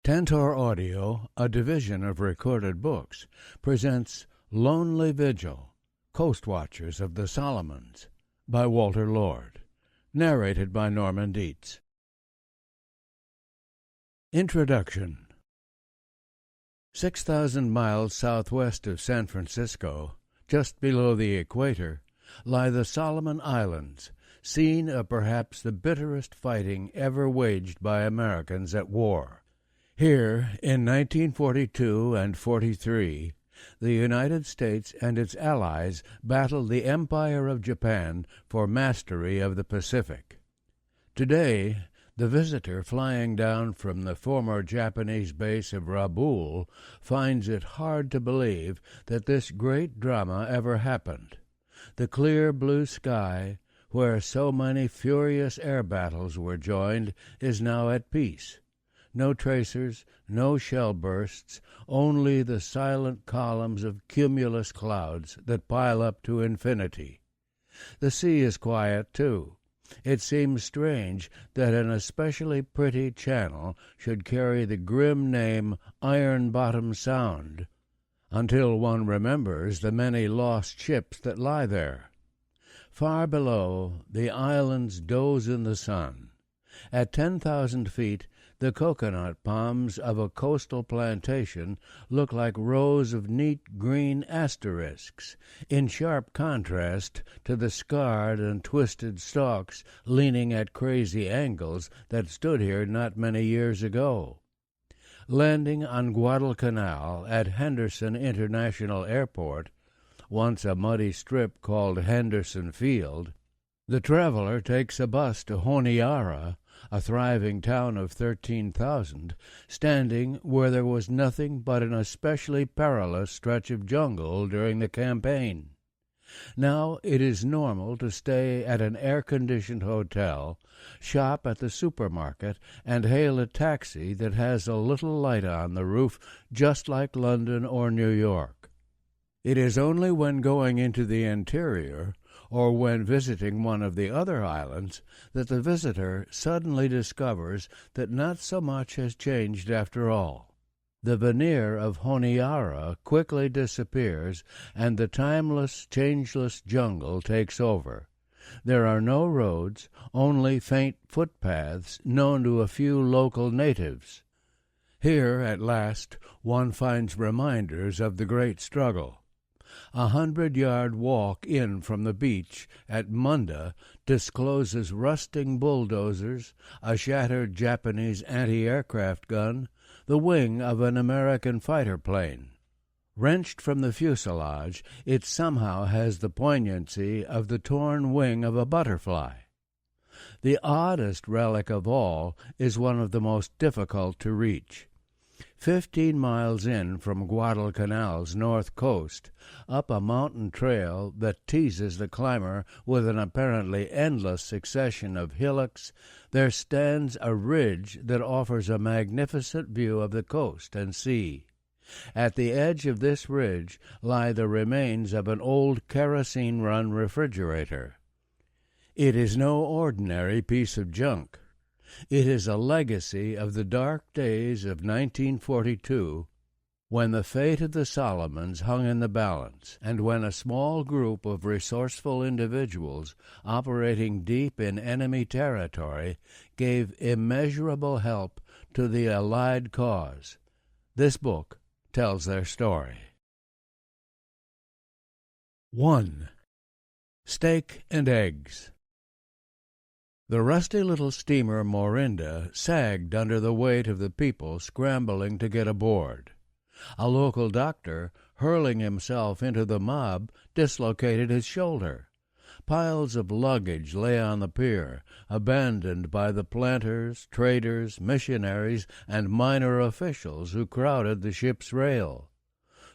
Tantor Audio, a division of Recorded Books, presents Lonely Vigil, Coastwatchers of the Solomons, by Walter Lord, narrated by Norman Dietz. Introduction. 6,000 miles southwest of San Francisco, just below the equator, lie the Solomon Islands, scene of perhaps the bitterest fighting ever waged by Americans at war. Here, in 1942 and 43, the United States and its allies battled the Empire of Japan for mastery of the Pacific. Today, the visitor flying down from the former Japanese base of Rabaul finds it hard to believe that this great drama ever happened. The clear blue sky, where so many furious air battles were joined, is now at peace. No tracers, no shell bursts, only the silent columns of cumulus clouds that pile up to infinity. The sea is quiet, too. It seems strange that an especially pretty channel should carry the grim name Iron Bottom Sound, until one remembers the many lost ships that lie there. Far below, the islands doze in the sun. At 10,000 feet, the coconut palms of a coastal plantation look like rows of neat green asterisks, in sharp contrast to the scarred and twisted stalks leaning at crazy angles that stood here not many years ago. Landing on Guadalcanal at Henderson International Airport, once a muddy strip called Henderson Field, the traveler takes a bus to Honiara, a thriving town of 13,000, standing where there was nothing but an especially perilous stretch of jungle during the campaign. Now it is normal to stay at an air-conditioned hotel, shop at the supermarket, and hail a taxi that has a little light on the roof, just like London or New York. It is only when going into the interior, or when visiting one of the other islands, that the visitor suddenly discovers that not so much has changed after all. The veneer of Honiara quickly disappears, and the timeless, changeless jungle takes over. There are no roads, only faint footpaths known to a few local natives. Here, at last, one finds reminders of the great struggle. 100-yard walk in from the beach at Munda discloses rusting bulldozers, a shattered Japanese anti-aircraft gun, the wing of an American fighter plane. Wrenched from the fuselage, it somehow has the poignancy of the torn wing of a butterfly. The oddest relic of all is one of the most difficult to reach. 15 miles in from Guadalcanal's north coast, up a mountain trail that teases the climber with an apparently endless succession of hillocks, there stands a ridge that offers a magnificent view of the coast and sea. At the edge of this ridge lie the remains of an old kerosene-run refrigerator. It is no ordinary piece of junk. It is a legacy of the dark days of 1942, when the fate of the Solomons hung in the balance, and when a small group of resourceful individuals operating deep in enemy territory gave immeasurable help to the Allied cause. This book tells their story. 1. Steak and Eggs. The rusty little steamer Morinda sagged under the weight of the people scrambling to get aboard. A local doctor, hurling himself into the mob, dislocated his shoulder. Piles of luggage lay on the pier, abandoned by the planters, traders, missionaries, and minor officials who crowded the ship's rail.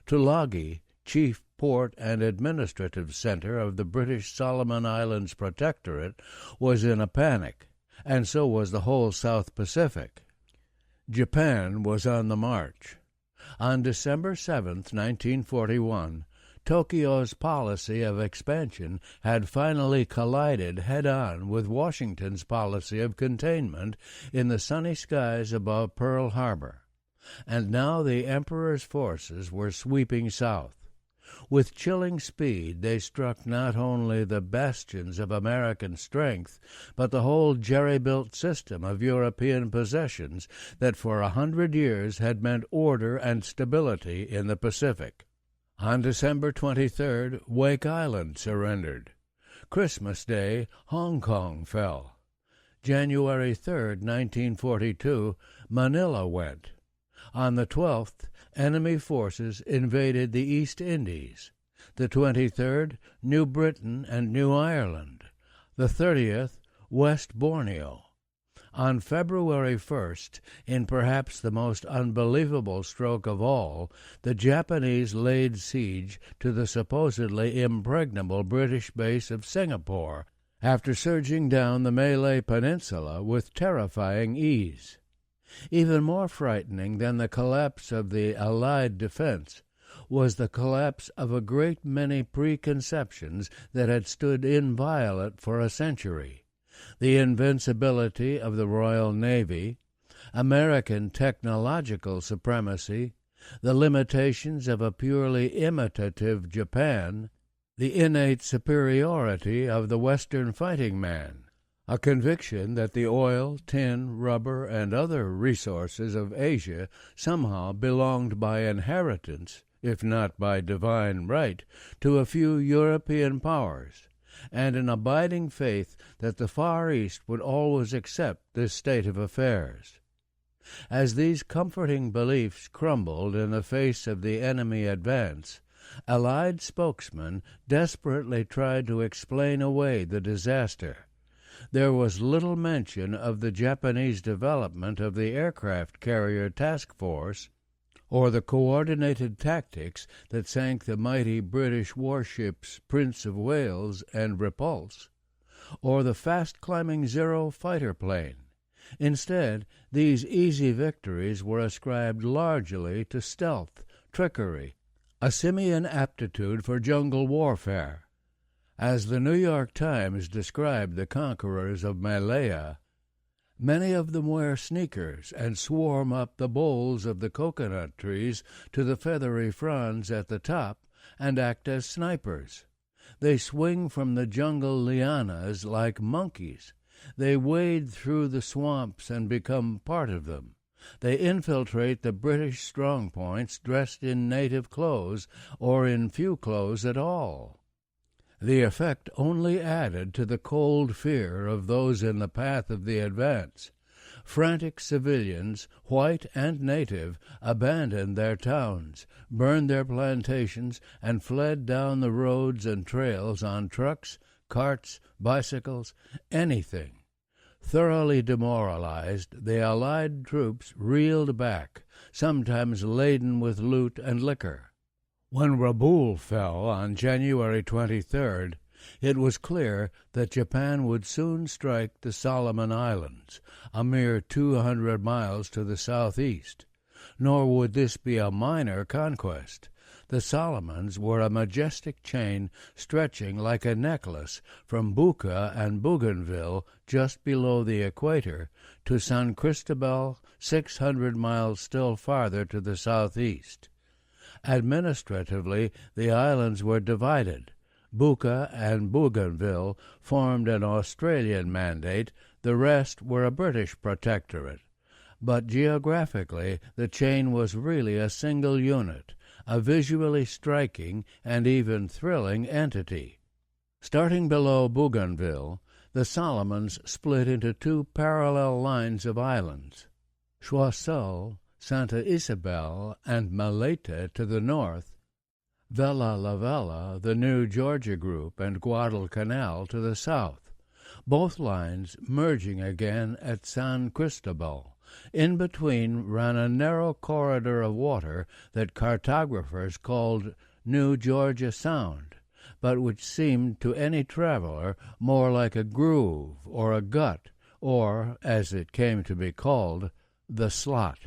Tulagi, chief port and administrative center of the British Solomon Islands Protectorate, was in a panic, and so was the whole South Pacific. Japan was on the march. On December 7, 1941, Tokyo's policy of expansion had finally collided head-on with Washington's policy of containment in the sunny skies above Pearl Harbor. and now the Emperor's forces were sweeping south. With chilling speed they struck not only the bastions of American strength, but the whole jerry-built system of European possessions that for 100 years had meant order and stability in the Pacific. On December 23rd, Wake Island surrendered. Christmas Day, Hong Kong fell. January 3rd, 1942, Manila went. On the 12th, enemy forces invaded the East Indies. The 23rd, New Britain and New Ireland. The 30th, West Borneo. On February 1st, in perhaps the most unbelievable stroke of all, the Japanese laid siege to the supposedly impregnable British base of Singapore, after surging down the Malay Peninsula with terrifying ease. Even more frightening than the collapse of the Allied defense was the collapse of a great many preconceptions that had stood inviolate for a century. The invincibility of the Royal Navy, American technological supremacy, the limitations of a purely imitative Japan, the innate superiority of the Western fighting man, a conviction that the oil, tin, rubber, and other resources of Asia somehow belonged by inheritance, if not by divine right, to a few European powers, and an abiding faith that the Far East would always accept this state of affairs. As these comforting beliefs crumbled in the face of the enemy advance, Allied spokesmen desperately tried to explain away the disaster. There was little mention of the Japanese development of the aircraft carrier task force, or the coordinated tactics that sank the mighty British warships Prince of Wales and Repulse, or the fast-climbing Zero fighter plane. Instead, these easy victories were ascribed largely to stealth, trickery, a simian aptitude for jungle warfare. As the New York Times described the conquerors of Malaya, many of them wear sneakers and swarm up the boles of the coconut trees to the feathery fronds at the top and act as snipers. They swing from the jungle lianas like monkeys. They wade through the swamps and become part of them. They infiltrate the British strongpoints dressed in native clothes or in few clothes at all. The effect only added to the cold fear of those in the path of the advance. Frantic civilians, white and native, abandoned their towns, burned their plantations, and fled down the roads and trails on trucks, carts, bicycles, anything. Thoroughly demoralized, the Allied troops reeled back, sometimes laden with loot and liquor. When Rabaul fell on January 23rd, it was clear that Japan would soon strike the Solomon Islands, a mere 200 miles to the southeast. Nor would this be a minor conquest. The Solomons were a majestic chain stretching like a necklace from Buka and Bougainville, just below the equator, to San Cristobal, 600 miles still farther to the southeast. Administratively, the islands were divided. Buka and Bougainville formed an Australian mandate, the rest were a British protectorate. But geographically, the chain was really a single unit, a visually striking and even thrilling entity. Starting below Bougainville, the Solomons split into two parallel lines of islands. Choiseul, Santa Isabel, and Malaita to the north, Vella La Vella, the new Georgia group, and Guadalcanal to the south, both lines merging again at San Cristobal. In between ran a narrow corridor of water that cartographers called New Georgia Sound, but which seemed to any traveler more like a groove or a gut, or, as it came to be called, the slot.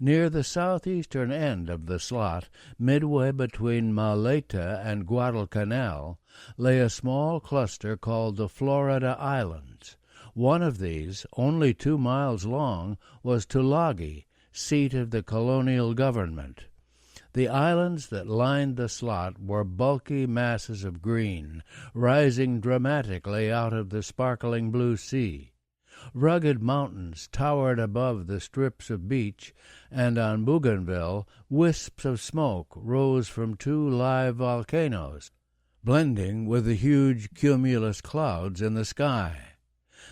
Near the southeastern end of the slot, midway between Malaita and Guadalcanal, lay a small cluster called the Florida Islands. One of these, only 2 miles long, was Tulagi, seat of the colonial government. The islands that lined the slot were bulky masses of green, rising dramatically out of the sparkling blue sea. Rugged mountains towered above the strips of beach, and on Bougainville wisps of smoke rose from 2 live volcanoes, blending with the huge cumulus clouds in the sky.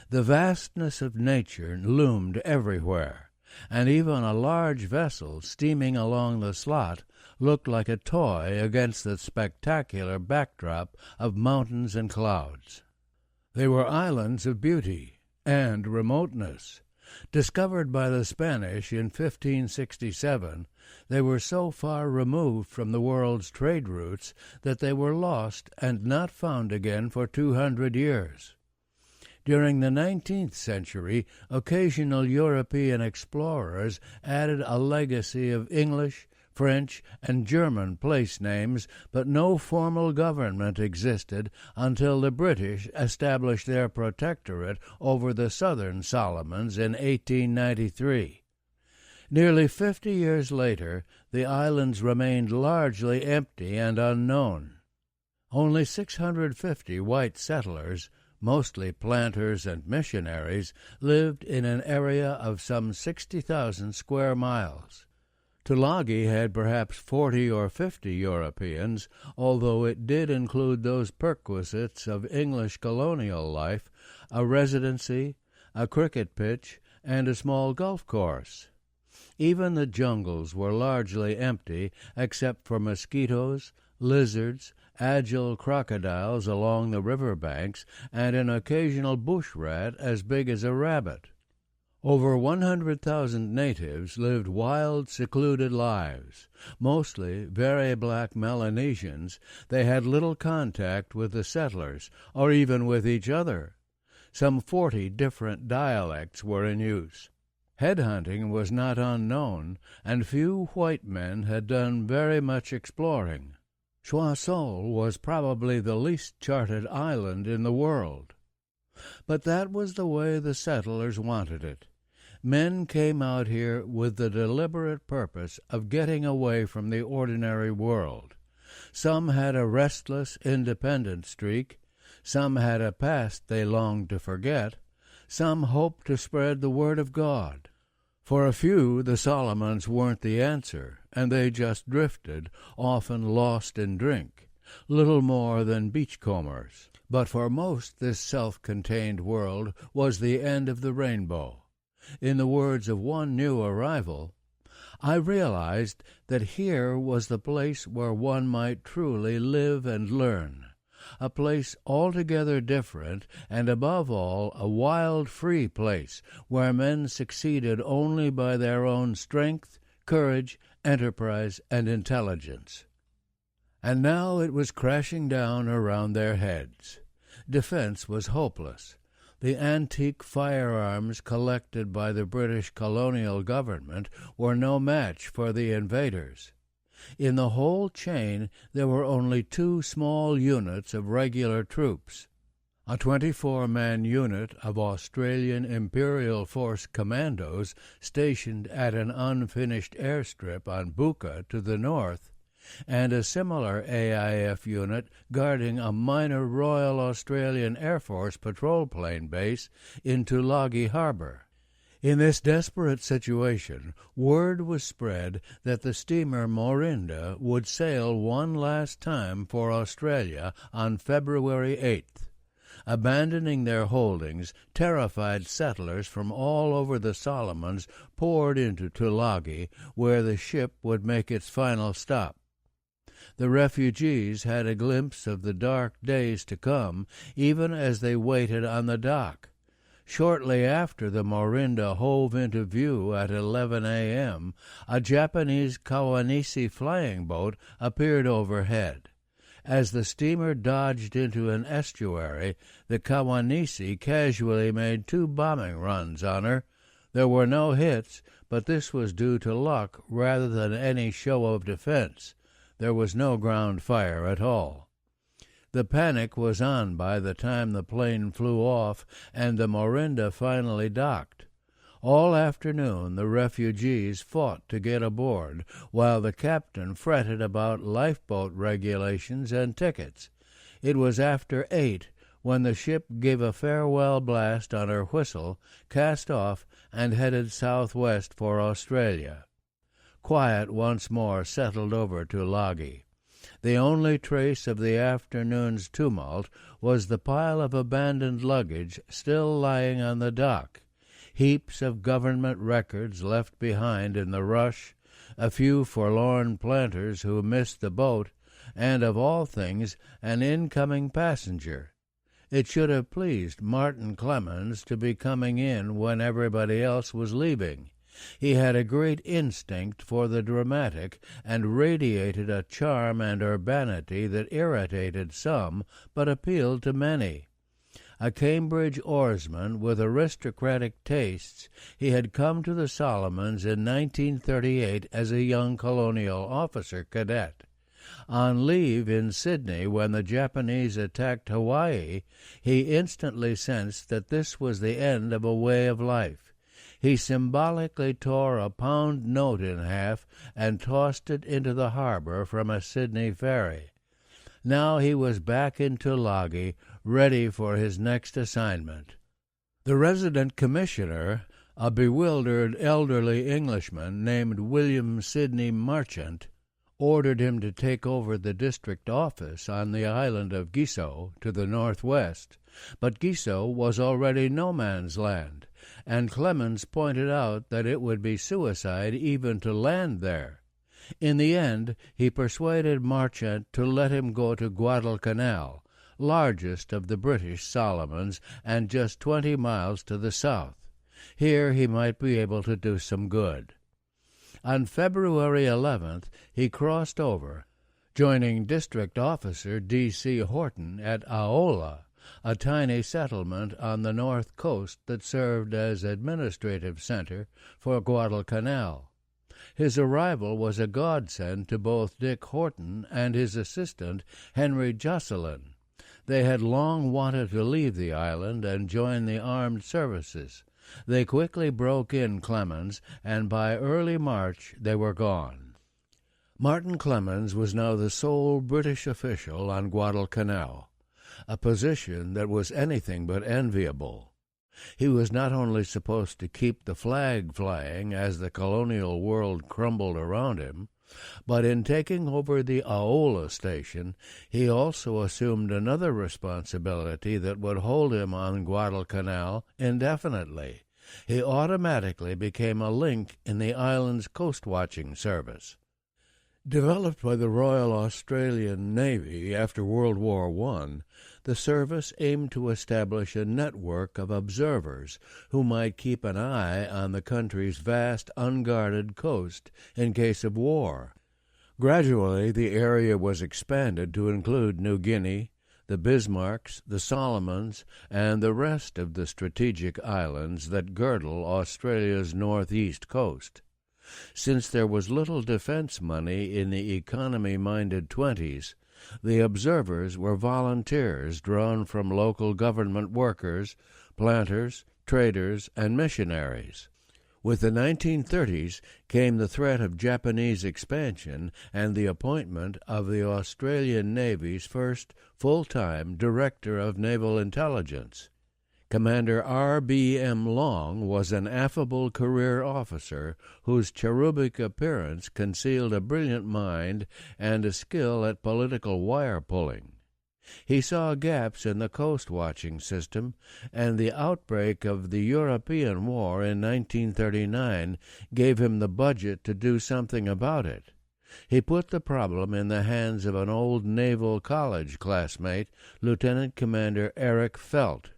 The vastness of nature loomed everywhere, and even a large vessel steaming along the slot looked like a toy against the spectacular backdrop of mountains and clouds. They were islands of beauty and remoteness. Discovered by the Spanish in 1567, they were so far removed from the world's trade routes that they were lost and not found again for 200 years. During the 19th century, occasional European explorers added a legacy of English, French, and German place names, but no formal government existed until the British established their protectorate over the southern Solomons in 1893. Nearly 50 years later, the islands remained largely empty and unknown. Only 650 white settlers, mostly planters and missionaries, lived in an area of some 60,000 square miles. Tulagi had perhaps 40 or 50 Europeans, although it did include those perquisites of English colonial life, a residency, a cricket pitch, and a small golf course. Even the jungles were largely empty, except for mosquitoes, lizards, agile crocodiles along the river banks, and an occasional bush rat as big as a rabbit. Over 100,000 natives lived wild, secluded lives. Mostly very black Melanesians, they had little contact with the settlers, or even with each other. Some 40 different dialects were in use. Headhunting was not unknown, and few white men had done very much exploring. Choiseul was probably the least charted island in the world. But that was the way the settlers wanted it. Men came out here with the deliberate purpose of getting away from the ordinary world. Some had a restless, independent streak. Some had a past they longed to forget. Some hoped to spread the word of God. For a few, the Solomons weren't the answer, and they just drifted, often lost in drink, little more than beachcombers. But for most, this self-contained world was the end of the rainbow. In the words of one new arrival, I realized that here was the place where one might truly live and learn, a place altogether different, and above all a wild, free place where men succeeded only by their own strength, courage, enterprise, and intelligence. And now it was crashing down around their heads. Defense was hopeless. The antique firearms collected by the British colonial government were no match for the invaders. In the whole chain there were only 2 small units of regular troops, a 24-man unit of Australian Imperial Force commandos stationed at an unfinished airstrip on Buka to the north, and a similar AIF unit guarding a minor Royal Australian Air Force patrol plane base in Tulagi Harbor. In this desperate situation, word was spread that the steamer Morinda would sail one last time for Australia on February 8th. Abandoning their holdings, terrified settlers from all over the Solomons poured into Tulagi, where the ship would make its final stop. The refugees had a glimpse of the dark days to come, even as they waited on the dock. Shortly after the Morinda hove into view at 11 a.m., a Japanese Kawanishi flying boat appeared overhead. As the steamer dodged into an estuary, the Kawanishi casually made 2 bombing runs on her. There were no hits, but this was due to luck rather than any show of defense. There was no ground fire at all. The panic was on by the time the plane flew off and the Morinda finally docked. All afternoon the refugees fought to get aboard, while the captain fretted about lifeboat regulations and tickets. It was after 8 when the ship gave a farewell blast on her whistle, cast off, and headed southwest for Australia. Quiet once more settled over Tulagi. The only trace of the afternoon's tumult was the pile of abandoned luggage still lying on the dock, heaps of government records left behind in the rush, a few forlorn planters who missed the boat, and, of all things, an incoming passenger. It should have pleased Martin Clemens to be coming in when everybody else was leaving. He had a great instinct for the dramatic, and radiated a charm and urbanity that irritated some, but appealed to many. A Cambridge oarsman with aristocratic tastes, he had come to the Solomons in 1938 as a young colonial officer cadet. On leave in Sydney when the Japanese attacked Hawaii, he instantly sensed that this was the end of a way of life. He symbolically tore a pound note in half and tossed it into the harbor from a Sydney ferry. Now he was back in Tulagi, ready for his next assignment. The resident commissioner, a bewildered elderly Englishman named William Sidney Marchant, ordered him to take over the district office on the island of Giso to the northwest, but Giso was already no man's land, and Clemens pointed out that it would be suicide even to land there. In the end, he persuaded Marchant to let him go to Guadalcanal, largest of the British Solomons and just 20 miles to the south. Here he might be able to do some good. On February 11th, he crossed over, joining District Officer D.C. Horton at Aola, a tiny settlement on the north coast that served as administrative center for Guadalcanal. His arrival was a godsend to both Dick Horton and his assistant, Henry Jocelyn. They had long wanted to leave the island and join the armed services. They quickly broke in Clemens, and by early March they were gone. Martin Clemens was now the sole British official on Guadalcanal, a position that was anything but enviable. He was not only supposed to keep the flag flying as the colonial world crumbled around him, but in taking over the Aola station, he also assumed another responsibility that would hold him on Guadalcanal indefinitely. He automatically became a link in the island's coast-watching service. Developed by the Royal Australian Navy after World War I, the service aimed to establish a network of observers who might keep an eye on the country's vast unguarded coast in case of war. Gradually, the area was expanded to include New Guinea, the Bismarcks, the Solomons, and the rest of the strategic islands that girdle Australia's northeast coast. Since there was little defense money in the economy-minded 20s, the observers were volunteers drawn from local government workers, planters, traders, and missionaries. With the 1930s came the threat of Japanese expansion and the appointment of the Australian Navy's first full-time Director of Naval Intelligence. Commander R.B.M. Long was an affable career officer whose cherubic appearance concealed a brilliant mind and a skill at political wire-pulling. He saw gaps in the coast-watching system, and the outbreak of the European War in 1939 gave him the budget to do something about it. He put the problem in the hands of an old Naval College classmate, Lieutenant Commander Eric Felt.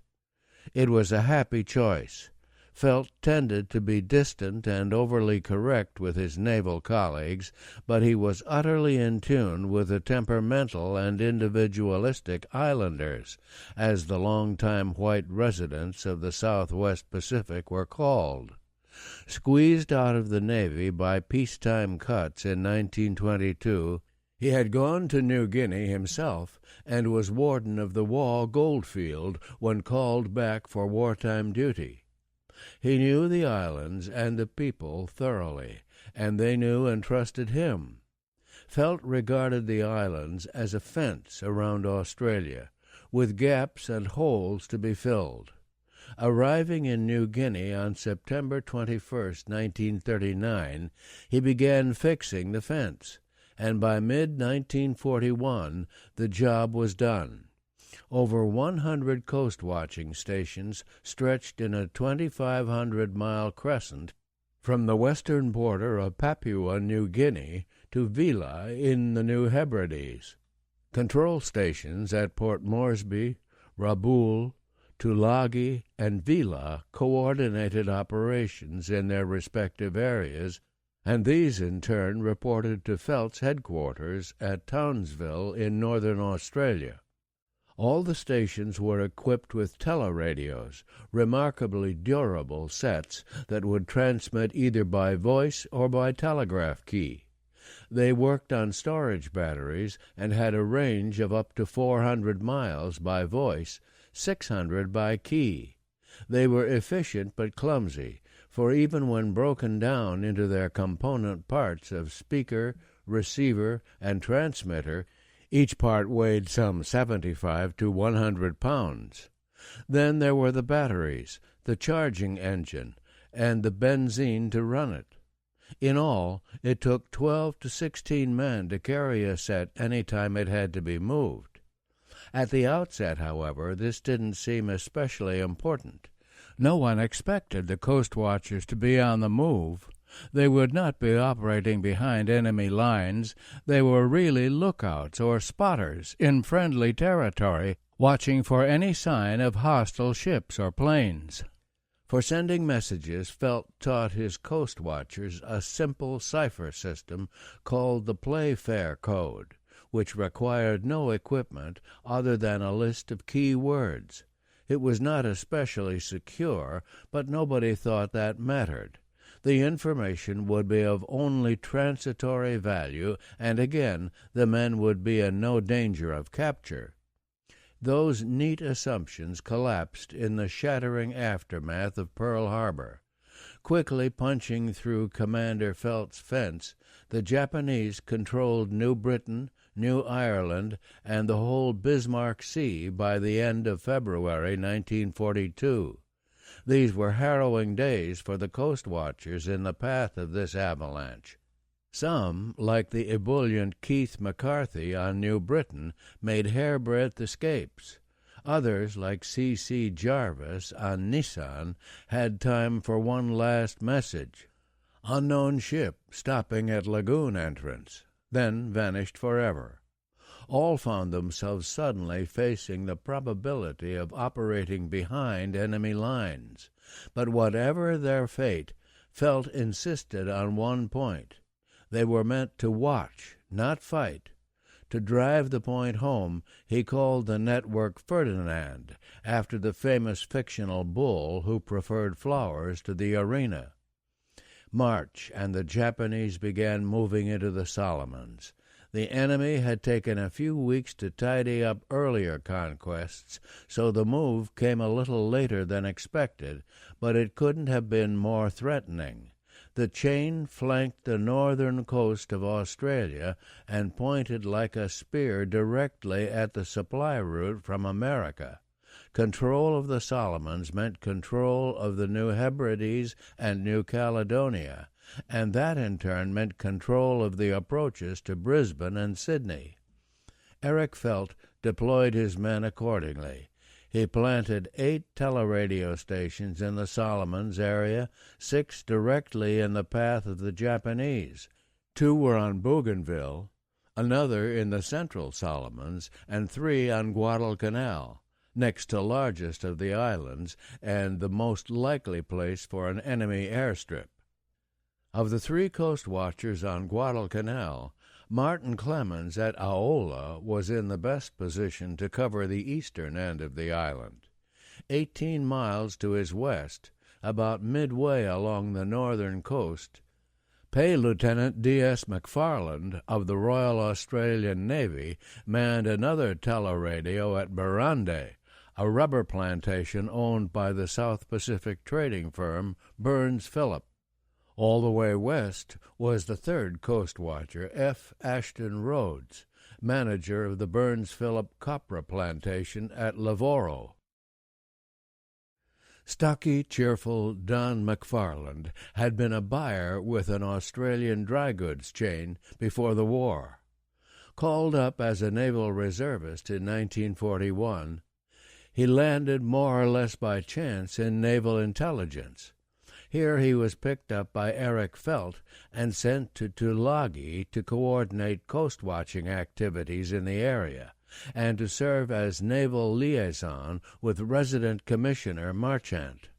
It was a happy choice. Felt tended to be distant and overly correct with his naval colleagues, but he was utterly in tune with the temperamental and individualistic islanders, as the long-time white residents of the Southwest Pacific were called. Squeezed out of the Navy by peacetime cuts in 1922, he had gone to New Guinea himself and was warden of the Waugh goldfield when called back for wartime duty. He knew the islands and the people thoroughly, and they knew and trusted him. Felt regarded the islands as a fence around Australia, with gaps and holes to be filled. Arriving in New Guinea on September 21, 1939, he began fixing the fence, and by mid-1941 the job was done. Over 100 coast-watching stations stretched in a 2,500-mile crescent from the western border of Papua New Guinea to Vila in the New Hebrides. Control stations at Port Moresby, Rabaul, Tulagi, and Vila coordinated operations in their respective areas, and these in turn reported to Felt's headquarters at Townsville in northern Australia. All the stations were equipped with teleradios, remarkably durable sets that would transmit either by voice or by telegraph key. They worked on storage batteries and had a range of up to 400 miles by voice, 600 by key. They were efficient but clumsy, for even when broken down into their component parts of speaker, receiver, and transmitter, each part weighed some 75 to 100 pounds. Then there were the batteries, the charging engine, and the benzene to run it. In all, it took 12 to 16 men to carry a set any time it had to be moved. At the outset, however, this didn't seem especially important. No one expected the Coastwatchers to be on the move. They would not be operating behind enemy lines. They were really lookouts or spotters in friendly territory, watching for any sign of hostile ships or planes. For sending messages, Felt taught his Coastwatchers a simple cipher system called the Playfair Code, which required no equipment other than a list of key words. It was not especially secure, but nobody thought that mattered. The information would be of only transitory value, and again the men would be in no danger of capture. Those neat assumptions collapsed in the shattering aftermath of Pearl Harbor. Quickly punching through Commander Felt's fence, the Japanese controlled New Britain, New Ireland, and the whole Bismarck Sea by the end of February 1942. These were harrowing days for the Coastwatchers in the path of this avalanche. Some, like the ebullient Keith McCarthy on New Britain, made hairbreadth escapes. Others, like C.C. Jarvis on Nissan, had time for one last message. Unknown ship stopping at lagoon entrance, then vanished forever. All found themselves suddenly facing the probability of operating behind enemy lines. But whatever their fate, Felt insisted on one point. They were meant to watch, not fight. To drive the point home, he called the network Ferdinand, after the famous fictional bull who preferred flowers to the arena. March, and the Japanese began moving into the Solomons. The enemy had taken a few weeks to tidy up earlier conquests, so the move came a little later than expected, but it couldn't have been more threatening. The chain flanked the northern coast of Australia and pointed like a spear directly at the supply route from America. Control of the Solomons meant control of the New Hebrides and New Caledonia, and that in turn meant control of the approaches to Brisbane and Sydney. Eric Felt deployed his men accordingly. He planted 8 teleradio stations in the Solomons area, 6 directly in the path of the Japanese. 2 were on Bougainville, another in the central Solomons, and 3 on Guadalcanal, next to largest of the islands and the most likely place for an enemy airstrip. Of the 3 Coastwatchers on Guadalcanal, Martin Clemens at Aola was in the best position to cover the eastern end of the island. 18 miles to his west, about midway along the northern coast, Pay Lieutenant D.S. McFarland of the Royal Australian Navy manned another teleradio at Barande, a rubber plantation owned by the South Pacific trading firm Burns Phillip. All the way west was the third Coastwatcher, F. Ashton Rhodes, manager of the Burns Phillip copra plantation at Lavoro. Stocky, cheerful Don McFarland had been a buyer with an Australian dry goods chain before the war. Called up as a naval reservist in 1941, he landed more or less by chance in naval intelligence. Here he was picked up by Eric Felt and sent to Tulagi to coordinate coast-watching activities in the area and to serve as naval liaison with Resident Commissioner Marchant.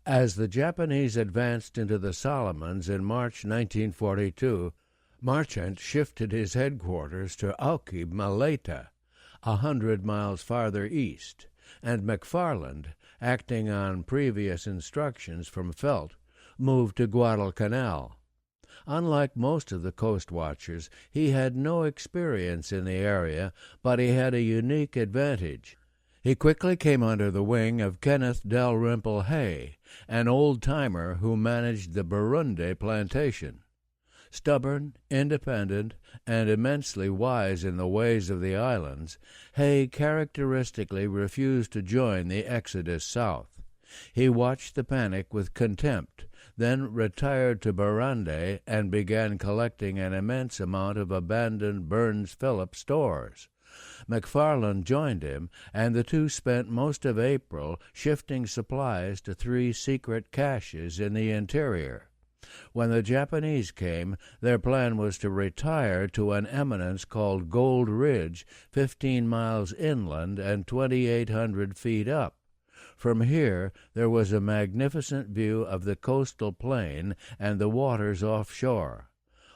As the Japanese advanced into the Solomons in March 1942, Marchant shifted his headquarters to Auki Maleta, 100 miles farther east, and McFarland, acting on previous instructions from Felt, moved to Guadalcanal. Unlike most of the Coastwatchers, he had no experience in the area, but he had a unique advantage. He quickly came under the wing of Kenneth Dalrymple Hay, an old-timer who managed the Burundi plantation. Stubborn, independent, and immensely wise in the ways of the islands, Hay characteristically refused to join the exodus south. He watched the panic with contempt, then retired to Burundi and began collecting an immense amount of abandoned Burns Phillip stores. McFarland joined him, and the two spent most of April shifting supplies to 3 secret caches in the interior. When the Japanese came, their plan was to retire to an eminence called Gold Ridge, 15 miles inland and 2,800 feet up. From here there was a magnificent view of the coastal plain and the waters offshore.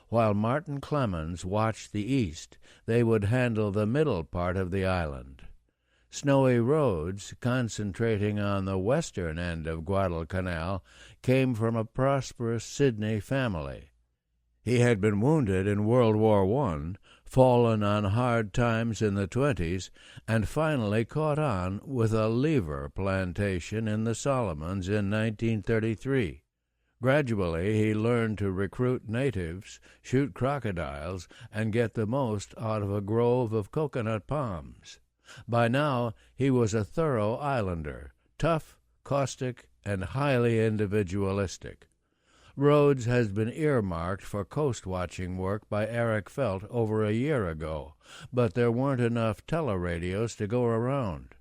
While Martin Clemens watched the east, they would handle the middle part of the island. Snowy Rhodes, concentrating on the western end of Guadalcanal, came from a prosperous Sydney family. He had been wounded in World War I, fallen on hard times in the 20s, and finally caught on with a lever plantation in the Solomons in 1933. Gradually he learned to recruit natives, shoot crocodiles, and get the most out of a grove of coconut palms. By now he was a thorough islander, tough, caustic, and highly individualistic. Rhodes has been earmarked for coast-watching work by Eric Felt over a year ago, but there weren't enough teleradios to go around.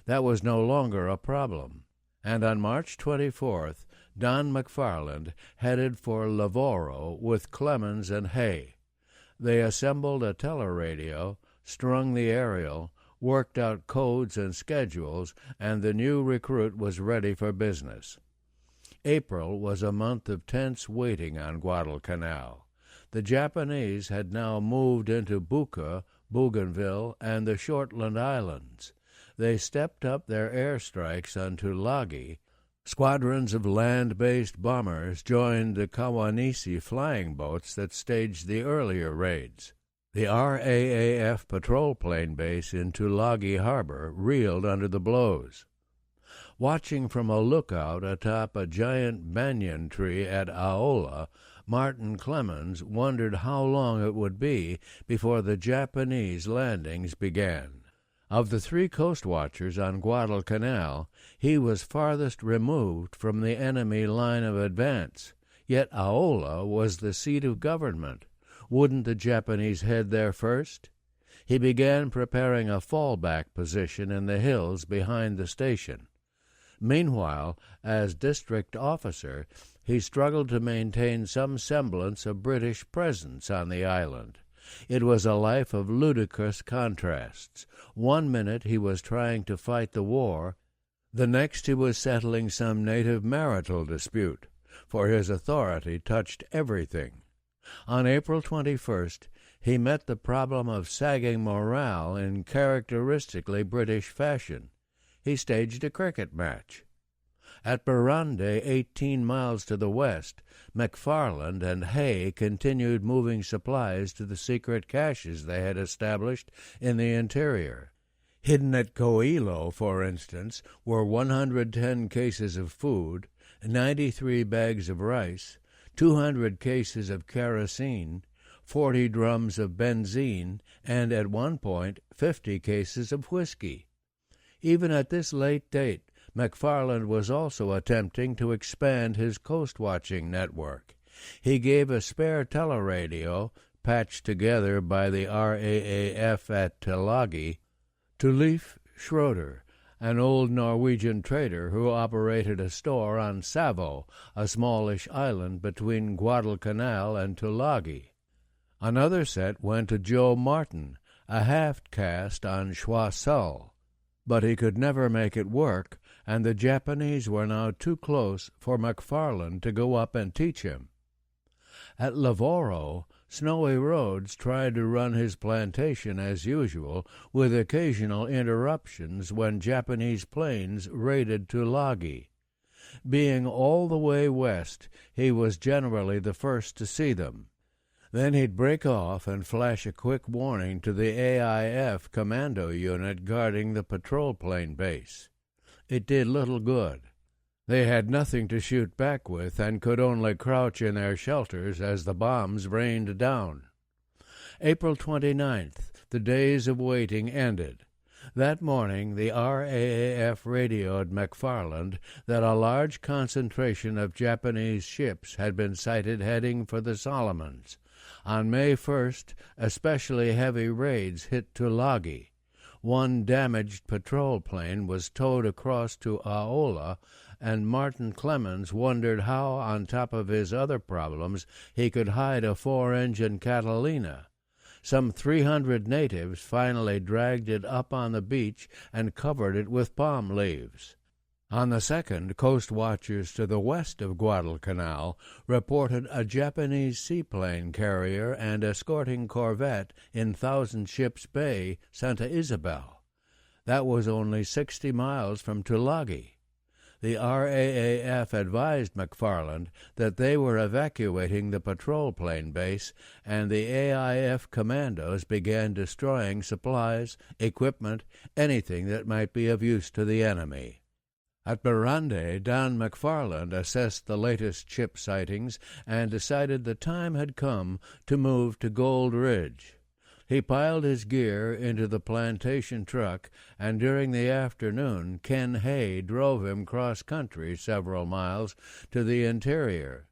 That was no longer a problem, and on March 24th, Don McFarland headed for Lavoro with Clemens and Hay. They assembled a teleradio, strung the aerial, worked out codes and schedules, and the new recruit was ready for business. April was a month of tense waiting on Guadalcanal. The Japanese had now moved into Buka, Bougainville, and the Shortland Islands. They stepped up their airstrikes on Tulagi. Squadrons of land-based bombers joined the Kawanisi flying boats that staged the earlier raids. The RAAF patrol plane base in Tulagi Harbor reeled under the blows. Watching from a lookout atop a giant banyan tree at Aola, Martin Clemens wondered how long it would be before the Japanese landings began. Of the 3 coastwatchers on Guadalcanal, he was farthest removed from the enemy line of advance, yet Aola was the seat of government. Wouldn't the Japanese head there first? He began preparing a fallback position in the hills behind the station. Meanwhile, as district officer, he struggled to maintain some semblance of British presence on the island. It was a life of ludicrous contrasts. One minute he was trying to fight the war, the next he was settling some native marital dispute, for his authority touched everything. On April 21st, he met the problem of sagging morale in characteristically British fashion. He staged a cricket match. At Burundi, 18 miles to the west, McFarland and Hay continued moving supplies to the secret caches they had established in the interior. Hidden at Koilo, for instance, were 110 cases of food, 93 bags of rice, 200 cases of kerosene, 40 drums of benzene, and at one point 50 cases of whiskey. Even at this late date, McFarland was also attempting to expand his coast-watching network. He gave a spare teleradio, patched together by the RAAF at Tulagi, to Leif Schroeder, an old Norwegian trader who operated a store on Savo, a smallish island between Guadalcanal and Tulagi. Another set went to Joe Martin, a half-caste on Choiseul, but he could never make it work, and the Japanese were now too close for McFarland to go up and teach him. At Lavoro, Snowy Rhodes tried to run his plantation as usual, with occasional interruptions when Japanese planes raided Tulagi. Being all the way west, he was generally the first to see them. Then he'd break off and flash a quick warning to the AIF commando unit guarding the patrol plane base. It did little good. They had nothing to shoot back with and could only crouch in their shelters as the bombs rained down. April 29th, the days of waiting ended. That morning, the RAAF radioed McFarland that a large concentration of Japanese ships had been sighted heading for the Solomons. On May 1st, especially heavy raids hit Tulagi. One damaged patrol plane was towed across to Aola, and Martin Clemens wondered how, on top of his other problems, he could hide a 4-engine Catalina. Some 300 natives finally dragged it up on the beach and covered it with palm leaves. On the 2nd, Coastwatchers to the west of Guadalcanal reported a Japanese seaplane carrier and escorting corvette in Thousand Ships Bay, Santa Isabel. That was only 60 miles from Tulagi. The RAAF advised McFarland that they were evacuating the patrol plane base, and the AIF commandos began destroying supplies, equipment, anything that might be of use to the enemy. At Barande, Don McFarland assessed the latest ship sightings and decided the time had come to move to Gold Ridge. He piled his gear into the plantation truck, and during the afternoon Ken Hay drove him cross-country several miles to the interior.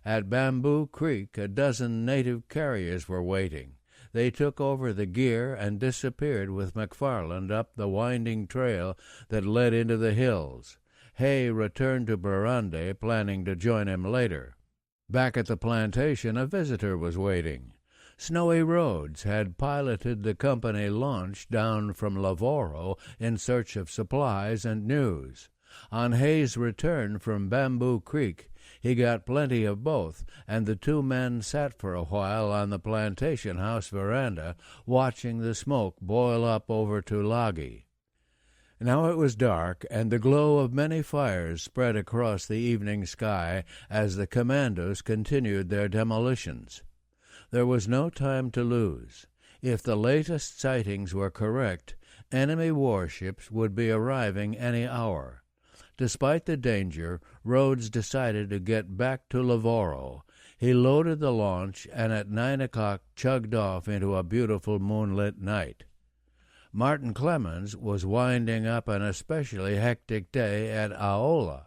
At Bamboo Creek, a dozen native carriers were waiting. They took over the gear and disappeared with McFarland up the winding trail that led into the hills. Hay returned to Barande, planning to join him later. Back at the plantation, a visitor was waiting. Snowy Rhodes had piloted the company launch down from Lavoro in search of supplies and news. On Hay's return from Bamboo Creek, he got plenty of both, and the two men sat for a while on the plantation house veranda, watching the smoke boil up over Tulagi. Now it was dark, and the glow of many fires spread across the evening sky as the commandos continued their demolitions. There was no time to lose. If the latest sightings were correct, enemy warships would be arriving any hour. Despite the danger, Rhodes decided to get back to Lavoro. He loaded the launch and at 9 o'clock chugged off into a beautiful moonlit night. Martin Clemens was winding up an especially hectic day at Aola.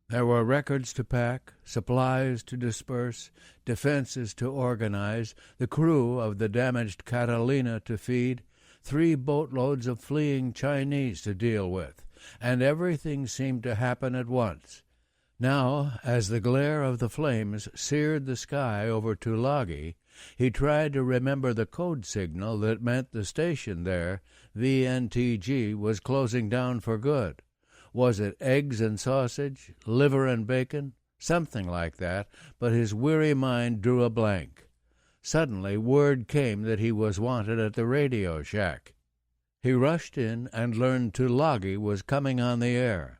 There were records to pack, supplies to disperse, defenses to organize, the crew of the damaged Catalina to feed, 3 boatloads of fleeing Chinese to deal with, and everything seemed to happen at once. Now, as the glare of the flames seared the sky over Tulagi, he tried to remember the code signal that meant the station there, VNTG, was closing down for good. Was it eggs and sausage, liver and bacon? Something like that, but his weary mind drew a blank. Suddenly word came that he was wanted at the radio shack. He rushed in and learned Tulagi was coming on the air.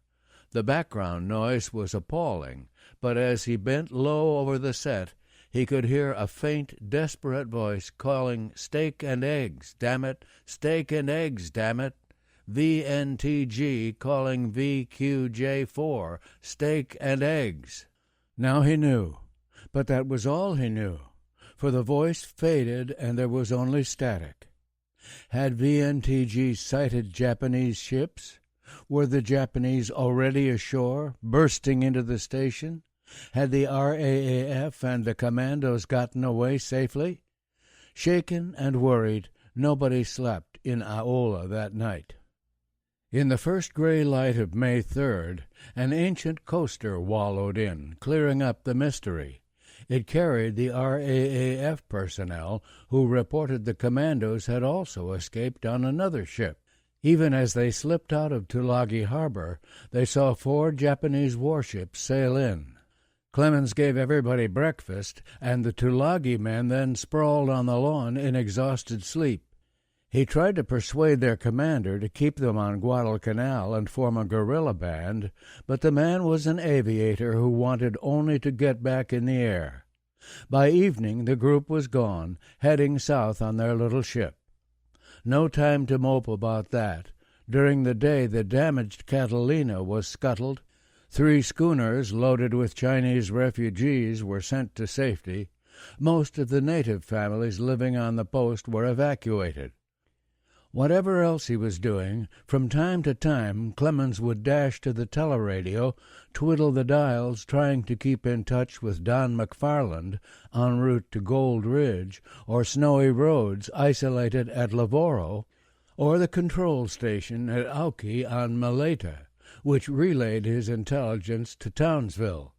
The background noise was appalling, but as he bent low over the set, he could hear a faint, desperate voice calling, "Steak and eggs, damn it! Steak and eggs, damn it!" VNTG calling VQJ4 steak and eggs. Now he knew, but that was all he knew, for the voice faded and there was only static. Had VNTG sighted Japanese ships? Were the Japanese already ashore, bursting into the station? Had the RAAF and the commandos gotten away safely? Shaken and worried, nobody slept in Aola that night. In the first gray light of May 3rd, an ancient coaster wallowed in, clearing up the mystery. It carried the RAAF personnel, who reported the commandos had also escaped on another ship. Even as they slipped out of Tulagi Harbor, they saw 4 Japanese warships sail in. Clemens gave everybody breakfast, and the Tulagi men then sprawled on the lawn in exhausted sleep. He tried to persuade their commander to keep them on Guadalcanal and form a guerrilla band, but the man was an aviator who wanted only to get back in the air. By evening the group was gone, heading south on their little ship. No time to mope about that. During the day the damaged Catalina was scuttled. 3 schooners loaded with Chinese refugees were sent to safety. Most of the native families living on the post were evacuated. Whatever else he was doing, from time to time Clemens would dash to the teleradio, twiddle the dials trying to keep in touch with Don McFarland en route to Gold Ridge, or Snowy Roads isolated at Lavoro, or the control station at Auki on Maleta, which relayed his intelligence to Townsville.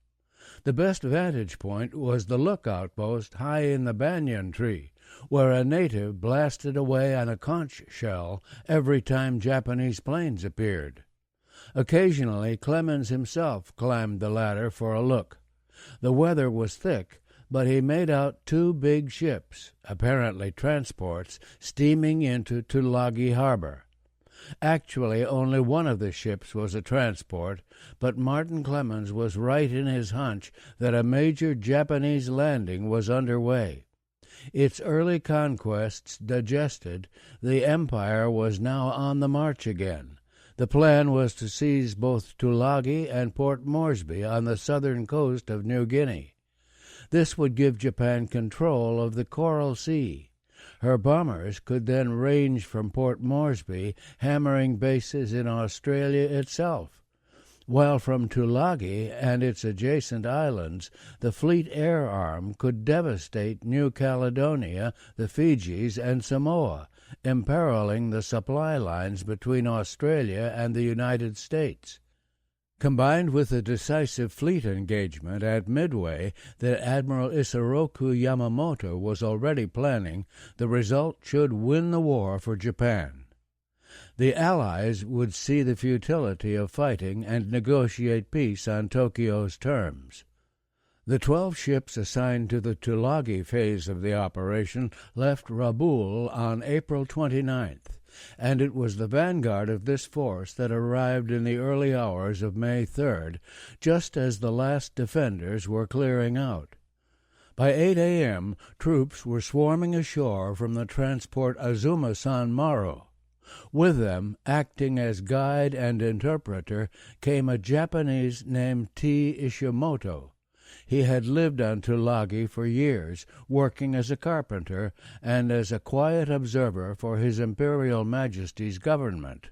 The best vantage point was the lookout post high in the banyan tree, where a native blasted away on a conch shell every time Japanese planes appeared. Occasionally Clemens himself climbed the ladder for a look. The weather was thick, but he made out 2 big ships, apparently transports, steaming into Tulagi Harbor. Actually, only one of the ships was a transport, but Martin Clemens was right in his hunch that a major Japanese landing was underway. Its early conquests digested, the empire was now on the march again. The plan was to seize both Tulagi and Port Moresby on the southern coast of New Guinea. This would give Japan control of the Coral Sea. Her bombers could then range from Port Moresby, hammering bases in Australia itself, while from Tulagi and its adjacent islands, the Fleet Air Arm could devastate New Caledonia, the Fijis, and Samoa, imperiling the supply lines between Australia and the United States. Combined with the decisive fleet engagement at Midway that Admiral Isoroku Yamamoto was already planning, the result should win the war for Japan. The Allies would see the futility of fighting and negotiate peace on Tokyo's terms. The 12 ships assigned to the Tulagi phase of the operation left Rabaul on April 29th, and it was the vanguard of this force that arrived in the early hours of May 3rd, just as the last defenders were clearing out. By 8 a.m., troops were swarming ashore from the transport Azuma San Maru. With them, acting as guide and interpreter, came a Japanese named T. Ishimoto. He had lived on Tulagi for years, working as a carpenter and as a quiet observer for His Imperial Majesty's government.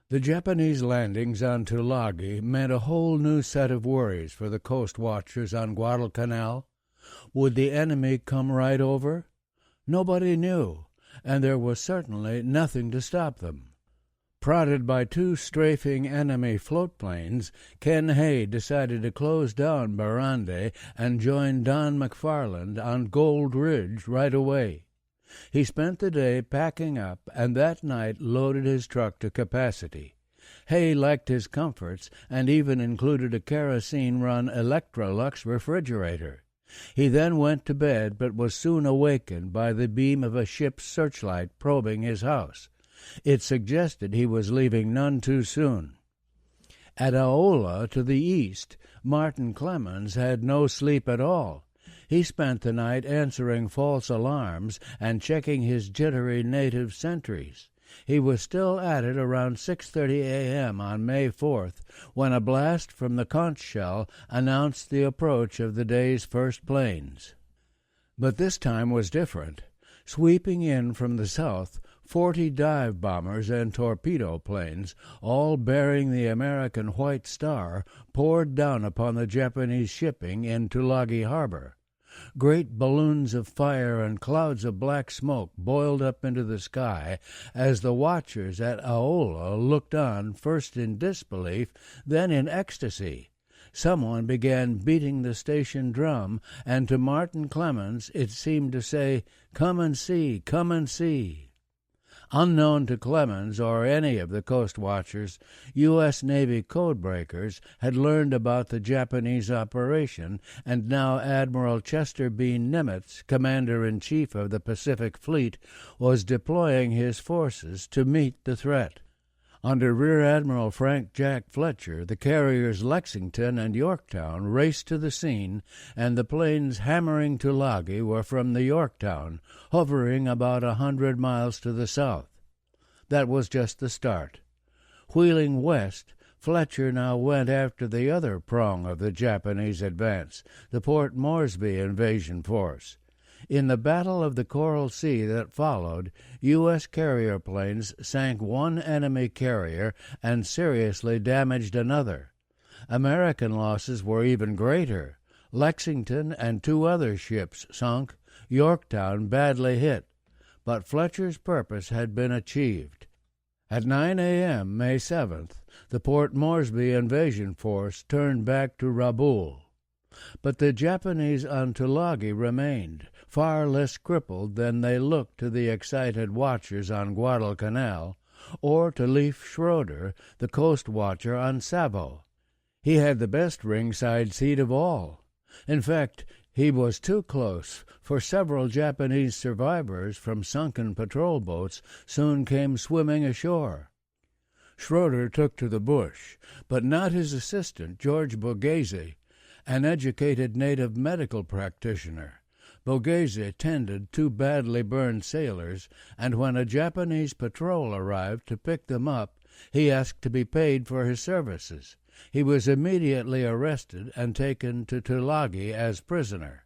The Japanese landings on Tulagi meant a whole new set of worries for the Coastwatchers on Guadalcanal. Would the enemy come right over? Nobody knew, and there was certainly nothing to stop them. Prodded by 2 strafing enemy floatplanes, Ken Hay decided to close down Barande and join Don McFarland on Gold Ridge right away. He spent the day packing up and that night loaded his truck to capacity. Hay liked his comforts and even included a kerosene-run Electrolux refrigerator. He then went to bed but was soon awakened by the beam of a ship's searchlight probing his house. It suggested he was leaving none too soon. At Aola, to the east, Martin Clemens had no sleep at all. He spent the night answering false alarms and checking his jittery native sentries. He was still at it around 6:30 a.m. on May 4th when a blast from the conch shell announced the approach of the day's first planes. But this time was different. Sweeping in from the south, 40 dive bombers and torpedo planes, all bearing the American White Star, poured down upon the Japanese shipping in Tulagi Harbor. Great balloons of fire and clouds of black smoke boiled up into the sky as the watchers at Aola looked on, first in disbelief, then in ecstasy. Someone began beating the station drum, and to Martin Clemens it seemed to say, "Come and see, come and see." Unknown to Clemens or any of the Coastwatchers, U.S. Navy codebreakers had learned about the Japanese operation, and now Admiral Chester B. Nimitz, Commander-in-Chief of the Pacific Fleet, was deploying his forces to meet the threat. Under Rear Admiral Frank Jack Fletcher, the carriers Lexington and Yorktown raced to the scene, and the planes hammering Tulagi were from the Yorktown, hovering about 100 miles to the south. That was just the start. Wheeling west, Fletcher now went after the other prong of the Japanese advance, the Port Moresby invasion force. In the Battle of the Coral Sea that followed, U.S. carrier planes sank one enemy carrier and seriously damaged another. American losses were even greater. Lexington and 2 other ships sunk, Yorktown badly hit. But Fletcher's purpose had been achieved. At 9 a.m. May 7th, the Port Moresby invasion force turned back to Rabaul. But the Japanese on Tulagi remained, far less crippled than they looked to the excited watchers on Guadalcanal, or to Leif Schroeder, the coast watcher on Savo. He had the best ringside seat of all. In fact, he was too close, for several Japanese survivors from sunken patrol boats soon came swimming ashore. Schroeder took to the bush, but not his assistant, George Borghese, an educated native medical practitioner. Borghese tended 2 badly burned sailors, and when a Japanese patrol arrived to pick them up, he asked to be paid for his services. He was immediately arrested and taken to Tulagi as prisoner.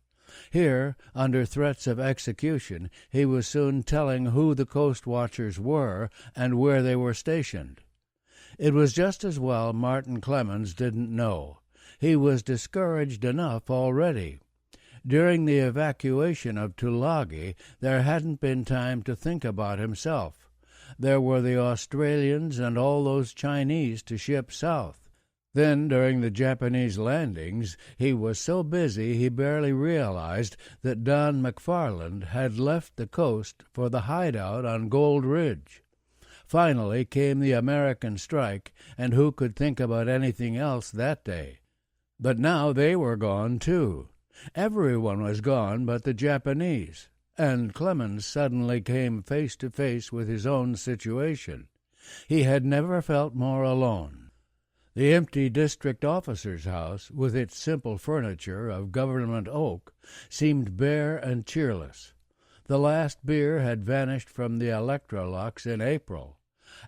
Here, under threats of execution, he was soon telling who the Coastwatchers were and where they were stationed. It was just as well Martin Clemens didn't know. He was discouraged enough already. During the evacuation of Tulagi, there hadn't been time to think about himself. There were the Australians and all those Chinese to ship south. Then, during the Japanese landings, he was so busy he barely realized that Don McFarland had left the coast for the hideout on Gold Ridge. Finally came the American strike, and who could think about anything else that day? But now they were gone, too. Everyone was gone but the Japanese, and Clemens suddenly came face to face with his own situation. He had never felt more alone. The empty district officer's house, with its simple furniture of government oak, seemed bare and cheerless. The last beer had vanished from the Electrolux in April.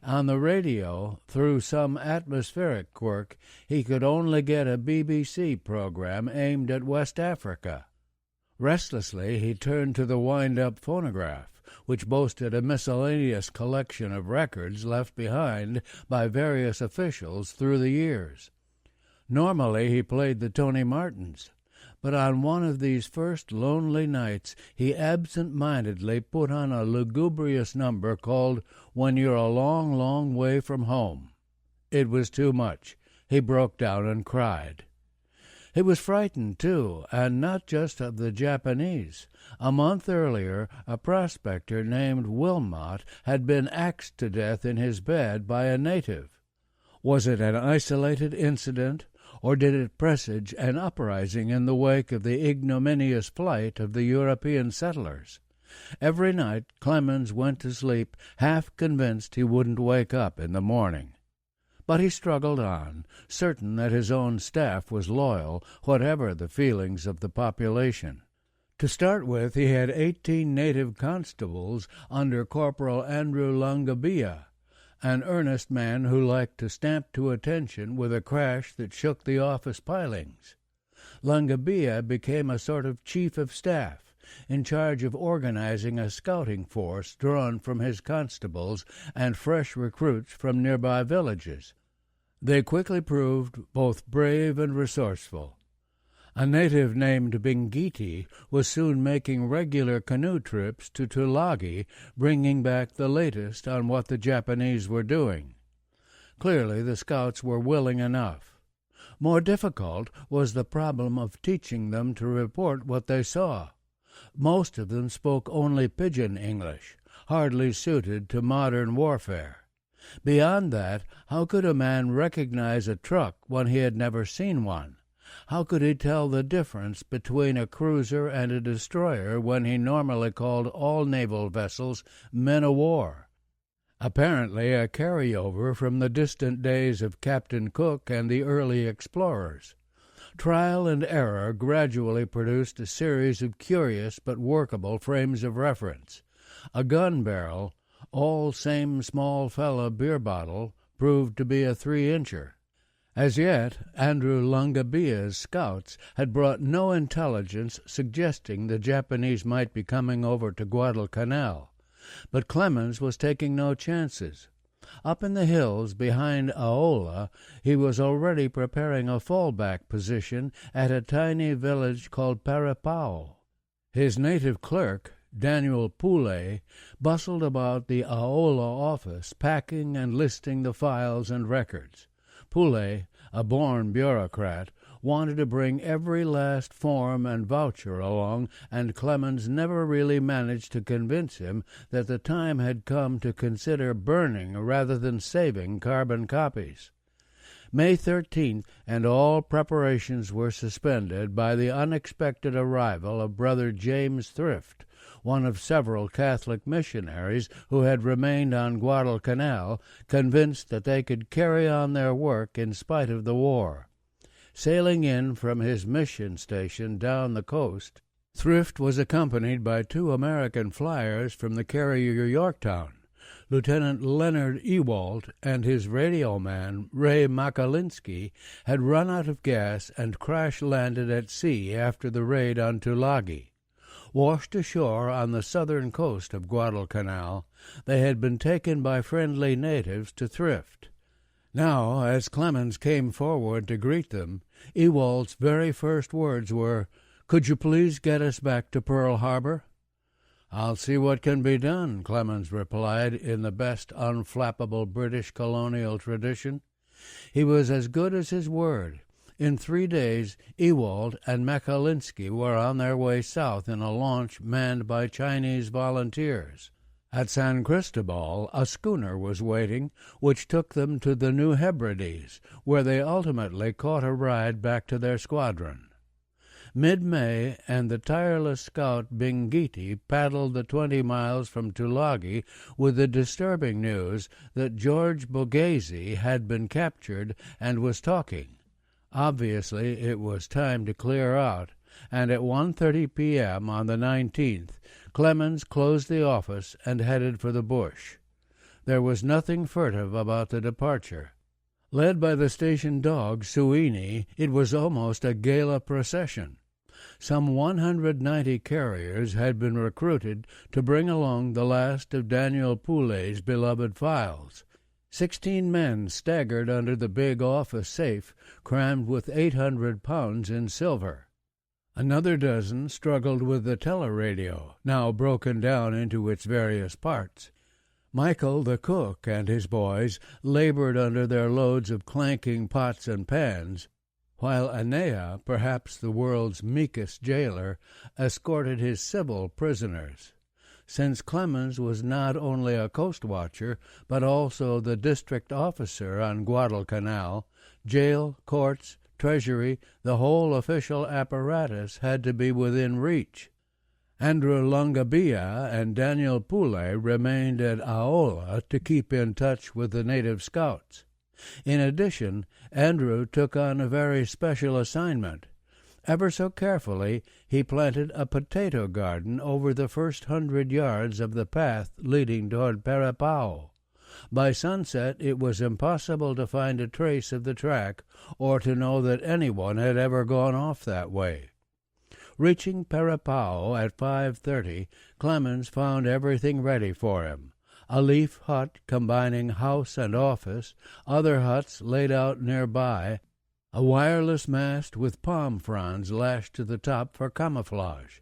On the radio, through some atmospheric quirk, he could only get a BBC program aimed at West Africa. Restlessly, he turned to the wind-up phonograph, which boasted a miscellaneous collection of records left behind by various officials through the years. Normally, he played the Tony Martins, but on one of these first lonely nights he absent-mindedly put on a lugubrious number called "When You're a Long, Long Way from Home." It was too much. He broke down and cried. He was frightened, too, and not just of the Japanese. A month earlier, a prospector named Wilmot had been axed to death in his bed by a native. Was it an isolated incident, or did it presage an uprising in the wake of the ignominious flight of the European settlers? Every night Clemens went to sleep half convinced he wouldn't wake up in the morning. But he struggled on, certain that his own staff was loyal, whatever the feelings of the population. To start with, he had 18 native constables under Corporal Andrew Langabia, an earnest man who liked to stamp to attention with a crash that shook the office pilings. Langabia became a sort of chief of staff, in charge of organizing a scouting force drawn from his constables and fresh recruits from nearby villages. They quickly proved both brave and resourceful. A native named Bingiti was soon making regular canoe trips to Tulagi, bringing back the latest on what the Japanese were doing. Clearly, the scouts were willing enough. More difficult was the problem of teaching them to report what they saw. Most of them spoke only pidgin English, hardly suited to modern warfare. Beyond that, how could a man recognize a truck when he had never seen one? How could he tell the difference between a cruiser and a destroyer when he normally called all naval vessels men-o'-war? Apparently a carryover from the distant days of Captain Cook and the early explorers. Trial and error gradually produced a series of curious but workable frames of reference. A gun barrel, all same small fella beer bottle, proved to be a 3-incher. As yet, Andrew Langabia's scouts had brought no intelligence suggesting the Japanese might be coming over to Guadalcanal, but Clemens was taking no chances. Up in the hills behind Aola, he was already preparing a fallback position at a tiny village called Parapao. His native clerk, Daniel Poulet, bustled about the Aola office, packing and listing the files and records. Poulet, a born bureaucrat, wanted to bring every last form and voucher along, and Clemens never really managed to convince him that the time had come to consider burning rather than saving carbon copies. May 13th, and all preparations were suspended by the unexpected arrival of Brother James Thrift, one of several Catholic missionaries who had remained on Guadalcanal, convinced that they could carry on their work in spite of the war. Sailing in from his mission station down the coast, Thrift was accompanied by 2 American flyers from the carrier Yorktown. Lieutenant Leonard Ewalt and his radio man, Ray Makalinsky, had run out of gas and crash-landed at sea after the raid on Tulagi. Washed ashore on the southern coast of Guadalcanal, they had been taken by friendly natives to Thrift. Now, as Clemens came forward to greet them, Ewald's very first words were, "Could you please get us back to Pearl Harbor?" "I'll see what can be done," Clemens replied in the best unflappable British colonial tradition. He was as good as his word. In 3 days, Ewald and Makalinsky were on their way south in a launch manned by Chinese volunteers. At San Cristobal, a schooner was waiting, which took them to the New Hebrides, where they ultimately caught a ride back to their squadron. Mid-May, and the tireless scout Bingiti paddled the 20 miles from Tulagi with the disturbing news that George Borghese had been captured and was talking. Obviously, it was time to clear out, and at 1:30 p.m. on the 19th, Clemens closed the office and headed for the bush. There was nothing furtive about the departure. Led by the station dog, Suini, it was almost a gala procession. Some 190 carriers had been recruited to bring along the last of Daniel Poulet's beloved files. 16 men staggered under the big office safe, crammed with 800 pounds in silver. Another dozen struggled with the teleradio, now broken down into its various parts. Michael, the cook, and his boys labored under their loads of clanking pots and pans, while Anea, perhaps the world's meekest jailer, escorted his civil prisoners. Since Clemens was not only a coastwatcher, but also the district officer on Guadalcanal, jail, courts, treasury, the whole official apparatus had to be within reach. Andrew Langabia and Daniel Poulet remained at Aola to keep in touch with the native scouts. In addition, Andrew took on a very special assignment. Ever so carefully he planted a potato garden over the first 100 yards of the path leading toward Perepao. By sunset it was impossible to find a trace of the track or to know that anyone had ever gone off that way. Reaching Perepao at 5:30, Clemens found everything ready for him. A leaf hut combining house and office, other huts laid out nearby, a wireless mast with palm fronds lashed to the top for camouflage.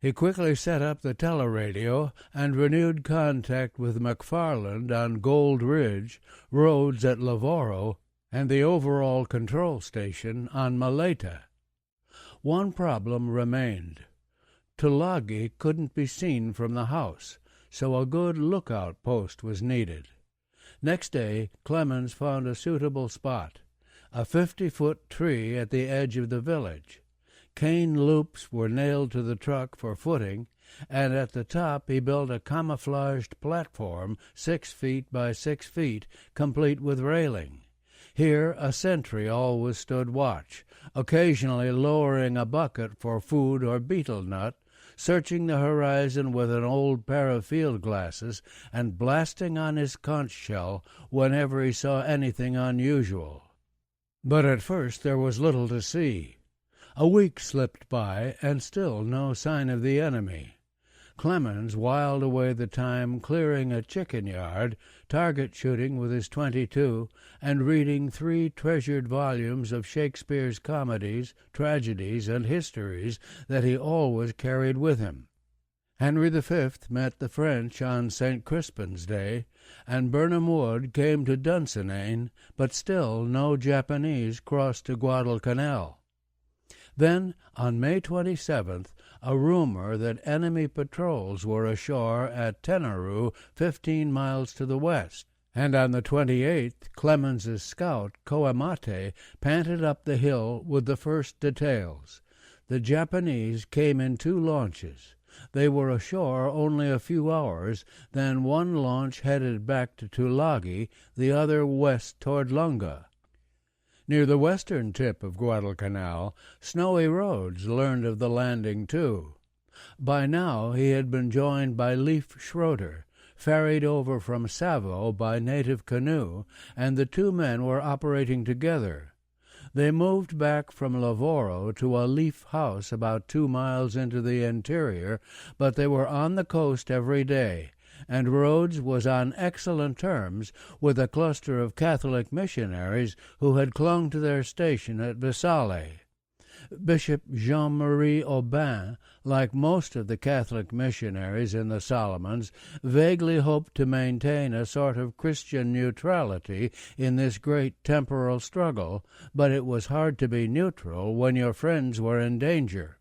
He quickly set up the teleradio and renewed contact with McFarland on Gold Ridge, Rhodes at Lavoro, and the overall control station on Maleta. One problem remained. Tulagi couldn't be seen from the house, so a good lookout post was needed. Next day, Clemens found a suitable spot, a 50-foot tree at the edge of the village. Cane loops were nailed to the truck for footing, and at the top he built a camouflaged platform 6 feet by 6 feet, complete with railing. Here a sentry always stood watch, occasionally lowering a bucket for food or beetle nut, searching the horizon with an old pair of field glasses, and blasting on his conch shell whenever he saw anything unusual. But at first there was little to see. A week slipped by, and still no sign of the enemy. Clemens whiled away the time clearing a chicken yard, target shooting with his .22, and reading 3 treasured volumes of Shakespeare's comedies, tragedies, and histories that he always carried with him. Henry V met the French on St. Crispin's Day, and Birnam Wood came to Dunsinane, but still no Japanese crossed to Guadalcanal. Then, on May 27th, a rumor that enemy patrols were ashore at Tenaru, 15 miles to the west, and on the 28th Clemens's scout, Koemate, panted up the hill with the first details. The Japanese came in 2 launches. They were ashore only a few hours, then one launch headed back to Tulagi, the other west toward Lunga. Near the western tip of Guadalcanal, Snowy Rhodes learned of the landing, too. By now he had been joined by Leif Schroeder, ferried over from Savo by native canoe, and the 2 men were operating together. They moved back from Lavoro to a Leif house about 2 miles into the interior, but they were on the coast every day, and Rhodes was on excellent terms with a cluster of Catholic missionaries who had clung to their station at Visale. Bishop Jean-Marie Aubin, like most of the Catholic missionaries in the Solomons, vaguely hoped to maintain a sort of Christian neutrality in this great temporal struggle, but it was hard to be neutral when your friends were in danger.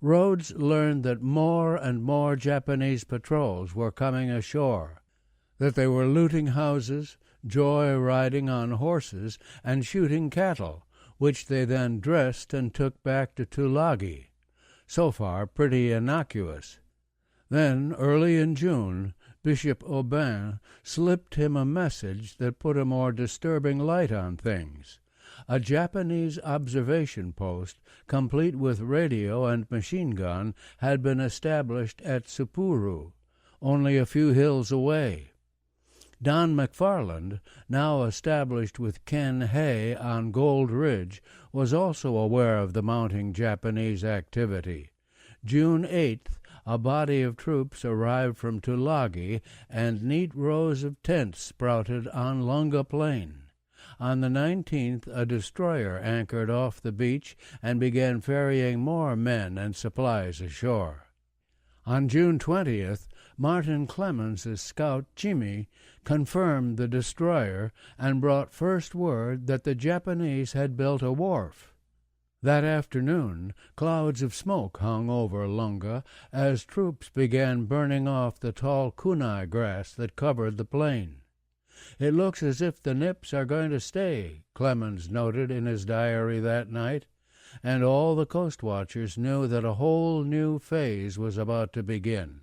Rhodes learned that more and more Japanese patrols were coming ashore, that they were looting houses, joy-riding on horses, and shooting cattle, which they then dressed and took back to Tulagi. So far, pretty innocuous. Then, early in June, Bishop Aubin slipped him a message that put a more disturbing light on things. A Japanese observation post, complete with radio and machine gun, had been established at Sapporo, only a few hills away. Don McFarland, now established with Ken Hay on Gold Ridge, was also aware of the mounting Japanese activity. June 8th, a body of troops arrived from Tulagi, and neat rows of tents sprouted on Lunga Plain. On the 19th, a destroyer anchored off the beach and began ferrying more men and supplies ashore. On June 20th, Martin Clemens's scout Chimi confirmed the destroyer and brought first word that the Japanese had built a wharf. That afternoon, clouds of smoke hung over Lunga as troops began burning off the tall kunai grass that covered the plain. "It looks as if the nips are going to stay," Clemens noted in his diary that night, and all the Coastwatchers knew that a whole new phase was about to begin.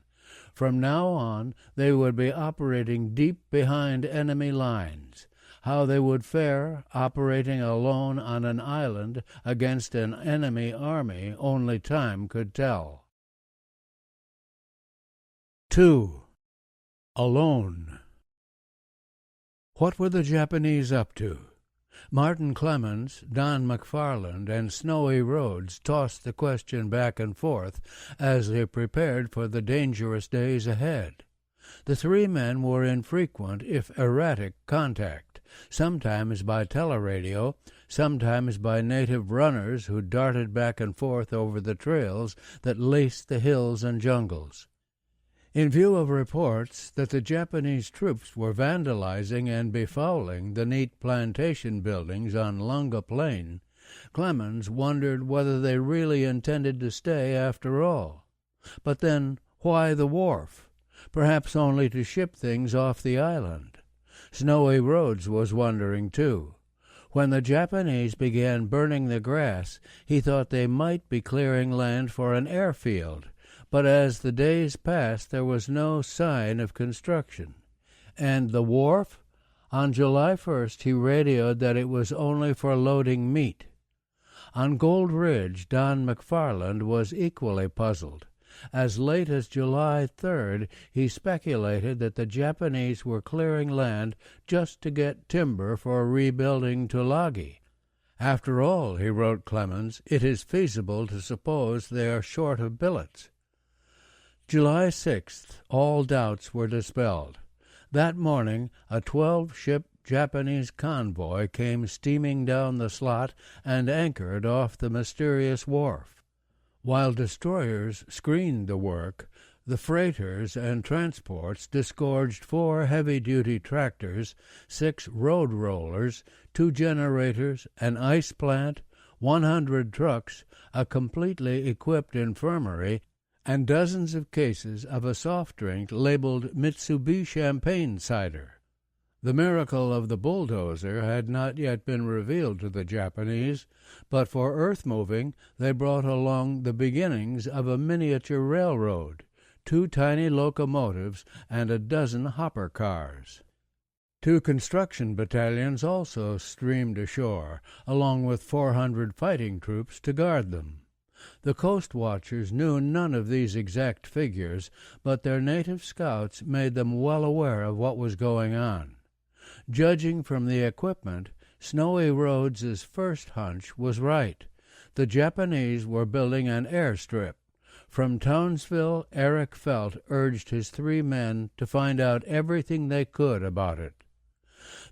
From now on, they would be operating deep behind enemy lines. How they would fare operating alone on an island against an enemy army only time could tell. 2. Alone. What were the Japanese up to? Martin Clemens, Don McFarland, and Snowy Rhodes tossed the question back and forth as they prepared for the dangerous days ahead. The three men were in frequent, if erratic, contact, sometimes by teleradio, sometimes by native runners who darted back and forth over the trails that laced the hills and jungles. In view of reports that the Japanese troops were vandalizing and befouling the neat plantation buildings on Lunga Plain, Clemens wondered whether they really intended to stay after all. But then, why the wharf? Perhaps only to ship things off the island. Snowy Rhodes was wondering, too. When the Japanese began burning the grass, he thought they might be clearing land for an airfield, but as the days passed there was no sign of construction. And the wharf? On July 1st he radioed that it was only for loading meat. On Gold Ridge, Don McFarland was equally puzzled. As late as July 3rd, he speculated that the Japanese were clearing land just to get timber for rebuilding Tulagi. After all, he wrote Clemens, it is feasible to suppose they are short of billets. July 6th, all doubts were dispelled. That morning, a 12-ship Japanese convoy came steaming down the slot and anchored off the mysterious wharf. While destroyers screened the work, the freighters and transports disgorged 4 heavy-duty tractors, 6 road rollers, 2 generators, an ice plant, 100 trucks, a completely equipped infirmary, and dozens of cases of a soft drink labeled Mitsubishi champagne cider. The miracle of the bulldozer had not yet been revealed to the Japanese, but for earth-moving they brought along the beginnings of a miniature railroad, 2 tiny locomotives, and a dozen hopper cars. 2 construction battalions also streamed ashore, along with 400 fighting troops to guard them. The Coastwatchers knew none of these exact figures, but their native scouts made them well aware of what was going on. Judging from the equipment, Snowy Rhodes's first hunch was right. The Japanese were building an airstrip. From Townsville, Eric Felt urged his 3 men to find out everything they could about it.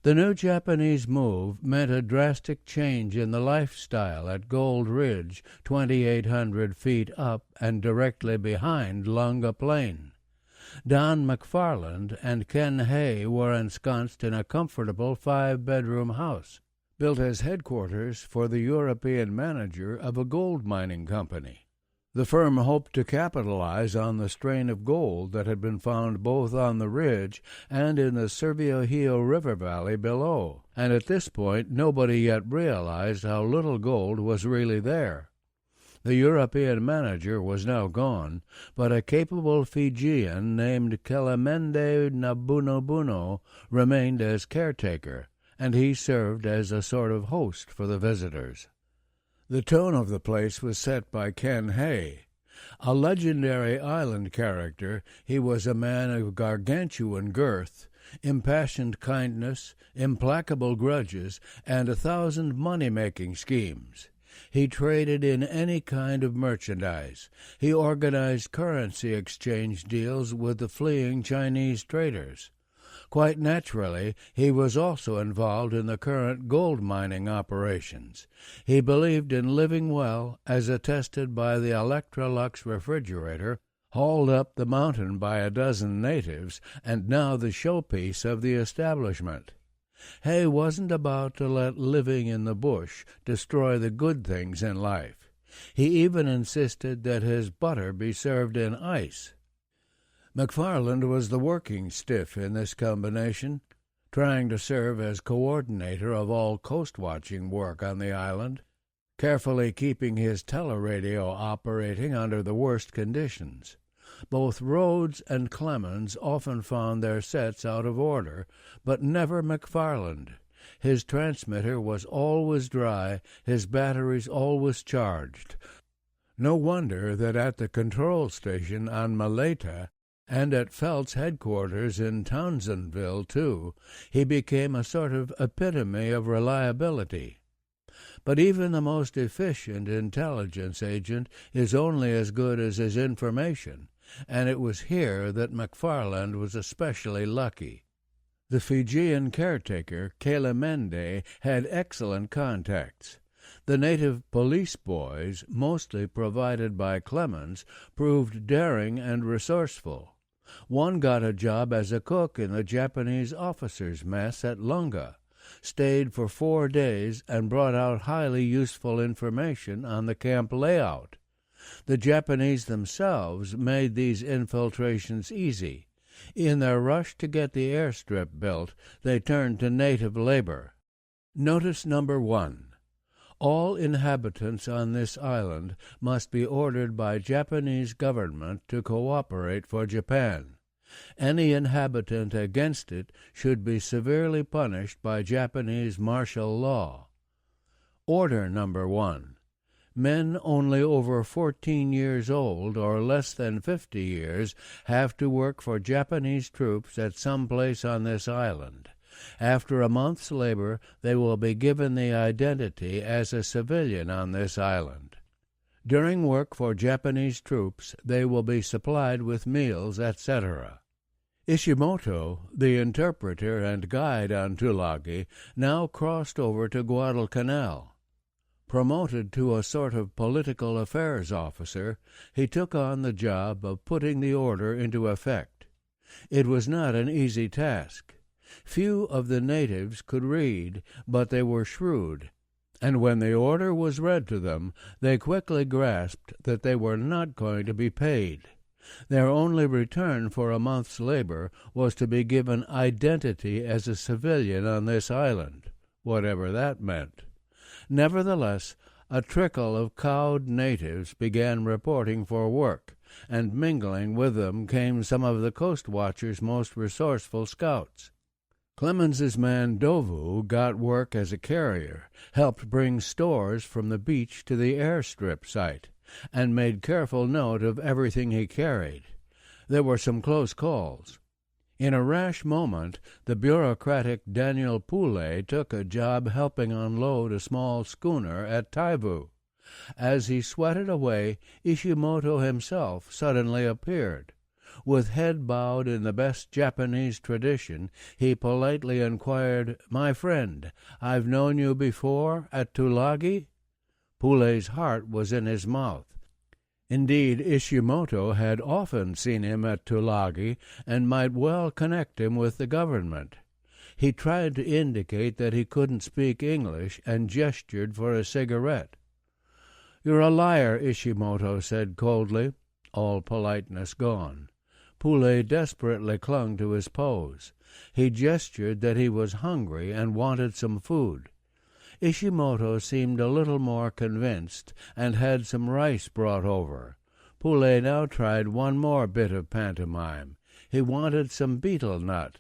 The new Japanese move meant a drastic change in the lifestyle at Gold Ridge, 2,800 feet up and directly behind Lunga Plain. Don McFarland and Ken Hay were ensconced in a comfortable 5-bedroom house, built as headquarters for the European manager of a gold mining company. The firm hoped to capitalize on the strain of gold that had been found both on the ridge and in the Servio River Valley below, and at this point nobody yet realized how little gold was really there. The European manager was now gone, but a capable Fijian named Kelemende Nabunobuno remained as caretaker, and he served as a sort of host for the visitors. The tone of the place was set by Ken Hay. A legendary island character, he was a man of gargantuan girth, impassioned kindness, implacable grudges, and 1,000 money-making schemes. He traded in any kind of merchandise. He organized currency exchange deals with the fleeing Chinese traders. Quite naturally, he was also involved in the current gold mining operations. He believed in living well, as attested by the Electrolux refrigerator, hauled up the mountain by a dozen natives, and now the showpiece of the establishment. Hay wasn't about to let living in the bush destroy the good things in life. He even insisted that his butter be served in ice. McFarland was the working stiff in this combination, trying to serve as coordinator of all coast-watching work on the island, carefully keeping his teleradio operating under the worst conditions. Both Rhodes and Clemens often found their sets out of order, but never McFarland. His transmitter was always dry, his batteries always charged. No wonder that at the control station on Malaita, and at Felt's headquarters in Townsendville, too, he became a sort of epitome of reliability. But even the most efficient intelligence agent is only as good as his information, and it was here that McFarland was especially lucky. The Fijian caretaker, Kelemende, had excellent contacts. The native police boys, mostly provided by Clemens, proved daring and resourceful. One got a job as a cook in the Japanese officers' mess at Lunga, stayed for 4 days, and brought out highly useful information on the camp layout. The Japanese themselves made these infiltrations easy. In their rush to get the airstrip built, they turned to native labor. Notice number 1. All inhabitants on this island must be ordered by Japanese government to cooperate for Japan. Any inhabitant against it should be severely punished by Japanese martial law. Order number 1. Men only over 14 years old or less than 50 years have to work for Japanese troops at some place on this island. After a month's labor, they will be given the identity as a civilian on this island. During work for Japanese troops, they will be supplied with meals, etc. Ishimoto, the interpreter and guide on Tulagi, now crossed over to Guadalcanal. Promoted to a sort of political affairs officer, he took on the job of putting the order into effect. It was not an easy task. Few of the natives could read, but they were shrewd, and when the order was read to them, they quickly grasped that they were not going to be paid. Their only return for a month's labor was to be given identity as a civilian on this island, whatever that meant. Nevertheless, a trickle of cowed natives began reporting for work, and mingling with them came some of the Coastwatchers' most resourceful scouts. Clemens's man Dovu got work as a carrier, helped bring stores from the beach to the airstrip site, and made careful note of everything he carried. There were some close calls. In a rash moment, the bureaucratic Daniel Poulet took a job helping unload a small schooner at Taivu. As he sweated away, Ishimoto himself suddenly appeared. With head bowed in the best Japanese tradition, he politely inquired, "My friend, I've known you before at Tulagi?" Poulet's heart was in his mouth. Indeed, Ishimoto had often seen him at Tulagi and might well connect him with the government. He tried to indicate that he couldn't speak English and gestured for a cigarette. "You're a liar," Ishimoto said coldly, all politeness gone. Poulet desperately clung to his pose. He gestured that he was hungry and wanted some food. Ishimoto seemed a little more convinced and had some rice brought over. Poulet now tried one more bit of pantomime. He wanted some betel nut.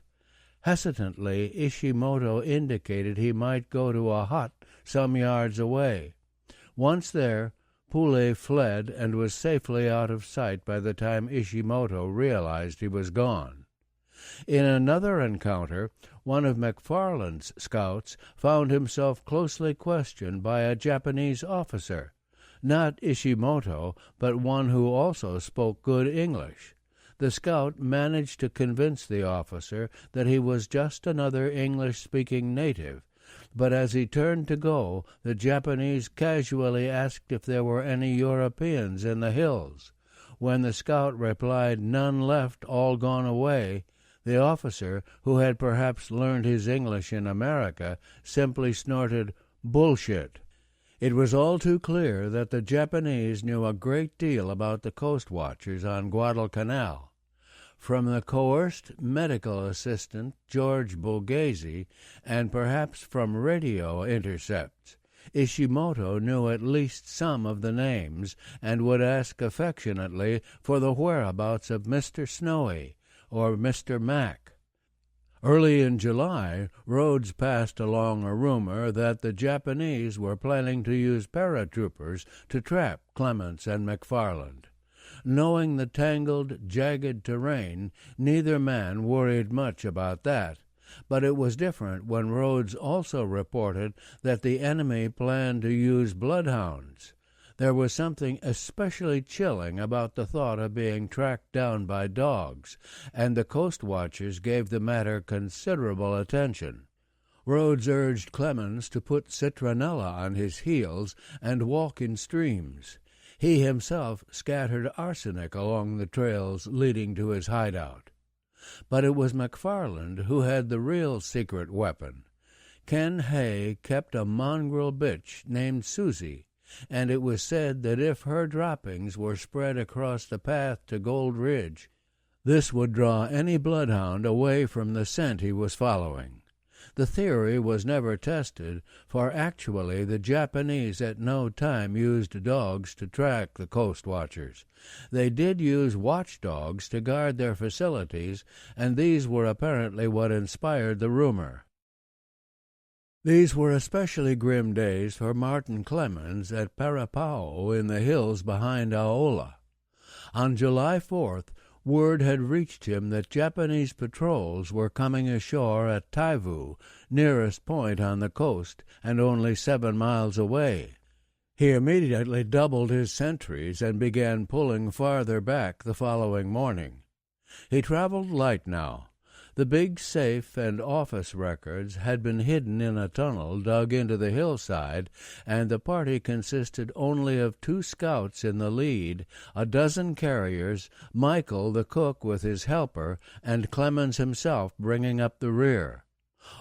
Hesitantly, Ishimoto indicated he might go to a hut some yards away. Once there, Poulet fled and was safely out of sight by the time Ishimoto realized he was gone. In another encounter, one of McFarland's scouts found himself closely questioned by a Japanese officer, not Ishimoto, but one who also spoke good English. The scout managed to convince the officer that he was just another English-speaking native, but as he turned to go, the Japanese casually asked if there were any Europeans in the hills. When the scout replied, "None left, all gone away," the officer, who had perhaps learned his English in America, simply snorted, "Bullshit." It was all too clear that the Japanese knew a great deal about the Coastwatchers on Guadalcanal. From the coerced medical assistant, George Borghese, and perhaps from radio intercepts, Ishimoto knew at least some of the names and would ask affectionately for the whereabouts of Mr. Snowy or Mr. Mack. Early in July, Rhodes passed along a rumor that the Japanese were planning to use paratroopers to trap Clements and McFarland. Knowing the tangled, jagged terrain, neither man worried much about that, but it was different when Rhodes also reported that the enemy planned to use bloodhounds. There was something especially chilling about the thought of being tracked down by dogs, and the Coastwatchers gave the matter considerable attention. Rhodes urged Clemens to put citronella on his heels and walk in streams. He himself scattered arsenic along the trails leading to his hideout. But it was McFarland who had the real secret weapon. Ken Hay kept a mongrel bitch named Susie, and it was said that if her droppings were spread across the path to Gold Ridge, this would draw any bloodhound away from the scent he was following. The theory was never tested, for actually the Japanese at no time used dogs to track the Coastwatchers. They did use watchdogs to guard their facilities, and these were apparently what inspired the rumor. These were especially grim days for Martin Clemens at Parapao in the hills behind Aola. On July 4th, word had reached him that Japanese patrols were coming ashore at Taivu, nearest point on the coast and only 7 miles away. He immediately doubled his sentries and began pulling farther back the following morning. He traveled light now. The big safe and office records had been hidden in a tunnel dug into the hillside, and the party consisted only of 2 scouts in the lead, a dozen carriers, Michael the cook with his helper, and Clemens himself bringing up the rear.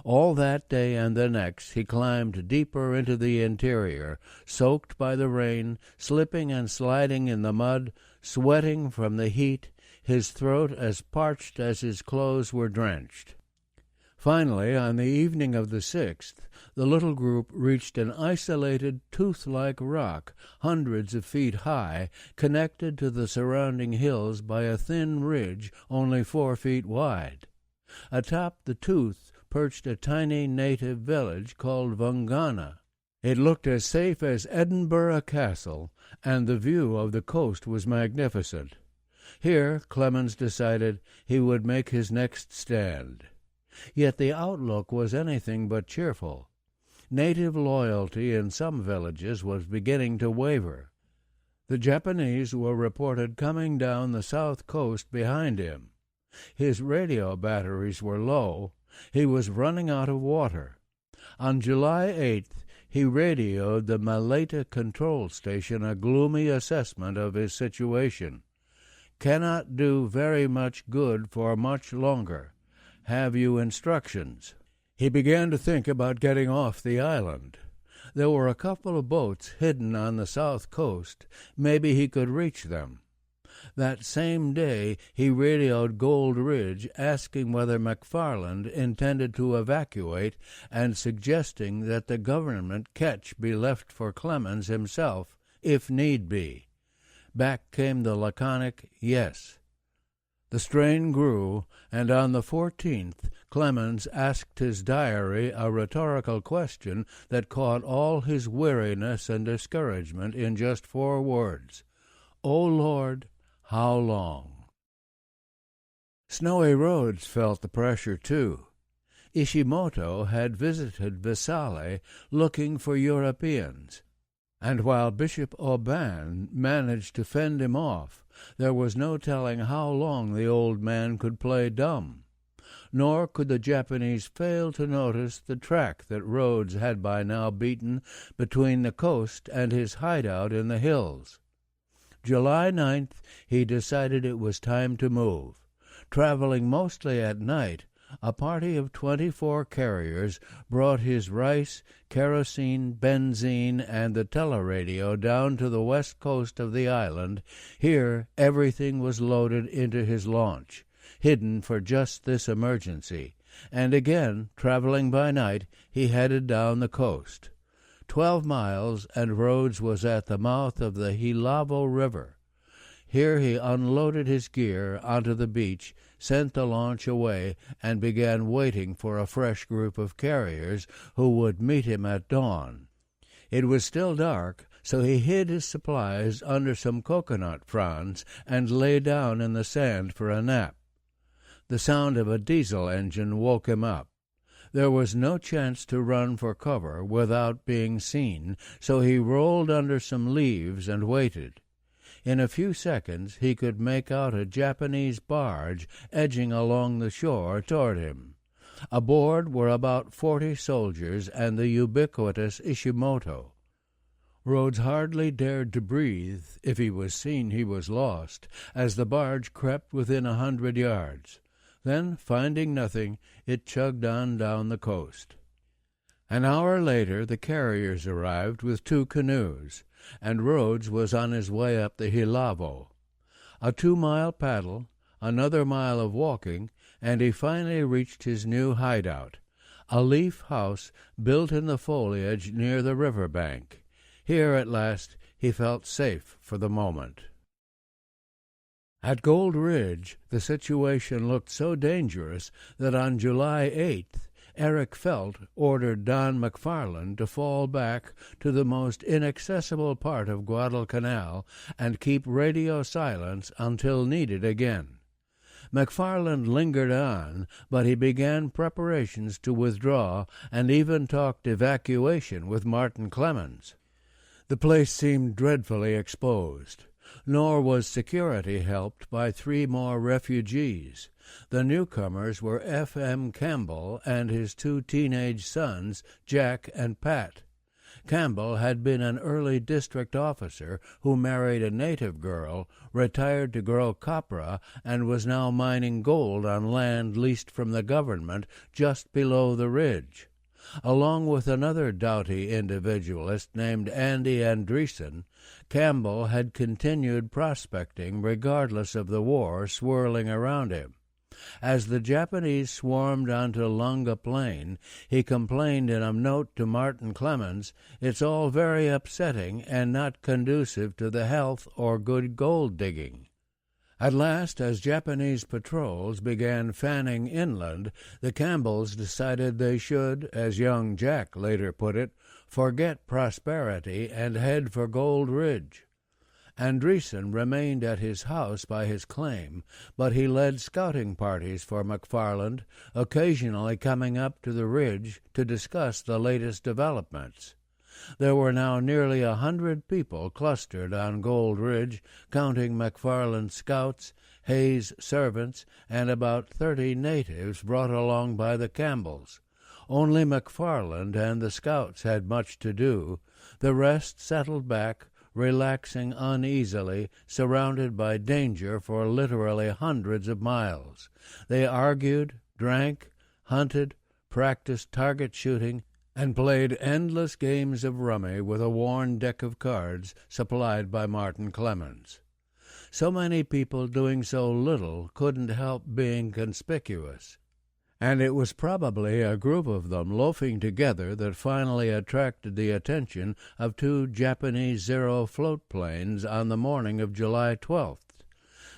All that day and the next he climbed deeper into the interior, soaked by the rain, slipping and sliding in the mud, sweating from the heat, his throat as parched as his clothes were drenched. Finally, on the evening of the 6th, the little group reached an isolated, tooth-like rock, hundreds of feet high, connected to the surrounding hills by a thin ridge only 4 feet wide. Atop the tooth perched a tiny native village called Vungana. It looked as safe as Edinburgh Castle, and the view of the coast was magnificent. Here Clemens decided he would make his next stand. Yet the outlook was anything but cheerful. Native loyalty in some villages was beginning to waver. The Japanese were reported coming down the south coast behind him. His radio batteries were low. He was running out of water. On July 8th, he radioed the Malaita control station a gloomy assessment of his situation. "Cannot do very much good for much longer. Have you instructions?" He began to think about getting off the island. There were a couple of boats hidden on the south coast. Maybe he could reach them. That same day he radioed Gold Ridge asking whether McFarland intended to evacuate and suggesting that the government catch be left for Clemens himself, if need be. Back came the laconic yes. The strain grew, and on the 14th Clemens asked his diary a rhetorical question that caught all his weariness and discouragement in just 4 words. "O Lord, how long?" Snowy Rhodes felt the pressure, too. Ishimoto had visited Visale looking for Europeans, and while Bishop Aubin managed to fend him off, there was no telling how long the old man could play dumb. Nor could the Japanese fail to notice the track that Rhodes had by now beaten between the coast and his hideout in the hills. July 9th, he decided it was time to move. Traveling mostly at night, a party of 24 carriers brought his rice, kerosene, benzine, and the teleradio down to the west coast of the island. Here everything was loaded into his launch, hidden for just this emergency, and again, traveling by night, he headed down the coast. 12 miles, and Rhodes was at the mouth of the Hilavo River. Here he unloaded his gear onto the beach, sent the launch away, and began waiting for a fresh group of carriers who would meet him at dawn. It was still dark, so he hid his supplies under some coconut fronds and lay down in the sand for a nap. The sound of a diesel engine woke him up. There was no chance to run for cover without being seen, so he rolled under some leaves and waited. In a few seconds he could make out a Japanese barge edging along the shore toward him. Aboard were about 40 soldiers and the ubiquitous Ishimoto. Rhodes hardly dared to breathe. If he was seen, he was lost, as the barge crept within 100 yards. Then, finding nothing, it chugged on down the coast. An hour later the carriers arrived with 2 canoes, and Rhodes was on his way up the Hilavo. A 2-mile paddle, another mile of walking, and he finally reached his new hideout, a leaf house built in the foliage near the river bank. Here at last he felt safe for the moment. At Gold Ridge the situation looked so dangerous that on July 8th Eric Felt ordered Don McFarland to fall back to the most inaccessible part of Guadalcanal and keep radio silence until needed again. McFarland lingered on, but he began preparations to withdraw and even talked evacuation with Martin Clemens. The place seemed dreadfully exposed. Nor was security helped by 3 more refugees. The newcomers were F.M. Campbell and his 2 teenage sons, Jack and Pat. Campbell had been an early district officer who married a native girl, retired to grow copra, and was now mining gold on land leased from the government just below the ridge. Along with another doughty individualist named Andy Andreessen, Campbell had continued prospecting regardless of the war swirling around him. As the Japanese swarmed onto Lunga Plain, he complained in a note to Martin Clemens, "It's all very upsetting and not conducive to the health or good gold digging." At last, as Japanese patrols began fanning inland, the Campbells decided they should, as young Jack later put it, forget prosperity and head for Gold Ridge. Andreessen remained at his house by his claim, but he led scouting parties for McFarland, occasionally coming up to the ridge to discuss the latest developments. There were now nearly 100 people clustered on Gold Ridge, counting McFarland's scouts, Hayes' servants, and about 30 natives brought along by the Campbells. Only McFarland and the scouts had much to do. The rest settled back, relaxing uneasily, surrounded by danger for literally hundreds of miles. They argued, drank, hunted, practiced target shooting, and played endless games of rummy with a worn deck of cards supplied by Martin Clemens. So many people doing so little couldn't help being conspicuous, and it was probably a group of them loafing together that finally attracted the attention of 2 Japanese Zero float planes on the morning of July 12th.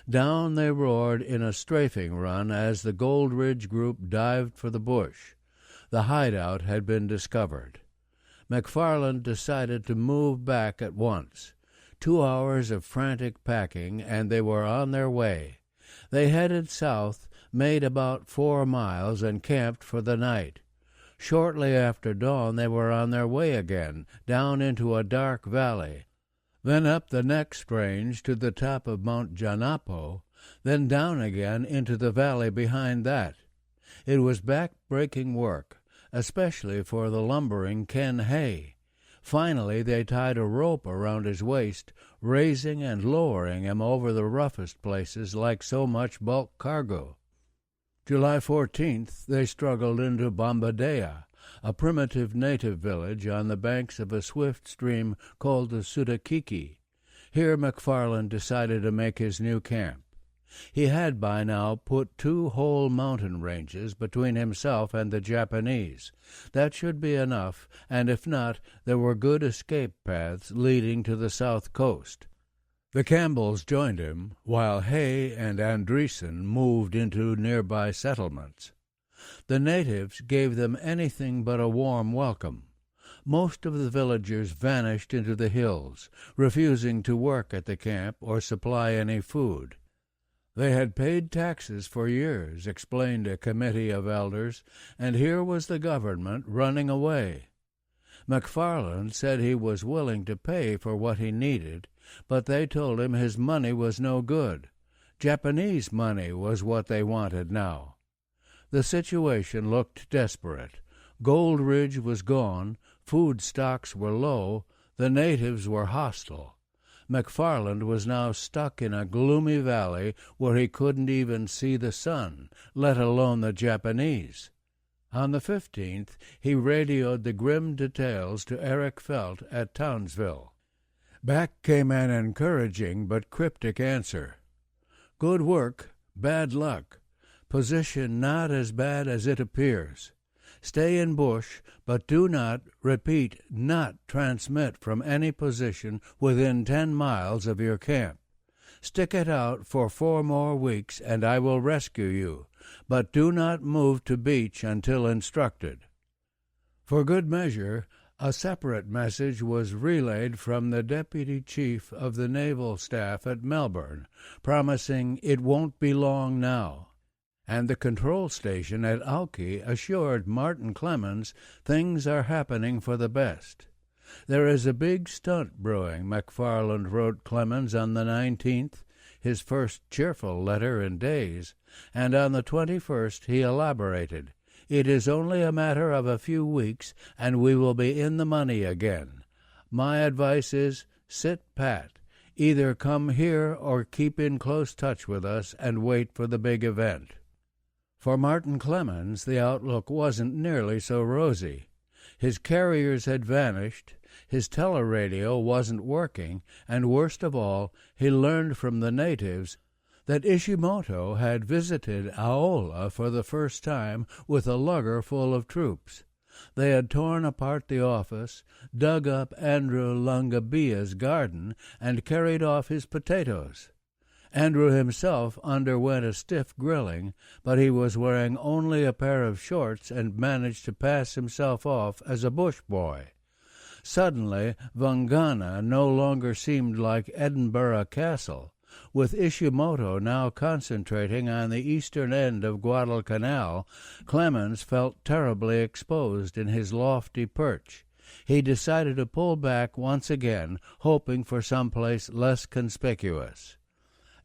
Down they roared in a strafing run as the Gold Ridge group dived for the bush. The hideout had been discovered. McFarland decided to move back at once. 2 hours of frantic packing, and they were on their way. They headed south, made about 4 miles, and camped for the night. Shortly after dawn they were on their way again, down into a dark valley, then up the next range to the top of Mount Janapo, then down again into the valley behind that. It was back-breaking work, especially for the lumbering Ken Hay. Finally they tied a rope around his waist, raising and lowering him over the roughest places like so much bulk cargo. July 14th they struggled into Bombadea, a primitive native village on the banks of a swift stream called the Sudakiki. Here McFarland decided to make his new camp. He had by now put 2 whole mountain ranges between himself and the Japanese. That should be enough, and if not, there were good escape paths leading to the south coast. The Campbells joined him, while Hay and Andreessen moved into nearby settlements. The natives gave them anything but a warm welcome. Most of the villagers vanished into the hills, refusing to work at the camp or supply any food. They had paid taxes for years, explained a committee of elders, and here was the government running away. McFarland said he was willing to pay for what he needed, but they told him his money was no good. Japanese money was what they wanted now. The situation looked desperate. Gold Ridge was gone, food stocks were low, the natives were hostile. McFarland was now stuck in a gloomy valley where he couldn't even see the sun, let alone the Japanese. On the 15th, he radioed the grim details to Eric Felt at Townsville. Back came an encouraging but cryptic answer. "Good work, bad luck. Position not as bad as it appears. Stay in bush, but do not, repeat, not transmit from any position within 10 miles of your camp. Stick it out for 4 more weeks, and I will rescue you, but do not move to beach until instructed." For good measure, a separate message was relayed from the Deputy Chief of the Naval Staff at Melbourne, promising it won't be long now. And the control station at Auki assured Martin Clemens things are happening for the best. "There is a big stunt brewing," McFarland wrote Clemens on the 19th, his first cheerful letter in days, and on the 21st he elaborated, "It is only a matter of a few weeks, and we will be in the money again. My advice is, sit pat. Either come here or keep in close touch with us and wait for the big event." For Martin Clemens, the outlook wasn't nearly so rosy. His carriers had vanished, his teleradio wasn't working, and worst of all, he learned from the natives that Ishimoto had visited Aola for the first time with a lugger full of troops. They had torn apart the office, dug up Andrew Langabia's garden, and carried off his potatoes. Andrew himself underwent a stiff grilling, but he was wearing only a pair of shorts and managed to pass himself off as a bush boy. Suddenly, Vangana no longer seemed like Edinburgh Castle. With Ishimoto now concentrating on the eastern end of Guadalcanal, Clemens felt terribly exposed in his lofty perch. He decided to pull back once again, hoping for some place less conspicuous.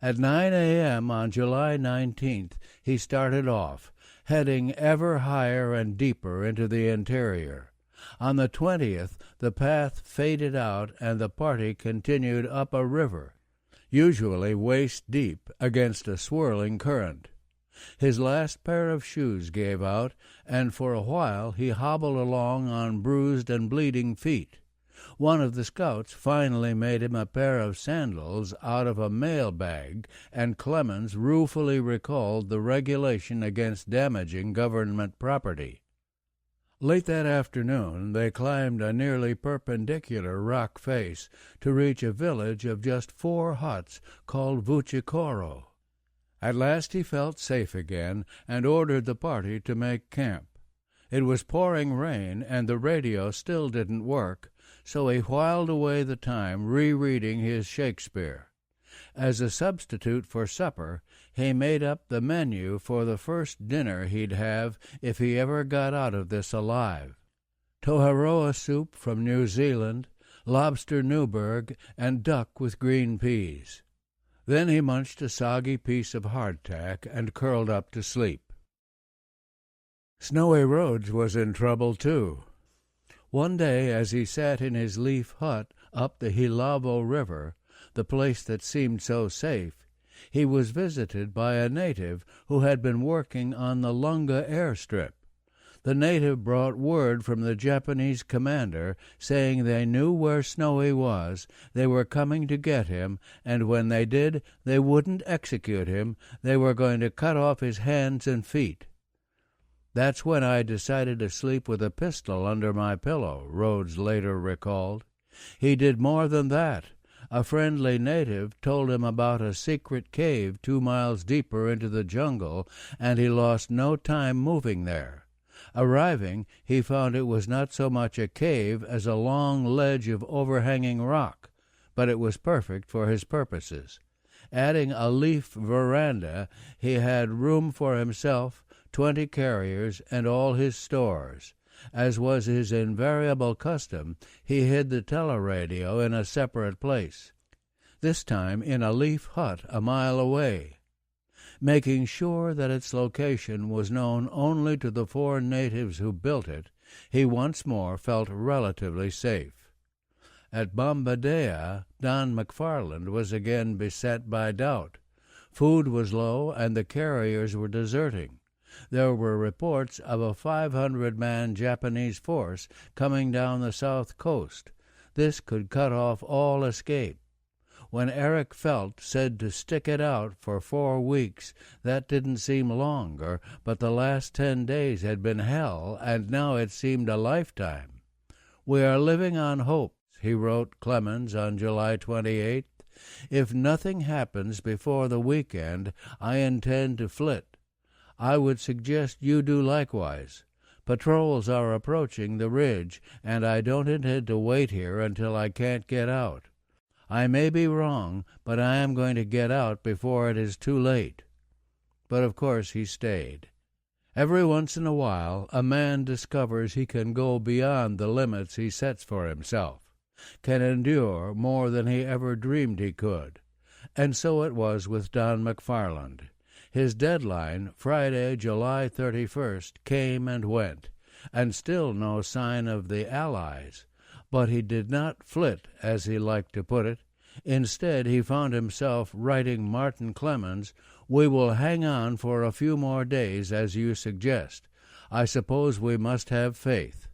At 9 a.m. on July 19th, he started off, heading ever higher and deeper into the interior. On the 20th, the path faded out and the party continued up a river, usually waist-deep, against a swirling current. His last pair of shoes gave out, and for a while he hobbled along on bruised and bleeding feet. One of the scouts finally made him a pair of sandals out of a mail bag, and Clemens ruefully recalled the regulation against damaging government property. Late that afternoon they climbed a nearly perpendicular rock face to reach a village of just 4 huts called Vuchicoro. At last he felt safe again and ordered the party to make camp. It was pouring rain and the radio still didn't work, so he whiled away the time rereading his Shakespeare. As a substitute for supper, he made up the menu for the first dinner he'd have if he ever got out of this alive. Toharoa soup from New Zealand, lobster Newburg, and duck with green peas. Then he munched a soggy piece of hardtack and curled up to sleep. Snowy Roads was in trouble, too. One day, as he sat in his leaf hut up the Hilavo River, the place that seemed so safe, he was visited by a native who had been working on the Lunga airstrip. The native brought word from the Japanese commander saying they knew where Snowy was, they were coming to get him, and when they did, they wouldn't execute him, they were going to cut off his hands and feet. "That's when I decided to sleep with a pistol under my pillow," Rhodes later recalled. "He did more than that. A friendly native told him about a secret cave 2 miles deeper into the jungle, and he lost no time moving there. Arriving, he found it was not so much a cave as a long ledge of overhanging rock, but it was perfect for his purposes. Adding a leaf veranda, he had room for himself, 20 carriers, and all his stores. As was his invariable custom, he hid the teleradio in a separate place, this time in a leaf hut a mile away. Making sure that its location was known only to the 4 natives who built it, he once more felt relatively safe. At Bombadea, Don McFarland was again beset by doubt. Food was low, and the carriers were deserting. There were reports of a 500-man Japanese force coming down the south coast. This could cut off all escape. When Eric Felt said to stick it out for 4 weeks, that didn't seem longer, but the last 10 days had been hell, and now it seemed a lifetime. "We are living on hope," he wrote Clemens on July 28th. "If nothing happens before the weekend, I intend to flit. I would suggest you do likewise. Patrols are approaching the ridge, and I don't intend to wait here until I can't get out. I may be wrong, but I am going to get out before it is too late." But of course he stayed. Every once in a while a man discovers he can go beyond the limits he sets for himself, can endure more than he ever dreamed he could. And so it was with Don McFarland. His deadline, Friday, July 31st, came and went, and still no sign of the Allies. But he did not flit, as he liked to put it. Instead, he found himself writing Martin Clemens, "We will hang on for a few more days, as you suggest. I suppose we must have faith."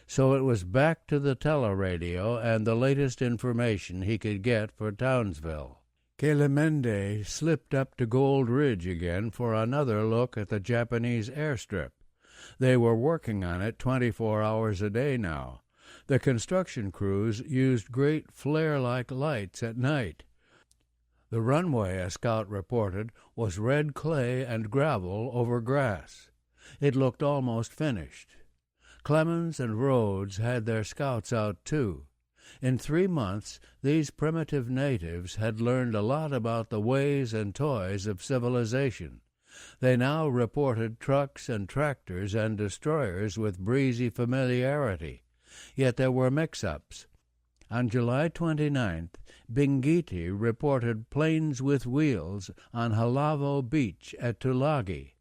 So it was back to the teleradio and the latest information he could get for Townsville. Kelemende slipped up to Gold Ridge again for another look at the Japanese airstrip. They were working on it 24 hours a day now. The construction crews used great flare-like lights at night. The runway, a scout reported, was red clay and gravel over grass. It looked almost finished. Clemens and Rhodes had their scouts out, too. In 3 months, these primitive natives had learned a lot about the ways and toys of civilization. They now reported trucks and tractors and destroyers with breezy familiarity. Yet there were mix-ups. On July 29th, Bingiti reported planes with wheels on Halavo Beach at Tulagi.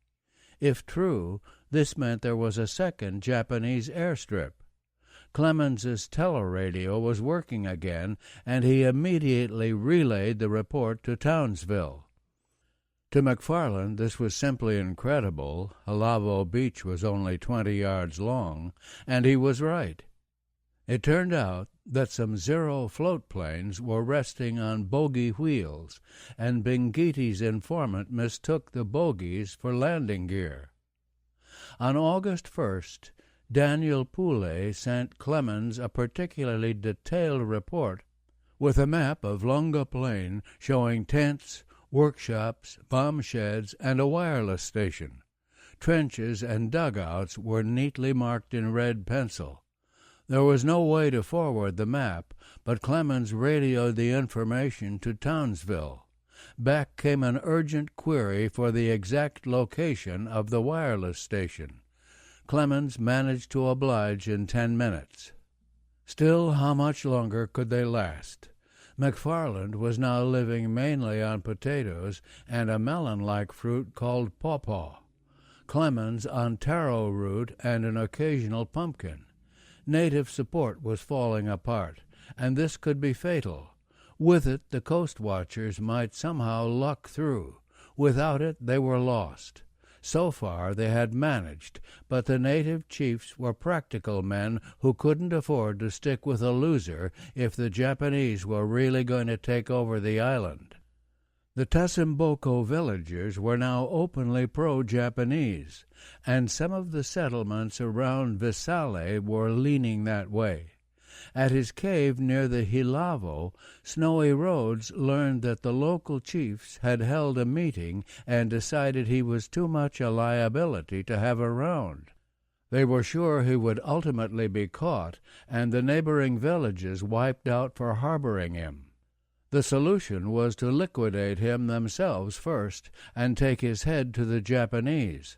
If true, this meant there was a second Japanese airstrip. Clemens's teleradio was working again, and he immediately relayed the report to Townsville. To McFarland, this was simply incredible. Halavo Beach was only 20 yards long, and he was right. It turned out that some Zero float planes were resting on bogie wheels, and Bingiti's informant mistook the bogies for landing gear. On August 1st, Daniel Poulet sent Clemens a particularly detailed report with a map of Lunga Plain showing tents, workshops, bomb sheds, and a wireless station. Trenches and dugouts were neatly marked in red pencil. There was no way to forward the map, but Clemens radioed the information to Townsville. Back came an urgent query for the exact location of the wireless station. Clemens managed to oblige in 10 minutes. Still, how much longer could they last? McFarland was now living mainly on potatoes and a melon-like fruit called pawpaw. Clemens on taro root and an occasional pumpkin. Native support was falling apart, and this could be fatal. With it, the Coastwatchers might somehow luck through. Without it, they were lost. So far they had managed, but the native chiefs were practical men who couldn't afford to stick with a loser if the Japanese were really going to take over the island. The Tasimboko villagers were now openly pro-Japanese, and some of the settlements around Visale were leaning that way. At his cave near the Hilavo, Snowy Rhodes learned that the local chiefs had held a meeting and decided he was too much a liability to have around. They were sure he would ultimately be caught and the neighboring villages wiped out for harboring him. The solution was to liquidate him themselves first and take his head to the Japanese.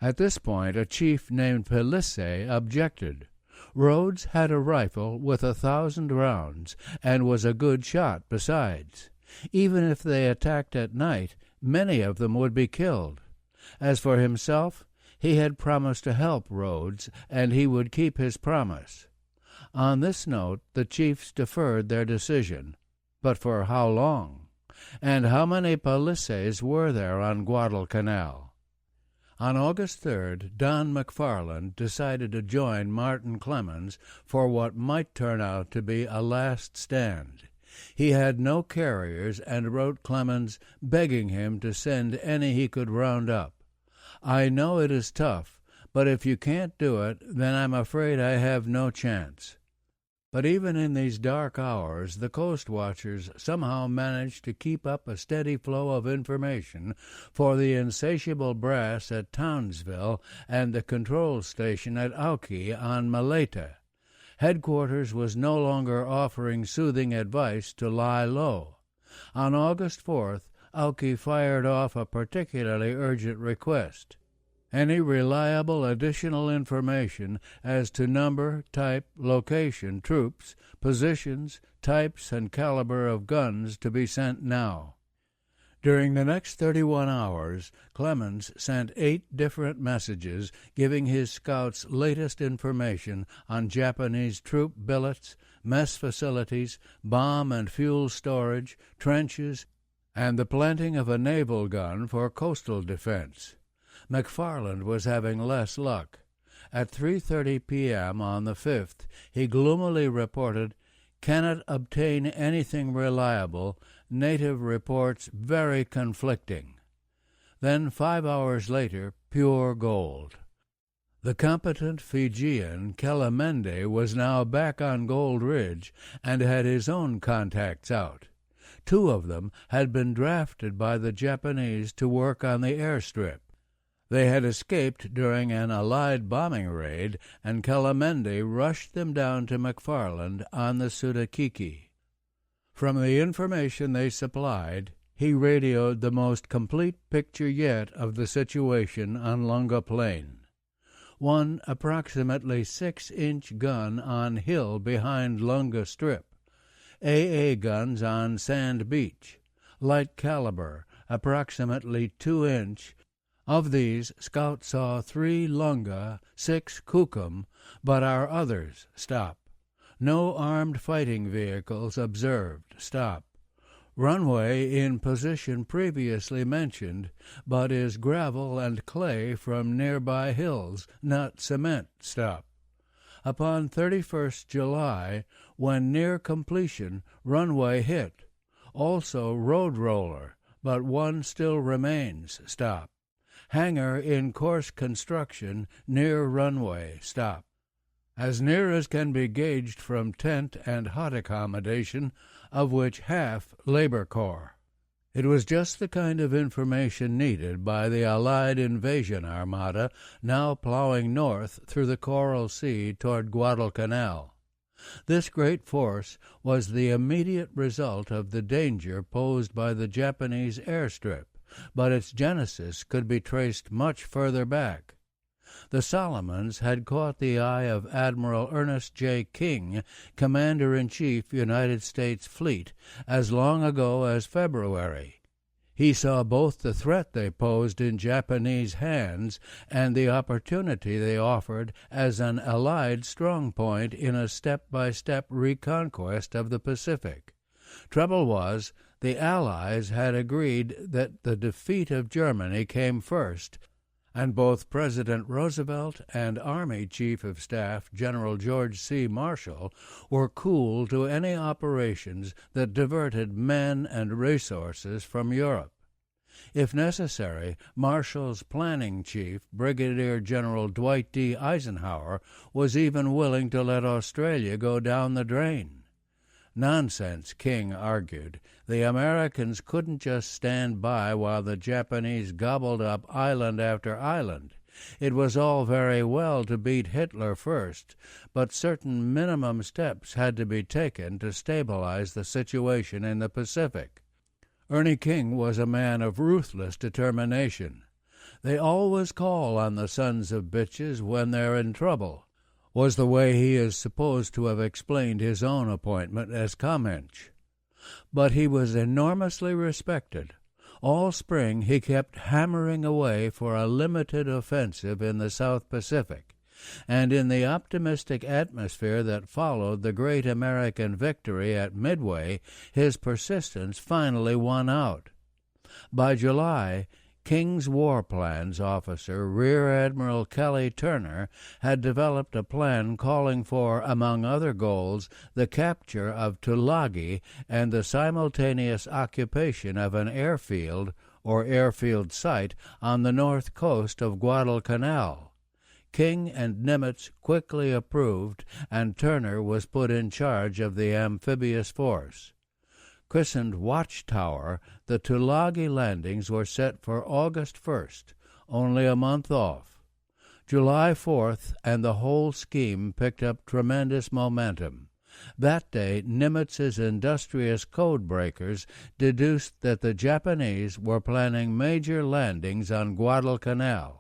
At this point, a chief named Pelisse objected. Rhodes had a rifle with 1,000 rounds and was a good shot besides. Even if they attacked at night, many of them would be killed. As for himself, he had promised to help Rhodes, and he would keep his promise. On this note, the chiefs deferred their decision. But for how long? And how many Pelisses were there on Guadalcanal? On August 3rd, Don McFarland decided to join Martin Clemens for what might turn out to be a last stand. He had no carriers and wrote Clemens begging him to send any he could round up. "I know it is tough, but if you can't do it, then I'm afraid I have no chance." But even in these dark hours, the Coastwatchers somehow managed to keep up a steady flow of information for the insatiable brass at Townsville and the control station at Auki on Maleta. Headquarters was no longer offering soothing advice to lie low. On August 4th, Auki fired off a particularly urgent request. Any reliable additional information as to number, type, location, troops, positions, types, and caliber of guns to be sent now. During the next 31 hours, Clemens sent 8 different messages giving his scouts latest information on Japanese troop billets, mess facilities, bomb and fuel storage, trenches, and the planting of a naval gun for coastal defense. McFarland was having less luck. At 3:30 p.m. on the 5th, he gloomily reported, "Cannot obtain anything reliable. Native reports very conflicting." Then 5 hours later, pure gold. The competent Fijian Kellamende was now back on Gold Ridge and had his own contacts out. 2 of them had been drafted by the Japanese to work on the airstrip. They had escaped during an Allied bombing raid, and Kellamende rushed them down to McFarland on the Sudakiki. From the information they supplied, he radioed the most complete picture yet of the situation on Lunga Plain. One approximately 6-inch gun on hill behind Lunga Strip. AA guns on Sand Beach. Light caliber, approximately 2-inch. Of these, Scout saw 3 Lunga, 6 Kukum, but our others stop. No armed fighting vehicles observed. Stop. Runway in position previously mentioned, but is gravel and clay from nearby hills, not cement. Stop. Upon 31st July, when near completion, runway hit. Also road roller, but one still remains. Stop. Hangar in course construction near runway. Stop. As near as can be gauged from tent and hut accommodation, of which half Labor Corps. It was just the kind of information needed by the Allied invasion armada now plowing north through the Coral Sea toward Guadalcanal. This great force was the immediate result of the danger posed by the Japanese airstrip, but its genesis could be traced much further back. The Solomons had caught the eye of Admiral Ernest J. King, Commander-in-Chief, United States Fleet, as long ago as February. He saw both the threat they posed in Japanese hands and the opportunity they offered as an Allied strong point in a step-by-step reconquest of the Pacific. Trouble was, the Allies had agreed that the defeat of Germany came first, and both President Roosevelt and Army Chief of Staff General George C. Marshall were cool to any operations that diverted men and resources from Europe. If necessary, Marshall's planning chief, Brigadier General Dwight D. Eisenhower, was even willing to let Australia go down the drain. Nonsense, King argued. The Americans couldn't just stand by while the Japanese gobbled up island after island. It was all very well to beat Hitler first, but certain minimum steps had to be taken to stabilize the situation in the Pacific. Ernie King was a man of ruthless determination. "They always call on the sons of bitches when they're in trouble," was the way he is supposed to have explained his own appointment as Comanche. But he was enormously respected. All spring he kept hammering away for a limited offensive in the South Pacific, and in the optimistic atmosphere that followed the great American victory at Midway, his persistence finally won out. By July, King's War Plans officer, Rear Admiral Kelly Turner, had developed a plan calling for, among other goals, the capture of Tulagi and the simultaneous occupation of an airfield or airfield site on the north coast of Guadalcanal. King and Nimitz quickly approved, and Turner was put in charge of the amphibious force. Christened Watchtower, the Tulagi landings were set for August 1st, only a month off. July 4th, and the whole scheme picked up tremendous momentum. That day, Nimitz's industrious code breakers deduced that the Japanese were planning major landings on Guadalcanal.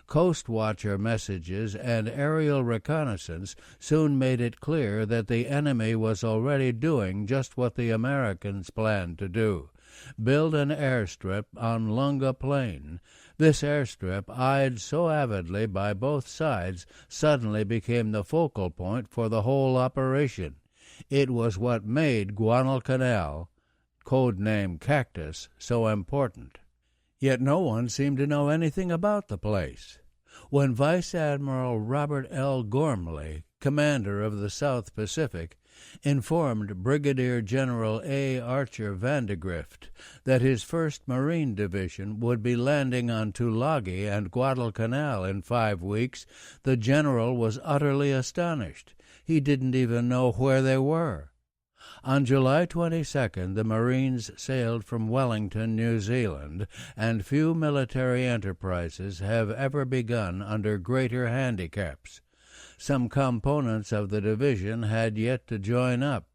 Coastwatcher messages and aerial reconnaissance soon made it clear that the enemy was already doing just what the Americans planned to do: build an airstrip on Lunga Plain. This airstrip, eyed so avidly by both sides, suddenly became the focal point for the whole operation. It was what made Guadalcanal, code-name Cactus, so important. Yet no one seemed to know anything about the place. When Vice Admiral Robert L. Gormley, commander of the South Pacific, informed Brigadier General A. Archer Vandegrift that his 1st Marine Division would be landing on Tulagi and Guadalcanal in 5 weeks, the general was utterly astonished. He didn't even know where they were. On July 22nd, the Marines sailed from Wellington, New Zealand, and few military enterprises have ever begun under greater handicaps. Some components of the division had yet to join up.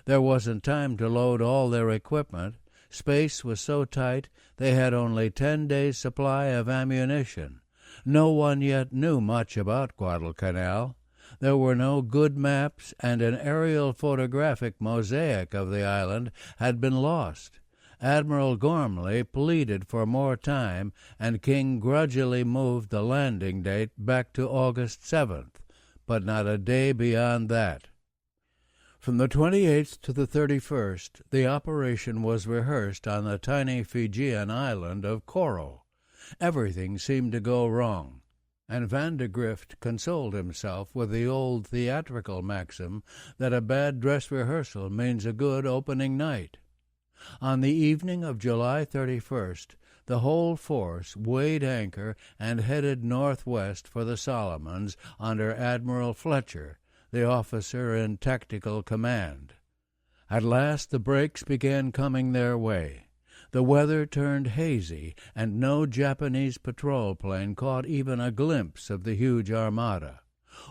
There wasn't time to load all their equipment. Space was so tight they had only 10 days' supply of ammunition. No one yet knew much about Guadalcanal. There were no good maps, and an aerial photographic mosaic of the island had been lost. Admiral Gormley pleaded for more time, and King grudgingly moved the landing date back to August 7th, but not a day beyond that. From the 28th to the 31st, the operation was rehearsed on the tiny Fijian island of Coro. Everything seemed to go wrong, and Vandegrift consoled himself with the old theatrical maxim that a bad dress rehearsal means a good opening night. On the evening of July 31st, the whole force weighed anchor and headed northwest for the Solomons under Admiral Fletcher, the officer in tactical command. At last the breaks began coming their way. The weather turned hazy, and no Japanese patrol plane caught even a glimpse of the huge armada.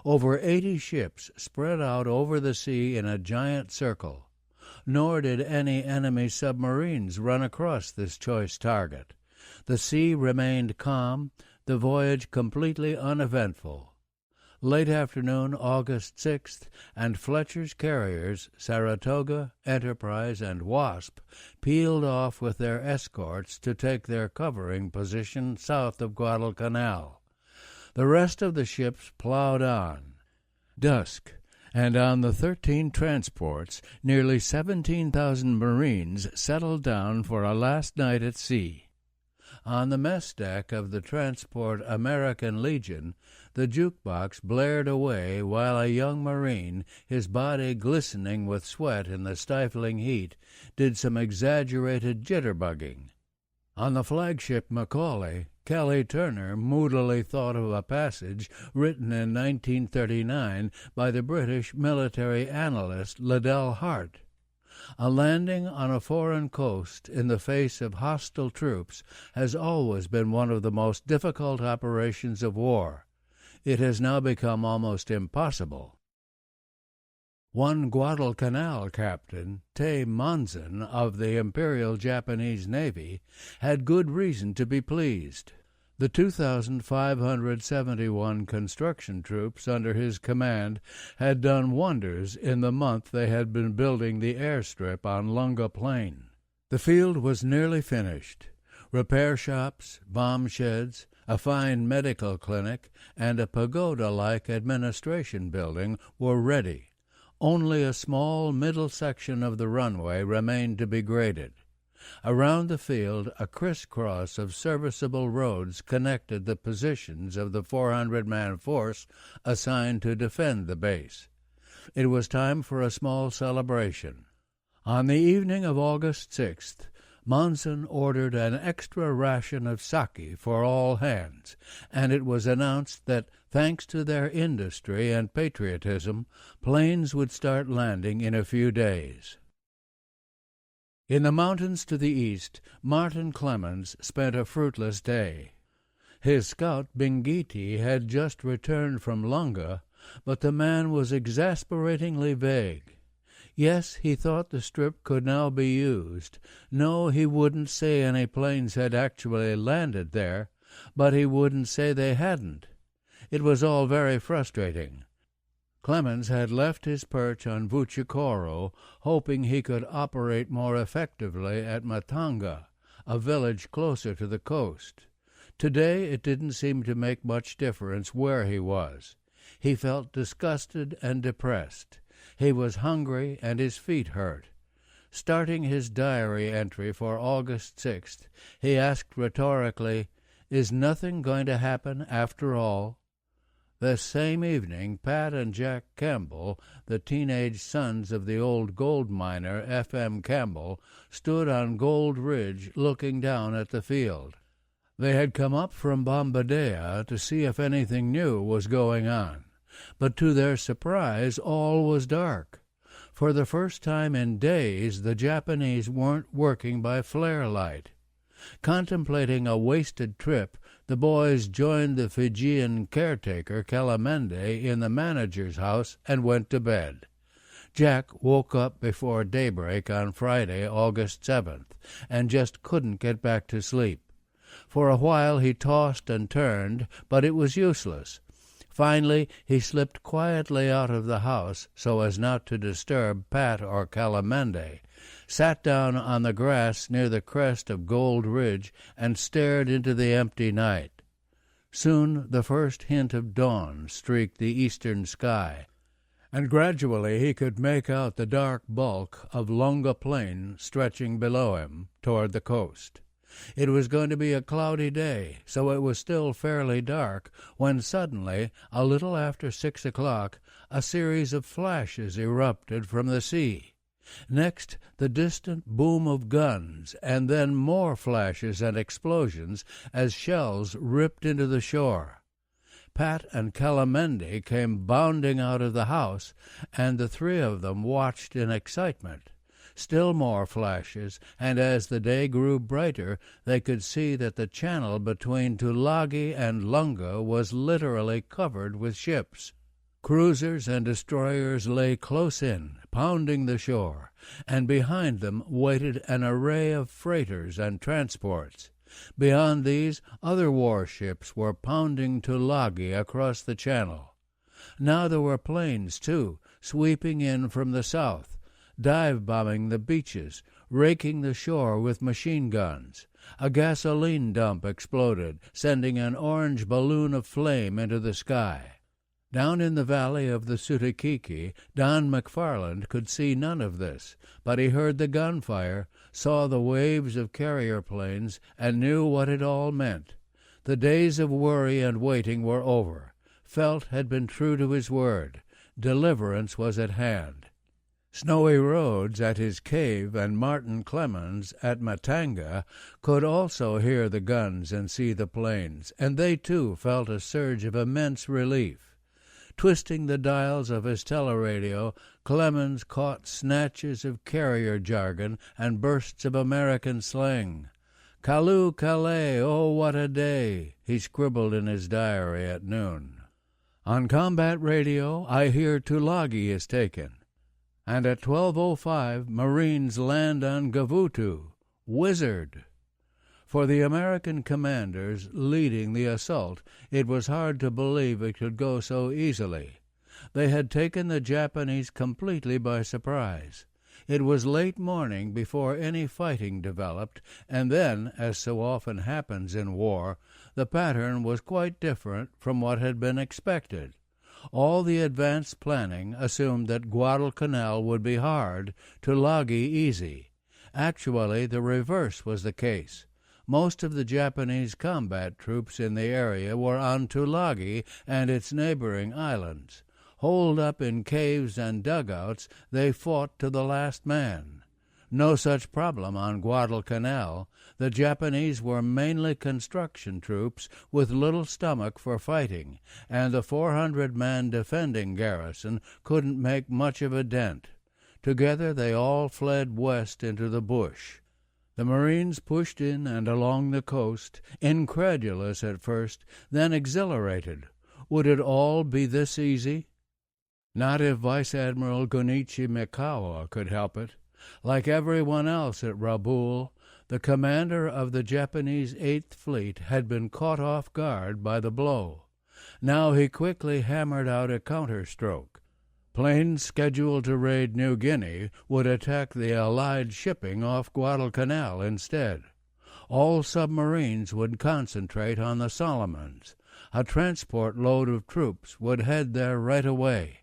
Over 80 ships spread out over the sea in a giant circle. Nor did any enemy submarines run across this choice target. The sea remained calm, the voyage completely uneventful. Late afternoon, August 6th, and Fletcher's carriers, Saratoga, Enterprise, and Wasp, peeled off with their escorts to take their covering position south of Guadalcanal. The rest of the ships plowed on. Dusk, and on the 13 transports, nearly 17,000 Marines settled down for a last night at sea. On the mess deck of the transport American Legion, the jukebox blared away while a young Marine, his body glistening with sweat in the stifling heat, did some exaggerated jitterbugging. On the flagship Macaulay, Kelly Turner moodily thought of a passage written in 1939 by the British military analyst Liddell Hart. A landing on a foreign coast in the face of hostile troops has always been one of the most difficult operations of war. It has now become almost impossible. One Guadalcanal captain, Tay Monzon of the Imperial Japanese Navy, had good reason to be pleased. The 2,571 construction troops under his command had done wonders in the month they had been building the airstrip on Lunga Plain. The field was nearly finished. Repair shops, bomb sheds, a fine medical clinic, and a pagoda-like administration building were ready. Only a small middle section of the runway remained to be graded. Around the field, a crisscross of serviceable roads connected the positions of the 400-man force assigned to defend the base. It was time for a small celebration. On the evening of August 6th, Monson ordered an extra ration of sake for all hands, and it was announced that, thanks to their industry and patriotism, planes would start landing in a few days. In the mountains to the east, Martin Clemens spent a fruitless day. His scout Bingiti had just returned from Lunga, but the man was exasperatingly vague. Yes, he thought the strip could now be used. No, he wouldn't say any planes had actually landed there, but he wouldn't say they hadn't. It was all very frustrating. Clemens had left his perch on Vuchikoro, hoping he could operate more effectively at Matanga, a village closer to the coast. Today it didn't seem to make much difference where he was. He felt disgusted and depressed. He was hungry and his feet hurt. Starting his diary entry for August 6th, he asked rhetorically, "Is nothing going to happen after all?" This same evening, Pat and Jack Campbell, the teenage sons of the old gold miner F.M. Campbell, stood on Gold Ridge looking down at the field. They had come up from Bombadea to see if anything new was going on. But to their surprise, all was dark. For the first time in days, the Japanese weren't working by flare light. Contemplating a wasted trip, the boys joined the Fijian caretaker, Kalamende, in the manager's house and went to bed. Jack woke up before daybreak on Friday, August 7th, and just couldn't get back to sleep. For a while he tossed and turned, but it was useless. Finally, he slipped quietly out of the house so as not to disturb Pat or Kalamende, sat down on the grass near the crest of Gold Ridge, and stared into the empty night. Soon the first hint of dawn streaked the eastern sky, and gradually he could make out the dark bulk of Lunga Plain stretching below him toward the coast. It was going to be a cloudy day, so it was still fairly dark, when suddenly, a little after 6 o'clock, a series of flashes erupted from the sea. Next, the distant boom of guns, and then more flashes and explosions as shells ripped into the shore. Pat and Kalamende came bounding out of the house, and the three of them watched in excitement. Still more flashes, and as the day grew brighter, they could see that the channel between Tulagi and Lunga was literally covered with ships. Cruisers and destroyers lay close in, pounding the shore, and behind them waited an array of freighters and transports. Beyond these, other warships were pounding Tulagi across the channel. Now there were planes, too, sweeping in from the south, dive-bombing the beaches, raking the shore with machine guns. A gasoline dump exploded, sending an orange balloon of flame into the sky. Down in the valley of the Sutakiki, Don McFarland could see none of this, but he heard the gunfire, saw the waves of carrier planes, and knew what it all meant. The days of worry and waiting were over. Felt had been true to his word. Deliverance was at hand. Snowy Rhodes at his cave and Martin Clemens at Matanga could also hear the guns and see the planes, and they too felt a surge of immense relief. Twisting the dials of his teleradio, Clemens caught snatches of carrier jargon and bursts of American slang. "Kalu Calais, oh what a day," he scribbled in his diary at noon. "On combat radio, I hear Tulagi is taken. And at 12:05, Marines land on Gavutu. Wizard!" For the American commanders leading the assault, it was hard to believe it could go so easily. They had taken the Japanese completely by surprise. It was late morning before any fighting developed, and then, as so often happens in war, the pattern was quite different from what had been expected. All the advanced planning assumed that Guadalcanal would be hard, Tulagi easy. Actually, the reverse was the case. Most of the Japanese combat troops in the area were on Tulagi and its neighboring islands. Holed up in caves and dugouts, they fought to the last man. No such problem on Guadalcanal. The Japanese were mainly construction troops with little stomach for fighting, and the 400-man defending garrison couldn't make much of a dent. Together they all fled west into the bush. The Marines pushed in and along the coast, incredulous at first, then exhilarated. Would it all be this easy? Not if Vice Admiral Gunichi Mikawa could help it. Like everyone else at Rabaul, the commander of the Japanese Eighth Fleet had been caught off guard by the blow. Now he quickly hammered out a counterstroke. Planes scheduled to raid New Guinea would attack the Allied shipping off Guadalcanal instead. All submarines would concentrate on the Solomons. A transport load of troops would head there right away.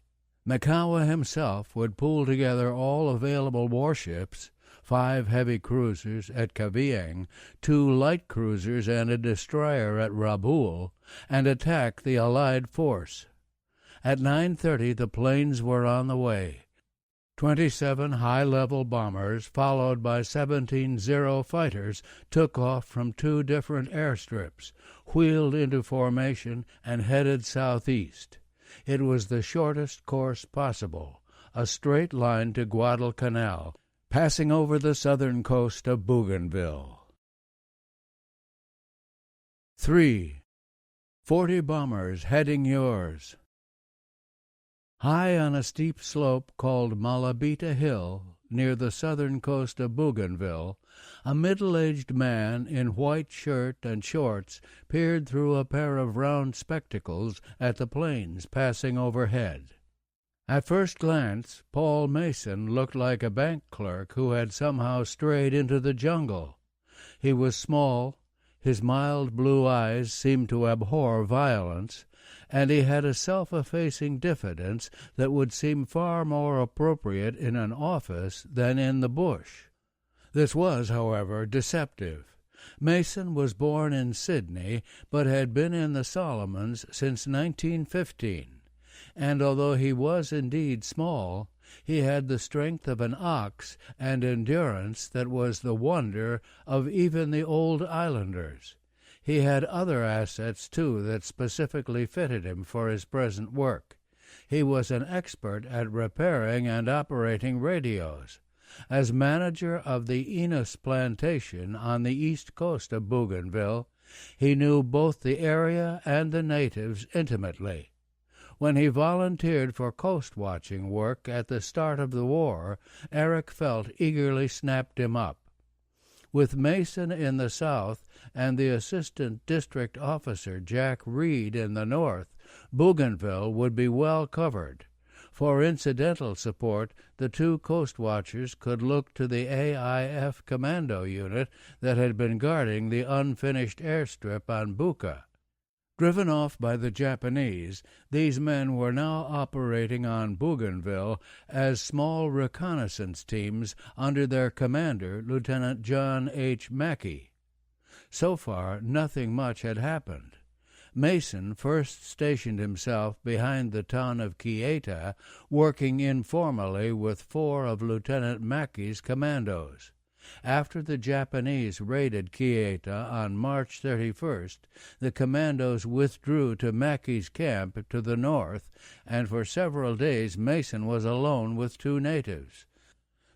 Mikawa himself would pool together all available warships, 5 heavy cruisers at Cavite, 2 light cruisers and a destroyer at Rabaul, and attack the Allied force. At 9:30 the planes were on the way. 27 high-level bombers, followed by 17 Zero fighters, took off from 2 different airstrips, wheeled into formation, and headed southeast. It was the shortest course possible, a straight line to Guadalcanal, passing over the southern coast of Bougainville. 3. 40 bombers heading yours. High on a steep slope called Malabita Hill, near the southern coast of Bougainville, a middle-aged man in white shirt and shorts peered through a pair of round spectacles at the planes passing overhead. At first glance, Paul Mason looked like a bank clerk who had somehow strayed into the jungle. He was small, his mild blue eyes seemed to abhor violence, and he had a self-effacing diffidence that would seem far more appropriate in an office than in the bush. This was, however, deceptive. Mason was born in Sydney, but had been in the Solomons since 1915, and although he was indeed small, he had the strength of an ox and endurance that was the wonder of even the old islanders. He had other assets, too, that specifically fitted him for his present work. He was an expert at repairing and operating radios. As manager of the Enos plantation on the east coast of Bougainville, he knew both the area and the natives intimately. When he volunteered for coast-watching work at the start of the war, Eric Felt eagerly snapped him up. With Mason in the south and the assistant district officer Jack Reed in the north, Bougainville would be well covered. For incidental support, the 2 Coastwatchers could look to the AIF commando unit that had been guarding the unfinished airstrip on Buka. Driven off by the Japanese, these men were now operating on Bougainville as small reconnaissance teams under their commander, Lieutenant John H. Mackey. So far, nothing much had happened. Mason first stationed himself behind the town of Kieta, working informally with 4 of Lieutenant Mackey's commandos. After the Japanese raided Kieta on March 31st, the commandos withdrew to Mackey's camp to the north, and for several days Mason was alone with 2 natives.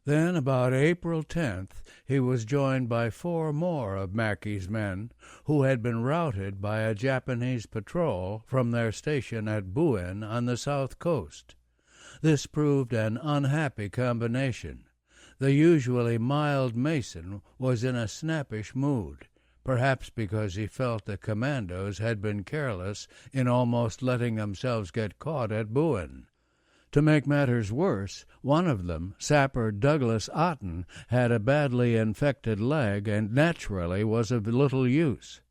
Then, about April 10th, he was joined by 4 more of Mackey's men, who had been routed by a Japanese patrol from their station at Buen on the south coast. This proved an unhappy combination. The usually mild Mason was in a snappish mood, perhaps because he felt the commandos had been careless in almost letting themselves get caught at Buen. To make matters worse, one of them, Sapper Douglas Otten, had a badly infected leg and naturally was of little use.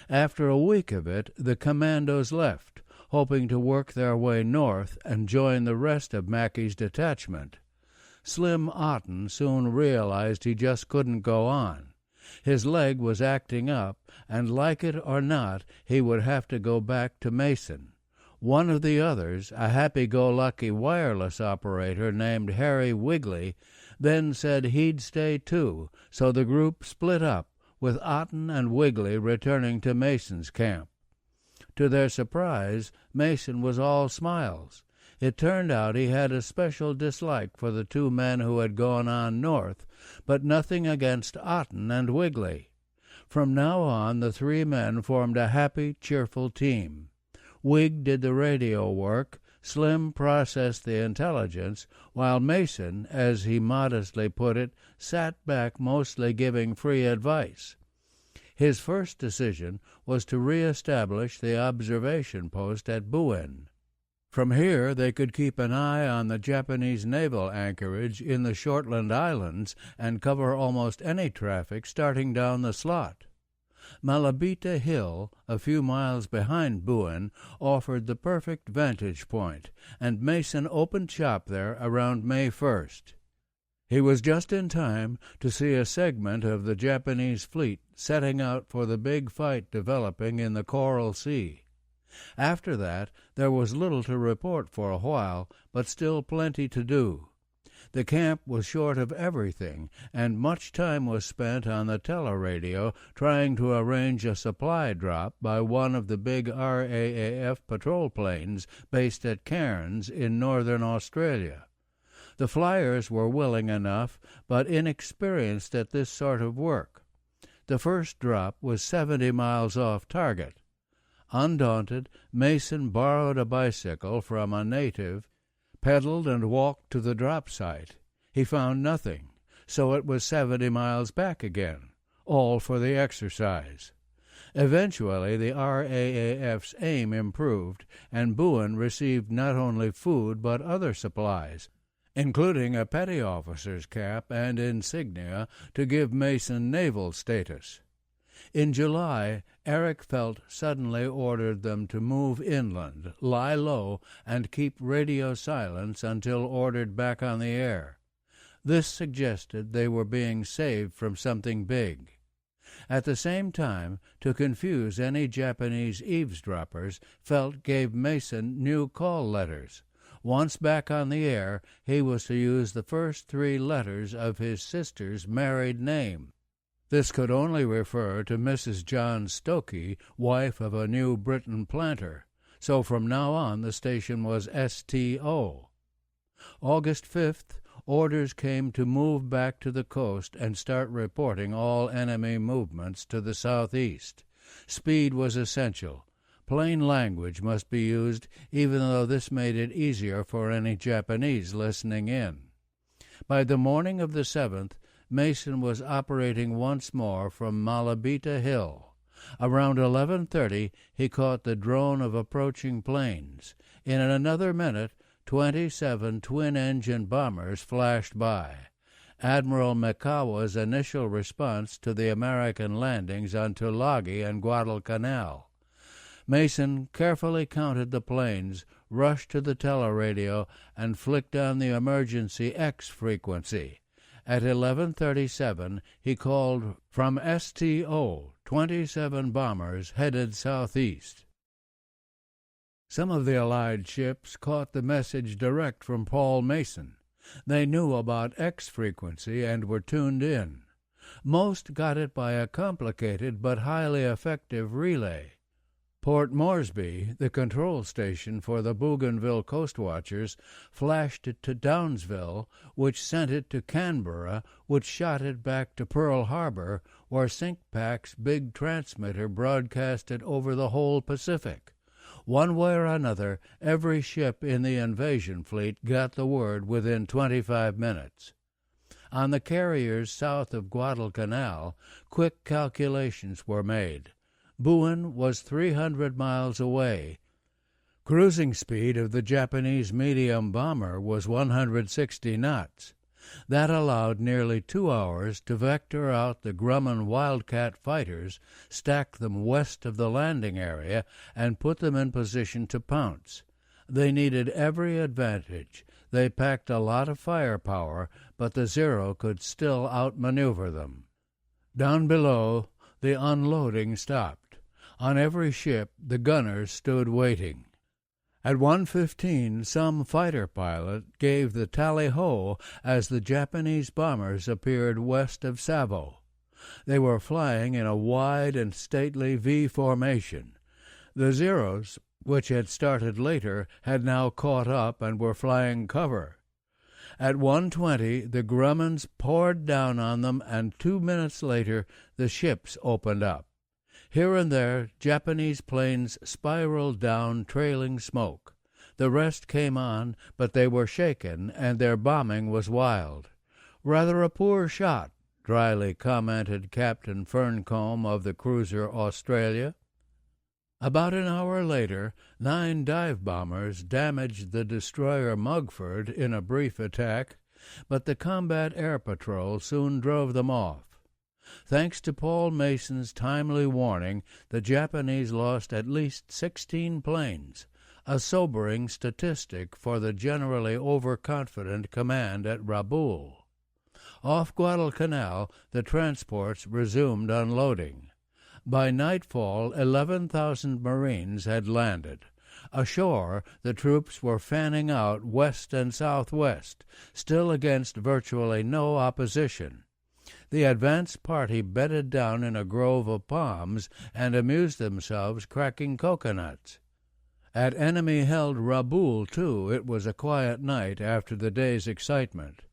After a week of it, the commandos left, hoping to work their way north and join the rest of Mackey's detachment. Slim Otten soon realized he just couldn't go on. His leg was acting up, and like it or not, he would have to go back to Mason. One of the others, a happy-go-lucky wireless operator named Harry Wigley, then said he'd stay too, so the group split up, with Otten and Wigley returning to Mason's camp. To their surprise, Mason was all smiles. It turned out he had a special dislike for the 2 men who had gone on north, but nothing against Otten and Wigley. From now on, the 3 men formed a happy, cheerful team. Wig did the radio work, Slim processed the intelligence, while Mason, as he modestly put it, sat back mostly giving free advice. His first decision was to re-establish the observation post at Buen. From here they could keep an eye on the Japanese naval anchorage in the Shortland Islands and cover almost any traffic starting down the slot. Malabita Hill, a few miles behind Buen, offered the perfect vantage point, and Mason opened shop there around May 1st. He was just in time to see a segment of the Japanese fleet setting out for the big fight developing in the Coral Sea. After that, there was little to report for a while, but still plenty to do. The camp was short of everything, and much time was spent on the teleradio trying to arrange a supply drop by one of the big RAAF patrol planes based at Cairns in northern Australia. The flyers were willing enough, but inexperienced at this sort of work. The first drop was 70 miles off target. Undaunted, Mason borrowed a bicycle from a native, pedaled and walked to the drop site. He found nothing, so it was 70 miles back again, all for the exercise. Eventually, the RAAF's aim improved, and Buen received not only food but other supplies, including a petty officer's cap and insignia to give Mason naval status. In July, Eric Felt suddenly ordered them to move inland, lie low, and keep radio silence until ordered back on the air. This suggested they were being saved from something big. At the same time, to confuse any Japanese eavesdroppers, Felt gave Mason new call letters. Once back on the air, he was to use the first 3 letters of his sister's married name. This could only refer to Mrs. John Stokey, wife of a New Britain planter, so from now on the station was STO. August 5th, orders came to move back to the coast and start reporting all enemy movements to the southeast. Speed was essential. Plain language must be used, even though this made it easier for any Japanese listening in. By the morning of the 7th, Mason was operating once more from Malabita Hill. Around 11:30, he caught the drone of approaching planes. In another minute, 27 twin-engine bombers flashed by. Admiral Mikawa's initial response to the American landings on Tulagi and Guadalcanal. Mason carefully counted the planes, rushed to the teleradio, and flicked on the emergency X frequency. At 11:37, he called from STO, 27 bombers headed southeast. Some of the Allied ships caught the message direct from Paul Mason. They knew about X frequency and were tuned in. Most got it by a complicated but highly effective relay. Port Moresby, the control station for the Bougainville Coastwatchers, flashed it to Downsville, which sent it to Canberra, which shot it back to Pearl Harbor, where SyncPAC's big transmitter broadcast it over the whole Pacific. One way or another, every ship in the invasion fleet got the word within 25 minutes. On the carriers south of Guadalcanal, quick calculations were made. Buin was 300 miles away. Cruising speed of the Japanese medium bomber was 160 knots. That allowed nearly 2 hours to vector out the Grumman Wildcat fighters, stack them west of the landing area, and put them in position to pounce. They needed every advantage. They packed a lot of firepower, but the Zero could still outmaneuver them. Down below, the unloading stopped. On every ship, the gunners stood waiting. At 1:15, some fighter pilot gave the tally-ho as the Japanese bombers appeared west of Savo. They were flying in a wide and stately V formation. The Zeros, which had started later, had now caught up and were flying cover. At 1:20, the Grummans poured down on them, and 2 minutes later the ships opened up. Here and there, Japanese planes spiraled down, trailing smoke. The rest came on, but they were shaken, and their bombing was wild. "Rather a poor shot," dryly commented Captain Ferncombe of the cruiser Australia. About an hour later, 9 dive bombers damaged the destroyer Mugford in a brief attack, but the combat air patrol soon drove them off. Thanks to Paul Mason's timely warning, the Japanese lost at least 16 planes, a sobering statistic for the generally overconfident command at Rabaul. Off Guadalcanal, the transports resumed unloading. By nightfall, 11,000 Marines had landed. Ashore, the troops were fanning out west and southwest, still against virtually no opposition. The advance party bedded down in a grove of palms and amused themselves cracking coconuts. At enemy-held Rabaul, too, it was a quiet night after the day's excitement.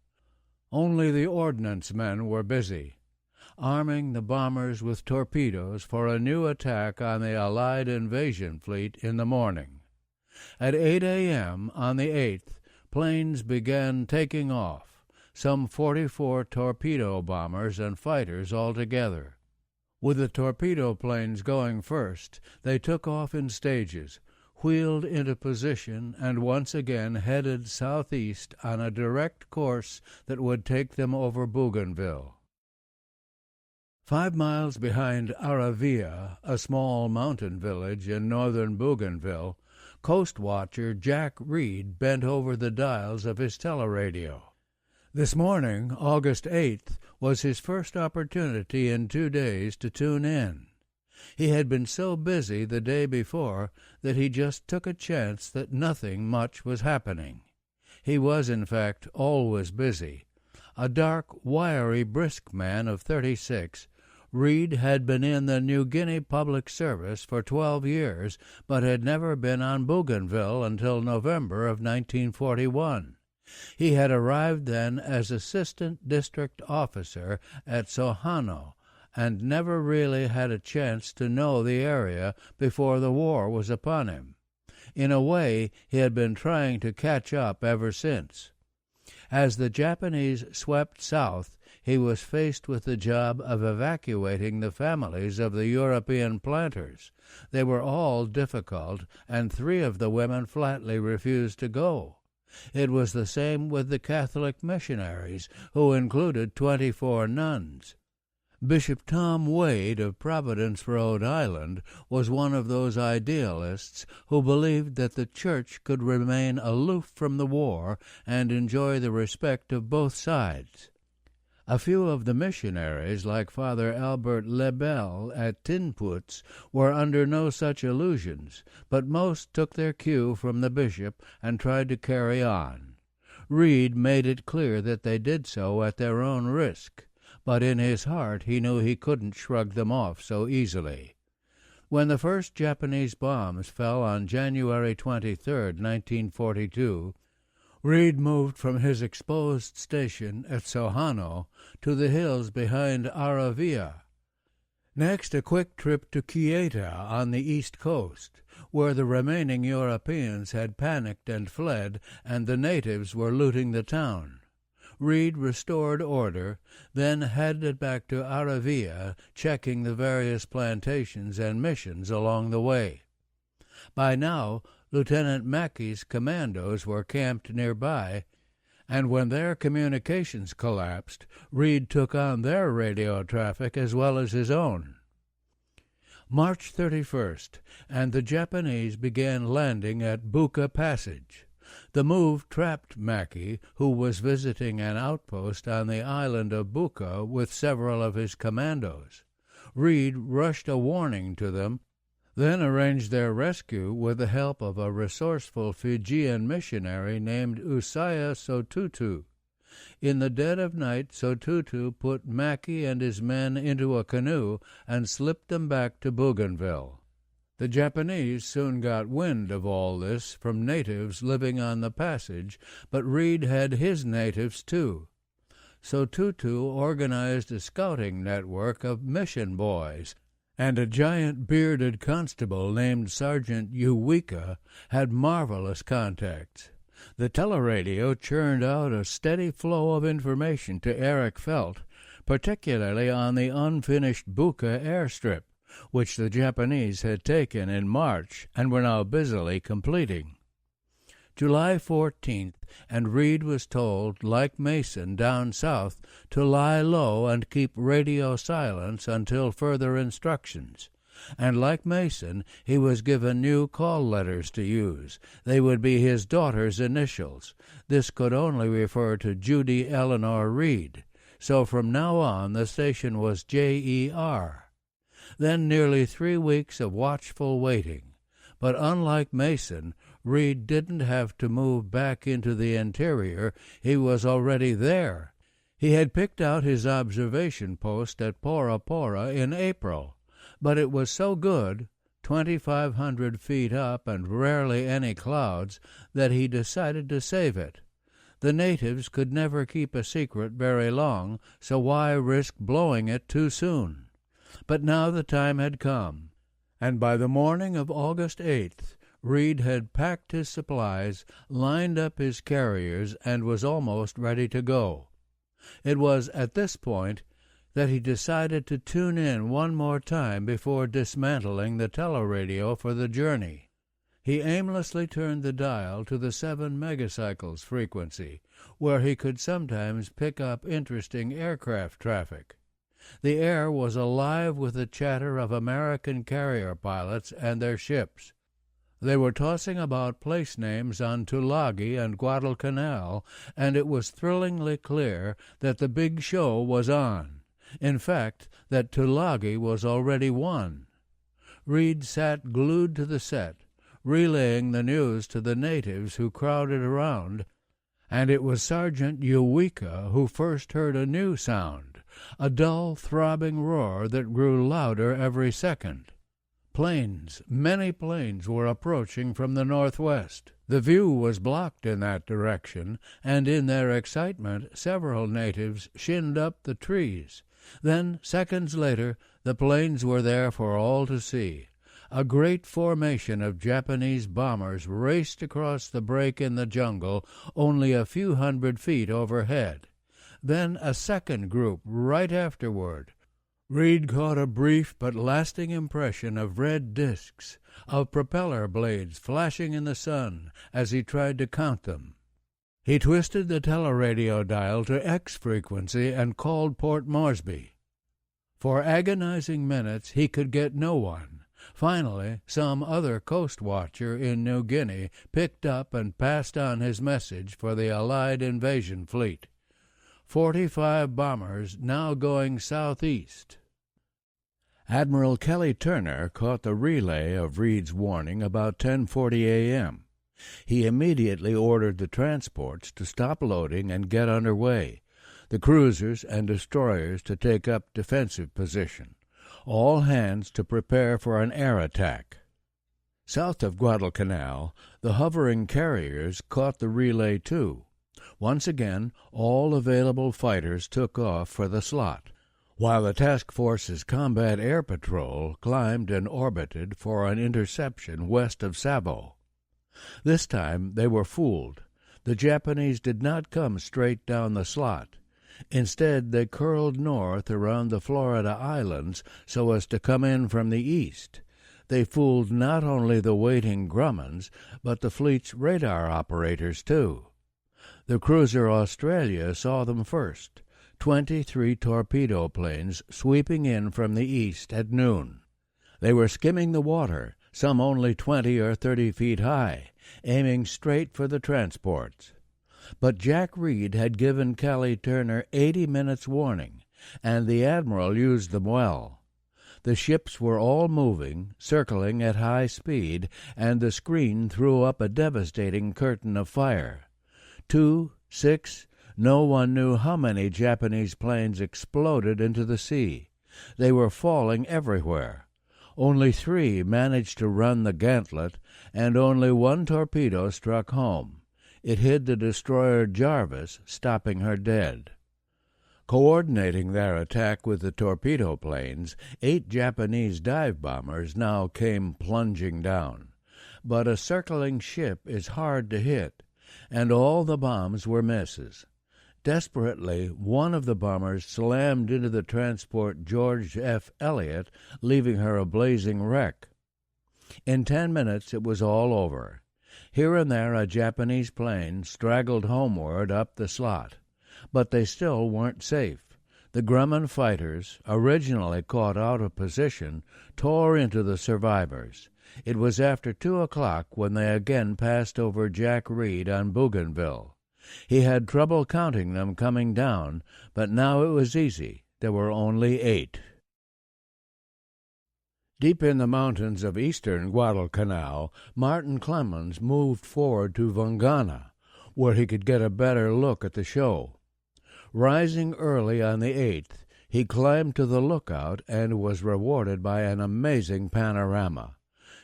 Only the ordnance men were busy, arming the bombers with torpedoes for a new attack on the Allied invasion fleet in the morning. At 8 a.m. on the 8th, planes began taking off. Some 44 torpedo bombers and fighters altogether. With the torpedo planes going first, they took off in stages, wheeled into position, and once again headed southeast on a direct course that would take them over Bougainville. 5 miles behind Aravia, a small mountain village in northern Bougainville, Coastwatcher Jack Reed bent over the dials of his teleradio. This morning, August 8th, was his first opportunity in 2 days to tune in. He had been so busy the day before that he just took a chance that nothing much was happening. He was, in fact, always busy. A dark, wiry, brisk man of 36, Reed had been in the New Guinea Public Service for 12 years, but had never been on Bougainville until November of 1941. He had arrived then as assistant district officer at Sohano, and never really had a chance to know the area before the war was upon him. In a way, he had been trying to catch up ever since. As the Japanese swept south, he was faced with the job of evacuating the families of the European planters. They were all difficult, and 3 of the women flatly refused to go. It was the same with the Catholic missionaries, who included 24 nuns. Bishop Tom Wade of Providence, Rhode Island, was one of those idealists who believed that the Church could remain aloof from the war and enjoy the respect of both sides. A few of the missionaries, like Father Albert Lebel at Tinputz, were under no such illusions, but most took their cue from the bishop and tried to carry on. Reed made it clear that they did so at their own risk, but in his heart he knew he couldn't shrug them off so easily. When the first Japanese bombs fell on January 23, 1942, Reed moved from his exposed station at Sohano to the hills behind Aravia. Next, a quick trip to Kieta on the east coast, where the remaining Europeans had panicked and fled, and the natives were looting the town. Reed restored order, then headed back to Aravia, checking the various plantations and missions along the way. By now, Lieutenant Mackey's commandos were camped nearby, and when their communications collapsed, Reed took on their radio traffic as well as his own. March 31st, and the Japanese began landing at Buka Passage. The move trapped Mackey, who was visiting an outpost on the island of Buka with several of his commandos. Reed rushed a warning to them, then arranged their rescue with the help of a resourceful Fijian missionary named Usaya Sotutu. In the dead of night, Sotutu put Mackey and his men into a canoe and slipped them back to Bougainville. The Japanese soon got wind of all this from natives living on the passage, but Reed had his natives too. Sotutu organized a scouting network of mission boys, and a giant bearded constable named Sergeant Uwika had marvelous contacts. The teleradio churned out a steady flow of information to Eric Felt, particularly on the unfinished Buka airstrip, which the Japanese had taken in March and were now busily completing. July 14th, and Reed was told, like Mason down south, to lie low and keep radio silence until further instructions. And like Mason, he was given new call letters to use. They would be his daughter's initials. This could only refer to Judy Eleanor Reed, so from now on the station was JER. Then nearly 3 weeks of watchful waiting. But unlike Mason, Reed didn't have to move back into the interior. He was already there. He had picked out his observation post at Pora Pora in April, but it was so good, 2,500 feet up and rarely any clouds, that he decided to save it. The natives could never keep a secret very long, so why risk blowing it too soon? But now the time had come, and by the morning of August 8th, Reed had packed his supplies, lined up his carriers, and was almost ready to go. It was at this point that he decided to tune in one more time before dismantling the teleradio for the journey. He aimlessly turned the dial to the 7 megacycles frequency, where he could sometimes pick up interesting aircraft traffic. The air was alive with the chatter of American carrier pilots and their ships. They were tossing about place names on Tulagi and Guadalcanal, and it was thrillingly clear that the big show was on. In fact, that Tulagi was already won. Reed sat glued to the set, relaying the news to the natives who crowded around, and it was Sergeant Uwika who first heard a new sound, a dull, throbbing roar that grew louder every second. Planes, many planes, were approaching from the northwest. The view was blocked in that direction, and in their excitement several natives shinned up the trees. Then, seconds later, the planes were there for all to see. A great formation of Japanese bombers raced across the break in the jungle only a few hundred feet overhead. Then a second group right afterward. Reed caught a brief but lasting impression of red discs, of propeller blades flashing in the sun as he tried to count them. He twisted the teleradio dial to X frequency and called Port Moresby. For agonizing minutes he could get no one. Finally, some other coast watcher in New Guinea picked up and passed on his message for the Allied invasion fleet. 45 bombers now going southeast. Admiral Kelly Turner caught the relay of Reed's warning about 10:40 a.m. He immediately ordered the transports to stop loading and get under way, the cruisers and destroyers to take up defensive position, all hands to prepare for an air attack. South of Guadalcanal, the hovering carriers caught the relay too. Once again, all available fighters took off for the slot, while the task force's combat air patrol climbed and orbited for an interception west of Savo. This time they were fooled. The Japanese did not come straight down the slot. Instead, they curled north around the Florida Islands so as to come in from the east. They fooled not only the waiting Grummons, but the fleet's radar operators too. The cruiser Australia saw them first, 23 torpedo planes sweeping in from the east at noon. They were skimming the water, some only 20 or 30 feet high, aiming straight for the transports. But Jack Reed had given Kelly Turner 80 minutes warning, and the admiral used them well. The ships were all moving, circling at high speed, and the screen threw up a devastating curtain of fire. 2, 6, no one knew how many Japanese planes exploded into the sea. They were falling everywhere. Only 3 managed to run the gauntlet, and only 1 torpedo struck home. It hit the destroyer Jarvis, stopping her dead. Coordinating their attack with the torpedo planes, 8 Japanese dive bombers now came plunging down. But a circling ship is hard to hit, and all the bombs were misses. Desperately, one of the bombers slammed into the transport George F. Elliott, leaving her a blazing wreck. In 10 minutes it was all over. Here and there a Japanese plane straggled homeward up the slot, but they still weren't safe. The Grumman fighters, originally caught out of position, tore into the survivors. It was after 2 o'clock when they again passed over Jack Reed on Bougainville. He had trouble counting them coming down, but now it was easy. There were only 8. Deep in the mountains of eastern Guadalcanal, Martin Clemens moved forward to Vangana, where he could get a better look at the show. Rising early on the 8th, he climbed to the lookout and was rewarded by an amazing panorama.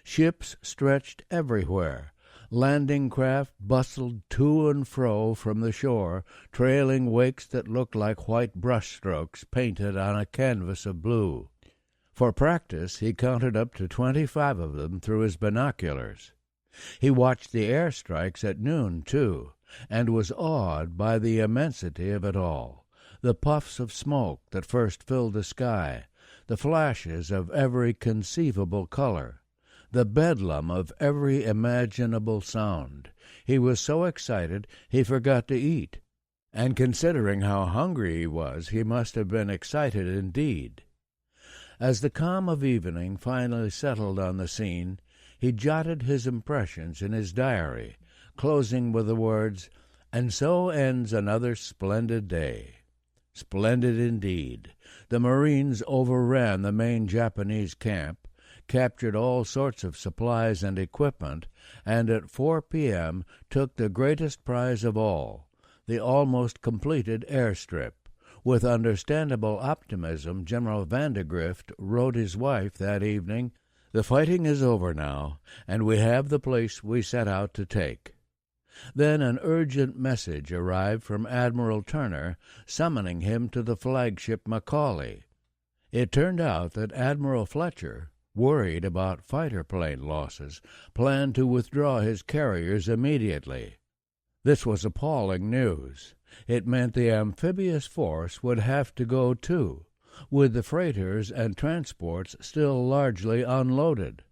Ships stretched everywhere. Landing craft bustled to and fro from the shore, trailing wakes that looked like white brushstrokes painted on a canvas of blue. For practice, he counted up to 25 of them through his binoculars. He watched the airstrikes at noon, too, and was awed by the immensity of it all. The puffs of smoke that first filled the sky, the flashes of every conceivable color, the bedlam of every imaginable sound. He was so excited he forgot to eat, and considering how hungry he was, he must have been excited indeed. As the calm of evening finally settled on the scene, he jotted his impressions in his diary, closing with the words, "And so ends another splendid day." Splendid indeed. The Marines overran the main Japanese camp, captured all sorts of supplies and equipment, and at 4 p.m. took the greatest prize of all, the almost completed airstrip. With understandable optimism, General Vandegrift wrote his wife that evening, "The fighting is over now, and we have the place we set out to take." Then an urgent message arrived from Admiral Turner, summoning him to the flagship Macaulay. It turned out that Admiral Fletcher, worried about fighter plane losses, planned to withdraw his carriers immediately. This was appalling news. It meant the amphibious force would have to go too, with the freighters and transports still largely unloaded.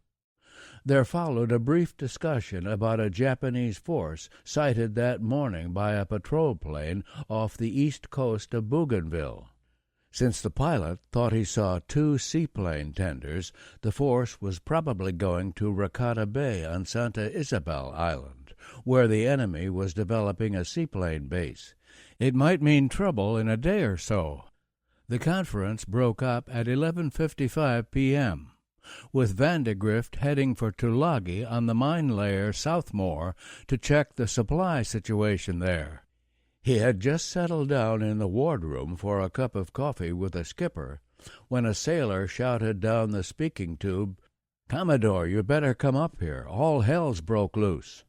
There followed a brief discussion about a Japanese force sighted that morning by a patrol plane off the east coast of Bougainville. Since the pilot thought he saw 2 seaplane tenders, the force was probably going to Rakata Bay on Santa Isabel Island, where the enemy was developing a seaplane base. It might mean trouble in a day or so. The conference broke up at 11:55 p.m., with Vandegrift heading for Tulagi on the mine layer Southmore to check the supply situation there. He had just settled down in the wardroom for a cup of coffee with a skipper when a sailor shouted down the speaking tube, "Commodore, you better come up here. All hell's broke loose."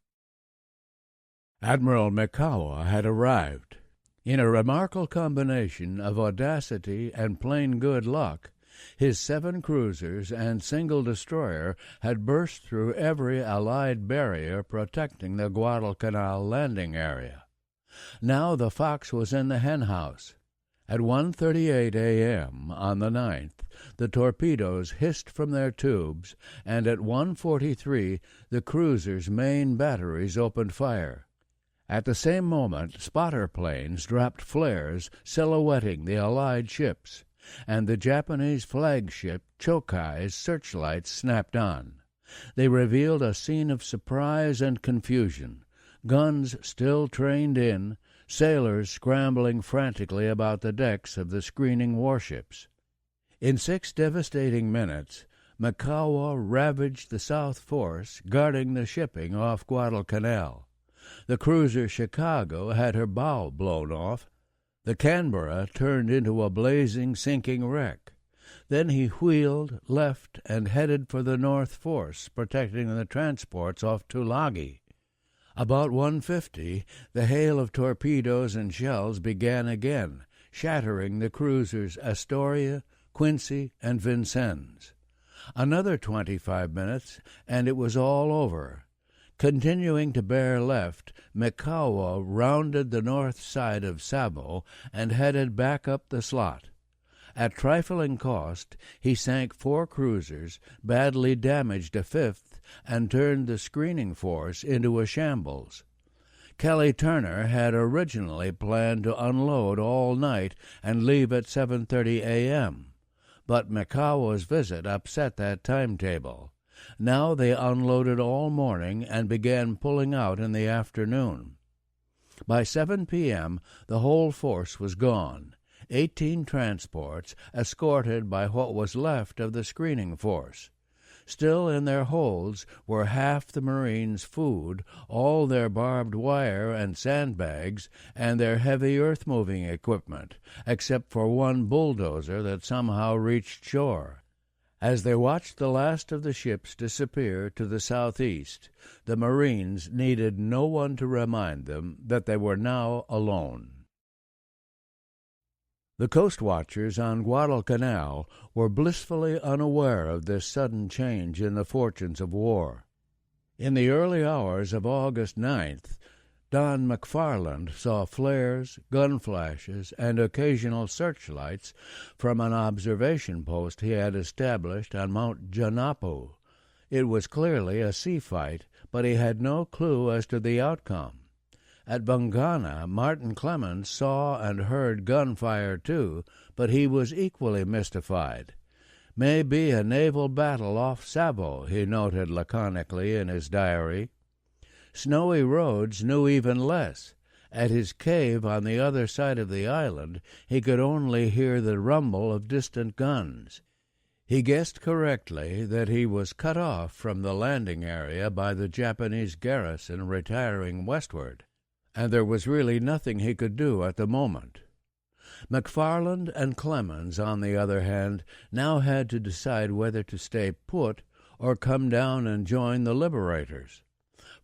Admiral Mikawa had arrived. In a remarkable combination of audacity and plain good luck, his 7 cruisers and single destroyer had burst through every Allied barrier protecting the Guadalcanal landing area. Now the Fox was in the henhouse. At 1:38 a.m. on the 9th, the torpedoes hissed from their tubes, and at 1:43 the cruiser's main batteries opened fire. At the same moment, spotter planes dropped flares silhouetting the Allied ships, and the Japanese flagship Chokai's searchlights snapped on. They revealed a scene of surprise and confusion, guns still trained in, sailors scrambling frantically about the decks of the screening warships. In 6 devastating minutes, Mikawa ravaged the South Force, guarding the shipping off Guadalcanal. The cruiser Chicago had her bow blown off. The Canberra turned into a blazing, sinking wreck. Then he wheeled, left, and headed for the North Force, protecting the transports off Tulagi. About 1:50, the hail of torpedoes and shells began again, shattering the cruisers Astoria, Quincy, and Vincennes. Another 25 minutes, and it was all over. Continuing to bear left, Mikawa rounded the north side of Savo and headed back up the slot. At trifling cost, he sank 4 cruisers, badly damaged a 5th, and turned the screening force into a shambles. Kelly Turner had originally planned to unload all night and leave at 7:30 a.m., but Mikawa's visit upset that timetable. Now they unloaded all morning and began pulling out in the afternoon. By 7 p.m., the whole force was gone, 18 transports escorted by what was left of the screening force. Still in their holds were half the Marines' food, all their barbed wire and sandbags, and their heavy earth-moving equipment, except for 1 bulldozer that somehow reached shore. As they watched the last of the ships disappear to the southeast, the Marines needed no one to remind them that they were now alone. The Coastwatchers on Guadalcanal were blissfully unaware of this sudden change in the fortunes of war. In the early hours of August 9th, Don McFarland saw flares, gun flashes, and occasional searchlights from an observation post he had established on Mount Janapu. It was clearly a sea fight, but he had no clue as to the outcome. At Bungana, Martin Clemens saw and heard gunfire too, but he was equally mystified. "May be a naval battle off Savo," he noted laconically in his diary. Snowy Rhodes knew even less. At his cave on the other side of the island, he could only hear the rumble of distant guns. He guessed correctly that he was cut off from the landing area by the Japanese garrison retiring westward, and there was really nothing he could do at the moment. McFarland and Clemens, on the other hand, now had to decide whether to stay put or come down and join the liberators.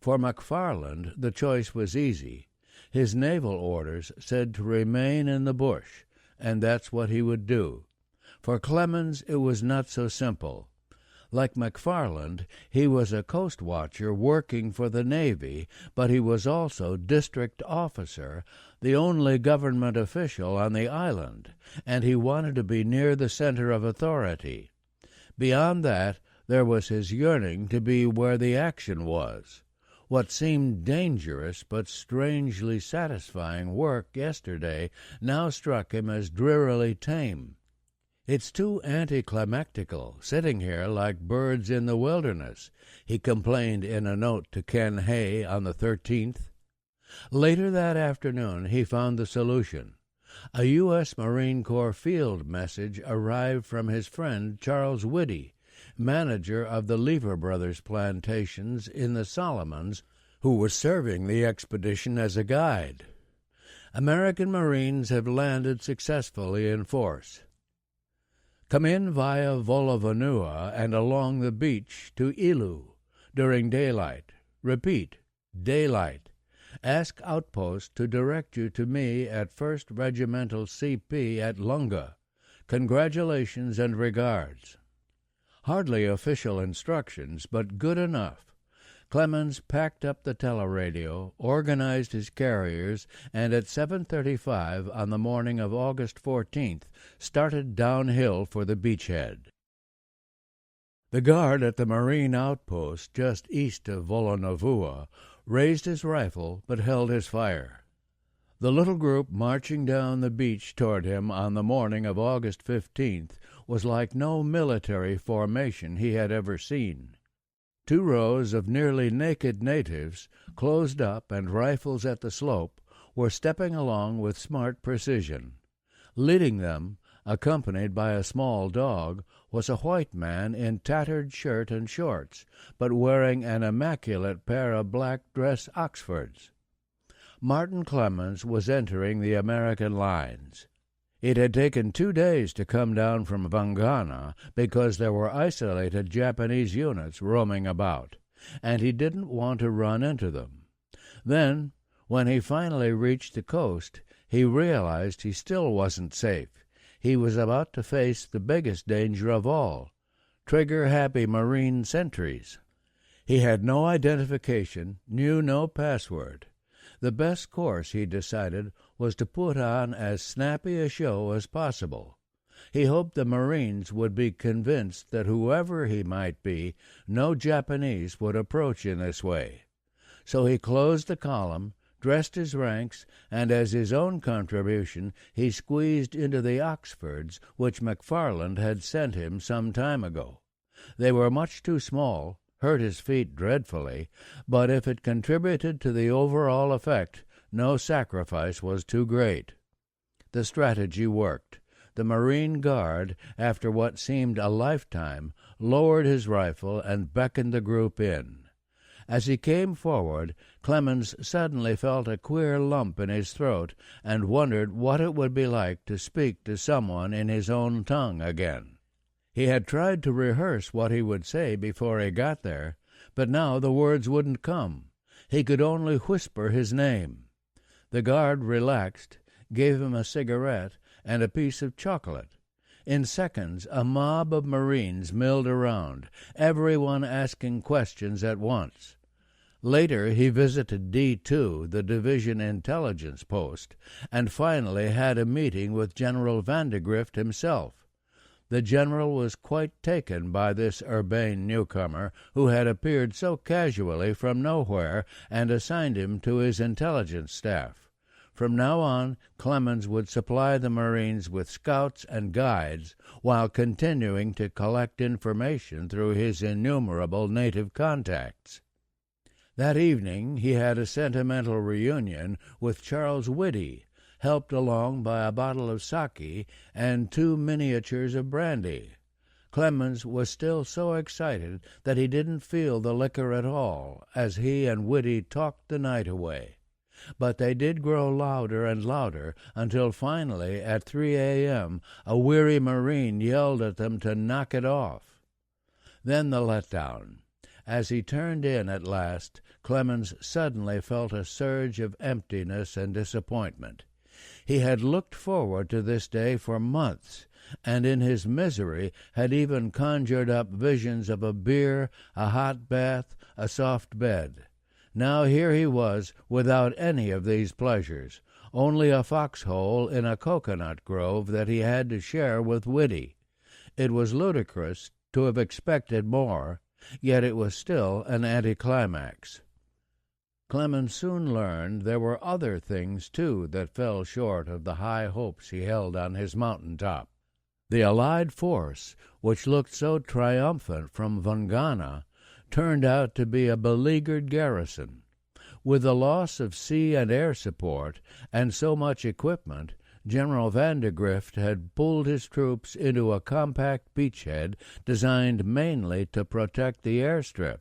For McFarland, the choice was easy. His naval orders said to remain in the bush, and that's what he would do. For Clemens, it was not so simple. Like McFarland, he was a coast watcher working for the Navy, but he was also district officer, the only government official on the island, and he wanted to be near the center of authority. Beyond that, there was his yearning to be where the action was. What seemed dangerous but strangely satisfying work yesterday now struck him as drearily tame. "It's too anticlimactical, sitting here like birds in the wilderness," he complained in a note to Ken Hay on the 13th. Later that afternoon he found the solution. A U.S. Marine Corps field message arrived from his friend Charles Whitty, manager of the Lever Brothers plantations in the Solomons, who was serving the expedition as a guide. American Marines have landed successfully in force. Come in via Volavanua and along the beach to Ilu during daylight. Repeat, daylight. Ask Outpost to direct you to me at 1st Regimental CP at Lunga. Congratulations and regards. Hardly official instructions, but good enough. Clemens packed up the teleradio, organized his carriers, and at 7:35 on the morning of August 14th started downhill for the beachhead. The guard at the Marine outpost just east of Volanovua raised his rifle but held his fire. The little group marching down the beach toward him on the morning of August 15th was like no military formation he had ever seen. 2 rows of nearly naked natives, closed up and rifles at the slope, were stepping along with smart precision. Leading them, accompanied by a small dog, was a white man in tattered shirt and shorts, but wearing an immaculate pair of black dress Oxfords. Martin Clemens was entering the American lines. It had taken 2 days to come down from Vangana because there were isolated Japanese units roaming about, and he didn't want to run into them. Then, when he finally reached the coast, he realized he still wasn't safe. He was about to face the biggest danger of all, trigger-happy Marine sentries. He had no identification, knew no password. The best course, he decided, was to put on as snappy a show as possible. He hoped the Marines would be convinced that whoever he might be, no Japanese would approach in this way. So he closed the column, dressed his ranks, and as his own contribution he squeezed into the Oxfords which McFarland had sent him some time ago. They were much too small, hurt his feet dreadfully, but if it contributed to the overall effect, no sacrifice was too great. The strategy worked. The Marine Guard, after what seemed a lifetime, lowered his rifle and beckoned the group in. As he came forward, Clemens suddenly felt a queer lump in his throat and wondered what it would be like to speak to someone in his own tongue again. He had tried to rehearse what he would say before he got there, but now the words wouldn't come. He could only whisper his name. The guard relaxed, gave him a cigarette and a piece of chocolate. In seconds, a mob of Marines milled around, everyone asking questions at once. Later he visited D2, the division intelligence post, and finally had a meeting with General Vandegrift himself. The general was quite taken by this urbane newcomer who had appeared so casually from nowhere and assigned him to his intelligence staff. From now on, Clemens would supply the Marines with scouts and guides while continuing to collect information through his innumerable native contacts. That evening he had a sentimental reunion with Charles Whitty, helped along by a bottle of sake and 2 miniatures of brandy. Clemens was still so excited that he didn't feel the liquor at all as he and Whitty talked the night away. But they did grow louder and louder until finally at 3 a.m. a weary Marine yelled at them to knock it off. Then the letdown. As he turned in at last, Clemens suddenly felt a surge of emptiness and disappointment. He had looked forward to this day for months, and in his misery had even conjured up visions of a beer, a hot bath, a soft bed. Now here he was without any of these pleasures, only a foxhole in a coconut grove that he had to share with Whitty. It was ludicrous to have expected more, yet it was still an anticlimax. Clemens soon learned there were other things, too, that fell short of the high hopes he held on his mountain-top. The Allied force, which looked so triumphant from Vangana, turned out to be a beleaguered garrison. With the loss of sea and air support and so much equipment, General Vandegrift had pulled his troops into a compact beachhead designed mainly to protect the airstrip.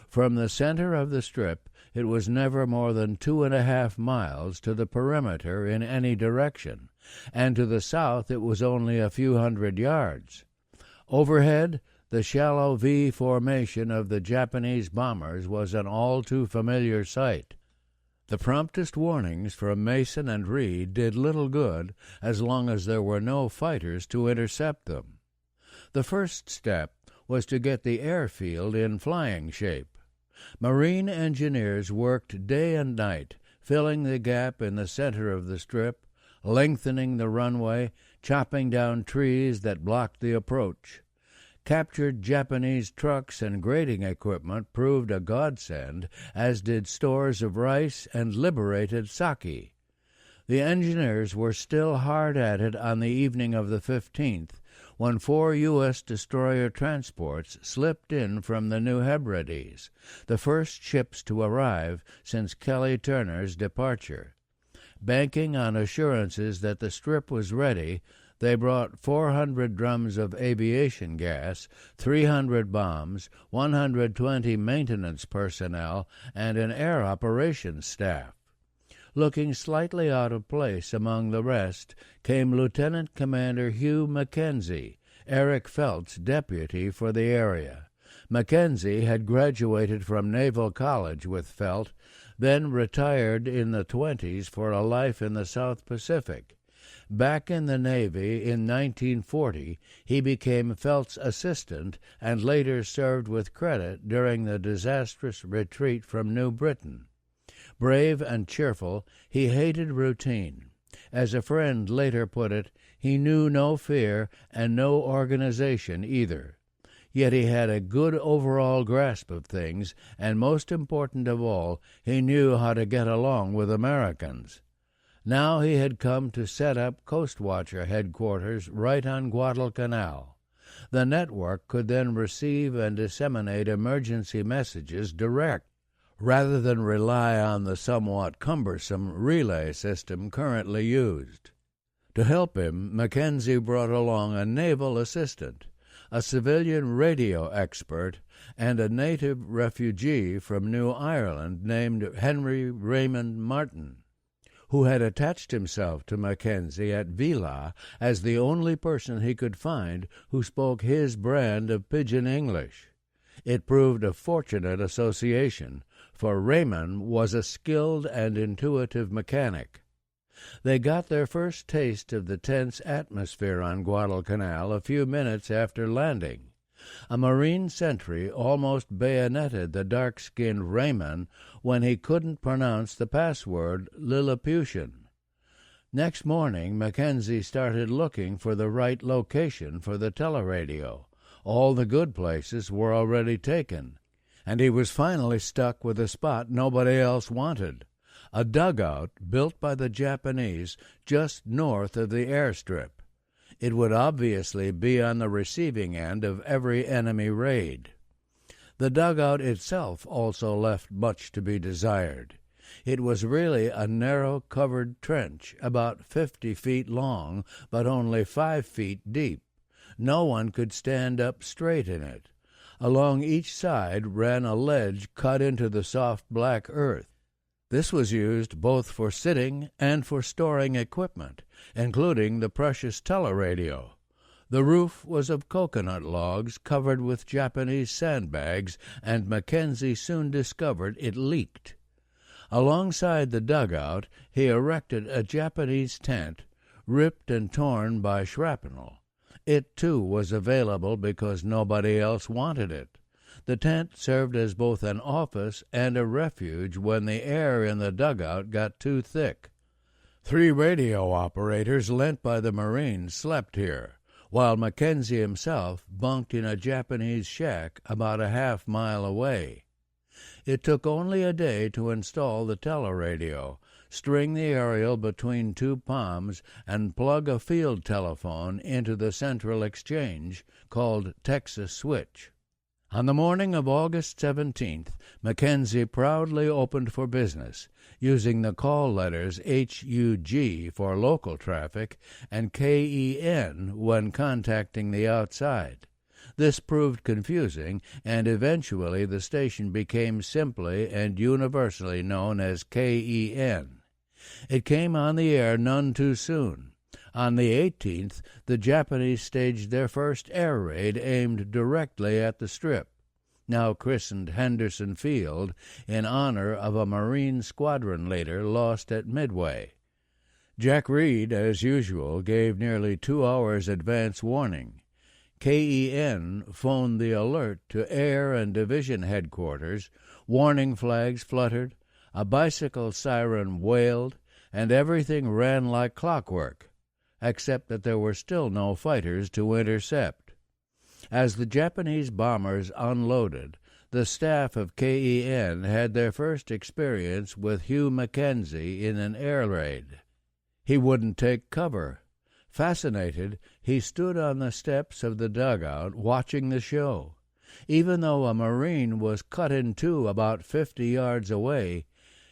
From the center of the strip, it was never more than 2.5 miles to the perimeter in any direction, and to the south it was only a few hundred yards. Overhead, the shallow V formation of the Japanese bombers was an all-too-familiar sight. The promptest warnings from Mason and Reed did little good as long as there were no fighters to intercept them. The first step was to get the airfield in flying shape. Marine engineers worked day and night, filling the gap in the center of the strip, lengthening the runway, chopping down trees that blocked the approach. Captured Japanese trucks and grading equipment proved a godsend, as did stores of rice and liberated sake. The engineers were still hard at it on the evening of the 15th, when 4 U.S. destroyer transports slipped in from the New Hebrides, the first ships to arrive since Kelly Turner's departure. Banking on assurances that the strip was ready, they brought 400 drums of aviation gas, 300 bombs, 120 maintenance personnel, and an air operations staff. Looking slightly out of place among the rest came Lieutenant Commander Hugh Mackenzie, Eric Felt's deputy for the area. Mackenzie had graduated from Naval College with Felt, then retired in the 20s for a life in the South Pacific. Back in the Navy in 1940, he became Felt's assistant and later served with credit during the disastrous retreat from New Britain. Brave and cheerful, he hated routine. As a friend later put it, he knew no fear and no organization either. Yet he had a good overall grasp of things, and most important of all, he knew how to get along with Americans. Now he had come to set up Coastwatcher headquarters right on Guadalcanal. The network could then receive and disseminate emergency messages direct, rather than rely on the somewhat cumbersome relay system currently used. To help him, Mackenzie brought along a naval assistant, a civilian radio expert, and a native refugee from New Ireland named Henry Raymond Martin, who had attached himself to Mackenzie at Vila as the only person he could find who spoke his brand of pidgin English. It proved a fortunate association, for Raymond was a skilled and intuitive mechanic. They got their first taste of the tense atmosphere on Guadalcanal a few minutes after landing. A Marine sentry almost bayoneted the dark-skinned Raymond when he couldn't pronounce the password Lilliputian. Next morning, Mackenzie started looking for the right location for the teleradio. All the good places were already taken, and he was finally stuck with a spot nobody else wanted, a dugout built by the Japanese just north of the airstrip. It would obviously be on the receiving end of every enemy raid. The dugout itself also left much to be desired. It was really a narrow covered trench, about 50 feet long, but only 5 feet deep. No one could stand up straight in it. Along each side ran a ledge cut into the soft black earth. This was used both for sitting and for storing equipment, including the precious teleradio. The roof was of coconut logs covered with Japanese sandbags, and Mackenzie soon discovered it leaked. Alongside the dugout he erected a Japanese tent, ripped and torn by shrapnel. It, too, was available because nobody else wanted it. The tent served as both an office and a refuge when the air in the dugout got too thick. 3 radio operators lent by the Marines slept here, while Mackenzie himself bunked in a Japanese shack about a half-mile away. It took only a day to install the teleradio, string the aerial between 2 palms, and plug a field telephone into the central exchange, called Texas Switch. On the morning of August 17th, Mackenzie proudly opened for business, using the call letters HUG for local traffic and KEN when contacting the outside. This proved confusing, and eventually the station became simply and universally known as KEN. It came on the air none too soon. On the 18th, the Japanese staged their first air raid aimed directly at the Strip, now christened Henderson Field, in honor of a Marine squadron leader lost at Midway. Jack Reed, as usual, gave nearly 2 hours advance warning. KEN phoned the alert to Air and Division headquarters, warning flags fluttered, a bicycle siren wailed, and everything ran like clockwork, except that there were still no fighters to intercept. As the Japanese bombers unloaded, the staff of KEN had their first experience with Hugh Mackenzie in an air raid. He wouldn't take cover. Fascinated, he stood on the steps of the dugout watching the show. Even though a Marine was cut in two about 50 yards away,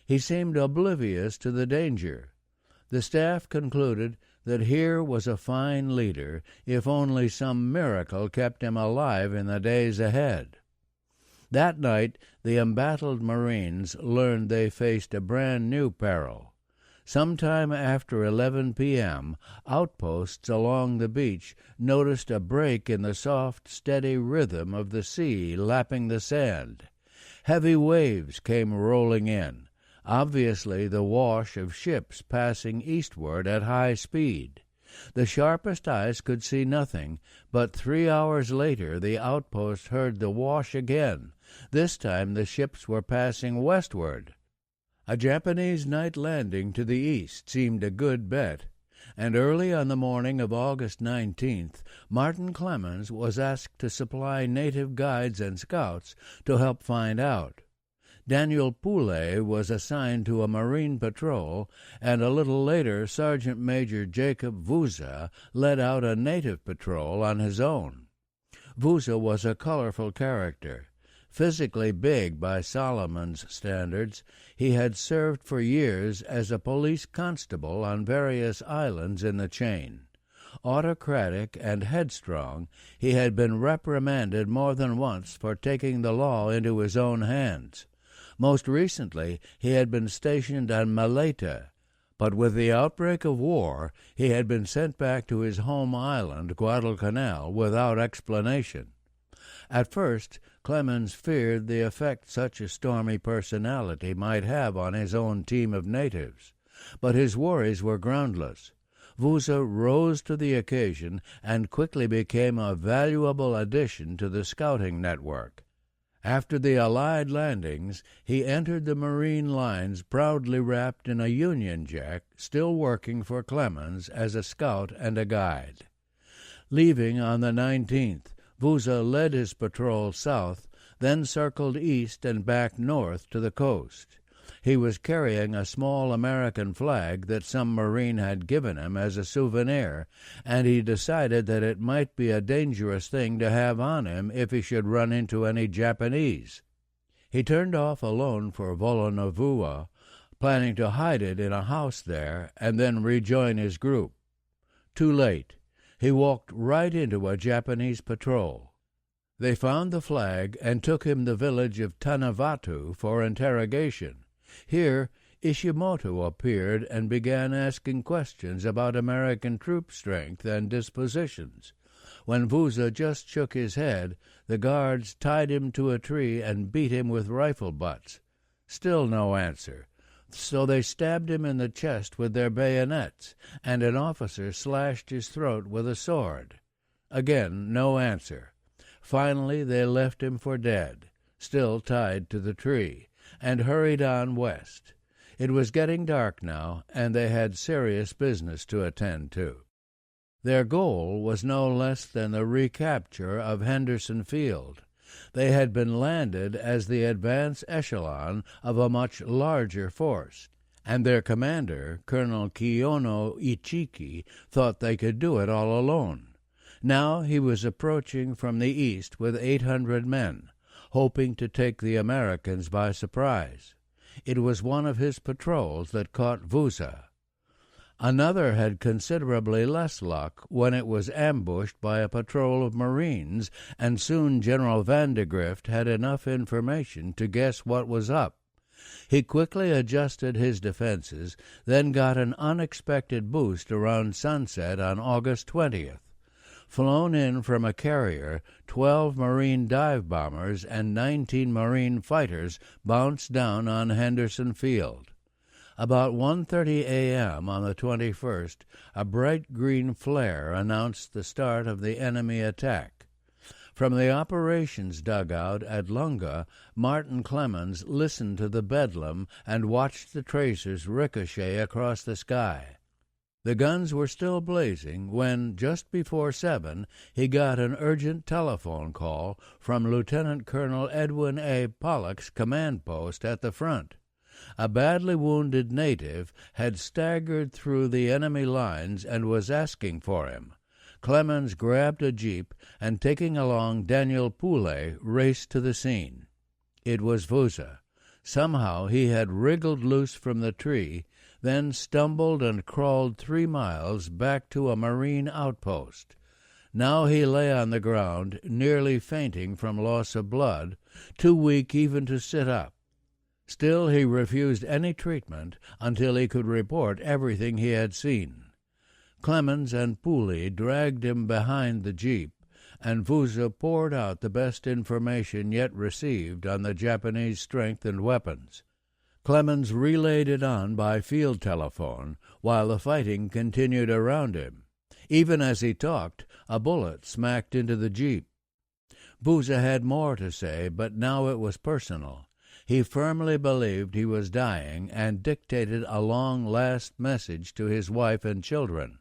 he seemed oblivious to the danger. The staff concluded that here was a fine leader, if only some miracle kept him alive in the days ahead. That night, the embattled Marines learned they faced a brand-new peril. Sometime after 11 p.m., outposts along the beach noticed a break in the soft, steady rhythm of the sea lapping the sand. Heavy waves came rolling in, obviously the wash of ships passing eastward at high speed. The sharpest eyes could see nothing, but 3 hours later the outpost heard the wash again. This time the ships were passing westward. A Japanese night landing to the east seemed a good bet, and early on the morning of August 19th, Martin Clemens was asked to supply native guides and scouts to help find out. Daniel Poulet was assigned to a Marine patrol, and a little later Sergeant Major Jacob Vuza led out a native patrol on his own. Vuza was a colorful character. Physically big by Solomon's standards, he had served for years as a police constable on various islands in the chain. Autocratic and headstrong, he had been reprimanded more than once for taking the law into his own hands. Most recently, he had been stationed on Malaita, but with the outbreak of war, he had been sent back to his home island, Guadalcanal, without explanation. At first, Clemens feared the effect such a stormy personality might have on his own team of natives, but his worries were groundless. Vuza rose to the occasion and quickly became a valuable addition to the scouting network. After the Allied landings, he entered the Marine lines proudly wrapped in a Union Jack, still working for Clemens as a scout and a guide. Leaving on the 19th, Vuza led his patrol south, then circled east and back north to the coast. He was carrying a small American flag that some Marine had given him as a souvenir, and he decided that it might be a dangerous thing to have on him if he should run into any Japanese. He turned off alone for Volonovua, planning to hide it in a house there and then rejoin his group. Too late. He walked right into a Japanese patrol. They found the flag and took him to the village of Tanavatu for interrogation. Here, Ishimoto appeared and began asking questions about American troop strength and dispositions. When Vuza just shook his head, the guards tied him to a tree and beat him with rifle butts. Still no answer. So they stabbed him in the chest with their bayonets, and an officer slashed his throat with a sword. Again, no answer. Finally, they left him for dead, still tied to the tree, and hurried on west. It was getting dark now, and they had serious business to attend to. Their goal was no less than the recapture of Henderson Field. They had been landed as the advance echelon of a much larger force, and their commander, Colonel Kiyono Ichiki, thought they could do it all alone. Now he was approaching from the east with 800 men, hoping to take the Americans by surprise. It was one of his patrols that caught Vuza. Another had considerably less luck when it was ambushed by a patrol of Marines, and soon General Vandegrift had enough information to guess what was up. He quickly adjusted his defenses, then got an unexpected boost around sunset on August 20th. Flown in from a carrier, 12 Marine dive bombers and 19 Marine fighters bounced down on Henderson Field. About 1:30 a.m. on the 21st, a bright green flare announced the start of the enemy attack. From the operations dugout at Lunga, Martin Clemens listened to the bedlam and watched the tracers ricochet across the sky. The guns were still blazing when, just before 7, he got an urgent telephone call from Lieutenant Colonel Edwin A. Pollock's command post at the front. A badly wounded native had staggered through the enemy lines and was asking for him. Clemens grabbed a jeep and, taking along Daniel Poulet, raced to the scene. It was Vuza. Somehow he had wriggled loose from the tree, then stumbled and crawled 3 miles back to a Marine outpost. Now he lay on the ground, nearly fainting from loss of blood, too weak even to sit up. Still, he refused any treatment until he could report everything he had seen. Clemens and Pooley dragged him behind the jeep, and Vuza poured out the best information yet received on the Japanese strength and weapons. Clemens relayed it on by field telephone, while the fighting continued around him. Even as he talked, a bullet smacked into the jeep. Vuza had more to say, but now it was personal. He firmly believed he was dying and dictated a long last message to his wife and children.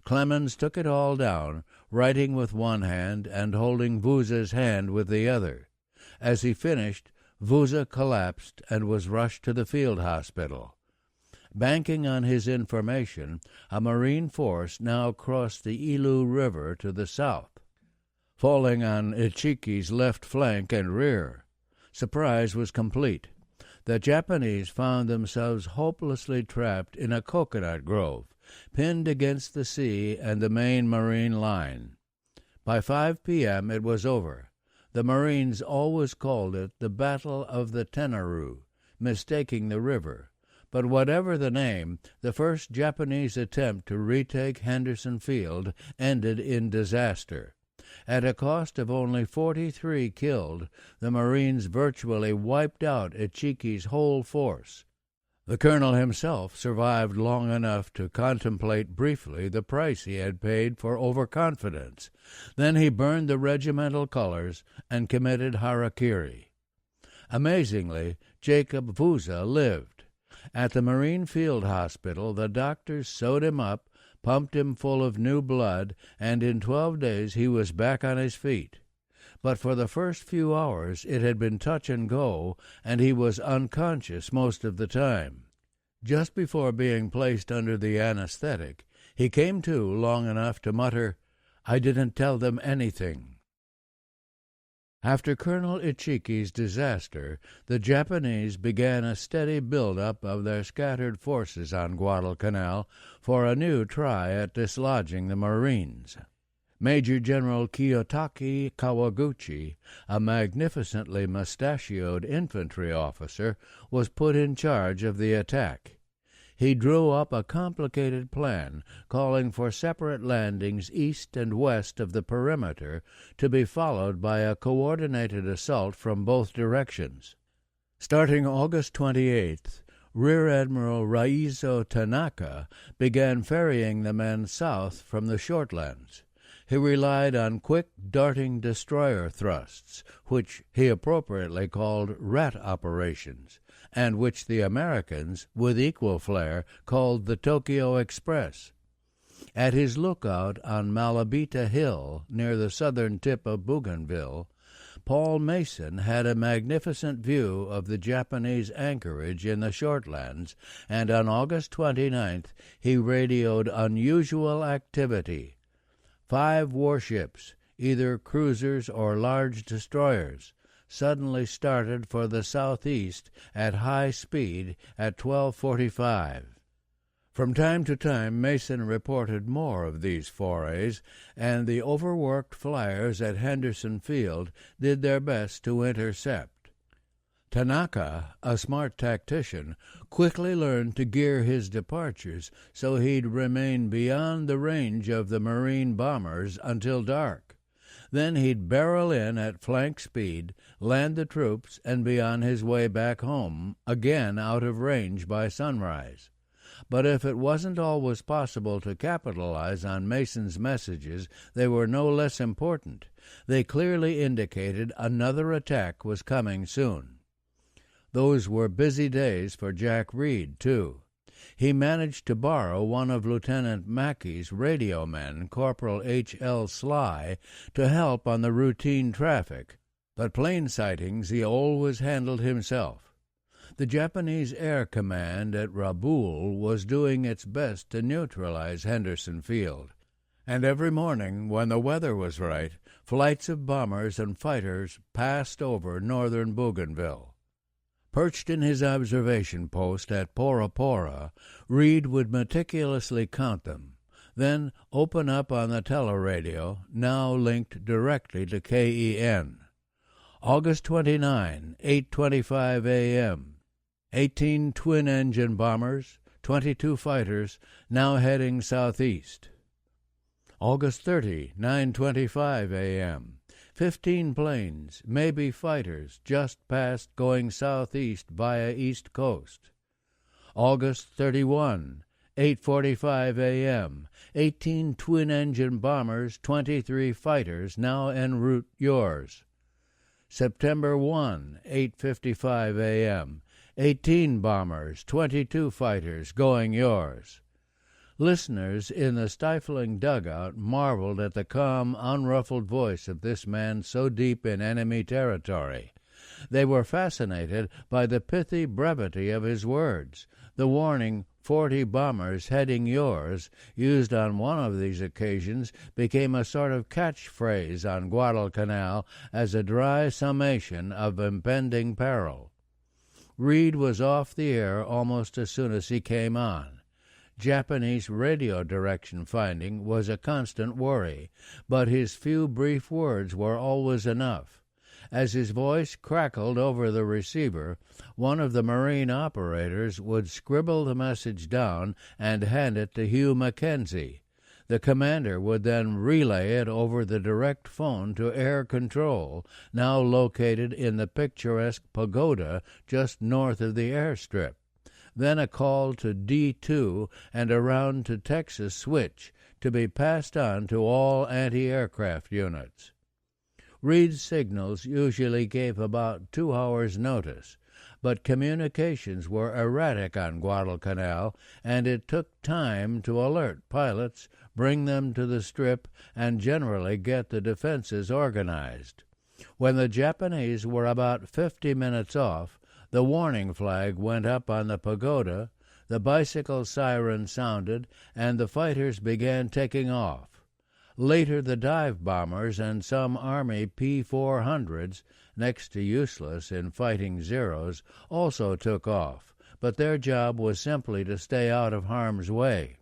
Clemens took it all down, writing with one hand and holding Vuza's hand with the other. As he finished, Vuza collapsed and was rushed to the field hospital. Banking on his information, a Marine force now crossed the Ilu River to the south, falling on Ichiki's left flank and rear. Surprise was complete. The Japanese found themselves hopelessly trapped in a coconut grove, pinned against the sea and the main Marine line. By 5 p.m. it was over. The Marines always called it the Battle of the Tenaru, mistaking the river. But whatever the name, the first Japanese attempt to retake Henderson Field ended in disaster. At a cost of only 43 killed, the Marines virtually wiped out Ichiki's whole force. The colonel himself survived long enough to contemplate briefly the price he had paid for overconfidence. Then he burned the regimental colors and committed harakiri. Amazingly, Jacob Vuza lived. At the Marine Field Hospital, the doctors sewed him up, pumped him full of new blood, and in 12 days he was back on his feet. But for the first few hours it had been touch and go, and he was unconscious most of the time. Just before being placed under the anesthetic, he came to long enough to mutter, "I didn't tell them anything." After Colonel Ichiki's disaster, the Japanese began a steady build-up of their scattered forces on Guadalcanal for a new try at dislodging the Marines. Major General Kiyotaki Kawaguchi, a magnificently mustachioed infantry officer, was put in charge of the attack. He drew up a complicated plan calling for separate landings east and west of the perimeter to be followed by a coordinated assault from both directions. Starting August 28th, Rear Admiral Raizo Tanaka began ferrying the men south from the Shortlands. He relied on quick, darting destroyer thrusts, which he appropriately called rat operations, and which the Americans, with equal flair, called the Tokyo Express. At his lookout on Malabita Hill, near the southern tip of Bougainville, Paul Mason had a magnificent view of the Japanese anchorage in the Shortlands, and on August 29th he radioed unusual activity. 5 warships, either cruisers or large destroyers, suddenly started for the southeast at high speed at 12:45. From time to time, Mason reported more of these forays, and the overworked flyers at Henderson Field did their best to intercept. Tanaka, a smart tactician, quickly learned to gear his departures so he'd remain beyond the range of the Marine bombers until dark. Then he'd barrel in at flank speed, land the troops, and be on his way back home, again out of range by sunrise. But if it wasn't always possible to capitalize on Mason's messages, they were no less important. They clearly indicated another attack was coming soon. Those were busy days for Jack Reed, too. He managed to borrow one of Lieutenant Mackey's radio men, Corporal H.L. Sly, to help on the routine traffic, but plane sightings he always handled himself. The Japanese Air Command at Rabaul was doing its best to neutralize Henderson Field, and every morning, when the weather was right, flights of bombers and fighters passed over northern Bougainville. Perched in his observation post at Pora Pora, Reed would meticulously count them, then open up on the teleradio, now linked directly to KEN. August 29, 8:25 a.m., 18 twin-engine bombers, 22 fighters, now heading southeast. August 30, 9:25 a.m., 15 planes, maybe fighters, just passed going southeast via East Coast. August 31, 8:45 a.m., 18 twin-engine bombers, 23 fighters, now en route yours. September 1, 8:55 a.m., 18 bombers, 22 fighters, going yours. Listeners in the stifling dugout marveled at the calm, unruffled voice of this man so deep in enemy territory. They were fascinated by the pithy brevity of his words. The warning, 40 bombers heading yours, used on one of these occasions, became a sort of catchphrase on Guadalcanal as a dry summation of impending peril. Reed was off the air almost as soon as he came on. Japanese radio direction finding was a constant worry, but his few brief words were always enough. As his voice crackled over the receiver, one of the Marine operators would scribble the message down and hand it to Hugh Mackenzie. The commander would then relay it over the direct phone to Air Control, now located in the picturesque pagoda just north of the airstrip. Then a call to D2 and around to Texas switch to be passed on to all anti-aircraft units. Reed's signals usually gave about 2 hours' notice, but communications were erratic on Guadalcanal, and it took time to alert pilots, bring them to the strip, and generally get the defenses organized. When the Japanese were about 50 minutes off, the warning flag went up on the pagoda, the bicycle siren sounded, and the fighters began taking off. Later, the dive bombers and some Army P-400s, next to useless in fighting Zeros, also took off, but their job was simply to stay out of harm's way.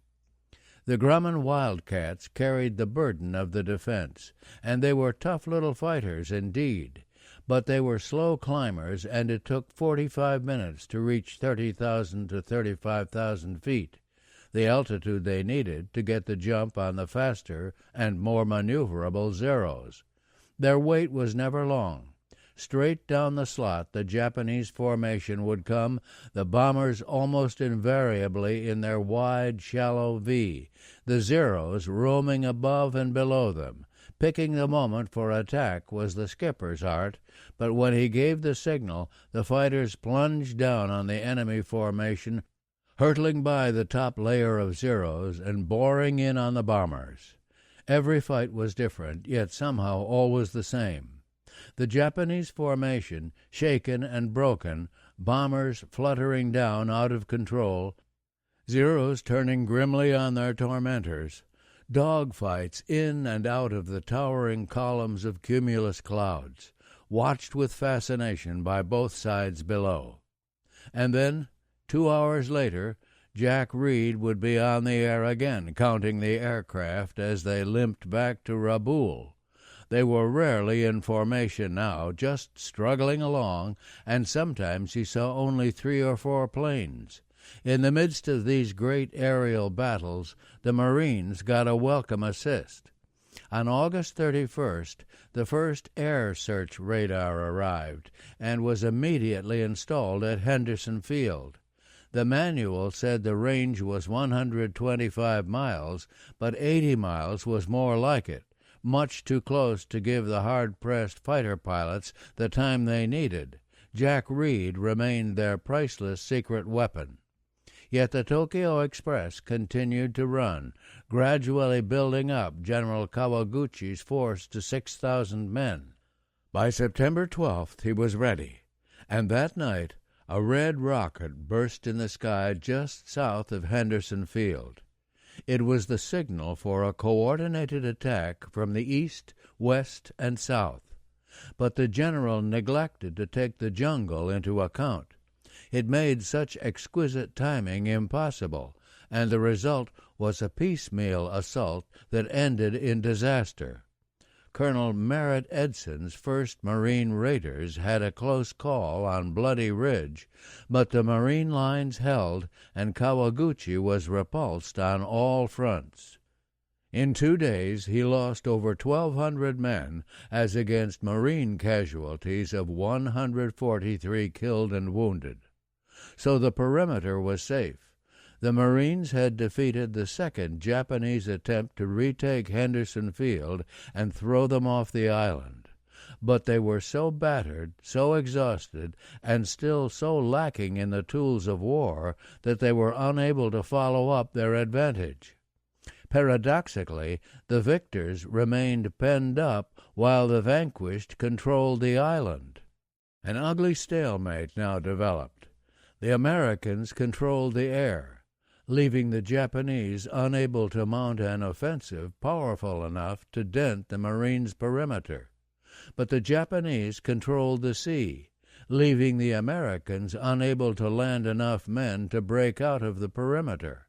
The Grumman Wildcats carried the burden of the defense, and they were tough little fighters indeed, but they were slow climbers, and it took 45 minutes to reach 30,000 to 35,000 feet, the altitude they needed to get the jump on the faster and more maneuverable Zeros. Their wait was never long. Straight down the slot the Japanese formation would come, the bombers almost invariably in their wide, shallow V, the Zeros roaming above and below them. Picking the moment for attack was the skipper's art, but when he gave the signal, the fighters plunged down on the enemy formation, hurtling by the top layer of Zeros and boring in on the bombers. Every fight was different, yet somehow always the same. The Japanese formation, shaken and broken, bombers fluttering down out of control, Zeros turning grimly on their tormentors, dogfights in and out of the towering columns of cumulus clouds. watched with fascination by both sides below. And then, 2 hours later, Jack Reed would be on the air again, counting the aircraft as they limped back to Rabaul. They were rarely in formation now, just struggling along, and sometimes he saw only 3 or 4 planes. In the midst of these great aerial battles, the Marines got a welcome assist. On August 31st, the first air search radar arrived and was immediately installed at Henderson Field. The manual said the range was 125 miles, but 80 miles was more like it, much too close to give the hard-pressed fighter pilots the time they needed. Jack Reed remained their priceless secret weapon. Yet the Tokyo Express continued to run, gradually building up General Kawaguchi's force to 6,000 men. By September 12th he was ready, and that night a red rocket burst in the sky just south of Henderson Field. It was the signal for a coordinated attack from the east, west, and south. But the general neglected to take the jungle into account. It made such exquisite timing impossible, and the result was a piecemeal assault that ended in disaster. Colonel Merritt Edson's 1st Marine Raiders had a close call on Bloody Ridge, but the Marine lines held, and Kawaguchi was repulsed on all fronts. In 2 days he lost over 1,200 men, as against Marine casualties of 143 killed and wounded. So the perimeter was safe. The Marines had defeated the second Japanese attempt to retake Henderson Field and throw them off the island. But they were so battered, so exhausted, and still so lacking in the tools of war that they were unable to follow up their advantage. Paradoxically, the victors remained penned up while the vanquished controlled the island. An ugly stalemate now developed. The Americans controlled the air, leaving the Japanese unable to mount an offensive powerful enough to dent the Marines' perimeter. But the Japanese controlled the sea, leaving the Americans unable to land enough men to break out of the perimeter.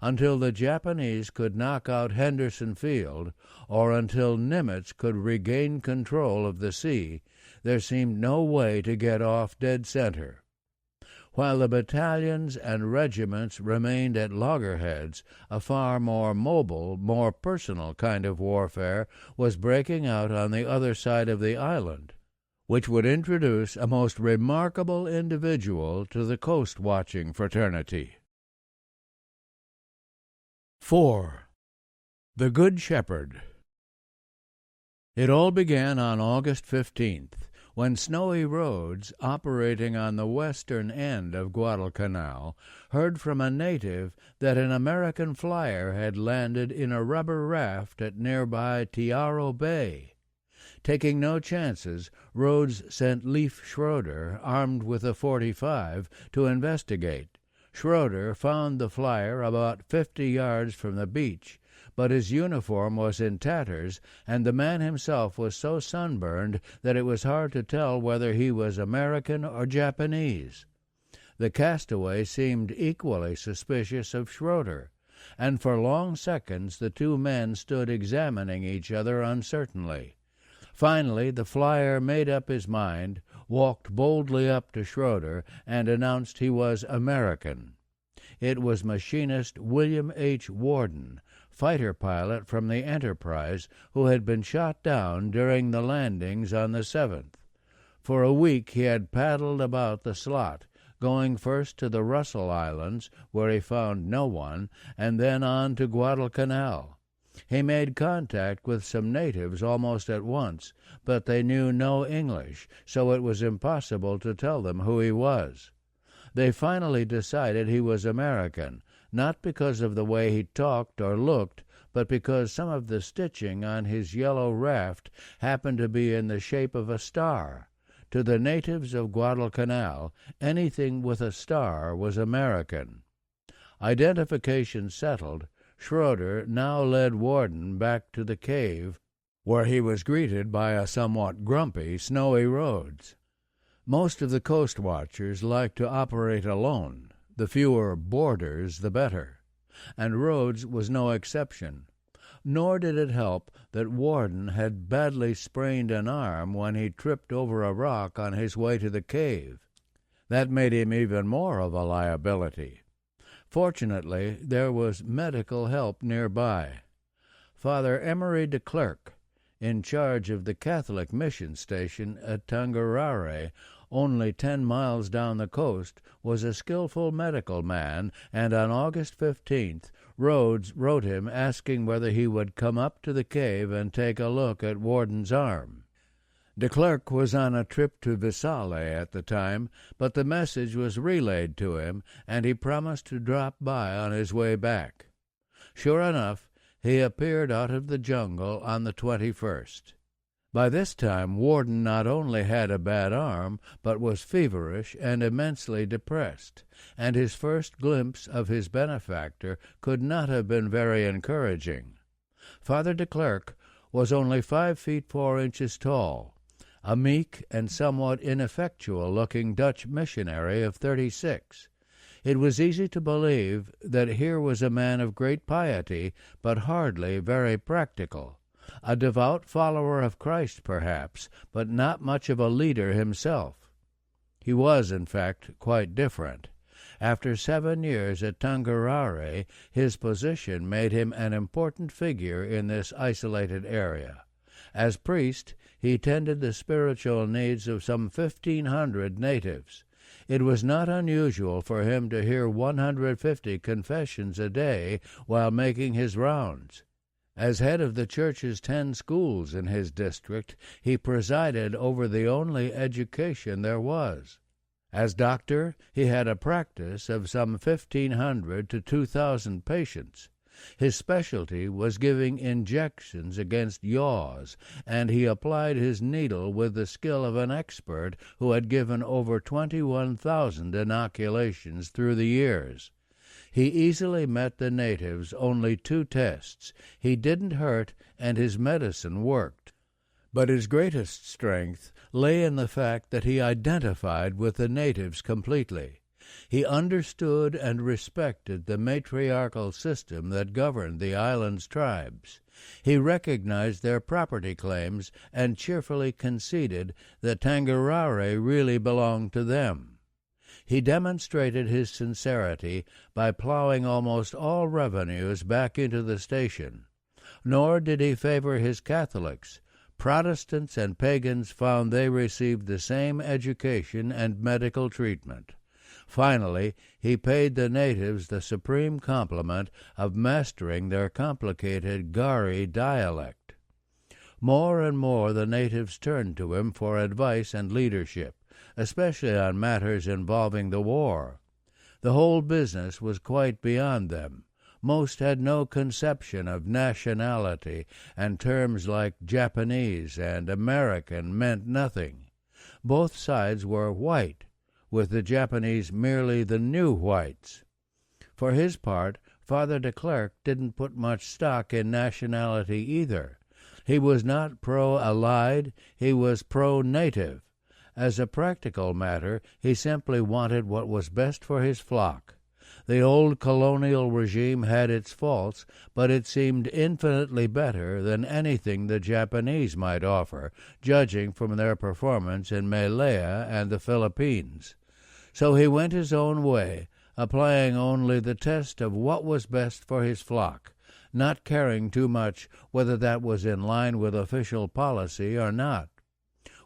Until the Japanese could knock out Henderson Field, or until Nimitz could regain control of the sea, there seemed no way to get off dead center. While the battalions and regiments remained at loggerheads, a far more mobile, more personal kind of warfare was breaking out on the other side of the island, which would introduce a most remarkable individual to the coast-watching fraternity. 4. The Good Shepherd. It all began on August 15th, when Snowy Rhodes, operating on the western end of Guadalcanal, heard from a native that an American flyer had landed in a rubber raft at nearby Tiaro Bay. Taking no chances, Rhodes sent Leif Schroeder, armed with a .45, to investigate. Schroeder found the flyer about 50 yards from the beach, but his uniform was in tatters, and the man himself was so sunburned that it was hard to tell whether he was American or Japanese. The castaway seemed equally suspicious of Schroeder, and for long seconds the two men stood examining each other uncertainly. Finally, the flyer made up his mind, walked boldly up to Schroeder, and announced he was American. It was machinist William H. Worden, fighter pilot from the Enterprise, who had been shot down during the landings on the 7th. For a week he had paddled about the slot, going first to the Russell Islands, where he found no one, and then on to Guadalcanal. He made contact with some natives almost at once, but they knew no English, so it was impossible to tell them who he was. They finally decided he was American, not because of the way he talked or looked, but because some of the stitching on his yellow raft happened to be in the shape of a star. To the natives of Guadalcanal, anything with a star was American. Identification settled, Schroeder now led Worden back to the cave, where he was greeted by a somewhat grumpy, snowy Rhodes. Most of the Coastwatchers liked to operate alone, the fewer boarders the better, and Rhodes was no exception. Nor did it help that Warden had badly sprained an arm when he tripped over a rock on his way to the cave. That made him even more of a liability. Fortunately, there was medical help nearby. Father Emery de Klerk, in charge of the Catholic mission station at Tangarare, only 10 miles down the coast, was a skillful medical man, and on August 15th, Rhodes wrote him asking whether he would come up to the cave and take a look at Warden's arm. De Klerk was on a trip to Vigil at the time, but the message was relayed to him, and he promised to drop by on his way back. Sure enough, he appeared out of the jungle on the 21st. By this time, Warden not only had a bad arm, but was feverish and immensely depressed, and his first glimpse of his benefactor could not have been very encouraging. Father de Klerk was only 5 feet 4 inches tall, a meek and somewhat ineffectual-looking Dutch missionary of 36. It was easy to believe that here was a man of great piety, but hardly very practical. A devout follower of Christ, perhaps, but not much of a leader himself. He was, in fact, quite different. After 7 years at Tangarare, his position made him an important figure in this isolated area. As priest, he tended the spiritual needs of some 1,500 natives. It was not unusual for him to hear 150 confessions a day while making his rounds. As head of the church's 10 schools in his district, he presided over the only education there was. As doctor, he had a practice of some 1,500 to 2,000 patients. His specialty was giving injections against yaws, and he applied his needle with the skill of an expert who had given over 21,000 inoculations through the years. He easily met the natives only 2 tests. He didn't hurt, and his medicine worked. But his greatest strength lay in the fact that he identified with the natives completely. He understood and respected the matriarchal system that governed the island's tribes. He recognized their property claims and cheerfully conceded that Tangarare really belonged to them. He demonstrated his sincerity by plowing almost all revenues back into the station. Nor did he favor his Catholics. Protestants and pagans found they received the same education and medical treatment. Finally, he paid the natives the supreme compliment of mastering their complicated Gari dialect. More and more the natives turned to him for advice and leadership, especially on matters involving the war. The whole business was quite beyond them. Most had no conception of nationality, and terms like Japanese and American meant nothing. Both sides were white, with the Japanese merely the new whites. For his part, Father de Klerk didn't put much stock in nationality either. He was not pro-Allied, he was pro-native. As a practical matter, he simply wanted what was best for his flock. The old colonial regime had its faults, but it seemed infinitely better than anything the Japanese might offer, judging from their performance in Malaya and the Philippines. So he went his own way, applying only the test of what was best for his flock, not caring too much whether that was in line with official policy or not.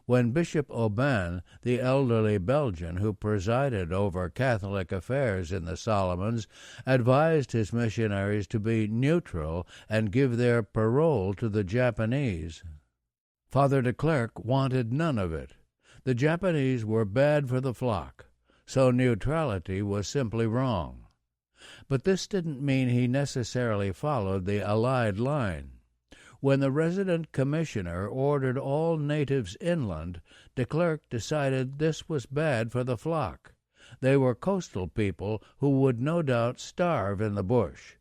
When Bishop Aubin, the elderly Belgian who presided over Catholic affairs in the Solomons, advised his missionaries to be neutral and give their parole to the Japanese, Father de Klerk wanted none of it. The Japanese were bad for the flock, so neutrality was simply wrong. But this didn't mean he necessarily followed the Allied line. When the resident commissioner ordered all natives inland, de Klerk decided this was bad for the flock. They were coastal people who would no doubt starve in the bush.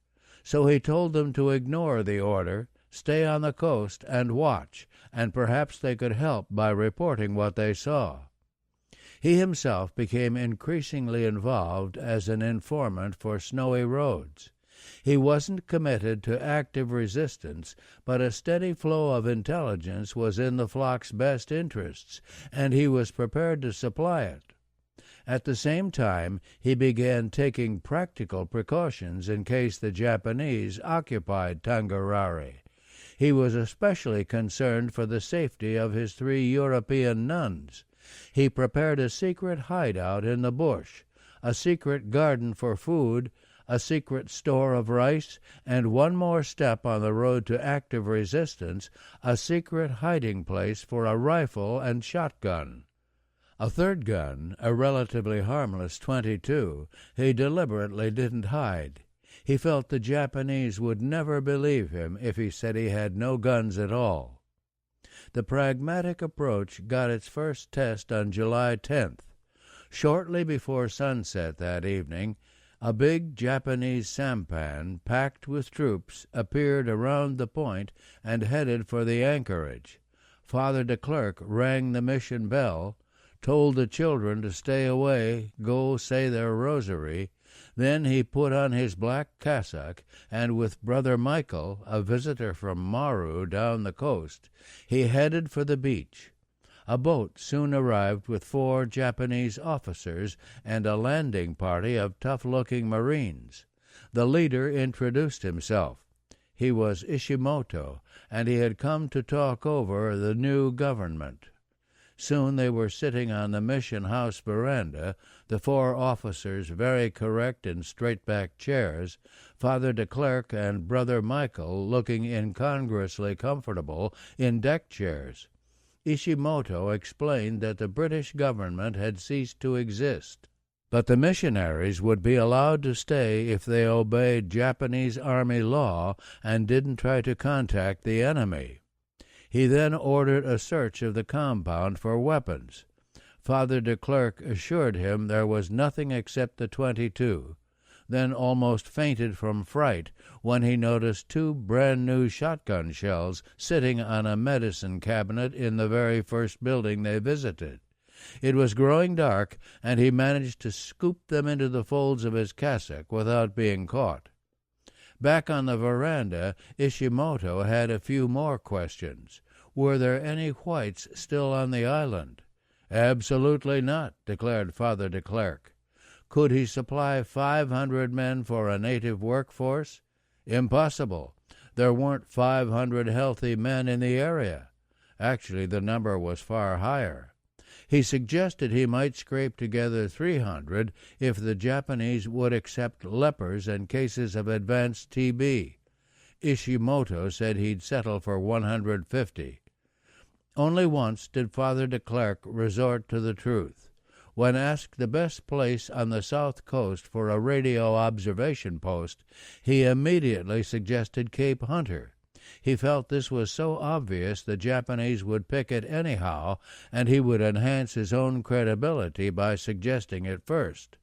So he told them to ignore the order stay on the coast and watch, and perhaps they could help by reporting what they saw. He himself became increasingly involved as an informant for Snowy Roads. He wasn't committed to active resistance, but a steady flow of intelligence was in the flock's best interests, and he was prepared to supply it. At the same time, he began taking practical precautions in case the Japanese occupied Tangarari. He was especially concerned for the safety of his 3 European nuns. He prepared a secret hideout in the bush, a secret garden for food, a secret store of rice, and one more step on the road to active resistance, a secret hiding place for a rifle and shotgun. A third gun, a relatively harmless .22, he deliberately didn't hide. He felt the Japanese would never believe him if he said he had no guns at all. The pragmatic approach got its first test on July 10th. Shortly before sunset that evening, a big Japanese sampan, packed with troops, appeared around the point and headed for the anchorage. Father de Klerk rang the mission bell, told the children to stay away, go say their rosary. Then he put on his black cassock, and with Brother Michael, a visitor from Maru down the coast, he headed for the beach. A boat soon arrived with 4 Japanese officers and a landing party of tough-looking Marines. The leader introduced himself. He was Ishimoto, and he had come to talk over the new government. Soon they were sitting on the mission house veranda, the 4 officers very correct in straight-backed chairs, Father de Klerk and Brother Michael looking incongruously comfortable in deck chairs. Ishimoto explained that the British government had ceased to exist, but the missionaries would be allowed to stay if they obeyed Japanese army law and didn't try to contact the enemy. He then ordered a search of the compound for weapons. Father de Klerk assured him there was nothing except the .22, then almost fainted from fright when he noticed 2 brand-new shotgun shells sitting on a medicine cabinet in the very first building they visited. It was growing dark, and he managed to scoop them into the folds of his cassock without being caught. Back on the veranda, Ishimoto had a few more questions. Were there any whites still on the island? Absolutely not, declared Father de Klerk. Could he supply 500 men for a native workforce? Impossible. There weren't 500 healthy men in the area. Actually, the number was far higher. He suggested he might scrape together 300 if the Japanese would accept lepers and cases of advanced TB. Ishimoto said he'd settle for 150. Only once did Father de Klerk resort to the truth. When asked the best place on the south coast for a radio observation post, he immediately suggested Cape Hunter. He felt this was so obvious the Japanese would pick it anyhow, and he would enhance his own credibility by suggesting it first.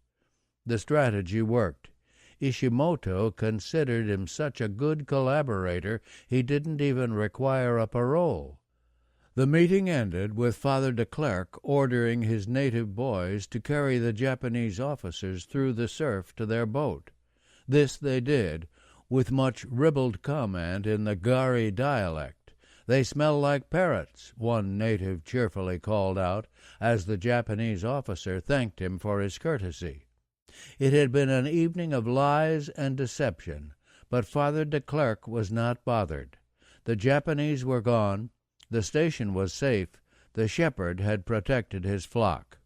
The strategy worked. Ishimoto considered him such a good collaborator he didn't even require a parole. The meeting ended with Father de Klerk ordering his native boys to carry the Japanese officers through the surf to their boat. This they did, with much ribald comment in the Gari dialect. "They smell like parrots," one native cheerfully called out, as the Japanese officer thanked him for his courtesy. It had been an evening of lies and deception, but Father de Klerk was not bothered. The Japanese were gone, the station was safe, the shepherd had protected his flock.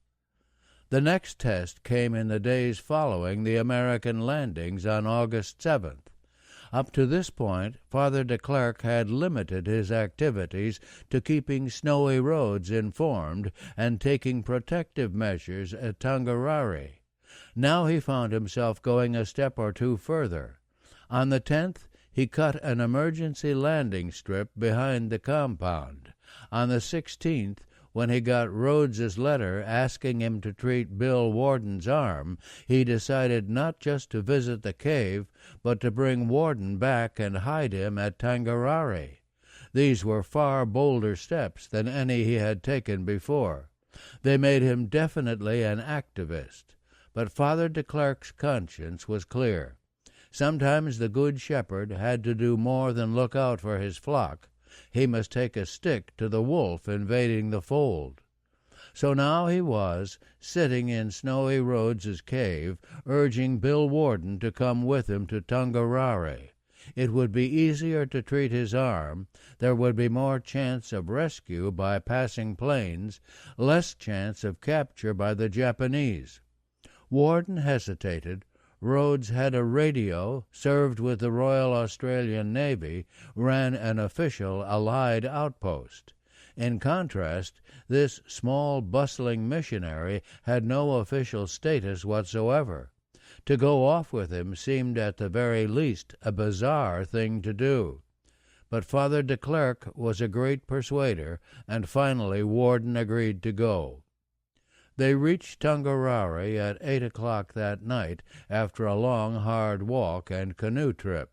The next test came in the days following the American landings on August 7th. Up to this point, Father de Klerk had limited his activities to keeping Snowy Roads informed and taking protective measures at Tangarari. Now he found himself going a step or two further. On the 10th, he cut an emergency landing strip behind the compound. On the 16th, When he got Rhodes's letter asking him to treat Bill Warden's arm, he decided not just to visit the cave, but to bring Warden back and hide him at Tangarari. These were far bolder steps than any he had taken before. They made him definitely an activist. But Father de Klerk's conscience was clear. Sometimes the Good Shepherd had to do more than look out for his flock. He must take a stick to the wolf invading the fold. So now he was, sitting in Snowy Rhodes's cave, urging Bill Warden to come with him to Tangarari. It would be easier to treat his arm, there would be more chance of rescue by passing planes, less chance of capture by the Japanese. Warden hesitated. Rhodes had a radio, served with the Royal Australian Navy, ran an official Allied outpost. In contrast, this small, bustling missionary had no official status whatsoever. To go off with him seemed at the very least a bizarre thing to do. But Father de Klerk was a great persuader, and finally Warden agreed to go. They reached Tangarari at 8 o'clock that night, after a long, hard walk and canoe trip.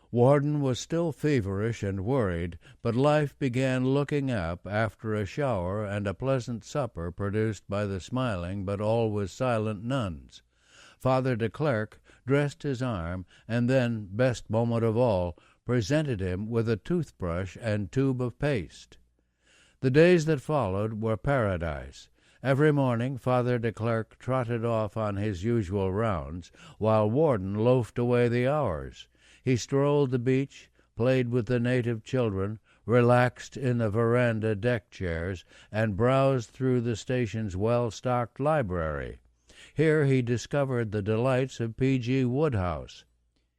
Warden was still feverish and worried, but life began looking up after a shower and a pleasant supper produced by the smiling but always silent nuns. Father de Klerk dressed his arm, and then, best moment of all, presented him with a toothbrush and tube of paste. The days that followed were paradise. Every morning Father de Klerk trotted off on his usual rounds, while Warden loafed away the hours. He strolled the beach, played with the native children, relaxed in the veranda deck chairs, and browsed through the station's well-stocked library. Here he discovered the delights of P.G. Wodehouse.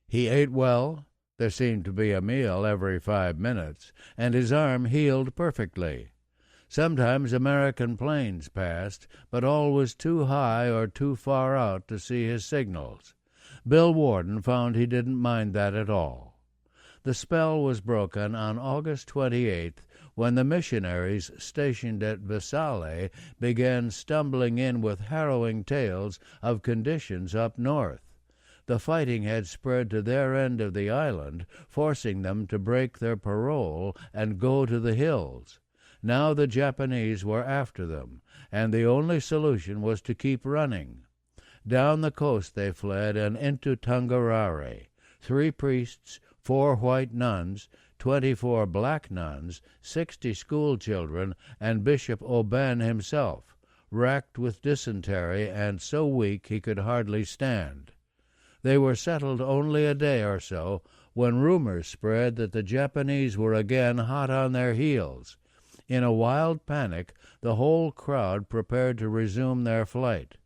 He ate well, there seemed to be a meal every 5 minutes, and his arm healed perfectly. Sometimes American planes passed, but always too high or too far out to see his signals. Bill Warden found he didn't mind that at all. The spell was broken on August 28th, when the missionaries stationed at Vigil began stumbling in with harrowing tales of conditions up north. The fighting had spread to their end of the island, forcing them to break their parole and go to the hills. Now the Japanese were after them, and the only solution was to keep running. Down the coast they fled and into Tangarari. 3 priests, 4 white nuns, 24 black nuns, 60 school children, and Bishop Oban himself, racked with dysentery and so weak he could hardly stand. They were settled only a day or so when rumors spread that the Japanese were again hot on their heels. In a wild panic, the whole crowd prepared to resume their flight.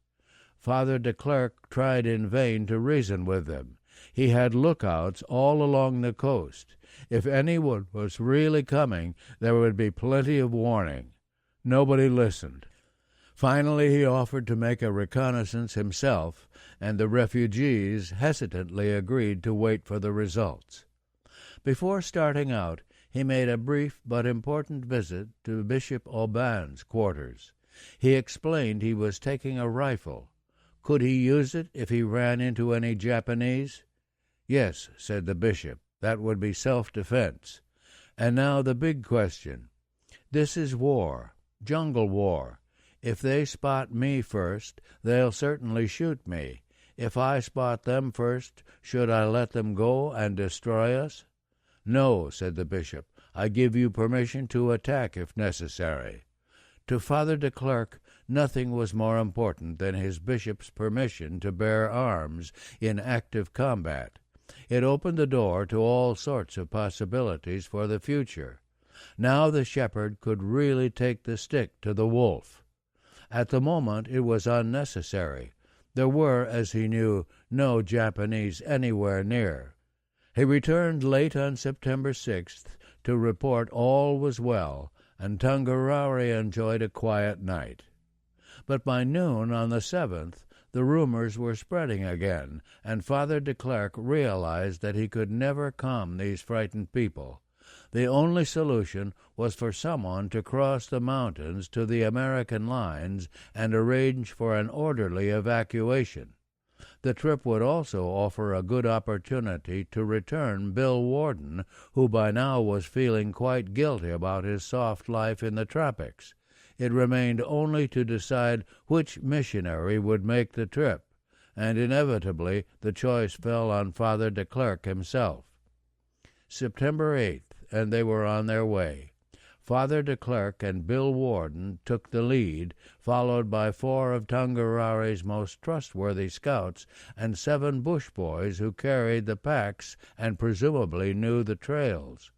Father de Klerk tried in vain to reason with them. He had lookouts all along the coast. If anyone was really coming, there would be plenty of warning. Nobody listened. Finally he offered to make a reconnaissance himself, and the refugees hesitantly agreed to wait for the results. Before starting out, he made a brief but important visit to Bishop Oban's quarters. He explained he was taking a rifle. Could he use it if he ran into any Japanese? Yes, said the bishop, that would be self-defense. And now the big question. This is war, jungle war. If they spot me first, they'll certainly shoot me. If I spot them first, should I let them go and destroy us? No, said the bishop, I give you permission to attack if necessary. To Father de Klerk, nothing was more important than his bishop's permission to bear arms in active combat. It opened the door to all sorts of possibilities for the future. Now the shepherd could really take the stick to the wolf. At the moment it was unnecessary. There were, as he knew, no Japanese anywhere near. He returned late on September 6th to report all was well, and Tangarari enjoyed a quiet night. But by noon on the 7th, the rumors were spreading again, and Father de Klerk realized that he could never calm these frightened people. The only solution was for someone to cross the mountains to the American lines and arrange for an orderly evacuation. The trip would also offer a good opportunity to return Bill Warden, who by now was feeling quite guilty about his soft life in the tropics. It remained only to decide which missionary would make the trip, and inevitably the choice fell on Father de Klerk himself. September 8th, and they were on their way. Father de Klerk and Bill Warden took the lead, followed by 4 of Tungurare's most trustworthy scouts and 7 bush boys who carried the packs and presumably knew the trails.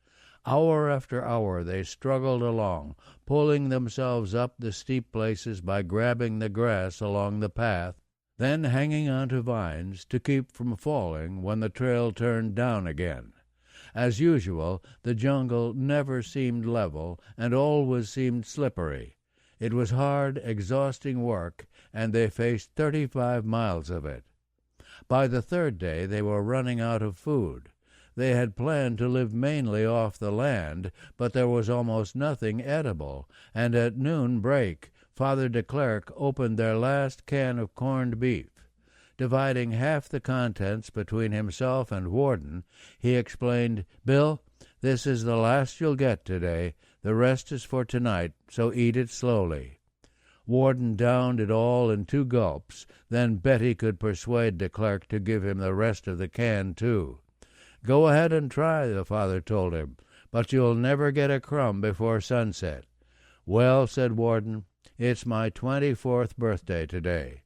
Hour after hour they struggled along, pulling themselves up the steep places by grabbing the grass along the path, then hanging onto vines to keep from falling when the trail turned down again. As usual, the jungle never seemed level and always seemed slippery. It was hard, exhausting work, and they faced 35 miles of it. By the 3rd day they were running out of food. They had planned to live mainly off the land, but there was almost nothing edible, and at noon break Father de Klerk opened their last can of corned beef. Dividing half the contents between himself and Warden, he explained, "Bill, this is the last you'll get today. The rest is for tonight, so eat it slowly." Warden downed it all in 2 gulps. Then Betty could persuade de Klerk to give him the rest of the can, too. "Go ahead and try," the father told him, "but you'll never get a crumb before sunset." "Well," said Warden, "it's my 24th birthday today."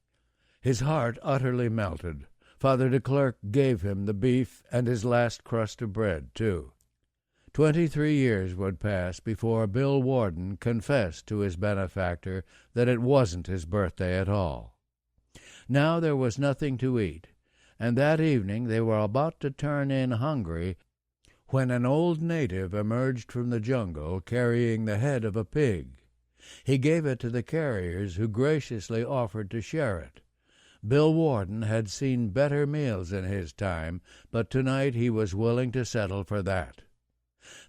His heart utterly melted. Father de Klerk gave him the beef and his last crust of bread, too. 23 years would pass before Bill Warden confessed to his benefactor that it wasn't his birthday at all. Now there was nothing to eat, and that evening they were about to turn in hungry when an old native emerged from the jungle carrying the head of a pig. He gave it to the carriers, who graciously offered to share it. Bill Warden had seen better meals in his time, but tonight he was willing to settle for that.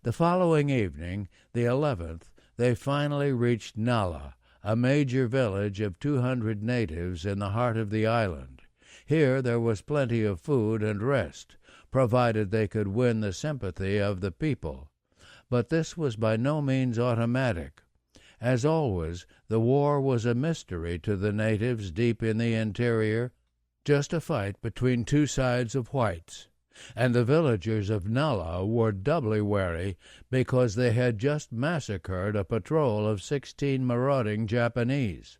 The following evening, the 11th, they finally reached Nala, a major village of 200 natives in the heart of the island. Here there was plenty of food and rest, provided they could win the sympathy of the people. But this was by no means automatic. As always, the war was a mystery to the natives deep in the interior, just a fight between 2 sides of whites, and the villagers of Nala were doubly wary because they had just massacred a patrol of 16 marauding Japanese.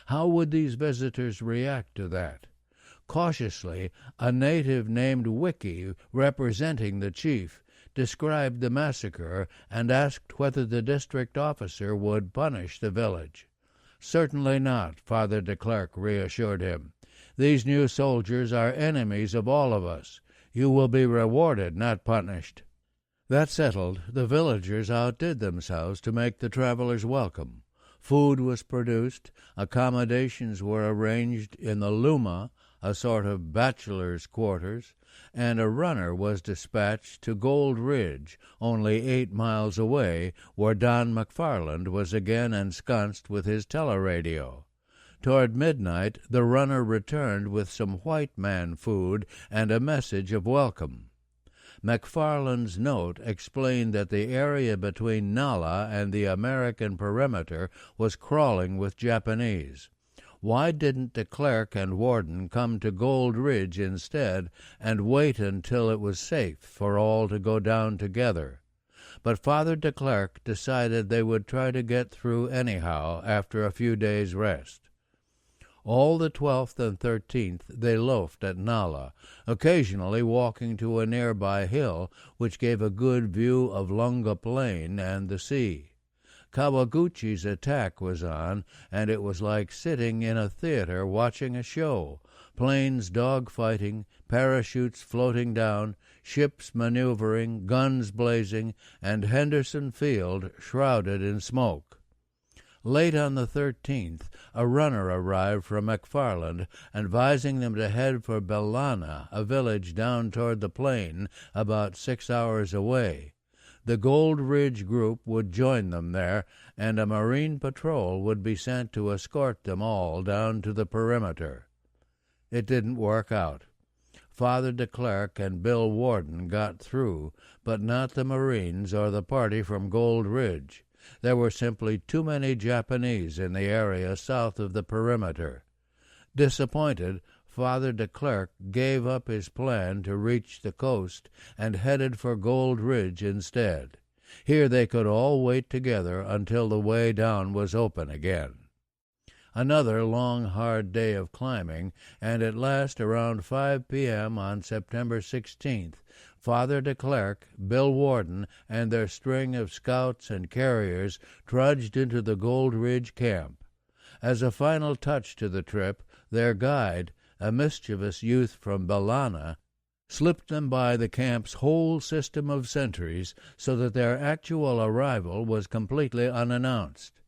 How would these visitors react to that? Cautiously, a native named Wiki, representing the chief, described the massacre and asked whether the district officer would punish the village. "Certainly not," Father de Klerk reassured him. "These new soldiers are enemies of all of us. You will be rewarded, not punished." That settled, the villagers outdid themselves to make the travelers welcome. Food was produced, accommodations were arranged in the luma, a sort of bachelor's quarters, and a runner was dispatched to Gold Ridge, only 8 miles away, where Don McFarland was again ensconced with his teleradio. Toward midnight, the runner returned with some white man food and a message of welcome. McFarland's note explained that the area between Nala and the American perimeter was crawling with Japanese. Why didn't de Klerk and Warden come to Gold Ridge instead and wait until it was safe for all to go down together? But Father de Klerk decided they would try to get through anyhow after a few days' rest. All the 12th and 13th they loafed at Nala, occasionally walking to a nearby hill which gave a good view of Lunga Plain and the sea. Kawaguchi's attack was on, and it was like sitting in a theater watching a show. Planes dog-fighting, parachutes floating down, ships maneuvering, guns blazing, and Henderson Field shrouded in smoke. Late on the 13th, a runner arrived from McFarland, advising them to head for Belana, a village down toward the plain about 6 hours away. The Gold Ridge group would join them there, and a Marine patrol would be sent to escort them all down to the perimeter. It didn't work out. Father de Klerk and Bill Warden got through, but not the Marines or the party from Gold Ridge. There were simply too many Japanese in the area south of the perimeter. Disappointed, Father de Klerk gave up his plan to reach the coast and headed for Gold Ridge instead. Here they could all wait together until the way down was open again. Another long, hard day of climbing, and at last around 5 p.m. on September 16th, Father de Klerk, Bill Warden, and their string of scouts and carriers trudged into the Gold Ridge camp. As a final touch to the trip, their guide, a mischievous youth from Balana, slipped them by the camp's whole system of sentries so that their actual arrival was completely unannounced.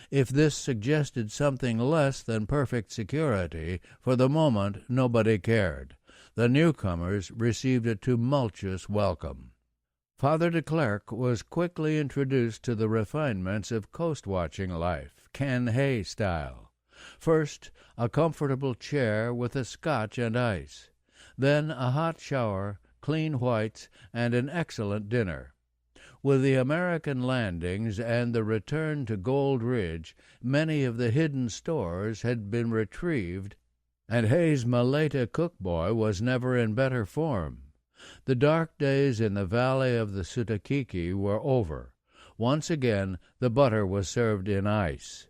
If this suggested something less than perfect security, for the moment nobody cared. The newcomers received a tumultuous welcome. Father de Klerk was quickly introduced to the refinements of coast-watching life, Ken Hay style. First, a comfortable chair with a scotch and ice. Then a hot shower, clean whites, and an excellent dinner. With the American landings and the return to Gold Ridge, many of the hidden stores had been retrieved, and Hay's Maleta cookboy was never in better form. The dark days in the valley of the Sutakiki were over. Once again the butter was served in ice.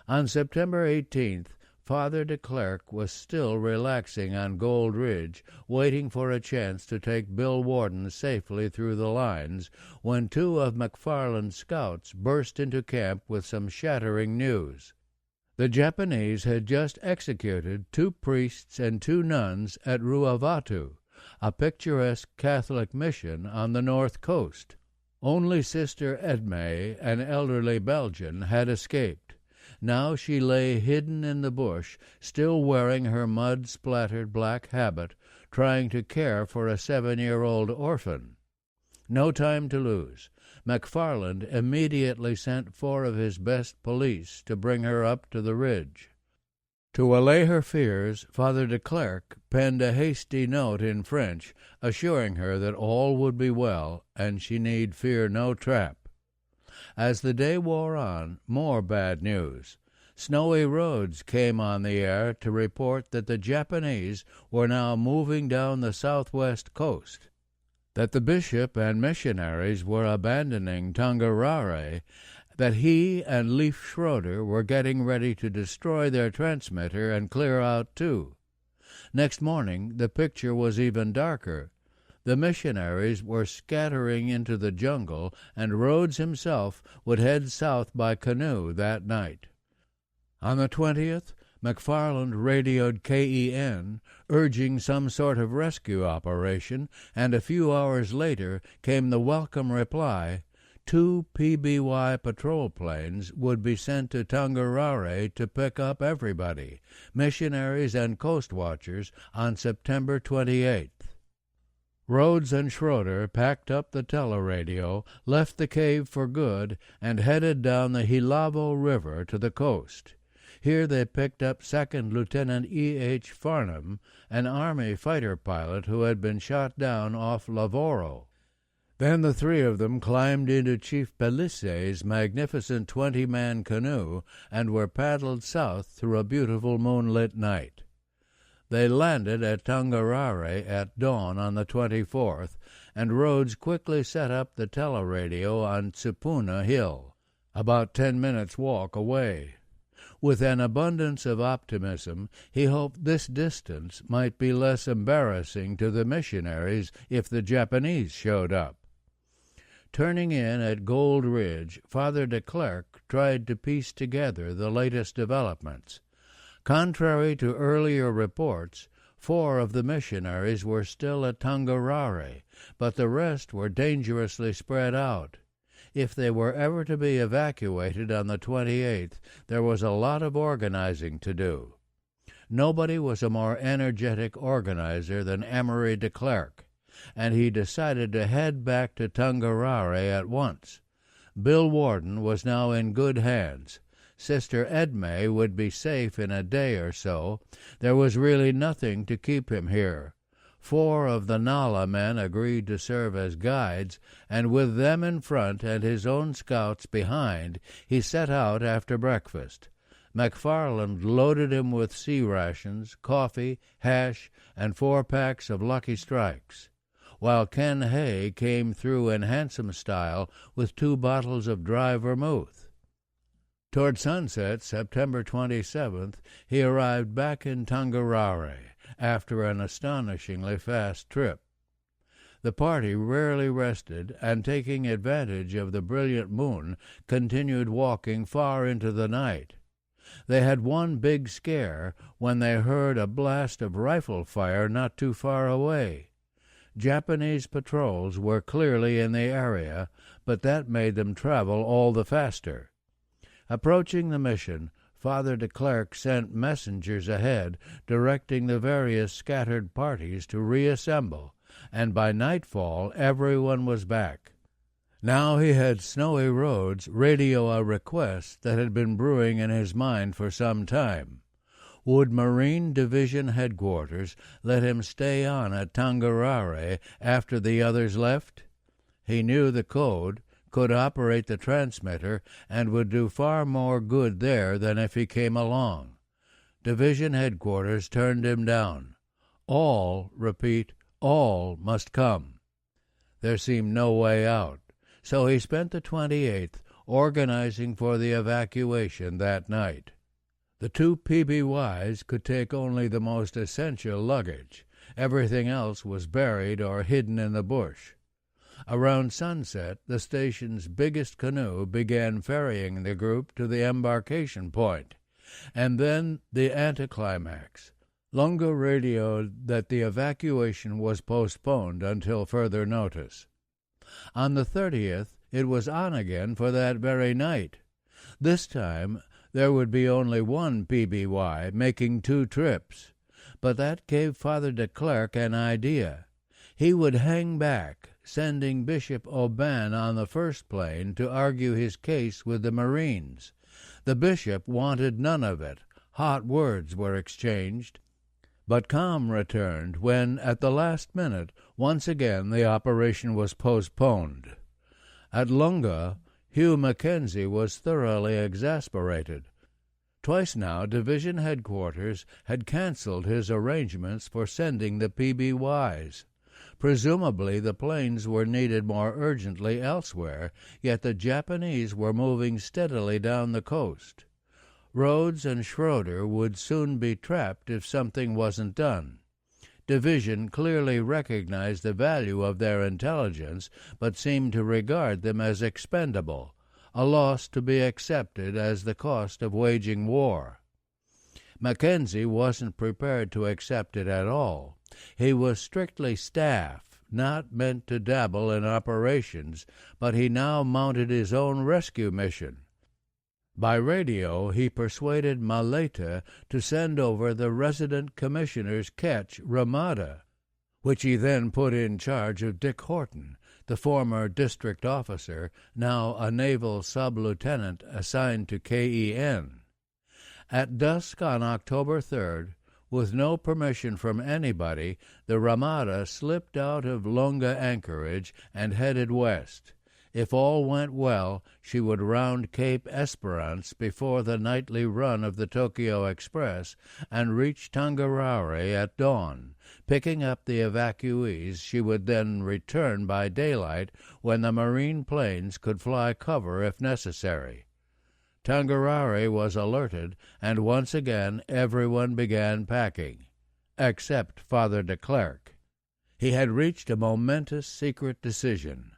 On September 18th, Father de Klerk was still relaxing on Gold Ridge, waiting for a chance to take Bill Warden safely through the lines, when two of McFarland's scouts burst into camp with some shattering news. The Japanese had just executed 2 priests and 2 nuns at Ruavatu, a picturesque Catholic mission on the north coast. Only Sister Edme, an elderly Belgian, had escaped. Now she lay hidden in the bush, still wearing her mud-splattered black habit, trying to care for a 7-year-old orphan. No time to lose. McFarland immediately sent 4 of his best police to bring her up to the ridge. To allay her fears, Father de Klerk penned a hasty note in French, assuring her that all would be well, and she need fear no trap. As the day wore on, more bad news. Snowy Roads came on the air to report that the Japanese were now moving down the southwest coast, that the bishop and missionaries were abandoning Tongarare, that he and Leif Schroeder were getting ready to destroy their transmitter and clear out too. Next morning the picture was even darker. The missionaries were scattering into the jungle, and Rhodes himself would head south by canoe that night. On the 20th, McFarland radioed KEN, urging some sort of rescue operation, and a few hours later came the welcome reply: 2 PBY patrol planes would be sent to Tongarare to pick up everybody, missionaries and coastwatchers, on September 28th. Rhodes and Schroeder packed up the teleradio, left the cave for good, and headed down the Hilavo River to the coast. Here they picked up 2nd Lieutenant E.H. Farnham, an Army fighter pilot who had been shot down off Lavoro. Then the 3 of them climbed into Chief Pelisse's magnificent 20-man canoe and were paddled south through a beautiful moonlit night. They landed at Tongarare at dawn on the 24th, and Rhodes quickly set up the teleradio on Tsupuna Hill, about 10 minutes' walk away. With an abundance of optimism, he hoped this distance might be less embarrassing to the missionaries if the Japanese showed up. Turning in at Gold Ridge, Father de Klerk tried to piece together the latest developments. Contrary to earlier reports, 4 of the missionaries were still at Tongarare, but the rest were dangerously spread out. If they were ever to be evacuated on the 28th, there was a lot of organizing to do. Nobody was a more energetic organizer than Emery de Klerk. and he decided to head back to Tongariro at once. Bill Warden was now in good hands. Sister Edme would be safe in a day or so. There was really nothing to keep him here. 4 of the Nala men agreed to serve as guides, and with them in front and his own scouts behind, he set out after breakfast. McFarland loaded him with sea rations, coffee, hash, and 4 packs of Lucky Strikes, while Ken Hay came through in handsome style with 2 bottles of dry vermouth. Toward sunset, September 27th, he arrived back in Tongariro after an astonishingly fast trip. The party rarely rested, and taking advantage of the brilliant moon, continued walking far into the night. They had one big scare when they heard a blast of rifle fire not too far away. Japanese patrols were clearly in the area, but that made them travel all the faster. Approaching the mission, Father de Klerk sent messengers ahead, directing the various scattered parties to reassemble, and by nightfall everyone was back. Now he had Snowy Roads radio a request that had been brewing in his mind for some time. Would Marine Division Headquarters let him stay on at Tongariro after the others left? He knew the code, could operate the transmitter, and would do far more good there than if he came along. Division Headquarters turned him down. All, repeat, all must come. There seemed no way out, so he spent the 28th organizing for the evacuation that night. The 2 PBYs could take only the most essential luggage. Everything else was buried or hidden in the bush. Around sunset, the station's biggest canoe began ferrying the group to the embarkation point. And then the anticlimax. Lunga radioed that the evacuation was postponed until further notice. On the 30th, it was on again for that very night. This time, there would be only 1 PBY making 2 trips. But that gave Father de Klerk an idea. He would hang back, sending Bishop Aubin on the first plane to argue his case with the Marines. The bishop wanted none of it. Hot words were exchanged. But calm returned when, at the last minute, once again the operation was postponed. At Lunga, Hugh Mackenzie was thoroughly exasperated. Twice now, Division Headquarters had canceled his arrangements for sending the PBYs. Presumably the planes were needed more urgently elsewhere, yet the Japanese were moving steadily down the coast. Rhodes and Schroeder would soon be trapped if something wasn't done. Division clearly recognized the value of their intelligence, but seemed to regard them as expendable, a loss to be accepted as the cost of waging war. Mackenzie wasn't prepared to accept it at all. He was strictly staff, not meant to dabble in operations, but he now mounted his own rescue mission. By radio, he persuaded Maleta to send over the resident commissioner's ketch, Ramada, which he then put in charge of Dick Horton, the former district officer, now a naval sub-lieutenant assigned to KEN. At dusk on October 3rd, with no permission from anybody, the Ramada slipped out of Lunga anchorage and headed west. If all went well, she would round Cape Esperance before the nightly run of the Tokyo Express and reach Tongariro at dawn. Picking up the evacuees, she would then return by daylight when the Marine planes could fly cover if necessary. Tongariro was alerted, and once again everyone began packing, except Father de Klerk. He had reached a momentous secret decision.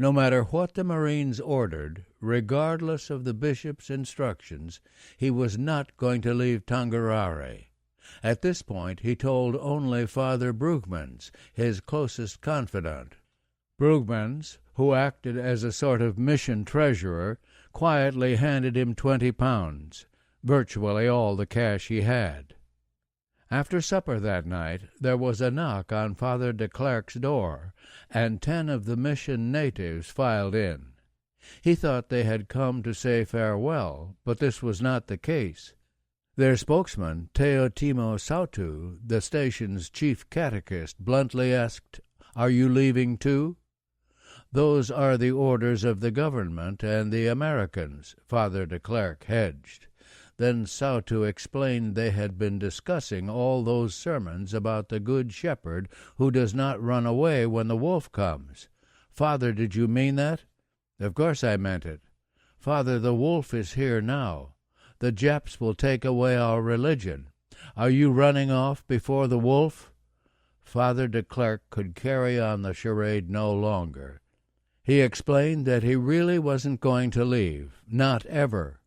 No matter what the Marines ordered, regardless of the bishop's instructions, he was not going to leave Tongariro. At this point he told only Father Brugmans, his closest confidant. Brugmans, who acted as a sort of mission treasurer, quietly handed him £20, virtually all the cash he had. After supper that night there was a knock on Father de Klerk's door, and 10 of the mission natives filed in. He thought they had come to say farewell, but this was not the case. Their spokesman, Teotimo Sautu, the station's chief catechist, bluntly asked, "Are you leaving too?" "Those are the orders of the government and the Americans," Father de Klerk hedged. Then Sautu explained they had been discussing all those sermons about the Good Shepherd who does not run away when the wolf comes. "Father, did you mean that?" "Of course I meant it." "Father, the wolf is here now. The Japs will take away our religion. Are you running off before the wolf?" Father de Klerk could carry on the charade no longer. He explained that he really wasn't going to leave, not ever,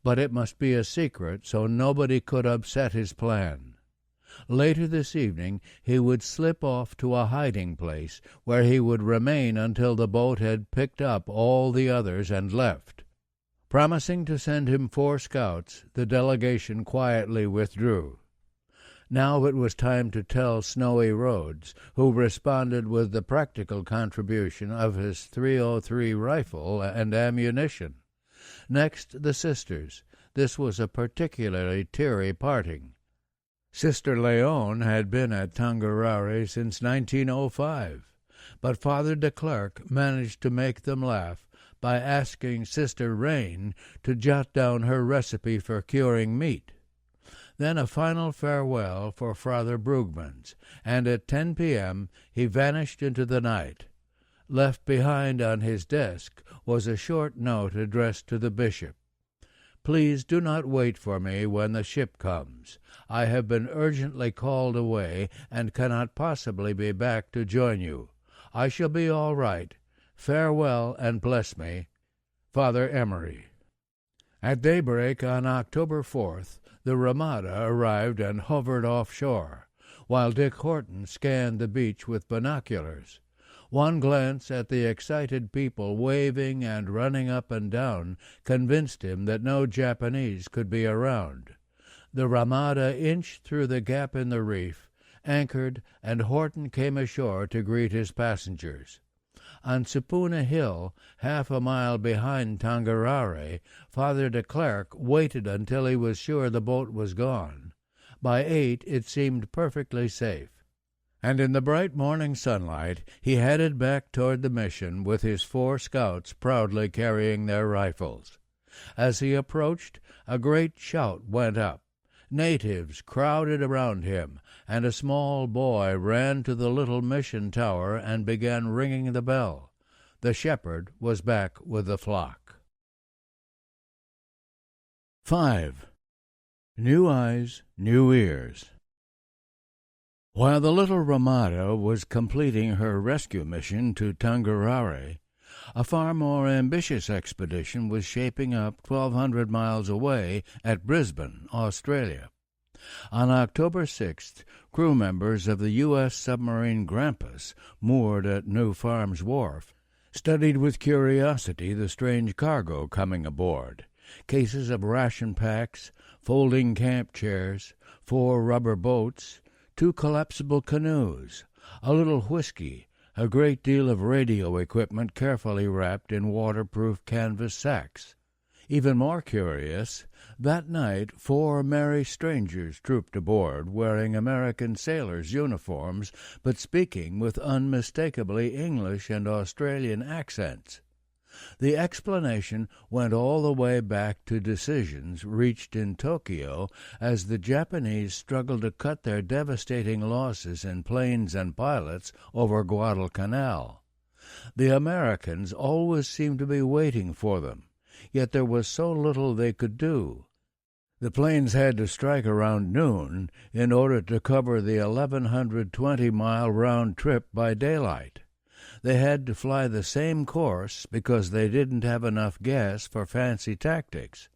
but it must be a secret so nobody could upset his plan. Later this evening he would slip off to a hiding place where he would remain until the boat had picked up all the others and left. Promising to send him 4 scouts, the delegation quietly withdrew. Now it was time to tell Snowy Rhodes, who responded with the practical contribution of his .303 rifle and ammunition. Next, the sisters. This was a particularly teary parting. Sister Leon had been at Tongariro since 1905, but Father de Klerk managed to make them laugh by asking Sister Rain to jot down her recipe for curing meat. Then a final farewell for Father Brugmans, and at 10 p.m. he vanished into the night. Left behind on his desk was a short note addressed to the bishop. "Please do not wait for me when the ship comes. I have been urgently called away and cannot possibly be back to join you. I shall be all right. Farewell, and bless me. Father Emery." At daybreak on October 4th, the Ramada arrived and hovered offshore, while Dick Horton scanned the beach with binoculars. One glance at the excited people waving and running up and down convinced him that no Japanese could be around. The Ramada inched through the gap in the reef, anchored, and Horton came ashore to greet his passengers. On Supuna Hill, half a mile behind Tongariro, Father de Klerk waited until he was sure the boat was gone. By 8 it seemed perfectly safe, and in the bright morning sunlight he headed back toward the mission with his 4 scouts proudly carrying their rifles. As he approached, a great shout went up. Natives crowded around him, and a small boy ran to the little mission tower and began ringing the bell. The shepherd was back with the flock. 5. New Eyes, New Ears. While the little Ramada was completing her rescue mission to Tongariro, a far more ambitious expedition was shaping up 1,200 miles away at Brisbane, Australia. On October 6th, crew members of the U.S. submarine Grampus, moored at New Farms Wharf, studied with curiosity the strange cargo coming aboard: cases of ration packs, folding camp chairs, 4 rubber boats, 2 collapsible canoes, a little whiskey, a great deal of radio equipment carefully wrapped in waterproof canvas sacks. Even more curious, that night 4 merry strangers trooped aboard wearing American sailors' uniforms, but speaking with unmistakably English and Australian accents. The explanation went all the way back to decisions reached in Tokyo as the Japanese struggled to cut their devastating losses in planes and pilots over Guadalcanal. The Americans always seemed to be waiting for them, yet there was so little they could do. The planes had to strike around noon in order to cover the 1,120-mile round trip by daylight. They had to fly the same course because they didn't have enough gas for fancy tactics,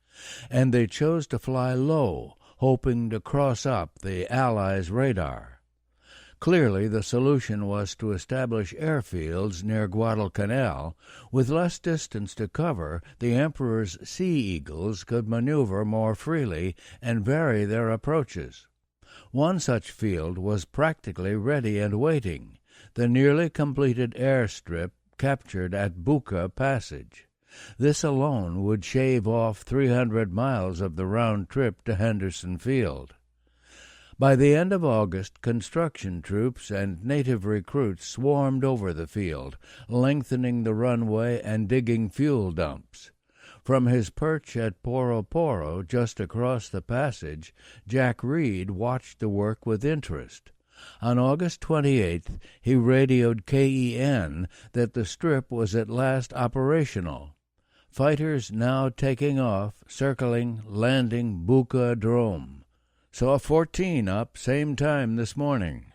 and they chose to fly low, hoping to cross up the Allies' radar. Clearly, the solution was to establish airfields near Guadalcanal. With less distance to cover, the Emperor's Sea Eagles could maneuver more freely and vary their approaches. One such field was practically ready and waiting, the nearly completed airstrip captured at Buka Passage. This alone would shave off 300 miles of the round trip to Henderson Field. By the end of August, construction troops and native recruits swarmed over the field, lengthening the runway and digging fuel dumps. From his perch at Poro Poro, just across the passage, Jack Reed watched the work with interest. On August 28th, he radioed KEN that the strip was at last operational. Fighters now taking off, circling, landing Buka Drome. Saw 14 up same time this morning.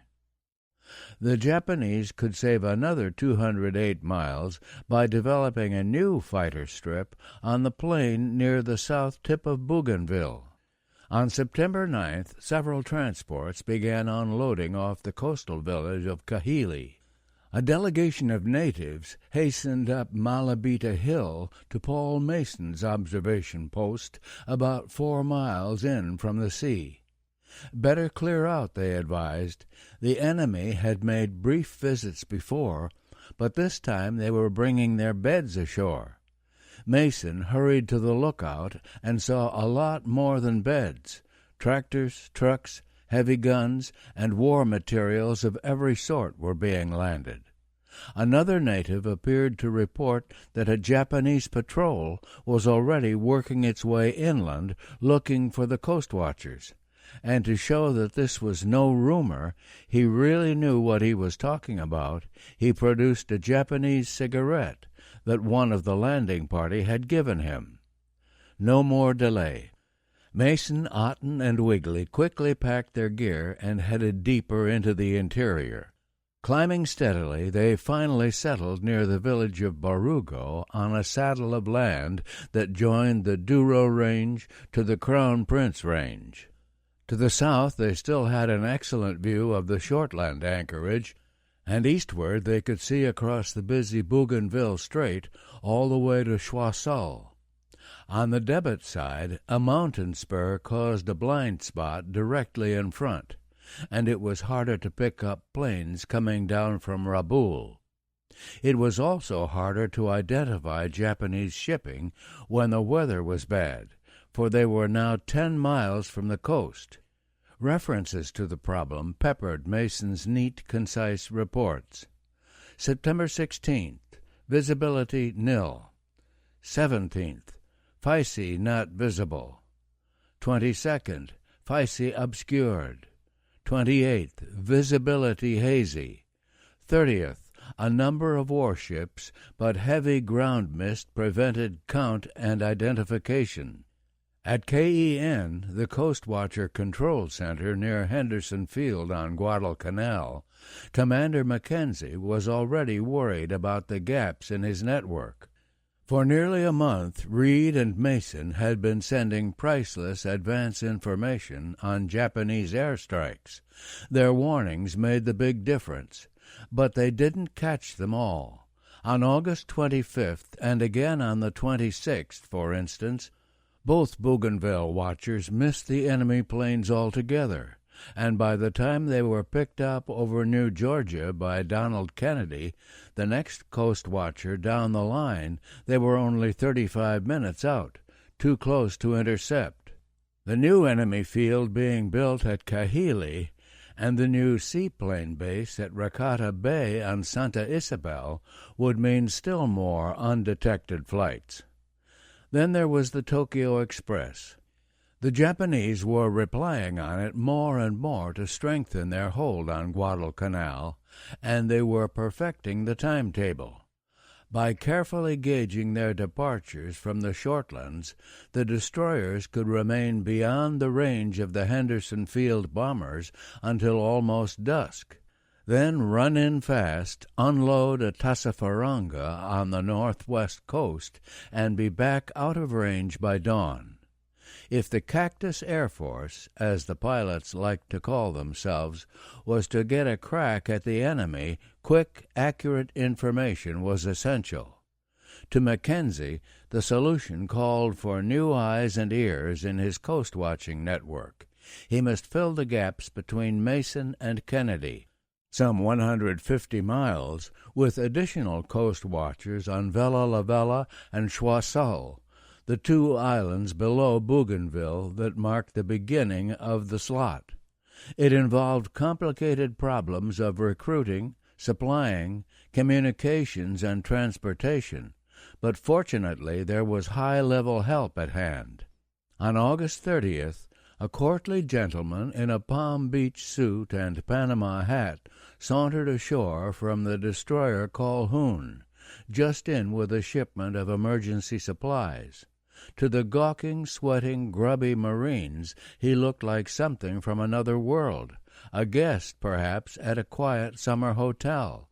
The Japanese could save another 208 miles by developing a new fighter strip on the plain near the south tip of Bougainville. On September 9th, several transports began unloading off the coastal village of Kahili. A delegation of natives hastened up Malabita Hill to Paul Mason's observation post about 4 miles in from the sea. Better clear out, they advised. The enemy had made brief visits before, but this time they were bringing their beds ashore. Mason hurried to the lookout and saw a lot more than beds. Tractors, trucks, heavy guns, and war materials of every sort were being landed. Another native appeared to report that a Japanese patrol was already working its way inland looking for the Coastwatchers. And to show that this was no rumor, he really knew what he was talking about, he produced a Japanese cigarette that one of the landing party had given him. No more delay. Mason, Otten, and Wiggly quickly packed their gear and headed deeper into the interior. Climbing steadily, they finally settled near the village of Barugo on a saddle of land that joined the Douro Range to the Crown Prince Range. To the south they still had an excellent view of the Shortland anchorage, and eastward they could see across the busy Bougainville Strait all the way to Choiseul. On the debit side, a mountain spur caused a blind spot directly in front, and it was harder to pick up planes coming down from Rabaul. It was also harder to identify Japanese shipping when the weather was bad, for they were now 10 miles from the coast. References to the problem peppered Mason's neat, concise reports. September 16th, visibility nil. 17th, Faisi not visible. 22nd, Faisi obscured. 28th, visibility hazy. 30th, a number of warships, but heavy ground mist prevented count and identification. At KEN, the Coastwatcher Control Center near Henderson Field on Guadalcanal, Commander Mackenzie was already worried about the gaps in his network. For nearly a month, Reed and Mason had been sending priceless advance information on Japanese airstrikes. Their warnings made the big difference, but they didn't catch them all. On August 25th, and again on the 26th, for instance, both Bougainville watchers missed the enemy planes altogether, and by the time they were picked up over New Georgia by Donald Kennedy, the next coast watcher down the line, they were only 35 minutes out, too close to intercept. The new enemy field being built at Kahili and the new seaplane base at Rakata Bay on Santa Isabel would mean still more undetected flights. Then there was the Tokyo Express. The Japanese were replying on it more and more to strengthen their hold on Guadalcanal, and they were perfecting the timetable. By carefully gauging their departures from the Shortlands, the destroyers could remain beyond the range of the Henderson Field bombers until almost dusk, then run in fast, unload at Tassafaranga on the northwest coast, and be back out of range by dawn. If the Cactus Air Force, as the pilots liked to call themselves, was to get a crack at the enemy, quick, accurate information was essential. To Mackenzie, the solution called for new eyes and ears in his coast-watching network. He must fill the gaps between Mason and Kennedy, some 150 miles, with additional coastwatchers on Vella La Vella and Choiseul, the two islands below Bougainville that marked the beginning of the slot. It involved complicated problems of recruiting, supplying, communications, and transportation, but fortunately there was high-level help at hand. On August 30th, a courtly gentleman in a Palm Beach suit and Panama hat sauntered ashore from the destroyer Colhoun, just in with a shipment of emergency supplies. To the gawking, sweating, grubby Marines he looked like something from another world, a guest, perhaps, at a quiet summer hotel,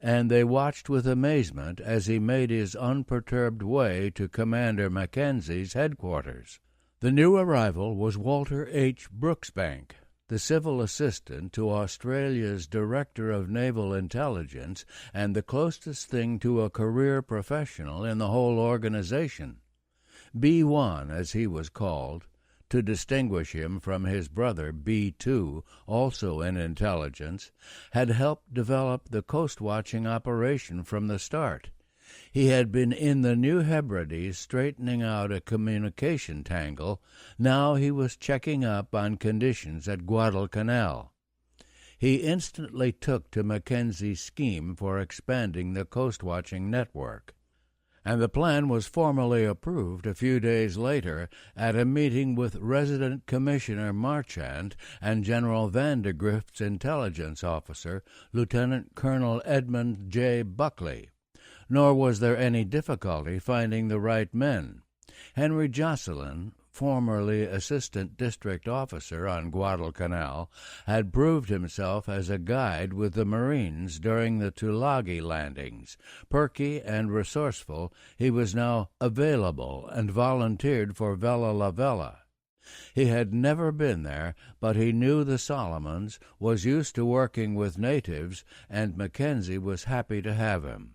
and they watched with amazement as he made his unperturbed way to Commander Mackenzie's headquarters. The new arrival was Walter H. Brooksbank, the civil assistant to Australia's Director of Naval Intelligence and the closest thing to a career professional in the whole organization. B1, as he was called, to distinguish him from his brother B2, also in intelligence, had helped develop the coast-watching operation from the start. He had been in the New Hebrides straightening out a communication tangle. Now he was checking up on conditions at Guadalcanal. He instantly took to Mackenzie's scheme for expanding the coast-watching network, and the plan was formally approved a few days later at a meeting with Resident Commissioner Marchand and General Vandegrift's intelligence officer, Lieutenant Colonel Edmund J. Buckley. Nor was there any difficulty finding the right men. Henry Jocelyn, formerly assistant district officer on Guadalcanal, had proved himself as a guide with the Marines during the Tulagi landings. Perky and resourceful, he was now available and volunteered for Vella La Vella. He had never been there, but he knew the Solomons, was used to working with natives, and Mackenzie was happy to have him.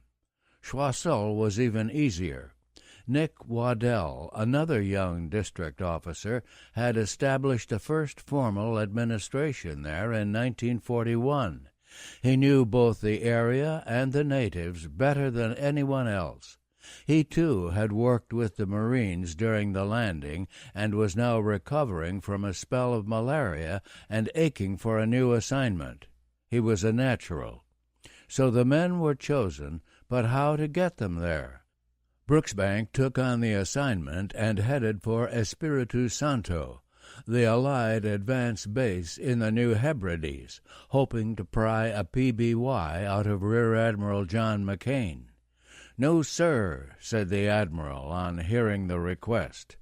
Choiseul was even easier. Nick Waddell, another young district officer, had established a first formal administration there in 1941. He knew both the area and the natives better than anyone else. He, too, had worked with the Marines during the landing and was now recovering from a spell of malaria and aching for a new assignment. He was a natural. So the men were chosen, but how to get them there? Brooksbank took on the assignment and headed for Espiritu Santo, the Allied advance base in the New Hebrides, hoping to pry a PBY out of Rear Admiral John McCain. "No, sir," said the Admiral on hearing the request.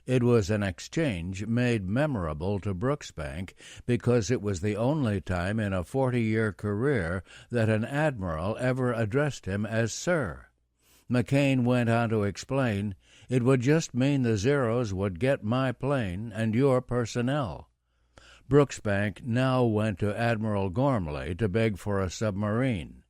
It was an exchange made memorable to Brooksbank because it was the only time in a 40-year career that an admiral ever addressed him as sir. McCain went on to explain, "It would just mean the Zeros would get my plane and your personnel." Brooksbank now went to Admiral Gormley to beg for a submarine.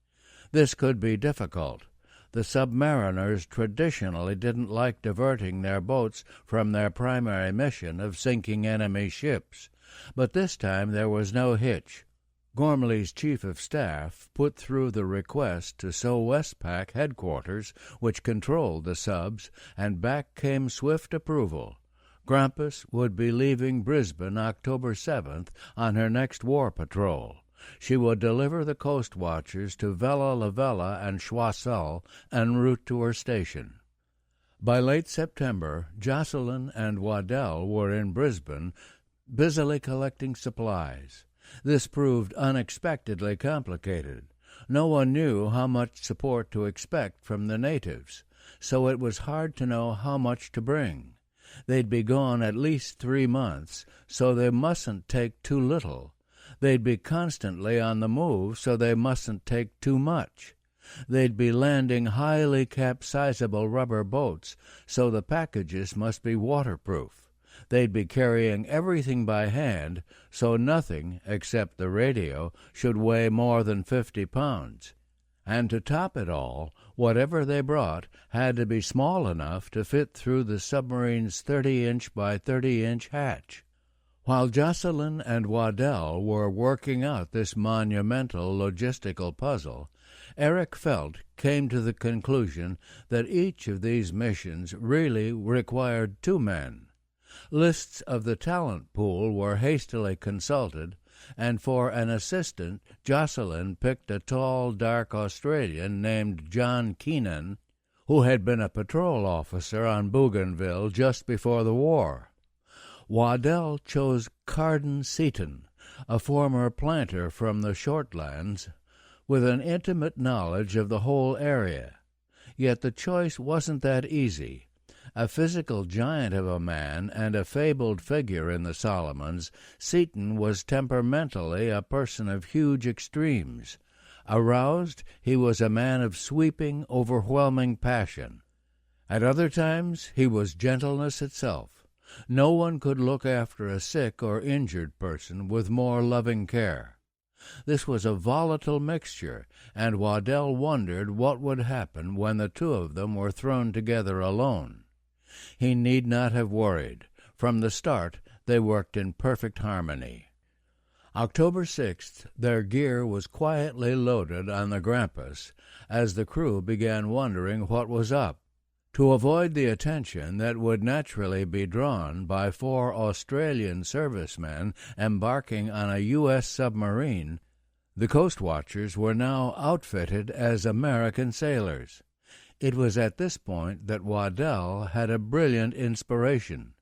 This could be difficult. The submariners traditionally didn't like diverting their boats from their primary mission of sinking enemy ships, but this time there was no hitch. Gormley's chief of staff put through the request to SO Westpac headquarters, which controlled the subs, and back came swift approval. Grampus would be leaving Brisbane October 7th on her next war patrol. She would deliver the Coastwatchers to Vella La Vella and Choiseul en route to her station. By late September, Jocelyn and Waddell were in Brisbane, busily collecting supplies. This proved unexpectedly complicated. No one knew how much support to expect from the natives, so it was hard to know how much to bring. They'd be gone at least 3 months, so they mustn't take too little. They'd be constantly on the move, so they mustn't take too much. They'd be landing highly capsizable rubber boats, so the packages must be waterproof. They'd be carrying everything by hand, so nothing, except the radio, should weigh more than 50 pounds. And to top it all, whatever they brought had to be small enough to fit through the submarine's 30-inch by 30-inch hatch. While Jocelyn and Waddell were working out this monumental logistical puzzle, Eric Felt came to the conclusion that each of these missions really required 2 men. Lists of the talent pool were hastily consulted, and for an assistant, Jocelyn picked a tall, dark Australian named John Keenan, who had been a patrol officer on Bougainville just before the war. Waddell chose Carden Seaton, a former planter from the Shortlands, with an intimate knowledge of the whole area. Yet the choice wasn't that easy. A physical giant of a man and a fabled figure in the Solomons, Seaton was temperamentally a person of huge extremes. Aroused, he was a man of sweeping, overwhelming passion. At other times, he was gentleness itself. No one could look after a sick or injured person with more loving care. This was a volatile mixture, and Waddell wondered what would happen when the 2 of them were thrown together alone. He need not have worried. From the start, they worked in perfect harmony. October 6th, their gear was quietly loaded on the Grampus as the crew began wondering what was up. To avoid the attention that would naturally be drawn by 4 Australian servicemen embarking on a U.S. submarine, the Coastwatchers were now outfitted as American sailors. It was at this point that Waddell had a brilliant inspiration.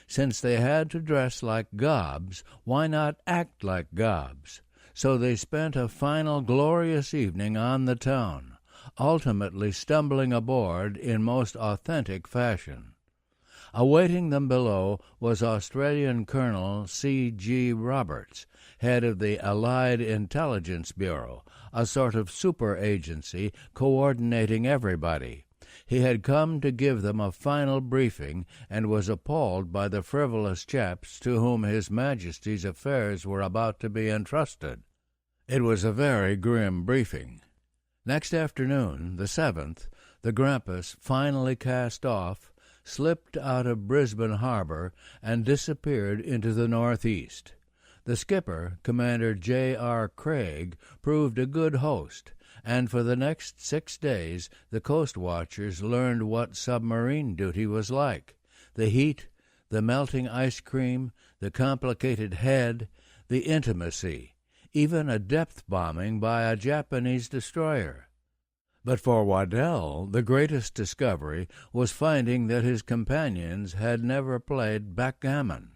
Since they had to dress like gobs, why not act like gobs? So they spent a final glorious evening on the town, ultimately stumbling aboard in most authentic fashion. Awaiting them below was Australian Colonel C.G. Roberts, head of the Allied Intelligence Bureau, a sort of super-agency coordinating everybody. He had come to give them a final briefing and was appalled by the frivolous chaps to whom His Majesty's affairs were about to be entrusted. It was a very grim briefing. Next afternoon, the 7th, the Grampus finally cast off, slipped out of Brisbane harbor, and disappeared into the northeast. The skipper, Commander J.R. Craig, proved a good host, and for the next 6 days the Coastwatchers learned what submarine duty was like: the heat, the melting ice cream, the complicated head, the intimacy, even a depth bombing by a Japanese destroyer. But for Waddell, the greatest discovery was finding that his companions had never played backgammon.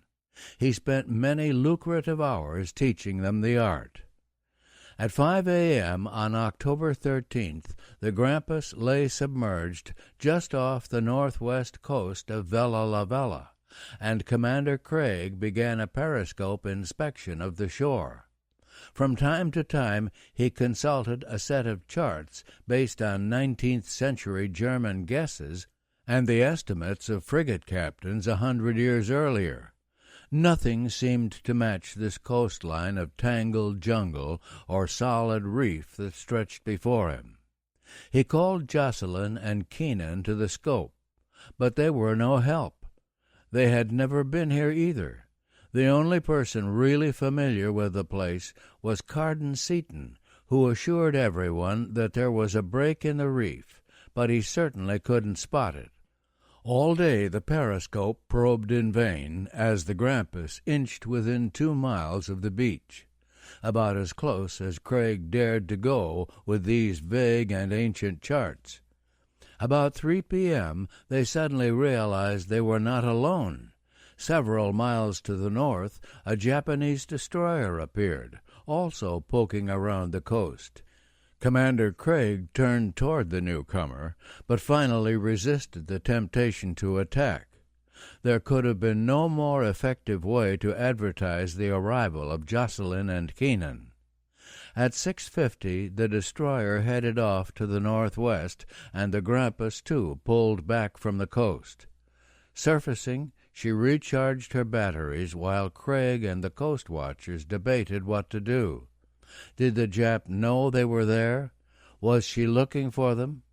He spent many lucrative hours teaching them the art. At 5 a.m. on October 13th, the Grampus lay submerged just off the northwest coast of Vella La Vella, and Commander Craig began a periscope inspection of the shore. From time to time he consulted a set of charts based on 19th-century German guesses and the estimates of frigate captains 100 years earlier. Nothing seemed to match this coastline of tangled jungle or solid reef that stretched before him. He called Jocelyn and Keenan to the scope, but they were no help. They had never been here either. The only person really familiar with the place was Carden Seaton, who assured everyone that there was a break in the reef, but he certainly couldn't spot it. All day the periscope probed in vain as the Grampus inched within 2 miles of the beach, about as close as Craig dared to go with these vague and ancient charts. About 3 p.m. they suddenly realized they were not alone. Several miles to the north, a Japanese destroyer appeared, also poking around the coast. Commander Craig turned toward the newcomer, but finally resisted the temptation to attack. There could have been no more effective way to advertise the arrival of Jocelyn and Keenan. At 6:50 the destroyer headed off to the northwest, and the Grampus, too, pulled back from the coast. Surfacing, she recharged her batteries while Craig and the Coastwatchers debated what to do. Did the Jap know they were there? Was she looking for them?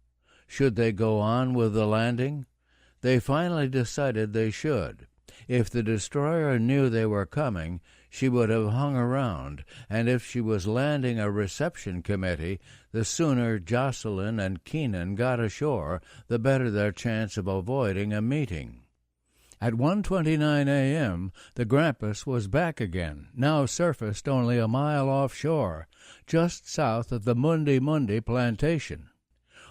Should they go on with the landing? They finally decided they should. If the destroyer knew they were coming, she would have hung around, and if she was landing a reception committee, the sooner Jocelyn and Keenan got ashore, the better their chance of avoiding a meeting. At 1:29 a.m., the Grampus was back again, now surfaced only a mile offshore, just south of the Mundi plantation.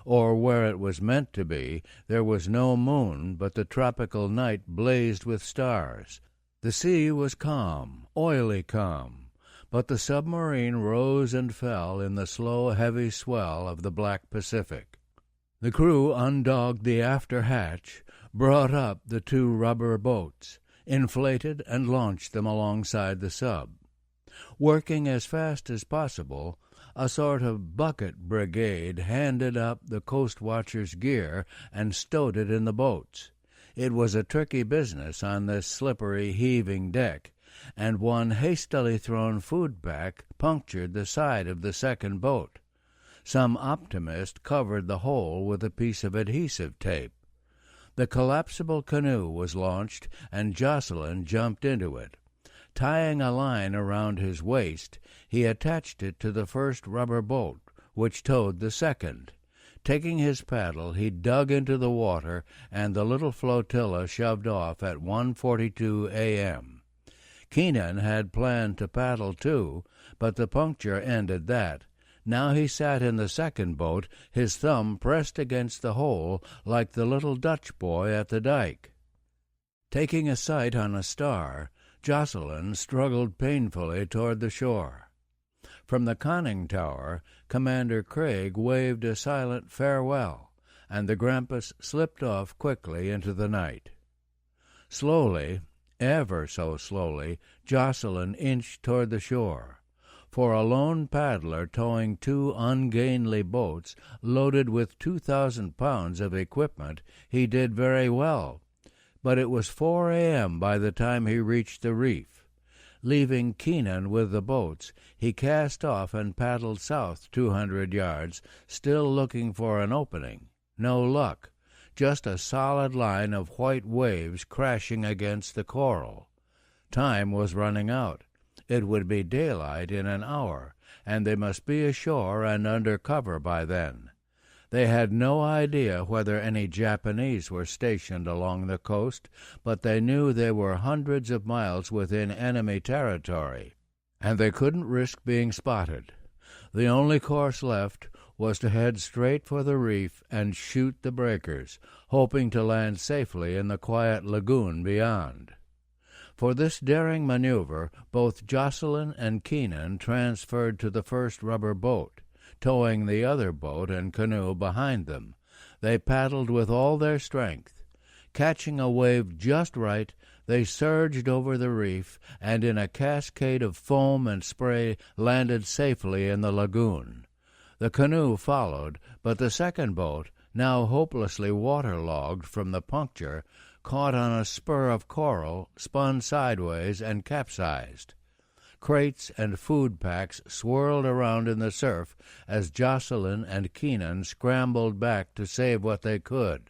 Or where it was meant to be, there was no moon, but the tropical night blazed with stars. The sea was calm, oily calm, but the submarine rose and fell in the slow, heavy swell of the black Pacific. The crew undogged the after hatch, brought up the 2 rubber boats, inflated and launched them alongside the sub. Working as fast as possible, a sort of bucket brigade handed up the Coastwatchers' gear and stowed it in the boats. It was a tricky business on this slippery, heaving deck, and one hastily thrown food pack punctured the side of the second boat. Some optimist covered the hole with a piece of adhesive tape. The collapsible canoe was launched, and Jocelyn jumped into it. Tying a line around his waist, he attached it to the first rubber boat, which towed the second. Taking his paddle, he dug into the water, and the little flotilla shoved off at 1:42 a.m. Keenan had planned to paddle too, but the puncture ended that. Now he sat in the second boat, his thumb pressed against the hole like the little Dutch boy at the dike. Taking a sight on a star, Jocelyn struggled painfully toward the shore. From the conning tower, Commander Craig waved a silent farewell, and the Grampus slipped off quickly into the night. Slowly, ever so slowly, Jocelyn inched toward the shore. For a lone paddler towing 2 ungainly boats loaded with 2,000 pounds of equipment, he did very well. But it was 4 a.m. by the time he reached the reef. Leaving Keenan with the boats, he cast off and paddled south 200 yards, still looking for an opening. No luck. Just a solid line of white waves crashing against the coral. Time was running out. It would be daylight in an hour, and they must be ashore and under cover by then. They had no idea whether any Japanese were stationed along the coast, but they knew they were hundreds of miles within enemy territory, and they couldn't risk being spotted. The only course left was to head straight for the reef and shoot the breakers, hoping to land safely in the quiet lagoon beyond. For this daring maneuver, both Jocelyn and Keenan transferred to the first rubber boat, towing the other boat and canoe behind them. They paddled with all their strength. Catching a wave just right, they surged over the reef and in a cascade of foam and spray landed safely in the lagoon. The canoe followed, but the second boat, now hopelessly waterlogged from the puncture, caught on a spur of coral, spun sideways, and capsized. Crates and food packs swirled around in the surf as Jocelyn and Keenan scrambled back to save what they could.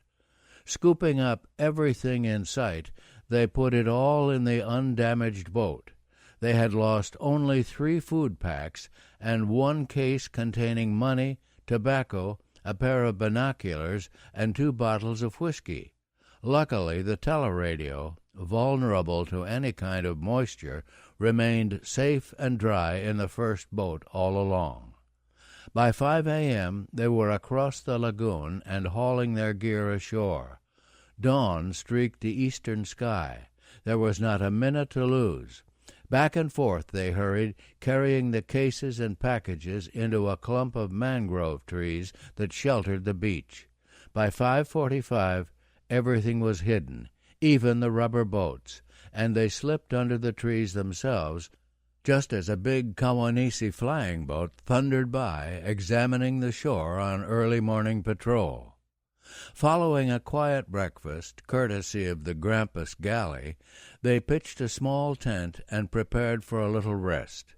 Scooping up everything in sight, they put it all in the undamaged boat. They had lost only 3 food packs and 1 case containing money, tobacco, a pair of binoculars, and 2 bottles of whiskey. Luckily, the teleradio, vulnerable to any kind of moisture, remained safe and dry in the first boat all along. By 5 a.m. they were across the lagoon and hauling their gear ashore. Dawn streaked the eastern sky. There was not a minute to lose. Back and forth they hurried, carrying the cases and packages into a clump of mangrove trees that sheltered the beach. By 5:45 everything was hidden, even the rubber boats, and they slipped under the trees themselves, just as a big Kawanishi flying boat thundered by, examining the shore on early morning patrol. Following a quiet breakfast, courtesy of the Grampus galley, they pitched a small tent and prepared for a little rest.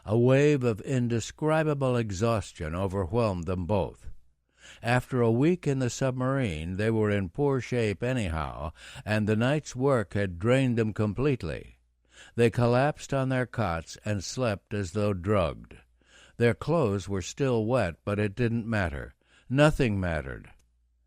A wave of indescribable exhaustion overwhelmed them both. After a week in the submarine, they were in poor shape anyhow, and the night's work had drained them completely. They collapsed on their cots and slept as though drugged. Their clothes were still wet, but it didn't matter. Nothing mattered.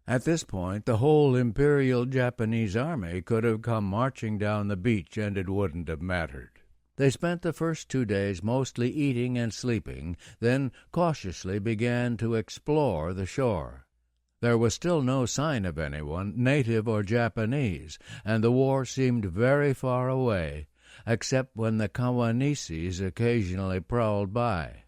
At this point, the whole Imperial Japanese Army could have come marching down the beach, and it wouldn't have mattered. They spent the first 2 days mostly eating and sleeping, then cautiously began to explore the shore. There was still no sign of anyone, native or Japanese, and the war seemed very far away, except when the Kawanisis occasionally prowled by.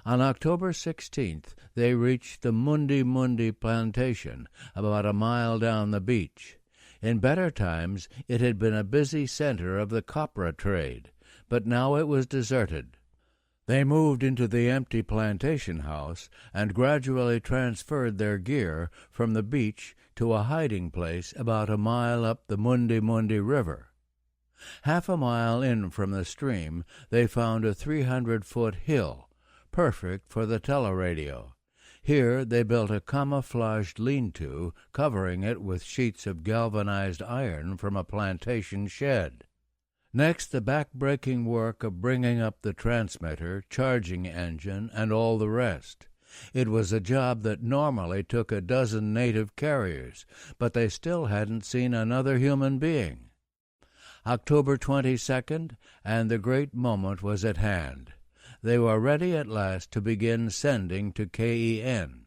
On October 16th, they reached the Mundi Mundi plantation, about a mile down the beach. In better times, it had been a busy center of the copra trade, but now it was deserted. They moved into the empty plantation house and gradually transferred their gear from the beach to a hiding place about a mile up the Mundi Mundi River. Half a mile in from the stream, they found a 300-foot hill, perfect for the teleradio. Here they built a camouflaged lean-to, covering it with sheets of galvanized iron from a plantation shed. Next, the back-breaking work of bringing up the transmitter, charging engine, and all the rest. It was a job that normally took a dozen native carriers, but they still hadn't seen another human being. October 22nd, and the great moment was at hand. They were ready at last to begin sending to KEN.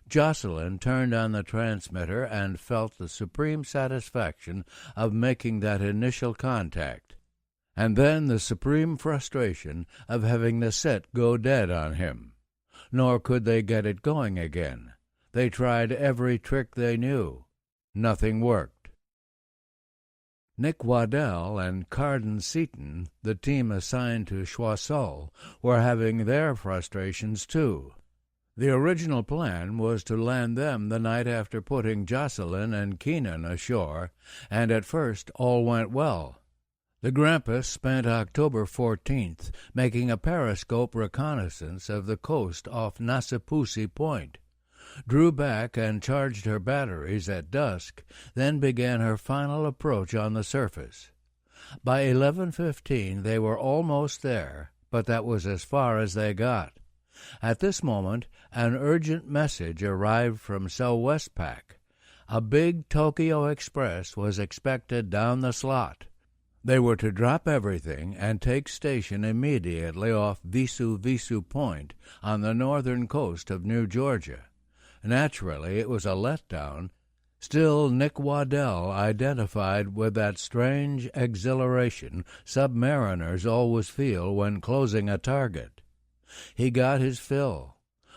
Jocelyn turned on the transmitter and felt the supreme satisfaction of making that initial contact, and then the supreme frustration of having the set go dead on him. Nor could they get it going again. They tried every trick they knew. Nothing worked. Nick Waddell and Carden Seaton, the team assigned to Choiseul, were having their frustrations too. The original plan was to land them the night after putting Jocelyn and Keenan ashore, and at first all went well. The Grampus spent October 14th making a periscope reconnaissance of the coast off Nassipusi Point, drew back and charged her batteries at dusk, then began her final approach on the surface. By 11:15 they were almost there, but that was as far as they got. At this moment, an urgent message arrived from Southwestpac. A big Tokyo Express was expected down the slot. They were to drop everything and take station immediately off Visu Visu Point on the northern coast of New Georgia. Naturally, it was a letdown. Still, Nick Waddell identified with that strange exhilaration submariners always feel when closing a target. He got his fill.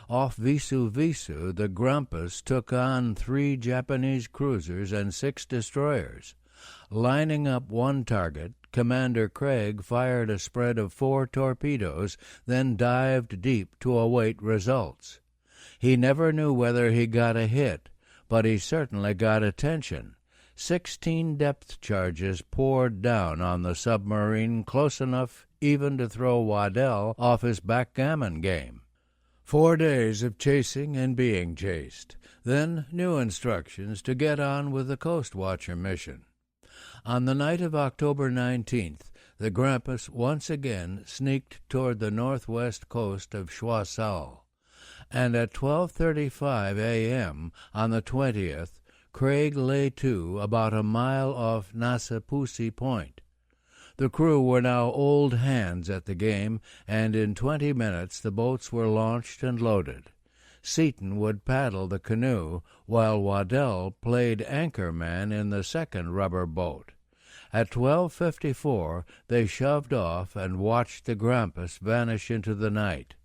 Off Visu Visu, the Grampus took on 3 Japanese cruisers and 6 destroyers. Lining up one target, Commander Craig fired a spread of 4 torpedoes, then dived deep to await results. He never knew whether he got a hit, but he certainly got attention. 16 depth charges poured down on the submarine, close enough even to throw Waddell off his backgammon game. 4 days of chasing and being chased, then new instructions to get on with the Coastwatcher mission. On the night of October 19th, the Grampus once again sneaked toward the northwest coast of Choiseul, and at 12:35 a.m. on the 20th, Craig lay to about a mile off Nassipusi Point. The crew were now old hands at the game, and in 20 minutes the boats were launched and loaded. Seaton would paddle the canoe, while Waddell played anchorman in the second rubber boat. At 12:54 they shoved off and watched the Grampus vanish into the night.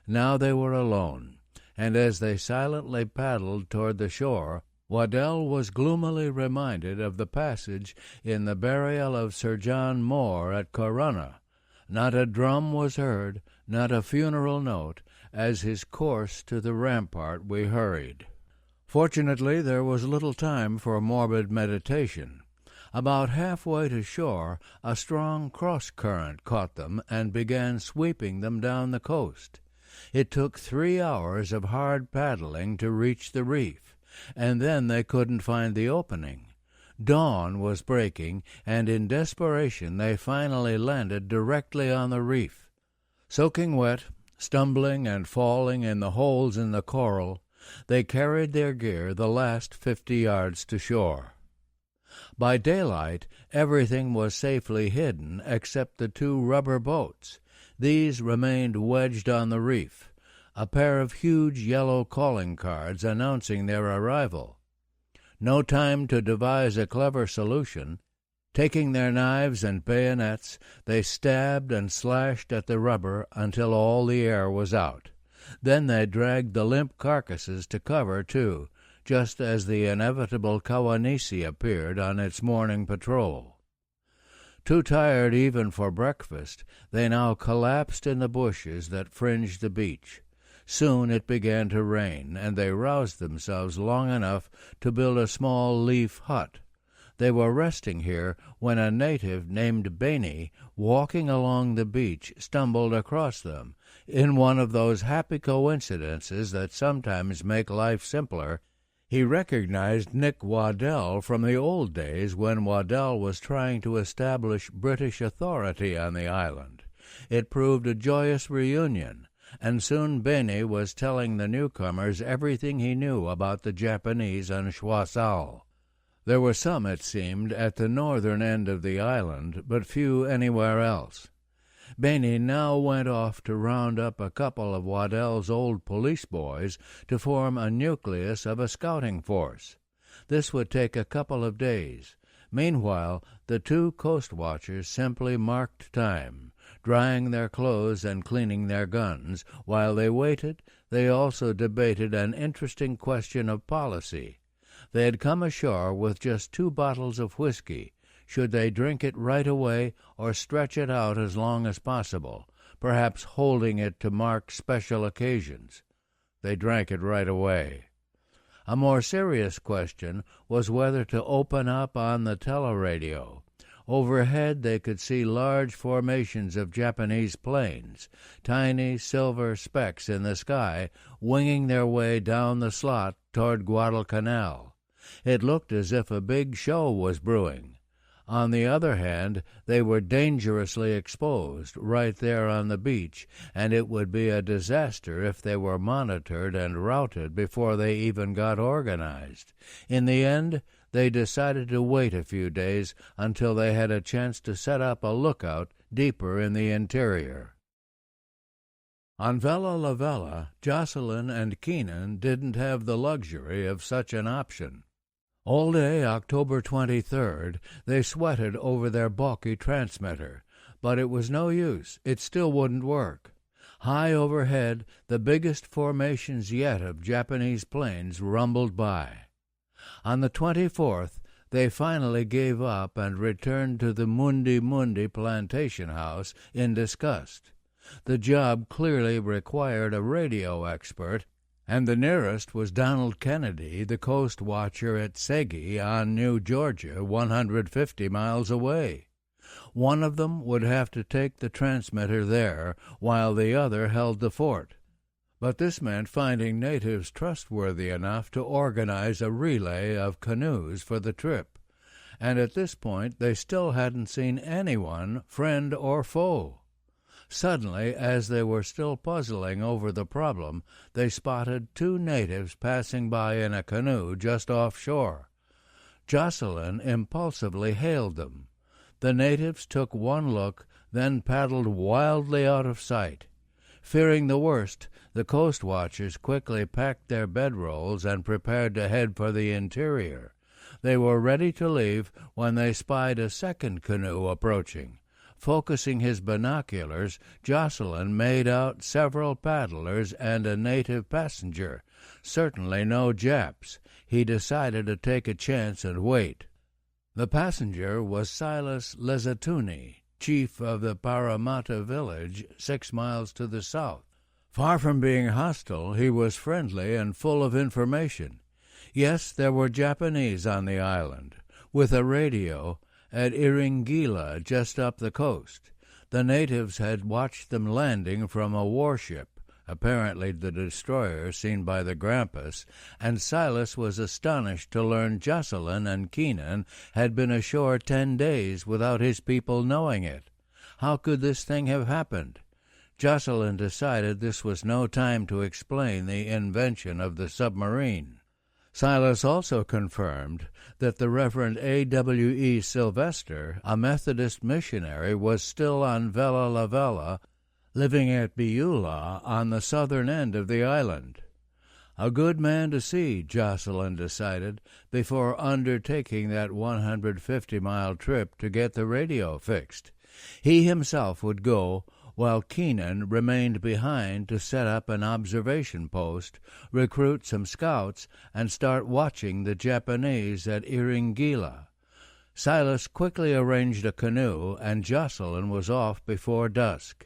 Now they were alone, and as they silently paddled toward the shore, Waddell was gloomily reminded of the passage in the burial of Sir John Moore at Corunna. Not a drum was heard, not a funeral note, as his course to the rampart we hurried. Fortunately, there was little time for morbid meditation. About halfway to shore, a strong cross-current caught them and began sweeping them down the coast. It took 3 hours of hard paddling to reach the reef, and then they couldn't find the opening. Dawn was breaking, and in desperation they finally landed directly on the reef. Soaking wet, stumbling and falling in the holes in the coral, they carried their gear the last 50 yards to shore. By daylight, everything was safely hidden except the 2 rubber boats. These remained wedged on the reef, a pair of huge yellow calling cards announcing their arrival. No time to devise a clever solution. Taking their knives and bayonets, they stabbed and slashed at the rubber until all the air was out. Then they dragged the limp carcasses to cover, too, just as the inevitable Kawanishi appeared on its morning patrol. Too tired even for breakfast, they now collapsed in the bushes that fringed the beach. Soon it began to rain, and they roused themselves long enough to build a small leaf hut. They were resting here when a native named Beni, walking along the beach, stumbled across them. In one of those happy coincidences that sometimes make life simpler, he recognized Nick Waddell from the old days when Waddell was trying to establish British authority on the island. It proved a joyous reunion, and soon Beni was telling the newcomers everything he knew about the Japanese on Choiseul. There were some, it seemed, at the northern end of the island, but few anywhere else. Beni now went off to round up a couple of Waddell's old police boys to form a nucleus of a scouting force. This would take a couple of days. Meanwhile, the 2 Coastwatchers simply marked time, drying their clothes and cleaning their guns. While they waited, they also debated an interesting question of policy. They had come ashore with just 2 bottles of whiskey. Should they drink it right away or stretch it out as long as possible, perhaps holding it to mark special occasions? They drank it right away. A more serious question was whether to open up on the teleradio. Overhead they could see large formations of Japanese planes, tiny silver specks in the sky, winging their way down the slot toward Guadalcanal. It looked as if a big show was brewing. On the other hand, they were dangerously exposed right there on the beach, and it would be a disaster if they were monitored and routed before they even got organized. In the end, they decided to wait a few days until they had a chance to set up a lookout deeper in the interior. On Vella La Vella, Jocelyn and Keenan didn't have the luxury of such an option. All day October 23rd, they sweated over their balky transmitter, but it was no use. It still wouldn't work. High overhead, the biggest formations yet of Japanese planes rumbled by. On the 24th, they finally gave up and returned to the Mundi Mundi plantation house in disgust. The job clearly required a radio expert, and the nearest was Donald Kennedy, the coast watcher at Segi on New Georgia, 150 miles away. One of them would have to take the transmitter there, while the other held the fort. But this meant finding natives trustworthy enough to organize a relay of canoes for the trip. And at this point they still hadn't seen anyone, friend or foe. Suddenly, as they were still puzzling over the problem, they spotted 2 natives passing by in a canoe just offshore. Jocelyn impulsively hailed them. The natives took one look, then paddled wildly out of sight. Fearing the worst, the Coastwatchers quickly packed their bedrolls and prepared to head for the interior. They were ready to leave when they spied a second canoe approaching. Focusing his binoculars, Jocelyn made out several paddlers and a native passenger. Certainly no Japs. He decided to take a chance and wait. The passenger was Silas Lezatuni, chief of the Parramatta village 6 miles to the south. Far from being hostile, he was friendly and full of information. Yes, there were Japanese on the island, with a radio at Iringila, just up the coast. The natives had watched them landing from a warship, apparently the destroyer seen by the Grampus, and Silas was astonished to learn Jocelyn and Keenan had been ashore 10 days without his people knowing it. How could this thing have happened? Jocelyn decided this was no time to explain the invention of the submarine. Silas also confirmed that the Reverend A.W.E. Sylvester, a Methodist missionary, was still on Vella La Vella, living at Beulah on the southern end of the island. A good man to see, Jocelyn decided, before undertaking that 150-mile trip to get the radio fixed. He himself would go, while Keenan remained behind to set up an observation post, recruit some scouts, and start watching the Japanese at Iringila. Silas quickly arranged a canoe, and Jocelyn was off before dusk.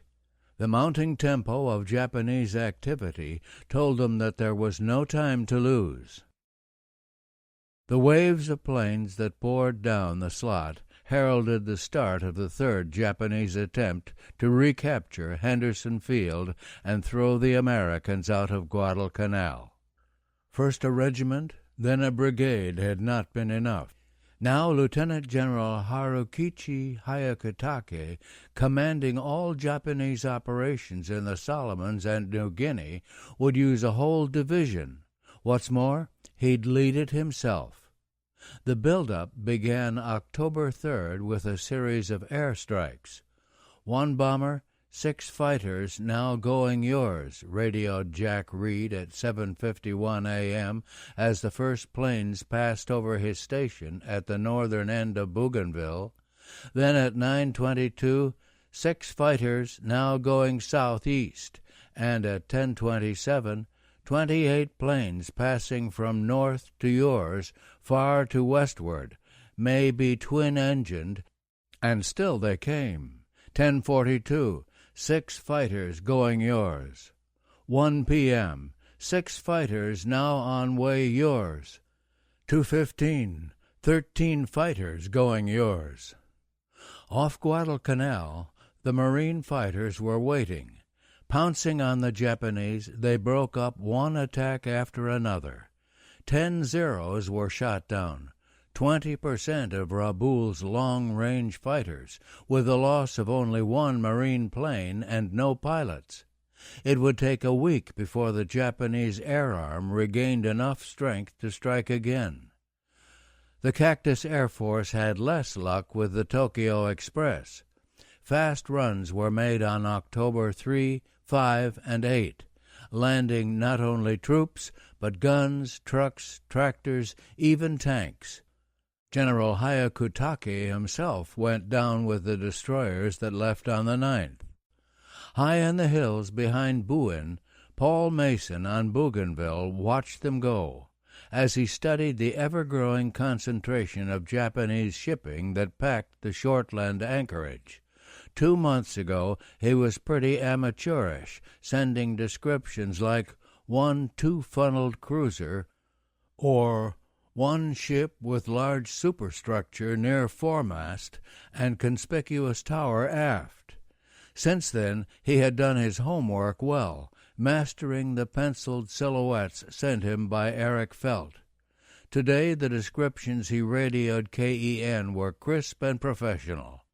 The mounting tempo of Japanese activity told them that there was no time to lose. The waves of planes that poured down the slot heralded the start of the third Japanese attempt to recapture Henderson Field and throw the Americans out of Guadalcanal. First a regiment, then a brigade had not been enough. Now Lieutenant General Harukichi Hyakutake, commanding all Japanese operations in the Solomons and New Guinea, would use a whole division. What's more, he'd lead it himself. The build-up began October 3rd with a series of airstrikes. 1 bomber, 6 fighters, now going yours, radioed Jack Reed at 7:51 a.m. as the first planes passed over his station at the northern end of Bougainville. Then at 9:22, 6 fighters, now going southeast, and at 10:27, 28 planes passing from north to yours, far to westward, may be twin-engined, and still they came. 10:42, 6 fighters going yours. 1 p.m., 6 fighters now on way yours. 2:15, 13 fighters going yours. Off Guadalcanal, the Marine fighters were waiting. Pouncing on the Japanese, they broke up one attack after another. 10 Zeros were shot down, 20% of Raboul's long-range fighters, with the loss of only 1 Marine plane and no pilots. It would take a week before the Japanese air arm regained enough strength to strike again. The Cactus Air Force had less luck with the Tokyo Express. Fast runs were made on October 3, 5, and 8, landing not only troops, but guns, trucks, tractors, even tanks. General Hyakutake himself went down with the destroyers that left on the 9th. High in the hills behind Buin, Paul Mason on Bougainville watched them go, as he studied the ever-growing concentration of Japanese shipping that packed the Shortland anchorage. 2 months ago, he was pretty amateurish, sending descriptions like 1 two-funneled cruiser or 1 ship with large superstructure near foremast and conspicuous tower aft. Since then, he had done his homework well, mastering the penciled silhouettes sent him by Eric Felt. Today, the descriptions he radioed KEN were crisp and professional.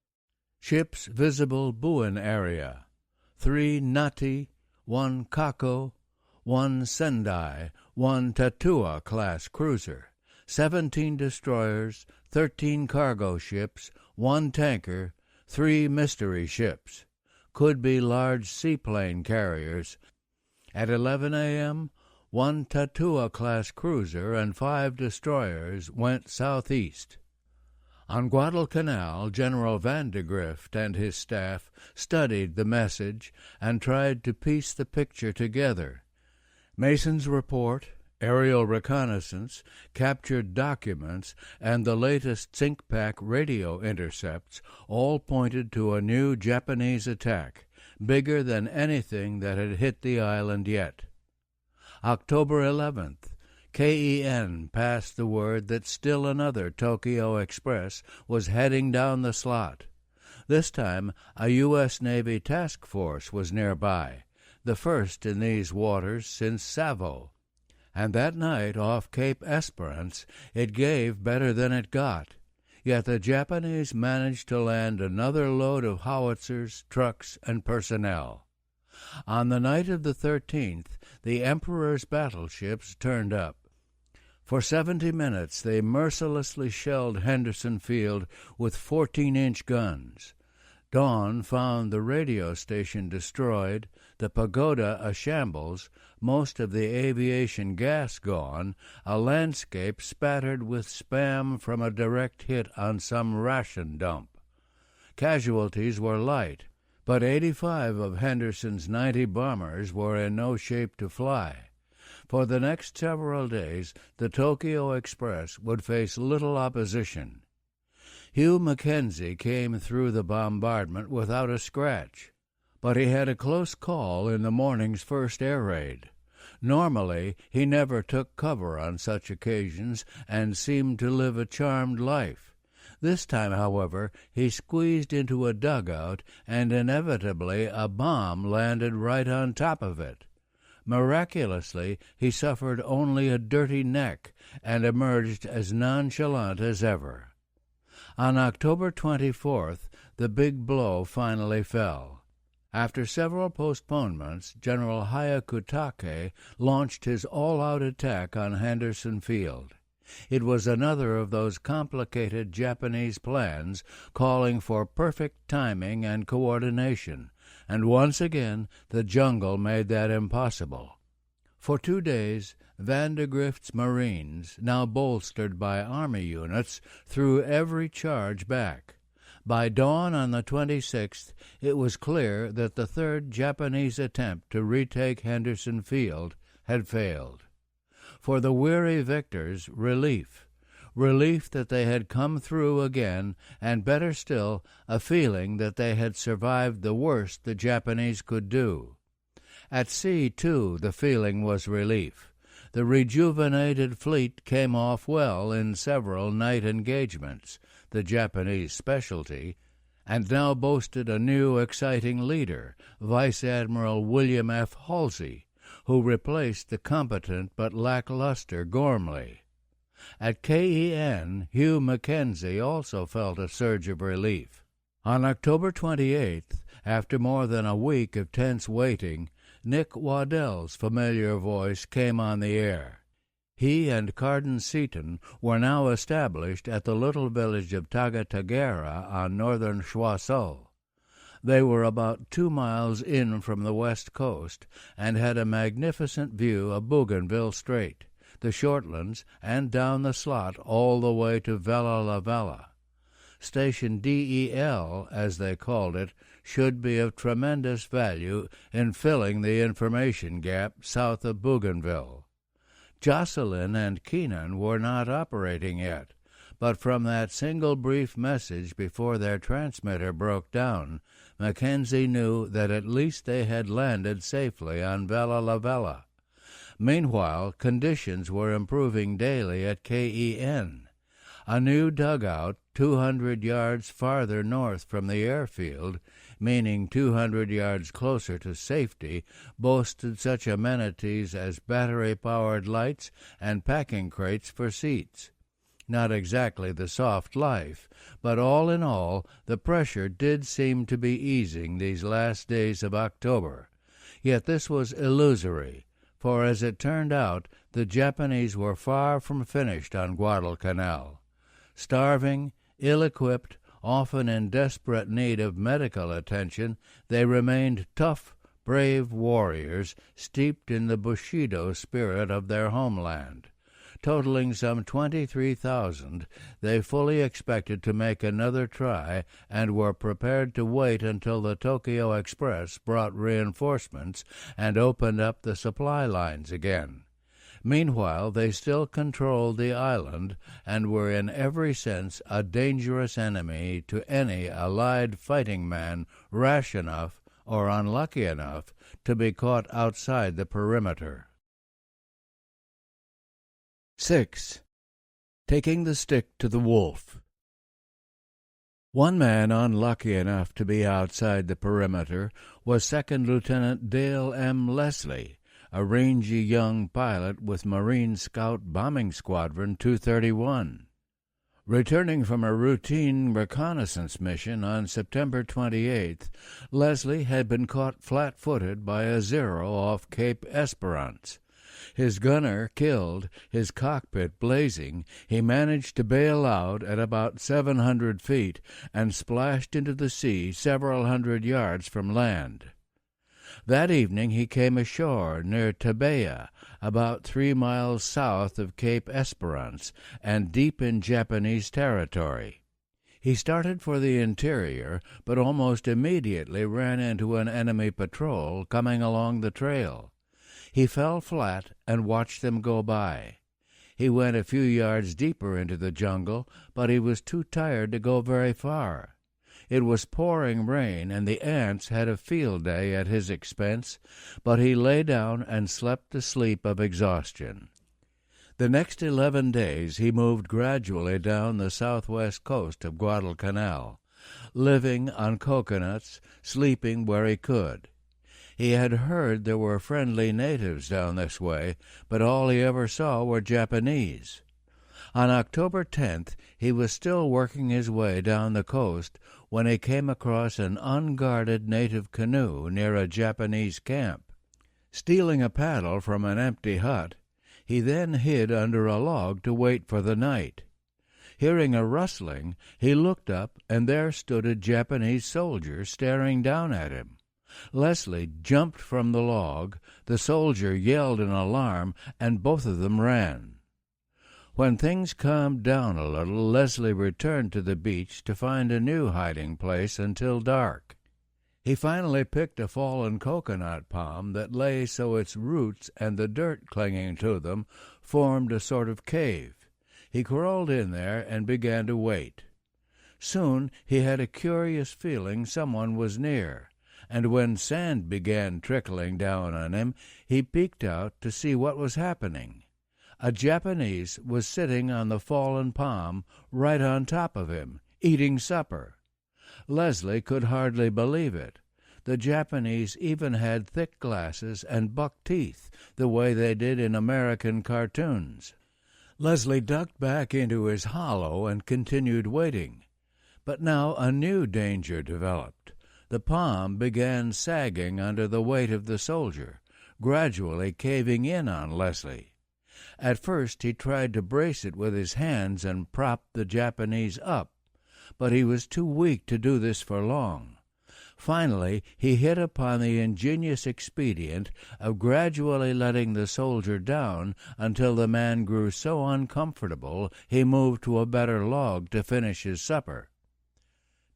Ships visible Buin area: 3 Nati, 1 Kako, 1 Sendai, 1 Tatua-class cruiser, 17 destroyers, 13 cargo ships, 1 tanker, 3 mystery ships. Could be large seaplane carriers. At 11 a.m., 1 Tatua-class cruiser and 5 destroyers went southeast. On Guadalcanal, General Vandegrift and his staff studied the message and tried to piece the picture together. Mason's report, aerial reconnaissance, captured documents, and the latest SyncPack radio intercepts all pointed to a new Japanese attack, bigger than anything that had hit the island yet. October 11th, KEN passed the word that still another Tokyo Express was heading down the slot. This time, a U.S. Navy task force was nearby. the first in these waters since Savo. And that night off Cape Esperance it gave better than it got. Yet the Japanese managed to land another load of howitzers, trucks, and personnel. On the night of the 13th, the Emperor's battleships turned up. For 70 minutes they mercilessly shelled Henderson Field with 14-inch guns. Dawn found the radio station destroyed, the pagoda a shambles, most of the aviation gas gone, a landscape spattered with spam from a direct hit on some ration dump. Casualties were light, but 85 of Henderson's 90 bombers were in no shape to fly. For the next several days, the Tokyo Express would face little opposition. Hugh Mackenzie came through the bombardment without a scratch, but he had a close call in the morning's first air raid. Normally, he never took cover on such occasions and seemed to live a charmed life. This time, however, he squeezed into a dugout, and inevitably a bomb landed right on top of it. Miraculously, he suffered only a dirty neck and emerged as nonchalant as ever. On October 24th, the big blow finally fell. After several postponements, General Hyakutake launched his all-out attack on Henderson Field. It was another of those complicated Japanese plans calling for perfect timing and coordination, and once again the jungle made that impossible. For 2 days, Vandegrift's Marines, now bolstered by Army units, threw every charge back. By dawn on the 26th, it was clear that the third Japanese attempt to retake Henderson Field had failed. For the weary victors, relief that they had come through again, and better still, a feeling that they had survived the worst the Japanese could do. At sea, too, the feeling was relief. The rejuvenated fleet came off well in several night engagements, the Japanese specialty, and now boasted a new exciting leader, Vice Admiral William F. Halsey, who replaced the competent but lackluster Gormley. At KEN, Hugh Mackenzie also felt a surge of relief. On October 28th, after more than a week of tense waiting, Nick Waddell's familiar voice came on the air. He and Carden Seaton were now established at the little village of Tagatagera on northern Choiseul. They were about 2 miles in from the west coast and had a magnificent view of Bougainville Strait, the Shortlands, and down the slot all the way to Vella La Vella. Station DEL, as they called it, should be of tremendous value in filling the information gap south of Bougainville. Jocelyn and Keenan were not operating yet, but from that single brief message before their transmitter broke down, Mackenzie knew that at least they had landed safely on Vella La Vella. Meanwhile, conditions were improving daily at KEN. A new dugout 200 yards farther north from the airfield, meaning 200 yards closer to safety, boasted such amenities as battery-powered lights and packing crates for seats. Not exactly the soft life, but all in all, the pressure did seem to be easing these last days of October. Yet this was illusory, for as it turned out, the Japanese were far from finished on Guadalcanal. Starving, ill-equipped, often in desperate need of medical attention, they remained tough, brave warriors steeped in the Bushido spirit of their homeland. Totaling some 23,000, they fully expected to make another try and were prepared to wait until the Tokyo Express brought reinforcements and opened up the supply lines again. Meanwhile, they still controlled the island and were in every sense a dangerous enemy to any allied fighting man rash enough or unlucky enough to be caught outside the perimeter. 6. Taking the stick to the wolf. One man unlucky enough to be outside the perimeter was Second Lieutenant Dale M. Leslie, a rangy young pilot with Marine Scout Bombing Squadron 231. Returning from a routine reconnaissance mission on September 28th, Leslie had been caught flat-footed by a Zero off Cape Esperance. His gunner killed, his cockpit blazing, he managed to bail out at about 700 feet and splashed into the sea several hundred yards from land. That evening he came ashore near Tabea, about 3 miles south of Cape Esperance and deep in Japanese territory. He started for the interior, but almost immediately ran into an enemy patrol coming along the trail. He fell flat and watched them go by. He went a few yards deeper into the jungle, but he was too tired to go very far. It was pouring rain, and the ants had a field day at his expense, but he lay down and slept the sleep of exhaustion. The next 11 days he moved gradually down the southwest coast of Guadalcanal, living on coconuts, sleeping where he could. He had heard there were friendly natives down this way, but all he ever saw were Japanese. On October 10th, he was still working his way down the coast when he came across an unguarded native canoe near a Japanese camp. Stealing a paddle from an empty hut, he then hid under a log to wait for the night. Hearing a rustling, he looked up, and there stood a Japanese soldier staring down at him. Leslie jumped from the log, the soldier yelled in alarm, and both of them ran. When things calmed down a little, Leslie returned to the beach to find a new hiding place until dark. He finally picked a fallen coconut palm that lay so its roots and the dirt clinging to them formed a sort of cave. He crawled in there and began to wait. Soon he had a curious feeling someone was near, and when sand began trickling down on him, he peeked out to see what was happening. A Japanese was sitting on the fallen palm right on top of him, eating supper. Leslie could hardly believe it. The Japanese even had thick glasses and buck teeth, the way they did in American cartoons. Leslie ducked back into his hollow and continued waiting. But now a new danger developed. The palm began sagging under the weight of the soldier, gradually caving in on Leslie. At first he tried to brace it with his hands and prop the Japanese up, but he was too weak to do this for long. Finally he hit upon the ingenious expedient of gradually letting the soldier down until the man grew so uncomfortable he moved to a better log to finish his supper.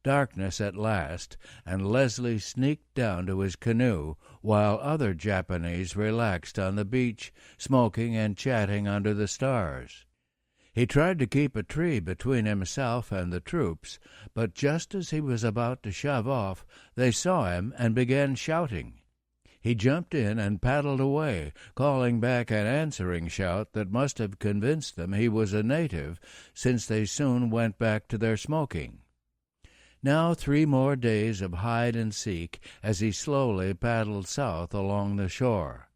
Darkness at last, and Leslie sneaked down to his canoe while other Japanese relaxed on the beach, smoking and chatting under the stars. He tried to keep a tree between himself and the troops, but just as he was about to shove off, they saw him and began shouting. He jumped in and paddled away, calling back an answering shout that must have convinced them he was a native, since they soon went back to their smoking. Now 3 more days of hide and seek as he slowly paddled south along the shore.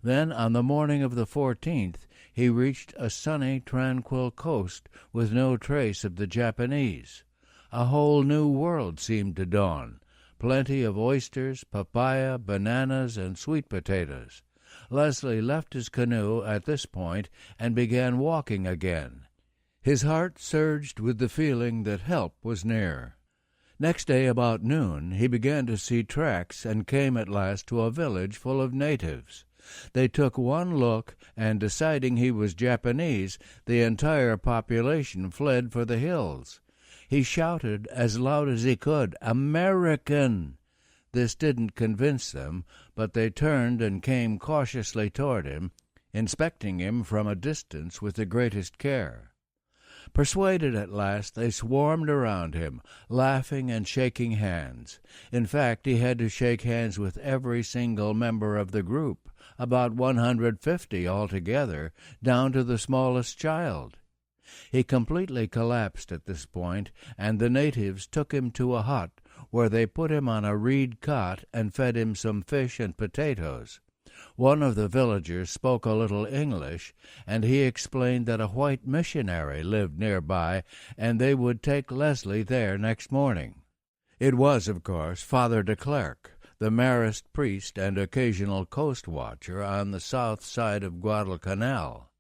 Then, on the morning of the 14th, he reached a sunny, tranquil coast with no trace of the Japanese. A whole new world seemed to dawn. Plenty of oysters, papaya, bananas, and sweet potatoes. Leslie left his canoe at this point and began walking again. His heart surged with the feeling that help was near. Next day about noon he began to see tracks and came at last to a village full of natives. They took one look, and deciding he was Japanese, the entire population fled for the hills. He shouted as loud as he could, "American!" This didn't convince them, but they turned and came cautiously toward him, inspecting him from a distance with the greatest care. Persuaded at last, they swarmed around him, laughing and shaking hands. In fact, he had to shake hands with every single member of the group, about 150 altogether, down to the smallest child. He completely collapsed at this point, and the natives took him to a hut, where they put him on a reed cot and fed him some fish and potatoes. One of the villagers spoke a little English, and he explained that a white missionary lived nearby, and they would take Leslie there next morning. It was, of course, Father de Klerk, the Marist priest and occasional coast watcher on the south side of Guadalcanal.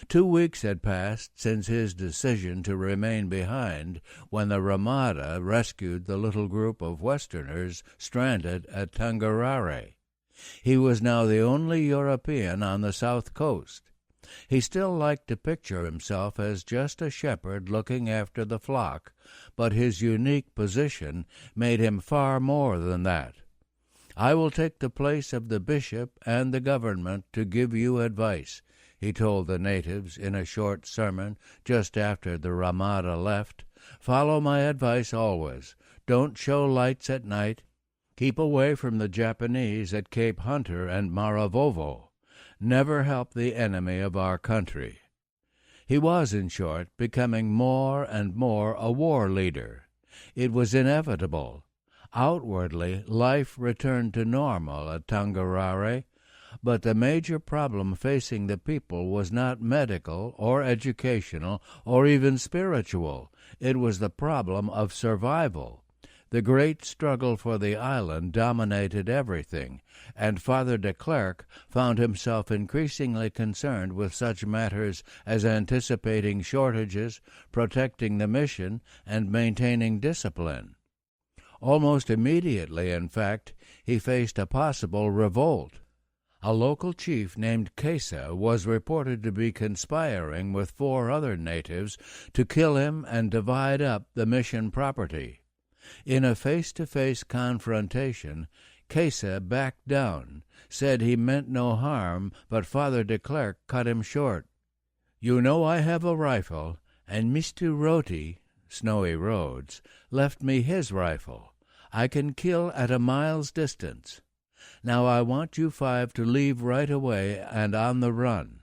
2 weeks had passed since his decision to remain behind when the Ramada rescued the little group of Westerners stranded at Tangarare. He was now the only European on the south coast. He still liked to picture himself as just a shepherd looking after the flock, but his unique position made him far more than that. "I will take the place of the bishop and the government to give you advice," he told the natives in a short sermon just after the Ramada left. "Follow my advice always. Don't show lights at night. Keep away from the Japanese at Cape Hunter and Maravovo. Never help the enemy of our country." He was, in short, becoming more and more a war leader. It was inevitable. Outwardly, life returned to normal at Tangarare, but the major problem facing the people was not medical or educational or even spiritual. It was the problem of survival. The great struggle for the island dominated everything, and Father de Klerk found himself increasingly concerned with such matters as anticipating shortages, protecting the mission, and maintaining discipline. Almost immediately, in fact, he faced a possible revolt. A local chief named Kesa was reported to be conspiring with 4 other natives to kill him and divide up the mission property. In a face-to-face confrontation, Kesa backed down, said he meant no harm, but Father de Klerk cut him short. "You know I have a rifle, and Mr. Roti, Snowy Rhodes, left me his rifle. I can kill at a mile's distance. Now I want you 5 to leave right away and on the run.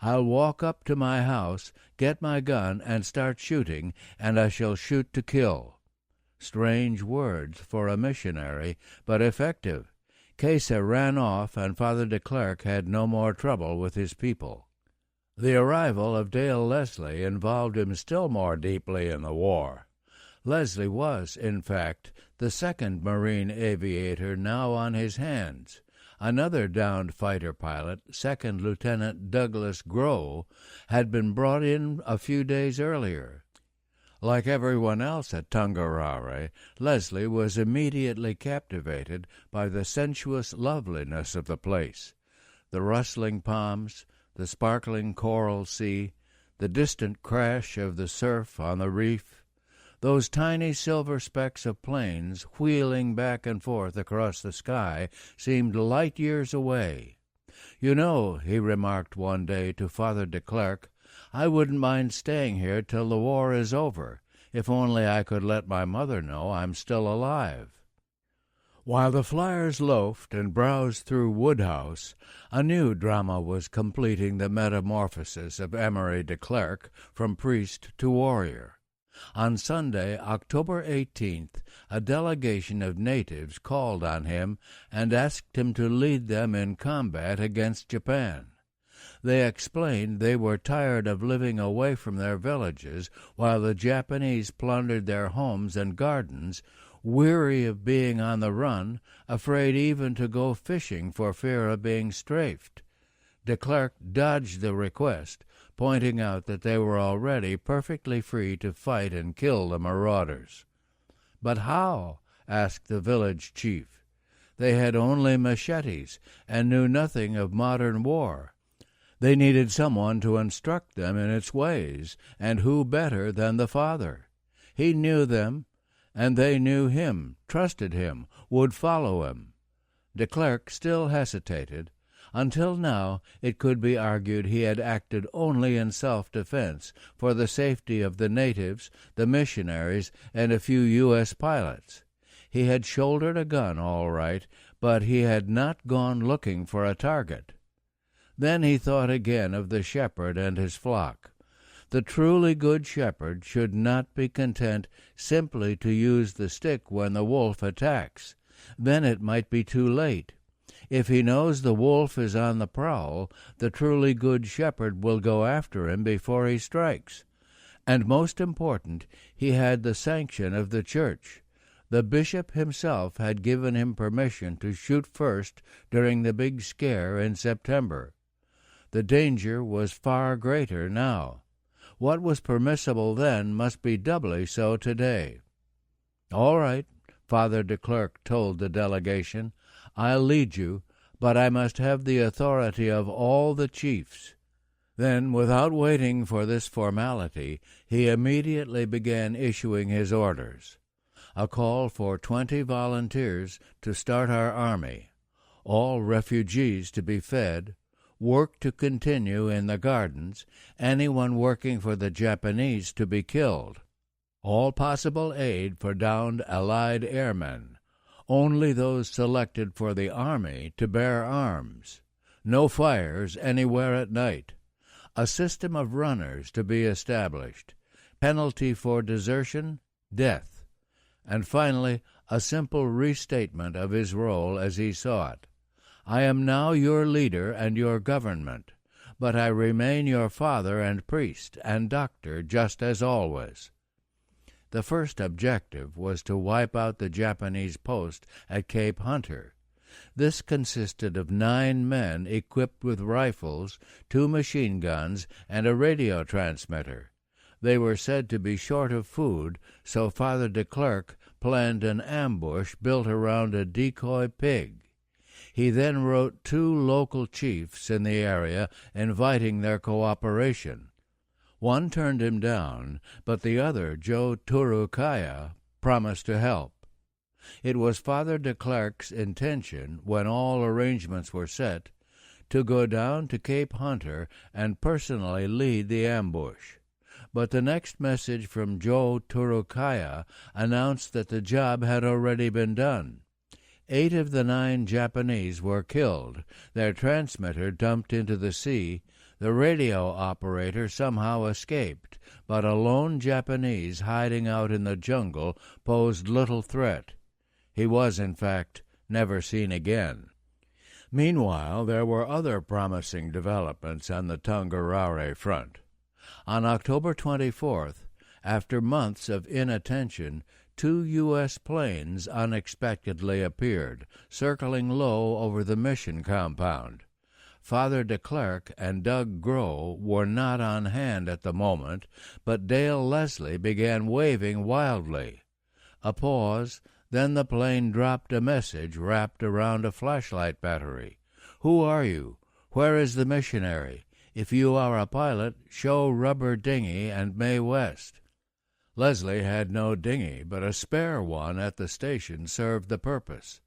I'll walk up to my house, get my gun, and start shooting, and I shall shoot to kill." Strange words for a missionary, but effective. Kesa ran off, and Father de Klerk had no more trouble with his people. The arrival of Dale Leslie involved him still more deeply in the war. Leslie was, in fact, the second Marine aviator now on his hands. Another downed fighter pilot, Second Lieutenant Douglas Grow, had been brought in a few days earlier. Like everyone else at Tangarare, Leslie was immediately captivated by the sensuous loveliness of the place. The rustling palms, the sparkling coral sea, the distant crash of the surf on the reef, those tiny silver specks of planes wheeling back and forth across the sky seemed light years away. "You know," he remarked one day to Father de Klerk, "I wouldn't mind staying here till the war is over, if only I could let my mother know I'm still alive." While the flyers loafed and browsed through Woodhouse, a new drama was completing the metamorphosis of Emery de Klerk from priest to warrior. On Sunday, October 18th, a delegation of natives called on him and asked him to lead them in combat against Japan. They explained they were tired of living away from their villages while the Japanese plundered their homes and gardens, weary of being on the run, afraid even to go fishing for fear of being strafed. De Klerk dodged the request, pointing out that they were already perfectly free to fight and kill the marauders. "But how?" asked the village chief. They had only machetes and knew nothing of modern war. They needed someone to instruct them in its ways, and who better than the Father? He knew them, and they knew him, trusted him, would follow him. De Klerk still hesitated. Until now, it could be argued he had acted only in self-defense, for the safety of the natives, the missionaries, and a few U.S. pilots. He had shouldered a gun, all right, but he had not gone looking for a target. Then he thought again of the shepherd and his flock. The truly good shepherd should not be content simply to use the stick when the wolf attacks. Then it might be too late. If he knows the wolf is on the prowl, the truly good shepherd will go after him before he strikes. And most important, he had the sanction of the church. The bishop himself had given him permission to shoot first during the big scare in September. The danger was far greater now. What was permissible then must be doubly so today. "All right," Father de Klerk told the delegation, "I'll lead you, but I must have the authority of all the chiefs." Then, without waiting for this formality, he immediately began issuing his orders. A call for 20 volunteers to start our army, all refugees to be fed, work to continue in the gardens, anyone working for the Japanese to be killed, all possible aid for downed Allied airmen, only those selected for the army to bear arms, no fires anywhere at night, a system of runners to be established, penalty for desertion, death, and finally a simple restatement of his role as he saw it. "I am now your leader and your government, but I remain your father and priest and doctor just as always." The first objective was to wipe out the Japanese post at Cape Hunter. This consisted of 9 men equipped with rifles, 2 machine guns, and a radio transmitter. They were said to be short of food, so Father de Klerk planned an ambush built around a decoy pig. He then wrote 2 local chiefs in the area inviting their cooperation. One turned him down, but the other, Joe Turukaya, promised to help. It was Father de Klerk's intention, when all arrangements were set, to go down to Cape Hunter and personally lead the ambush. But the next message from Joe Turukaya announced that the job had already been done. 8 of the 9 Japanese were killed, their transmitter dumped into the sea, the radio operator somehow escaped, but a lone Japanese hiding out in the jungle posed little threat. He was, in fact, never seen again. Meanwhile, there were other promising developments on the Tongarire front. On October 24th, after months of inattention, 2 U.S. planes unexpectedly appeared, circling low over the mission compound. Father de Klerk and Doug Groh were not on hand at the moment, but Dale Leslie began waving wildly. A pause, then the plane dropped a message wrapped around a flashlight battery. "Who are you? Where is the missionary? If you are a pilot, show rubber dinghy and Mae West." Leslie had no dinghy, but a spare one at the station served the purpose.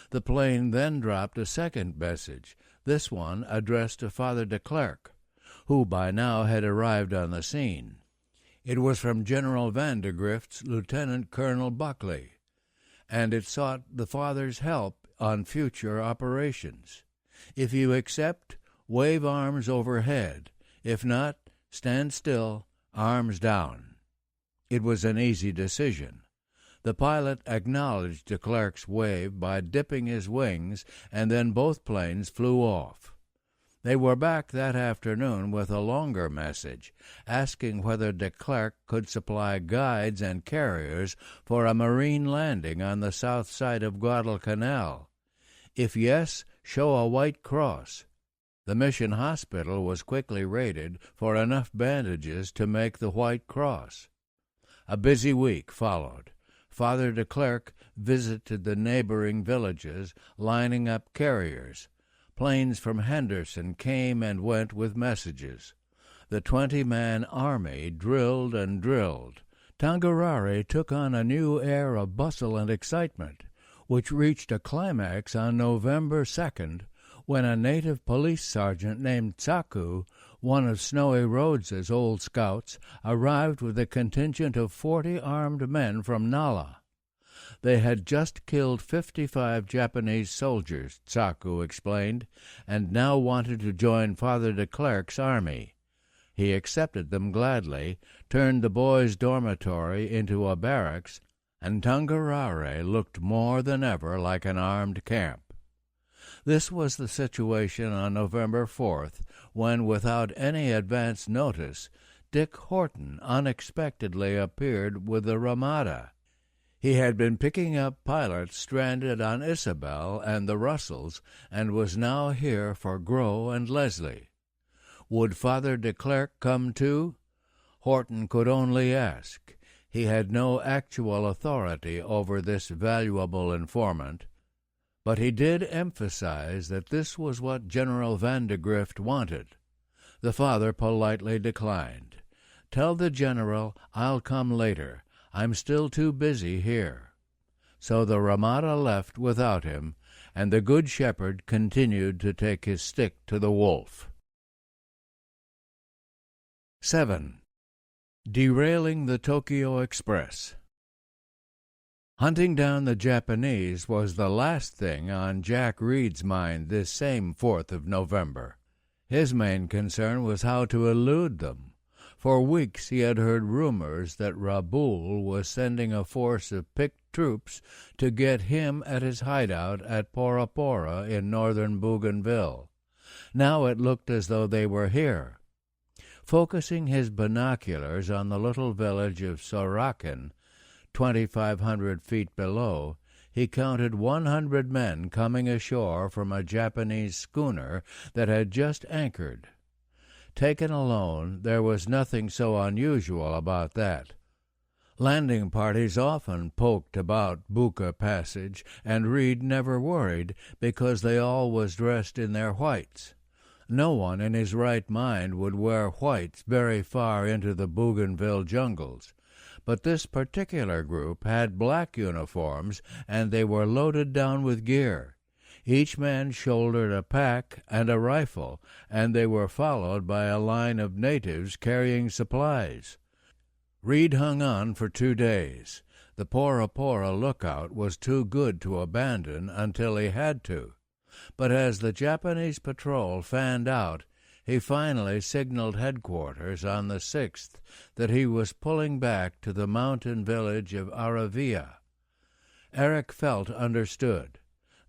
The plane then dropped a second message, this one addressed to Father de Klerk, who by now had arrived on the scene. It was from General Vandegrift's Lieutenant Colonel Buckley, and it sought the Father's help on future operations. "If you accept, wave arms overhead. If not, stand still, arms down." It was an easy decision. The pilot acknowledged de Klerk's wave by dipping his wings, and then both planes flew off. They were back that afternoon with a longer message, asking whether de Klerk could supply guides and carriers for a marine landing on the south side of Guadalcanal. If yes, show a white cross. The mission hospital was quickly raided for enough bandages to make the white cross. A busy week followed. Father de Klerk visited the neighboring villages, lining up carriers. Planes from Henderson came and went with messages. The 20-man army drilled and drilled. Tongarire took on a new air of bustle and excitement, which reached a climax on November 2nd, when a native police sergeant named Tsaku, one of Snowy Rhodes's old scouts, arrived with a contingent of 40 armed men from Nala. They had just killed 55 Japanese soldiers, Tsaku explained, and now wanted to join Father de Klerk's army. He accepted them gladly, turned the boys' dormitory into a barracks, and Tangarare looked more than ever like an armed camp. This was the situation on November 4th, when, without any advance notice, Dick Horton unexpectedly appeared with the Ramada. He had been picking up pilots stranded on Isabel and the Russells, and was now here for Gros and Leslie. Would Father de Klerk come too? Horton could only ask. He had no actual authority over this valuable informant, but he did emphasize that this was what General Vandegrift wanted. The father politely declined. "Tell the general I'll come later. I'm still too busy here." So the Ramada left without him, and the Good Shepherd continued to take his stick to the wolf. 7. Derailing the Tokyo Express. Hunting down the Japanese was the last thing on Jack Reed's mind this same 4th of November. His main concern was how to elude them. For weeks he had heard rumors that Raboul was sending a force of picked troops to get him at his hideout at Porapora in northern Bougainville. Now it looked as though they were here. Focusing his binoculars on the little village of Sorakin, 2,500 feet below, he counted 100 men coming ashore from a Japanese schooner that had just anchored. Taken alone, there was nothing so unusual about that. Landing parties often poked about Buka Passage, and Reed never worried because they all was dressed in their whites. No one in his right mind would wear whites very far into the Bougainville jungles, but this particular group had black uniforms, and they were loaded down with gear. Each man shouldered a pack and a rifle, and they were followed by a line of natives carrying supplies. Reed hung on for 2 days. The Porapora lookout was too good to abandon until he had to. But as the Japanese patrol fanned out, he finally signaled headquarters on the 6th that he was pulling back to the mountain village of Aravia. Eric Felt understood.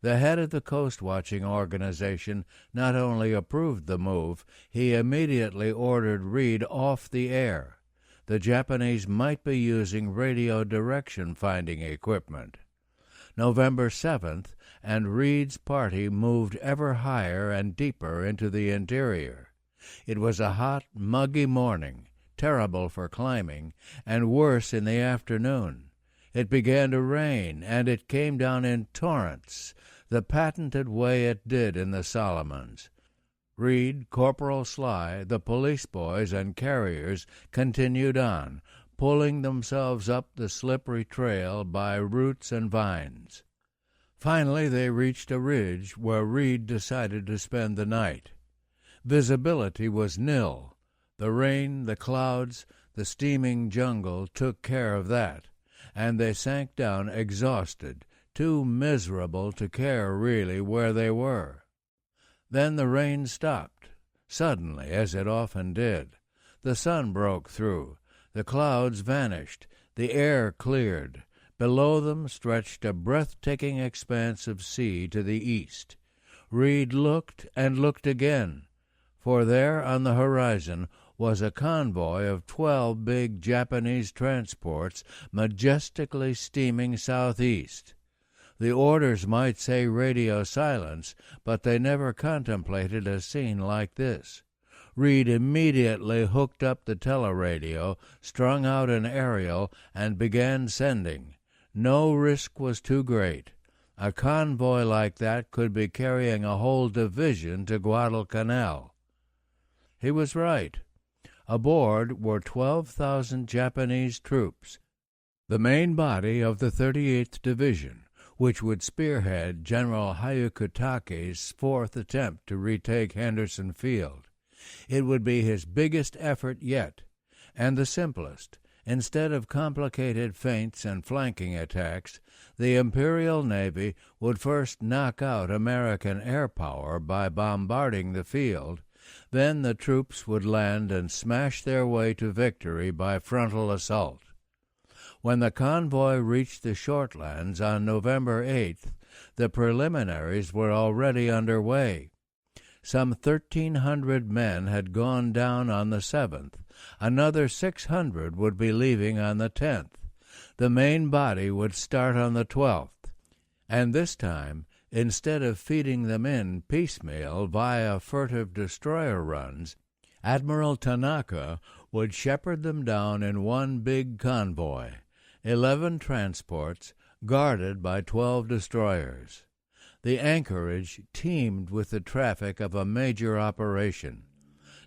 The head of the coast-watching organization not only approved the move, he immediately ordered Reed off the air. The Japanese might be using radio direction-finding equipment. November 7th, and Reed's party moved ever higher and deeper into the interior. It was a hot, muggy morning, terrible for climbing, and worse in the afternoon. It began to rain, and it came down in torrents, the patented way it did in the Solomons. Reed, Corporal Sly, the police boys, and carriers continued on, pulling themselves up the slippery trail by roots and vines. Finally they reached a ridge where Reed decided to spend the night. Visibility was nil. The rain, the clouds, the steaming jungle took care of that, and they sank down exhausted, too miserable to care really where they were. Then the rain stopped, suddenly, as it often did. The sun broke through. The clouds vanished. The air cleared. Below them stretched a breathtaking expanse of sea to the east. Reed looked and looked again, for there on the horizon was a convoy of 12 big Japanese transports majestically steaming southeast. The orders might say radio silence, but they never contemplated a scene like this. Reed immediately hooked up the teleradio, strung out an aerial, and began sending. No risk was too great. A convoy like that could be carrying a whole division to Guadalcanal. He was right. Aboard were 12,000 Japanese troops, the main body of the 38th Division, which would spearhead General Hyakutake's 4th attempt to retake Henderson Field. It would be his biggest effort yet, and the simplest. Instead of complicated feints and flanking attacks, the Imperial Navy would first knock out American air power by bombarding the field, Then the troops would land and smash their way to victory by frontal assault. When the convoy reached the Shortlands on November 8th, the preliminaries were already underway. Some 1,300 men had gone down on the 7th. Another 600 would be leaving on the 10th. The main body would start on the 12th. And this time, instead of feeding them in piecemeal via furtive destroyer runs, Admiral Tanaka would shepherd them down in one big convoy, 11 transports guarded by 12 destroyers. The anchorage teemed with the traffic of a major operation.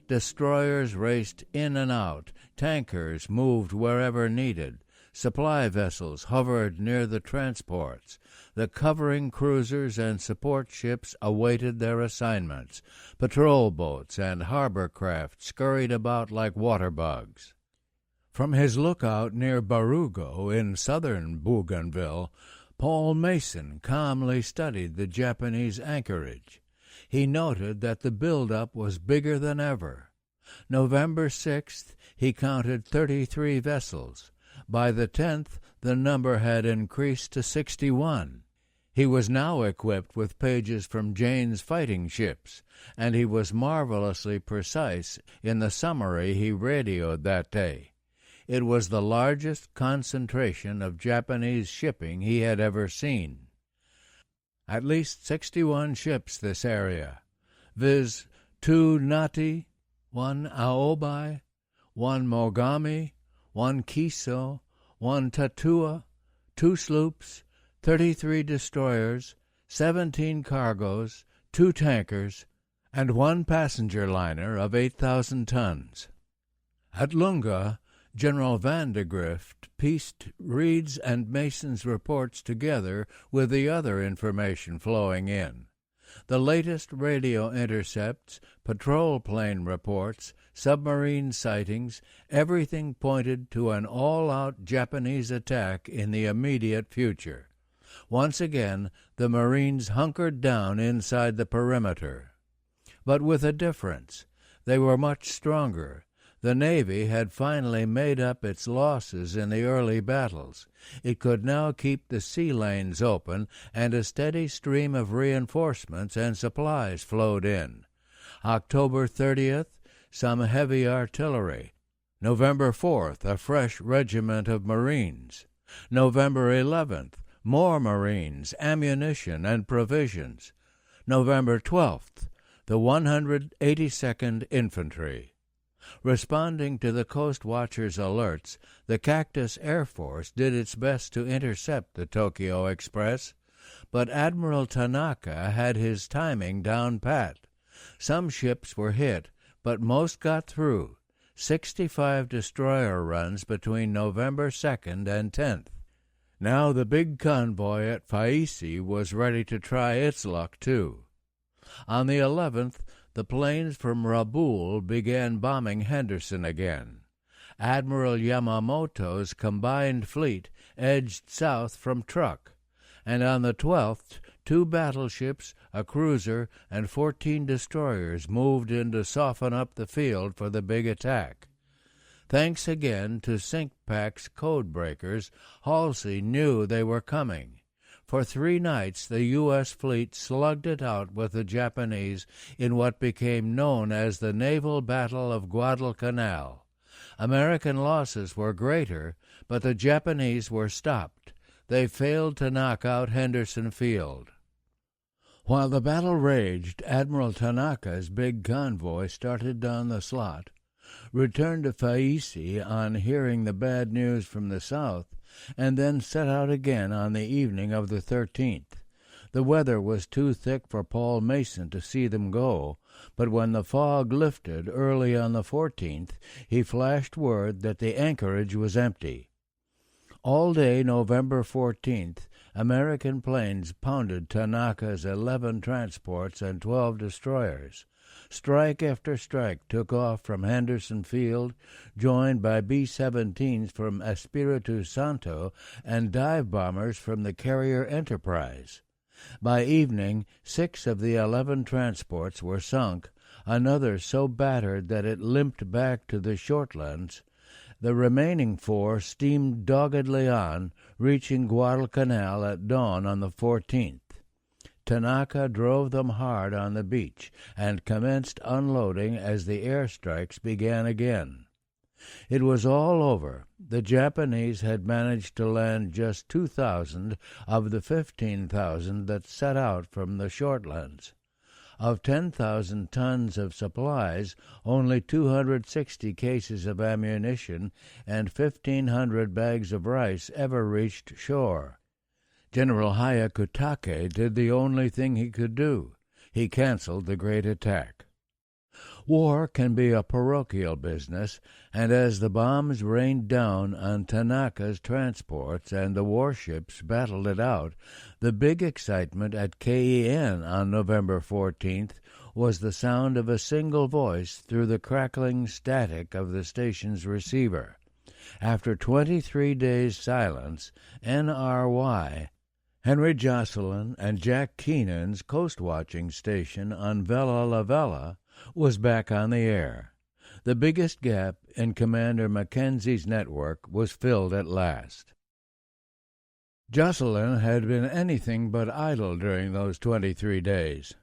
Destroyers raced in and out, tankers moved wherever needed, supply vessels hovered near the transports, the covering cruisers and support ships awaited their assignments, patrol boats and harbor craft scurried about like water bugs. From his lookout near Barugo in southern Bougainville, Paul Mason calmly studied the Japanese anchorage. He noted that the buildup was bigger than ever. November 6th, he counted 33 vessels. By the 10th, the number had increased to 61. He was now equipped with pages from Jane's fighting ships, and he was marvelously precise in the summary he radioed that day. It was the largest concentration of Japanese shipping he had ever seen. At least 61 ships this area, viz. 2 Nati, 1 Aobai, 1 Mogami, 1 Kiso, 1 Tatua, 2 sloops, 33 destroyers, 17 cargoes, 2 tankers, and 1 passenger liner of 8,000 tons. At Lunga, General Van de Grift pieced Reed's and Mason's reports together with the other information flowing in. The latest radio intercepts, patrol plane reports, submarine sightings, everything pointed to an all-out Japanese attack in the immediate future. Once again, the Marines hunkered down inside the perimeter. But with a difference. They were much stronger. The Navy had finally made up its losses in the early battles. It could now keep the sea lanes open, and a steady stream of reinforcements and supplies flowed in. October 30th, some heavy artillery. November 4th, a fresh regiment of Marines. November 11th, more Marines, ammunition, and provisions. November 12th, the 182nd Infantry. Responding to the Coastwatchers' alerts, the Cactus Air Force did its best to intercept the Tokyo Express, but Admiral Tanaka had his timing down pat. Some ships were hit, but most got through. 65 destroyer runs between November 2nd and 10th. Now the big convoy at Faisi was ready to try its luck, too. On the 11th, the planes from Rabaul began bombing Henderson again. Admiral Yamamoto's combined fleet edged south from Truk, and on the 12th, 2 battleships, a cruiser, and 14 destroyers moved in to soften up the field for the big attack. Thanks again to Sinkpak's codebreakers, Halsey knew they were coming. For 3 nights, the U.S. fleet slugged it out with the Japanese in what became known as the Naval Battle of Guadalcanal. American losses were greater, but the Japanese were stopped. They failed to knock out Henderson Field. While the battle raged, Admiral Tanaka's big convoy started down the slot, returned to Faisi on hearing the bad news from the south, and then set out again on the evening of the 13th. The weather was too thick for Paul Mason to see them go, but when the fog lifted early on the 14th, he flashed word that the anchorage was empty. All day November 14th, American planes pounded Tanaka's 11 transports and 12 destroyers. Strike after strike took off from Henderson Field, joined by B-17s from Espiritu Santo and dive bombers from the carrier Enterprise. By evening, 6 of the 11 transports were sunk, another so battered that it limped back to the Shortlands. The remaining 4 steamed doggedly on, reaching Guadalcanal at dawn on the 14th. Tanaka drove them hard on the beach and commenced unloading as the airstrikes began again. It was all over. The Japanese had managed to land just 2,000 of the 15,000 that set out from the Shortlands. Of 10,000 tons of supplies, only 260 cases of ammunition and 1,500 bags of rice ever reached shore. General Hyakutake did the only thing he could do. He canceled the great attack. War can be a parochial business, and as the bombs rained down on Tanaka's transports and the warships battled it out, the big excitement at KEN on November 14th was the sound of a single voice through the crackling static of the station's receiver. After 23 days' silence, NRY, Henry Jocelyn and Jack Keenan's coast-watching station on Vella La Vella, was back on the air. The biggest gap in Commander Mackenzie's network was filled at last. Jocelyn had been anything but idle during those 23 days.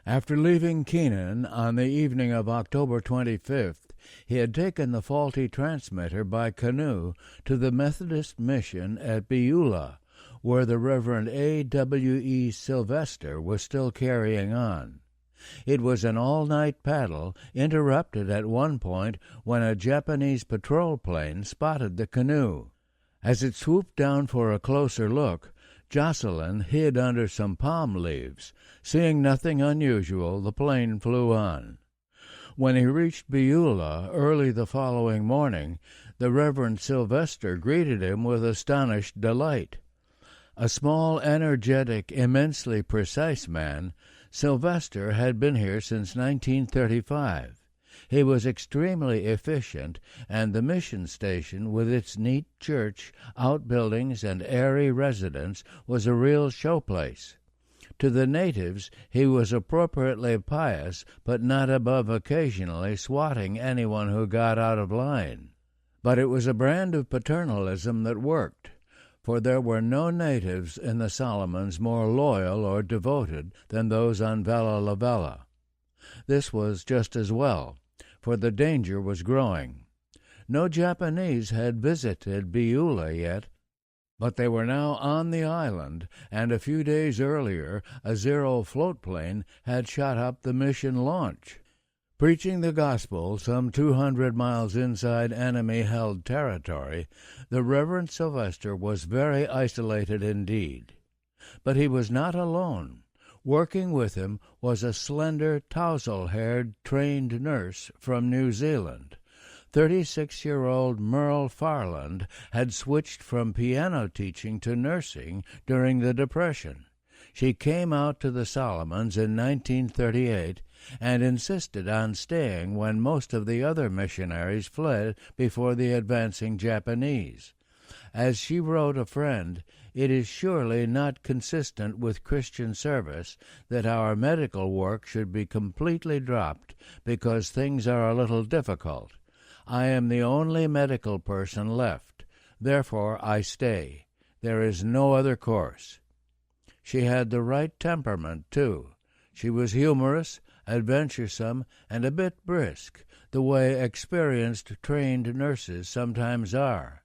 After leaving Keenan on the evening of October 25th, he had taken the faulty transmitter by canoe to the Methodist mission at Beulah, where the Reverend A.W.E. Sylvester was still carrying on. It was an all-night paddle, interrupted at one point when a Japanese patrol plane spotted the canoe. As it swooped down for a closer look, Jocelyn hid under some palm leaves. Seeing nothing unusual, the plane flew on. When he reached Beulah early the following morning, the Reverend Sylvester greeted him with astonished delight. A small, energetic, immensely precise man, Sylvester had been here since 1935. He was extremely efficient, and the mission station, with its neat church, outbuildings, and airy residence, was a real showplace. To the natives he was appropriately pious, but not above occasionally swatting anyone who got out of line. But it was a brand of paternalism that worked, for there were no natives in the Solomons more loyal or devoted than those on Vella La Vella. This was just as well, for the danger was growing. No Japanese had visited Beulah yet, but they were now on the island, and a few days earlier a Zero float plane had shot up the mission launch. Preaching the gospel some 200 miles inside enemy-held territory, the Reverend Sylvester was very isolated indeed. But he was not alone. Working with him was a slender, tousle-haired, trained nurse from New Zealand. 36-year-old Merle Farland had switched from piano teaching to nursing during the Depression. She came out to the Solomons in 1938 and insisted on staying when most of the other missionaries fled before the advancing Japanese. As she wrote a friend, "It is surely not consistent with Christian service that our medical work should be completely dropped because things are a little difficult. I am the only medical person left. Therefore I stay. There is no other course." She had the right temperament, too. She was humorous, adventuresome, and a bit brisk, the way experienced, trained nurses sometimes are.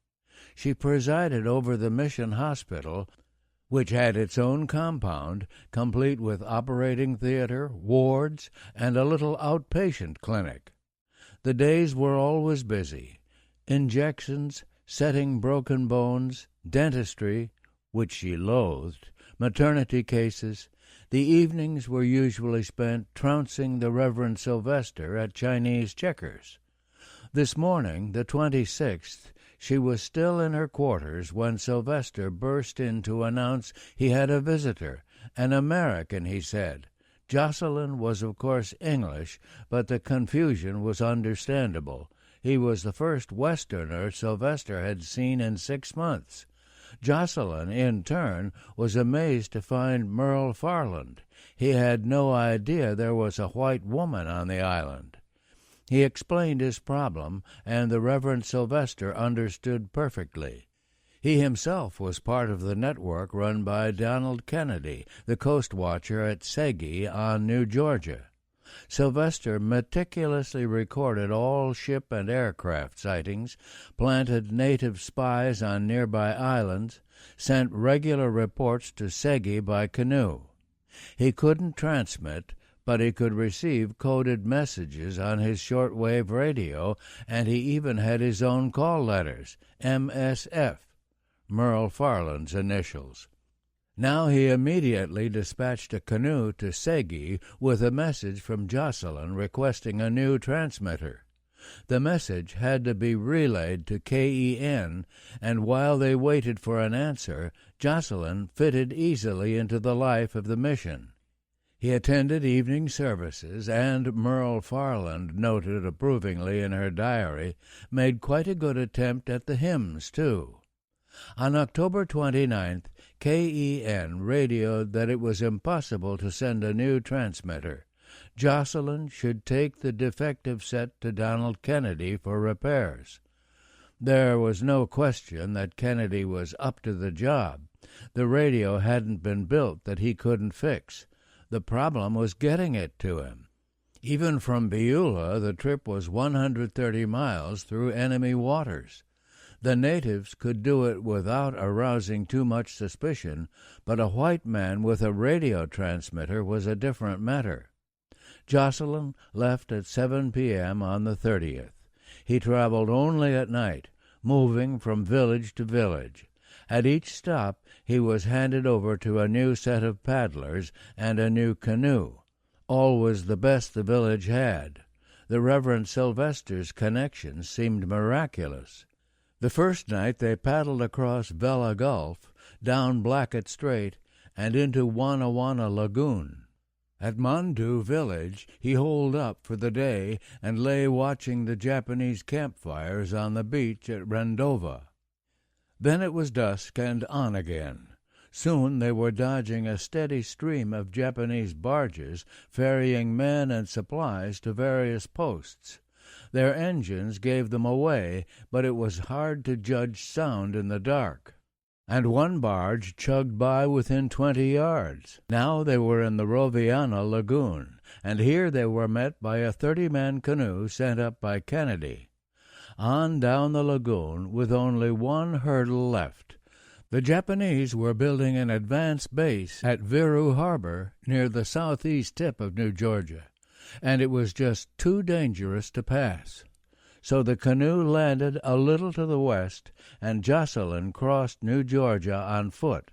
She presided over the mission hospital, which had its own compound, complete with operating theater, wards, and a little outpatient clinic. The days were always busy. Injections, setting broken bones, dentistry, which she loathed, maternity cases. The evenings were usually spent trouncing the Reverend Sylvester at Chinese checkers. This morning, the 26th, she was still in her quarters when Sylvester burst in to announce he had a visitor, an American, he said. Jocelyn was, of course, English, but the confusion was understandable. He was the first Westerner Sylvester had seen in 6 months. Jocelyn, in turn, was amazed to find Merle Farland. He had no idea there was a white woman on the island. He explained his problem, and the Reverend Sylvester understood perfectly. He himself was part of the network run by Donald Kennedy, the Coastwatcher at Segi on New Georgia. Sylvester meticulously recorded all ship and aircraft sightings, planted native spies on nearby islands, sent regular reports to Segi by canoe. He couldn't transmit, but he could receive coded messages on his shortwave radio, and he even had his own call letters, MSF, Merle Farland's initials. Now he immediately dispatched a canoe to Segi with a message from Jocelyn requesting a new transmitter. The message had to be relayed to KEN, and while they waited for an answer, Jocelyn fitted easily into the life of the mission. He attended evening services, and Merle Farland noted approvingly in her diary, made quite a good attempt at the hymns, too. On October 29th, KEN radioed that it was impossible to send a new transmitter. Jocelyn should take the defective set to Donald Kennedy for repairs. There was no question that Kennedy was up to the job. The radio hadn't been built that he couldn't fix. The problem was getting it to him. Even from Beulah, the trip was 130 miles through enemy waters. The natives could do it without arousing too much suspicion, but a white man with a radio transmitter was a different matter. Jocelyn left at 7 p.m. on the 30th. He traveled only at night, moving from village to village. At each stop he was handed over to a new set of paddlers and a new canoe, always the best the village had. The Reverend Sylvester's connections seemed miraculous. The first night they paddled across Vela Gulf, down Blackett Strait, and into Wana Wana Lagoon. At Mandu village he holed up for the day and lay watching the Japanese campfires on the beach at Rendova. Then it was dusk and on again. Soon they were dodging a steady stream of Japanese barges ferrying men and supplies to various posts. Their engines gave them away, but it was hard to judge sound in the dark. And one barge chugged by within 20 yards. Now they were in the Roviana Lagoon, and here they were met by a 30-man canoe sent up by Kennedy. On down the lagoon with only one hurdle left. The Japanese were building an advance base at Viru Harbor near the southeast tip of New Georgia, and it was just too dangerous to pass. So the canoe landed a little to the west, and Jocelyn crossed New Georgia on foot,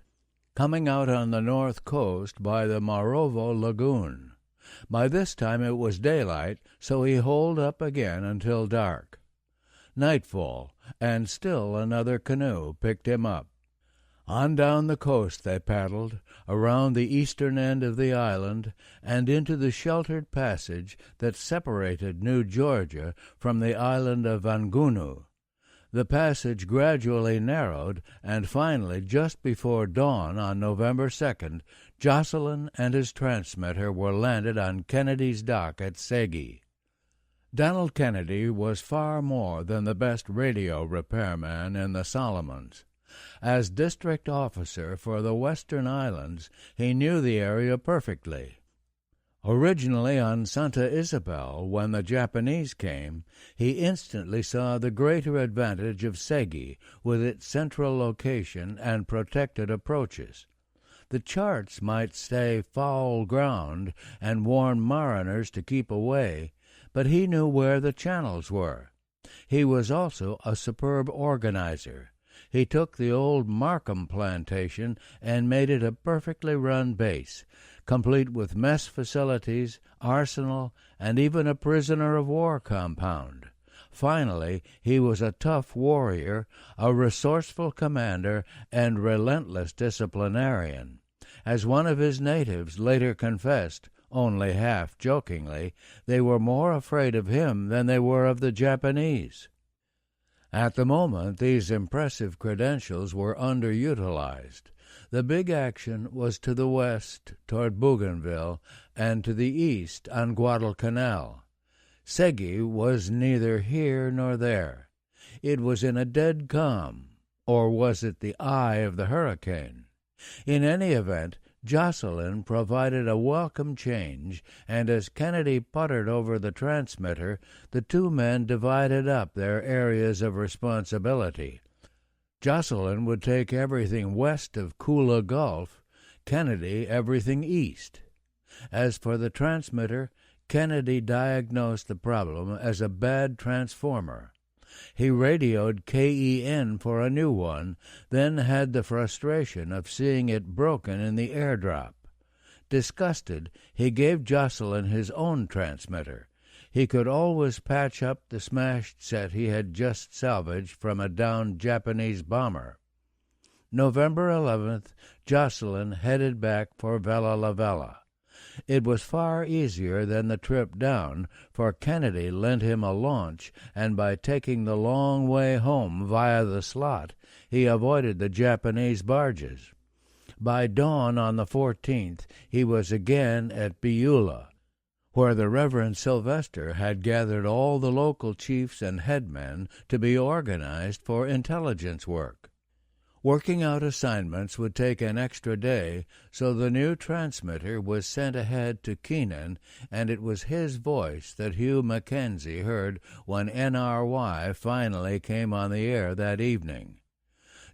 coming out on the north coast by the Marovo Lagoon. By this time it was daylight, so he holed up again until dark. Nightfall, and still another canoe picked him up. On down the coast they paddled, around the eastern end of the island, and into the sheltered passage that separated New Georgia from the island of Vangunu. The passage gradually narrowed, and finally, just before dawn on November 2nd, Jocelyn and his transmitter were landed on Kennedy's dock at Segi. Donald Kennedy was far more than the best radio repairman in the Solomons. As district officer for the Western Islands, he knew the area perfectly. Originally on Santa Isabel, when the Japanese came, he instantly saw the greater advantage of Segi with its central location and protected approaches. The charts might say foul ground and warn mariners to keep away, but he knew where the channels were. He was also a superb organizer. He took the old Markham plantation and made it a perfectly run base, complete with mess facilities, arsenal, and even a prisoner-of-war compound. Finally, he was a tough warrior, a resourceful commander, and relentless disciplinarian. As one of his natives later confessed, only half jokingly, they were more afraid of him than they were of the Japanese. At the moment, these impressive credentials were underutilized. The big action was to the west toward Bougainville and to the east on Guadalcanal. Segui was neither here nor there. It was in a dead calm, or was it the eye of the hurricane? In any event, Jocelyn provided a welcome change, and as Kennedy puttered over the transmitter, the two men divided up their areas of responsibility. Jocelyn would take everything west of Kula Gulf, Kennedy everything east. As for the transmitter, Kennedy diagnosed the problem as a bad transformer. He radioed KEN for a new one, then had the frustration of seeing it broken in the airdrop. Disgusted, he gave Jocelyn his own transmitter. He could always patch up the smashed set he had just salvaged from a downed Japanese bomber. November 11th, Jocelyn headed back for Vella La Vella. It was far easier than the trip down, for Kennedy lent him a launch, and by taking the long way home via the slot, he avoided the Japanese barges. By dawn on the 14th, he was again at Beulah, where the Reverend Sylvester had gathered all the local chiefs and headmen to be organized for intelligence work. Working out assignments would take an extra day, so the new transmitter was sent ahead to Keenan, and it was his voice that Hugh Mackenzie heard when NRY finally came on the air that evening.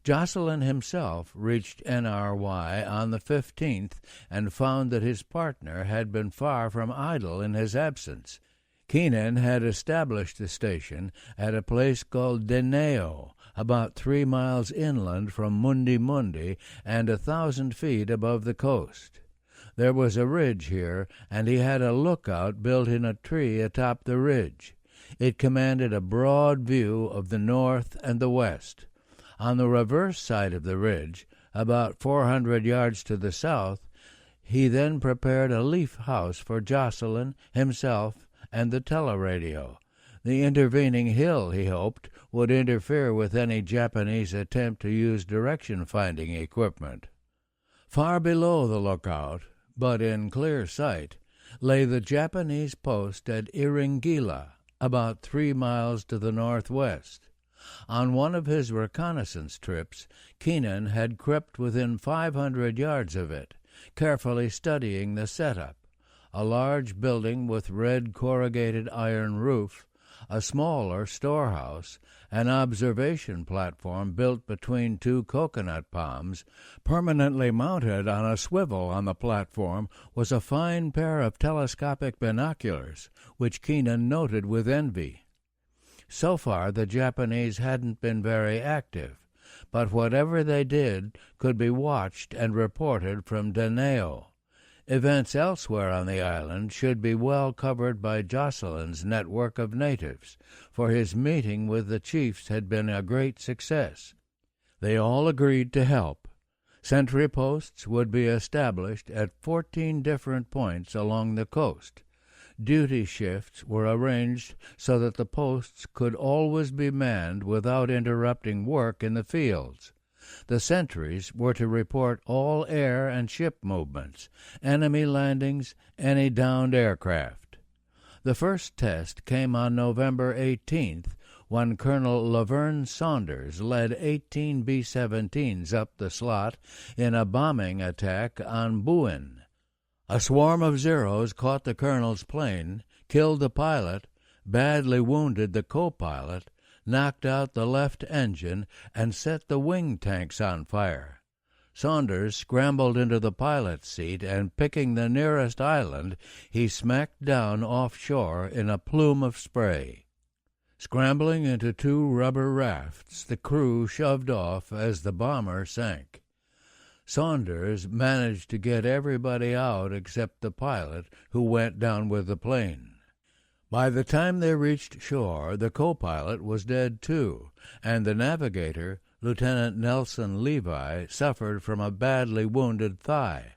Jocelyn himself reached NRY on the 15th and found that his partner had been far from idle in his absence. Keenan had established the station at a place called Deneo, about 3 miles inland from Mundi Mundi and 1,000 feet above the coast. There was a ridge here, and he had a lookout built in a tree atop the ridge. It commanded a broad view of the north and the west. On the reverse side of the ridge, about 400 yards to the south, he then prepared a leaf house for Jocelyn, himself, and the teleradio. The intervening hill, he hoped, would interfere with any Japanese attempt to use direction-finding equipment. Far below the lookout, but in clear sight, lay the Japanese post at Iringila, about 3 miles to the northwest. On one of his reconnaissance trips, Keenan had crept within 500 yards of it, carefully studying the setup. A large building with red corrugated iron roof, a smaller storehouse, an observation platform built between 2 coconut palms. Permanently mounted on a swivel on the platform was a fine pair of telescopic binoculars, which Keenan noted with envy. So far the Japanese hadn't been very active, but whatever they did could be watched and reported from Deneo. Events elsewhere on the island should be well covered by Jocelyn's network of natives, for his meeting with the chiefs had been a great success. They all agreed to help. Sentry posts would be established at 14 different points along the coast. Duty shifts were arranged so that the posts could always be manned without interrupting work in the fields. The sentries were to report all air and ship movements, enemy landings, any downed aircraft. The first test came on November 18th, when Colonel Laverne Saunders led 18 B-17s up the slot in a bombing attack on Buin. A swarm of Zeros caught the colonel's plane, killed the pilot, badly wounded the co-pilot, knocked out the left engine, and set the wing tanks on fire. Saunders scrambled into the pilot's seat, and picking the nearest island, he smacked down offshore in a plume of spray. Scrambling into 2 rubber rafts, the crew shoved off as the bomber sank. Saunders managed to get everybody out except the pilot, who went down with the plane. By the time they reached shore, the co-pilot was dead too, and the navigator, Lieutenant Nelson Levi, suffered from a badly wounded thigh.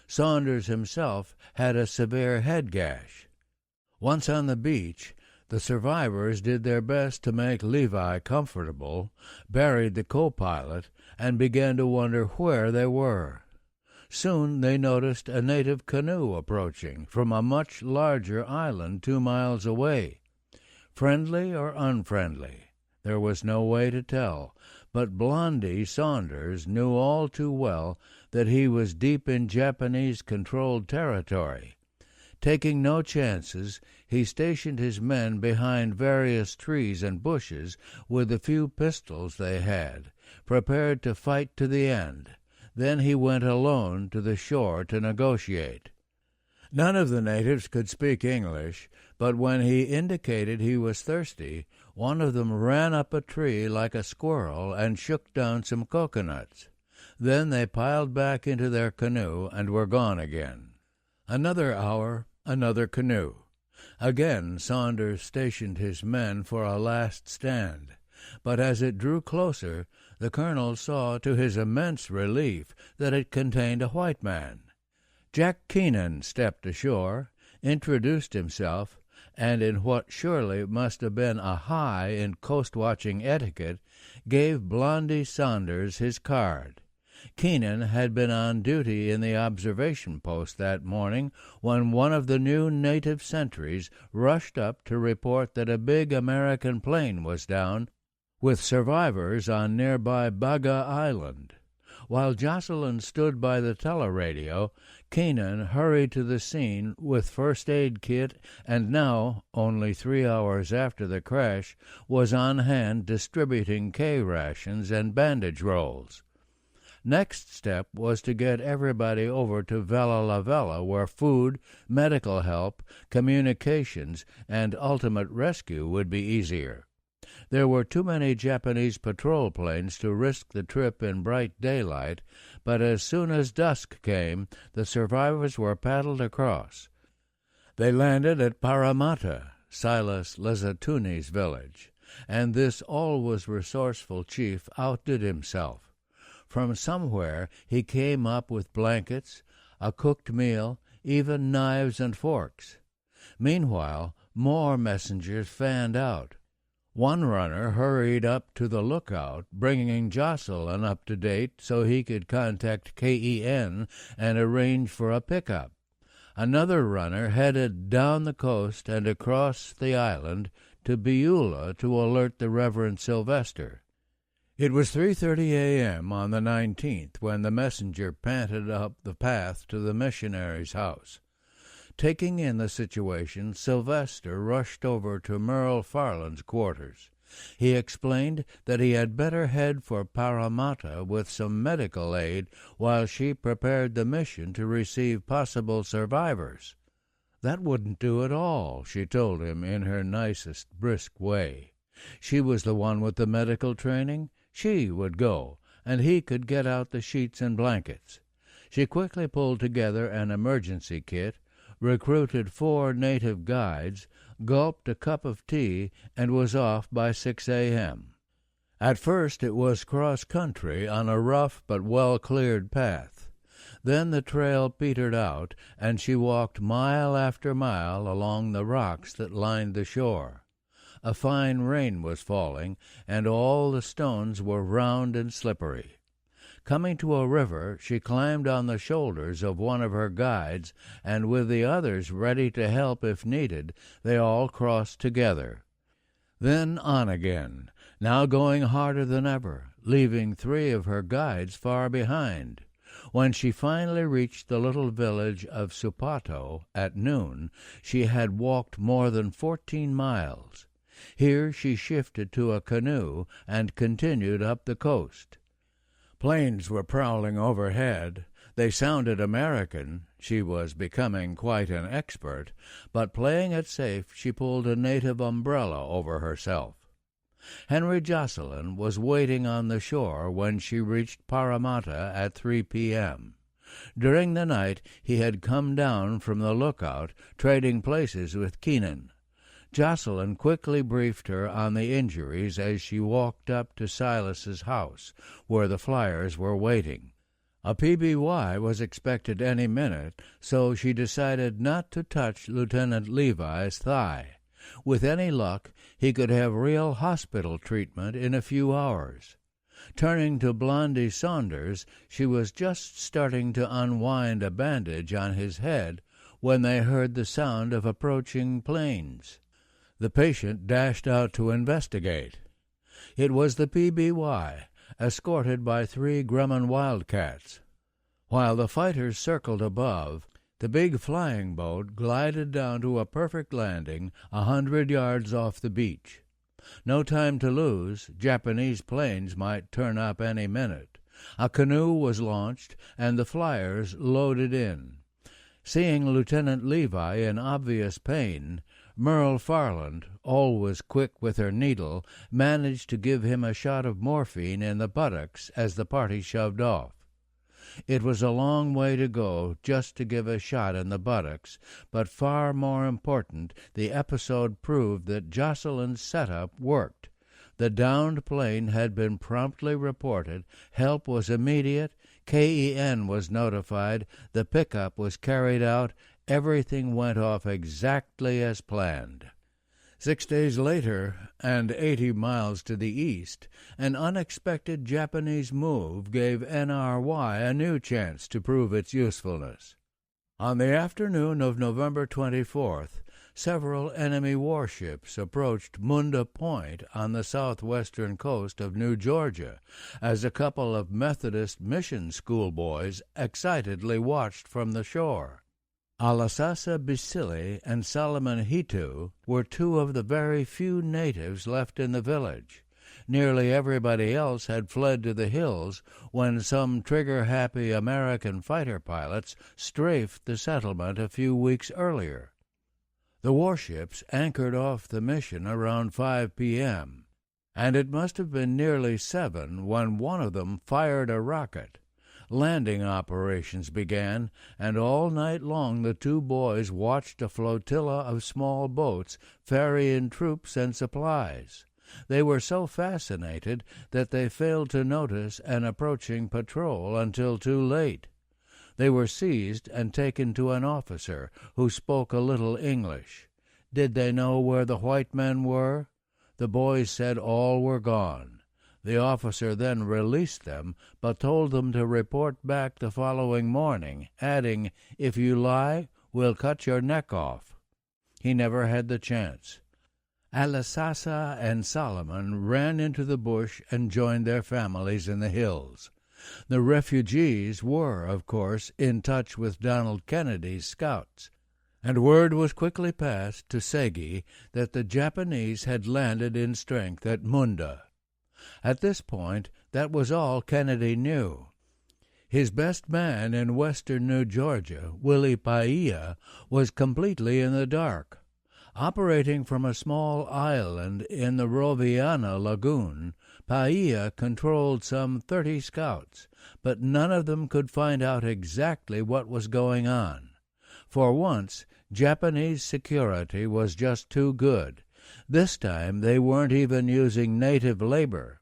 Saunders himself had a severe head gash. Once on the beach, The survivors did their best to make Levi comfortable, buried the co-pilot, and began to wonder where they were. Soon they noticed a native canoe approaching from a much larger island 2 miles away. Friendly or unfriendly, there was no way to tell, but Blondie Saunders knew all too well that he was deep in Japanese-controlled territory. Taking no chances, he stationed his men behind various trees and bushes with the few pistols they had, prepared to fight to the end. Then he went alone to the shore to negotiate. None of the natives could speak English, but when he indicated he was thirsty, one of them ran up a tree like a squirrel and shook down some coconuts. Then they piled back into their canoe and were gone again. Another hour, another canoe. Again Saunders stationed his men for a last stand, but as it drew closer, the colonel saw to his immense relief that it contained a white man. Jack Keenan stepped ashore, introduced himself, and in what surely must have been a high in coast-watching etiquette, gave Blondie Saunders his card. Keenan had been on duty in the observation post that morning when one of the new native sentries rushed up to report that a big American plane was down, with survivors on nearby Baga Island. While Jocelyn stood by the teleradio, Keenan hurried to the scene with first-aid kit and now, only 3 hours after the crash, was on hand distributing K-rations and bandage rolls. Next step was to get everybody over to Vella La Vella, where food, medical help, communications, and ultimate rescue would be easier. There were too many Japanese patrol planes to risk the trip in bright daylight, but as soon as dusk came, the survivors were paddled across. They landed at Parramatta, Silas Lezatuni's village, and this always resourceful chief outdid himself. From somewhere he came up with blankets, a cooked meal, even knives and forks. Meanwhile, more messengers fanned out. One runner hurried up to the lookout, bringing Jocelyn up to date so he could contact KEN and arrange for a pickup. Another runner headed down the coast and across the island to Beulah to alert the Reverend Sylvester. It was 3:30 a.m. on the 19th when the messenger panted up the path to the missionary's house. Taking in the situation, Sylvester rushed over to Merle Farland's quarters. He explained that he had better head for Parramatta with some medical aid while she prepared the mission to receive possible survivors. That wouldn't do at all, she told him in her nicest, brisk way. She was the one with the medical training. She would go, and he could get out the sheets and blankets. She quickly pulled together an emergency kit, recruited 4 native guides, gulped a cup of tea, and was off by 6 a.m. At first it was cross-country on a rough but well-cleared path. Then the trail petered out, and she walked mile after mile along the rocks that lined the shore. A fine rain was falling, and all the stones were round and slippery. Coming to a river, she climbed on the shoulders of one of her guides, and with the others ready to help if needed, they all crossed together. Then on again, now going harder than ever, leaving 3 of her guides far behind. When she finally reached the little village of Supato at noon, she had walked more than 14 miles. Here she shifted to a canoe and continued up the coast. Planes were prowling overhead. They sounded American. She was becoming quite an expert, but playing it safe, she pulled a native umbrella over herself. Henry Jocelyn was waiting on the shore when she reached Parramatta at 3 p.m. During the night he had come down from the lookout, trading places with Keenan. Jocelyn quickly briefed her on the injuries as she walked up to Silas's house, where the flyers were waiting. A PBY was expected any minute, so she decided not to touch Lieutenant Levi's thigh. With any luck, he could have real hospital treatment in a few hours. Turning to Blondie Saunders, she was just starting to unwind a bandage on his head when they heard the sound of approaching planes. The patient dashed out to investigate. It was the PBY, escorted by 3 Grumman Wildcats. While the fighters circled above, the big flying boat glided down to a perfect landing 100 yards off the beach. No time to lose. Japanese planes might turn up any minute. A canoe was launched, and the flyers loaded in. Seeing Lieutenant Levi in obvious pain, Merle Farland, always quick with her needle, managed to give him a shot of morphine in the buttocks as the party shoved off. It was a long way to go just to give a shot in the buttocks, but far more important, the episode proved that Jocelyn's setup worked. The downed plane had been promptly reported, help was immediate, KEN was notified, the pickup was carried out, everything went off exactly as planned. 6 days later, and 80 miles to the east, an unexpected Japanese move gave NRY a new chance to prove its usefulness. On the afternoon of November 24th, several enemy warships approached Munda Point on the southwestern coast of New Georgia, as a couple of Methodist mission schoolboys excitedly watched from the shore. Alasasa Bisili and Solomon Hitu were 2 of the very few natives left in the village. Nearly everybody else had fled to the hills when some trigger-happy American fighter pilots strafed the settlement a few weeks earlier. The warships anchored off the mission around 5 p.m., and it must have been nearly 7 when one of them fired a rocket. Landing operations began, and all night long the 2 boys watched a flotilla of small boats ferry in troops and supplies. They were so fascinated that they failed to notice an approaching patrol until too late. They were seized and taken to an officer who spoke a little English. Did they know where the white men were? The boys said all were gone. The officer then released them, but told them to report back the following morning, adding, "If you lie, we'll cut your neck off." He never had the chance. Alasasa and Solomon ran into the bush and joined their families in the hills. The refugees were, of course, in touch with Donald Kennedy's scouts, and word was quickly passed to Segi that the Japanese had landed in strength at Munda. At this point, that was all Kennedy knew. His best man in western New Georgia, Willie Paia, was completely in the dark. Operating from a small island in the Roviana Lagoon, Paia controlled some 30 scouts, but none of them could find out exactly what was going on. For once, Japanese security was just too good. This time they weren't even using native labor.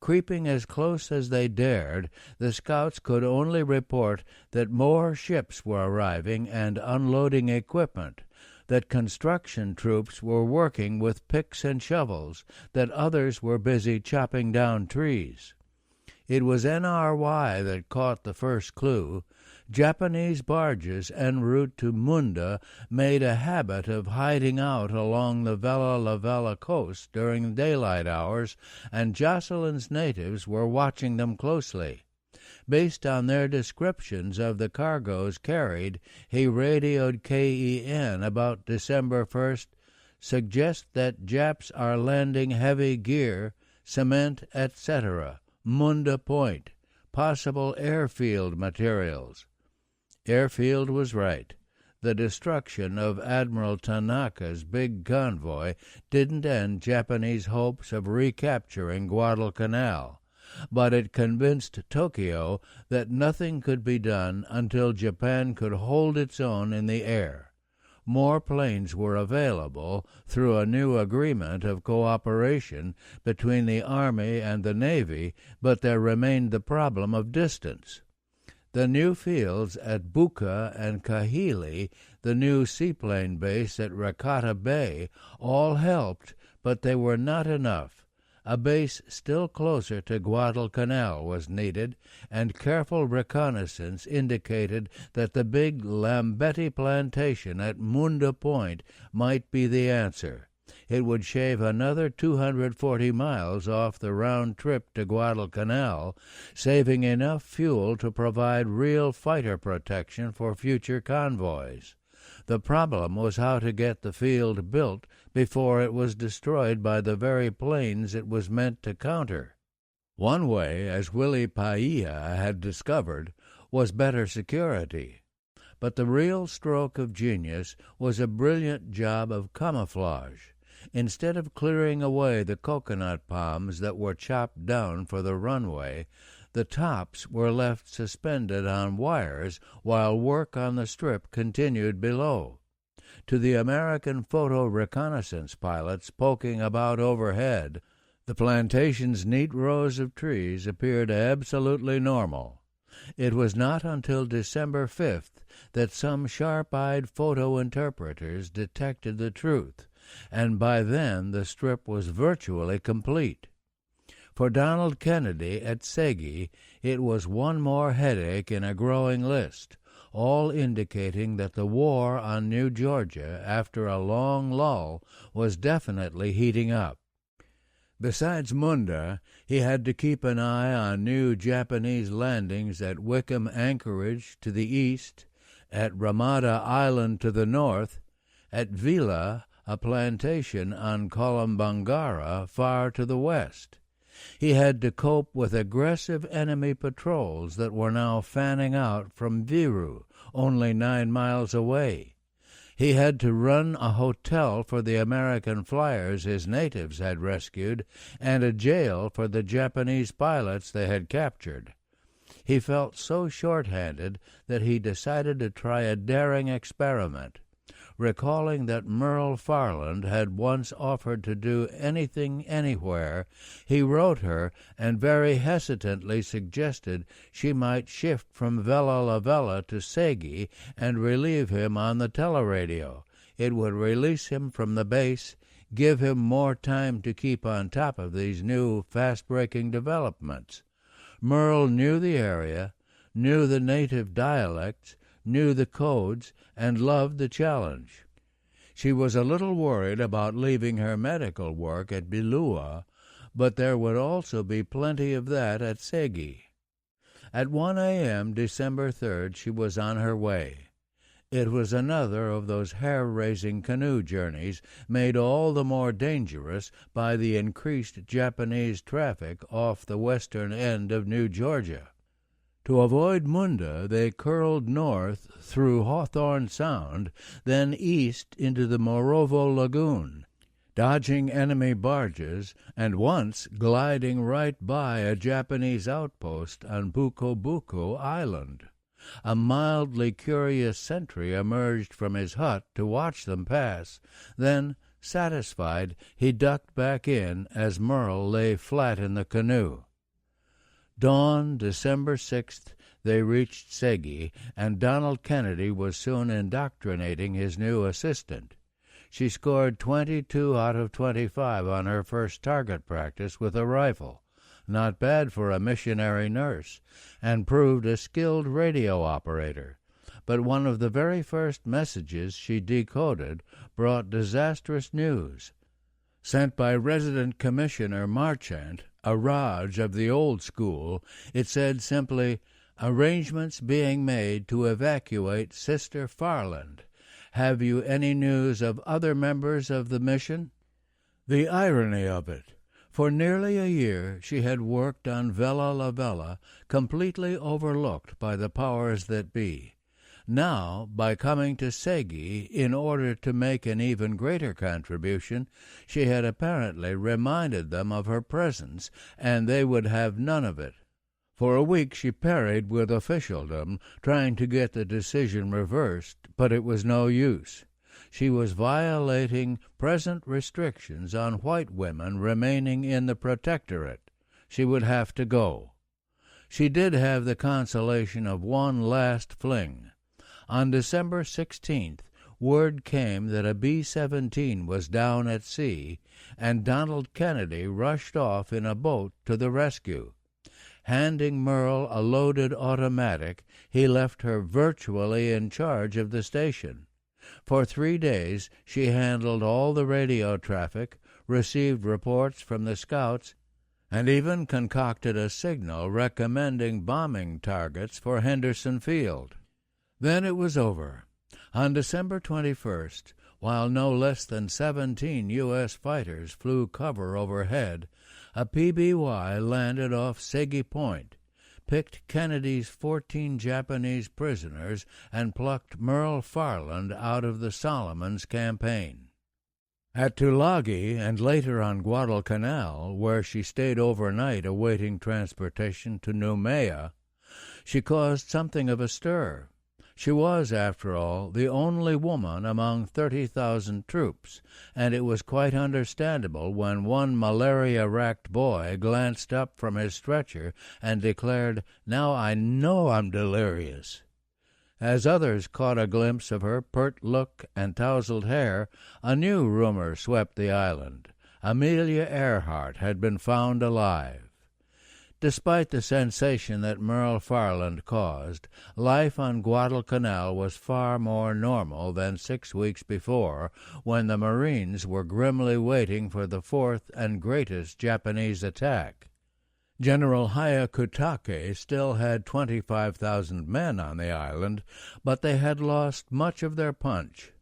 Creeping as close as they dared, the scouts could only report that more ships were arriving and unloading equipment, that construction troops were working with picks and shovels, that others were busy chopping down trees. It was NRY that caught the first clue. Japanese barges en route to Munda made a habit of hiding out along the Vella La Vella coast during daylight hours, and Jocelyn's natives were watching them closely. Based on their descriptions of the cargoes carried, he radioed KEN about December 1st, "Suggest that Japs are landing heavy gear, cement, etc., Munda Point, possible airfield materials." Airfield was right. The destruction of Admiral Tanaka's big convoy didn't end Japanese hopes of recapturing Guadalcanal, but it convinced Tokyo that nothing could be done until Japan could hold its own in the air. More planes were available through a new agreement of cooperation between the Army and the Navy, but there remained the problem of distance. The new fields at Buka and Kahili, the new seaplane base at Rakata Bay, all helped, but they were not enough. A base still closer to Guadalcanal was needed, and careful reconnaissance indicated that the big Lambetti plantation at Munda Point might be the answer. It would shave another 240 miles off the round trip to Guadalcanal, saving enough fuel to provide real fighter protection for future convoys. The problem was how to get the field built before it was destroyed by the very planes it was meant to counter. One way, as Willie Paella had discovered, was better security. But the real stroke of genius was a brilliant job of camouflage. Instead of clearing away the coconut palms that were chopped down for the runway, the tops were left suspended on wires while work on the strip continued below. To the American photo reconnaissance pilots poking about overhead, the plantation's neat rows of trees appeared absolutely normal. It was not until December 5th that some sharp-eyed photo interpreters detected the truth, and by then the strip was virtually complete. For Donald Kennedy at Segi, it was one more headache in a growing list, all indicating that the war on New Georgia, after a long lull, was definitely heating up. Besides Munda, he had to keep an eye on new Japanese landings at Wickham Anchorage to the east, at Ramada Island to the north, at Vila, a plantation on Kolombangara far to the west. He had to cope with aggressive enemy patrols that were now fanning out from Viru, only 9 miles away. He had to run a hotel for the American flyers his natives had rescued, and a jail for the Japanese pilots they had captured. He felt so short-handed that he decided to try a daring experiment. Recalling that Merle Farland had once offered to do anything anywhere, he wrote her and very hesitantly suggested she might shift from Vella La Vella to Segi and relieve him on the teleradio. It would release him from the base, give him more time to keep on top of these new, fast-breaking developments. Merle knew the area, knew the native dialects, knew the codes, and loved the challenge. She was a little worried about leaving her medical work at Bilua, but there would also be plenty of that at Segi. At 1 a.m. December 3rd she was on her way. It was another of those hair-raising canoe journeys made all the more dangerous by the increased Japanese traffic off the western end of New Georgia. To avoid Munda, they curled north through Hawthorne Sound, then east into the Morovo Lagoon, dodging enemy barges and once gliding right by a Japanese outpost on Buko Buko Island. A mildly curious sentry emerged from his hut to watch them pass. Then, satisfied, he ducked back in as Merle lay flat in the canoe. Dawn, December 6th, they reached Segi, and Donald Kennedy was soon indoctrinating his new assistant. She scored 22 out of 25 on her first target practice with a rifle, not bad for a missionary nurse, and proved a skilled radio operator. But one of the very first messages she decoded brought disastrous news. Sent by Resident Commissioner Marchant, a Raj of the old school, it said simply, "Arrangements being made to evacuate Sister Farland. Have you any news of other members of the mission?" The irony of it! For nearly a year she had worked on Vella La Vella, completely overlooked by the powers that be. Now, by coming to Segi in order to make an even greater contribution, she had apparently reminded them of her presence, and they would have none of it. For a week she parried with officialdom, trying to get the decision reversed, but it was no use. She was violating present restrictions on white women remaining in the protectorate. She would have to go. she did have the consolation of one last fling. On December 16th, word came that a B-17 was down at sea, and Donald Kennedy rushed off in a boat to the rescue. Handing Merle a loaded automatic, he left her virtually in charge of the station. For 3 days she handled all the radio traffic, received reports from the scouts, and even concocted a signal recommending bombing targets for Henderson Field. Then it was over. On December 21st, while no less than 17 U.S. fighters flew cover overhead, a PBY landed off Segi Point, picked Kennedy's 14 Japanese prisoners, and plucked Merle Farland out of the Solomons campaign. At Tulagi and later on Guadalcanal, where she stayed overnight awaiting transportation to Noumea, she caused something of a stir. She was, after all, the only woman among 30,000 troops, and it was quite understandable when one malaria-racked boy glanced up from his stretcher and declared, "Now I know I'm delirious." As others caught a glimpse of her pert look and tousled hair, a new rumor swept the island. Amelia Earhart had been found alive. Despite the sensation that Merle Farland caused, life on Guadalcanal was far more normal than 6 weeks before, when the Marines were grimly waiting for the fourth and greatest Japanese attack. General Hyakutake still had 25,000 men on the island, but they had lost much of their punch.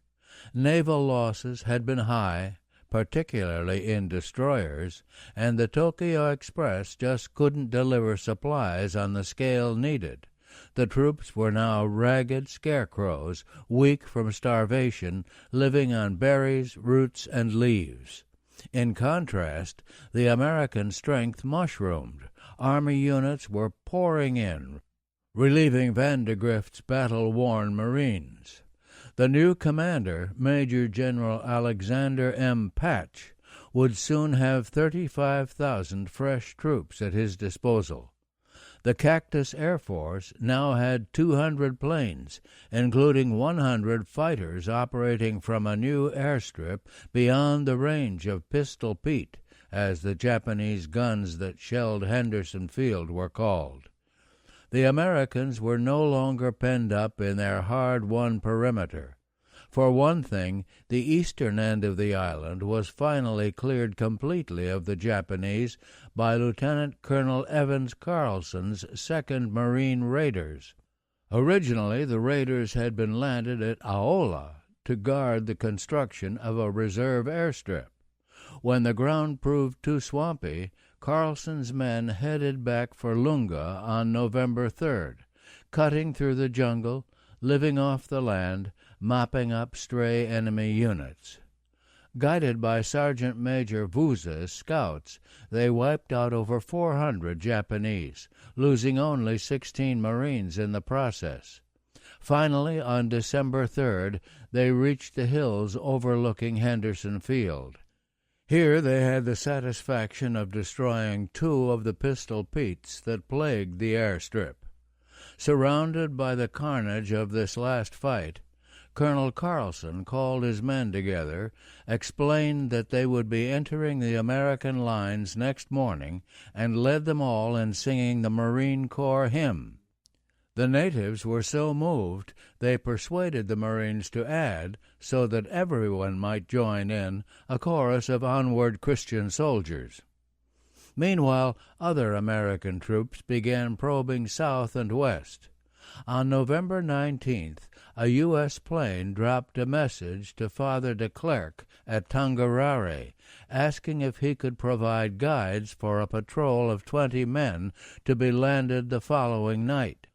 Naval losses had been high, particularly in destroyers, and the Tokyo Express just couldn't deliver supplies on the scale needed. The troops were now ragged scarecrows, weak from starvation, living on berries, roots, and leaves. In contrast, the American strength mushroomed. Army units were pouring in, relieving Vandegrift's battle-worn Marines. The new commander, Major General Alexander M. Patch, would soon have 35,000 fresh troops at his disposal. The Cactus Air Force now had 200 planes, including 100 fighters operating from a new airstrip beyond the range of Pistol Pete, as the Japanese guns that shelled Henderson Field were called. The Americans were no longer penned up in their hard-won perimeter. For one thing, the eastern end of the island was finally cleared completely of the Japanese by Lieutenant Colonel Evans Carlson's 2nd Marine Raiders. Originally, the raiders had been landed at Aola to guard the construction of a reserve airstrip. When the ground proved too swampy, Carlson's men headed back for Lunga on November 3rd, cutting through the jungle, living off the land, mopping up stray enemy units. Guided by Sergeant Major Vuza's scouts, they wiped out over 400 Japanese, losing only 16 Marines in the process. Finally, on December 3rd, they reached the hills overlooking Henderson Field. Here they had the satisfaction of destroying 2 of the Pistol Petes that plagued the airstrip. Surrounded by the carnage of this last fight, Colonel Carlson called his men together, explained that they would be entering the American lines next morning, and led them all in singing the Marine Corps hymn. The natives were so moved, they persuaded the Marines to add, so that everyone might join in, a chorus of Onward Christian Soldiers. Meanwhile, other American troops began probing south and west. On November 19th, a U.S. plane dropped a message to Father de Klerk at Tangarare, asking if he could provide guides for a patrol of 20 men to be landed the following night.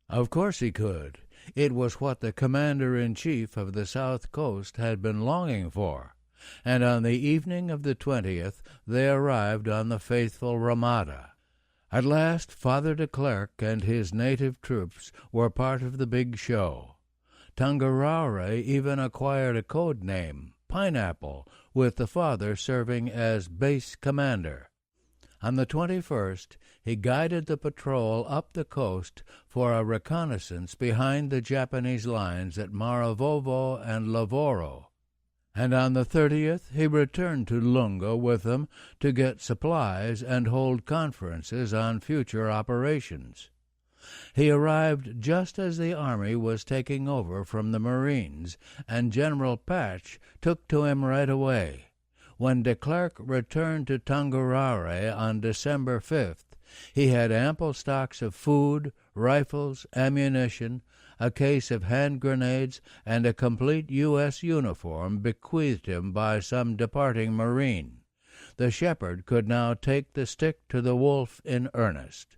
Of course he could. It was what the commander-in-chief of the South Coast had been longing for, and on the evening of the 20th they arrived on the faithful Ramada. At last Father de Klerk and his native troops were part of the big show. Tangarare even acquired a code name, Pineapple, with the father serving as base commander. On the 21st, he guided the patrol up the coast for a reconnaissance behind the Japanese lines at Maravovo and Lavoro, and on the 30th he returned to Lunga with them to get supplies and hold conferences on future operations. He arrived just as the army was taking over from the Marines, and General Patch took to him right away. When de Klerk returned to Tungurahua on December 5th, he had ample stocks of food, rifles, ammunition, a case of hand grenades, and a complete U.S. uniform bequeathed him by some departing Marine. The shepherd could now take the stick to the wolf in earnest.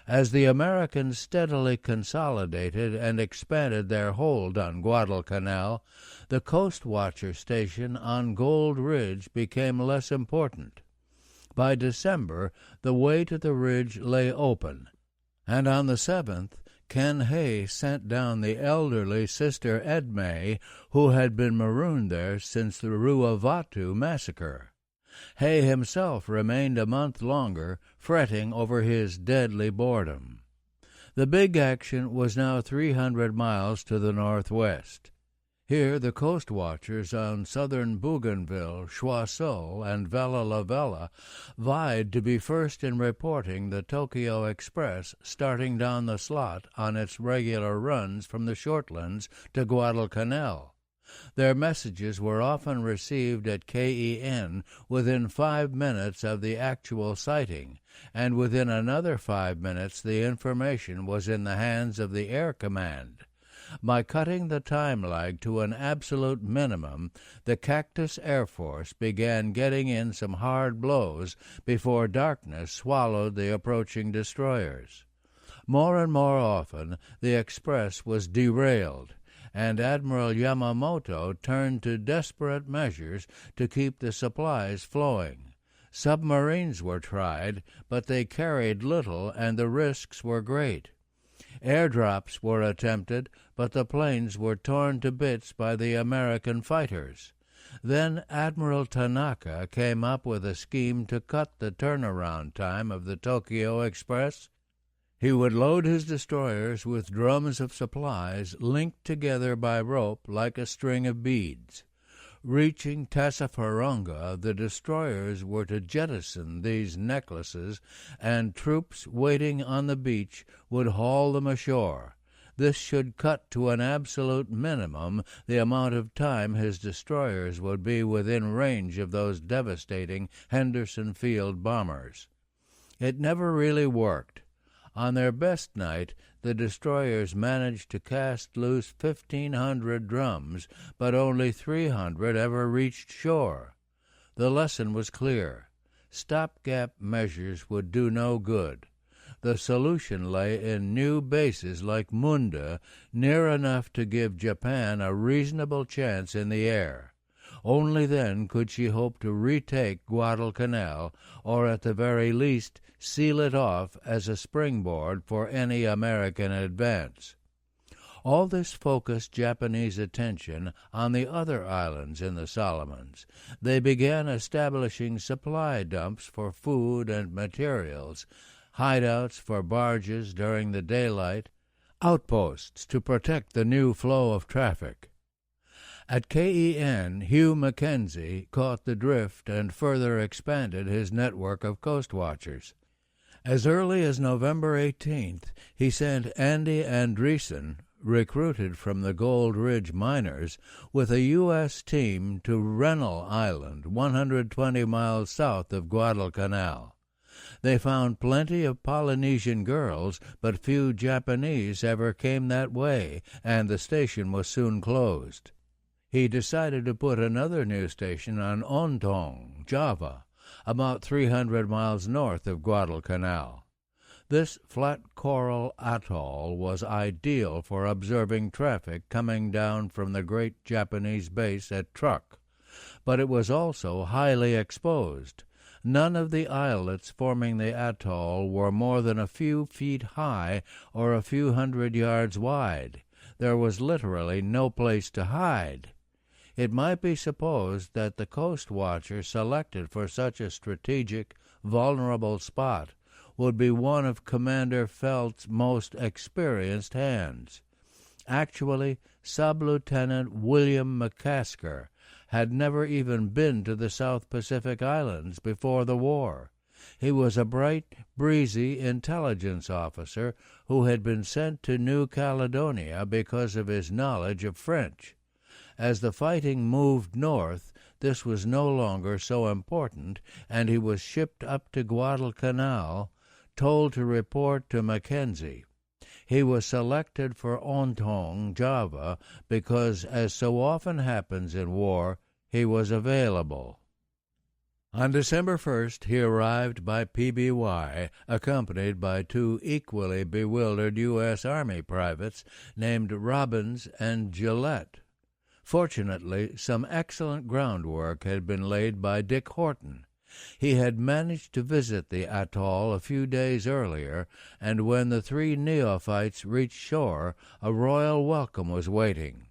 As the Americans steadily consolidated and expanded their hold on Guadalcanal, the Coastwatcher station on Gold Ridge became less important. By December, the way to the ridge lay open, and on the 7th, Ken Hay sent down the elderly Sister Edme, who had been marooned there since the Ruavatu massacre. Hay himself remained a month longer, fretting over his deadly boredom. The big action was now 300 miles to the northwest. Here the coast watchers on southern Bougainville, Choiseul, and Vella La Vella vied to be first in reporting the Tokyo Express starting down the slot on its regular runs from the Shortlands to Guadalcanal. Their messages were often received at KEN within 5 minutes of the actual sighting, and within another 5 minutes the information was in the hands of the Air Command. By cutting the time lag to an absolute minimum, the Cactus Air Force began getting in some hard blows before darkness swallowed the approaching destroyers. More and more often the Express was derailed, and Admiral Yamamoto turned to desperate measures to keep the supplies flowing. Submarines were tried, but they carried little and the risks were great. Airdrops were attempted, but the planes were torn to bits by the American fighters. Then Admiral Tanaka came up with a scheme to cut the turnaround time of the Tokyo Express. He would load his destroyers with drums of supplies linked together by rope like a string of beads. Reaching Tassafaronga, the destroyers were to jettison these necklaces, and troops waiting on the beach would haul them ashore. This should cut to an absolute minimum the amount of time his destroyers would be within range of those devastating Henderson Field bombers. It never really worked. On their best night, the destroyers managed to cast loose 1,500 drums, but only 300 ever reached shore. The lesson was clear. Stopgap measures would do no good. The solution lay in new bases like Munda, near enough to give Japan a reasonable chance in the air. Only then could she hope to retake Guadalcanal, or at the very least seal it off as a springboard for any American advance. All this focused Japanese attention on the other islands in the Solomons. They began establishing supply dumps for food and materials, hideouts for barges during the daylight, outposts to protect the new flow of traffic. At KEN, Hugh Mackenzie caught the drift and further expanded his network of coast watchers. As early as November 18th, he sent Andy Andreessen, recruited from the Gold Ridge miners, with a U.S. team to Rennell Island, 120 miles south of Guadalcanal. They found plenty of Polynesian girls, but few Japanese ever came that way, and the station was soon closed. He decided to put another new station on Ontong, Java, about 300 miles north of Guadalcanal. This flat coral atoll was ideal for observing traffic coming down from the great Japanese base at Truk, but it was also highly exposed. None of the islets forming the atoll were more than a few feet high or a few hundred yards wide. There was literally no place to hide. It might be supposed that the Coastwatcher selected for such a strategic, vulnerable spot would be one of Commander Felt's most experienced hands. Actually, Sub-Lieutenant William McCasker had never even been to the South Pacific Islands before the war. He was a bright, breezy intelligence officer who had been sent to New Caledonia because of his knowledge of French. As the fighting moved north, this was no longer so important, and he was shipped up to Guadalcanal, told to report to Mackenzie. He was selected for Ontong, Java, because, as so often happens in war, he was available. On December 1st, he arrived by PBY, accompanied by two equally bewildered U.S. Army privates named Robbins and Gillette. Fortunately, some excellent groundwork had been laid by Dick Horton. He had managed to visit the atoll a few days earlier, and when the three neophytes reached shore, a royal welcome was waiting.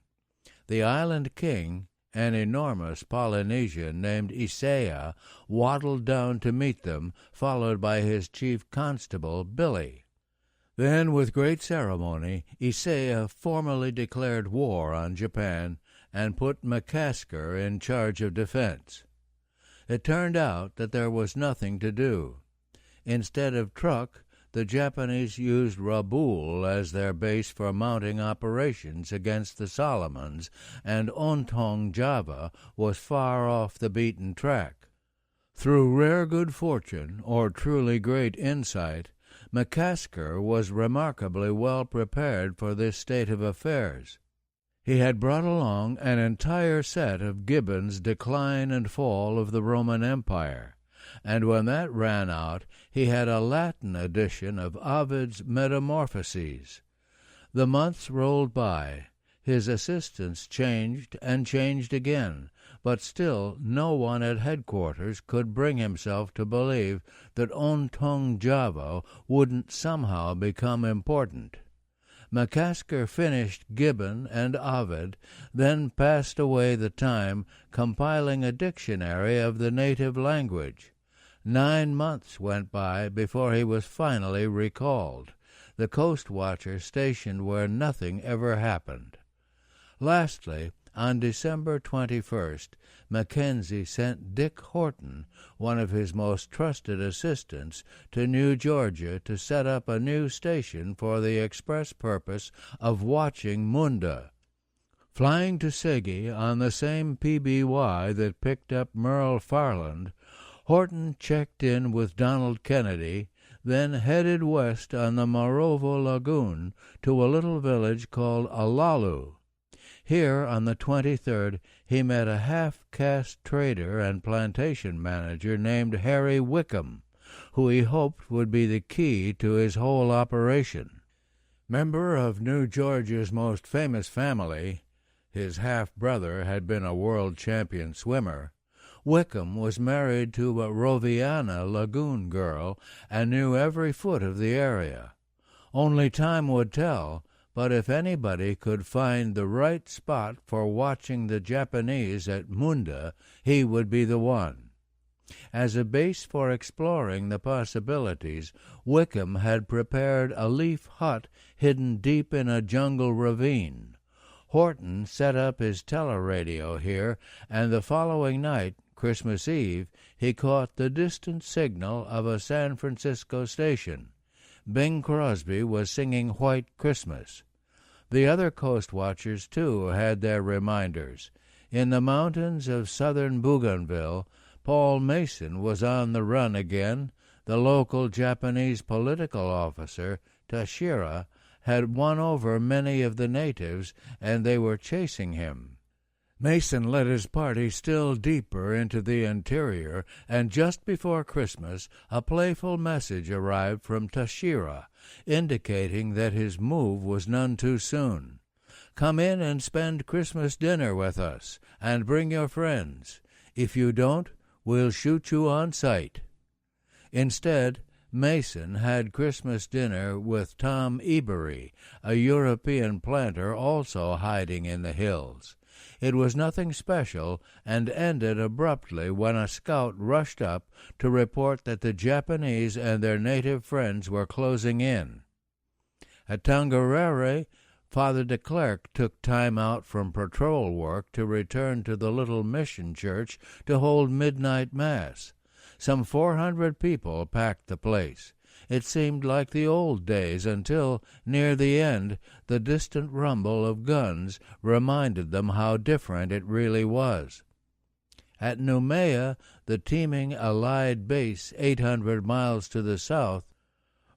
The island king, an enormous Polynesian named Isaiah, waddled down to meet them, followed by his chief constable, Billy. Then, with great ceremony, Isaiah formally declared war on Japan and put McCasker in charge of defense. It turned out that there was nothing to do. Instead of truck, the Japanese used Rabaul as their base for mounting operations against the Solomons, and Ontong, Java, was far off the beaten track. Through rare good fortune, or truly great insight, McCasker was remarkably well prepared for this state of affairs. He had brought along an entire set of Gibbon's Decline and Fall of the Roman Empire, and when that ran out, he had a Latin edition of Ovid's Metamorphoses. The months rolled by. His assistants changed and changed again, but still no one at headquarters could bring himself to believe that Ontong, Java wouldn't somehow become important. McCasker finished Gibbon and Ovid, then passed away the time compiling a dictionary of the native language. 9 months went by before he was finally recalled, the Coastwatcher stationed where nothing ever happened. Lastly, on December 21st, Mackenzie sent Dick Horton, one of his most trusted assistants, to New Georgia to set up a new station for the express purpose of watching Munda. Flying to Segi on the same PBY that picked up Merle Farland, Horton checked in with Donald Kennedy, then headed west on the Morovo Lagoon to a little village called Alalu. Here, on the 23rd, he met a half-caste trader and plantation manager named Harry Wickham, who he hoped would be the key to his whole operation. Member of New Georgia's most famous family, his half-brother had been a world champion swimmer, Wickham was married to a Roviana Lagoon girl and knew every foot of the area. Only time would tell, but if anybody could find the right spot for watching the Japanese at Munda, he would be the one. As a base for exploring the possibilities, Wickham had prepared a leaf hut hidden deep in a jungle ravine. Horton set up his teleradio here, and the following night, Christmas Eve, he caught the distant signal of a San Francisco station. Bing Crosby was singing White Christmas. The other Coastwatchers, too, had their reminders. In the mountains of southern Bougainville, Paul Mason was on the run again. The local Japanese political officer, Tashira, had won over many of the natives, and they were chasing him. Mason led his party still deeper into the interior, and just before Christmas a playful message arrived from Tashira, indicating that his move was none too soon. "Come in and spend Christmas dinner with us, and bring your friends. If you don't, we'll shoot you on sight." Instead, Mason had Christmas dinner with Tom Ebery, a European planter also hiding in the hills. It was nothing special and ended abruptly when a scout rushed up to report that the Japanese and their native friends were closing in. At Tongariro, Father de Klerk took time out from patrol work to return to the little mission church to hold midnight mass. Some 400 people packed the place. It seemed like the old days until, near the end, the distant rumble of guns reminded them how different it really was. At Noumea, the teeming Allied base 800 miles to the south,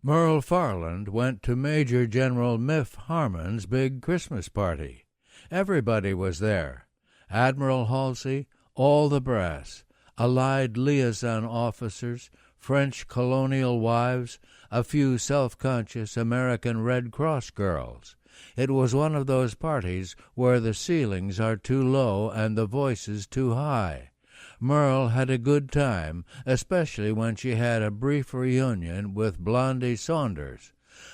Merle Farland went to Major General Miff Harmon's big Christmas party. Everybody was there. Admiral Halsey, all the brass, Allied liaison officers, French colonial wives, a few self-conscious American Red Cross girls. It was one of those parties where the ceilings are too low and the voices too high. Merle had a good time, especially when she had a brief reunion with Blondie Saunders.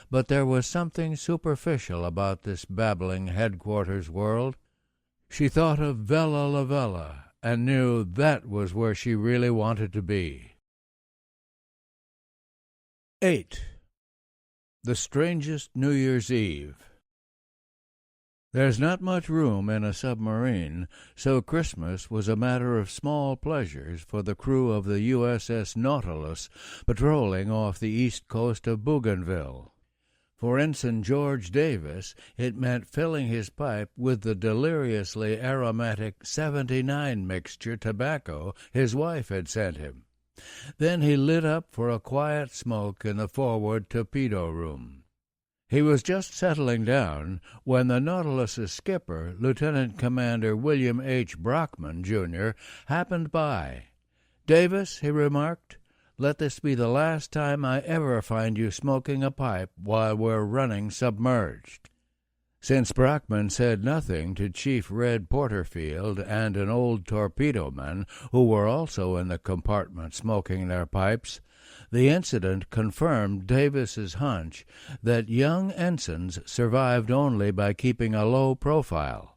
But there was something superficial about this babbling headquarters world. She thought of Vella La Vella and knew that was where she really wanted to be. 8. The Strangest New Year's Eve. There's not much room in a submarine, so Christmas was a matter of small pleasures for the crew of the USS Nautilus patrolling off the east coast of Bougainville. For Ensign George Davis, it meant filling his pipe with the deliriously aromatic 79 mixture tobacco his wife had sent him. Then he lit up for a quiet smoke in the forward torpedo room. He was just settling down when the Nautilus's skipper, Lieutenant Commander William H. Brockman, Jr., happened by. "Davis," he remarked, "let this be the last time I ever find you smoking a pipe while we're running submerged." Since Brockman said nothing to Chief Red Porterfield and an old torpedo-man who were also in the compartment smoking their pipes, the incident confirmed Davis's hunch that young ensigns survived only by keeping a low profile.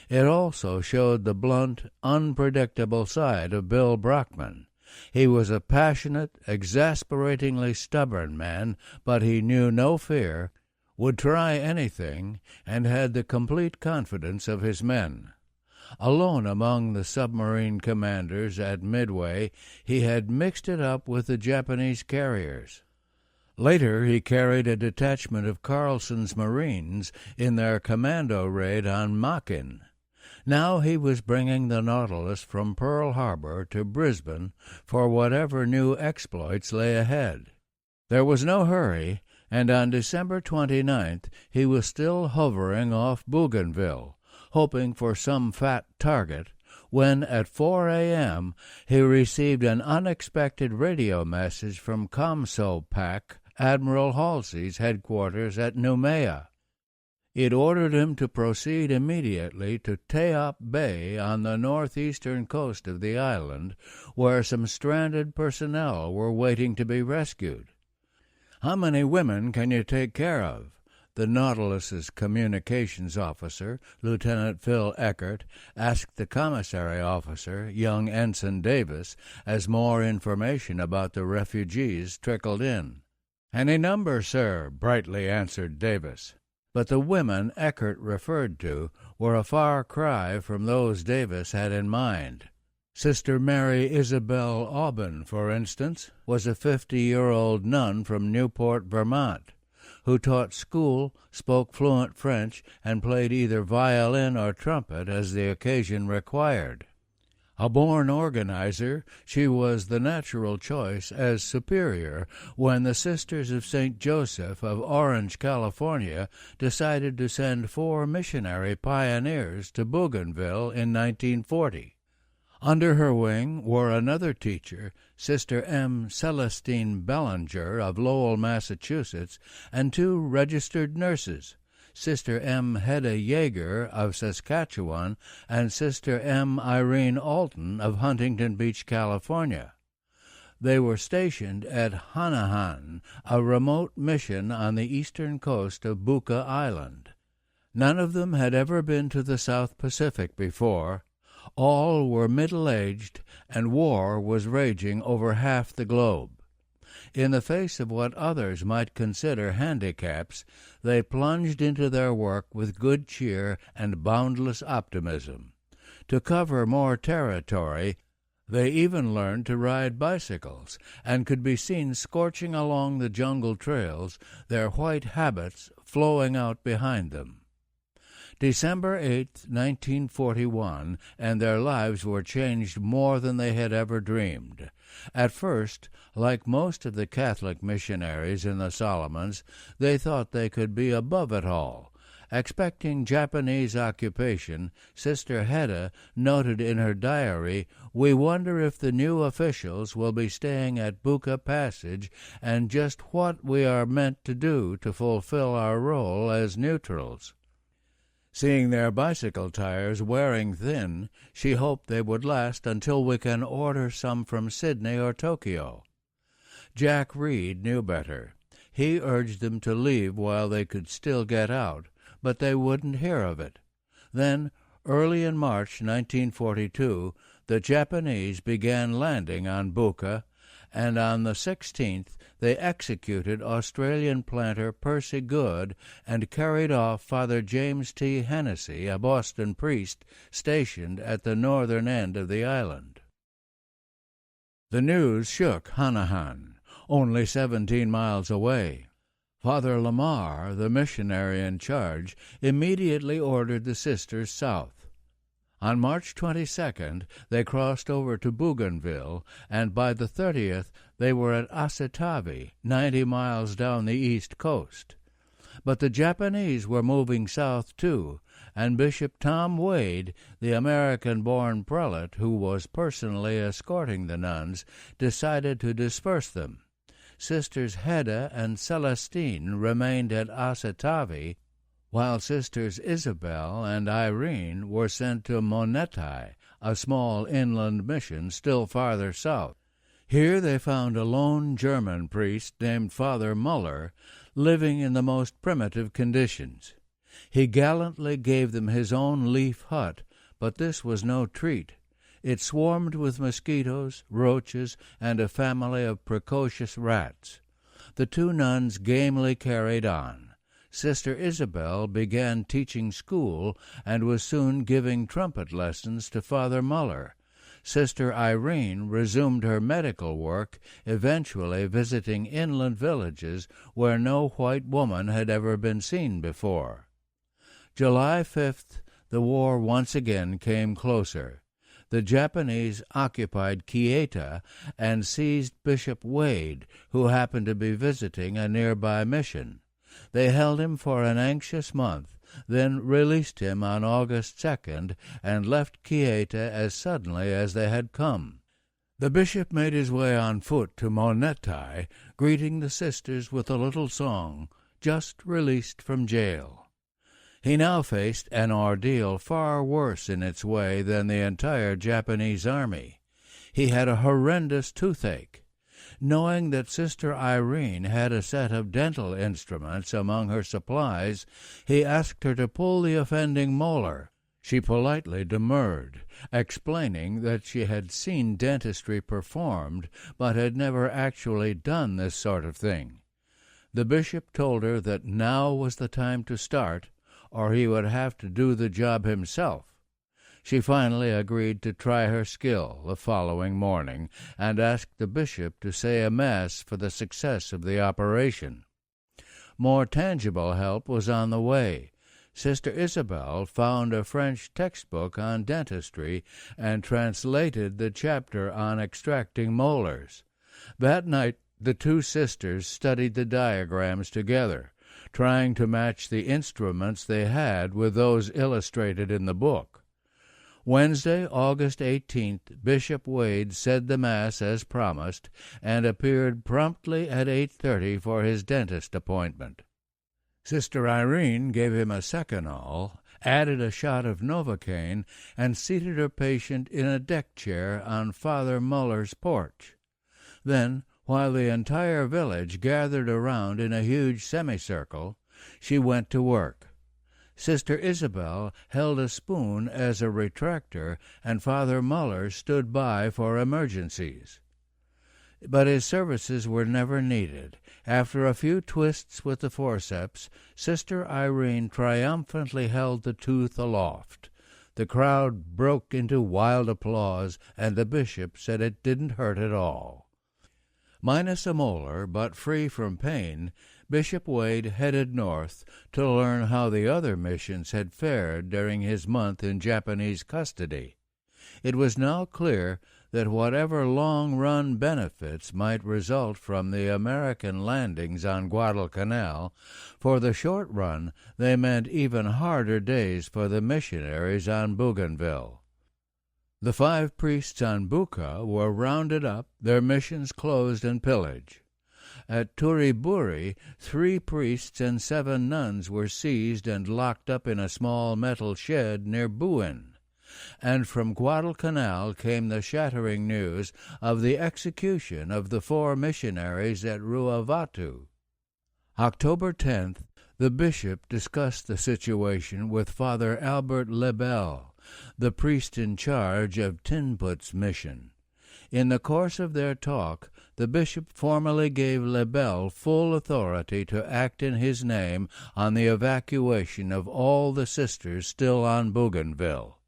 It also showed the blunt, unpredictable side of Bill Brockman. He was a passionate, exasperatingly stubborn man, but he knew no fear, would try anything, and had the complete confidence of his men. Alone among the submarine commanders at Midway, he had mixed it up with the Japanese carriers. Later he carried a detachment of Carlson's Marines in their commando raid on Makin. Now he was bringing the Nautilus from Pearl Harbor to Brisbane for whatever new exploits lay ahead. There was no hurry, and on December 29th he was still hovering off Bougainville, hoping for some fat target, when at 4 a.m. he received an unexpected radio message from COMSOPAC, Admiral Halsey's headquarters at Noumea. It ordered him to proceed immediately to Teop Bay on the northeastern coast of the island, where some stranded personnel were waiting to be rescued. "How many women can you take care of?" the Nautilus's communications officer, Lieutenant Phil Eckert, asked the commissary officer, young Ensign Davis, as more information about the refugees trickled in. "Any number, sir," brightly answered Davis. But the women Eckert referred to were a far cry from those Davis had in mind. Sister Mary Isabel Aubin, for instance, was a 50-year-old nun from Newport, Vermont, who taught school, spoke fluent French, and played either violin or trumpet as the occasion required. A born organizer, she was the natural choice as superior when the Sisters of St. Joseph of Orange, California, decided to send 4 missionary pioneers to Bougainville in 1940. Under her wing were another teacher, Sister M. Celestine Bellinger of Lowell, Massachusetts, and 2 registered nurses, Sister M. Hedda Yeager of Saskatchewan and Sister M. Irene Alton of Huntington Beach, California. They were stationed at Hanahan, a remote mission on the eastern coast of Buka Island. None of them had ever been to the South Pacific before. All were middle-aged, and war was raging over half the globe. In the face of what others might consider handicaps, they plunged into their work with good cheer and boundless optimism. To cover more territory, they even learned to ride bicycles, and could be seen scorching along the jungle trails, their white habits flowing out behind them. December 8, 1941, and their lives were changed more than they had ever dreamed. At first, like most of the Catholic missionaries in the Solomons, they thought they could be above it all. Expecting Japanese occupation, Sister Hedda noted in her diary, "We wonder if the new officials will be staying at Buka Passage and just what we are meant to do to fulfill our role as neutrals." Seeing their bicycle tires wearing thin, she hoped they would last until we can order some from Sydney or Tokyo. Jack Reed knew better. He urged them to leave while they could still get out, but they wouldn't hear of it. Then, early in March 1942, the Japanese began landing on Buka, and on the 16th they executed Australian planter Percy Good and carried off Father James T. Hennessy, a Boston priest stationed at the northern end of the island. The news shook Hanahan, only 17 miles away. Father Lamar, the missionary in charge, immediately ordered the sisters south. On March 22nd, they crossed over to Bougainville, and by the 30th they were at Asitavi, 90 miles down the east coast. But the Japanese were moving south too, and Bishop Tom Wade, the American-born prelate who was personally escorting the nuns, decided to disperse them. Sisters Hedda and Celestine remained at Asitavi, while Sisters Isabel and Irene were sent to Monetai, a small inland mission still farther south. Here they found a lone German priest named Father Muller, living in the most primitive conditions. He gallantly gave them his own leaf hut, but this was no treat. It swarmed with mosquitoes, roaches, and a family of precocious rats. The two nuns gamely carried on. Sister Isabel began teaching school and was soon giving trumpet lessons to Father Muller. Sister Irene resumed her medical work, eventually visiting inland villages where no white woman had ever been seen before. July 5th, the war once again came closer. The Japanese occupied Kieta and seized Bishop Wade, who happened to be visiting a nearby mission. They held him for an anxious month, then released him on August 2nd and left Kieta as suddenly as they had come. The bishop made his way on foot to Monetai, greeting the sisters with a little song, just released from jail. He now faced an ordeal far worse in its way than the entire Japanese army. He had a horrendous toothache. Knowing that Sister Irene had a set of dental instruments among her supplies, he asked her to pull the offending molar. She politely demurred, explaining that she had seen dentistry performed, but had never actually done this sort of thing. The bishop told her that now was the time to start, or he would have to do the job himself. She finally agreed to try her skill the following morning and asked the bishop to say a mass for the success of the operation. More tangible help was on the way. Sister Isabel found a French textbook on dentistry and translated the chapter on extracting molars. That night the two sisters studied the diagrams together, trying to match the instruments they had with those illustrated in the book. Wednesday, August 18th, Bishop Wade said the Mass as promised and appeared promptly at 8:30 for his dentist appointment. Sister Irene gave him a Seconal, added a shot of Novocaine, and seated her patient in a deck chair on Father Muller's porch. Then, while the entire village gathered around in a huge semicircle, she went to work. Sister Isabel held a spoon as a retractor, and Father Muller stood by for emergencies. But his services were never needed. After a few twists with the forceps, Sister Irene triumphantly held the tooth aloft. The crowd broke into wild applause, and the bishop said it didn't hurt at all. Minus a molar, but free from pain, Bishop Wade headed north to learn how the other missions had fared during his month in Japanese custody. It was now clear that whatever long-run benefits might result from the American landings on Guadalcanal, for the short run they meant even harder days for the missionaries on Bougainville. The 5 priests on Buka were rounded up, their missions closed and pillaged. At Turiburi, 3 priests and 7 nuns were seized and locked up in a small metal shed near Buin. And from Guadalcanal came the shattering news of the execution of the 4 missionaries at Ruavatu. October 10th, the bishop discussed the situation with Father Albert Lebel, the priest in charge of Tinput's mission. In the course of their talk, the bishop formally gave Lebel full authority to act in his name on the evacuation of all the sisters still on Bougainville.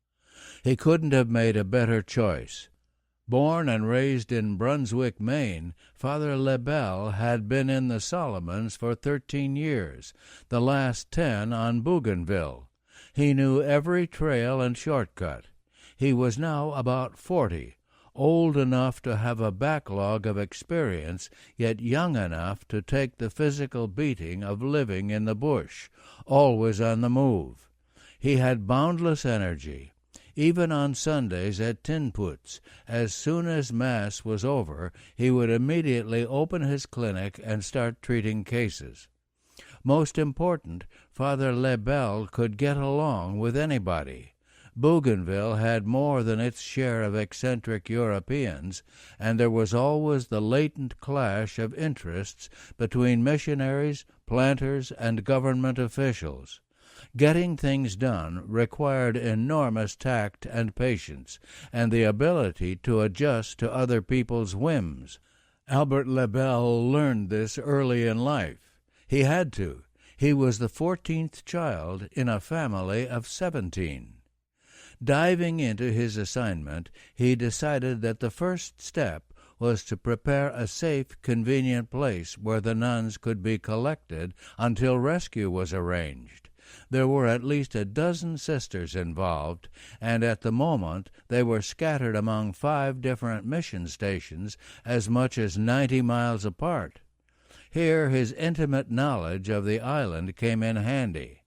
He couldn't have made a better choice. Born and raised in Brunswick, Maine, Father Lebel had been in the Solomons for 13 years, the last 10 on Bougainville. He knew every trail and shortcut. He was now about 40, old enough to have a backlog of experience, yet young enough to take the physical beating of living in the bush, always on the move. He had boundless energy. Even on Sundays at Tinput's, as soon as Mass was over, he would immediately open his clinic and start treating cases. Most important, Father Lebel could get along with anybody. Bougainville had more than its share of eccentric Europeans, and there was always the latent clash of interests between missionaries, planters, and government officials. Getting things done required enormous tact and patience, and the ability to adjust to other people's whims. Albert Lebel learned this early in life. He had to. He was the 14th child in a family of 17. Diving into his assignment, he decided that the first step was to prepare a safe, convenient place where the nuns could be collected until rescue was arranged. There were at least a dozen sisters involved, and at the moment they were scattered among 5 different mission stations as much as 90 miles apart. Here his intimate knowledge of the island came in handy.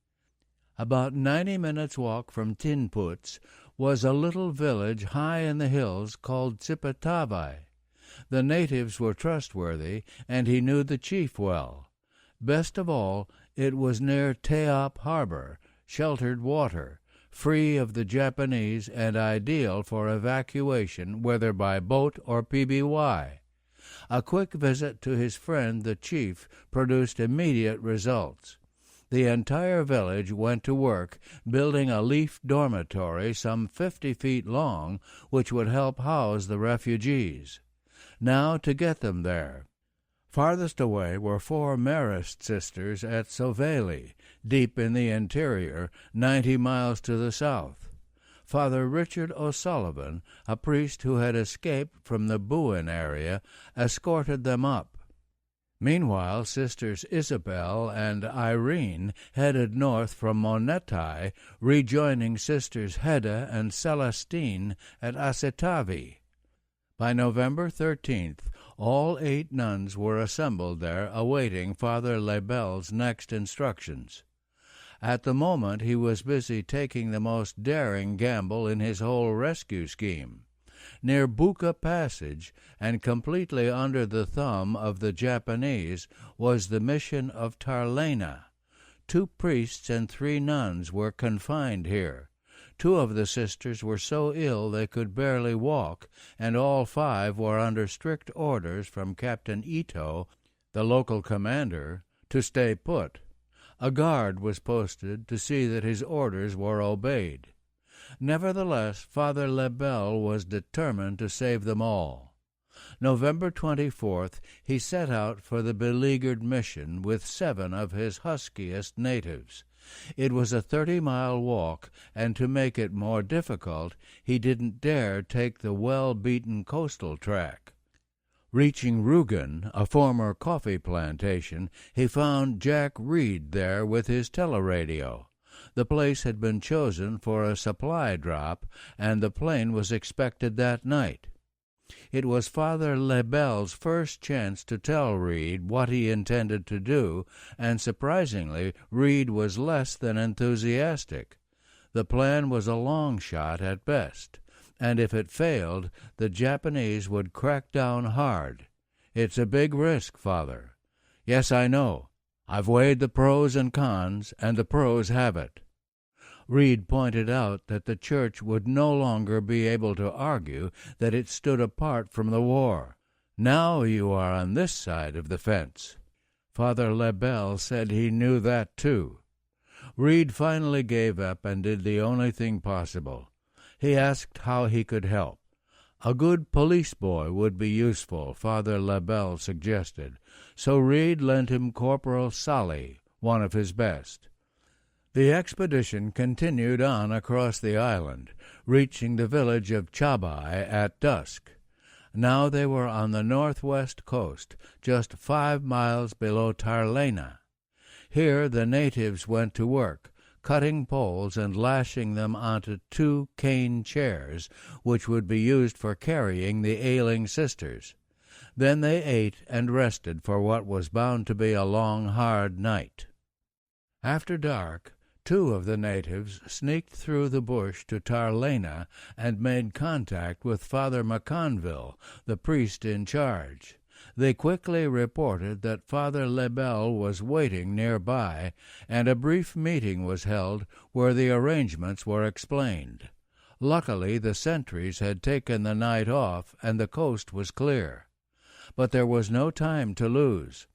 About 90 minutes' walk from Tinput's was a little village high in the hills called Tsipatavai. The natives were trustworthy, and he knew the chief well. Best of all, it was near Teop Harbor, sheltered water, free of the Japanese and ideal for evacuation whether by boat or PBY. A quick visit to his friend the chief produced immediate results. The entire village went to work building a leaf dormitory some 50 feet long, which would help house the refugees. Now to get them there. Farthest away were 4 Marist sisters at Soveli, deep in the interior, 90 miles to the south. Father Richard O'Sullivan, a priest who had escaped from the Buin area, escorted them up. Meanwhile, Sisters Isabel and Irene headed north from Monetai, rejoining Sisters Hedda and Celestine at Asetavi. By November 13th, all 8 nuns were assembled there awaiting Father Lebel's next instructions. At the moment he was busy taking the most daring gamble in his whole rescue scheme. Near Buka Passage, and completely under the thumb of the Japanese, was the mission of Tarlena. 2 priests and 3 nuns were confined here. 2 of the sisters were so ill they could barely walk, and all 5 were under strict orders from Captain Ito, the local commander, to stay put. A guard was posted to see that his orders were obeyed. Nevertheless, Father Lebel was determined to save them all. November 24th, he set out for the beleaguered mission with 7 of his huskiest natives. It was a 30-mile walk, and to make it more difficult, he didn't dare take the well-beaten coastal track. Reaching Rugen, a former coffee plantation, he found Jack Reed there with his teleradio. The place had been chosen for a supply drop, and the plane was expected that night. It was Father Lebel's first chance to tell Reed what he intended to do, and surprisingly, Reed was less than enthusiastic. The plan was a long shot at best, and if it failed, the Japanese would crack down hard. "It's a big risk, Father." "Yes, I know. I've weighed the pros and cons, and the pros have it." Reed pointed out that the Church would no longer be able to argue that it stood apart from the war. "Now you are on this side of the fence." Father Lebel said he knew that too. Reed finally gave up and did the only thing possible. He asked how he could help. A good police boy would be useful, Father Lebel suggested, so Reed lent him Corporal Sally, one of his best. The expedition continued on across the island, reaching the village of Chabai at dusk. Now they were on the northwest coast, just 5 miles below Tarlena. Here the natives went to work, cutting poles and lashing them onto 2 cane chairs, which would be used for carrying the ailing sisters. Then they ate and rested for what was bound to be a long, hard night. After dark, 2 of the natives sneaked through the bush to Tarlena and made contact with Father McConville, the priest in charge. They quickly reported that Father Lebel was waiting nearby, and a brief meeting was held where the arrangements were explained. Luckily, the sentries had taken the night off, and the coast was clear. But there was no time to lose.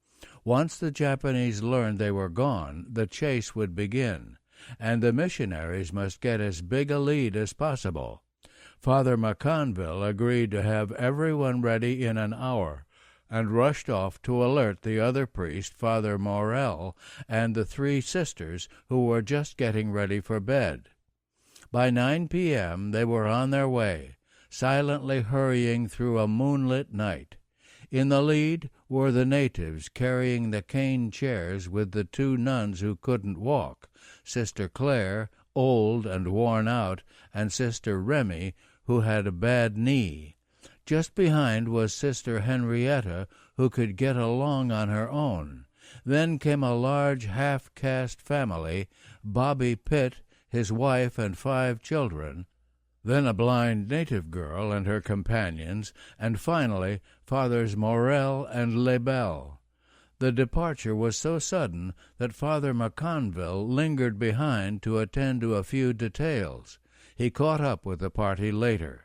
Once the Japanese learned they were gone, the chase would begin, and the missionaries must get as big a lead as possible. Father McConville agreed to have everyone ready in an hour, and rushed off to alert the other priest, Father Morel, and the 3 sisters who were just getting ready for bed. By 9 p.m. they were on their way, silently hurrying through a moonlit night. In the lead were the natives carrying the cane chairs with the 2 nuns who couldn't walk, Sister Claire, old and worn out, and Sister Remy, who had a bad knee. Just behind was Sister Henrietta, who could get along on her own. Then came a large half-caste family, Bobby Pitt, his wife, and 5 children. Then a blind native girl and her companions, and finally Fathers Morel and Lebel. The departure was so sudden that Father McConville lingered behind to attend to a few details. He caught up with the party later.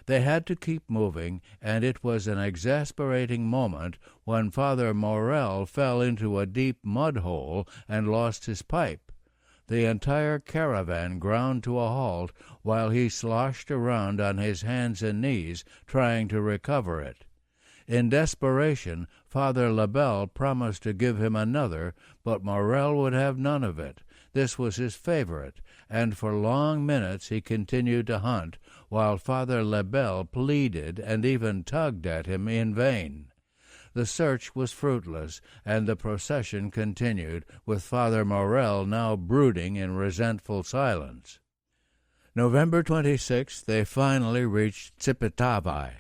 They had to keep moving, and it was an exasperating moment when Father Morel fell into a deep mud hole and lost his pipe. The entire caravan ground to a halt while he sloshed around on his hands and knees trying to recover it. In desperation, Father Lebel promised to give him another, but Morel would have none of it. This was his favorite, and for long minutes he continued to hunt, while Father Lebel pleaded and even tugged at him in vain. The search was fruitless, and the procession continued, with Father Morel now brooding in resentful silence. November 26th, they finally reached Tsipitavai,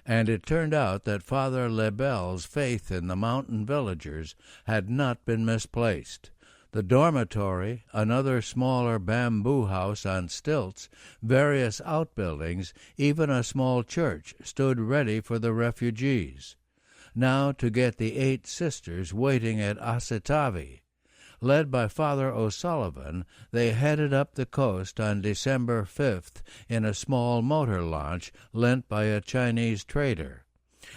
and it turned out that Father Lebel's faith in the mountain villagers had not been misplaced. The dormitory, another smaller bamboo house on stilts, various outbuildings, even a small church stood ready for the refugees. Now to get the 8 sisters waiting at Asitavi. Led by Father O'Sullivan, they headed up the coast on December 5th in a small motor launch lent by a Chinese trader.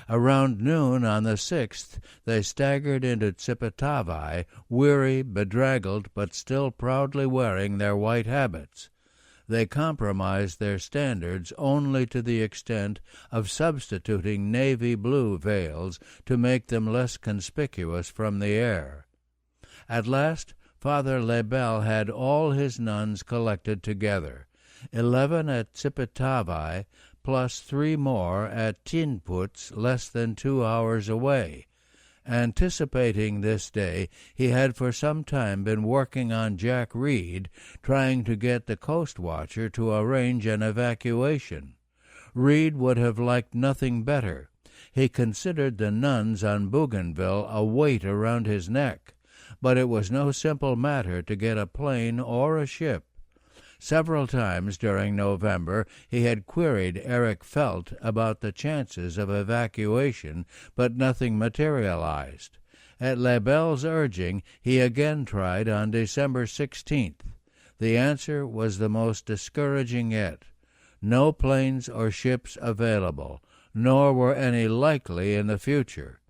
Around noon on the 6th, they staggered into Tsipetavai, weary, bedraggled, but still proudly wearing their white habits. They compromised their standards only to the extent of substituting navy blue veils to make them less conspicuous from the air. At last, Father Lebel had all his nuns collected together, 11 at Tsipetavai, plus 3 more at Tinputs, less than 2 hours away. Anticipating this day, he had for some time been working on Jack Reed, trying to get the Coastwatcher to arrange an evacuation. Reed would have liked nothing better. He considered the nuns on Bougainville a weight around his neck, but it was no simple matter to get a plane or a ship. Several times during November he had queried Eric Felt about the chances of evacuation, but nothing materialized. At Lebel's urging, he again tried on December 16th. The answer was the most discouraging yet. No planes or ships available, nor were any likely in the future.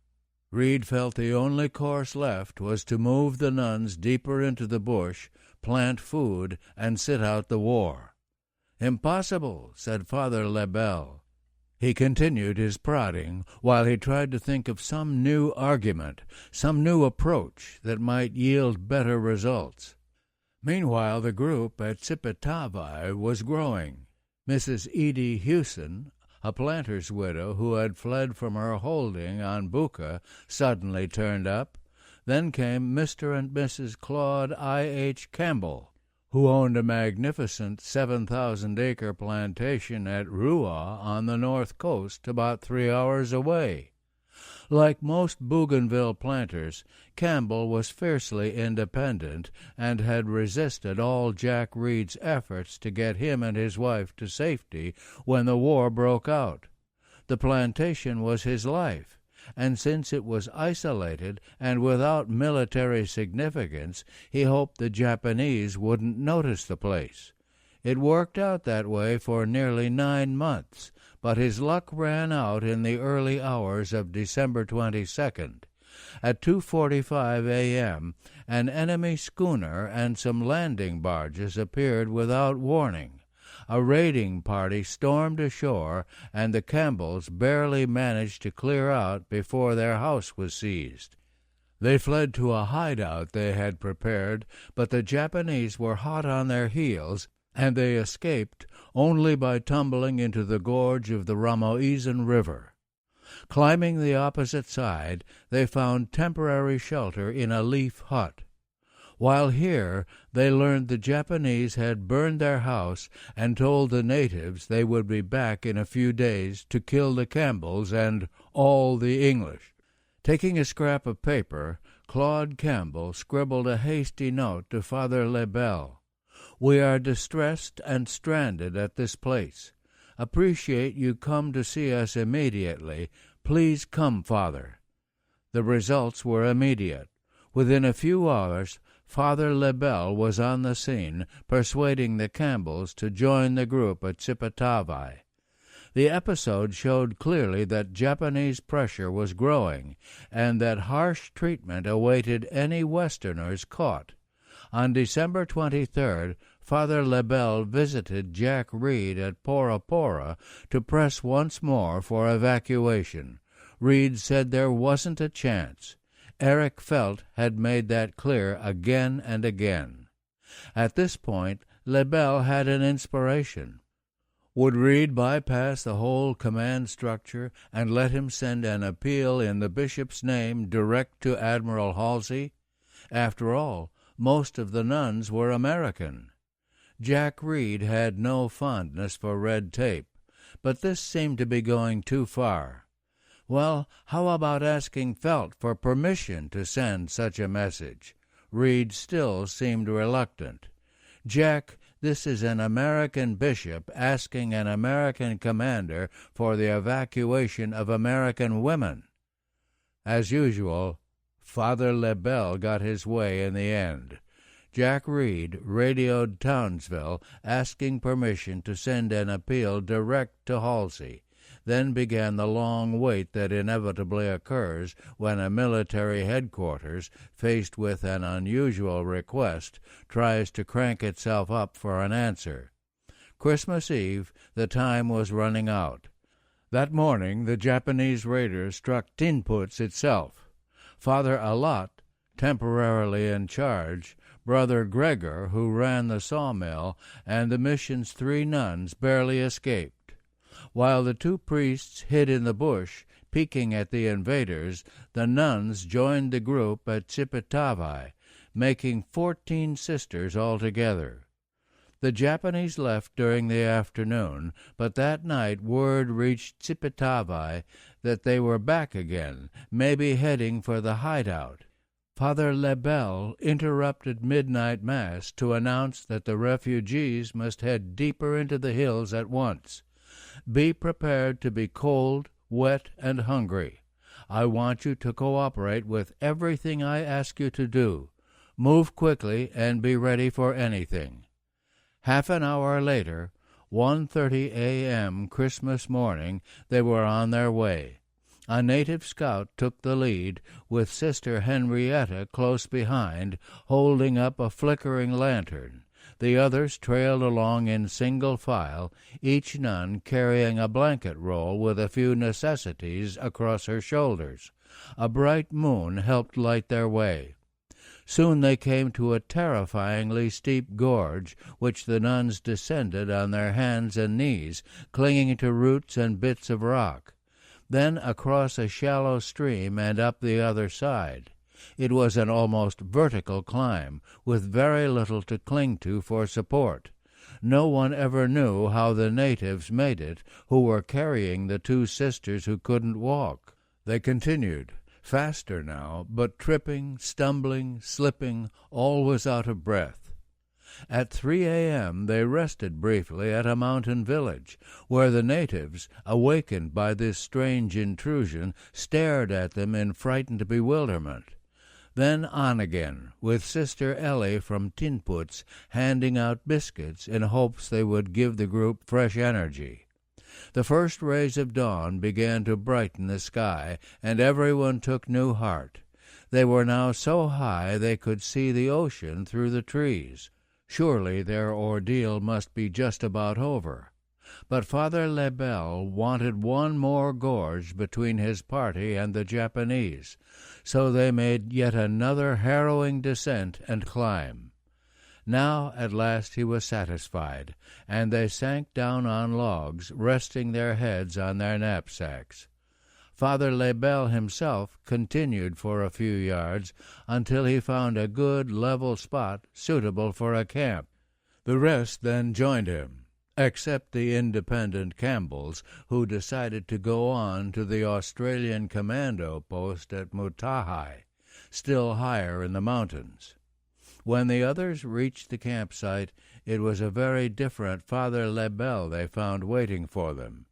Reed felt the only course left was to move the nuns deeper into the bush, plant food, and sit out the war. "Impossible," said Father Lebel. He continued his prodding while he tried to think of some new argument, some new approach that might yield better results. Meanwhile, the group at Tsipetavai was growing. Mrs. Edie Hewson, a planter's widow who had fled from her holding on Buka, suddenly turned up. Then came Mr. and Mrs. Claude I.H. Campbell, who owned a magnificent 7,000-acre plantation at Rouen on the north coast, about 3 hours away. Like most Bougainville planters, Campbell was fiercely independent and had resisted all Jack Reed's efforts to get him and his wife to safety when the war broke out. The plantation was his life, and since it was isolated and without military significance, he hoped the Japanese wouldn't notice the place. It worked out that way for nearly 9 months, but his luck ran out in the early hours of December 22nd. At 2:45 a.m., an enemy schooner and some landing barges appeared without warning. A raiding party stormed ashore, and the Campbells barely managed to clear out before their house was seized. They fled to a hideout they had prepared, but the Japanese were hot on their heels, and they escaped only by tumbling into the gorge of the Ramoisan River. Climbing the opposite side, they found temporary shelter in a leaf hut. While here, they learned the Japanese had burned their house and told the natives they would be back in a few days to kill the Campbells and all the English. Taking a scrap of paper, Claude Campbell scribbled a hasty note to Father Lebel. "We are distressed and stranded at this place. Appreciate you come to see us immediately. Please come, Father." The results were immediate. Within a few hours, Father Lebel was on the scene, persuading the Campbells to join the group at Tsipetavai. The episode showed clearly that Japanese pressure was growing, and that harsh treatment awaited any Westerners caught. On December 23rd, Father Lebel visited Jack Reed at Pora Pora to press once more for evacuation. Reed said there wasn't a chance. Eric Felt had made that clear again and again. At this point, Lebel had an inspiration. Would Reed bypass the whole command structure and let him send an appeal in the bishop's name direct to Admiral Halsey? After all, most of the nuns were American. Jack Reed had no fondness for red tape, but this seemed to be going too far. Well, how about asking Felt for permission to send such a message? Reed still seemed reluctant. "Jack, this is an American bishop asking an American commander for the evacuation of American women." As usual, Father Lebel got his way in the end. Jack Reed radioed Townsville asking permission to send an appeal direct to Halsey. Then began the long wait that inevitably occurs when a military headquarters, faced with an unusual request, tries to crank itself up for an answer. Christmas Eve, the time was running out. That morning the Japanese raiders struck Tinputs itself. Father Alat, temporarily in charge, Brother Gregor, who ran the sawmill, and the mission's 3 nuns barely escaped. While the 2 priests hid in the bush, peeking at the invaders, the nuns joined the group at Tsipitavai, making 14 sisters altogether. The Japanese left during the afternoon, but that night word reached Tsipitavai that they were back again, maybe heading for the hideout. Father Lebel interrupted midnight mass to announce that the refugees must head deeper into the hills at once. Be prepared to be cold, wet, and hungry. I want you to cooperate with everything I ask you to do. Move quickly and be ready for anything. Half an hour later, 1:30 a.m. Christmas morning, they were on their way. A native scout took the lead, with Sister Henrietta close behind, holding up a flickering lantern. The others trailed along in single file, each nun carrying a blanket roll with a few necessities across her shoulders. A bright moon helped light their way. Soon they came to a terrifyingly steep gorge, which the nuns descended on their hands and knees, clinging to roots and bits of rock. Then across a shallow stream and up the other side. It was an almost vertical climb, with very little to cling to for support. No one ever knew how the natives made it, who were carrying the 2 sisters who couldn't walk. They continued, faster now, but tripping, stumbling, slipping, always out of breath. At 3 a.m. they rested briefly at a mountain village, where the natives, awakened by this strange intrusion, stared at them in frightened bewilderment. Then on again, with Sister Ellie from Tinputs handing out biscuits in hopes they would give the group fresh energy. The first rays of dawn began to brighten the sky, and everyone took new heart. They were now so high they could see the ocean through the trees. Surely their ordeal must be just about over. But Father Lebel wanted one more gorge between his party and the Japanese, so they made yet another harrowing descent and climb. Now at last he was satisfied, and they sank down on logs, resting their heads on their knapsacks. Father Lebel himself continued for a few yards until he found a good level spot suitable for a camp. The rest then joined him, except the independent Campbells, who decided to go on to the Australian commando post at Mutahai, still higher in the mountains. When the others reached the campsite, it was a very different Father Lebel they found waiting for them.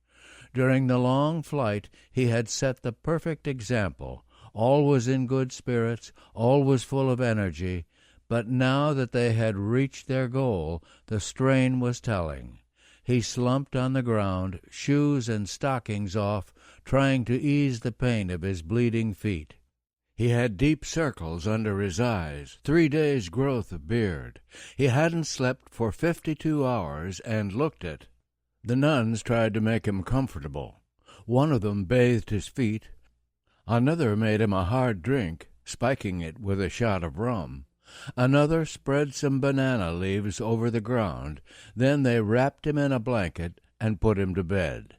During the long flight he had set the perfect example. All was in good spirits, all was full of energy, but now that they had reached their goal, the strain was telling. He slumped on the ground, shoes and stockings off, trying to ease the pain of his bleeding feet. He had deep circles under his eyes, 3 days' growth of beard. He hadn't slept for 52 hours and looked it. The nuns tried to make him comfortable. One of them bathed his feet. Another made him a hard drink, spiking it with a shot of rum. Another spread some banana leaves over the ground. Then they wrapped him in a blanket and put him to bed.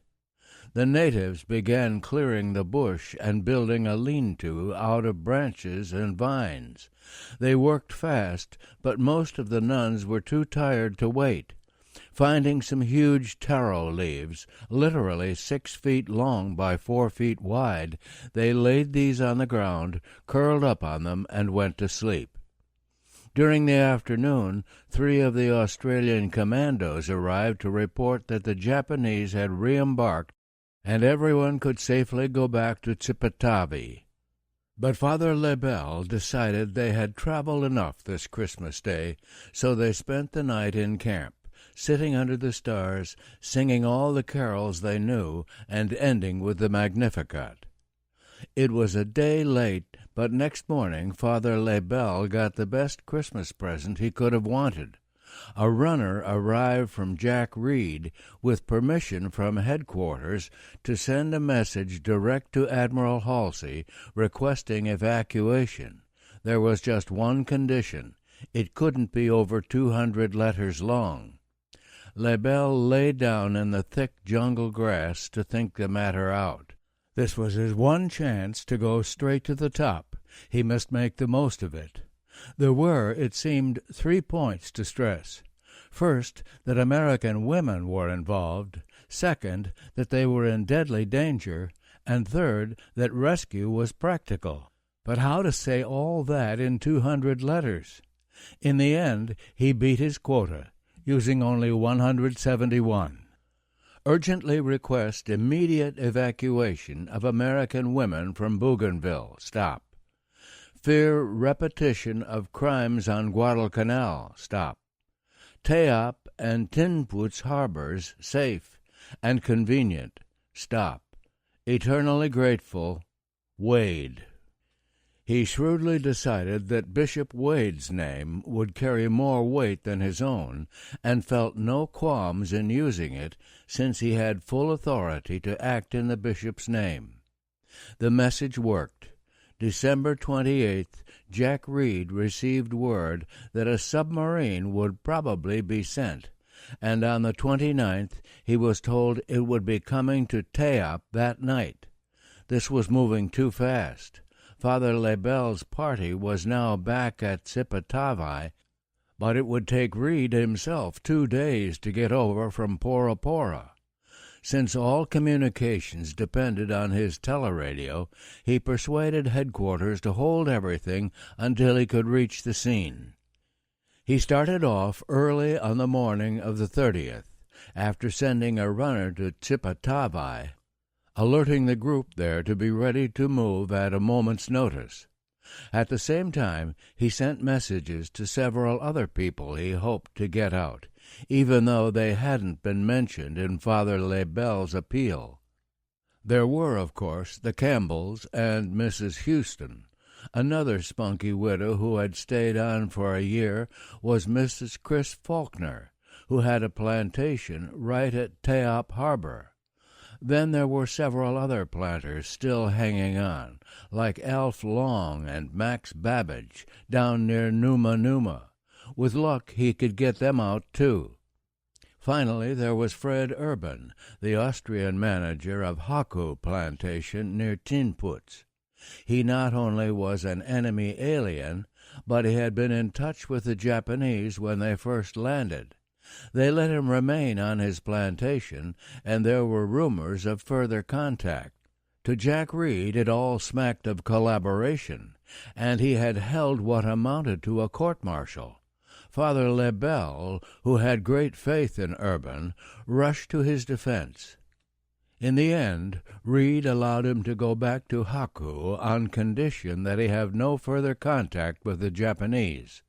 The natives began clearing the bush and building a lean-to out of branches and vines. They worked fast, but most of the nuns were too tired to wait. Finding some huge taro leaves, literally 6 feet long by 4 feet wide, they laid these on the ground, curled up on them, and went to sleep. During the afternoon, 3 of the Australian commandos arrived to report that the Japanese had re-embarked and everyone could safely go back to Tsipitavi. But Father Lebel decided they had traveled enough this Christmas Day, so they spent the night in camp, sitting under the stars, singing all the carols they knew, and ending with the Magnificat. It was a day late, but next morning Father Lebel got the best Christmas present he could have wanted. A runner arrived from Jack Reed with permission from headquarters to send a message direct to Admiral Halsey requesting evacuation. There was just one condition. It couldn't be over 200 letters long. Lebel lay down in the thick jungle grass to think the matter out. This was his one chance to go straight to the top. He must make the most of it. There were, it seemed, 3 points to stress. First, that American women were involved. Second, that they were in deadly danger. And third, that rescue was practical. But how to say all that in 200 letters? In the end, he beat his quota, using only 171. Urgently request immediate evacuation of American women from Bougainville. Stop. Fear repetition of crimes on Guadalcanal. Stop. Teap and Tinput's harbors safe and convenient. Stop. Eternally grateful. Wade. He shrewdly decided that Bishop Wade's name would carry more weight than his own, and felt no qualms in using it, since he had full authority to act in the bishop's name. The message worked. December 28th, Jack Reed received word that a submarine would probably be sent, and on the 29th he was told it would be coming to Teap that night. This was moving too fast. Father Lebel's party was now back at Cipatavai, but it would take Reed himself 2 days to get over from Pora Pora. Since all communications depended on his teleradio, he persuaded headquarters to hold everything until he could reach the scene. He started off early on the morning of the 30th, after sending a runner to Cipatavai, alerting the group there to be ready to move at a moment's notice. At the same time, he sent messages to several other people he hoped to get out, even though they hadn't been mentioned in Father Lebel's appeal. There were, of course, the Campbells and Mrs. Houston. Another spunky widow who had stayed on for a year was Mrs. Chris Faulkner, who had a plantation right at Teap Harbor. Then there were several other planters still hanging on, like Alf Long and Max Babbage down near Numa Numa. With luck, he could get them out, too. Finally, there was Fred Urban, the Austrian manager of Haku Plantation near Tinputz. He not only was an enemy alien, but he had been in touch with the Japanese when they first landed. They let him remain on his plantation, and there were rumors of further contact. To Jack Reed it all smacked of collaboration, and he had held what amounted to a court-martial. Father Lebel, who had great faith in Urban, rushed to his defense. In the end, Reed allowed him to go back to Haku on condition that he have no further contact with the Japanese.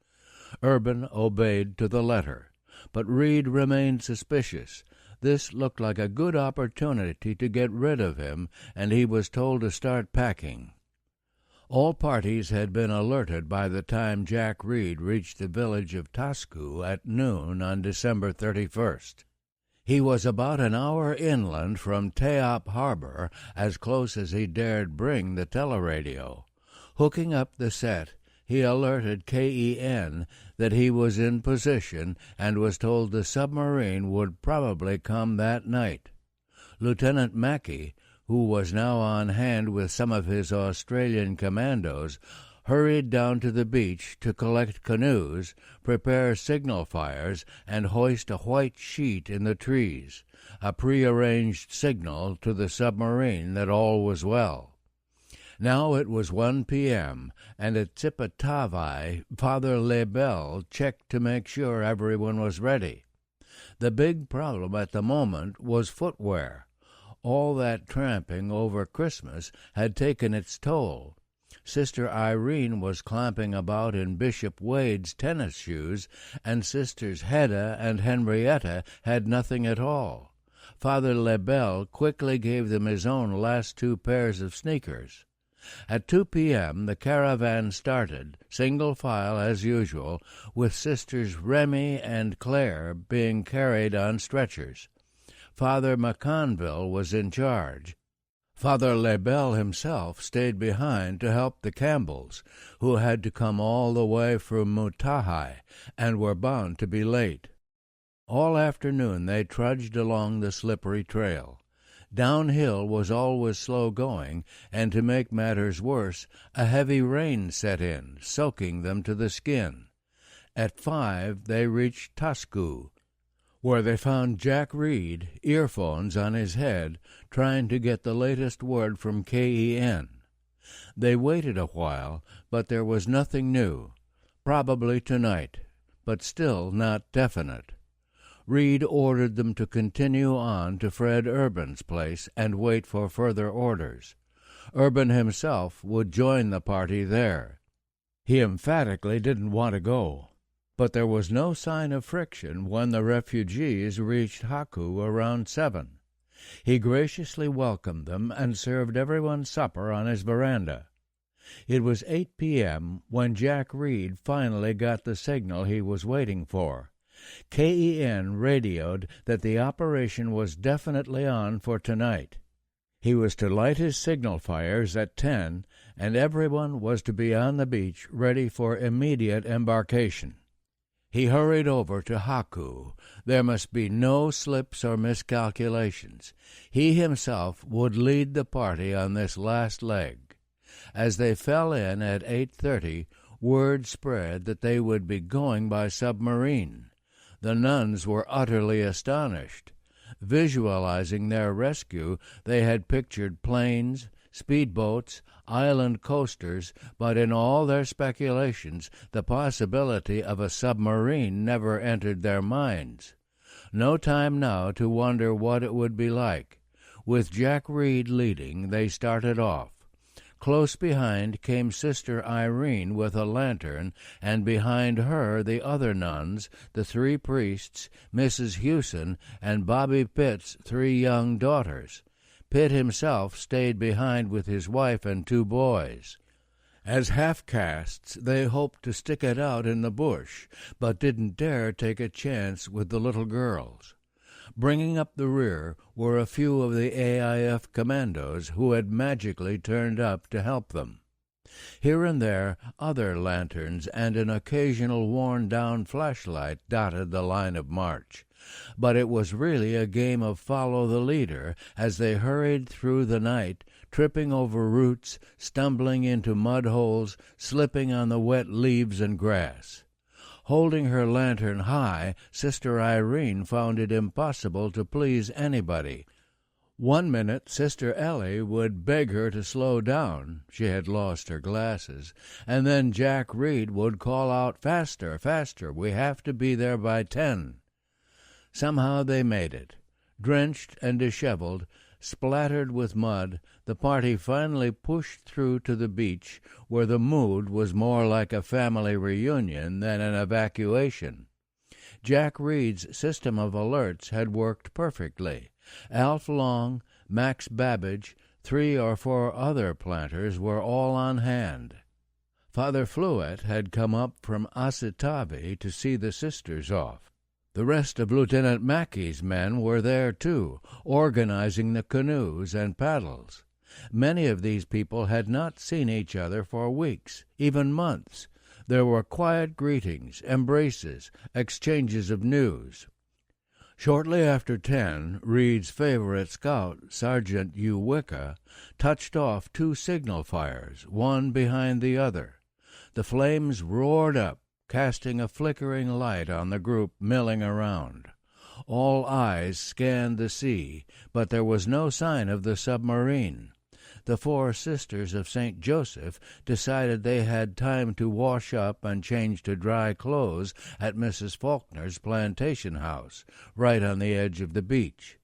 Urban obeyed to the letter. But Reed remained suspicious. This looked like a good opportunity to get rid of him, and he was told to start packing. All parties had been alerted by the time Jack Reed reached the village of Tasku at noon on December 31st. He was about an hour inland from Teap Harbor, as close as he dared bring the teleradio. Hooking up the set, he alerted KEN that he was in position and was told the submarine would probably come that night. Lieutenant Mackey, who was now on hand with some of his Australian commandos, hurried down to the beach to collect canoes, prepare signal fires, and hoist a white sheet in the trees, a prearranged signal to the submarine that all was well. Now it was 1 p.m., and at Cipatavai, Father Lebel checked to make sure everyone was ready. The big problem at the moment was footwear. All that tramping over Christmas had taken its toll. Sister Irene was clamping about in Bishop Wade's tennis shoes, and Sisters Hedda and Henrietta had nothing at all. Father Lebel quickly gave them his own last 2 pairs of sneakers. At 2 p.m. the caravan started, single file as usual, with Sisters Remy and Claire being carried on stretchers. Father McConville was in charge. Father Lebel himself stayed behind to help the Campbells, who had to come all the way from Mutahai and were bound to be late. All afternoon they trudged along the slippery trail. Downhill was always slow going, and to make matters worse, a heavy rain set in, soaking them to the skin. At 5 they reached Tasku, where they found Jack Reed, earphones on his head, trying to get the latest word from KEN. They waited a while, but there was nothing new. Probably tonight, but still not definite. Reed ordered them to continue on to Fred Urban's place and wait for further orders. Urban himself would join the party there. He emphatically didn't want to go. But there was no sign of friction when the refugees reached Haku around 7. He graciously welcomed them and served everyone supper on his veranda. It was 8 p.m. when Jack Reed finally got the signal he was waiting for. KEN radioed that the operation was definitely on for tonight. He was to light his signal fires at 10, and everyone was to be on the beach ready for immediate embarkation. He hurried over to Haku. There must be no slips or miscalculations. He himself would lead the party on this last leg. As they fell in at 8:30, word spread that they would be going by submarine. The nuns were utterly astonished. Visualizing their rescue, they had pictured planes, speedboats, island coasters, but in all their speculations the possibility of a submarine never entered their minds. No time now to wonder what it would be like. With Jack Reed leading, they started off. Close behind came Sister Irene with a lantern, and behind her the other nuns, the 3 priests, Mrs. Hewson, and Bobby Pitt's 3 young daughters. Pitt himself stayed behind with his wife and 2 boys. As half-castes, they hoped to stick it out in the bush, but didn't dare take a chance with the little girls. Bringing up the rear were a few of the AIF commandos who had magically turned up to help them. Here and there, other lanterns and an occasional worn-down flashlight dotted the line of march. But it was really a game of follow the leader as they hurried through the night, tripping over roots, stumbling into mud holes, slipping on the wet leaves and grass. Holding her lantern high, Sister Irene found it impossible to please anybody. One minute Sister Ellie would beg her to slow down, she had lost her glasses, and then Jack Reed would call out, "Faster, faster, we have to be there by 10. Somehow they made it. Drenched and disheveled, splattered with mud, the party finally pushed through to the beach, where the mood was more like a family reunion than an evacuation. Jack Reed's system of alerts had worked perfectly. Alf Long, Max Babbage, 3 or 4 other planters were all on hand. Father Fluet had come up from Asitavi to see the sisters off. The rest of Lieutenant Mackey's men were there, too, organizing the canoes and paddles. Many of these people had not seen each other for weeks, even months. There were quiet greetings, embraces, exchanges of news. Shortly after 10, Reed's favorite scout, Sergeant Hugh Wicca, touched off 2 signal fires, one behind the other. The flames roared up, casting a flickering light on the group milling around. All eyes scanned the sea, but there was no sign of the submarine. The 4 sisters of St. Joseph decided they had time to wash up and change to dry clothes at Mrs. Faulkner's plantation house, right on the edge of the beach.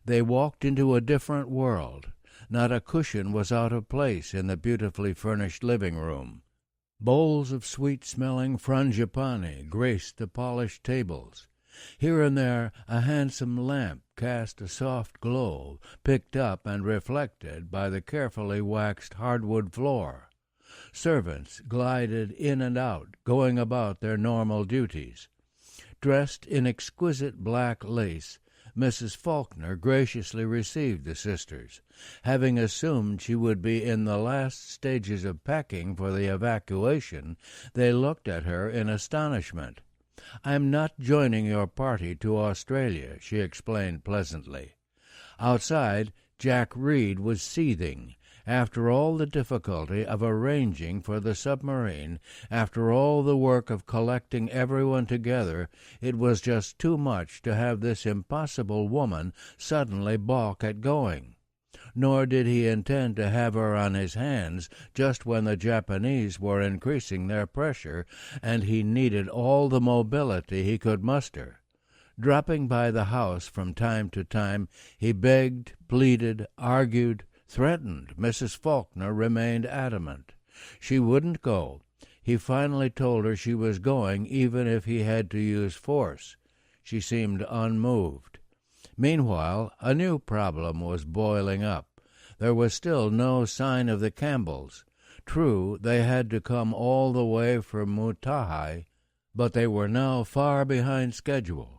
They walked into a different world. Not a cushion was out of place in the beautifully furnished living room. Bowls of sweet-smelling frangipani graced the polished tables. Here and there a handsome lamp cast a soft glow, picked up and reflected by the carefully waxed hardwood floor. Servants glided in and out, going about their normal duties. Dressed in exquisite black lace, Mrs. Faulkner graciously received the sisters. Having assumed she would be in the last stages of packing for the evacuation, they looked at her in astonishment. "I am not joining your party to Australia," she explained pleasantly. Outside, Jack Reed was seething. After all the difficulty of arranging for the submarine, after all the work of collecting everyone together, it was just too much to have this impossible woman suddenly balk at going. Nor did he intend to have her on his hands just when the Japanese were increasing their pressure, and he needed all the mobility he could muster. Dropping by the house from time to time, he begged, pleaded, argued, threatened. Mrs. Faulkner remained adamant. She wouldn't go. He finally told her she was going even if he had to use force. She seemed unmoved. Meanwhile, a new problem was boiling up. There was still no sign of the Campbells. True, they had to come all the way from Mutahai, but they were now far behind schedule.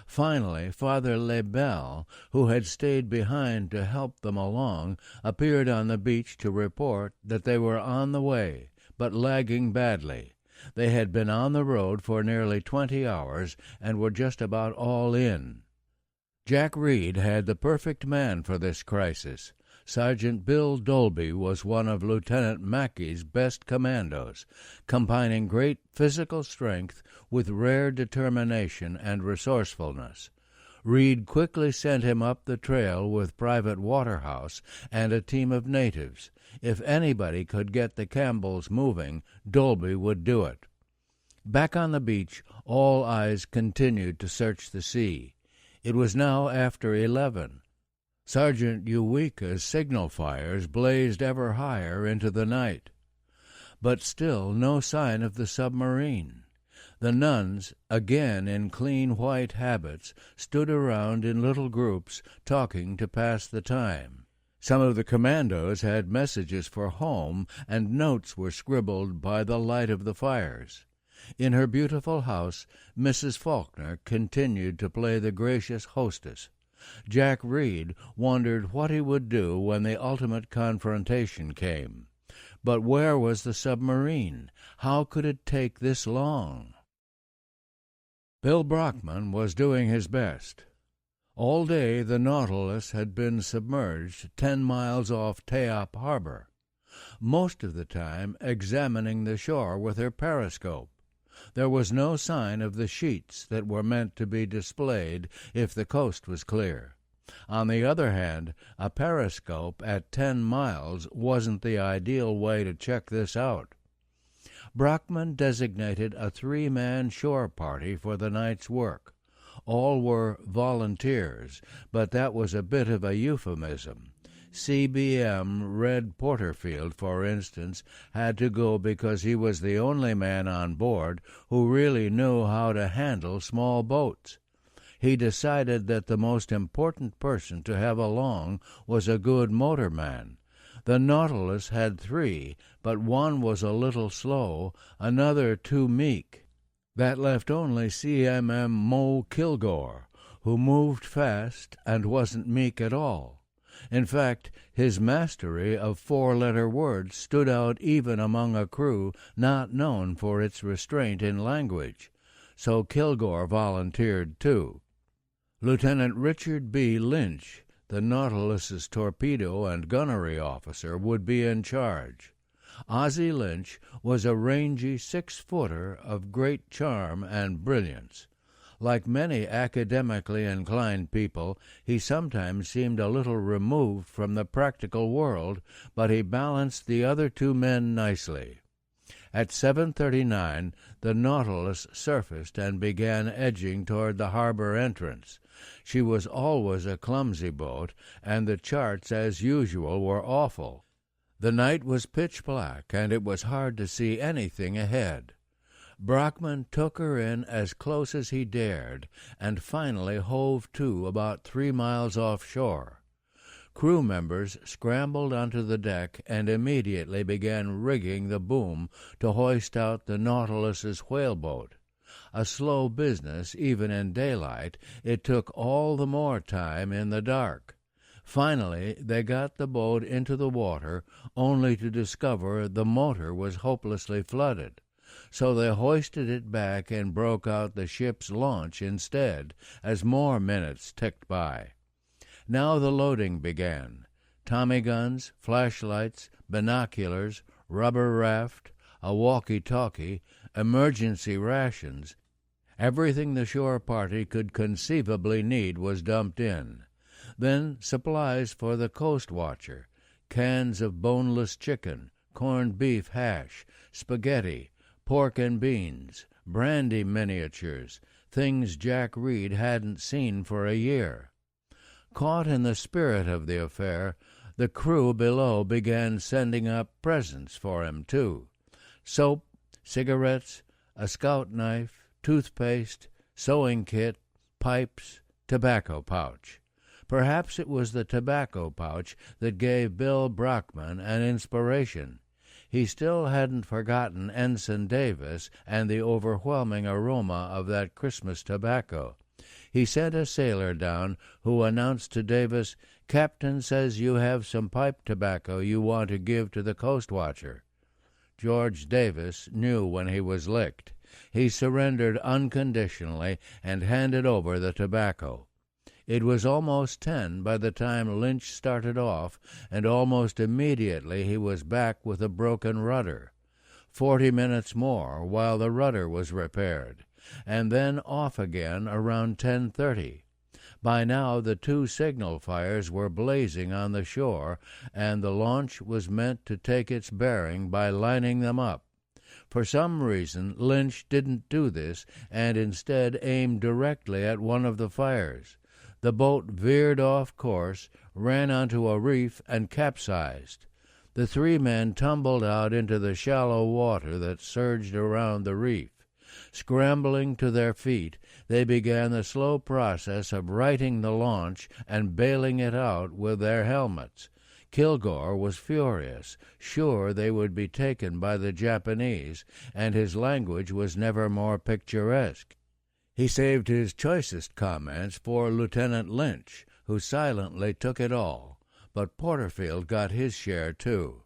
Finally, Father Lebel, who had stayed behind to help them along, appeared on the beach to report that they were on the way, but lagging badly. They had been on the road for nearly 20 hours and were just about all in. Jack Reed had the perfect man for this crisis. Sergeant Bill Dolby was one of Lieutenant Mackey's best commandos, combining great physical strength with rare determination and resourcefulness. Reed quickly sent him up the trail with Private Waterhouse and a team of natives. If anybody could get the Campbells moving, Dolby would do it. Back on the beach, all eyes continued to search the sea. It was now after 11. Sergeant Eureka's signal fires blazed ever higher into the night. But still no sign of the submarine. The nuns, again in clean white habits, stood around in little groups, talking to pass the time. Some of the commandos had messages for home, and notes were scribbled by the light of the fires. In her beautiful house, Mrs. Faulkner continued to play the gracious hostess. Jack Reed wondered what he would do when the ultimate confrontation came. But where was the submarine? How could it take this long? Bill Brockman was doing his best. All day the Nautilus had been submerged 10 miles off Teop Harbor, most of the time examining the shore with her periscope. There was no sign of the sheets that were meant to be displayed if the coast was clear. On the other hand, a periscope at 10 miles wasn't the ideal way to check this out. Brockman designated a 3-man shore party for the night's work. All were volunteers, but that was a bit of a euphemism. CBM Red Porterfield, for instance, had to go because he was the only man on board who really knew how to handle small boats. He decided that the most important person to have along was a good motorman. The Nautilus had 3, but one was a little slow, another too meek. That left only CMM Mo Kilgore, who moved fast and wasn't meek at all. In fact, his mastery of 4-letter words stood out even among a crew not known for its restraint in language, so Kilgore volunteered too. Lieutenant Richard B. Lynch, the Nautilus's torpedo and gunnery officer, would be in charge. Ozzie Lynch was a rangy 6-footer of great charm and brilliance. Like many academically inclined people, he sometimes seemed a little removed from the practical world, but he balanced the other 2 men nicely. At 7:39 the Nautilus surfaced and began edging toward the harbor entrance. She was always a clumsy boat, and the charts, as usual, were awful. The night was pitch black, and it was hard to see anything ahead. Brockman took her in as close as he dared, and finally hove to about 3 miles offshore. Crew members scrambled onto the deck and immediately began rigging the boom to hoist out the Nautilus's whaleboat. A slow business, even in daylight, it took all the more time in the dark. Finally, they got the boat into the water, only to discover the motor was hopelessly flooded. So they hoisted it back and broke out the ship's launch instead, as more minutes ticked by. Now the loading began. Tommy guns, flashlights, binoculars, rubber raft, a walkie-talkie, emergency rations. Everything the shore party could conceivably need was dumped in. Then supplies for the Coastwatcher, cans of boneless chicken, corned beef hash, spaghetti, pork and beans, brandy miniatures, things Jack Reed hadn't seen for a year. Caught in the spirit of the affair, the crew below began sending up presents for him, too. Soap, cigarettes, a scout knife, toothpaste, sewing kit, pipes, tobacco pouch. Perhaps it was the tobacco pouch that gave Bill Brockman an inspiration. He still hadn't forgotten Ensign Davis and the overwhelming aroma of that Christmas tobacco. He sent a sailor down who announced to Davis, "Captain says you have some pipe tobacco you want to give to the Coastwatcher." George Davis knew when he was licked. He surrendered unconditionally and handed over the tobacco. It was almost 10 by the time Lynch started off, and almost immediately he was back with a broken rudder. 40 minutes more while the rudder was repaired, and then off again around 10:30. By now the 2 signal fires were blazing on the shore, and the launch was meant to take its bearing by lining them up. For some reason Lynch didn't do this, and instead aimed directly at one of the fires. The boat veered off course, ran onto a reef, and capsized. The 3 men tumbled out into the shallow water that surged around the reef. Scrambling to their feet, they began the slow process of righting the launch and bailing it out with their helmets. Kilgore was furious, sure they would be taken by the Japanese, and his language was never more picturesque. He saved his choicest comments for Lieutenant Lynch, who silently took it all, but Porterfield got his share too.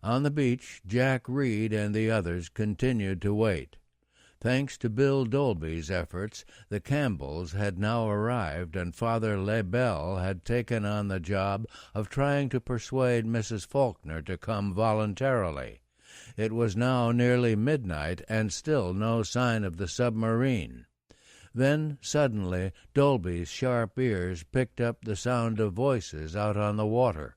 On the beach, Jack Reed and the others continued to wait. Thanks to Bill Dolby's efforts, the Campbells had now arrived, and Father Lebel had taken on the job of trying to persuade Mrs. Faulkner to come voluntarily. It was now nearly midnight, and still no sign of the submarine. Then, suddenly, Dolby's sharp ears picked up the sound of voices out on the water.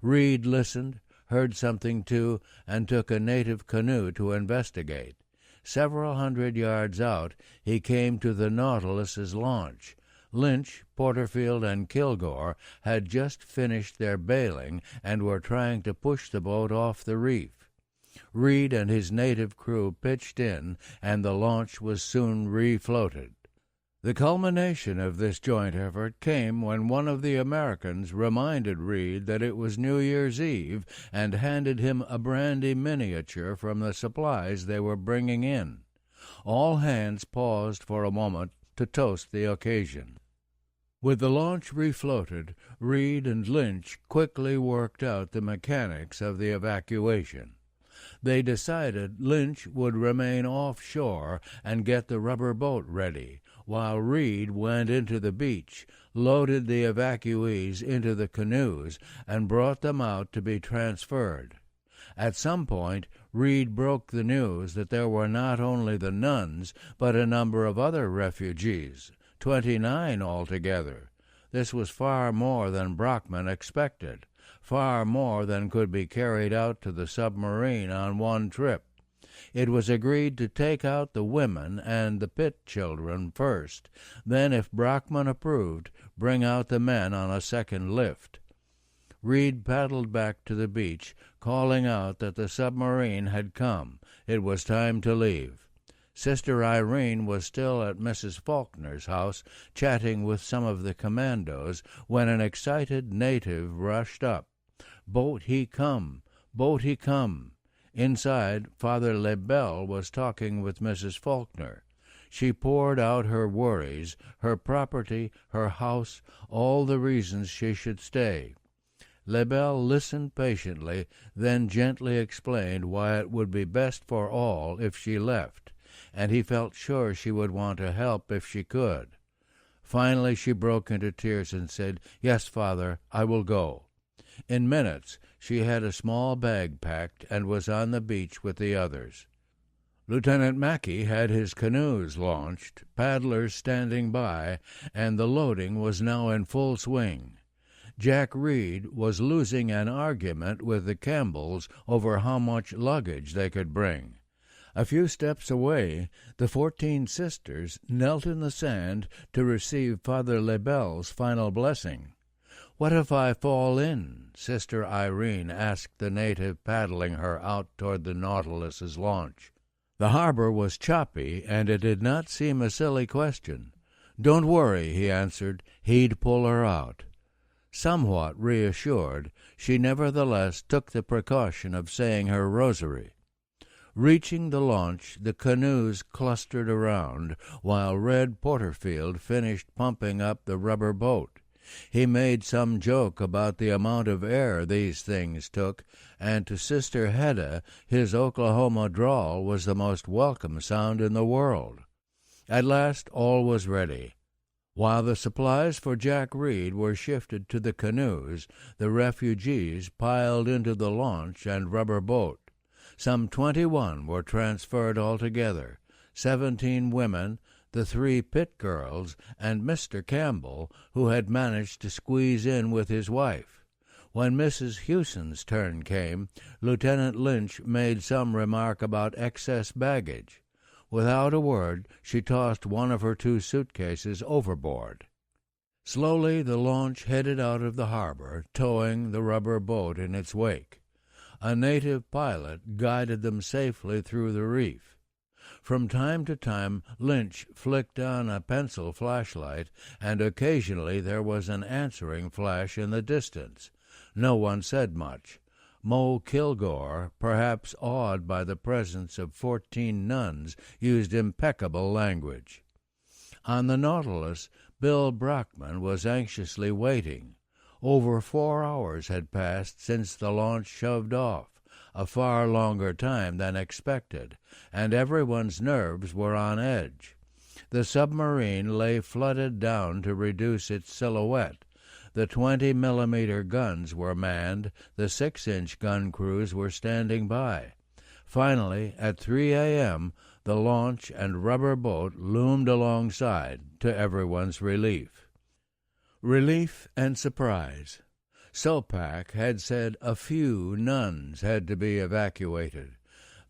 Reed listened, heard something too, and took a native canoe to investigate. Several hundred yards out, he came to the Nautilus's launch. Lynch, Porterfield, and Kilgore had just finished their bailing and were trying to push the boat off the reef. Reed and his native crew pitched in, and the launch was soon refloated. The culmination of this joint effort came when one of the Americans reminded Reed that it was New Year's Eve and handed him a brandy miniature from the supplies they were bringing in. All hands paused for a moment to toast the occasion. With the launch refloated, Reed and Lynch quickly worked out the mechanics of the evacuation. They decided Lynch would remain offshore and get the rubber boat ready, while Reed went into the beach, loaded the evacuees into the canoes, and brought them out to be transferred. At some point, Reed broke the news that there were not only the nuns, but a number of other refugees, 29 altogether. This was far more than Brockman expected, far more than could be carried out to the submarine on one trip. It was agreed to take out the women and the pit children first, then, if Brockman approved, bring out the men on a second lift. Reed paddled back to the beach, calling out that the submarine had come. It was time to leave. Sister Irene was still at Mrs. Faulkner's house, chatting with some of the commandos, when an excited native rushed up. "Boat he come! Boat he come!" Inside, Father Lebel was talking with Mrs. Faulkner. She poured out her worries, her property, her house, all the reasons she should stay. Lebel listened patiently, then gently explained why it would be best for all if she left, and he felt sure she would want to help if she could. Finally she broke into tears and said, "Yes, Father, I will go." In minutes she had a small bag packed and was on the beach with the others. Lieutenant Mackey had his canoes launched, paddlers standing by, and the loading was now in full swing. Jack Reed was losing an argument with the Campbells over how much luggage they could bring. A few steps away, the 14 sisters knelt in the sand to receive Father Lebel's final blessing. "What if I fall in?" Sister Irene asked the native paddling her out toward the Nautilus's launch. The harbor was choppy, and it did not seem a silly question. "Don't worry," he answered. He'd pull her out. Somewhat reassured, she nevertheless took the precaution of saying her rosary. Reaching the launch, the canoes clustered around, while Red Porterfield finished pumping up the rubber boat. He made some joke about the amount of air these things took, and to Sister Hedda his Oklahoma drawl was the most welcome sound in the world. At last all was ready. While the supplies for Jack Reed were shifted to the canoes, the refugees piled into the launch and rubber boat. Some 21 were transferred altogether, 17 women, the 3 pit girls, and Mr. Campbell, who had managed to squeeze in with his wife. When Mrs. Hewson's turn came, Lieutenant Lynch made some remark about excess baggage. Without a word, she tossed one of her 2 suitcases overboard. Slowly the launch headed out of the harbor, towing the rubber boat in its wake. A native pilot guided them safely through the reef. From time to time Lynch flicked on a pencil flashlight, and occasionally there was an answering flash in the distance. No one said much. Mo Kilgore, perhaps awed by the presence of 14 nuns, used impeccable language. On the Nautilus, Bill Brockman was anxiously waiting. Over 4 hours had passed since the launch shoved off, a far longer time than expected, and everyone's nerves were on edge. The submarine lay flooded down to reduce its silhouette. The 20-millimeter guns were manned, the 6-inch gun crews were standing by. Finally, at 3 a.m., the launch and rubber boat loomed alongside, to everyone's relief. Relief and surprise. Sopak had said a few nuns had to be evacuated,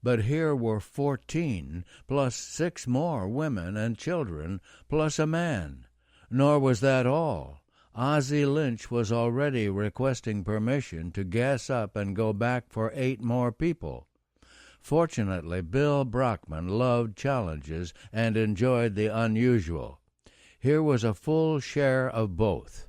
but here were 14, plus 6 more women and children, plus a man. Nor was that all. Ozzie Lynch was already requesting permission to gas up and go back for 8 more people. Fortunately, Bill Brockman loved challenges and enjoyed the unusual. Here was a full share of both.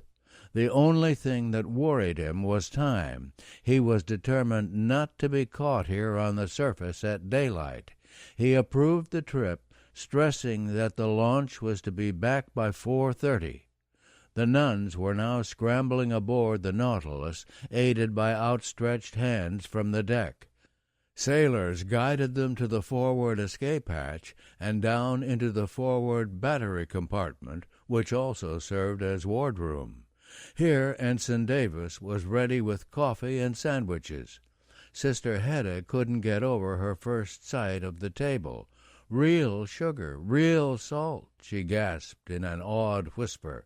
The only thing that worried him was time. He was determined not to be caught here on the surface at daylight. He approved the trip, stressing that the launch was to be back by 4:30. The nuns were now scrambling aboard the Nautilus, aided by outstretched hands from the deck. Sailors guided them to the forward escape hatch and down into the forward battery compartment, which also served as wardroom. Here Ensign Davis was ready with coffee and sandwiches. Sister Hedda couldn't get over her first sight of the table. "Real sugar, real salt," she gasped in an awed whisper.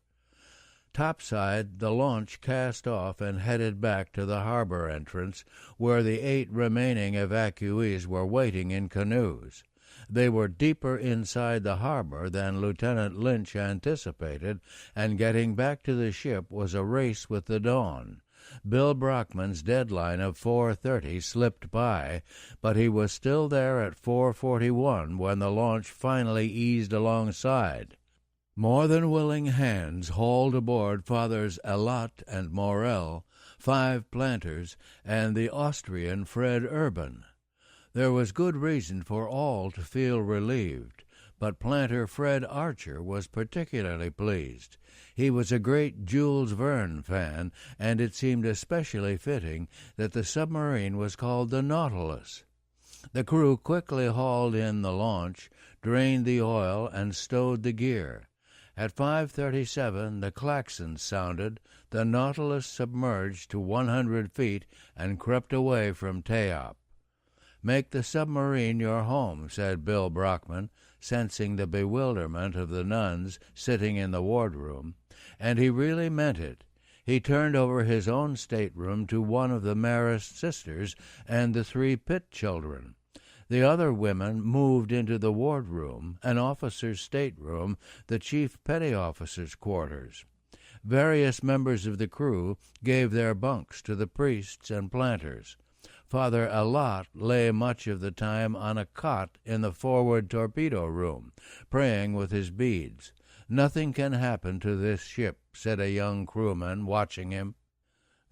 Topside, the launch cast off and headed back to the harbor entrance, where the 8 remaining evacuees were waiting in canoes. They were deeper inside the harbor than Lieutenant Lynch anticipated, and getting back to the ship was a race with the dawn. Bill Brockman's deadline of 4:30 slipped by, but he was still there at 4:41 when the launch finally eased alongside. More than willing hands hauled aboard Fathers Allot and Morel, 5 planters, and the Austrian Fred Urban. There was good reason for all to feel relieved, but planter Fred Archer was particularly pleased. He was a great Jules Verne fan, and it seemed especially fitting that the submarine was called the Nautilus. The crew quickly hauled in the launch, drained the oil, and stowed the gear. At 5:37 the klaxon sounded, the Nautilus submerged to 100 feet and crept away from Teop. "Make the submarine your home," said Bill Brockman, sensing the bewilderment of the nuns sitting in the wardroom, and he really meant it. He turned over his own stateroom to one of the Marist sisters and the 3 Pitt children. The other women moved into the wardroom, an officer's stateroom, the chief petty officer's quarters. Various members of the crew gave their bunks to the priests and planters. Father Allot lay much of the time on a cot in the forward torpedo room, praying with his beads. "Nothing can happen to this ship," said a young crewman watching him.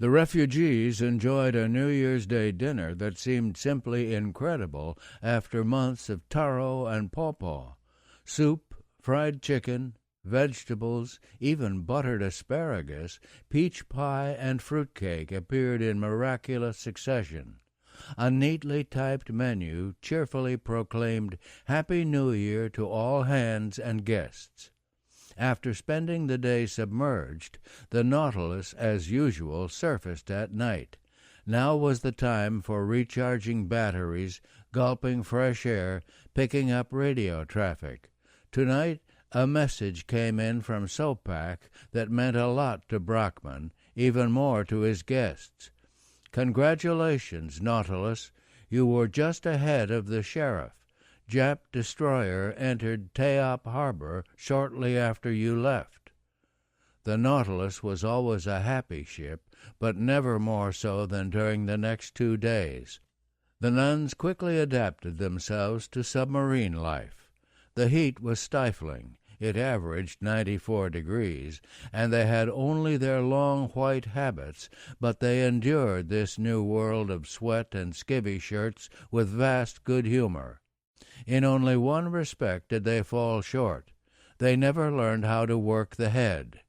The refugees enjoyed a New Year's Day dinner that seemed simply incredible after months of taro and pawpaw. Soup, fried chicken, vegetables, even buttered asparagus, peach pie, and fruitcake appeared in miraculous succession. A neatly typed menu cheerfully proclaimed "Happy New Year to all hands and guests." After spending the day submerged, the Nautilus, as usual, surfaced at night. Now was the time for recharging batteries, gulping fresh air, picking up radio traffic. Tonight, a message came in from Sopak that meant a lot to Brockman, even more to his guests. "Congratulations, Nautilus. You were just ahead of the Sheriff. Jap destroyer entered Teop Harbor shortly after you left." The Nautilus was always a happy ship, but never more so than during the next 2 days. The nuns quickly adapted themselves to submarine life. The heat was stifling. It averaged 94 degrees, and they had only their long white habits, but they endured this new world of sweat and skivvy shirts with vast good humor. In only one respect did they fall short. They never learned how to work the head.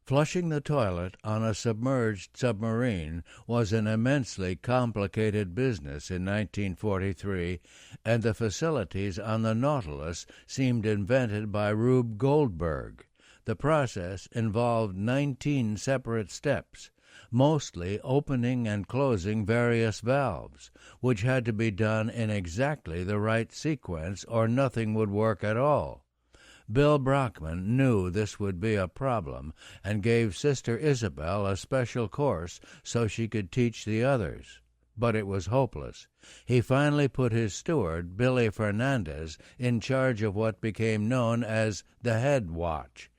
Flushing the toilet on a submerged submarine was an immensely complicated business in 1943, and the facilities on the Nautilus seemed invented by Rube Goldberg. The process involved 19 separate steps, mostly opening and closing various valves, which had to be done in exactly the right sequence or nothing would work at all. Bill Brockman knew this would be a problem and gave Sister Isabel a special course so she could teach the others. But it was hopeless. He finally put his steward, Billy Fernandez, in charge of what became known as the head watch.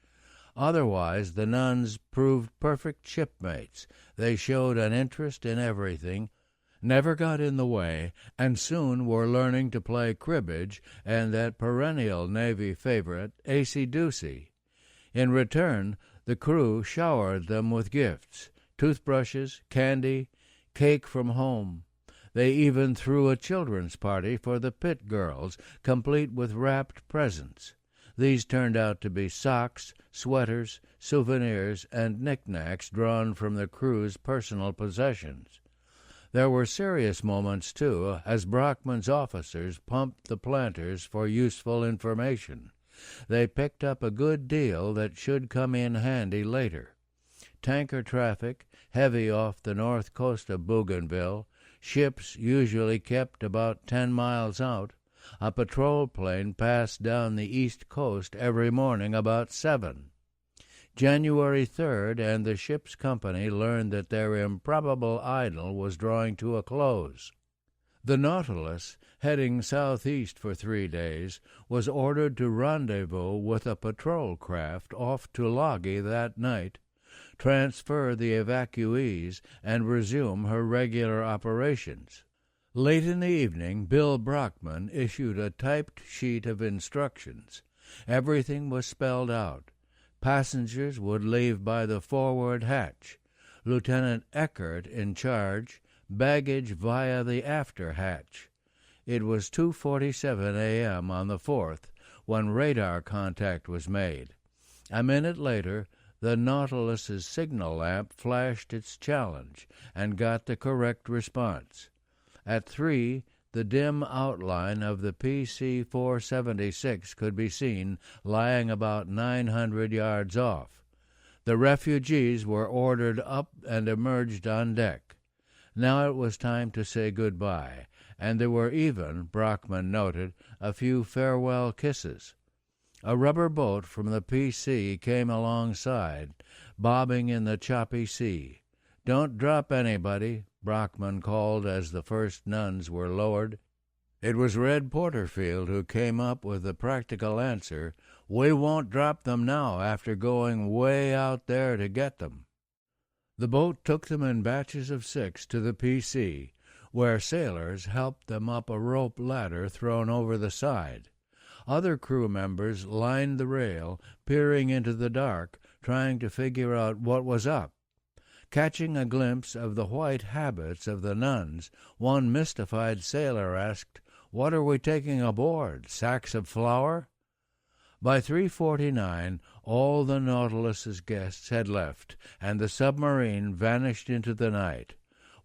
Otherwise, the nuns proved perfect shipmates. They showed an interest in everything, never got in the way, and soon were learning to play cribbage and that perennial Navy favorite, acey-deucey. In return, the crew showered them with gifts, toothbrushes, candy, cake from home. They even threw a children's party for the Pitt girls, complete with wrapped presents. These turned out to be socks, sweaters, souvenirs, and knickknacks drawn from the crew's personal possessions. There were serious moments, too, as Brockman's officers pumped the planters for useful information. They picked up a good deal that should come in handy later. Tanker traffic, heavy off the north coast of Bougainville, ships usually kept about 10 miles out. A patrol plane passed down the east coast every morning about 7. January 3rd, and the ship's company learned that their improbable idyll was drawing to a close. The Nautilus, heading southeast for 3 days, was ordered to rendezvous with a patrol craft off Tulagi that night, transfer the evacuees, and resume her regular operations. Late in the evening, Bill Brockman issued a typed sheet of instructions. Everything was spelled out. Passengers would leave by the forward hatch. Lieutenant Eckert in charge. Baggage via the after hatch. It was 2:47 a.m. on the 4th when radar contact was made. A minute later, the Nautilus's signal lamp flashed its challenge and got the correct response. At 3, the dim outline of the PC-476 could be seen lying about 900 yards off. The refugees were ordered up and emerged on deck. Now it was time to say goodbye, and there were even, Brockman noted, a few farewell kisses. A rubber boat from the PC came alongside, bobbing in the choppy sea. "Don't drop anybody," Brockman called as the first nuns were lowered. It was Red Porterfield who came up with the practical answer, "We won't drop them now after going way out there to get them." The boat took them in batches of 6 to the PC, where sailors helped them up a rope ladder thrown over the side. Other crew members lined the rail, peering into the dark, trying to figure out what was up. Catching a glimpse of the white habits of the nuns, one mystified sailor asked, "What are we taking aboard, sacks of flour?" By 3:49, all the Nautilus's guests had left, and the submarine vanished into the night.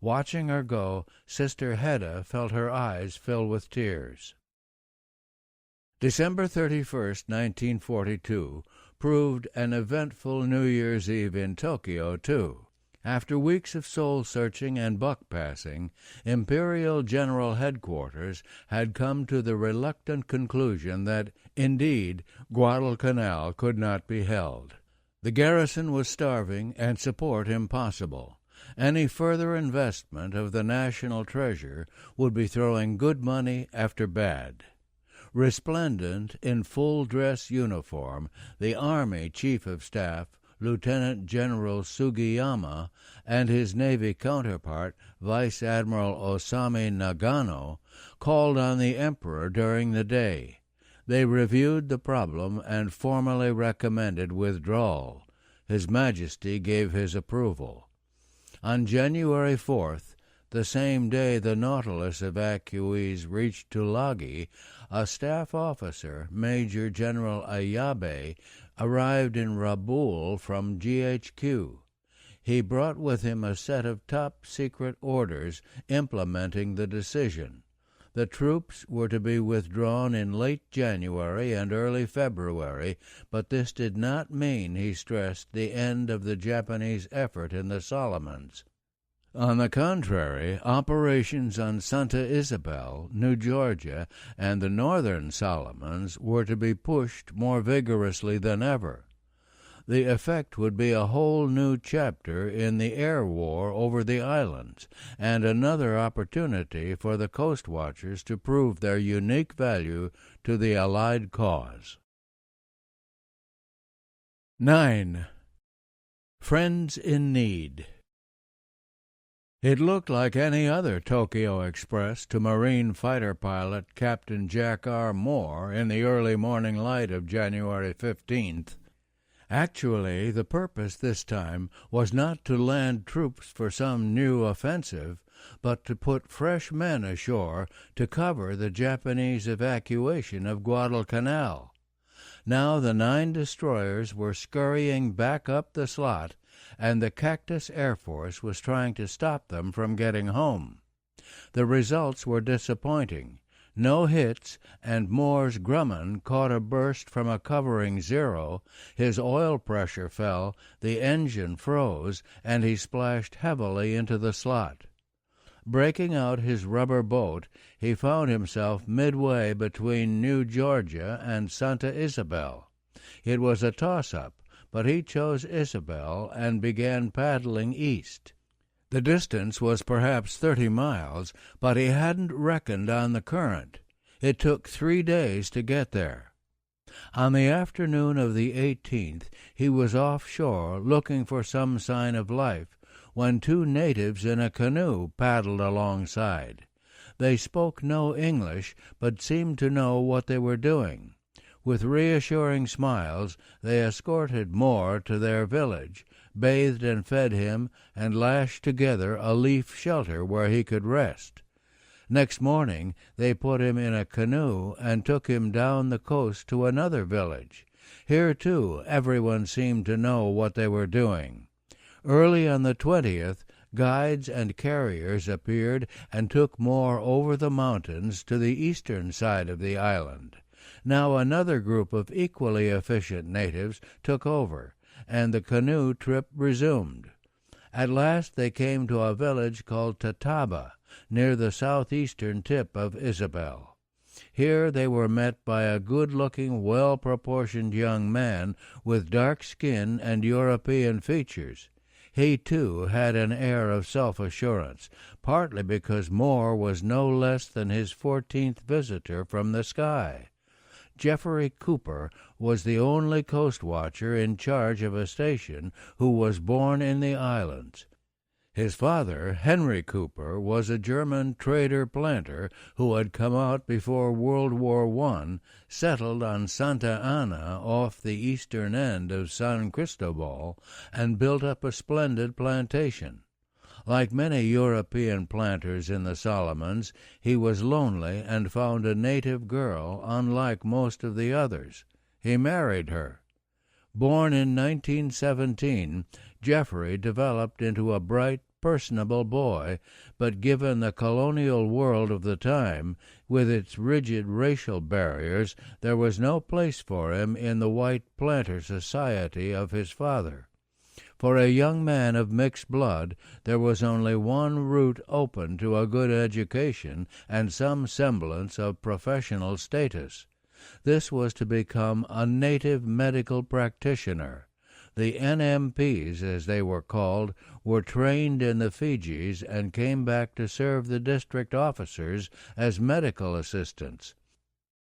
Watching her go, Sister Hedda felt her eyes fill with tears. December 31st, 1942, proved an eventful New Year's Eve in Tokyo, too. After weeks of soul-searching and buck-passing, Imperial General Headquarters had come to the reluctant conclusion that, indeed, Guadalcanal could not be held. The garrison was starving and support impossible. Any further investment of the national treasure would be throwing good money after bad. Resplendent in full-dress uniform, the Army Chief of Staff, Lieutenant General Sugiyama, and his Navy counterpart, Vice Admiral Osami Nagano, called on the Emperor during the day. They reviewed the problem and formally recommended withdrawal. His Majesty gave his approval. On January 4th, the same day the Nautilus evacuees reached Tulagi, a staff officer, Major General Ayabe, arrived in Rabaul from GHQ. He brought with him a set of top-secret orders implementing the decision. The troops were to be withdrawn in late January and early February, but this did not mean, he stressed, the end of the Japanese effort in the Solomons. On the contrary, operations on Santa Isabel, New Georgia, and the Northern Solomons were to be pushed more vigorously than ever. The effect would be a whole new chapter in the air war over the islands, and another opportunity for the Coastwatchers to prove their unique value to the Allied cause. 9. Friends in Need. It looked like any other Tokyo Express to Marine fighter pilot Captain Jack R. Moore in the early morning light of January 15th. Actually, the purpose this time was not to land troops for some new offensive, but to put fresh men ashore to cover the Japanese evacuation of Guadalcanal. Now the 9 destroyers were scurrying back up the slot, and the Cactus Air Force was trying to stop them from getting home. The results were disappointing. No hits, and Moore's Grumman caught a burst from a covering zero, his oil pressure fell, the engine froze, and he splashed heavily into the slot. Breaking out his rubber boat, he found himself midway between New Georgia and Santa Isabel. It was a toss-up, but he chose Isabel and began paddling east. The distance was perhaps 30 miles, but he hadn't reckoned on the current. It took 3 days to get there. On the afternoon of the 18th, he was offshore looking for some sign of life, when 2 natives in a canoe paddled alongside. They spoke no English, but seemed to know what they were doing. With reassuring smiles, they escorted Moore to their village, bathed and fed him, and lashed together a leaf shelter where he could rest. Next morning they put him in a canoe and took him down the coast to another village. Here, too, everyone seemed to know what they were doing. Early on the 20th, guides and carriers appeared and took Moore over the mountains to the eastern side of the island. Now another group of equally efficient natives took over, and the canoe trip resumed. At last they came to a village called Tataba, near the southeastern tip of Isabel. Here they were met by a good-looking, well-proportioned young man with dark skin and European features. He, too, had an air of self-assurance, partly because Moore was no less than his 14th visitor from the sky. Jeffrey Cooper was the only coast-watcher in charge of a station who was born in the islands. His father, Henry Cooper, was a German trader-planter who had come out before World War I, settled on Santa Ana off the eastern end of San Cristobal, and built up a splendid plantation. Like many European planters in the Solomons, he was lonely and found a native girl unlike most of the others. He married her. Born in 1917, Jeffrey developed into a bright, personable boy, but given the colonial world of the time, with its rigid racial barriers, there was no place for him in the white planter society of his father. For a young man of mixed blood, there was only one route open to a good education and some semblance of professional status. This was to become a native medical practitioner. The NMPs, as they were called, were trained in the Fijis and came back to serve the district officers as medical assistants.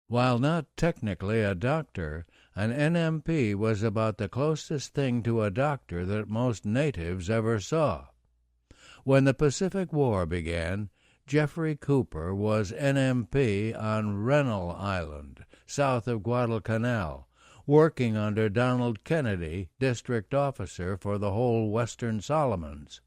While not technically a doctor, an NMP was about the closest thing to a doctor that most natives ever saw. When the Pacific War began, Jeffrey Cooper was NMP on Rennell Island, south of Guadalcanal, working under Donald Kennedy, district officer for the whole Western Solomons.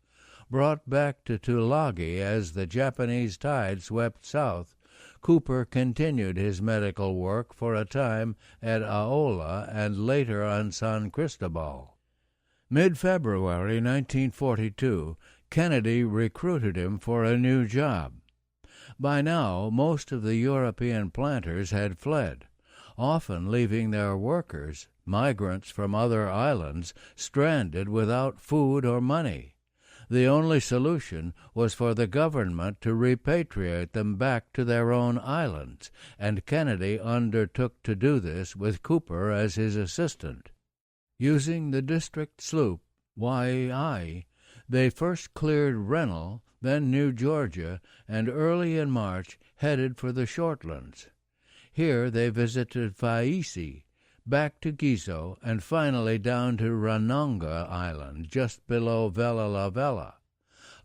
Brought back to Tulagi as the Japanese tide swept south, Cooper continued his medical work for a time at Aola and later on San Cristobal. Mid-February 1942, Kennedy recruited him for a new job. By now, most of the European planters had fled, often leaving their workers, migrants from other islands, stranded without food or money. The only solution was for the government to repatriate them back to their own islands, and Kennedy undertook to do this with Cooper as his assistant. Using the district sloop, YI, they first cleared Rennell, then New Georgia, and early in March headed for the Shortlands. Here they visited Faisi, back to Gizo, and finally down to Ranonga Island, just below Vella La Vella.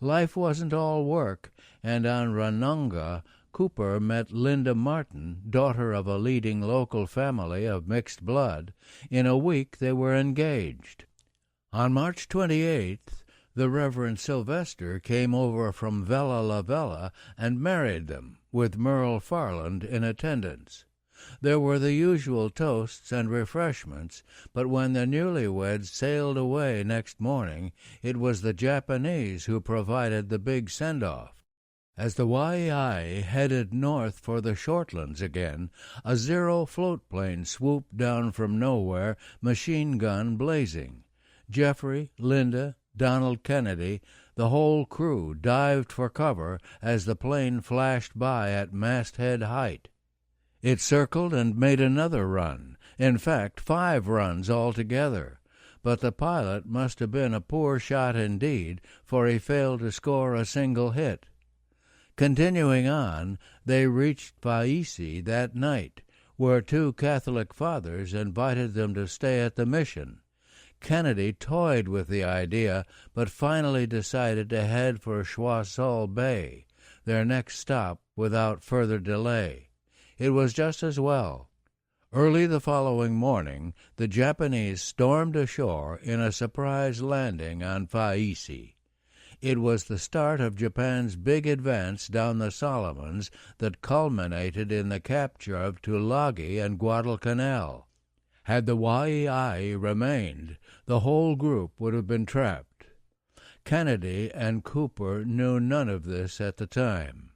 Life wasn't all work, and on Ranonga, Cooper met Linda Martin, daughter of a leading local family of mixed blood. In a week they were engaged. On March 28th, the Reverend Sylvester came over from Vella La Vella and married them, with Merle Farland in attendance. There were the usual toasts and refreshments, but when the newlyweds sailed away next morning, it was the Japanese who provided the big send-off. As the YI headed north for the Shortlands again, a Zero float plane swooped down from nowhere, machine gun blazing. Jeffrey, Linda, Donald Kennedy, the whole crew dived for cover as the plane flashed by at masthead height. It circled and made another run, in fact 5 runs altogether, but the pilot must have been a poor shot indeed, for he failed to score a single hit. Continuing on, they reached Faisi that night, where two Catholic fathers invited them to stay at the mission. Kennedy toyed with the idea, but finally decided to head for Choiseul Bay, their next stop, without further delay. It was just as well. Early the following morning, the Japanese stormed ashore in a surprise landing on Faisi. It was the start of Japan's big advance down the Solomons that culminated in the capture of Tulagi and Guadalcanal. Had the Waiai remained, the whole group would have been trapped. Kennedy and Cooper knew none of this at the time.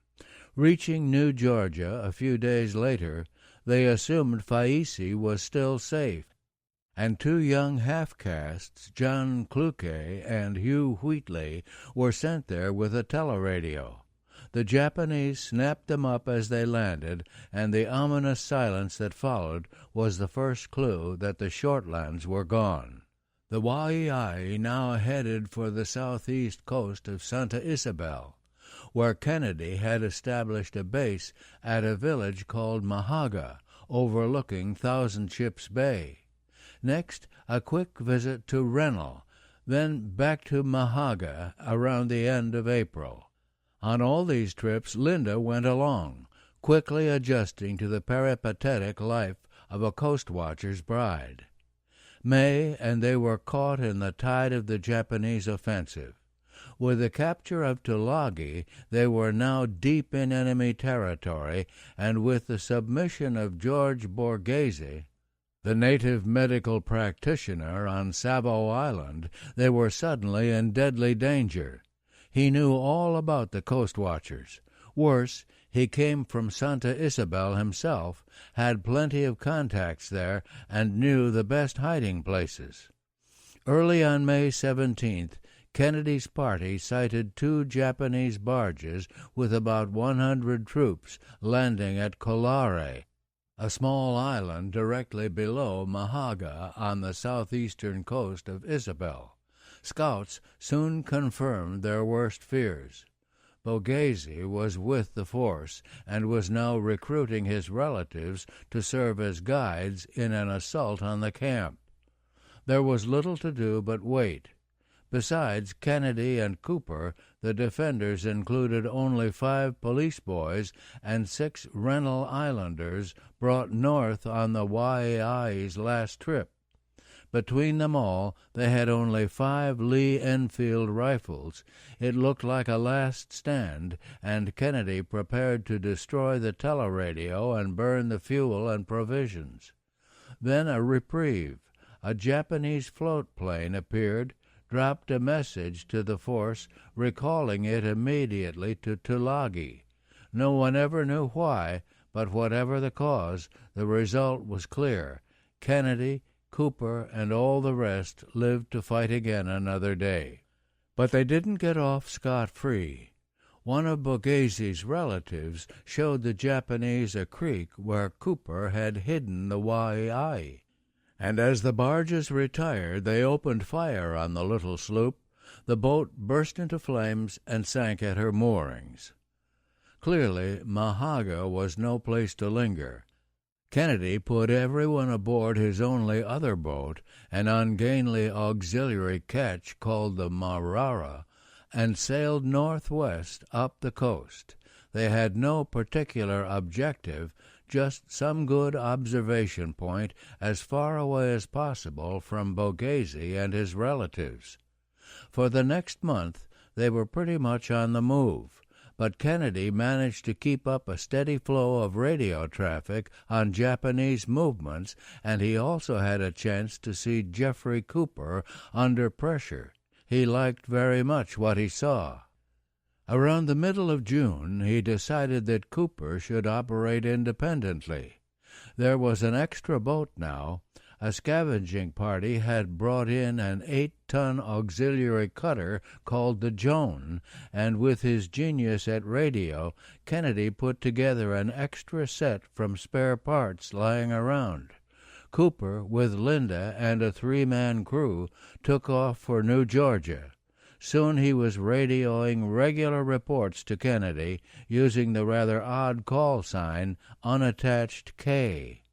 Reaching New Georgia a few days later, they assumed Faisi was still safe, and two young half-castes, John Kluke and Hugh Wheatley, were sent there with a teleradio. The Japanese snapped them up as they landed, and the ominous silence that followed was the first clue that the Shortlands were gone. The Waiai now headed for the southeast coast of Santa Isabel, where Kennedy had established a base at a village called Mahaga, overlooking Thousand Ships Bay. Next, a quick visit to Rennell, then back to Mahaga around the end of April. On all these trips Linda went along, quickly adjusting to the peripatetic life of a Coastwatcher's bride. May, and they were caught in the tide of the Japanese offensive. With the capture of Tulagi, they were now deep in enemy territory, and with the submission of George Borghese, the native medical practitioner on Savo Island, they were suddenly in deadly danger. He knew all about the Coastwatchers. Worse, he came from Santa Isabel himself, had plenty of contacts there, and knew the best hiding places. Early on May 17th, Kennedy's party sighted two Japanese barges with about 100 troops landing at Kolare, a small island directly below Mahaga on the southeastern coast of Isabel. Scouts soon confirmed their worst fears. Borghese was with the force and was now recruiting his relatives to serve as guides in an assault on the camp. There was little to do but wait. Besides Kennedy and Cooper, the defenders included only 5 police boys and 6 Rennell Islanders brought north on the Waiai's last trip. Between them all, they had only 5 Lee Enfield rifles. It looked like a last stand, and Kennedy prepared to destroy the teleradio and burn the fuel and provisions. Then a reprieve. A Japanese float plane appeared, dropped a message to the force, recalling it immediately to Tulagi. No one ever knew why, but whatever the cause, the result was clear. Kennedy, Cooper, and all the rest lived to fight again another day. But they didn't get off scot-free. One of Borghese's relatives showed the Japanese a creek where Cooper had hidden the Waiai, and as the barges retired, they opened fire on the little sloop. The boat burst into flames and sank at her moorings. Clearly, Mahaga was no place to linger. Kennedy put everyone aboard his only other boat, an ungainly auxiliary ketch called the Marara, and sailed northwest up the coast. They had no particular objective, just some good observation point as far away as possible from Borghese and his relatives. For the next month they were pretty much on the move, but Kennedy managed to keep up a steady flow of radio traffic on Japanese movements, and he also had a chance to see Jeffrey Cooper under pressure. He liked very much what he saw. Around the middle of June, he decided that Cooper should operate independently. There was an extra boat now. A scavenging party had brought in an 8-ton auxiliary cutter called the Joan, and with his genius at radio, Kennedy put together an extra set from spare parts lying around. Cooper, with Linda and a 3-man crew, took off for New Georgia. Soon he was radioing regular reports to Kennedy, using the rather odd call sign, unattached K.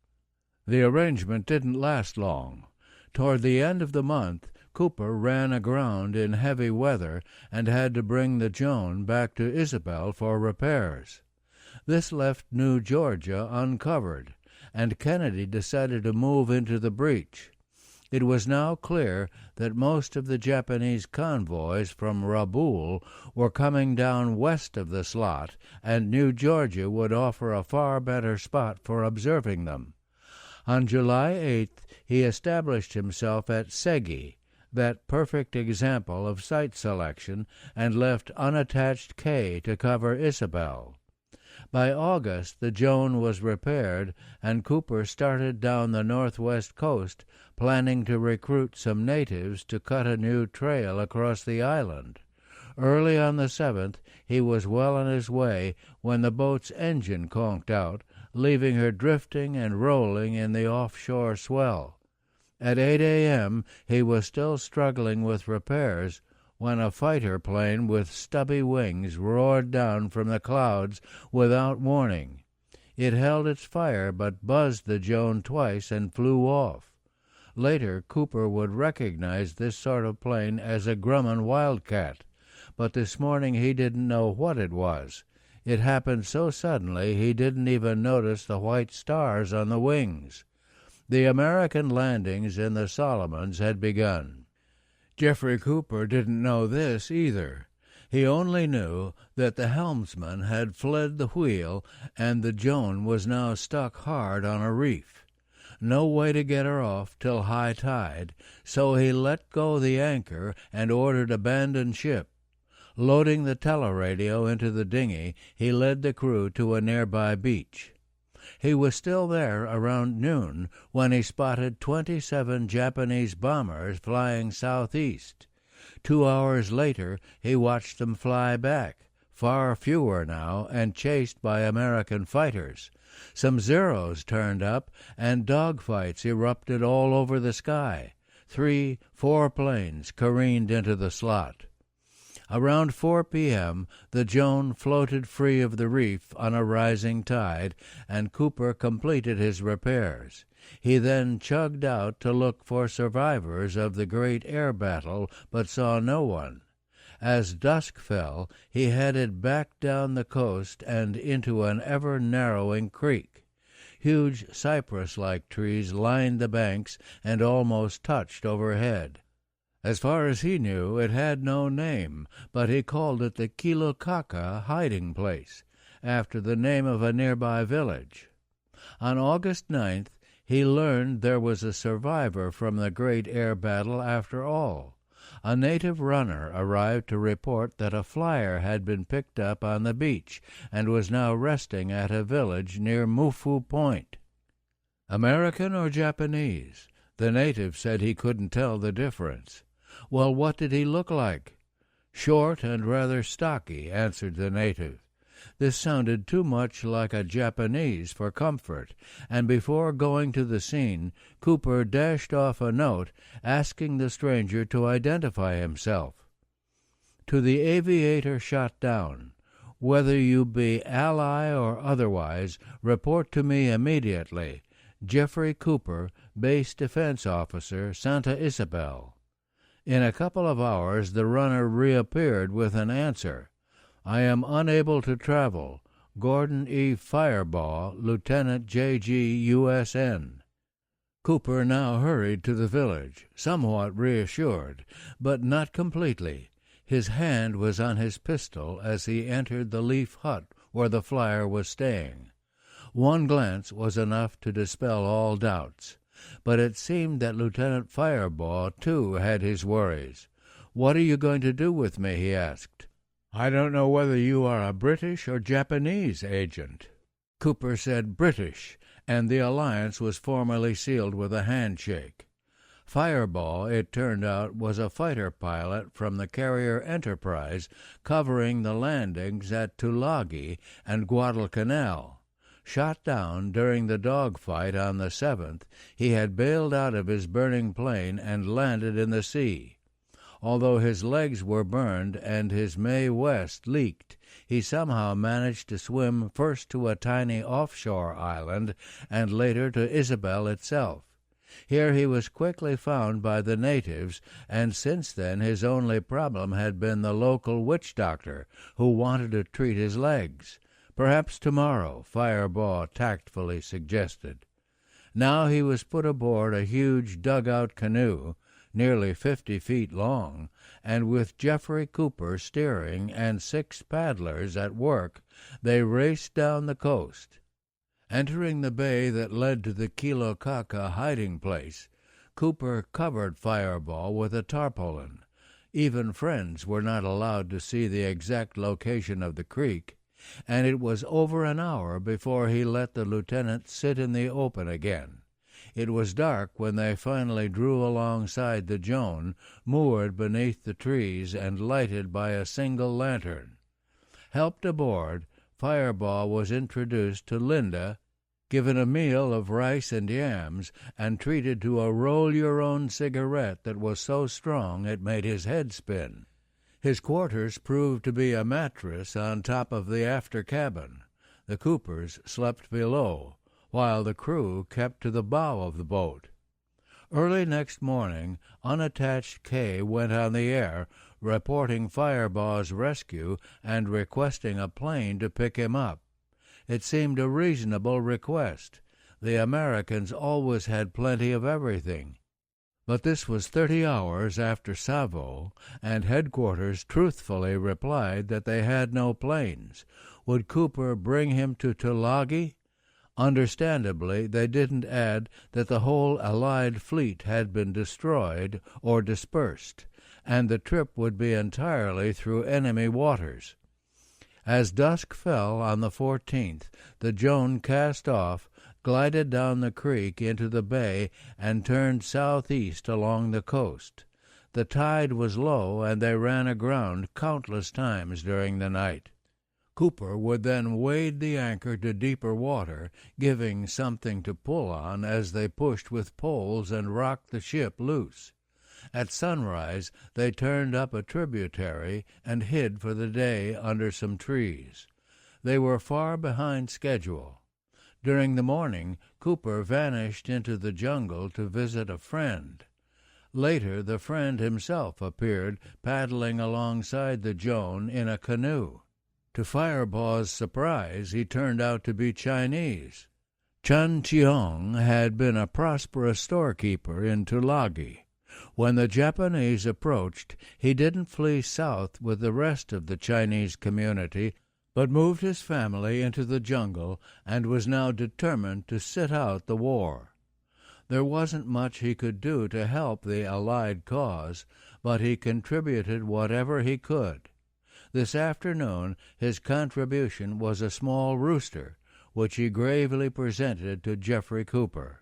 The arrangement didn't last long. Toward the end of the month, Cooper ran aground in heavy weather and had to bring the Joan back to Isabel for repairs. This left New Georgia uncovered, and Kennedy decided to move into the breach. It was now clear that most of the Japanese convoys from Rabaul were coming down west of the slot, and New Georgia would offer a far better spot for observing them. On July 8th he established himself at Segi, that perfect example of site selection, and left unattached K to cover Isabel. By August the Joan was repaired, and Cooper started down the northwest coast, planning to recruit some natives to cut a new trail across the island. Early on the 7th he was well on his way when the boat's engine conked out, leaving her drifting and rolling in the offshore swell. At 8 a.m. he was still struggling with repairs when a fighter plane with stubby wings roared down from the clouds without warning. It held its fire but buzzed the Joan twice and flew off. Later, Cooper would recognize this sort of plane as a Grumman Wildcat, but this morning he didn't know what it was. It happened so suddenly he didn't even notice the white stars on the wings. The American landings in the Solomons had begun. Jeffrey Cooper didn't know this either. He only knew that the helmsman had fled the wheel and the Joan was now stuck hard on a reef. No way to get her off till high tide, so he let go the anchor and ordered abandon ship. Loading the teleradio into the dinghy, he led the crew to a nearby beach. He was still there around noon when he spotted 27 Japanese bombers flying southeast. 2 hours later he watched them fly back, far fewer now, and chased by American fighters. Some Zeros turned up, and dogfights erupted all over the sky. 3-4 planes careened into the slot. Around 4 p.m., the Joan floated free of the reef on a rising tide, and Cooper completed his repairs. He then chugged out to look for survivors of the great air battle, but saw no one. As dusk fell, he headed back down the coast and into an ever-narrowing creek. Huge cypress-like trees lined the banks and almost touched overhead. As far as he knew, it had no name, but he called it the Kilokaka hiding place, after the name of a nearby village. On August 9th, he learned there was a survivor from the great air battle after all. A native runner arrived to report that a flyer had been picked up on the beach and was now resting at a village near Mufu Point. American or Japanese? The native said he couldn't tell the difference. Well, what did he look like? Short and rather stocky, answered the native. This sounded too much like a Japanese for comfort, and before going to the scene, Cooper dashed off a note asking the stranger to identify himself. To the aviator shot down, whether you be ally or otherwise, report to me immediately. Jeffrey Cooper, Base Defense Officer, Santa Isabel. In a couple of hours the runner reappeared with an answer. I am unable to travel. Gordon E. Firebaugh, Lieutenant J.G. USN. Cooper now hurried to the village, somewhat reassured, but not completely. His hand was on his pistol as he entered the leaf hut where the flyer was staying. One glance was enough to dispel all doubts. But it seemed that Lieutenant Firebaugh, too, had his worries. What are you going to do with me? He asked. I don't know whether you are a British or Japanese agent. Cooper said British, and the alliance was formally sealed with a handshake. Firebaugh, it turned out, was a fighter pilot from the carrier Enterprise covering the landings at Tulagi and Guadalcanal. Shot down during the dogfight on the 7th, he had bailed out of his burning plane and landed in the sea. Although his legs were burned and his Mae West leaked, he somehow managed to swim first to a tiny offshore island and later to Isabel itself. Here he was quickly found by the natives, and since then his only problem had been the local witch doctor, who wanted to treat his legs. Perhaps tomorrow, Firebaugh tactfully suggested. Now he was put aboard a huge dugout canoe, nearly 50 feet long, and with Jeffrey Cooper steering and 6 paddlers at work, they raced down the coast. Entering the bay that led to the Kilokaka hiding place, Cooper covered Firebaugh with a tarpaulin. Even friends were not allowed to see the exact location of the creek, and it was over an hour before he let the lieutenant sit in the open again. It was dark when they finally drew alongside the Joan, moored beneath the trees and lighted by a single lantern. Helped aboard, Firebaugh was introduced to Linda, given a meal of rice and yams, and treated to a roll-your-own cigarette that was so strong it made his head spin. His quarters proved to be a mattress on top of the after cabin. The Coopers slept below, while the crew kept to the bow of the boat. Early next morning, unattached Kay went on the air, reporting Firebaugh's rescue and requesting a plane to pick him up. It seemed a reasonable request. The Americans always had plenty of everything. But this was 30 hours after Savo, and headquarters truthfully replied that they had no planes. Would Cooper bring him to Tulagi? Understandably, they didn't add that the whole Allied fleet had been destroyed or dispersed, and the trip would be entirely through enemy waters. As dusk fell on the 14th, the Joan cast off, glided down the creek into the bay, and turned southeast along the coast. The tide was low, and they ran aground countless times during the night. Cooper would then wade the anchor to deeper water, giving something to pull on as they pushed with poles and rocked the ship loose. At sunrise, they turned up a tributary and hid for the day under some trees. They were far behind schedule. During the morning, Cooper vanished into the jungle to visit a friend. Later, the friend himself appeared, paddling alongside the Joan in a canoe. To Firebaugh's surprise, he turned out to be Chinese. Chun Cheong had been a prosperous storekeeper in Tulagi. When the Japanese approached, he didn't flee south with the rest of the Chinese community, but moved his family into the jungle and was now determined to sit out the war. There wasn't much he could do to help the Allied cause, but he contributed whatever he could. This afternoon his contribution was a small rooster, which he gravely presented to Jeffrey Cooper.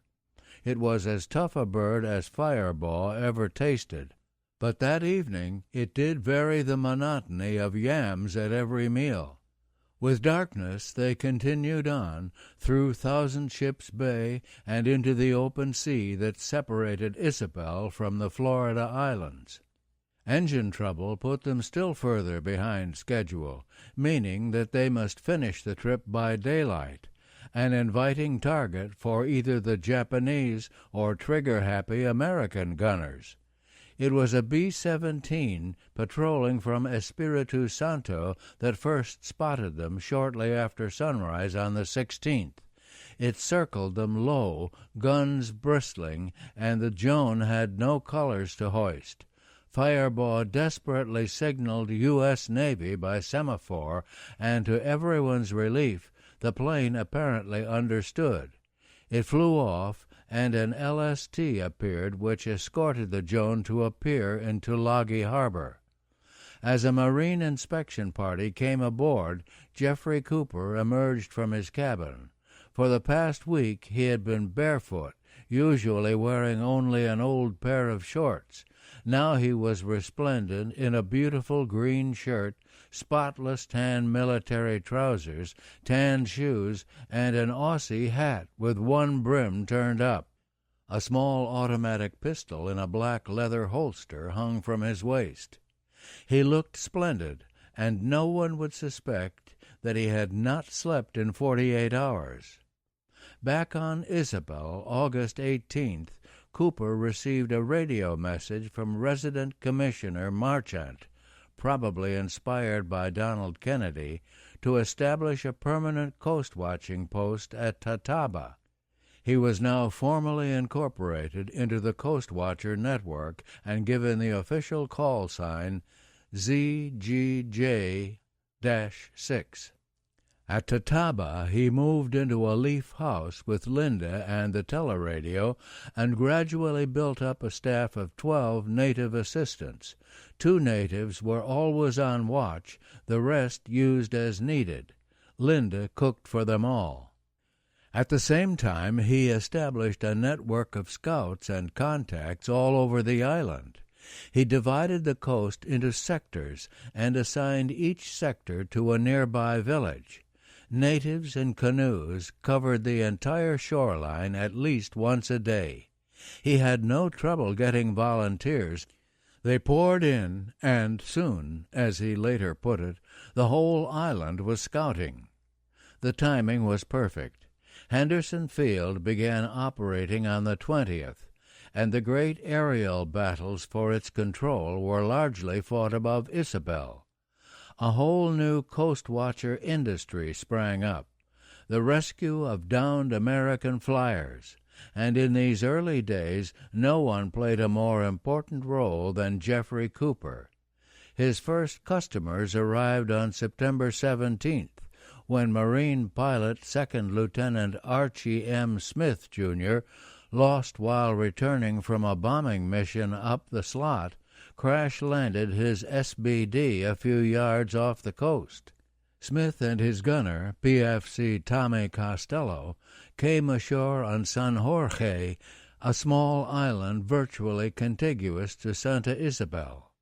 It was as tough a bird as Firebaugh ever tasted, but that evening it did vary the monotony of yams at every meal. With darkness they continued on, through Thousand Ships Bay and into the open sea that separated Isabel from the Florida Islands. Engine trouble put them still further behind schedule, meaning that they must finish the trip by daylight, an inviting target for either the Japanese or trigger-happy American gunners. It was a B-17 patrolling from Espiritu Santo that first spotted them shortly after sunrise on the 16th. It circled them low, guns bristling, and the Joan had no colors to hoist. Firebaugh desperately signaled U.S. Navy by semaphore, and to everyone's relief, the plane apparently understood. It flew off, and an LST appeared which escorted the Joan to a pier in Tulagi Harbor. As a marine inspection party came aboard, Jeffrey Cooper emerged from his cabin. For the past week he had been barefoot, usually wearing only an old pair of shorts, Now he was resplendent in a beautiful green shirt, spotless tan military trousers, tan shoes, and an Aussie hat with one brim turned up. A small automatic pistol in a black leather holster hung from his waist. He looked splendid, and no one would suspect that he had not slept in 48 hours. Back on Isabel, August 18th, Cooper received a radio message from Resident Commissioner Marchant, probably inspired by Donald Kennedy, to establish a permanent coast-watching post at Tataba. He was now formally incorporated into the Coastwatcher network and given the official call sign ZGJ-6. At Tataba, he moved into a leaf house with Linda and the teleradio and gradually built up a staff of 12 native assistants. 2 natives were always on watch, the rest used as needed. Linda cooked for them all. At the same time, he established a network of scouts and contacts all over the island. He divided the coast into sectors and assigned each sector to a nearby village. Natives in canoes covered the entire shoreline at least once a day. He had no trouble getting volunteers. They poured in, and soon, as he later put it, the whole island was scouting. The timing was perfect. Henderson Field began operating on the 20th, and the great aerial battles for its control were largely fought above Isabel. A whole new coast-watcher industry sprang up, the rescue of downed American flyers, and in these early days no one played a more important role than Jeffrey Cooper. His first customers arrived on September 17th, when Marine pilot Second Lieutenant Archie M. Smith, Jr., lost while returning from a bombing mission up the slot, crash-landed his SBD a few yards off the coast. Smith and his gunner, PFC Tommy Costello, came ashore on San Jorge, a small island virtually contiguous to Santa Isabel.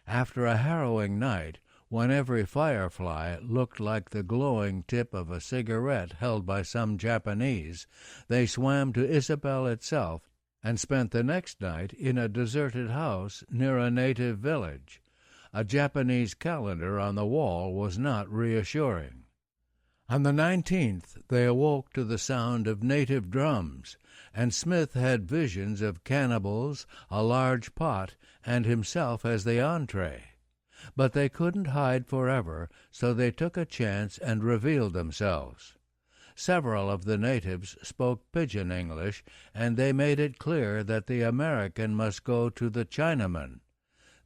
After a harrowing night, when every firefly looked like the glowing tip of a cigarette held by some Japanese, they swam to Isabel itself and spent the next night in a deserted house near a native village. A Japanese calendar on the wall was not reassuring. On the 19th, they awoke to the sound of native drums, and Smith had visions of cannibals, a large pot, and himself as the entree. But they couldn't hide forever, so they took a chance and revealed themselves. Several of the natives spoke pidgin English, and they made it clear that the American must go to the Chinaman.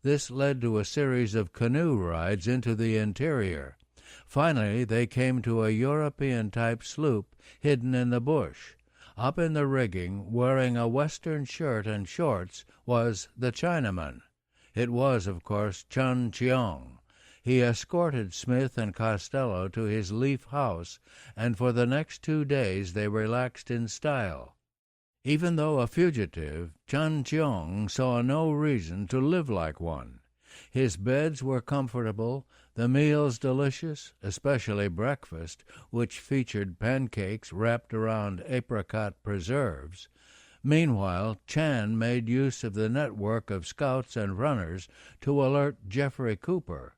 This led to a series of canoe rides into the interior. Finally, they came to a European-type sloop hidden in the bush. Up in the rigging, wearing a western shirt and shorts, was the Chinaman. It was, of course, Chun Cheong. He escorted Smith and Costello to his leaf house, and for the next 2 days they relaxed in style. Even though a fugitive, Chun Cheong saw no reason to live like one. His beds were comfortable, the meals delicious, especially breakfast, which featured pancakes wrapped around apricot preserves. Meanwhile, Chan made use of the network of scouts and runners to alert Jeffrey Cooper.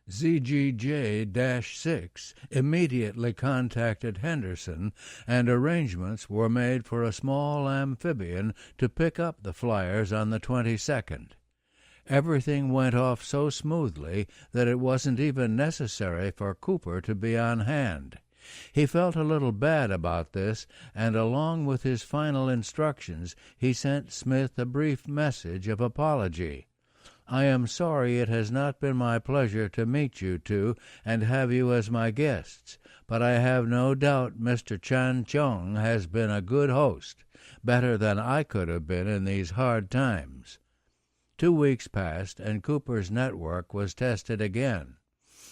ZGJ-6 immediately contacted Henderson, and arrangements were made for a small amphibian to pick up the flyers on the 22nd. Everything went off so smoothly that it wasn't even necessary for Cooper to be on hand. He felt a little bad about this, and along with his final instructions, he sent Smith a brief message of apology. "I am sorry it has not been my pleasure to meet you two and have you as my guests, but I have no doubt Mr. Chan Cheong has been a good host, better than I could have been in these hard times." 2 weeks passed, and Cooper's network was tested again.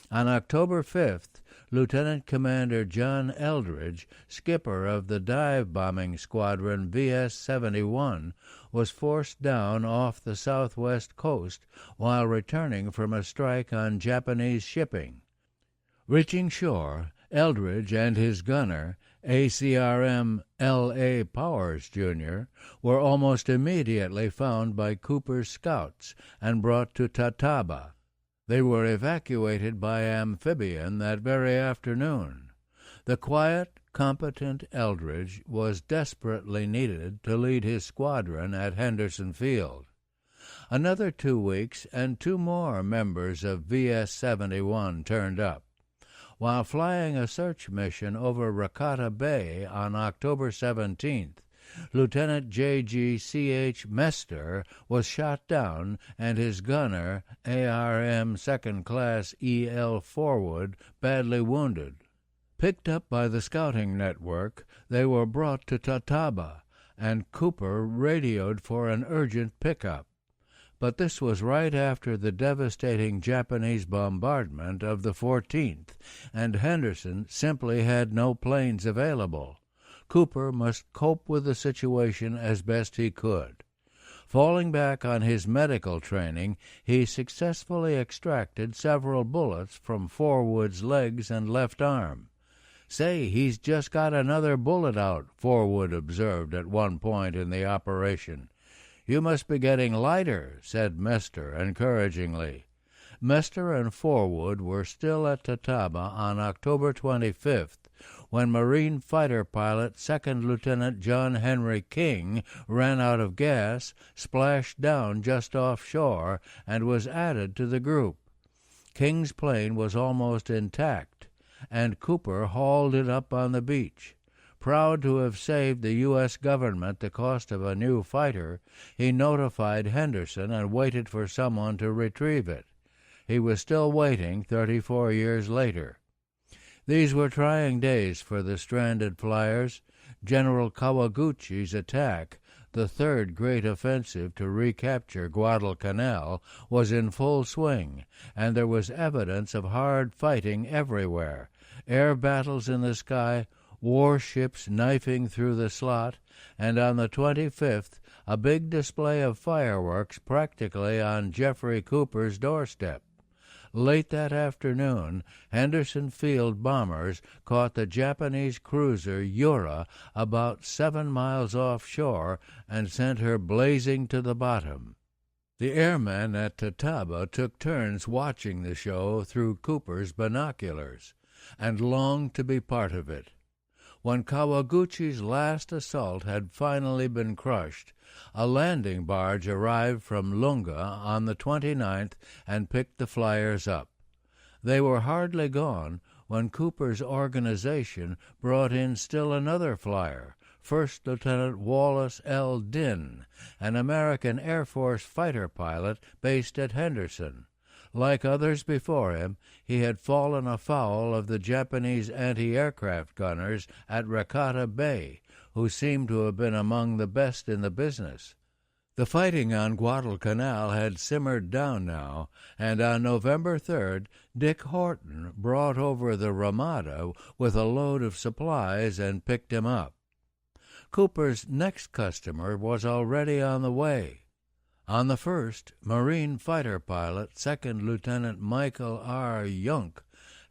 On October 5th, Lieutenant Commander John Eldridge, skipper of the dive-bombing squadron VS-71, was forced down off the southwest coast while returning from a strike on Japanese shipping. Reaching shore, Eldridge and his gunner, ACRM L.A. Powers, Jr., were almost immediately found by Cooper's scouts and brought to Tataba. They were evacuated by amphibian that very afternoon. The quiet, competent Eldridge was desperately needed to lead his squadron at Henderson Field. Another 2 weeks, and 2 more members of VS-71 turned up. While flying a search mission over Rakata Bay on October 17th, Lieutenant J.G.C.H. Mester was shot down and his gunner, ARM Second Class E.L. Forwood, badly wounded. Picked up by the scouting network, they were brought to Tataba, and Cooper radioed for an urgent pickup. But this was right after the devastating Japanese bombardment of the 14th, and Henderson simply had no planes available. Cooper must cope with the situation as best he could. Falling back on his medical training, he successfully extracted several bullets from Forwood's legs and left arm. "Say, he's just got another bullet out," Forwood observed at one point in the operation. "You must be getting lighter," said Mester encouragingly. Mester and Forwood were still at Tataba on October 25th, when Marine fighter pilot Second Lieutenant John Henry King ran out of gas, splashed down just offshore, and was added to the group. King's plane was almost intact, and Cooper hauled it up on the beach. Proud to have saved the U.S. government the cost of a new fighter, he notified Henderson and waited for someone to retrieve it. He was still waiting 34 years later. These were trying days for the stranded flyers. General Kawaguchi's attack, the third great offensive to recapture Guadalcanal, was in full swing, and there was evidence of hard fighting everywhere. Air battles in the sky, warships knifing through the slot, and on the 25th, a big display of fireworks practically on Jeffrey Cooper's doorstep. Late that afternoon, Henderson Field bombers caught the Japanese cruiser Yura about 7 miles offshore and sent her blazing to the bottom. The airmen at Tataba took turns watching the show through Cooper's binoculars and longed to be part of it. When Kawaguchi's last assault had finally been crushed, a landing barge arrived from Lunga on the 29th and picked the flyers up. They were hardly gone when Cooper's organization brought in still another flyer, First Lieutenant Wallace L. Dinn, an American Air Force fighter pilot based at Henderson. Like others before him, he had fallen afoul of the Japanese anti-aircraft gunners at Rakata Bay, who seemed to have been among the best in the business. The fighting on Guadalcanal had simmered down now, and on November 3rd, Dick Horton brought over the Ramada with a load of supplies and picked him up. Cooper's next customer was already on the way. On the 1st, Marine fighter pilot Second Lieutenant Michael R. Yunk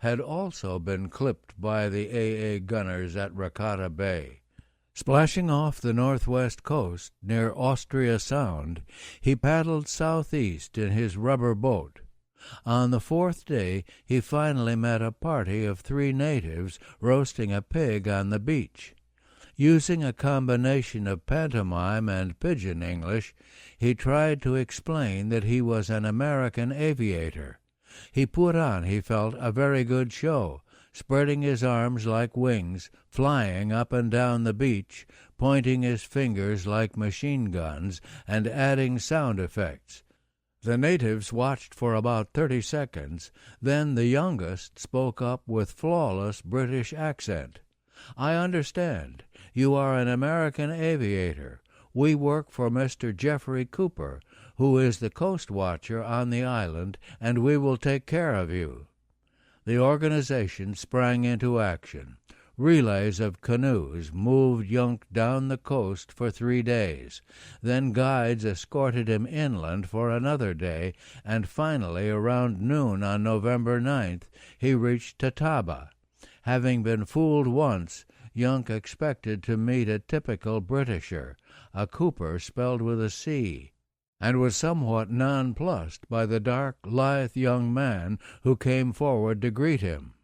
had also been clipped by the AA gunners at Rakata Bay. Splashing off the northwest coast near Austria Sound, he paddled southeast in his rubber boat. On the 4th day, he finally met a party of 3 natives roasting a pig on the beach. Using a combination of pantomime and pidgin English, he tried to explain that he was an American aviator. He put on, he felt, a very good show, spreading his arms like wings, flying up and down the beach, pointing his fingers like machine guns, and adding sound effects. The natives watched for about 30 seconds. Then the youngest spoke up with flawless British accent. "I understand. You are an American aviator. We work for Mr. Jeffrey Cooper, who is the Coastwatcher on the island, and we will take care of you." The organization sprang into action. Relays of canoes moved Yunk down the coast for 3 days. Then guides escorted him inland for another day, and finally, around noon on November 9th, he reached Tataba. Having been fooled once, Yunk expected to meet a typical Britisher, a Cooper spelled with a C, and was somewhat nonplussed by the dark, lithe young man who came forward to greet him.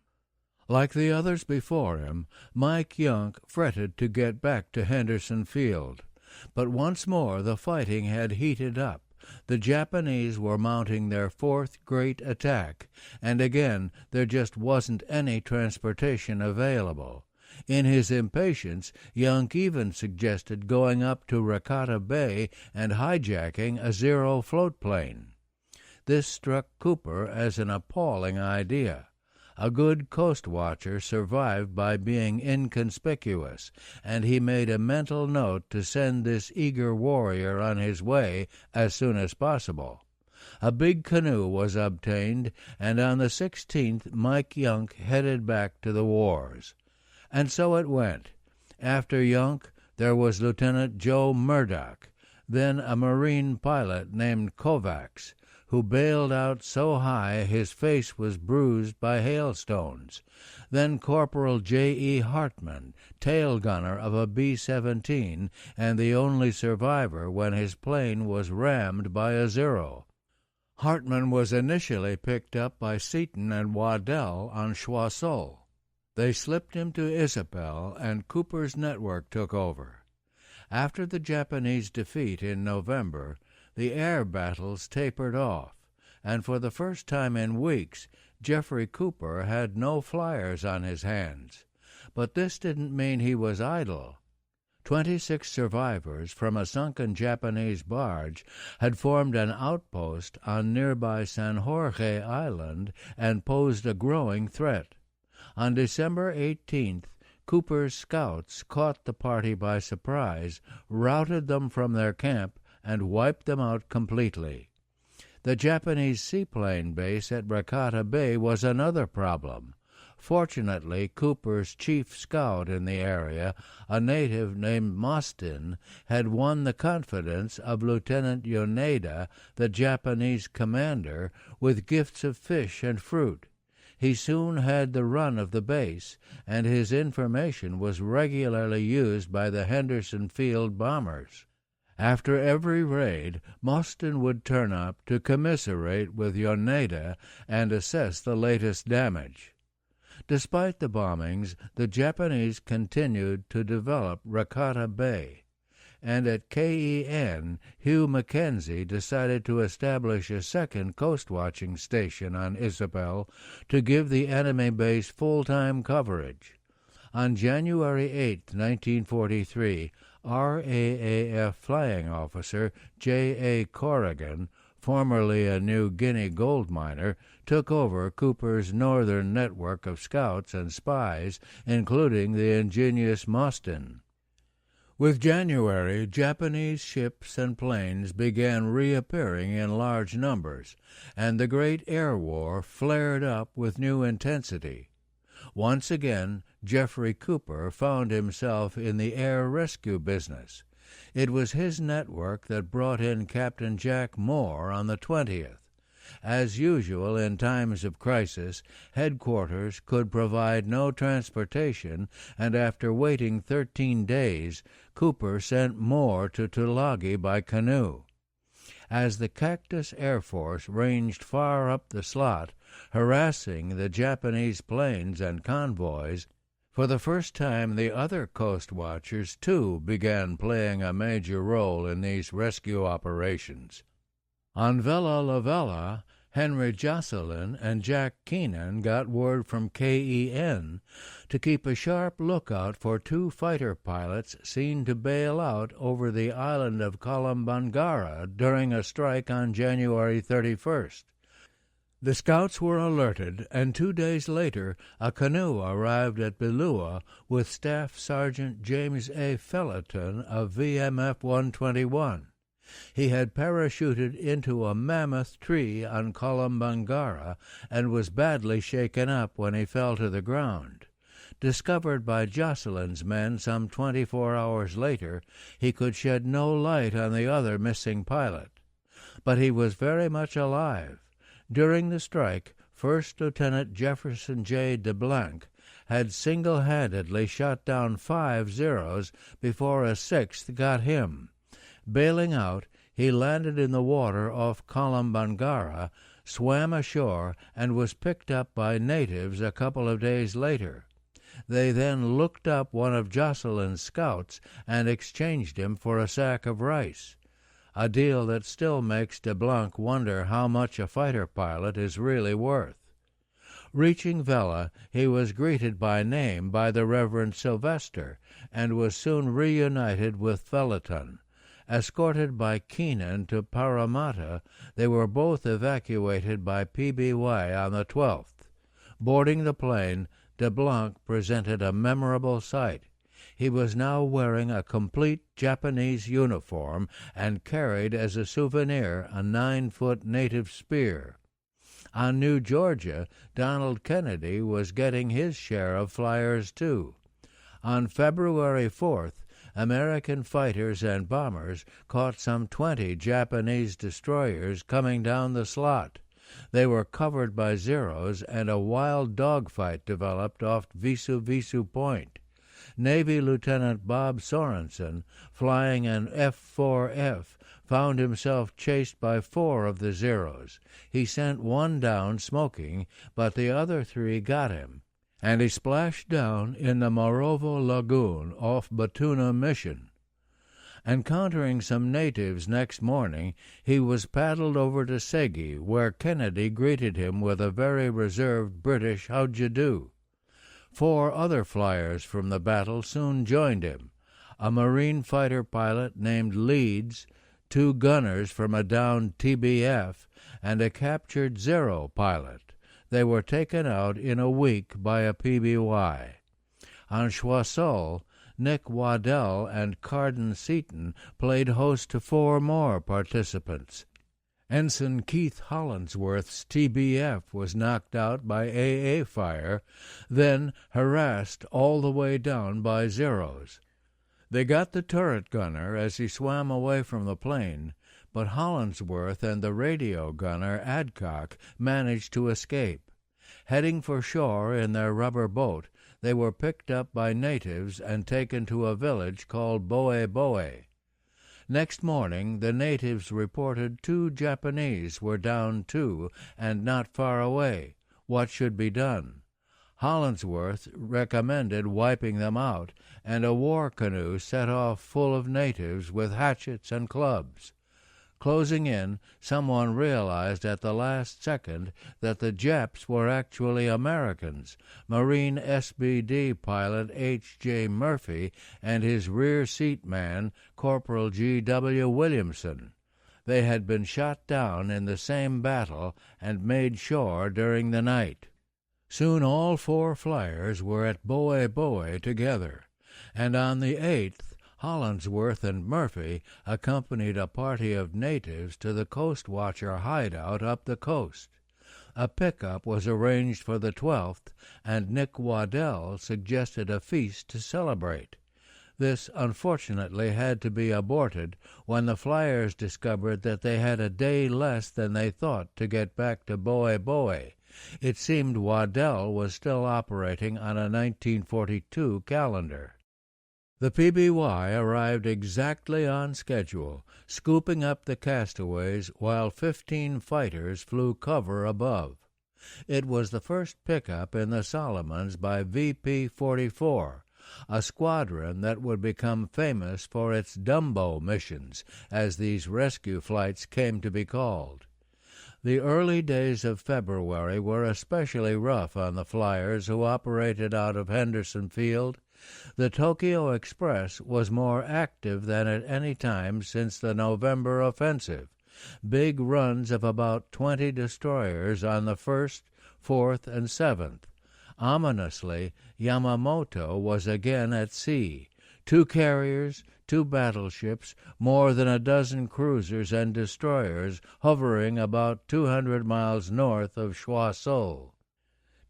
Like the others before him, Mike Yunk fretted to get back to Henderson Field. But once more the fighting had heated up. The Japanese were mounting their fourth great attack, and again there just wasn't any transportation available. In his impatience, Yunk even suggested going up to Rakata Bay and hijacking a Zero float plane. This struck Cooper as an appalling idea. A good coastwatcher survived by being inconspicuous, and he made a mental note to send this eager warrior on his way as soon as possible. A big canoe was obtained, and on the 16th Mike Yunk headed back to the wars. And so it went. After Yunk, there was Lieutenant Joe Murdoch, then a Marine pilot named Kovacs, who bailed out so high his face was bruised by hailstones. Then Corporal J.E. Hartman, tail gunner of a B-17, and the only survivor when his plane was rammed by a Zero. Hartman was initially picked up by Seaton and Waddell on Choiseul. They slipped him to Isabel, and Cooper's network took over. After the Japanese defeat in November, the air battles tapered off, and for the first time in weeks, Jeffrey Cooper had no flyers on his hands. But this didn't mean he was idle. 26 survivors from a sunken Japanese barge had formed an outpost on nearby San Jorge Island and posed a growing threat. On December 18th, Cooper's scouts caught the party by surprise, routed them from their camp, and wiped them out completely. The Japanese seaplane base at Rakata Bay was another problem. Fortunately, Cooper's chief scout in the area, a native named Mostyn, had won the confidence of Lieutenant Yoneda, the Japanese commander, with gifts of fish and fruit. He soon had the run of the base, and his information was regularly used by the Henderson Field bombers. After every raid, Mostyn would turn up to commiserate with Yoneda and assess the latest damage. Despite the bombings, the Japanese continued to develop Rakata Bay, and at KEN, Hugh Mackenzie decided to establish a second coast-watching station on Isabel to give the enemy base full-time coverage. On January 8, 1943, RAAF flying officer J.A. Corrigan, formerly a New Guinea gold miner, took over Cooper's northern network of scouts and spies, including the ingenious Mostyn. With January, Japanese ships and planes began reappearing in large numbers, and the Great Air War flared up with new intensity. Once again, Jeffrey Cooper found himself in the air rescue business. It was his network that brought in Captain Jack Moore on the 20th. As usual in times of crisis, headquarters could provide no transportation, and after waiting 13 days, Cooper sent Moore to Tulagi by canoe. As the Cactus Air Force ranged far up the slot, harassing the Japanese planes and convoys, for the first time the other Coastwatchers, too, began playing a major role in these rescue operations. On Vella La Vella, Henry Jocelyn and Jack Keenan got word from KEN to keep a sharp lookout for 2 fighter pilots seen to bail out over the island of Kalambangara during a strike on January 31st. The scouts were alerted, and 2 days later a canoe arrived at Bilua with Staff Sergeant James A. Felleton of VMF 121. He had parachuted into a mammoth tree on Kolombangara and was badly shaken up when he fell to the ground. Discovered by Jocelyn's men some 24 hours later, he could shed no light on the other missing pilot. But he was very much alive. During the strike, First Lieutenant Jefferson J. DeBlanc had single-handedly shot down 5 Zeros before a 6th got him. Bailing out, he landed in the water off Kolombangara, swam ashore, and was picked up by natives a couple of days later. They then looked up one of Jocelyn's scouts and exchanged him for a sack of rice, a deal that still makes DeBlanc wonder how much a fighter pilot is really worth. Reaching Vela, he was greeted by name by the Reverend Sylvester, and was soon reunited with Velaton. Escorted by Keenan to Parramatta, they were both evacuated by PBY on the 12th. Boarding the plane, DeBlanc presented a memorable sight. He was now wearing a complete Japanese uniform and carried as a souvenir a 9-foot native spear. On New Georgia, Donald Kennedy was getting his share of flyers too. On February 4th, American fighters and bombers caught some 20 Japanese destroyers coming down the slot. They were covered by Zeros, and a wild dogfight developed off Visu Visu Point. Navy Lieutenant Bob Sorensen, flying an F-4F, found himself chased by 4 of the Zeros. He sent one down smoking, but the other 3 got him, and he splashed down in the Morovo Lagoon off Batuna Mission. Encountering some natives next morning, he was paddled over to Segi, where Kennedy greeted him with a very reserved British "How'd you do?" 4 other flyers from the battle soon joined him, a Marine fighter pilot named Leeds, 2 gunners from a downed TBF, and a captured Zero pilot. They were taken out in a week by a PBY. On Choiseul, Nick Waddell and Carden Seaton played host to 4 more participants. Ensign Keith Hollingsworth's TBF was knocked out by AA fire, then harassed all the way down by Zeros. They got the turret gunner as he swam away from the plane, but Hollingsworth and the radio gunner Adcock managed to escape. Heading for shore in their rubber boat, they were picked up by natives and taken to a village called Boe Boe. Next morning, the natives reported 2 Japanese were down too, and not far away. What should be done? Hollingsworth recommended wiping them out, and a war canoe set off full of natives with hatchets and clubs. Closing in, someone realized at the last second that the Japs were actually Americans, Marine SBD pilot H.J. Murphy and his rear seat man, Corporal G.W. Williamson. They had been shot down in the same battle and made shore during the night. Soon all 4 flyers were at Boe Boe together, and on the 8th, Hollingsworth and Murphy accompanied a party of natives to the Coastwatcher hideout up the coast. A pickup was arranged for the 12th, and Nick Waddell suggested a feast to celebrate. This unfortunately had to be aborted when the flyers discovered that they had a day less than they thought to get back to Boe Boe. It seemed Waddell was still operating on a 1942 calendar. The PBY arrived exactly on schedule, scooping up the castaways while 15 fighters flew cover above. It was the first pickup in the Solomons by VP-44, a squadron that would become famous for its Dumbo missions, as these rescue flights came to be called. The early days of February were especially rough on the flyers who operated out of Henderson Field. The Tokyo Express was more active than at any time since the November offensive. Big runs of about 20 destroyers on the 1st, 4th, and 7th. Ominously, Yamamoto was again at sea. 2 carriers, 2 battleships, more than a dozen cruisers and destroyers hovering about 200 miles north of Choiseul.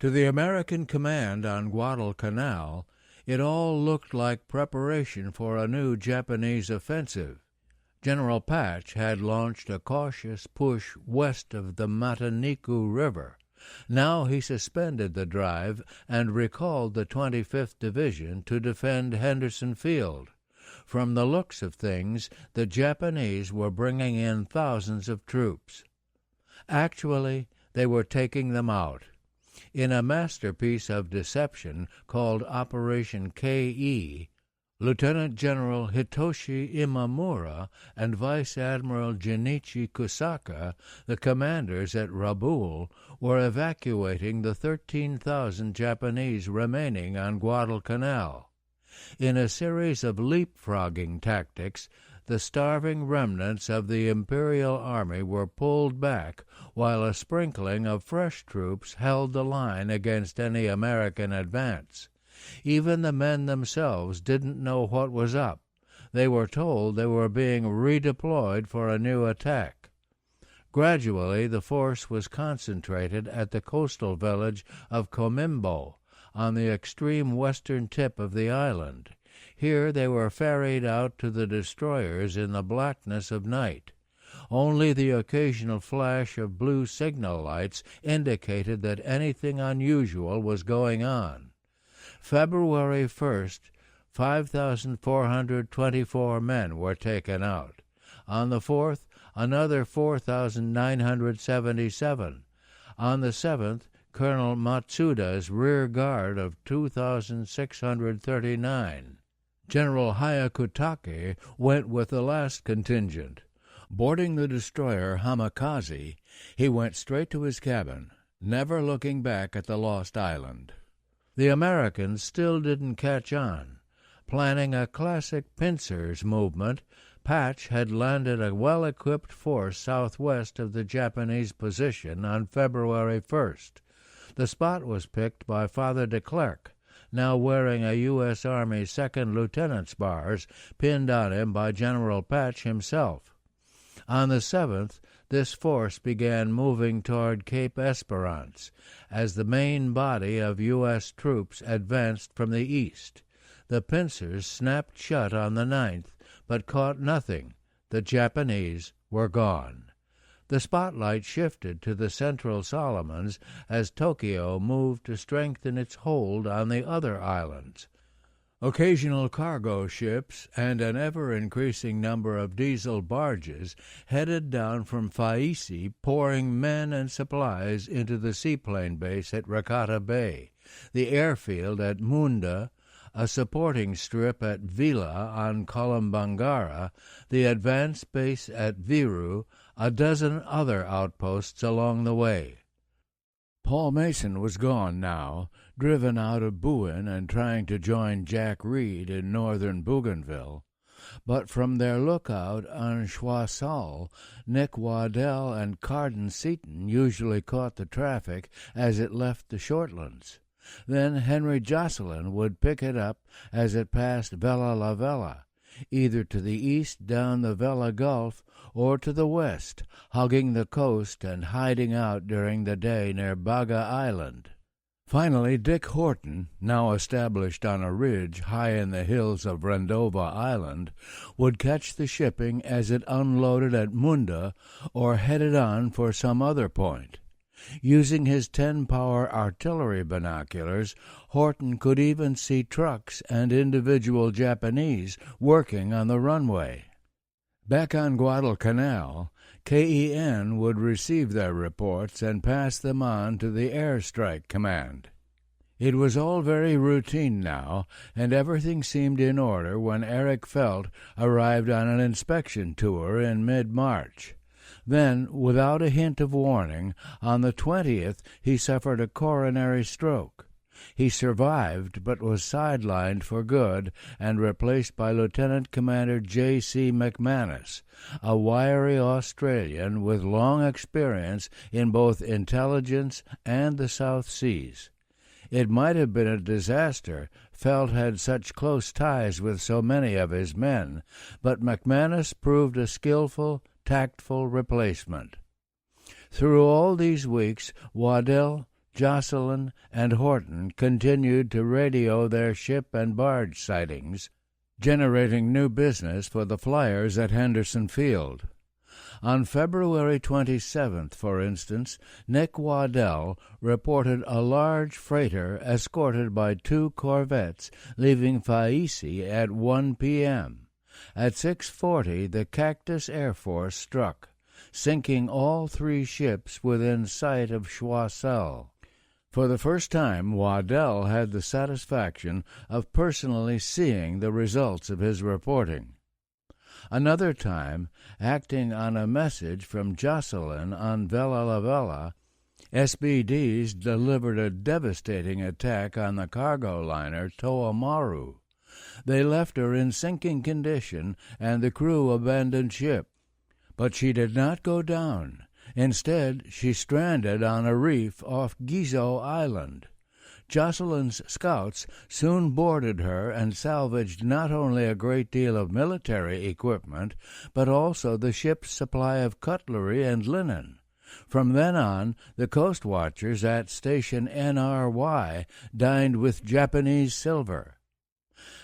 To the American command on Guadalcanal, it all looked like preparation for a new Japanese offensive. General Patch had launched a cautious push west of the Mataniku River. Now he suspended the drive and recalled the 25th Division to defend Henderson Field. From the looks of things, the Japanese were bringing in thousands of troops. Actually, they were taking them out. In a masterpiece of deception called Operation K.E., Lieutenant General Hitoshi Imamura and Vice Admiral Junichi Kusaka, the commanders at Rabaul, were evacuating the 13,000 Japanese remaining on Guadalcanal. In a series of leapfrogging tactics, the starving remnants of the Imperial Army were pulled back, while a sprinkling of fresh troops held the line against any American advance. Even the men themselves didn't know what was up. They were told they were being redeployed for a new attack. Gradually, the force was concentrated at the coastal village of Comimbo, on the extreme western tip of the island. Here they were ferried out to the destroyers in the blackness of night. Only the occasional flash of blue signal lights indicated that anything unusual was going on. February 1st, 5,424 men were taken out. On the 4th, another 4,977. On the 7th, Colonel Matsuda's rear guard of 2,639. General Hyakutake went with the last contingent. Boarding the destroyer Hamikaze, he went straight to his cabin, never looking back at the lost island. The Americans still didn't catch on. Planning a classic pincers movement, Patch had landed a well-equipped force southwest of the Japanese position on February 1st. The spot was picked by Father de Klerk, now wearing a U.S. Army second lieutenant's bars pinned on him by General Patch himself. On the 7th, this force began moving toward Cape Esperance as the main body of U.S. troops advanced from the east. The pincers snapped shut on the 9th, but caught nothing. The Japanese were gone. The spotlight shifted to the Central Solomons as Tokyo moved to strengthen its hold on the other islands. Occasional cargo ships and an ever-increasing number of diesel barges headed down from Faisi, pouring men and supplies into the seaplane base at Rakata Bay, the airfield at Munda, a supporting strip at Vila on Kolombangara, the advance base at Viru, a dozen other outposts along the way. Paul Mason was gone now, driven out of Bouen and trying to join Jack Reed in northern Bougainville. But from their lookout on Choiseul, Nick Waddell and Carden Seaton usually caught the traffic as it left the Shortlands. Then Henry Jocelyn would pick it up as it passed Vella La Vella, either to the east down the Vella Gulf or to the west, hugging the coast and hiding out during the day near Baga Island. Finally, Dick Horton, now established on a ridge high in the hills of Rendova Island, would catch the shipping as it unloaded at Munda or headed on for some other point. Using his 10-power artillery binoculars, Horton could even see trucks and individual Japanese working on the runway. Back on Guadalcanal, KEN would receive their reports and pass them on to the Airstrike Command. It was all very routine now, and everything seemed in order when Eric Felt arrived on an inspection tour in mid-March. Then, without a hint of warning, on the 20th he suffered a coronary stroke. He survived, but was sidelined for good and replaced by Lieutenant Commander J.C. McManus, a wiry Australian with long experience in both intelligence and the South Seas. It might have been a disaster, felt had such close ties with so many of his men, but McManus proved a skillful, tactful replacement. Through all these weeks, Waddell, Jocelyn, and Horton continued to radio their ship and barge sightings, generating new business for the flyers at Henderson Field. On February 27th, for instance, Nick Waddell reported a large freighter escorted by 2 corvettes leaving Faisi at 1 p.m. At 6:40, the Cactus Air Force struck, sinking all 3 ships within sight of Choiseul. For the first time, Waddell had the satisfaction of personally seeing the results of his reporting. Another time, acting on a message from Jocelyn on Vella La Vella, SBDs delivered a devastating attack on the cargo liner Toamaru. They left her in sinking condition, and the crew abandoned ship. But she did not go down. Instead, she stranded on a reef off Gizo Island. Jocelyn's scouts soon boarded her and salvaged not only a great deal of military equipment, but also the ship's supply of cutlery and linen. From then on, the Coastwatchers at Station NRY dined with Japanese silver.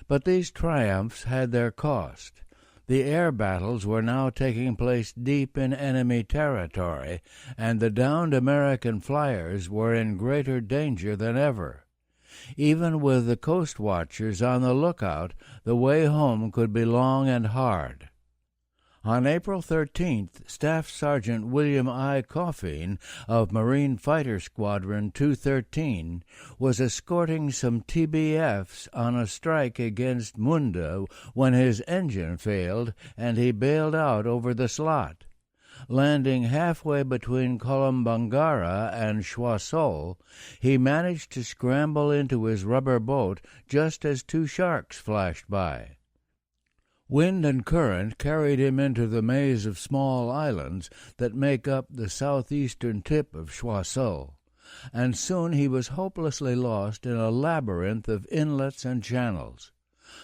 But these triumphs had their cost. The air battles were now taking place deep in enemy territory, and the downed American flyers were in greater danger than ever. Even with the Coastwatchers on the lookout, the way home could be long and hard. On April 13th, Staff Sergeant William I. Coffeen of Marine Fighter Squadron 213 was escorting some TBFs on a strike against Munda when his engine failed and he bailed out over the slot. Landing halfway between Kolombangara and Choiseul, he managed to scramble into his rubber boat just as 2 sharks flashed by. Wind and current carried him into the maze of small islands that make up the southeastern tip of Choiseul, and soon he was hopelessly lost in a labyrinth of inlets and channels.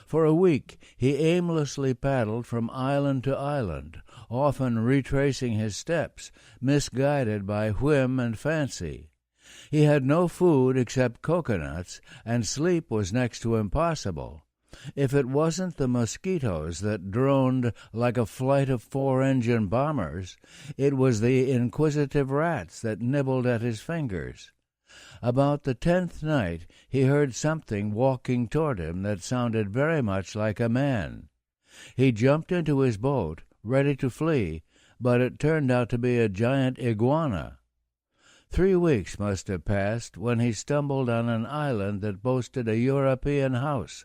For a week he aimlessly paddled from island to island, often retracing his steps, misguided by whim and fancy. He had no food except coconuts, and sleep was next to impossible. If it wasn't the mosquitoes that droned like a flight of 4-engine bombers, it was the inquisitive rats that nibbled at his fingers. About the 10th night he heard something walking toward him that sounded very much like a man. He jumped into his boat, ready to flee, but it turned out to be a giant iguana. 3 weeks must have passed when he stumbled on an island that boasted a European house.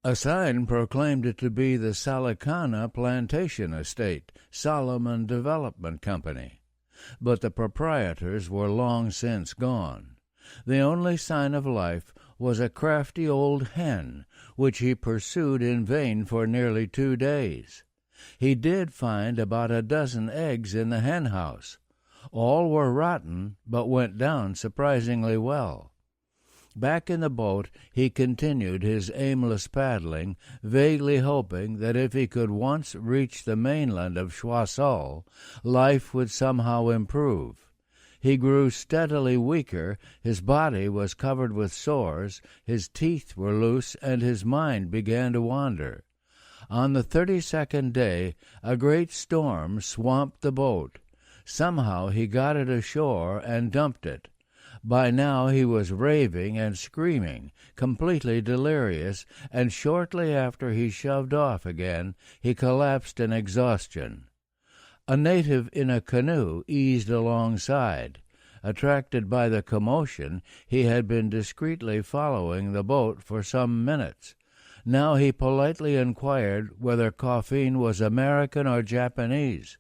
A sign proclaimed it to be the Salacana Plantation Estate, Solomon Development Company. But the proprietors were long since gone. The only sign of life was a crafty old hen, which he pursued in vain for nearly 2 days. He did find about a dozen eggs in the hen house. All were rotten, but went down surprisingly well. Back in the boat, he continued his aimless paddling, vaguely hoping that if he could once reach the mainland of Choiseul, life would somehow improve. He grew steadily weaker, his body was covered with sores, his teeth were loose, and his mind began to wander. On the 32nd day, a great storm swamped the boat. Somehow he got it ashore and dumped it. By now he was raving and screaming, completely delirious, and shortly after he shoved off again, he collapsed in exhaustion. A native in a canoe eased alongside. Attracted by the commotion, he had been discreetly following the boat for some minutes. Now he politely inquired whether Coffeen was American or Japanese.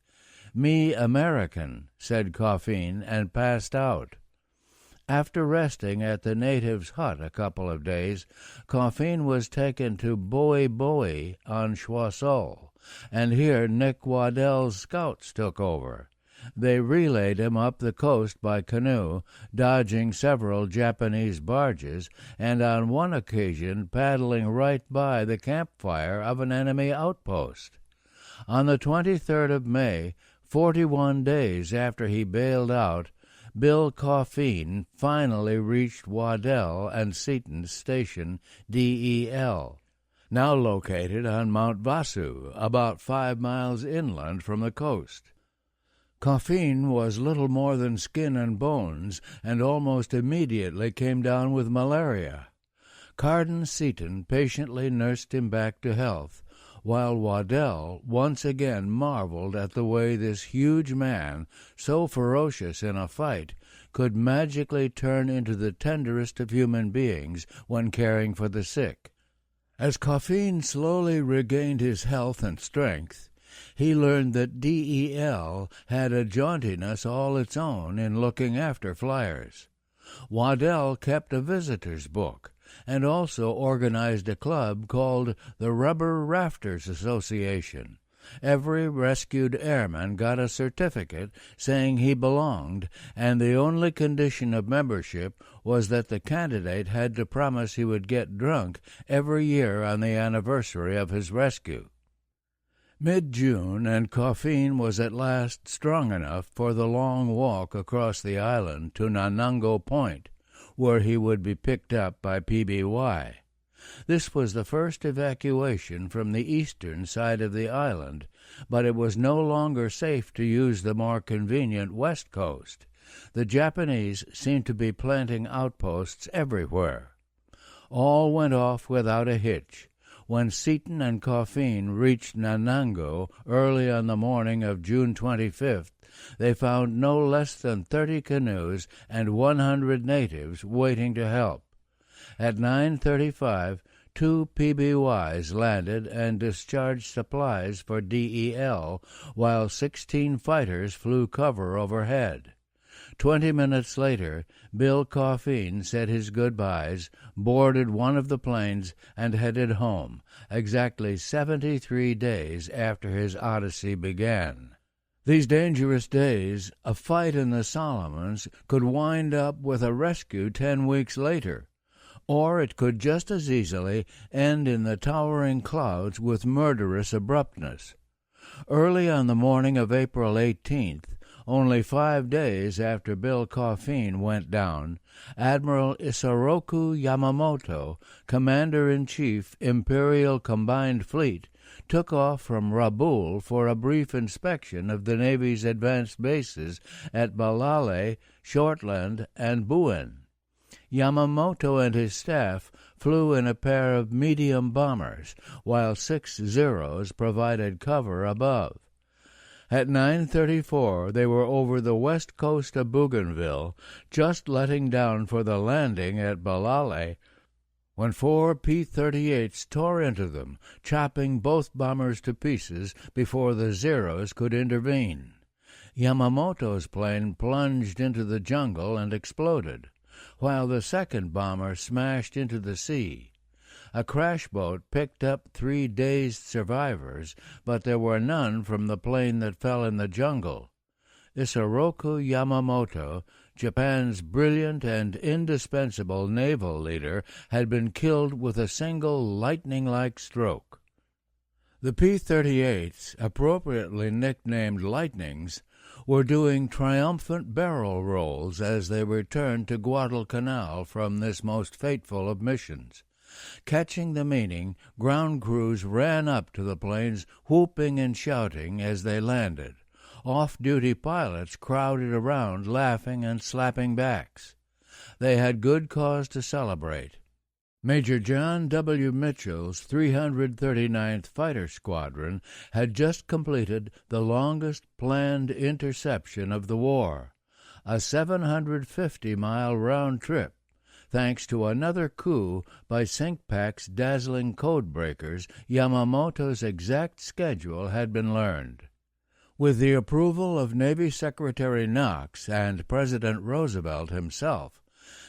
"Me American," said Coffeen, and passed out. After resting at the native's hut a couple of days, Coffeen was taken to Bowie on Choiseul, and here Nick Waddell's scouts took over. They relayed him up the coast by canoe, dodging several Japanese barges, and on one occasion paddling right by the campfire of an enemy outpost. On the 23rd of May, 41 days after he bailed out, Bill Coffeen finally reached Waddell and Seaton's station, DEL, now located on Mount Vasu, about 5 miles inland from the coast. Coffeen was little more than skin and bones, and almost immediately came down with malaria. Carden Seaton patiently nursed him back to health, while Waddell once again marveled at the way this huge man, so ferocious in a fight, could magically turn into the tenderest of human beings when caring for the sick. As Coffeen slowly regained his health and strength, he learned that DEL had a jauntiness all its own in looking after flyers. Waddell kept a visitor's book, and also organized a club called the Rubber Rafters Association. Every rescued airman got a certificate saying he belonged, and the only condition of membership was that the candidate had to promise he would get drunk every year on the anniversary of his rescue. Mid-June, and Coffeen was at last strong enough for the long walk across the island to Nanango Point, where he would be picked up by PBY. This was the first evacuation from the eastern side of the island, but it was no longer safe to use the more convenient west coast. The Japanese seemed to be planting outposts everywhere. All went off without a hitch. When Seaton and Coffeen reached Nanango early on the morning of June 25th, they found no less than 30 canoes and 100 natives waiting to help. At 9:35, 2 PBYs landed and discharged supplies for DEL, while 16 fighters flew cover overhead. 20 minutes later, Bill Coffeen said his goodbyes, boarded one of the planes, and headed home, exactly 73 days after his odyssey began. These dangerous days, a fight in the Solomons could wind up with a rescue 10 weeks later, or it could just as easily end in the towering clouds with murderous abruptness. Early on the morning of April 18th, only 5 days after Bill Coffeen went down, Admiral Isoroku Yamamoto, Commander-in-Chief, Imperial Combined Fleet, took off from Rabaul for a brief inspection of the Navy's advanced bases at Balale, Shortland, and Buen. Yamamoto and his staff flew in a pair of medium bombers, while 6 Zeros provided cover above. At 9:34 they were over the west coast of Bougainville, just letting down for the landing at Balale, when 4 P-38s tore into them, chopping both bombers to pieces before the Zeros could intervene. Yamamoto's plane plunged into the jungle and exploded, while the second bomber smashed into the sea. A crash boat picked up 3 dazed survivors, but there were none from the plane that fell in the jungle. Isoroku Yamamoto, Japan's brilliant and indispensable naval leader, had been killed with a single lightning-like stroke. The P-38s, appropriately nicknamed Lightnings, were doing triumphant barrel rolls as they returned to Guadalcanal from this most fateful of missions. Catching the meaning, ground crews ran up to the planes, whooping and shouting as they landed. Off-duty pilots crowded around, laughing and slapping backs. They had good cause to celebrate. Major John W. Mitchell's 339th Fighter Squadron had just completed the longest planned interception of the war, a 750-mile round trip, thanks to another coup by CINCPAC's dazzling codebreakers. Yamamoto's exact schedule had been learned. With the approval of Navy Secretary Knox and President Roosevelt himself,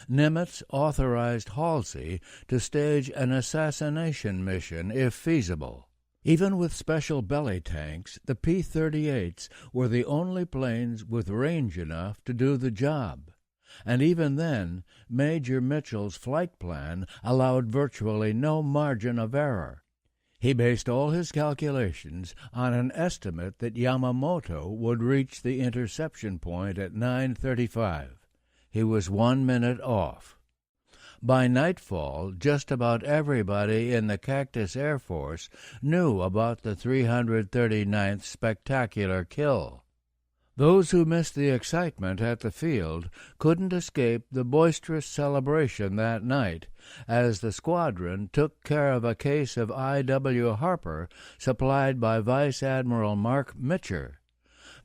Nimitz authorized Halsey to stage an assassination mission if feasible. Even with special belly tanks, the P-38s were the only planes with range enough to do the job. And even then, Major Mitchell's flight plan allowed virtually no margin of error. He based all his calculations on an estimate that Yamamoto would reach the interception point at 9:35. He was 1 minute off. By nightfall, just about everybody in the Cactus Air Force knew about the 339th spectacular kill. Those who missed the excitement at the field couldn't escape the boisterous celebration that night, as the squadron took care of a case of I.W. Harper supplied by Vice Admiral Mark Mitcher.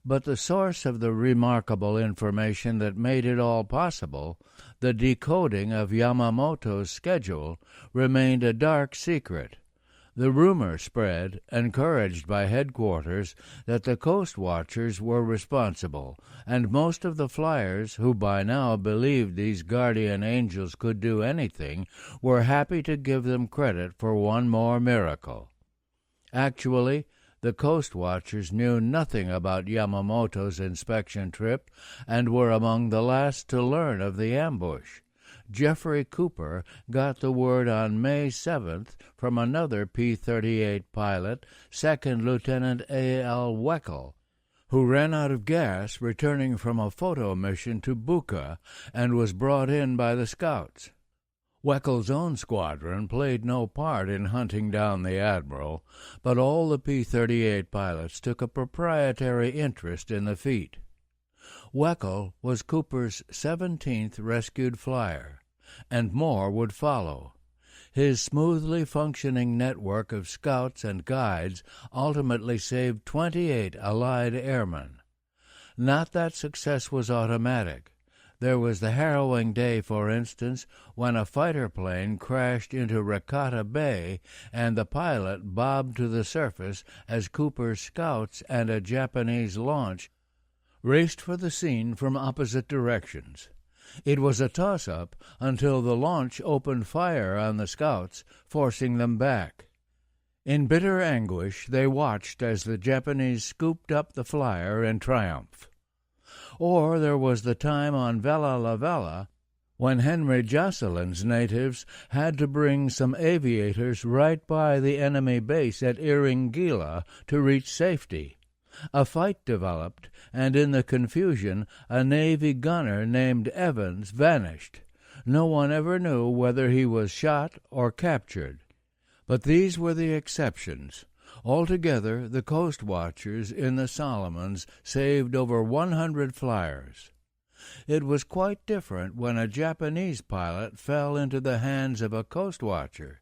But the source of the remarkable information that made it all possible, the decoding of Yamamoto's schedule, remained a dark secret. The rumor spread, encouraged by headquarters, that the Coastwatchers were responsible, and most of the flyers, who by now believed these guardian angels could do anything, were happy to give them credit for one more miracle. Actually, the Coastwatchers knew nothing about Yamamoto's inspection trip and were among the last to learn of the ambush. Jeffrey Cooper got the word on May 7th from another P-38 pilot, Second Lieutenant A.L. Weckel, who ran out of gas returning from a photo mission to Buka and was brought in by the scouts. Weckel's own squadron played no part in hunting down the admiral, but all the P-38 pilots took a proprietary interest in the feat. Weckel was Cooper's 17th rescued flyer, and more would follow. His smoothly functioning network of scouts and guides ultimately saved 28 Allied airmen. Not that success was automatic. There was the harrowing day, for instance, when a fighter plane crashed into Rakata Bay and the pilot bobbed to the surface as Cooper's scouts and a Japanese launch raced for the scene from opposite directions. It was a toss-up until the launch opened fire on the scouts, forcing them back. In bitter anguish, they watched as the Japanese scooped up the flyer in triumph. Or there was the time on Vella La Vella when Henry Jocelyn's natives had to bring some aviators right by the enemy base at Iringila to reach safety. A fight developed, and in the confusion a Navy gunner named Evans vanished. No one ever knew whether he was shot or captured. But these were the exceptions. Altogether, the Coastwatchers in the Solomons saved over 100 flyers. It was quite different when a Japanese pilot fell into the hands of a Coastwatcher.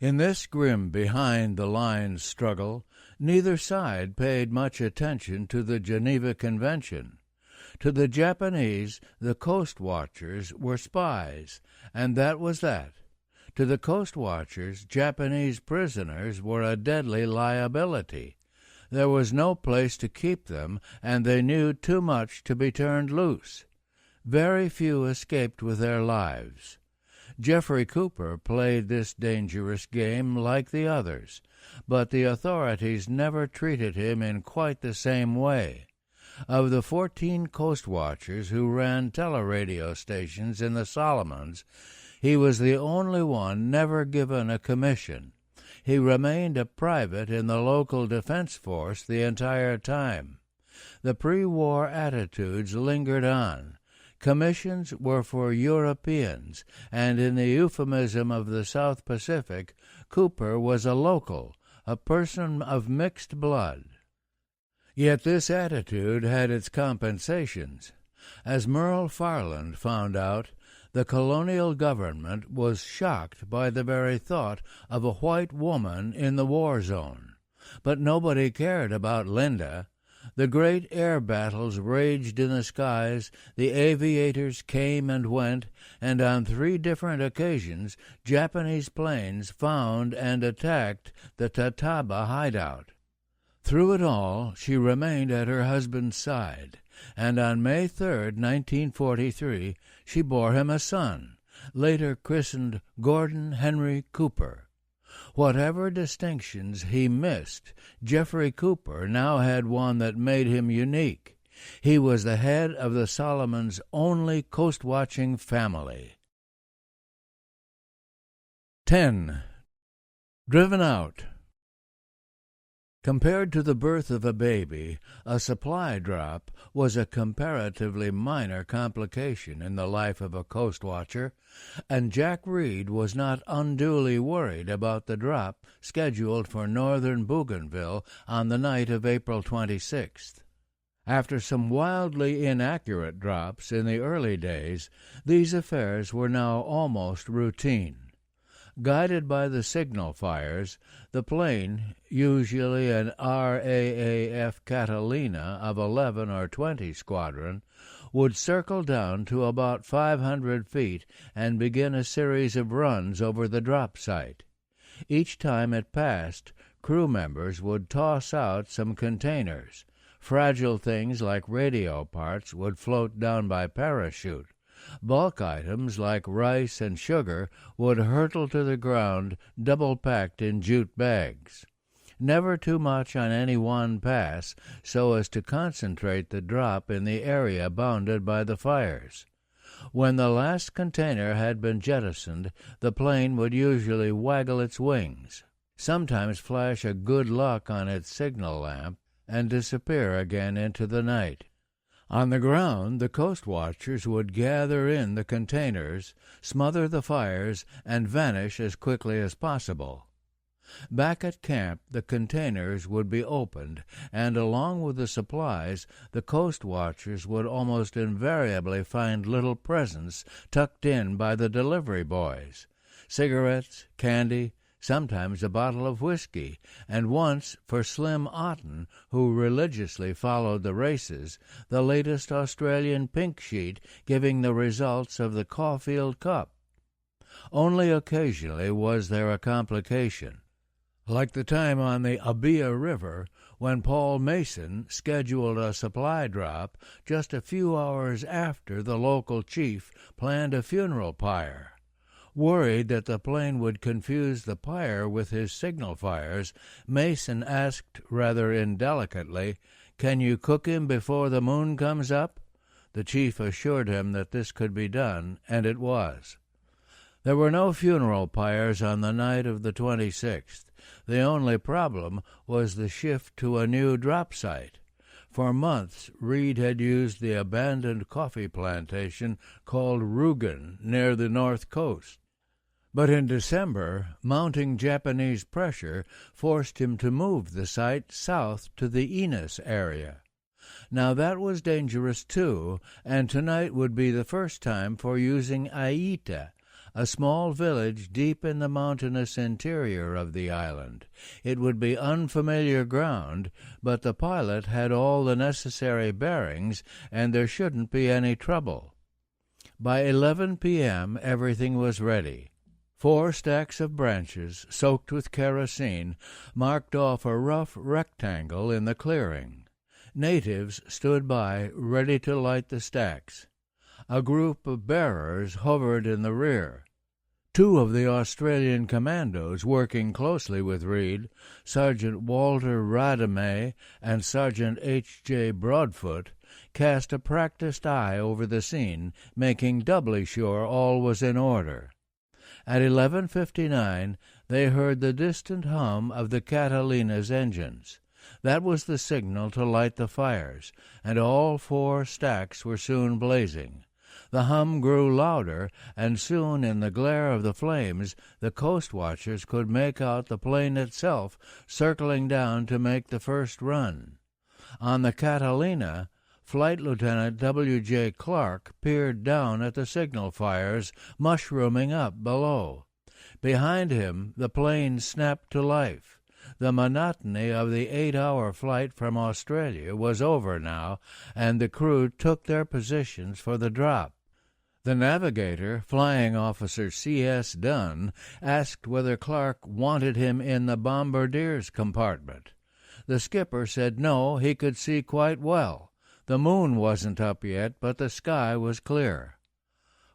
In this grim behind-the-lines struggle, neither side paid much attention to the Geneva Convention. To the Japanese, the Coastwatchers were spies, and that was that. To the Coastwatchers, Japanese prisoners were a deadly liability. There was no place to keep them, and they knew too much to be turned loose. Very few escaped with their lives. Jeffrey Cooper played this dangerous game like the others, but the authorities never treated him in quite the same way. Of the 14 Coastwatchers who ran teleradio stations in the Solomons, he was the only one never given a commission. He remained a private in the local defense force the entire time. The pre-war attitudes lingered on. Commissions were for Europeans, and in the euphemism of the South Pacific, Cooper was a local, a person of mixed blood. Yet this attitude had its compensations. As Merle Farland found out, the colonial government was shocked by the very thought of a white woman in the war zone. But nobody cared about Linda. The great air battles raged in the skies, the aviators came and went, and on 3 different occasions Japanese planes found and attacked the Tataba hideout. Through it all, she remained at her husband's side, and on May 3, 1943, she bore him a son, later christened Gordon Henry Cooper. Whatever distinctions he missed, Jeffrey Cooper now had one that made him unique. He was the head of the Solomon's only coast-watching family. 10. Driven out. Compared to the birth of a baby, a supply drop was a comparatively minor complication in the life of a coast watcher, and Jack Reed was not unduly worried about the drop scheduled for northern Bougainville on the night of April 26th. After some wildly inaccurate drops in the early days, these affairs were now almost routine. Guided by the signal fires, the plane, usually an RAAF Catalina of 11 or 20 squadron, would circle down to about 500 feet and begin a series of runs over the drop site. Each time it passed, crew members would toss out some containers. Fragile things like radio parts would float down by parachute. Bulk items like rice and sugar would hurtle to the ground, double-packed in jute bags. Never too much on any one pass, so as to concentrate the drop in the area bounded by the fires. When the last container had been jettisoned, the plane would usually waggle its wings, sometimes flash a good luck on its signal lamp, and disappear again into the night. On the ground, the coast watchers would gather in the containers, smother the fires, and vanish as quickly as possible. Back at camp, the containers would be opened, and along with the supplies, the coast watchers would almost invariably find little presents tucked in by the delivery boys: cigarettes, candy, sometimes a bottle of whiskey, and once, for Slim Otten, who religiously followed the races, the latest Australian pink sheet giving the results of the Caulfield Cup. Only occasionally was there a complication, like the time on the Abia River when Paul Mason scheduled a supply drop just a few hours after the local chief planned a funeral pyre. Worried that the plane would confuse the pyre with his signal fires, Mason asked rather indelicately, "Can you cook him before the moon comes up?" The chief assured him that this could be done, and it was. There were no funeral pyres on the night of the 26th. The only problem was the shift to a new drop site. For months, Reed had used the abandoned coffee plantation called Rugen near the north coast. But in December, mounting Japanese pressure forced him to move the site south to the Enos area. Now that was dangerous too, and tonight would be the first time for using Aita, a small village deep in the mountainous interior of the island. It would be unfamiliar ground, but the pilot had all the necessary bearings, and there shouldn't be any trouble. By 11 p.m. everything was ready. 4 stacks of branches, soaked with kerosene, marked off a rough rectangle in the clearing. Natives stood by, ready to light the stacks. A group of bearers hovered in the rear. 2 of the Australian commandos working closely with Reed, Sergeant Walter Radame and Sergeant H.J. Broadfoot, cast a practiced eye over the scene, making doubly sure all was in order. At 11:59 they heard the distant hum of the Catalina's engines. That was the signal to light the fires, and all 4 stacks were soon blazing. The hum grew louder, and soon in the glare of the flames the coast watchers could make out the plane itself circling down to make the first run. On the Catalina, Flight Lieutenant W.J. Clark peered down at the signal fires mushrooming up below. Behind him the plane snapped to life. The monotony of the 8-hour flight from Australia was over now, and the crew took their positions for the drop. The navigator, Flying Officer C.S. Dunn, asked whether Clark wanted him in the bombardier's compartment. The skipper said no, he could see quite well. The moon wasn't up yet, but the sky was clear.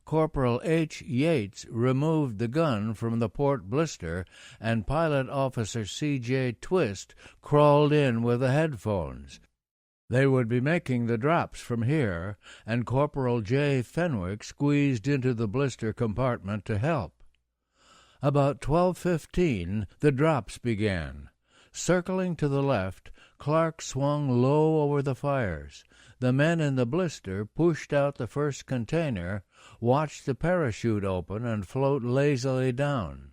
Corporal H. Yates removed the gun from the port blister, and Pilot Officer C.J. Twist crawled in with the headphones. They would be making the drops from here, and Corporal J. Fenwick squeezed into the blister compartment to help. About 12:15 the drops began. Circling to the left, Clark swung low over the fires. The men in the blister pushed out the first container, watched the parachute open and float lazily down.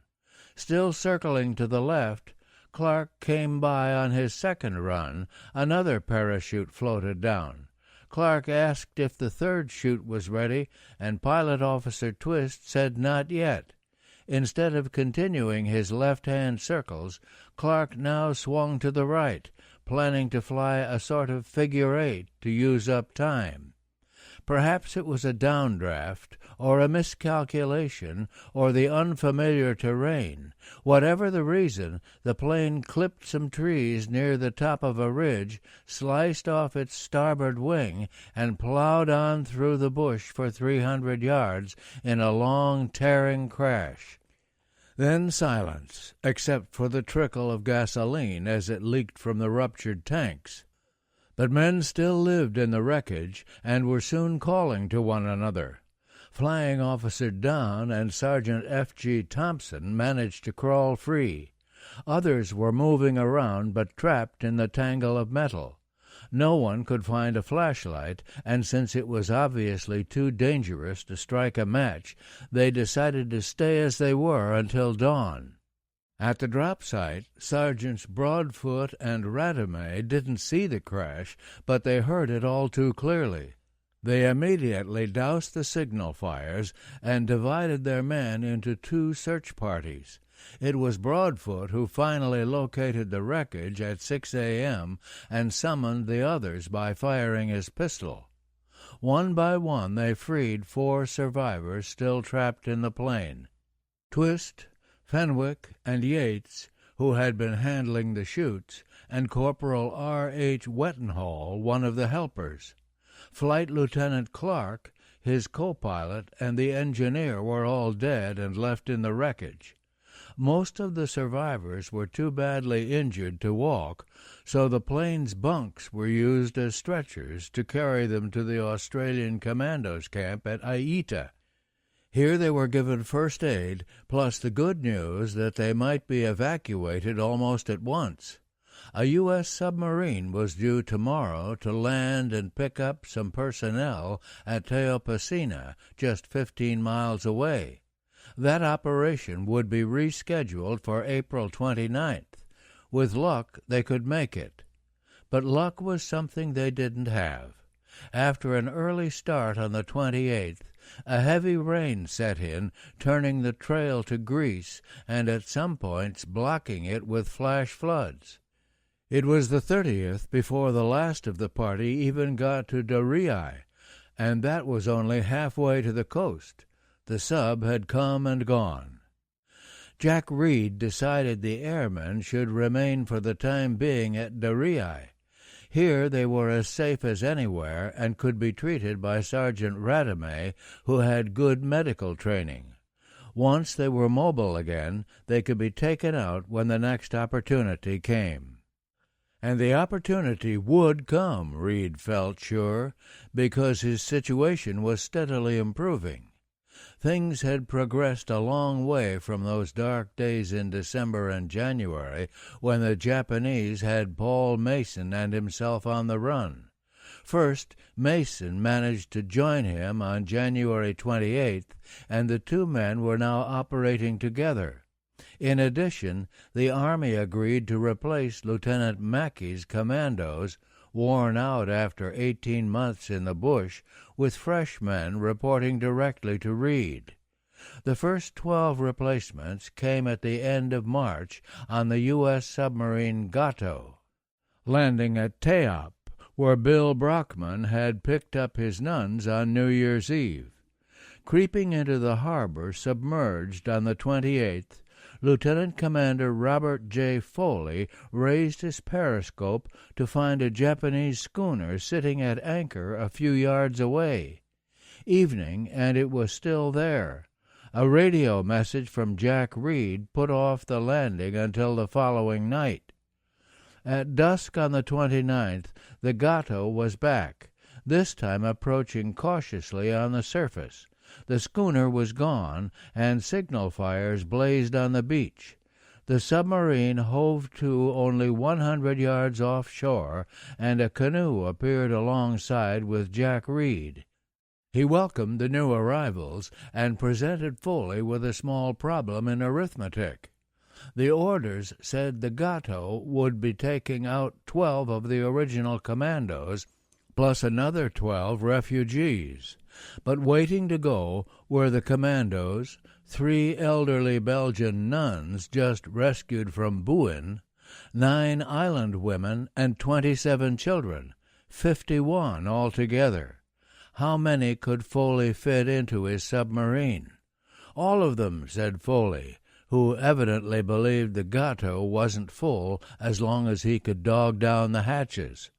Still circling to the left, Clark came by on his second run. Another parachute floated down. Clark asked if the third chute was ready, and Pilot Officer Twist said not yet. Instead of continuing his left-hand circles, Clark now swung to the right, planning to fly a sort of figure-8 to use up time. Perhaps it was a downdraft, or a miscalculation, or the unfamiliar terrain. Whatever the reason, the plane clipped some trees near the top of a ridge, sliced off its starboard wing, and plowed on through the bush for 300 yards in a long, tearing crash. Then silence, except for the trickle of gasoline as it leaked from the ruptured tanks. But men still lived in the wreckage and were soon calling to one another. Flying Officer Don and Sergeant F.G. Thompson managed to crawl free. Others were moving around but trapped in the tangle of metal. No one could find a flashlight, and since it was obviously too dangerous to strike a match, they decided to stay as they were until dawn. At the drop site, Sergeants Broadfoot and Radame didn't see the crash, but they heard it all too clearly. They immediately doused the signal fires and divided their men into two search parties. It was Broadfoot who finally located the wreckage at 6 a.m. and summoned the others by firing his pistol. One by one they freed 4 survivors still trapped in the plane. Twist, Fenwick, and Yates, who had been handling the chutes, and Corporal R.H. Wettenhall, one of the helpers. Flight Lieutenant Clark, his co-pilot, and the engineer were all dead and left in the wreckage. Most of the survivors were too badly injured to walk, so the plane's bunks were used as stretchers to carry them to the Australian Commandos camp at Aita. Here they were given first aid, plus the good news that they might be evacuated almost at once. A U.S. submarine was due tomorrow to land and pick up some personnel at Teopasina, just 15 miles away. That operation would be rescheduled for April 29th. With luck, they could make it. But luck was something they didn't have. After an early start on the 28th, a heavy rain set in, turning the trail to grease and at some points blocking it with flash floods. It was the 30th before the last of the party even got to Dorii, and that was only halfway to the coast. The sub had come and gone. Jack Reed decided the airmen should remain for the time being at Dorii. Here they were as safe as anywhere and could be treated by Sergeant Radame, who had good medical training. Once they were mobile again, they could be taken out when the next opportunity came. And the opportunity would come, Reed felt sure, because his situation was steadily improving. Things had progressed a long way from those dark days in December and January when the Japanese had Paul Mason and himself on the run. First, Mason managed to join him on January 28th, and the two men were now operating together. In addition, the Army agreed to replace Lieutenant Mackey's commandos, worn out after 18 months in the bush, with fresh men reporting directly to Reed. The first 12 replacements came at the end of March on the U.S. submarine Gato, landing at Teop, where Bill Brockman had picked up his nuns on New Year's Eve. Creeping into the harbor submerged on the 28th, Lieutenant Commander Robert J. Foley raised his periscope to find a Japanese schooner sitting at anchor a few yards away. Evening, and it was still there. A radio message from Jack Reed put off the landing until the following night. At dusk on the 29th, the Gato was back, this time approaching cautiously on the surface. The schooner was gone, and signal fires blazed on the beach. The submarine hove to only 100 yards offshore, and a canoe appeared alongside with Jack Reed. He welcomed the new arrivals and presented Foley with a small problem in arithmetic. The orders said the Gato would be taking out 12 of the original commandos, plus another 12 refugees. But waiting to go were the commandos, 3 elderly Belgian nuns just rescued from Buin, 9 island women, and 27 children, 51 altogether. How many could Foley fit into his submarine? All of them, said Foley, who evidently believed the Gato wasn't full as long as he could dog down the hatches.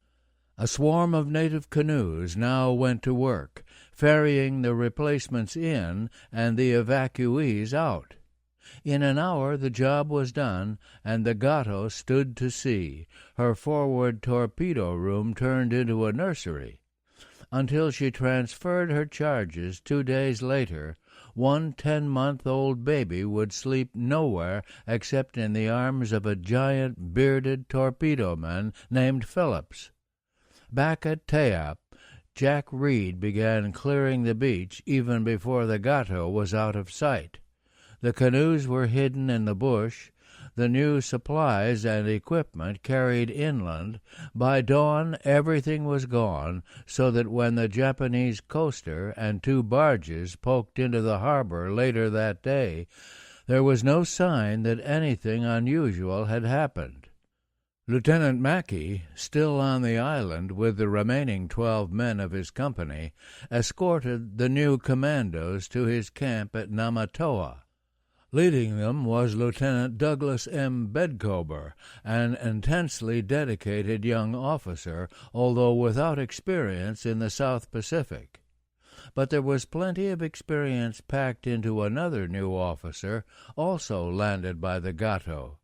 A swarm of native canoes now went to work, ferrying the replacements in and the evacuees out. In an hour the job was done, and the Gato stood to sea, her forward torpedo room turned into a nursery. Until she transferred her charges 2 days later, one 10-month-old baby would sleep nowhere except in the arms of a giant bearded torpedo man named Phillips. Back at Teap, Jack Reed began clearing the beach even before the Gato was out of sight. The canoes were hidden in the bush, the new supplies and equipment carried inland. By dawn everything was gone, so that when the Japanese coaster and 2 barges poked into the harbor later that day, there was no sign that anything unusual had happened. Lieutenant Mackey, still on the island with the remaining 12 men of his company, escorted the new commandos to his camp at Namatoa. Leading them was Lieutenant Douglas M. Bedcober, an intensely dedicated young officer, although without experience in the South Pacific. But there was plenty of experience packed into another new officer, also landed by the Gato.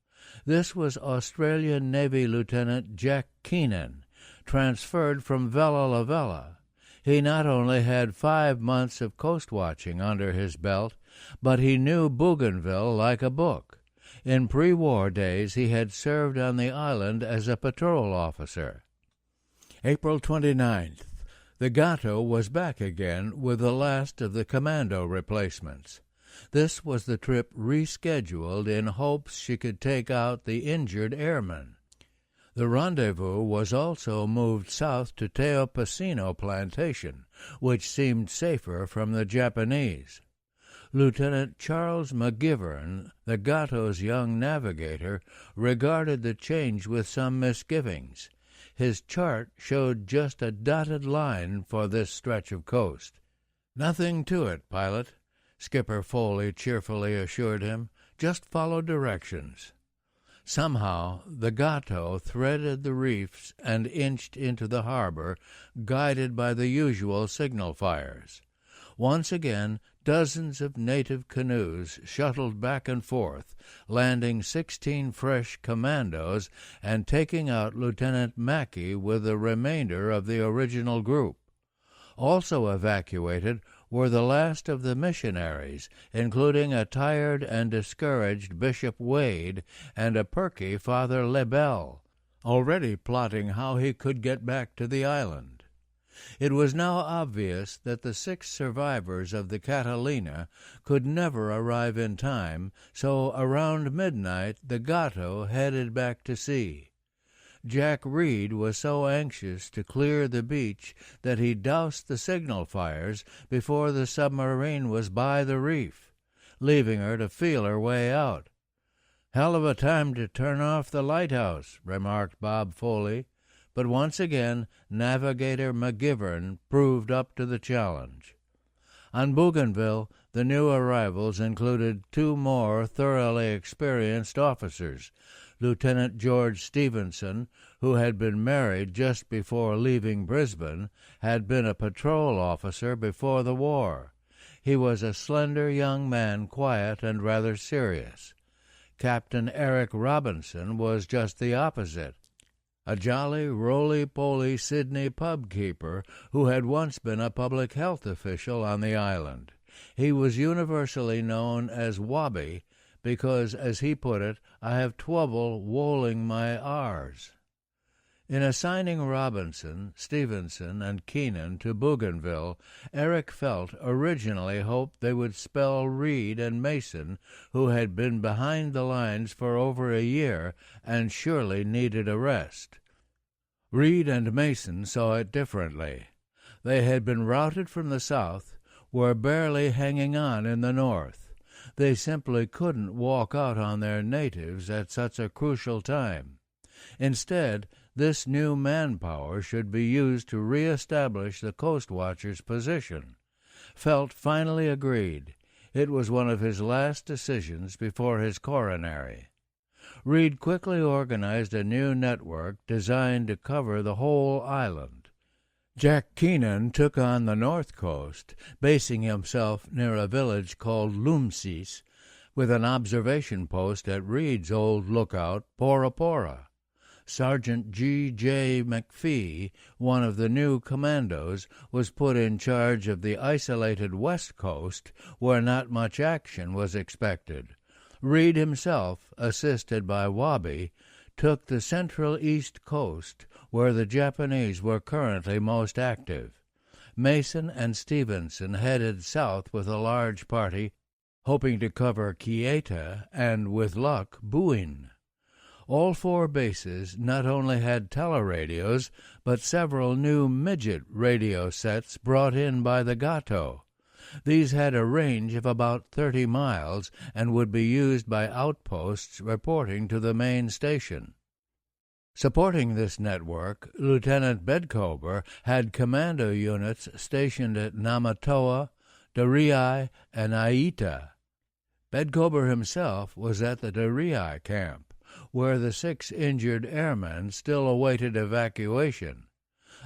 This was Australian Navy Lieutenant Jack Keenan, transferred from Vella La Vella. He not only had 5 months of coast-watching under his belt, but he knew Bougainville like a book. In pre-war days he had served on the island as a patrol officer. April 29th. The Gato was back again with the last of the commando replacements. This was the trip rescheduled in hopes she could take out the injured airmen. The rendezvous was also moved south to Teopasino Plantation, which seemed safer from the Japanese. Lieutenant Charles McGivern, the Gato's young navigator, regarded the change with some misgivings. His chart showed just a dotted line for this stretch of coast. "Nothing to it, pilot," Skipper Foley cheerfully assured him. "Just follow directions." Somehow the Gato threaded the reefs and inched into the harbor, guided by the usual signal fires. Once again, dozens of native canoes shuttled back and forth, landing 16 fresh commandos and taking out Lieutenant Mackey with the remainder of the original group. Also evacuated were the last of the missionaries, including a tired and discouraged Bishop Wade and a perky Father Lebel, already plotting how he could get back to the island. It was now obvious that the 6 survivors of the Catalina could never arrive in time, so around midnight the Gato headed back to sea. Jack Reed was so anxious to clear the beach that he doused the signal fires before the submarine was by the reef, leaving her to feel her way out. "Hell of a time to turn off the lighthouse," remarked Bob Foley, but once again Navigator McGivern proved up to the challenge. On Bougainville, the new arrivals included 2 more thoroughly experienced officers, Lieutenant George Stevenson, who had been married just before leaving Brisbane, had been a patrol officer before the war. He was a slender young man, quiet and rather serious. Captain Eric Robinson was just the opposite, a jolly, roly-poly Sydney pub keeper who had once been a public health official on the island. He was universally known as Wabi because, as he put it, I have trouble wolling my R's. In assigning Robinson, Stevenson, and Keenan to Bougainville, Eric Felt originally hoped they would spell Reed and Mason, who had been behind the lines for over a year and surely needed a rest. Reed and Mason saw it differently. They had been routed from the south, were barely hanging on in the north. They simply couldn't walk out on their natives at such a crucial time. Instead, this new manpower should be used to re-establish the Coastwatchers' position. Felt finally agreed. It was one of his last decisions before his coronary. Reed quickly organized a new network designed to cover the whole island. Jack Keenan took on the north coast, basing himself near a village called Lumsis, with an observation post at Reed's old lookout, Pora Pora. Sergeant G.J. McPhee, one of the new commandos, was put in charge of the isolated west coast, where not much action was expected. Reed himself, assisted by Wabi, took the central east coast, where the Japanese were currently most active. Mason and Stevenson headed south with a large party, hoping to cover Kieta and, with luck, Buin. All four bases not only had teleradios, but several new midget radio sets brought in by the Gato. These had a range of about 30 miles and would be used by outposts reporting to the main station. Supporting this network, Lieutenant Bedcover had commando units stationed at Namatoa, Darii, and Aita. Bedcover himself was at the Darii camp, where the 6 injured airmen still awaited evacuation.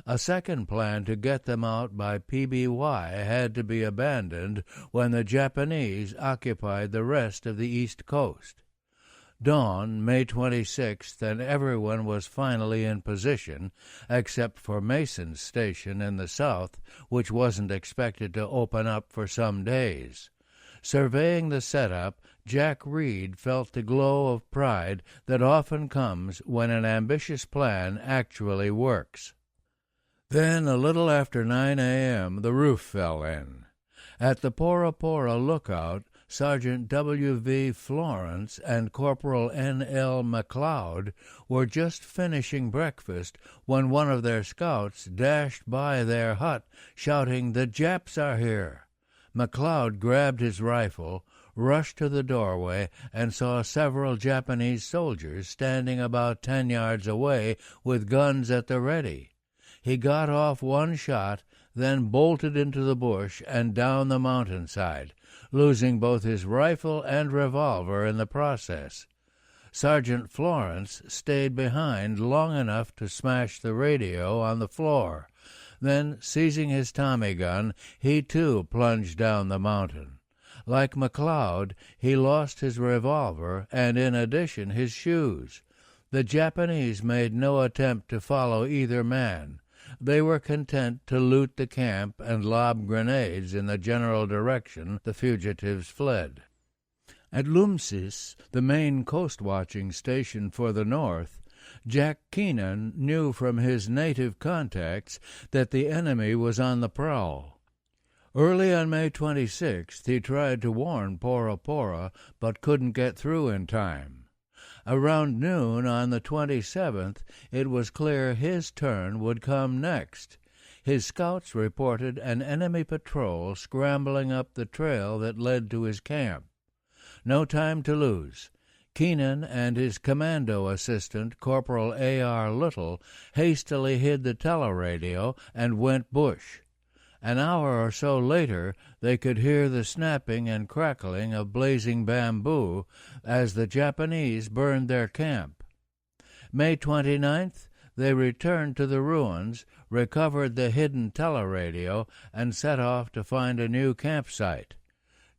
A second plan to get them out by PBY had to be abandoned when the Japanese occupied the rest of the east coast. Dawn, May 26th, and everyone was finally in position, except for Mason's station in the south, which wasn't expected to open up for some days. Surveying the setup, Jack Reed felt the glow of pride that often comes when an ambitious plan actually works. Then, a little after 9 a.m., the roof fell in. At the Pora Pora lookout, Sergeant W.V. Florence and Corporal N.L. McLeod were just finishing breakfast when one of their scouts dashed by their hut, shouting, "The Japs are here!" McLeod grabbed his rifle, rushed to the doorway, and saw several Japanese soldiers standing about 10 yards away with guns at the ready. He got off one shot, then bolted into the bush and down the mountainside, losing both his rifle and revolver in the process. Sergeant Florence stayed behind long enough to smash the radio on the floor. Then, seizing his Tommy gun, he too plunged down the mountain. Like McLeod, he lost his revolver and, in addition, his shoes. The Japanese made no attempt to follow either man. They were content to loot the camp and lob grenades in the general direction the fugitives fled. At Lumsis, the main coast-watching station for the north, Jack Keenan knew from his native contacts that the enemy was on the prowl. Early on May 26th, he tried to warn Pora Pora, but couldn't get through in time. Around noon on the 27th, it was clear his turn would come next. His scouts reported an enemy patrol scrambling up the trail that led to his camp. No time to lose. Keenan and his commando assistant, Corporal A.R. Little, hastily hid the teleradio and went bush. An hour or so later, they could hear the snapping and crackling of blazing bamboo as the Japanese burned their camp. May 29th, they returned to the ruins, recovered the hidden teleradio, and set off to find a new campsite.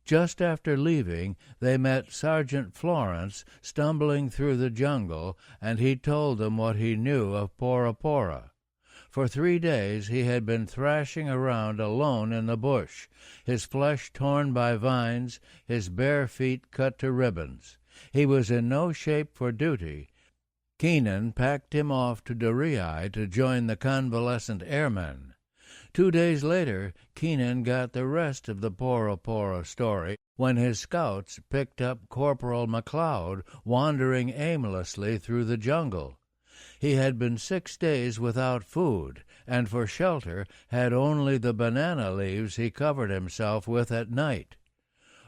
Just after leaving, they met Sergeant Florence stumbling through the jungle, and he told them what he knew of Pora Pora. For 3 days he had been thrashing around alone in the bush, his flesh torn by vines, his bare feet cut to ribbons. He was in no shape for duty. Keenan packed him off to Dorii to join the convalescent airmen. 2 days later, Keenan got the rest of the Pora Pora story when his scouts picked up Corporal McLeod wandering aimlessly through the jungle. He had been 6 days without food, and for shelter had only the banana leaves he covered himself with at night.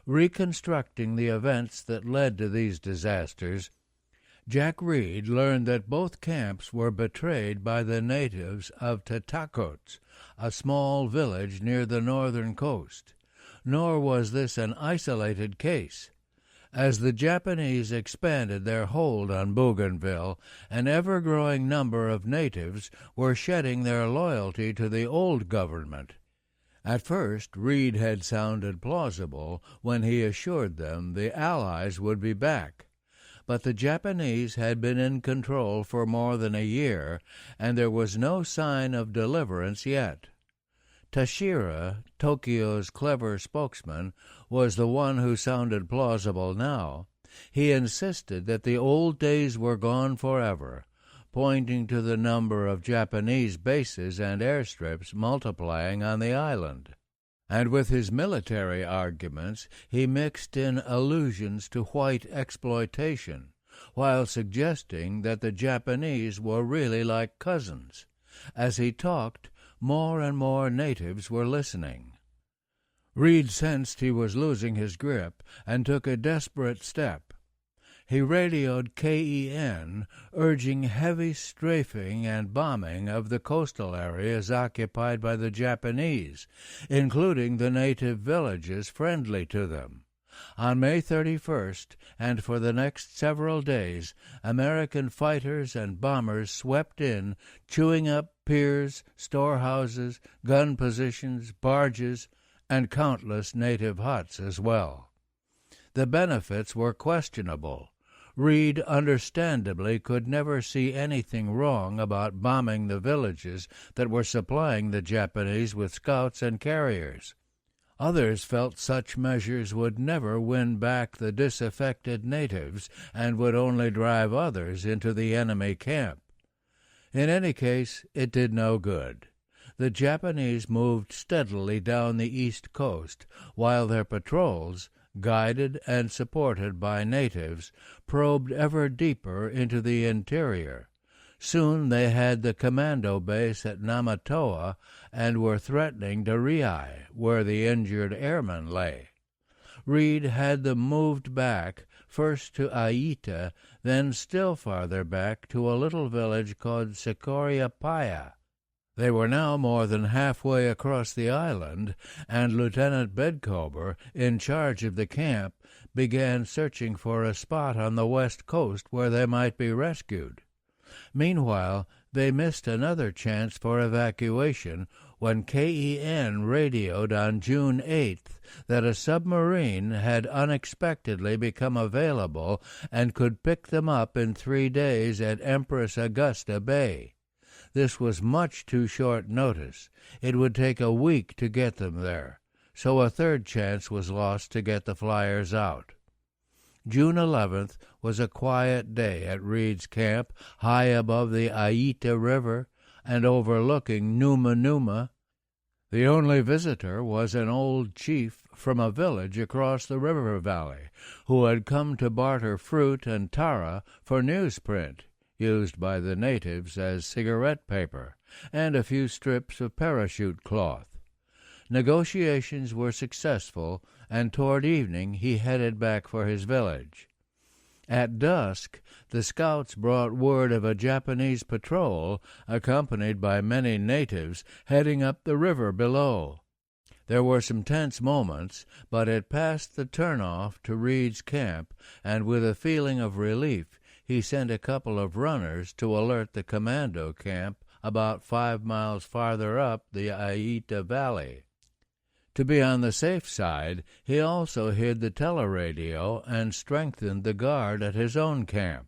Reconstructing the events that led to these disasters, Jack Reed learned that both camps were betrayed by the natives of Tatacotes, a small village near the northern coast. Nor was this an isolated case. As the Japanese expanded their hold on Bougainville, an ever-growing number of natives were shedding their loyalty to the old government. At first, Reed had sounded plausible when he assured them the Allies would be back. But the Japanese had been in control for more than a year, and there was no sign of deliverance yet. Tashira, Tokyo's clever spokesman, was the one who sounded plausible now. He insisted that the old days were gone forever, pointing to the number of Japanese bases and airstrips multiplying on the island. And with his military arguments he mixed in allusions to white exploitation, while suggesting that the Japanese were really like cousins. As he talked, more and more natives were listening. Reed sensed he was losing his grip and took a desperate step. He radioed KEN, urging heavy strafing and bombing of the coastal areas occupied by the Japanese, including the native villages friendly to them. On May 31st, and for the next several days, American fighters and bombers swept in, chewing up piers, storehouses, gun positions, barges, and countless native huts as well. The benefits were questionable. Reed understandably could never see anything wrong about bombing the villages that were supplying the Japanese with scouts and carriers. Others felt such measures would never win back the disaffected natives and would only drive others into the enemy camp. In any case, it did no good. The Japanese moved steadily down the east coast, while their patrols, guided and supported by natives, probed ever deeper into the interior. Soon they had the commando base at Namatoa and were threatening Dorii, where the injured airmen lay. Reed had them moved back, first to Aita, then still farther back to a little village called Sikoriapaya. They were now more than halfway across the island, and Lieutenant Bedcover, in charge of the camp, began searching for a spot on the west coast where they might be rescued. Meanwhile, they missed another chance for evacuation when KEN radioed on June 8th that a submarine had unexpectedly become available and could pick them up in 3 days at Empress Augusta Bay. This was much too short notice. It would take a week to get them there, so a third chance was lost to get the flyers out. June 11th was a quiet day at Reed's camp, high above the Aita River and overlooking Numa Numa. The only visitor was an old chief from a village across the river valley, who had come to barter fruit and tara for newsprint, used by the natives as cigarette paper, and a few strips of parachute cloth. Negotiations were successful, and toward evening he headed back for his village. At dusk, the scouts brought word of a Japanese patrol, accompanied by many natives, heading up the river below. There were some tense moments, but it passed the turnoff to Reed's camp, and with a feeling of relief, he sent a couple of runners to alert the commando camp about 5 miles farther up the Aita Valley. To be on the safe side, he also hid the teleradio and strengthened the guard at his own camp.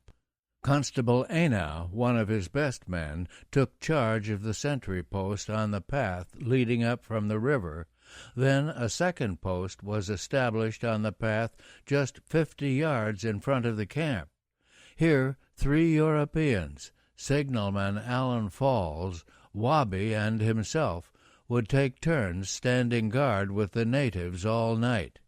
Constable Ana, one of his best men, took charge of the sentry post on the path leading up from the river. Then a second post was established on the path just 50 yards in front of the camp. Here 3 Europeans, signalman Alan Falls, Wabi, and himself, would take turns standing guard with the natives all night.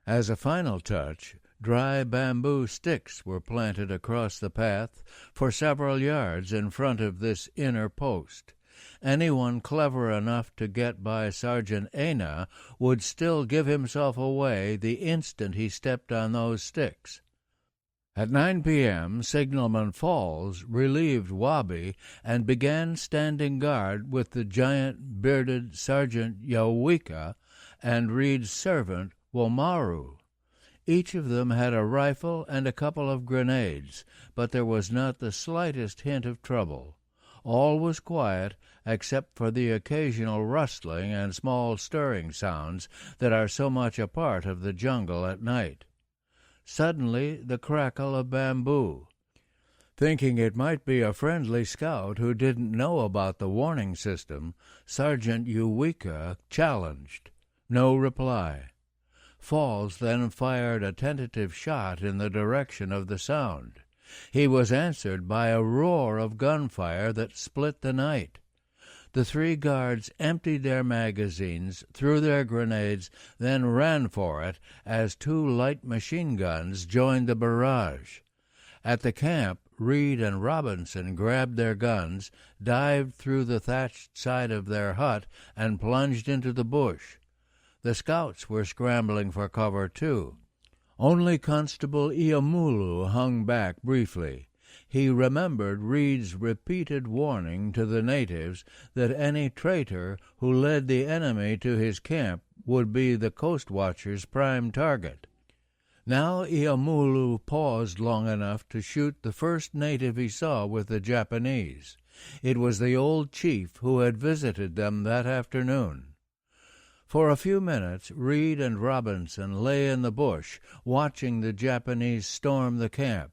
As a final touch, dry bamboo sticks were planted across the path for several yards in front of this inner post. Anyone clever enough to get by Sergeant Ana would still give himself away the instant he stepped on those sticks. At 9 p.m., Signalman Falls relieved Wabi and began standing guard with the giant bearded Sergeant Yawika and Reed's servant Womaru. Each of them had a rifle and a couple of grenades, but there was not the slightest hint of trouble. All was quiet except for the occasional rustling and small stirring sounds that are so much a part of the jungle at night. Suddenly the crackle of bamboo. Thinking it might be a friendly scout who didn't know about the warning system, Sergeant Uwika challenged. No reply. Falls then fired a tentative shot in the direction of the sound. He was answered by a roar of gunfire that split the night. The 3 guards emptied their magazines, threw their grenades, then ran for it as 2 light machine guns joined the barrage. At the camp, Reed and Robinson grabbed their guns, dived through the thatched side of their hut, and plunged into the bush. The scouts were scrambling for cover, too. Only Constable Iamulu hung back briefly. He remembered Reed's repeated warning to the natives that any traitor who led the enemy to his camp would be the Coastwatchers' prime target. Now Iamulu paused long enough to shoot the first native he saw with the Japanese. It was the old chief who had visited them that afternoon. For a few minutes Reed and Robinson lay in the bush, watching the Japanese storm the camp.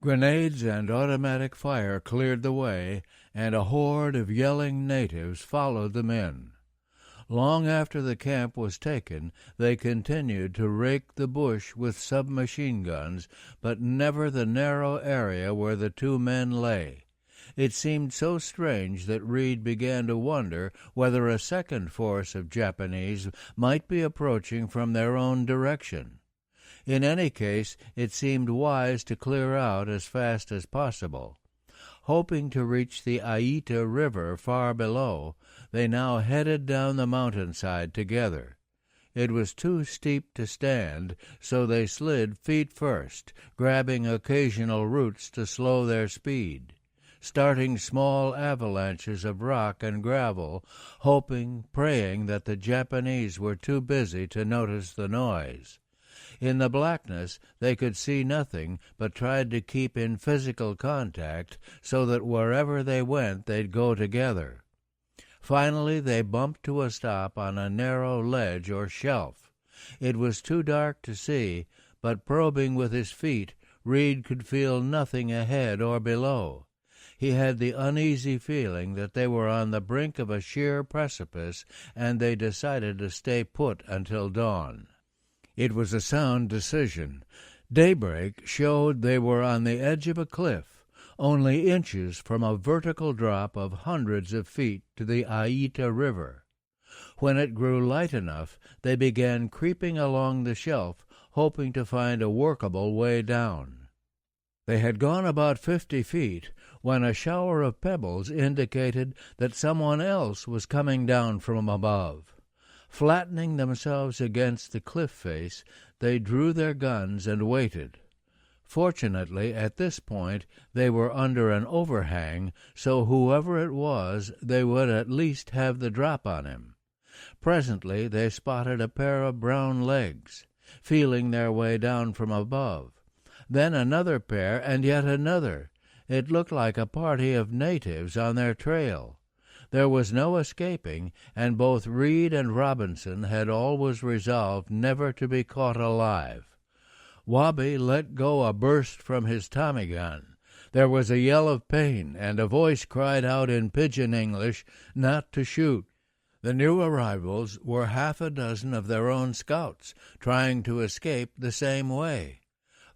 Grenades and automatic fire cleared the way, and a horde of yelling natives followed them in. Long after the camp was taken, they continued to rake the bush with submachine guns, but never the narrow area where the 2 men lay. It seemed so strange that Reed began to wonder whether a second force of Japanese might be approaching from their own direction. In any case, it seemed wise to clear out as fast as possible. Hoping to reach the Aita River far below, they now headed down the mountainside together. It was too steep to stand, so they slid feet first, grabbing occasional roots to slow their speed, starting small avalanches of rock and gravel, hoping, praying that the Japanese were too busy to notice the noise. In the blackness they could see nothing, but tried to keep in physical contact so that wherever they went they'd go together. Finally they bumped to a stop on a narrow ledge or shelf. It was too dark to see, but probing with his feet, Reed could feel nothing ahead or below. He had the uneasy feeling that they were on the brink of a sheer precipice, and they decided to stay put until dawn. It was a sound decision. Daybreak showed they were on the edge of a cliff, only inches from a vertical drop of hundreds of feet to the Aita River. When it grew light enough, they began creeping along the shelf, hoping to find a workable way down. They had gone about 50 feet when a shower of pebbles indicated that someone else was coming down from above. Flattening themselves against the cliff face, they drew their guns and waited. Fortunately, at this point, they were under an overhang, so whoever it was, they would at least have the drop on him. Presently they spotted a pair of brown legs, feeling their way down from above. Then another pair, and yet another. It looked like a party of natives on their trail. There was no escaping, and both Reed and Robinson had always resolved never to be caught alive. Wabi let go a burst from his Tommy gun. There was a yell of pain, and a voice cried out in pidgin English not to shoot. The new arrivals were half a dozen of their own scouts, trying to escape the same way.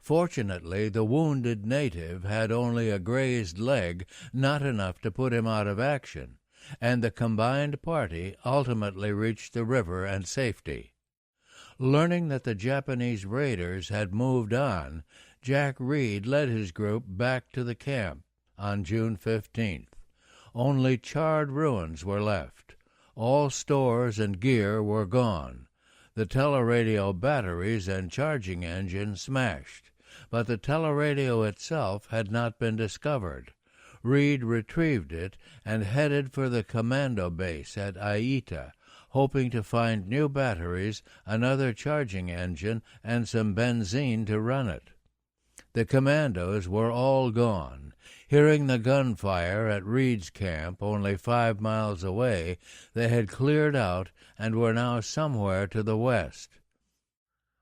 Fortunately, the wounded native had only a grazed leg, not enough to put him out of action, and the combined party ultimately reached the river and safety. Learning that the Japanese raiders had moved on, Jack Reed led his group back to the camp on June 15th. Only charred ruins were left. All stores and gear were gone. The teleradio batteries and charging engine smashed, but the teleradio itself had not been discovered. Reed retrieved it and headed for the commando base at Aita, hoping to find new batteries, another charging engine, and some benzene to run it. The commandos were all gone. Hearing the gunfire at Reed's camp, only 5 miles away, they had cleared out and were now somewhere to the west.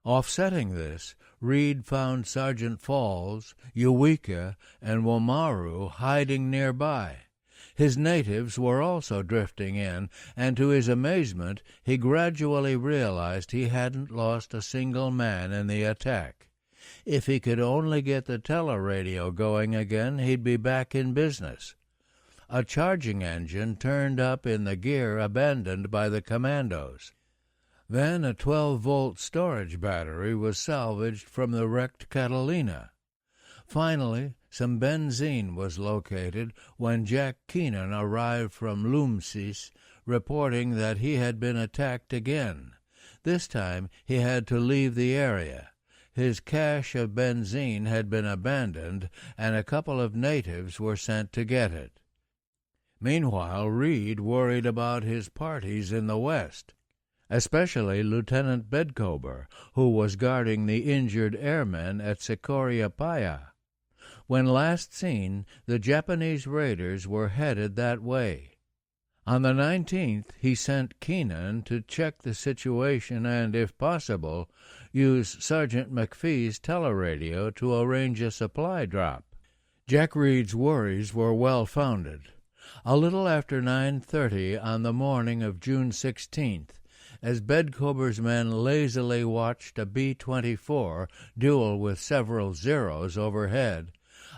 Offsetting this, Reed found Sergeant Falls, Eureka, and Womaru hiding nearby. His natives were also drifting in, and to his amazement he gradually realized he hadn't lost a single man in the attack. If he could only get the teleradio going again, he'd be back in business. A charging engine turned up in the gear abandoned by the commandos. Then a 12-volt storage battery was salvaged from the wrecked Catalina. Finally, some benzene was located when Jack Keenan arrived from Lumsis, reporting that he had been attacked again. This time he had to leave the area. His cache of benzene had been abandoned, and a couple of natives were sent to get it. Meanwhile, Reed worried about his parties in the west, especially Lieutenant Bedcober, who was guarding the injured airmen at Sikoriyapaya. When last seen, the Japanese raiders were headed that way. On the 19th, he sent Keenan to check the situation and, if possible, use Sergeant McPhee's teleradio to arrange a supply drop. Jack Reed's worries were well-founded. A little after 9:30 on the morning of June 16th, as Bedcober's men lazily watched a B-24 duel with several Zeros overhead,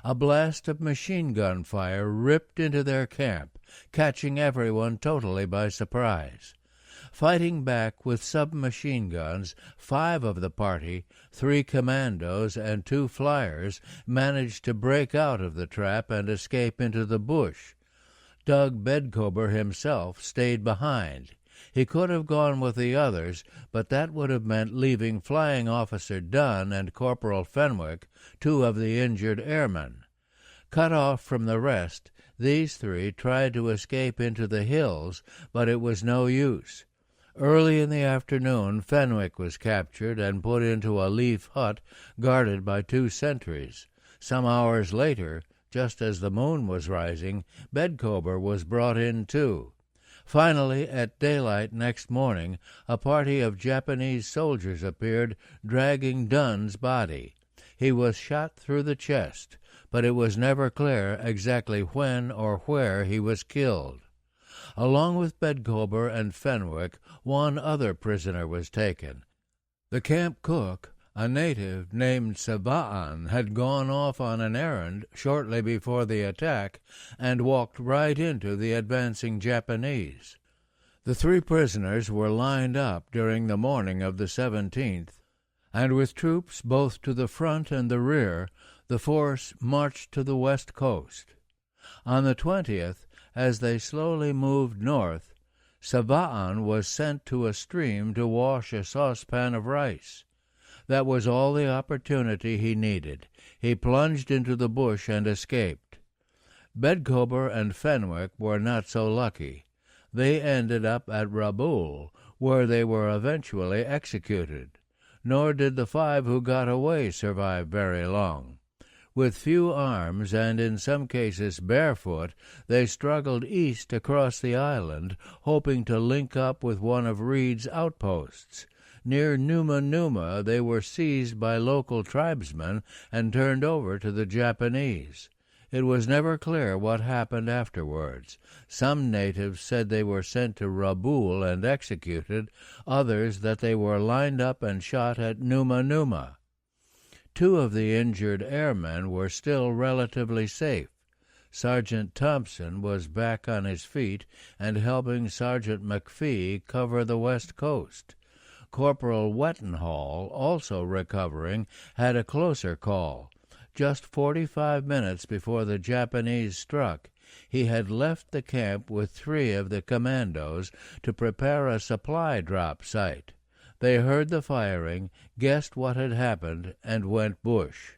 a blast of machine gun fire ripped into their camp, catching everyone totally by surprise. Fighting back with submachine guns, 5 of the party, 3 commandos and 2 flyers, managed to break out of the trap and escape into the bush. Doug Bedcober himself stayed behind. He could have gone with the others, but that would have meant leaving Flying Officer Dunn and Corporal Fenwick, 2 of the injured airmen. Cut off from the rest, these 3 tried to escape into the hills, but it was no use. Early in the afternoon, Fenwick was captured and put into a leaf hut guarded by 2 sentries. Some hours later, just as the moon was rising, Bedcober was brought in too. Finally, at daylight next morning, a party of Japanese soldiers appeared, dragging Dunn's body. He was shot through the chest, but it was never clear exactly when or where he was killed. Along with Bedcober and Fenwick, 1 other prisoner was taken. The camp cook, a native named Sabaan, had gone off on an errand shortly before the attack and walked right into the advancing Japanese. The 3 prisoners were lined up during the morning of the 17th, and with troops both to the front and the rear, the force marched to the west coast. On the 20th, as they slowly moved north, Sabaan was sent to a stream to wash a saucepan of rice. That was all the opportunity he needed. He plunged into the bush and escaped. Bedcober and Fenwick were not so lucky. They ended up at Rabaul, where they were eventually executed. nor did the 5 who got away survive very long. With few arms, and in some cases barefoot, they struggled east across the island, hoping to link up with one of Reed's outposts. Near Numa they were seized by local tribesmen and turned over to the Japanese. It was never clear what happened afterwards. Some natives said they were sent to Rabaul and executed, others that they were lined up and shot at Numa. 2 of the injured airmen were still relatively safe. Sergeant Thompson was back on his feet and helping Sergeant McPhee cover the west coast. Corporal Wettenhall, also recovering, had a closer call. Just 45 minutes before the Japanese struck, he had left the camp with 3 of the commandos to prepare a supply drop site. They heard the firing, guessed what had happened, and went bush.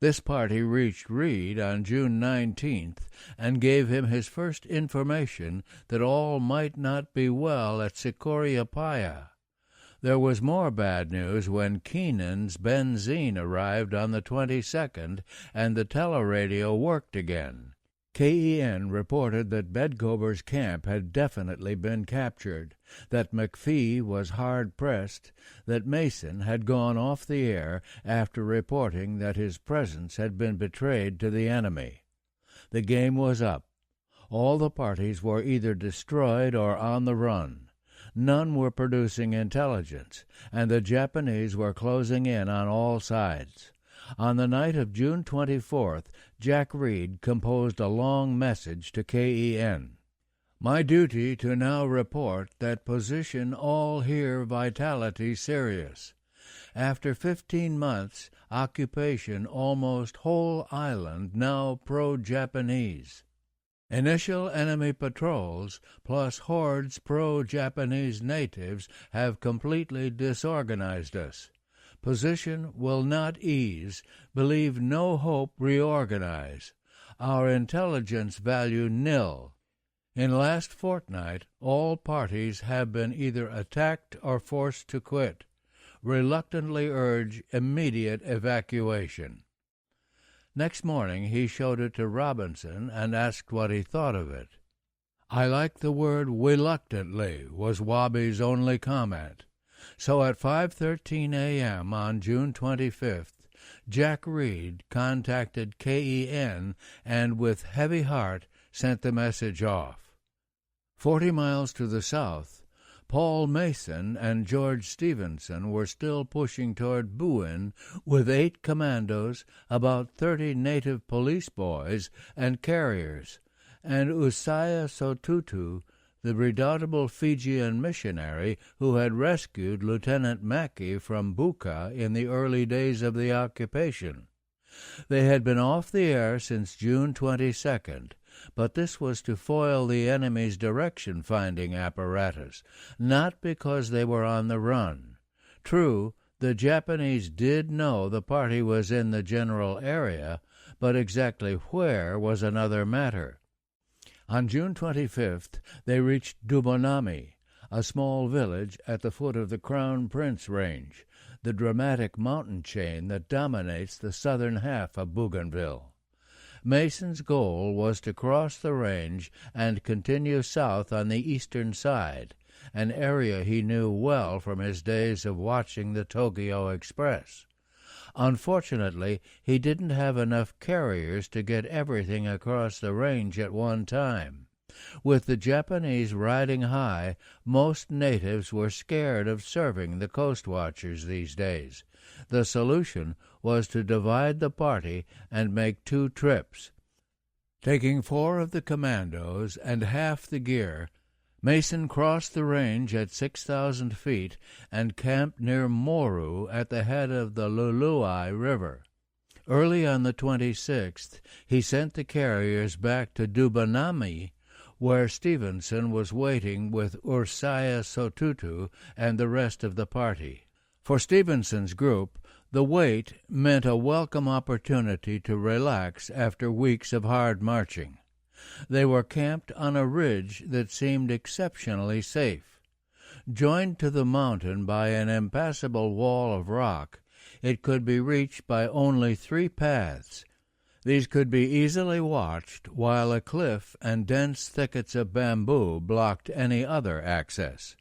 This party reached Reed on June 19th and gave him his first information that all might not be well at Sikoriapaya. There was more bad news when Keenan's benzine arrived on the 22nd and the teleradio worked again. KEN reported that Bedcover's camp had definitely been captured, that McPhee was hard-pressed, that Mason had gone off the air after reporting that his presence had been betrayed to the enemy. The game was up. All the parties were either destroyed or on the run. None were producing intelligence, and the Japanese were closing in on all sides. On the night of June 24th, Jack Reed composed a long message to KEN. My duty to now report that position all here vitality serious. After 15 months, occupation almost whole island now pro-Japanese. Initial enemy patrols plus hordes pro-Japanese natives have completely disorganized us. Position will not ease. Believe no hope reorganize. Our intelligence value nil. In last fortnight, all parties have been either attacked or forced to quit. Reluctantly urge immediate evacuation. Next morning he showed it to Robinson and asked what he thought of it. I like the word reluctantly, was Wabi's only comment. So at 5:13 a.m. on June 25th, Jack Reed contacted KEN and with heavy heart sent the message off. 40 miles to the south, Paul Mason and George Stevenson were still pushing toward Buin with 8 commandos, about 30 native police boys and carriers, and Usaya Sotutu, the redoubtable Fijian missionary who had rescued Lieutenant Mackey from Buka in the early days of the occupation. They had been off the air since June 22nd, but this was to foil the enemy's direction-finding apparatus, not because they were on the run. True, the Japanese did know the party was in the general area, but exactly where was another matter. On June 25th, they reached Dubonami, a small village at the foot of the Crown Prince Range, the dramatic mountain chain that dominates the southern half of Bougainville. Mason's goal was to cross the range and continue south on the eastern side, an area he knew well from his days of watching the Tokyo Express. Unfortunately, he didn't have enough carriers to get everything across the range at one time. With the Japanese riding high, most natives were scared of serving the Coastwatchers these days. The solution was to divide the party and make 2 trips. Taking 4 of the commandos and half the gear, Mason crossed the range at 6,000 feet and camped near Moru at the head of the Luluai River. Early on the 26th, he sent the carriers back to Dubonami, where Stevenson was waiting with Usaya Sotutu and the rest of the party. For Stevenson's group, the wait meant a welcome opportunity to relax after weeks of hard marching. They were camped on a ridge that seemed exceptionally safe. Joined to the mountain by an impassable wall of rock, it could be reached by only 3 paths. These could be easily watched, while a cliff and dense thickets of bamboo blocked any other access.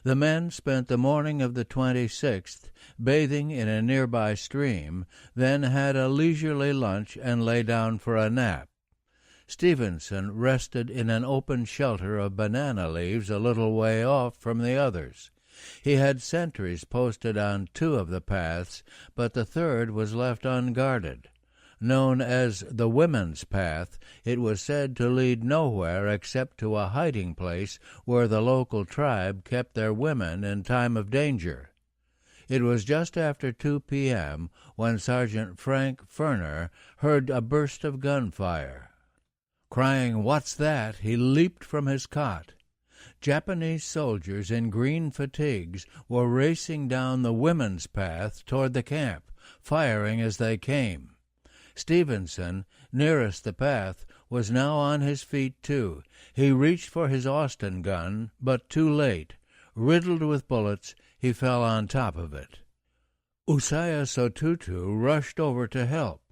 The men spent the morning of the 26th bathing in a nearby stream, then had a leisurely lunch and lay down for a nap. Stevenson rested in an open shelter of banana leaves a little way off from the others. He had sentries posted on 2 of the paths, but the third was left unguarded. Known as the Women's Path, it was said to lead nowhere except to a hiding place where the local tribe kept their women in time of danger. It was just after 2 p.m. when Sergeant Frank Ferner heard a burst of gunfire. Crying, "What's that?" he leaped from his cot. Japanese soldiers in green fatigues were racing down the Women's Path toward the camp, firing as they came. Stevenson, nearest the path, was now on his feet too. He reached for his Austin gun, but too late. Riddled with bullets, he fell on top of it. Usaya Sotutu rushed over to help.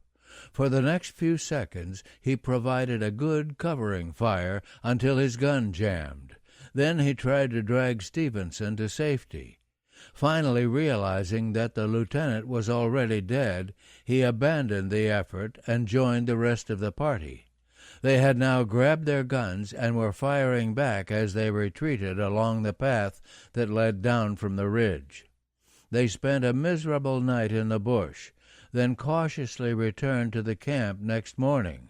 For the next few seconds he provided a good covering fire until his gun jammed. Then he tried to drag Stevenson to safety. Finally realizing that the lieutenant was already dead, he abandoned the effort and joined the rest of the party. They had now grabbed their guns and were firing back as they retreated along the path that led down from the ridge. They spent a miserable night in the bush, then cautiously returned to the camp next morning.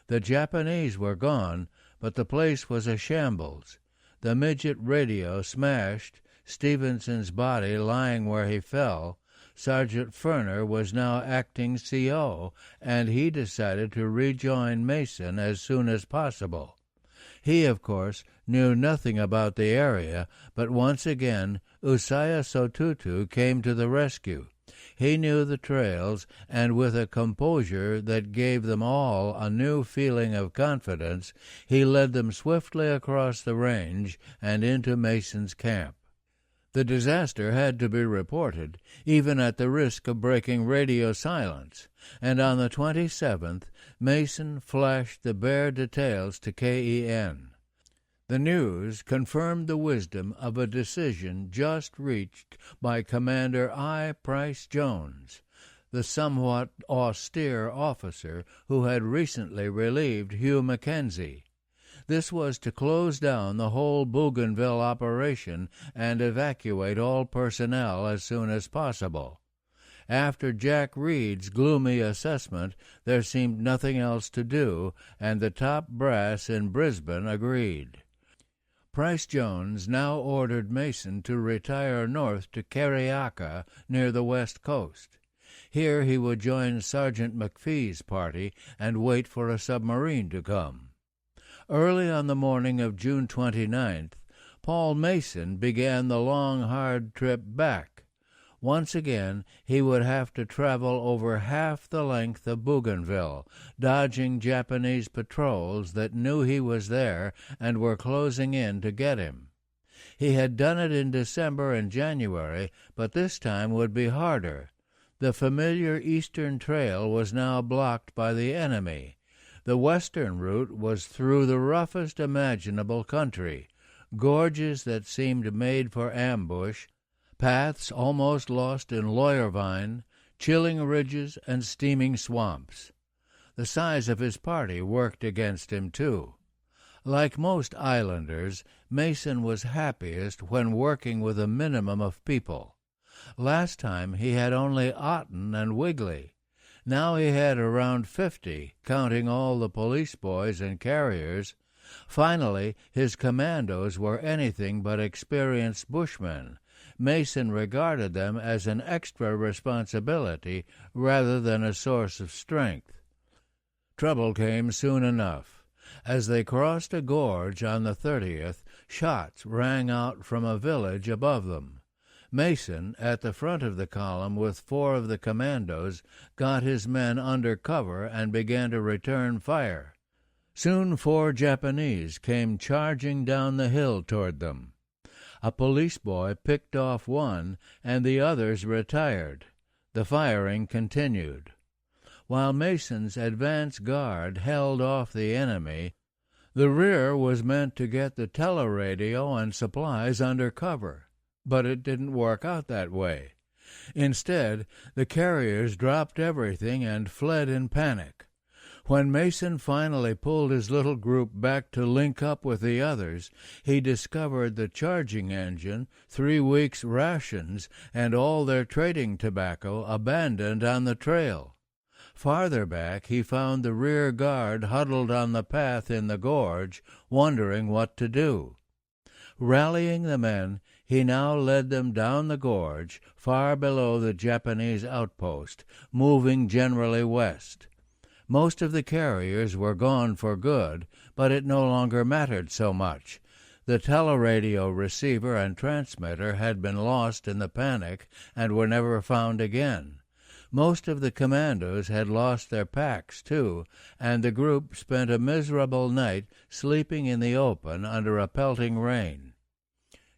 The Japanese were gone, but the place was a shambles. The midget radio smashed, Stevenson's body lying where he fell. Sergeant Ferner was now acting CO, and he decided to rejoin Mason as soon as possible. He, of course, knew nothing about the area, but once again Usaya Sotutu came to the rescue. He knew the trails, and with a composure that gave them all a new feeling of confidence, he led them swiftly across the range and into Mason's camp. The disaster had to be reported, even at the risk of breaking radio silence, and on the 27th Mason flashed the bare details to KEN. The news confirmed the wisdom of a decision just reached by Commander I. Price Jones, the somewhat austere officer who had recently relieved Hugh Mackenzie. This was to close down the whole Bougainville operation and evacuate all personnel as soon as possible. After Jack Reed's gloomy assessment, there seemed nothing else to do, and the top brass in Brisbane agreed. Price Jones now ordered Mason to retire north to Kariaka near the west coast. Here he would join Sergeant McPhee's party and wait for a submarine to come. Early on the morning of June 29th, Paul Mason began the long, hard trip back. Once again, he would have to travel over half the length of Bougainville, dodging Japanese patrols that knew he was there and were closing in to get him. He had done it in December and January, but this time would be harder. The familiar eastern trail was now blocked by the enemy. The western route was through the roughest imaginable country, gorges that seemed made for ambush, paths almost lost in lawyer vine, chilling ridges and steaming swamps. The size of his party worked against him, too. Like most islanders, Mason was happiest when working with a minimum of people. Last time he had only Otten and Wiggly. Now he had around 50, counting all the police boys and carriers. Finally, his commandos were anything but experienced bushmen. Mason regarded them as an extra responsibility rather than a source of strength. Trouble came soon enough. As they crossed a gorge on the 30th, shots rang out from a village above them. Mason, at the front of the column with 4 of the commandos, got his men under cover and began to return fire. Soon 4 Japanese came charging down the hill toward them. A police boy picked off one, and the others retired. The firing continued. While Mason's advance guard held off the enemy, the rear was meant to get the teleradio and supplies under cover, but it didn't work out that way. Instead, the carriers dropped everything and fled in panic. When Mason finally pulled his little group back to link up with the others, he discovered the charging engine, 3 weeks' rations, and all their trading tobacco abandoned on the trail. Farther back, he found the rear guard huddled on the path in the gorge, wondering what to do. Rallying the men, he now led them down the gorge, far below the Japanese outpost, moving generally west. Most of the carriers were gone for good, but it no longer mattered so much. The teleradio receiver and transmitter had been lost in the panic and were never found again. Most of the commandos had lost their packs, too, and the group spent a miserable night sleeping in the open under a pelting rain.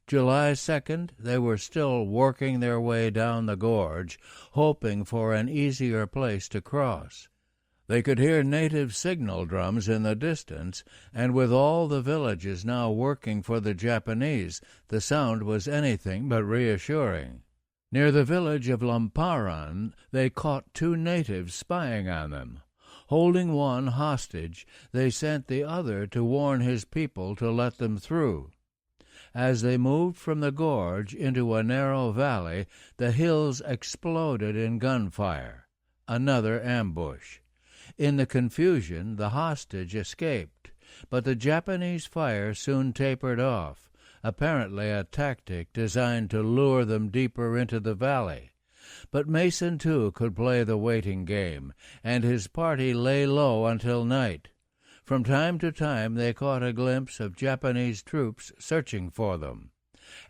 July 2nd, they were still working their way down the gorge, hoping for an easier place to cross. They could hear native signal drums in the distance, and with all the villages now working for the Japanese, the sound was anything but reassuring. Near the village of Lamparan, they caught 2 natives spying on them. Holding one hostage, they sent the other to warn his people to let them through. As they moved from the gorge into a narrow valley, the hills exploded in gunfire. Another ambush. In the confusion, the hostage escaped, but the Japanese fire soon tapered off, apparently a tactic designed to lure them deeper into the valley. But Mason, too, could play the waiting game, and his party lay low until night. From time to time they caught a glimpse of Japanese troops searching for them.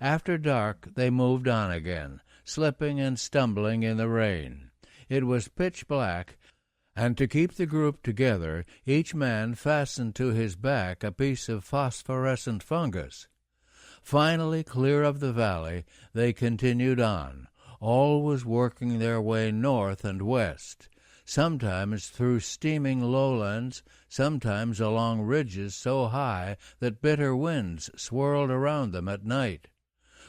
After dark they moved on again, slipping and stumbling in the rain. It was pitch black, and to keep the group together, each man fastened to his back a piece of phosphorescent fungus. Finally clear of the valley, they continued on, always working their way north and west, sometimes through steaming lowlands, sometimes along ridges so high that bitter winds swirled around them at night.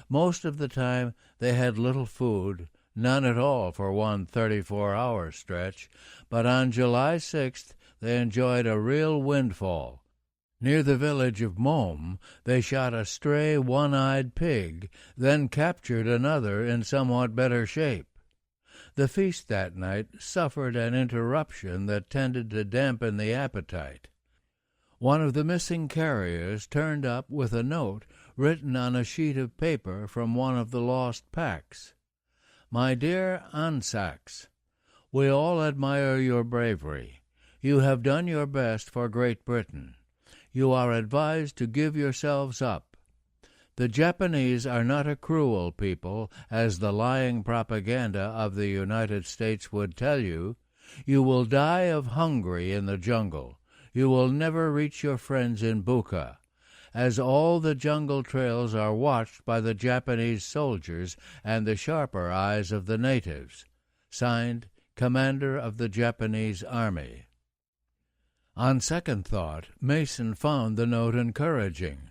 Most of the time they had little food, none at all for one 34-hour stretch, but on July 6th they enjoyed a real windfall. Near the village of Mom, they shot a stray one-eyed pig, then captured another in somewhat better shape. The feast that night suffered an interruption that tended to dampen the appetite. One of the missing carriers turned up with a note written on a sheet of paper from one of the lost packs. My dear Ansacs, we all admire your bravery. You have done your best for Great Britain. You are advised to give yourselves up. The Japanese are not a cruel people, as the lying propaganda of the United States would tell you. You will die of hunger in the jungle. You will never reach your friends in Buka, as all the jungle trails are watched by the Japanese soldiers and the sharper eyes of the natives. Signed, Commander of the Japanese Army. On second thought, Mason found the note encouraging.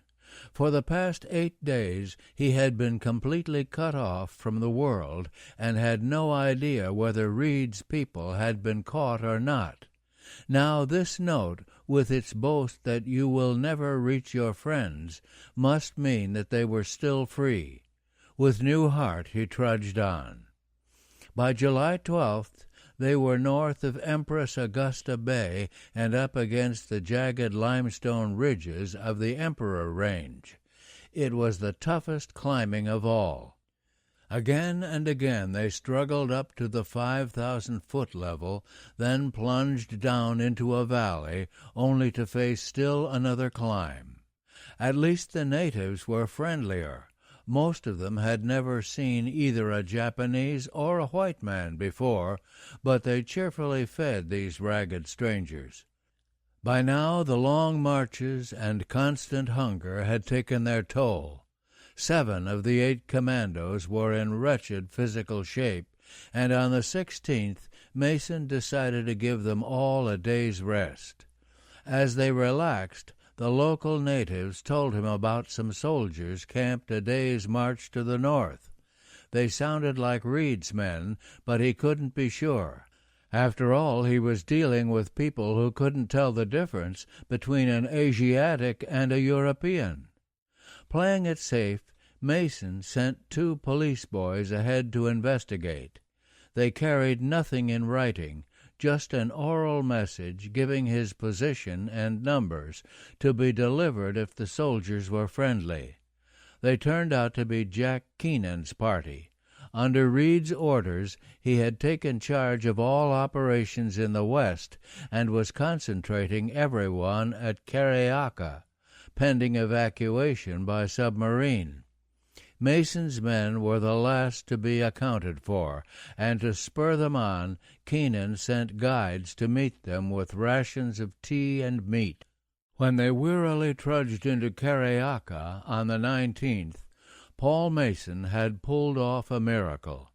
For the past 8 days he had been completely cut off from the world and had no idea whether Reed's people had been caught or not. Now this note, with its boast that you will never reach your friends, must mean that they were still free. With new heart he trudged on. By July 12th, they were north of Empress Augusta Bay and up against the jagged limestone ridges of the Emperor Range. It was the toughest climbing of all. Again and again they struggled up to the 5,000-foot level, then plunged down into a valley, only to face still another climb. At least the natives were friendlier. Most of them had never seen either a Japanese or a white man before, but they cheerfully fed these ragged strangers. By now the long marches and constant hunger had taken their toll. 7 of the 8 commandos were in wretched physical shape, and on the 16th Mason decided to give them all a day's rest. As they relaxed, the local natives told him about some soldiers camped a day's march to the north. They sounded like Reed's men, but he couldn't be sure. After all, he was dealing with people who couldn't tell the difference between an Asiatic and a European. Playing it safe, Mason sent 2 police boys ahead to investigate. They carried nothing in writing, just an oral message giving his position and numbers, to be delivered if the soldiers were friendly. They turned out to be Jack Keenan's party. Under Reed's orders, he had taken charge of all operations in the West and was concentrating everyone at Caracas, pending evacuation by submarine. Mason's men were the last to be accounted for, and to spur them on, Keenan sent guides to meet them with rations of tea and meat. When they wearily trudged into Caracas on the 19th, Paul Mason had pulled off a miracle.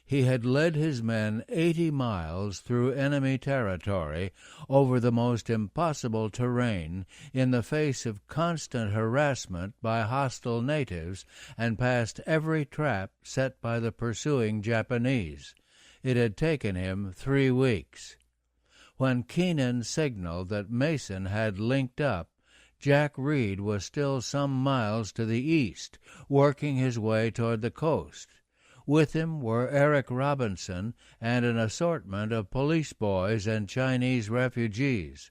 He had led his men 80 miles through enemy territory over the most impossible terrain in the face of constant harassment by hostile natives and past every trap set by the pursuing Japanese. It had taken him 3 weeks. When Keenan signaled that Mason had linked up, Jack Reed was still some miles to the east, working his way toward the coast. With him were Eric Robinson and an assortment of police boys and Chinese refugees.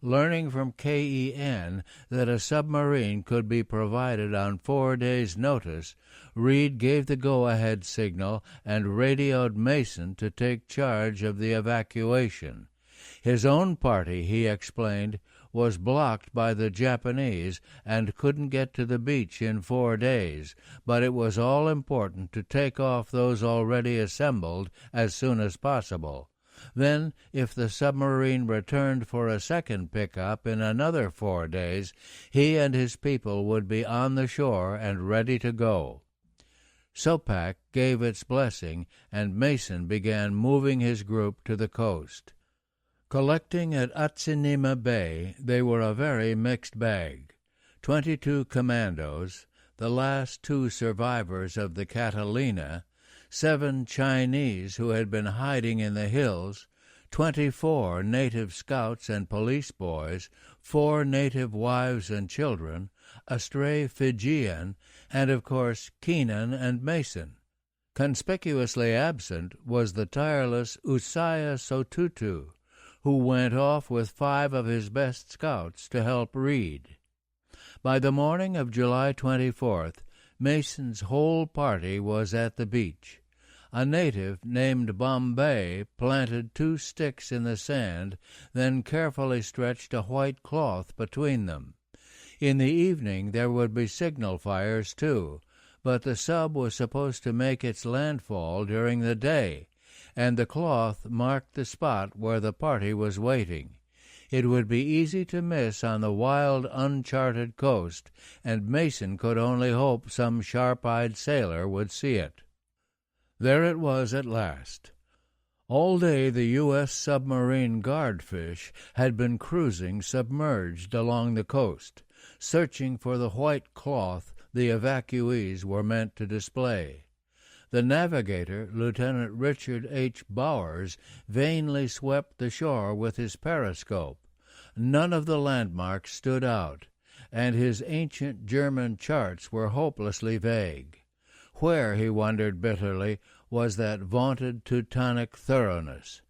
Learning from KEN that a submarine could be provided on 4 days' notice, Reed gave the go-ahead signal and radioed Mason to take charge of the evacuation. His own party, he explained, was blocked by the Japanese and couldn't get to the beach in 4 days, but it was all important to take off those already assembled as soon as possible. Then, if the submarine returned for a second pickup in another 4 days, he and his people would be on the shore and ready to go. SOPAC gave its blessing, and Mason began moving his group to the coast. Collecting at Atsinima Bay, they were a very mixed bag. 22 commandos, the last 2 survivors of the Catalina, 7 Chinese who had been hiding in the hills, 24 native scouts and police boys, 4 native wives and children, a stray Fijian, and, of course, Keenan and Mason. Conspicuously absent was the tireless Usaya Sotutu, who went off with 5 of his best scouts to help Reed. By the morning of July 24th, Mason's whole party was at the beach. A native named Bombay planted 2 sticks in the sand, then carefully stretched a white cloth between them. In the evening there would be signal fires, too, but the sub was supposed to make its landfall during the day, and the cloth marked the spot where the party was waiting. It would be easy to miss on the wild, uncharted coast, and Mason could only hope some sharp-eyed sailor would see it. There it was at last. All day the U.S. submarine Guardfish had been cruising submerged along the coast, searching for the white cloth the evacuees were meant to display. The navigator, Lieutenant Richard H. Bowers, vainly swept the shore with his periscope. None of the landmarks stood out, and his ancient German charts were hopelessly vague. Where, he wondered bitterly, was that vaunted Teutonic thoroughness?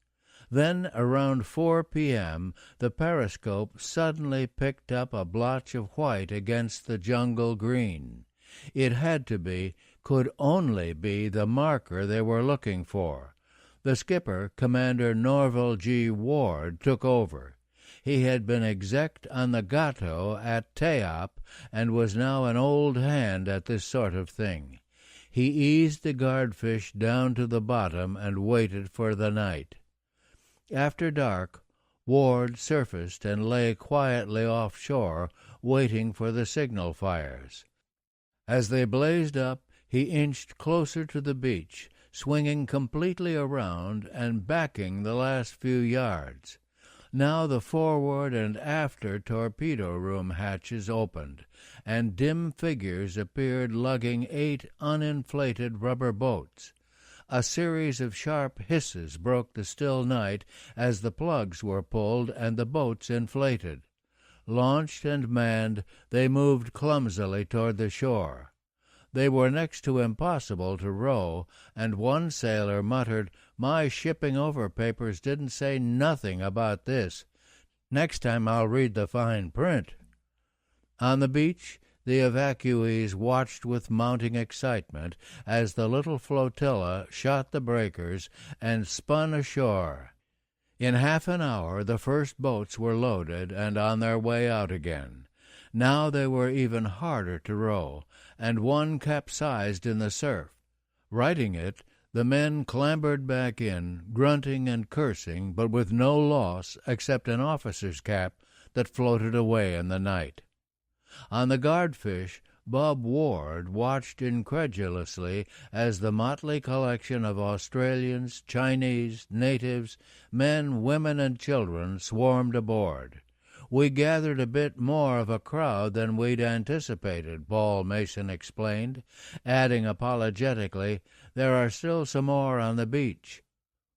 Then, around 4 p.m., the periscope suddenly picked up a blotch of white against the jungle green. It had to be, could only be, the marker they were looking for. The skipper, Commander Norval G. Ward, took over. He had been exec on the Gato at Teop and was now an old hand at this sort of thing. He eased the Guardfish down to the bottom and waited for the night. After dark, Ward surfaced and lay quietly offshore, waiting for the signal fires. As they blazed up, he inched closer to the beach, swinging completely around and backing the last few yards. Now the forward and after torpedo room hatches opened, and dim figures appeared lugging 8 uninflated rubber boats. A series of sharp hisses broke the still night as the plugs were pulled and the boats inflated. Launched and manned, they moved clumsily toward the shore. They were next to impossible to row, and one sailor muttered, "My shipping over papers didn't say nothing about this. Next time I'll read the fine print." On the beach, the evacuees watched with mounting excitement as the little flotilla shot the breakers and spun ashore. In half an hour the first boats were loaded and on their way out again. Now they were even harder to row, and one capsized in the surf. Righting it, the men clambered back in, grunting and cursing, but with no loss except an officer's cap that floated away in the night. On the guardfish, Bob Ward watched incredulously as the motley collection of Australians, Chinese, natives, men, women, and children swarmed aboard. "We gathered a bit more of a crowd than we'd anticipated," Paul Mason explained, adding apologetically, "There are still some more on the beach."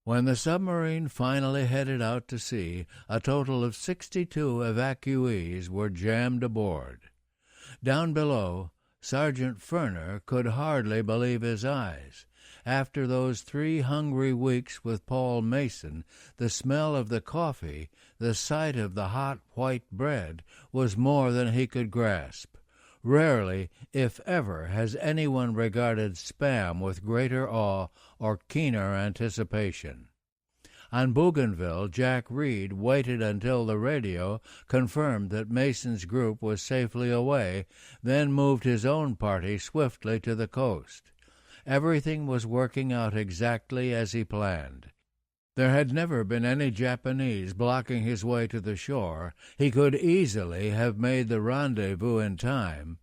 When the submarine finally headed out to sea, a total of 62 evacuees were jammed aboard. Down below, Sergeant Ferner could hardly believe his eyes. After those 3 hungry weeks with Paul Mason, the smell of the coffee, the sight of the hot white bread, was more than he could grasp. Rarely, if ever, has anyone regarded Spam with greater awe or keener anticipation. On Bougainville, Jack Reed waited until the radio confirmed that Mason's group was safely away, then moved his own party swiftly to the coast. Everything was working out exactly as he planned. There had never been any Japanese blocking his way to the shore. He could easily have made the rendezvous in time,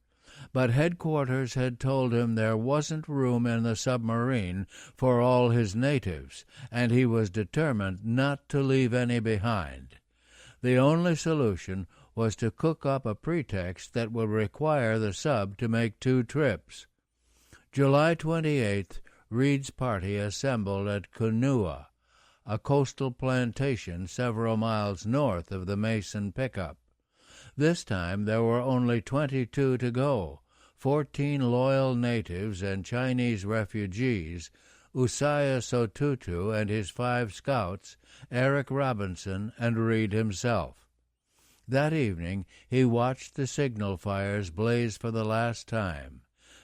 but headquarters had told him there wasn't room in the submarine for all his natives, and he was determined not to leave any behind. The only solution was to cook up a pretext that would require the sub to make 2 trips. July 28th, Reed's party assembled at Cunua, a coastal plantation several miles north of the Mason pickup. This time there were only 22 to go, 14 loyal natives and Chinese refugees, Usaya Sotutu and his 5 scouts, Eric Robinson, and Reed himself. That evening he watched the signal fires blaze for the last time.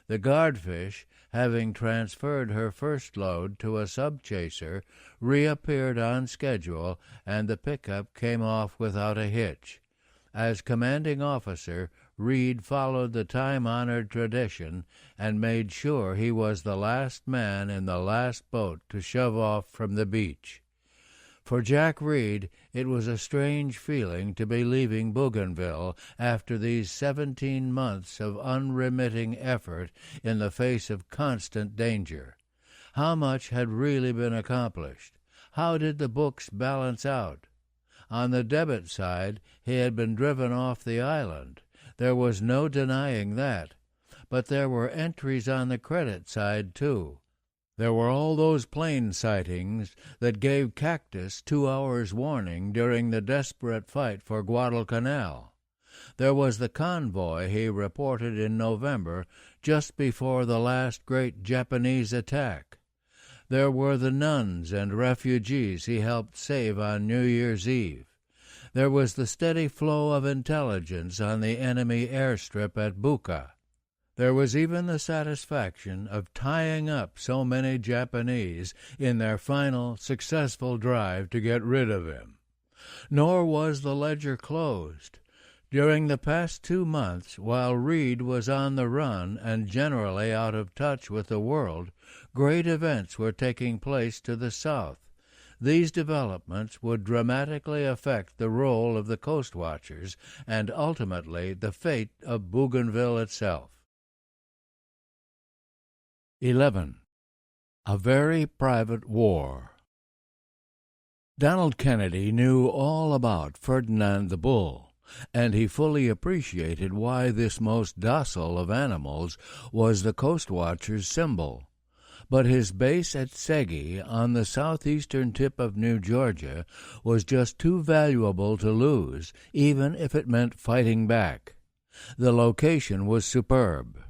The guardfish, having transferred her first load to a sub-chaser, reappeared on schedule, and the pickup came off without a hitch. As commanding officer, Reed followed the time-honored tradition and made sure he was the last man in the last boat to shove off from the beach. For Jack Reed, it was a strange feeling to be leaving Bougainville after these 17 months of unremitting effort in the face of constant danger. How much had really been accomplished? How did the books balance out? On the debit side, he had been driven off the island. There was no denying that. But there were entries on the credit side, too. There were all those plane sightings that gave Cactus 2 hours' warning during the desperate fight for Guadalcanal. There was the convoy he reported in November, just before the last great Japanese attack. There were the nuns and refugees he helped save on New Year's Eve. There was the steady flow of intelligence on the enemy airstrip at Buka. There was even the satisfaction of tying up so many Japanese in their final successful drive to get rid of him. Nor was the ledger closed. During the past 2 months, while Reed was on the run and generally out of touch with the world, great events were taking place to the south. These developments would dramatically affect the role of the Coastwatchers and ultimately the fate of Bougainville itself. 11. A Very Private War. Donald Kennedy knew all about Ferdinand the Bull, and he fully appreciated why this most docile of animals was the Coastwatchers' symbol. But his base at Segi, on the southeastern tip of New Georgia, was just too valuable to lose, even if it meant fighting back. The location was superb.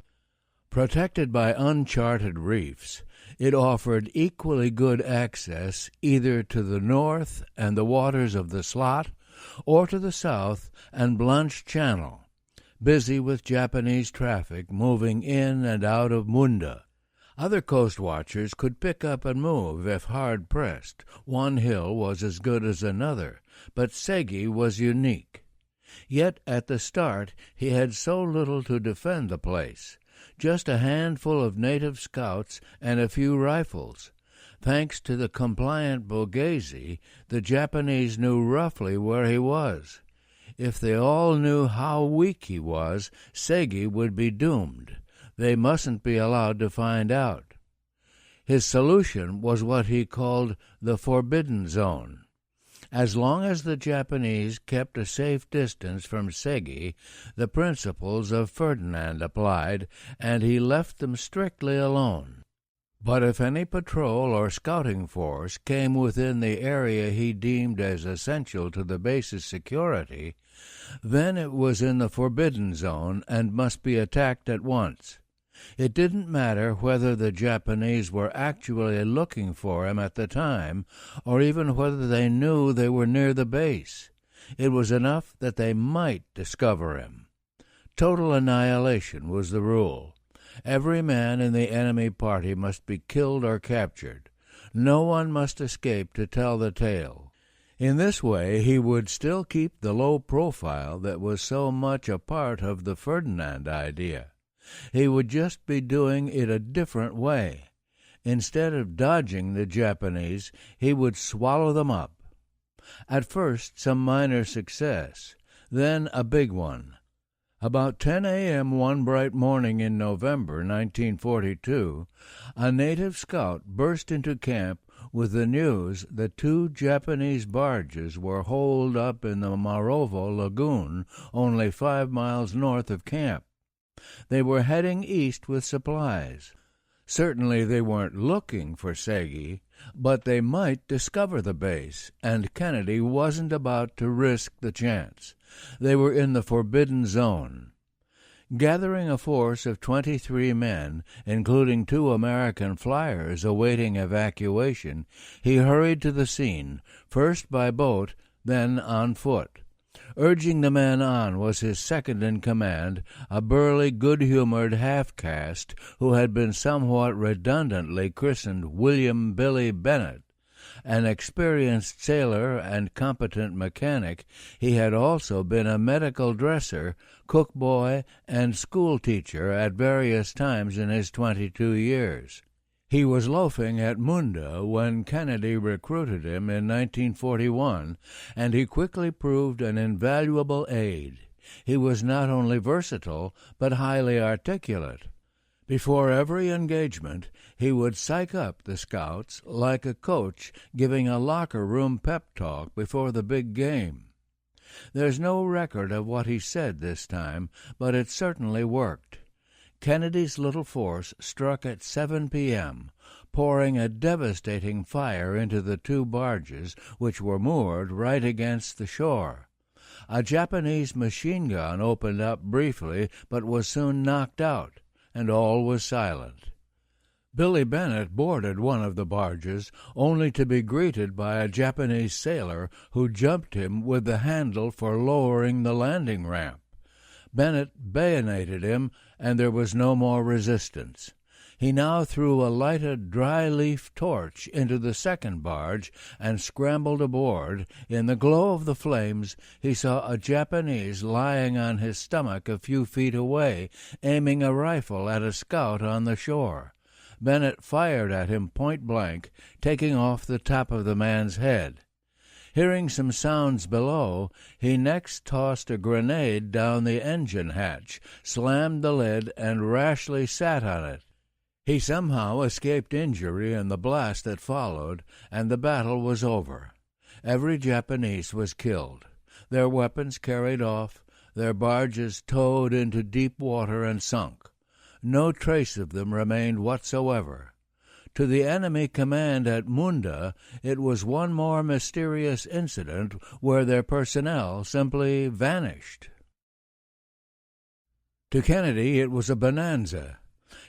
Protected by uncharted reefs, it offered equally good access either to the north and the waters of the Slot, or to the south and Blanche Channel, busy with Japanese traffic moving in and out of Munda. Other coast watchers could pick up and move if hard-pressed. One hill was as good as another, but Segi was unique. Yet at the start he had so little to defend the place. Just a handful of native scouts and a few rifles. Thanks to the compliant Boghazi, the Japanese knew roughly where he was. If they all knew how weak he was, Segi would be doomed. They mustn't be allowed to find out. His solution was what he called the Forbidden Zone. As long as the Japanese kept a safe distance from Segi, the principles of Ferdinand applied, and he left them strictly alone. But if any patrol or scouting force came within the area he deemed as essential to the base's security, then it was in the Forbidden Zone and must be attacked at once. It didn't matter whether the Japanese were actually looking for him at the time, or even whether they knew they were near the base. It was enough that they might discover him. Total annihilation was the rule. Every man in the enemy party must be killed or captured. No one must escape to tell the tale. In this way he would still keep the low profile that was so much a part of the Ferdinand idea. He would just be doing it a different way. Instead of dodging the Japanese, he would swallow them up. At first, some minor success, then a big one. About 10 a.m. one bright morning in November 1942, a native scout burst into camp with the news that 2 Japanese barges were holed up in the Marovo Lagoon, only 5 miles north of camp. They were heading east with supplies. Certainly they weren't looking for Segi, but they might discover the base, and Kennedy wasn't about to risk the chance. They were in the Forbidden Zone. Gathering a force of 23 men, including 2 American flyers awaiting evacuation, he hurried to the scene, first by boat, then on foot. Urging the men on was his second-in-command, a burly, good-humored half-caste who had been somewhat redundantly christened William Billy Bennett. An experienced sailor and competent mechanic, he had also been a medical dresser, cook-boy, and school-teacher at various times in his 22 years. He was loafing at Munda when Kennedy recruited him in 1941, and he quickly proved an invaluable aid. He was not only versatile, but highly articulate. Before every engagement, he would psych up the scouts like a coach giving a locker-room pep talk before the big game. There's no record of what he said this time, but it certainly worked. Kennedy's little force struck at 7 p.m., pouring a devastating fire into the 2 barges, which were moored right against the shore. A Japanese machine gun opened up briefly, but was soon knocked out, and all was silent. Billy Bennett boarded one of the barges, only to be greeted by a Japanese sailor who jumped him with the handle for lowering the landing ramp. Bennett bayoneted him, and there was no more resistance. He now threw a lighted dry-leaf torch into the second barge and scrambled aboard. In the glow of the flames, he saw a Japanese lying on his stomach a few feet away, aiming a rifle at a scout on the shore. Bennett fired at him point-blank, taking off the top of the man's head. Hearing some sounds below, he next tossed a grenade down the engine hatch, slammed the lid, and rashly sat on it. He somehow escaped injury in the blast that followed, and the battle was over. Every Japanese was killed, their weapons carried off, their barges towed into deep water and sunk. No trace of them remained whatsoever. To the enemy command at Munda, it was one more mysterious incident where their personnel simply vanished. To Kennedy, it was a bonanza.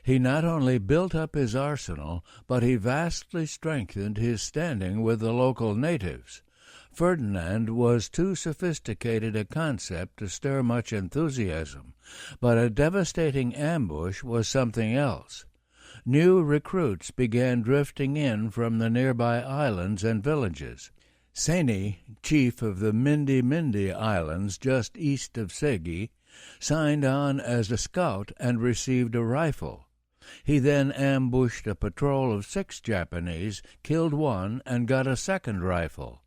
He not only built up his arsenal, but he vastly strengthened his standing with the local natives. Ferdinand was too sophisticated a concept to stir much enthusiasm, but a devastating ambush was something else. New recruits began drifting in from the nearby islands and villages. Seni, chief of the Mindi Islands just east of Segi, signed on as a scout and received a rifle. He then ambushed a patrol of 6 Japanese, killed one, and got a second rifle.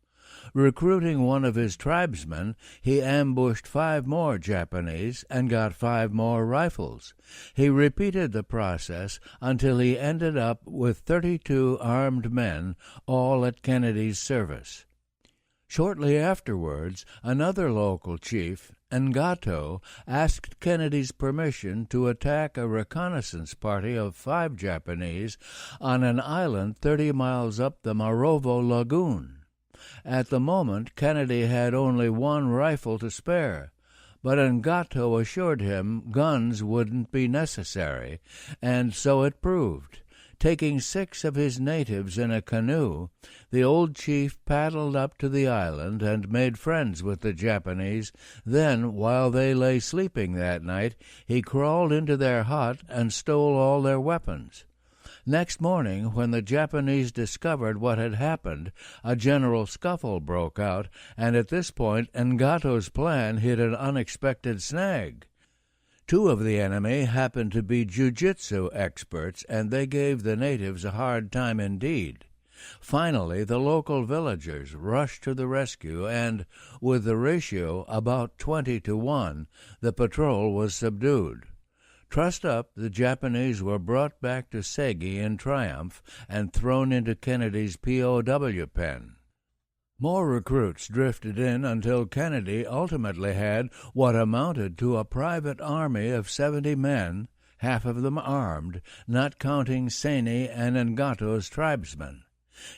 Recruiting one of his tribesmen, he ambushed 5 more Japanese and got 5 more rifles. He repeated the process until he ended up with 32 armed men, all at Kennedy's service. Shortly afterwards, another local chief, Ngato, asked Kennedy's permission to attack a reconnaissance party of 5 Japanese on an island 30 miles up the Marovo Lagoon. At the moment, Kennedy had only 1 rifle to spare, but Ngato assured him guns wouldn't be necessary, and so it proved. Taking 6 of his natives in a canoe, the old chief paddled up to the island and made friends with the Japanese. Then, while they lay sleeping that night, he crawled into their hut and stole all their weapons. Next morning, when the Japanese discovered what had happened, a general scuffle broke out, and at this point Ngato's plan hit an unexpected snag. 2 of the enemy happened to be jiu-jitsu experts, and they gave the natives a hard time indeed. Finally, the local villagers rushed to the rescue, and, with the ratio about 20 to 1, the patrol was subdued. Trussed up, the Japanese were brought back to Segi in triumph and thrown into Kennedy's POW pen. More recruits drifted in until Kennedy ultimately had what amounted to a private army of 70 men, half of them armed, not counting Seni and Ngato's tribesmen.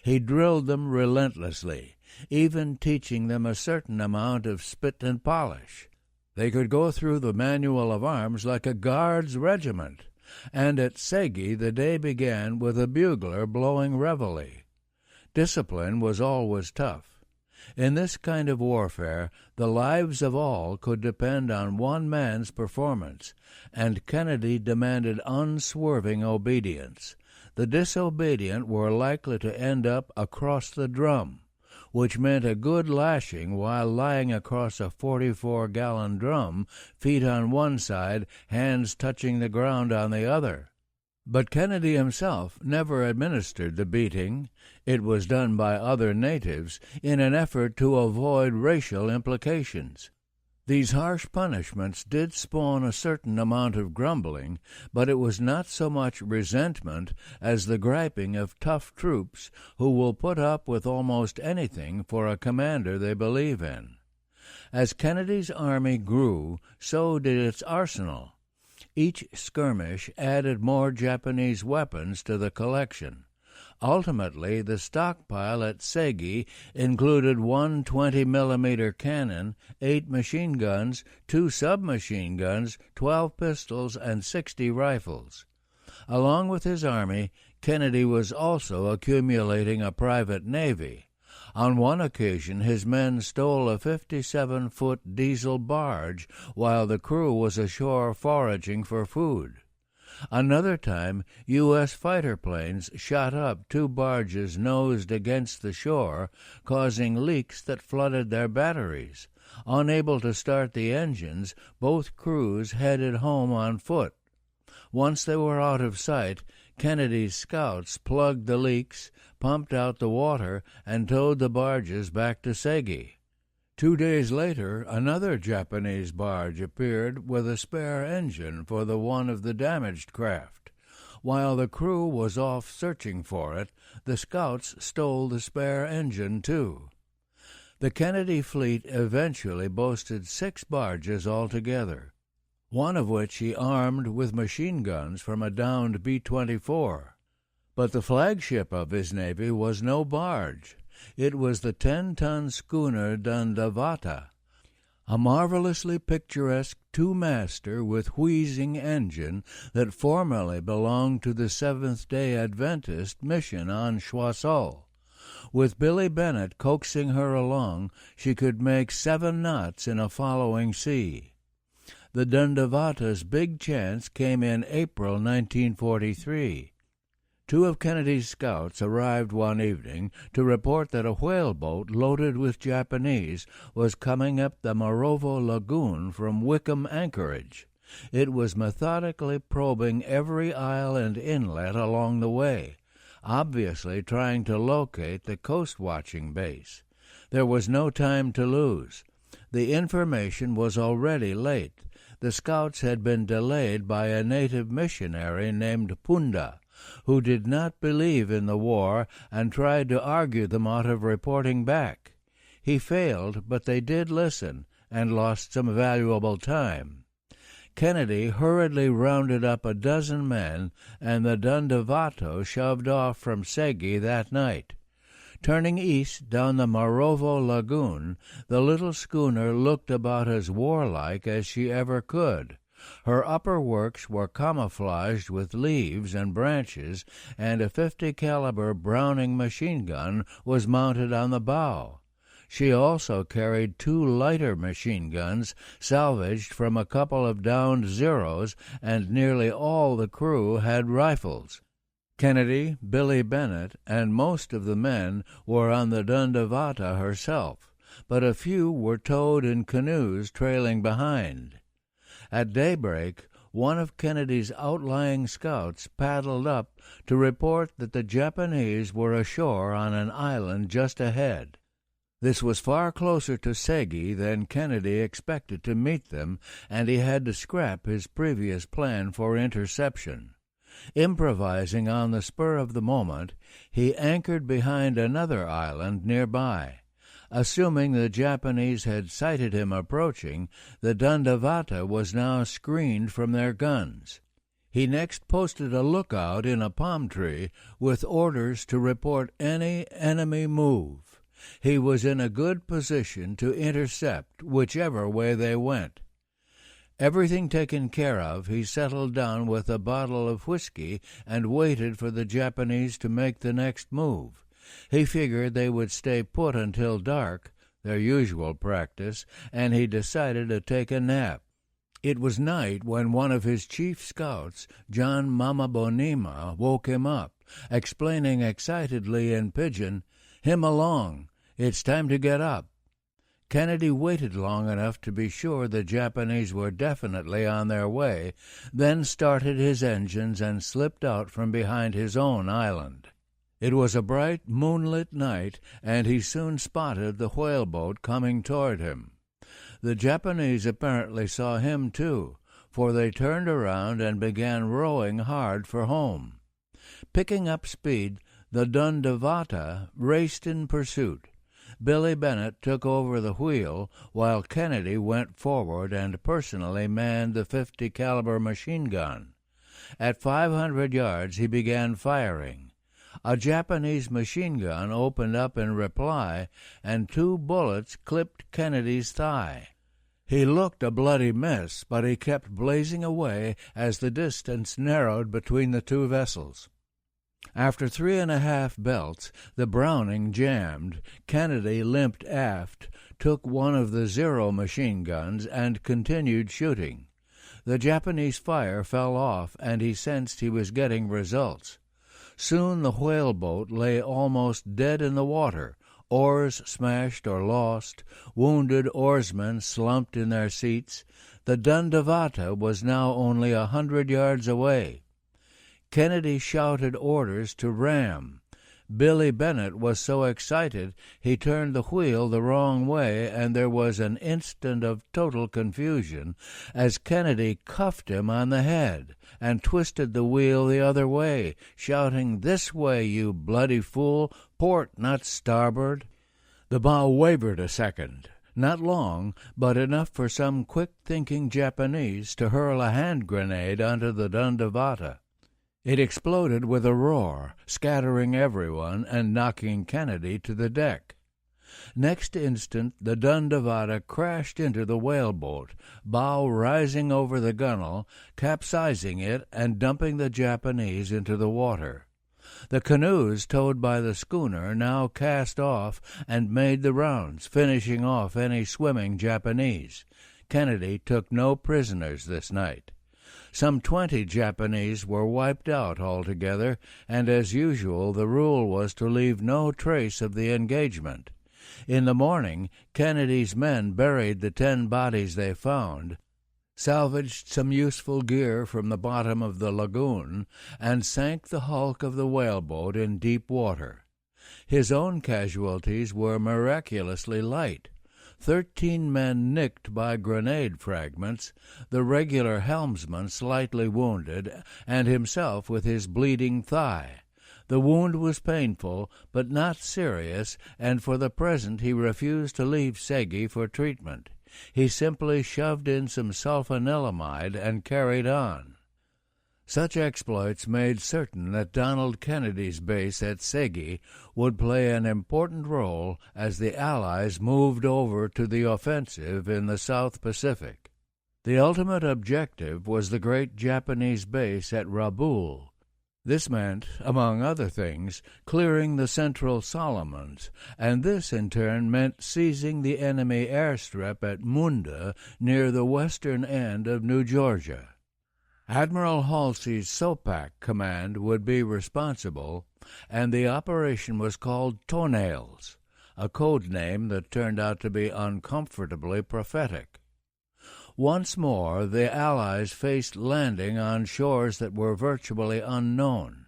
He drilled them relentlessly, even teaching them a certain amount of spit and polish. They could go through the manual of arms like a guards regiment, and at Segi the day began with a bugler blowing reveille. Discipline was always tough. In this kind of warfare, the lives of all could depend on one man's performance, and Kennedy demanded unswerving obedience. The disobedient were likely to end up across the drum, which meant a good lashing while lying across a 44-gallon drum, feet on one side, hands touching the ground on the other. But Kennedy himself never administered the beating. It was done by other natives in an effort to avoid racial implications. These harsh punishments did spawn a certain amount of grumbling, but it was not so much resentment as the griping of tough troops who will put up with almost anything for a commander they believe in. As Kennedy's army grew, so did its arsenal. Each skirmish added more Japanese weapons to the collection. Ultimately, the stockpile at Segi included 1 20-millimeter cannon, 8 machine guns, 2 submachine guns, 12 pistols, and 60 rifles. Along with his army, Kennedy was also accumulating a private navy. On one occasion, his men stole a 57-foot diesel barge while the crew was ashore foraging for food. Another time, U.S. fighter planes shot up 2 barges nosed against the shore, causing leaks that flooded their batteries. Unable to start the engines, both crews headed home on foot. Once they were out of sight, Kennedy's scouts plugged the leaks, pumped out the water, and towed the barges back to Segi. 2 days later, another Japanese barge appeared with a spare engine for the one of the damaged craft. While the crew was off searching for it, the scouts stole the spare engine, too. The Kennedy fleet eventually boasted 6 barges altogether, one of which he armed with machine guns from a downed B-24. But the flagship of his navy was no barge. It was the 10-ton schooner Dundavata, a marvelously picturesque 2-master with wheezing engine that formerly belonged to the Seventh-day Adventist mission on Choiseul. With Billy Bennett coaxing her along, she could make 7 knots in a following sea. The Dundavata's big chance came in April 1943. 2 of Kennedy's scouts arrived one evening to report that a whaleboat loaded with Japanese was coming up the Morovo Lagoon from Wickham anchorage. It was methodically probing every isle and inlet along the way, obviously trying to locate the coast-watching base. There was no time to lose. The information was already late. The scouts had been delayed by a native missionary named Punda, who did not believe in the war and tried to argue them out of reporting back. He failed, but they did listen and lost some valuable time. Kennedy hurriedly rounded up a dozen men, and the Dundavato shoved off from Segi that night. Turning east down the Morovo Lagoon, the little schooner looked about as warlike as she ever could. Her upper works were camouflaged with leaves and branches, and a 50-caliber Browning machine gun was mounted on the bow. She also carried 2 lighter machine guns salvaged from a couple of downed Zeros, and nearly all the crew had rifles. Kennedy, Billy Bennett, and most of the men were on the Dundavata herself, but a few were towed in canoes trailing behind. At daybreak, one of Kennedy's outlying scouts paddled up to report that the Japanese were ashore on an island just ahead. This was far closer to Segi than Kennedy expected to meet them, and he had to scrap his previous plan for interception. Improvising on the spur of the moment, he anchored behind another island nearby. Assuming the Japanese had sighted him approaching, the Dundavata was now screened from their guns. He next posted a lookout in a palm tree with orders to report any enemy move. He was in a good position to intercept whichever way they went. Everything taken care of, he settled down with a bottle of whiskey and waited for the Japanese to make the next move. He figured they would stay put until dark, their usual practice, and he decided to take a nap. It was night when one of his chief scouts, John Mamabonima, woke him up, explaining excitedly in Pidgin, "Him along. It's time to get up." Kennedy waited long enough to be sure the Japanese were definitely on their way, then started his engines and slipped out from behind his own island. It was a bright, moonlit night, and he soon spotted the whaleboat coming toward him. The Japanese apparently saw him, too, for they turned around and began rowing hard for home. Picking up speed, the Dundavata raced in pursuit. Billy Bennett took over the wheel, while Kennedy went forward and personally manned the 50-caliber machine gun. At 500 yards, he began firing. A Japanese machine gun opened up in reply, and 2 bullets clipped Kennedy's thigh. He looked a bloody mess, but he kept blazing away as the distance narrowed between the 2 vessels. After 3.5 belts, the Browning jammed. Kennedy limped aft, took one of the Zero machine guns, and continued shooting. The Japanese fire fell off, and he sensed he was getting results. Soon the whaleboat lay almost dead in the water, oars smashed or lost, wounded oarsmen slumped in their seats. The Dundavata was now only 100 yards away. Kennedy shouted orders to ram. Billy Bennett was so excited he turned the wheel the wrong way, and there was an instant of total confusion as Kennedy cuffed him on the head and twisted the wheel the other way, shouting, "This way, you bloody fool! Port, not starboard!" The bow wavered a second. Not long, but enough for some quick-thinking Japanese to hurl a hand grenade onto the Dundavata. It exploded with a roar, scattering everyone and knocking Kennedy to the deck. Next instant, the Dundavata crashed into the whaleboat, bow rising over the gunwale, capsizing it and dumping the Japanese into the water. The canoes towed by the schooner now cast off and made the rounds, finishing off any swimming Japanese. Kennedy took no prisoners this night. Some 20 Japanese were wiped out altogether, and as usual the rule was to leave no trace of the engagement. In the morning, Kennedy's men buried the 10 bodies they found, salvaged some useful gear from the bottom of the lagoon, and sank the hulk of the whaleboat in deep water. His own casualties were miraculously light. 13 men nicked by grenade fragments, the regular helmsman slightly wounded, and himself with his bleeding thigh. The wound was painful, but not serious, and for the present he refused to leave Segi for treatment. He simply shoved in some sulfanilamide and carried on. Such exploits made certain that Donald Kennedy's base at Segi would play an important role as the Allies moved over to the offensive in the South Pacific. The ultimate objective was the great Japanese base at Rabaul. This meant, among other things, clearing the Central Solomons, and this in turn meant seizing the enemy airstrip at Munda near the western end of New Georgia. Admiral Halsey's SOPAC command would be responsible, and the operation was called Toenails, a code name that turned out to be uncomfortably prophetic. Once more, the Allies faced landing on shores that were virtually unknown.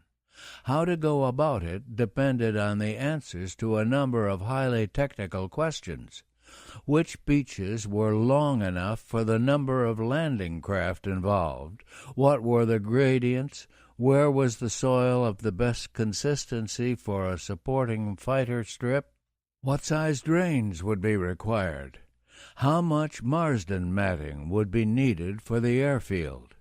How to go about it depended on the answers to a number of highly technical questions. Which beaches were long enough for the number of landing craft involved? What were the gradients? Where was the soil of the best consistency for a supporting fighter strip? What size drains would be required? How much Marsden matting would be needed for the airfield?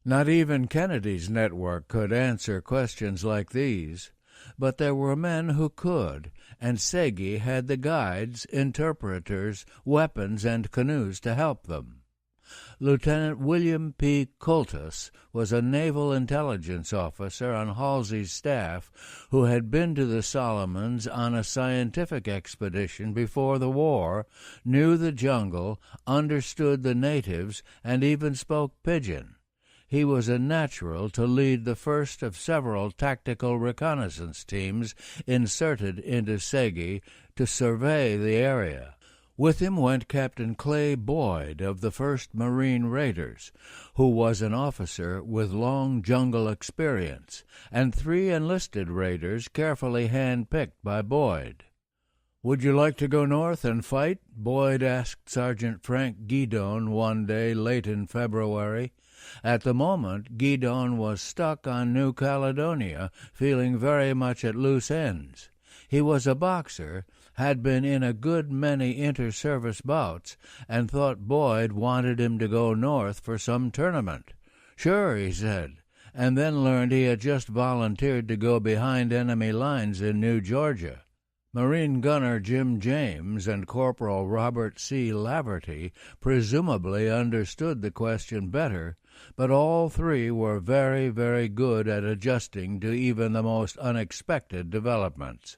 Not even Kennedy's network could answer questions like these, but there were men who could, and Segi had the guides, interpreters, weapons, and canoes to help them. Lieutenant William P. Coltus was a naval intelligence officer on Halsey's staff who had been to the Solomons on a scientific expedition before the war, knew the jungle, understood the natives, and even spoke pidgin. He was a natural to lead the first of several tactical reconnaissance teams inserted into Segi to survey the area. With him went Captain Clay Boyd of the 1st Marine Raiders, who was an officer with long jungle experience, and 3 enlisted raiders carefully hand-picked by Boyd. "Would you like to go north and fight?" Boyd asked Sergeant Frank Guidon one day late in February. At the moment, Guidon was stuck on New Caledonia, feeling very much at loose ends. He was a boxer, had been in a good many inter-service bouts, and thought Boyd wanted him to go north for some tournament. "Sure," he said, and then learned he had just volunteered to go behind enemy lines in New Georgia. Marine gunner Jim James and Corporal Robert C. Laverty presumably understood the question better, but all 3 were very, very good at adjusting to even the most unexpected developments.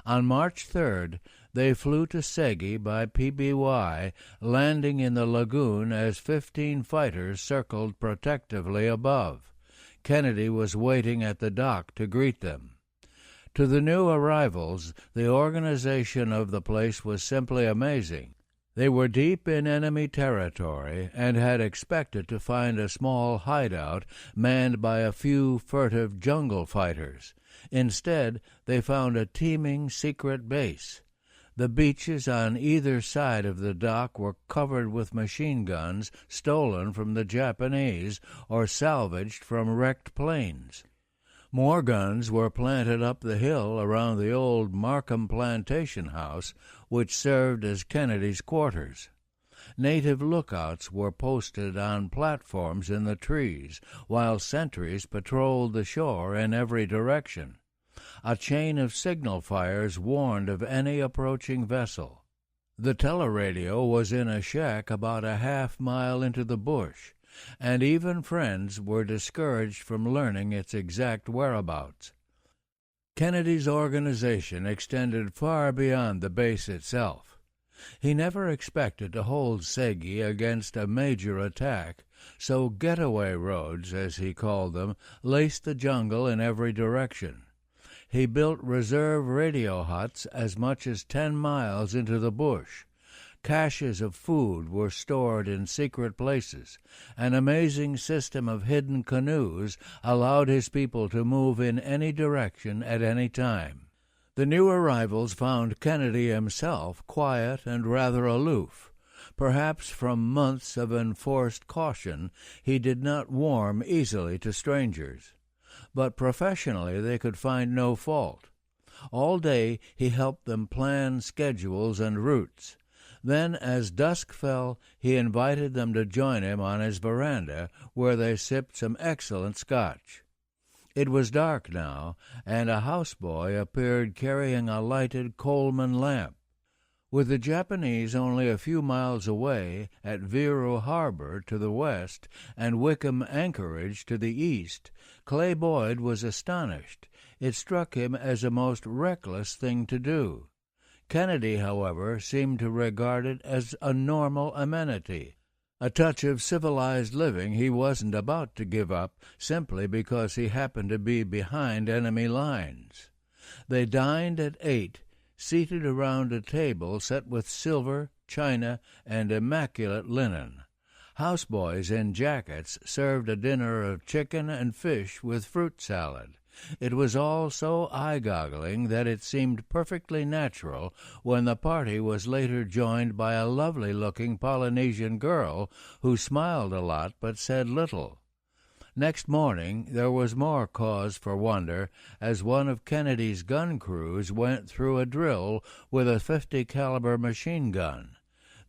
On March 3rd, they flew to Segi by PBY, landing in the lagoon as 15 fighters circled protectively above. Kennedy was waiting at the dock to greet them. To the new arrivals, the organization of the place was simply amazing. They were deep in enemy territory and had expected to find a small hideout manned by a few furtive jungle fighters. Instead, they found a teeming secret base. The beaches on either side of the dock were covered with machine guns stolen from the Japanese or salvaged from wrecked planes. More guns were planted up the hill around the old Markham plantation house, which served as Kennedy's quarters. Native lookouts were posted on platforms in the trees, while sentries patrolled the shore in every direction. A chain of signal fires warned of any approaching vessel. The teleradio was in a shack about a half-mile into the bush, and even friends were discouraged from learning its exact whereabouts. Kennedy's organization extended far beyond the base itself. He never expected to hold Segi against a major attack, so getaway roads, as he called them, laced the jungle in every direction. He built reserve radio huts as much as 10 miles into the bush. Caches of food were stored in secret places. An amazing system of hidden canoes allowed his people to move in any direction at any time. The new arrivals found Kennedy himself quiet and rather aloof. Perhaps from months of enforced caution, he did not warm easily to strangers. But professionally they could find no fault. All day he helped them plan schedules and routes. Then, as dusk fell, he invited them to join him on his veranda, where they sipped some excellent scotch. It was dark now, and a houseboy appeared carrying a lighted Coleman lamp. With the Japanese only a few miles away, at Viru Harbor to the west and Wickham Anchorage to the east, Clay Boyd was astonished. It struck him as a most reckless thing to do. Kennedy, however, seemed to regard it as a normal amenity. A touch of civilized living he wasn't about to give up simply because he happened to be behind enemy lines. They dined at 8, seated around a table set with silver, china, and immaculate linen. Houseboys in jackets served a dinner of chicken and fish with fruit salad. It was all so eye-goggling that it seemed perfectly natural when the party was later joined by a lovely-looking Polynesian girl who smiled a lot but said little. Next morning there was more cause for wonder as one of Kennedy's gun crews went through a drill with a .50 caliber machine gun.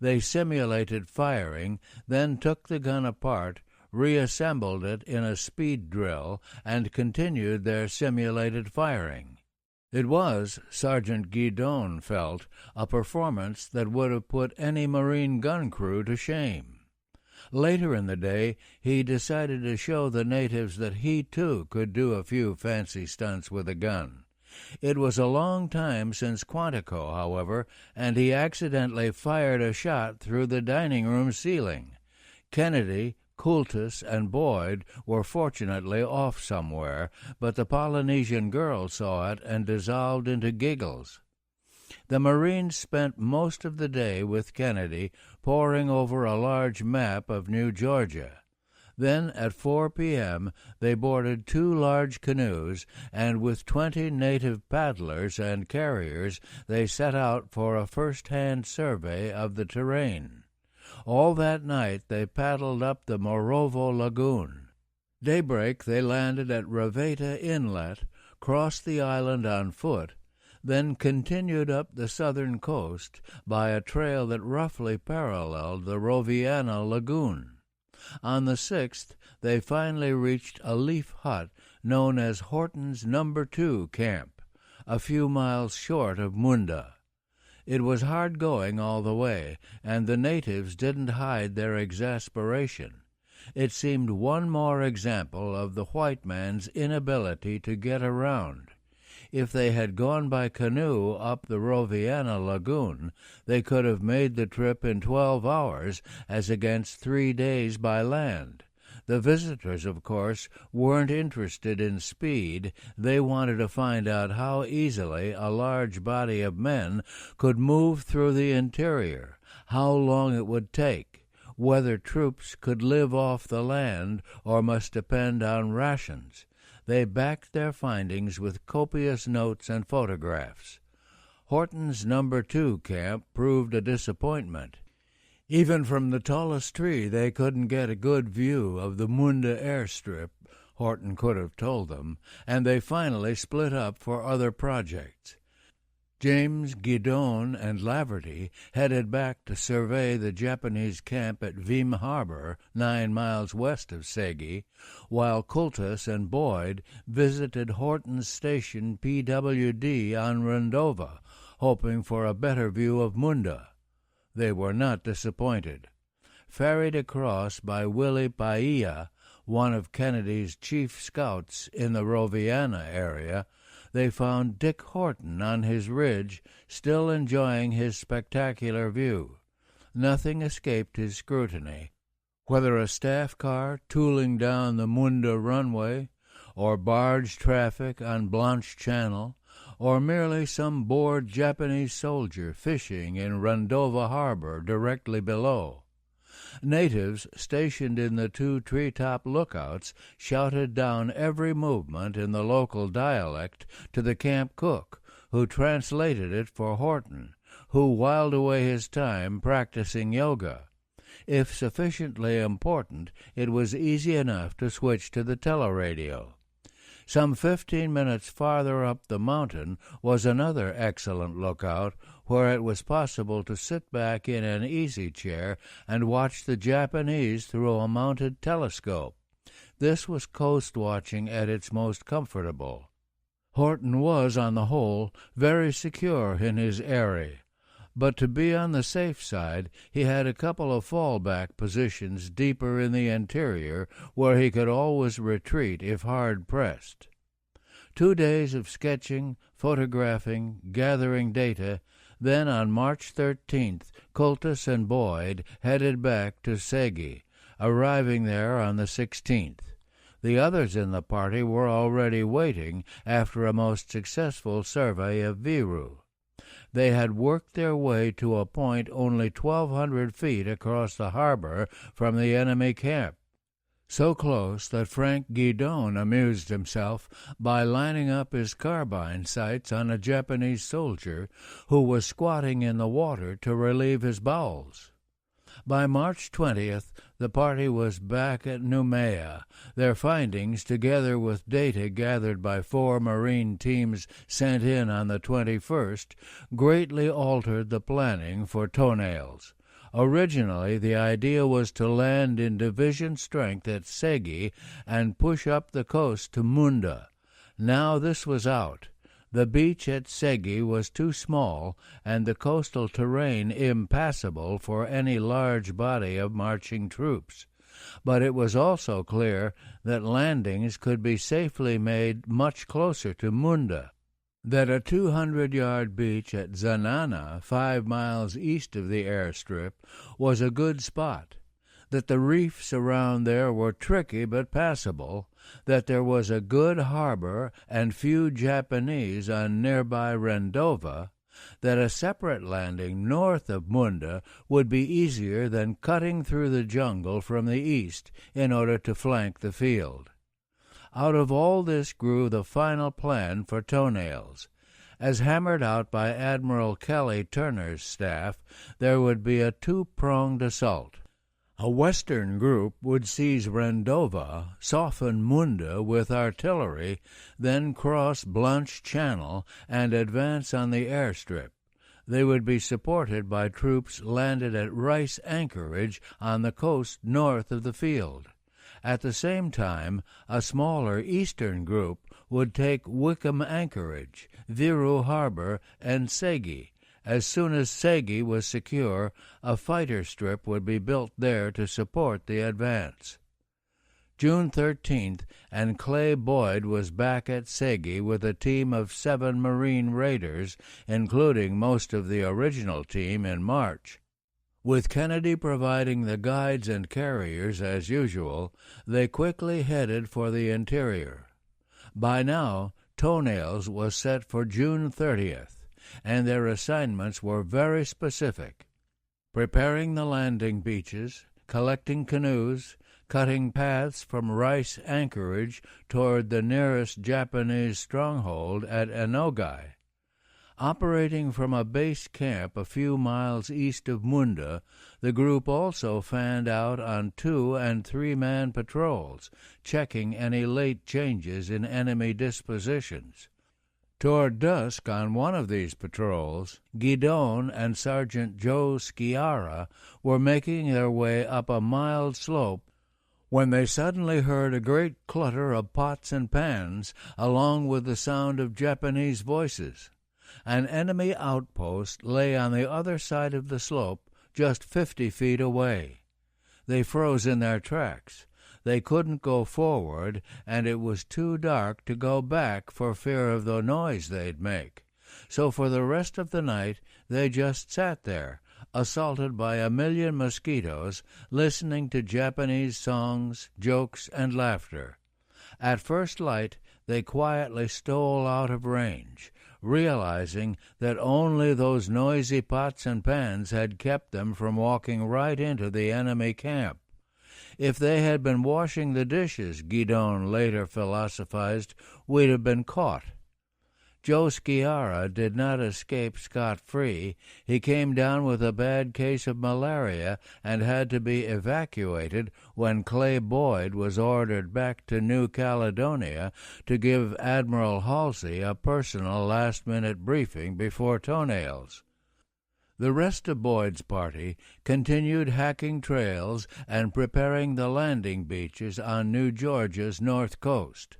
They simulated firing, then took the gun apart, reassembled it in a speed drill, and continued their simulated firing. It was, Sergeant Guidon felt, a performance that would have put any Marine gun crew to shame. Later in the day, he decided to show the natives that he, too, could do a few fancy stunts with a gun. It was a long time since Quantico, however, and he accidentally fired a shot through the dining room ceiling. Kennedy, Coultus, and Boyd were fortunately off somewhere, but the Polynesian girl saw it and dissolved into giggles. The Marines spent most of the day with Kennedy, poring over a large map of New Georgia. Then, at 4 p.m., they boarded 2 large canoes, and with 20 native paddlers and carriers, they set out for a first-hand survey of the terrain. All that night they paddled up the Morovo Lagoon. Daybreak they landed at Raveta Inlet, crossed the island on foot, then continued up the southern coast by a trail that roughly paralleled the Roviana Lagoon. On the 6th they finally reached a leaf hut known as Horton's No. 2 Camp, a few miles short of Munda. It was hard going all the way, and the natives didn't hide their exasperation. It seemed one more example of the white man's inability to get around. If they had gone by canoe up the Roviana Lagoon, they could have made the trip in 12 hours as against 3 days by land. The visitors, of course, weren't interested in speed. They wanted to find out how easily a large body of men could move through the interior, how long it would take, whether troops could live off the land or must depend on rations. they backed their findings with copious notes and photographs. Horton's No. 2 camp proved a disappointment. Even from the tallest tree they couldn't get a good view of the Munda airstrip, Horton could have told them, and they finally split up for other projects. James, Guidon, and Laverty headed back to survey the Japanese camp at Vimy Harbor, 9 miles west of Segi, while Cultus and Boyd visited Horton's station PWD on Rendova, hoping for a better view of Munda. They were not disappointed. Ferried across by Willie Paia, one of Kennedy's chief scouts in the Roviana area, they found Dick Horton on his ridge, still enjoying his spectacular view. Nothing escaped his scrutiny. Whether a staff car tooling down the Munda runway, or barge traffic on Blanche Channel, or merely some bored Japanese soldier fishing in Rendova Harbor directly below. Natives stationed in the 2 treetop lookouts shouted down every movement in the local dialect to the camp cook, who translated it for Horton, who whiled away his time practicing yoga. If sufficiently important, it was easy enough to switch to the teleradio. Some 15 minutes farther up the mountain was another excellent lookout, where it was possible to sit back in an easy chair and watch the Japanese through a mounted telescope. This was coast watching at its most comfortable. Horton was, on the whole, very secure in his eyrie, but to be on the safe side he had a couple of fallback positions deeper in the interior where he could always retreat if hard pressed. 2 days of sketching, photographing, gathering data. Then on March 13th, Cultus and Boyd headed back to Segi, arriving there on the 16th. The others in the party were already waiting after a most successful survey of Viru. They had worked their way to a point only 1,200 feet across the harbor from the enemy camp, so close that Frank Guidon amused himself by lining up his carbine sights on a Japanese soldier who was squatting in the water to relieve his bowels. By March 20th, the party was back at Noumea. Their findings, together with data gathered by 4 Marine teams sent in on the 21st, greatly altered the planning for Toenails. Originally, the idea was to land in division strength at Segi and push up the coast to Munda. Now this was out. The beach at Segi was too small and the coastal terrain impassable for any large body of marching troops. But it was also clear that landings could be safely made much closer to Munda, that a 200-yard beach at Zanana, 5 miles east of the airstrip, was a good spot, that the reefs around there were tricky but passable, that there was a good harbor and few Japanese on nearby Rendova, that a separate landing north of Munda would be easier than cutting through the jungle from the east in order to flank the field. Out of all this grew the final plan for Toenails. As hammered out by Admiral Kelly Turner's staff, there would be a 2-pronged assault. A western group would seize Rendova, soften Munda with artillery, then cross Blanche Channel and advance on the airstrip. They would be supported by troops landed at Rice Anchorage on the coast north of the field. At the same time, a smaller eastern group would take Wickham Anchorage, Viru Harbor, and Segi. As soon as Segi was secure, a fighter strip would be built there to support the advance. June 13th, and Clay Boyd was back at Segi with a team of 7 Marine raiders, including most of the original team in March. With Kennedy providing the guides and carriers as usual, they quickly headed for the interior. By now, Toenails was set for June 30th, and their assignments were very specific: preparing the landing beaches, collecting canoes, cutting paths from Rice Anchorage toward the nearest Japanese stronghold at Enogai. Operating from a base camp a few miles east of Munda, the group also fanned out on 2- and 3-man patrols, checking any late changes in enemy dispositions. Toward dusk on one of these patrols, Guidon and Sergeant Joe Sciarra were making their way up a mild slope when they suddenly heard a great clutter of pots and pans, along with the sound of Japanese voices. An enemy outpost lay on the other side of the slope, just 50 feet away. They froze in their tracks. They couldn't go forward, and it was too dark to go back for fear of the noise they'd make. So for the rest of the night they just sat there, assaulted by a million mosquitoes, listening to Japanese songs, jokes, and laughter. At first light they quietly stole out of range, realizing that only those noisy pots and pans had kept them from walking right into the enemy camp. If they had been washing the dishes, Guidon later philosophized, we'd have been caught. Joe Sciarra did not escape scot-free. He came down with a bad case of malaria and had to be evacuated when Clay Boyd was ordered back to New Caledonia to give Admiral Halsey a personal last-minute briefing before toenails. The rest of Boyd's party continued hacking trails and preparing the landing beaches on New Georgia's north coast.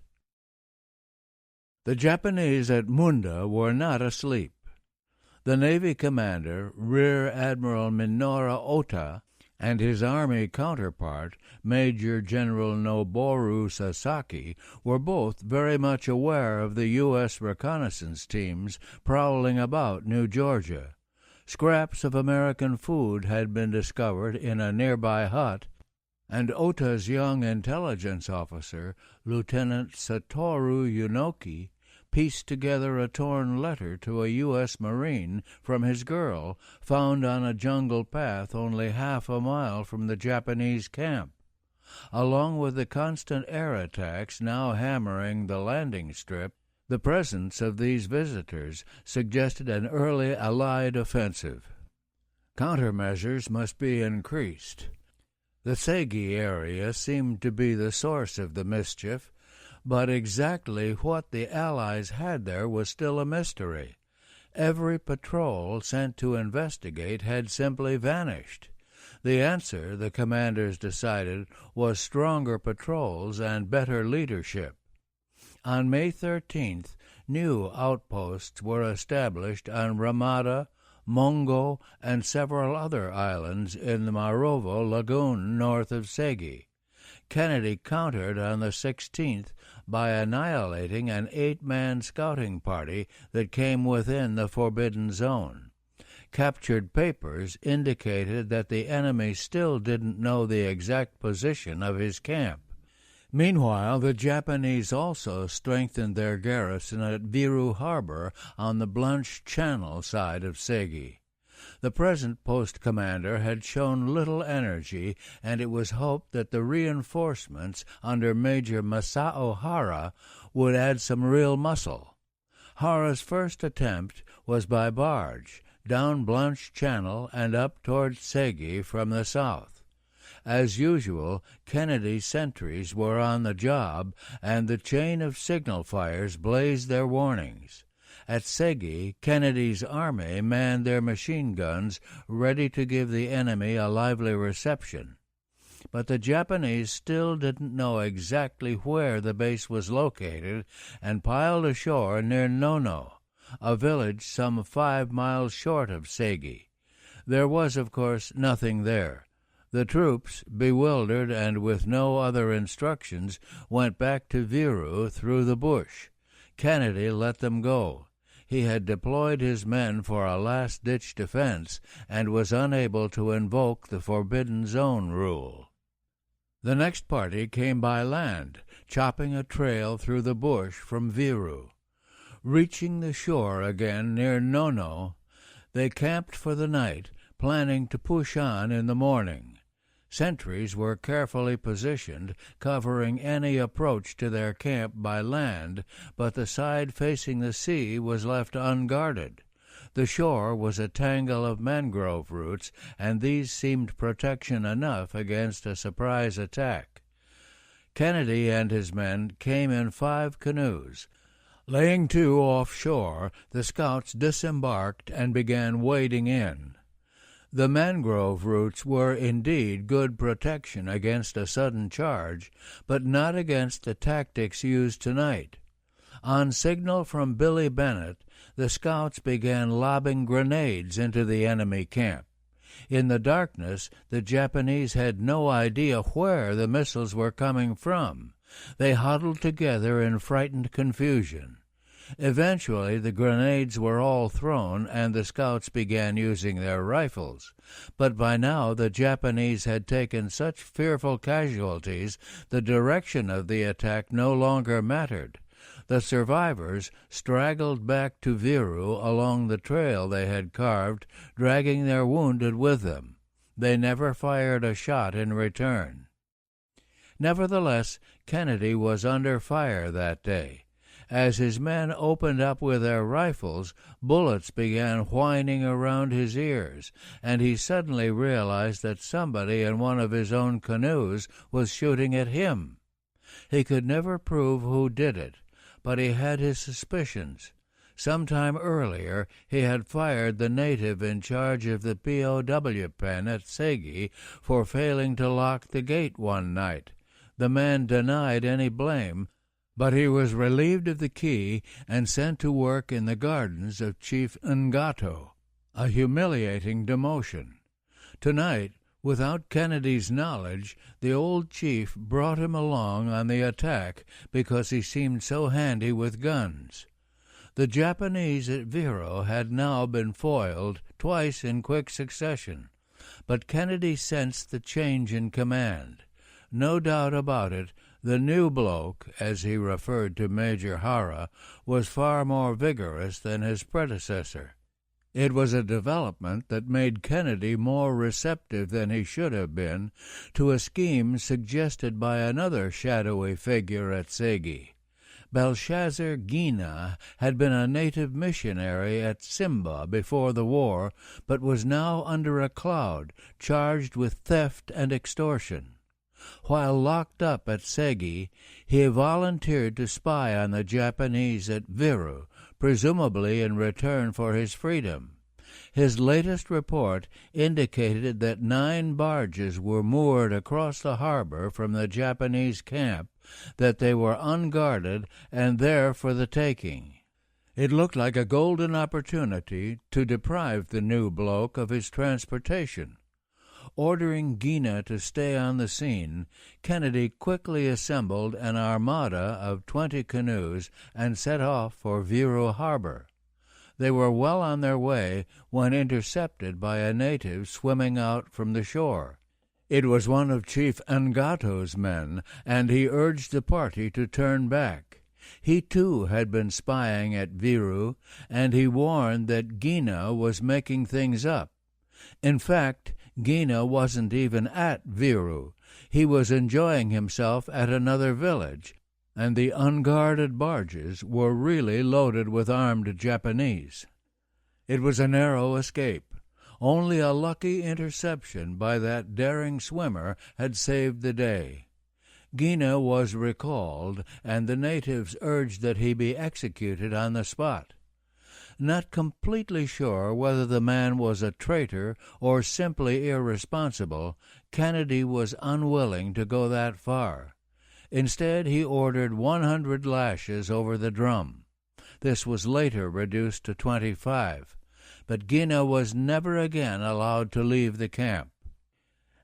The Japanese at Munda were not asleep. The Navy commander, Rear Admiral Minoru Ota, and his army counterpart, Major General Noboru Sasaki, were both very much aware of the U.S. reconnaissance teams prowling about New Georgia. Scraps of American food had been discovered in a nearby hut, and Ota's young intelligence officer, Lieutenant Satoru Yunoki, pieced together a torn letter to a U.S. Marine from his girl, found on a jungle path only half a mile from the Japanese camp. Along with the constant air attacks now hammering the landing strip, the presence of these visitors suggested an early Allied offensive. Countermeasures must be increased. The Segi area seemed to be the source of the mischief, but exactly what the Allies had there was still a mystery. Every patrol sent to investigate had simply vanished. The answer, the commanders decided, was stronger patrols and better leadership. On May 13th, new outposts were established on Ramada, Mongo, and several other islands in the Marovo Lagoon north of Segi. Kennedy countered on the 16th by annihilating an 8-man scouting party that came within the forbidden zone. Captured papers indicated that the enemy still didn't know the exact position of his camp. Meanwhile, the Japanese also strengthened their garrison at Viru Harbor on the Blanche Channel side of Segi. The present post commander had shown little energy, and it was hoped that the reinforcements under Major Masao Hara would add some real muscle. Hara's first attempt was by barge, down Blanche Channel and up toward Segi from the south. As usual, Kennedy's sentries were on the job, and the chain of signal fires blazed their warnings. At Segi, Kennedy's army manned their machine guns, ready to give the enemy a lively reception. But the Japanese still didn't know exactly where the base was located and piled ashore near Nono, a village some 5 miles short of Segi. There was, of course, nothing there. The troops, bewildered and with no other instructions, went back to Viru through the bush. Kennedy let them go. He had deployed his men for a last-ditch defense and was unable to invoke the Forbidden Zone rule. The next party came by land, chopping a trail through the bush from Viru. Reaching the shore again near Nono, they camped for the night, planning to push on in the morning. Sentries were carefully positioned, covering any approach to their camp by land, but the side facing the sea was left unguarded. The shore was a tangle of mangrove roots, and these seemed protection enough against a surprise attack. Kennedy and his men came in 5 canoes. Laying to offshore, the scouts disembarked and began wading in. The mangrove roots were indeed good protection against a sudden charge, but not against the tactics used tonight. On signal from Billy Bennett, the scouts began lobbing grenades into the enemy camp. In the darkness, the Japanese had no idea where the missiles were coming from. They huddled together in frightened confusion. Eventually, the grenades were all thrown, and the scouts began using their rifles. But by now the Japanese had taken such fearful casualties, the direction of the attack no longer mattered. The survivors straggled back to Viru along the trail they had carved, dragging their wounded with them. They never fired a shot in return. Nevertheless, Kennedy was under fire that day. As his men opened up with their rifles, bullets began whining around his ears, and he suddenly realized that somebody in one of his own canoes was shooting at him. He could never prove who did it, but he had his suspicions. Some time earlier he had fired the native in charge of the POW pen at Segi for failing to lock the gate one night. The man denied any blame, but he was relieved of the key and sent to work in the gardens of Chief Ngato, a humiliating demotion. Tonight, without Kennedy's knowledge, the old chief brought him along on the attack because he seemed so handy with guns. The Japanese at Vero had now been foiled twice in quick succession, but Kennedy sensed the change in command. No doubt about it, the new bloke, as he referred to Major Hara, was far more vigorous than his predecessor. It was a development that made Kennedy more receptive than he should have been to a scheme suggested by another shadowy figure at Segi. Belshazzar Gina had been a native missionary at Simba before the war, but was now under a cloud, charged with theft and extortion. While locked up at Segi, he volunteered to spy on the Japanese at Viru, presumably in return for his freedom. His latest report indicated that 9 barges were moored across the harbor from the Japanese camp, that they were unguarded and there for the taking. It looked like a golden opportunity to deprive the new bloke of his transportation. Ordering Gina to stay on the scene, Kennedy quickly assembled an armada of 20 canoes and set off for Viru Harbor. They were well on their way when intercepted by a native swimming out from the shore. It was one of Chief Ngato's men, and he urged the party to turn back. He, too, had been spying at Viru, and he warned that Gina was making things up. In fact, Gina wasn't even at Viru. He was enjoying himself at another village, and the unguarded barges were really loaded with armed Japanese. It was a narrow escape. Only a lucky interception by that daring swimmer had saved the day. Gina was recalled, and the natives urged that he be executed on the spot. Not completely sure whether the man was a traitor or simply irresponsible, Kennedy was unwilling to go that far. Instead, he ordered 100 lashes over the drum. This was later reduced to 25, but Gina was never again allowed to leave the camp.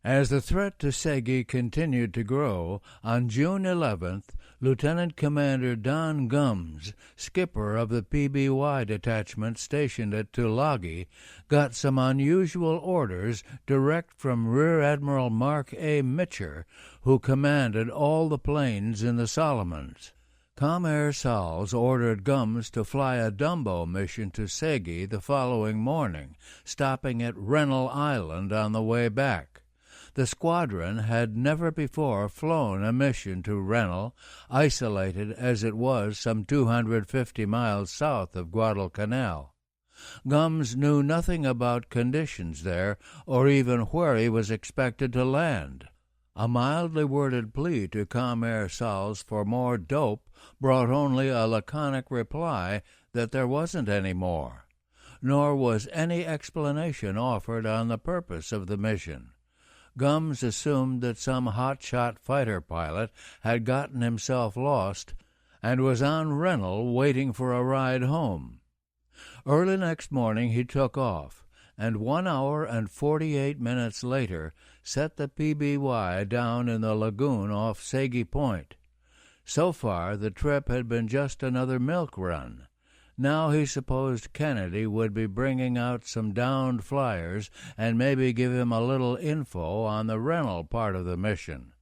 As the threat to Segi continued to grow, on June 11th, Lieutenant Commander Don Gums, skipper of the PBY detachment stationed at Tulagi, got some unusual orders direct from Rear Admiral Mark A. Mitcher, who commanded all the planes in the Solomons. Comair Salz ordered Gums to fly a Dumbo mission to Segi the following morning, stopping at Rennell Island on the way back. The squadron had never before flown a mission to Rennell, isolated as it was some 250 miles south of Guadalcanal. Gums knew nothing about conditions there, or even where he was expected to land. A mildly worded plea to Comair Salles for more dope brought only a laconic reply that there wasn't any more, nor was any explanation offered on the purpose of the mission. Gums assumed that some hotshot fighter pilot had gotten himself lost and was on Rennell waiting for a ride home. Early next morning he took off, and 1 hour and 48 minutes later set the PBY down in the lagoon off Sagi Point. So far the trip had been just another milk run. Now he supposed Kennedy would be bringing out some downed flyers and maybe give him a little info on the Rennell part of the mission.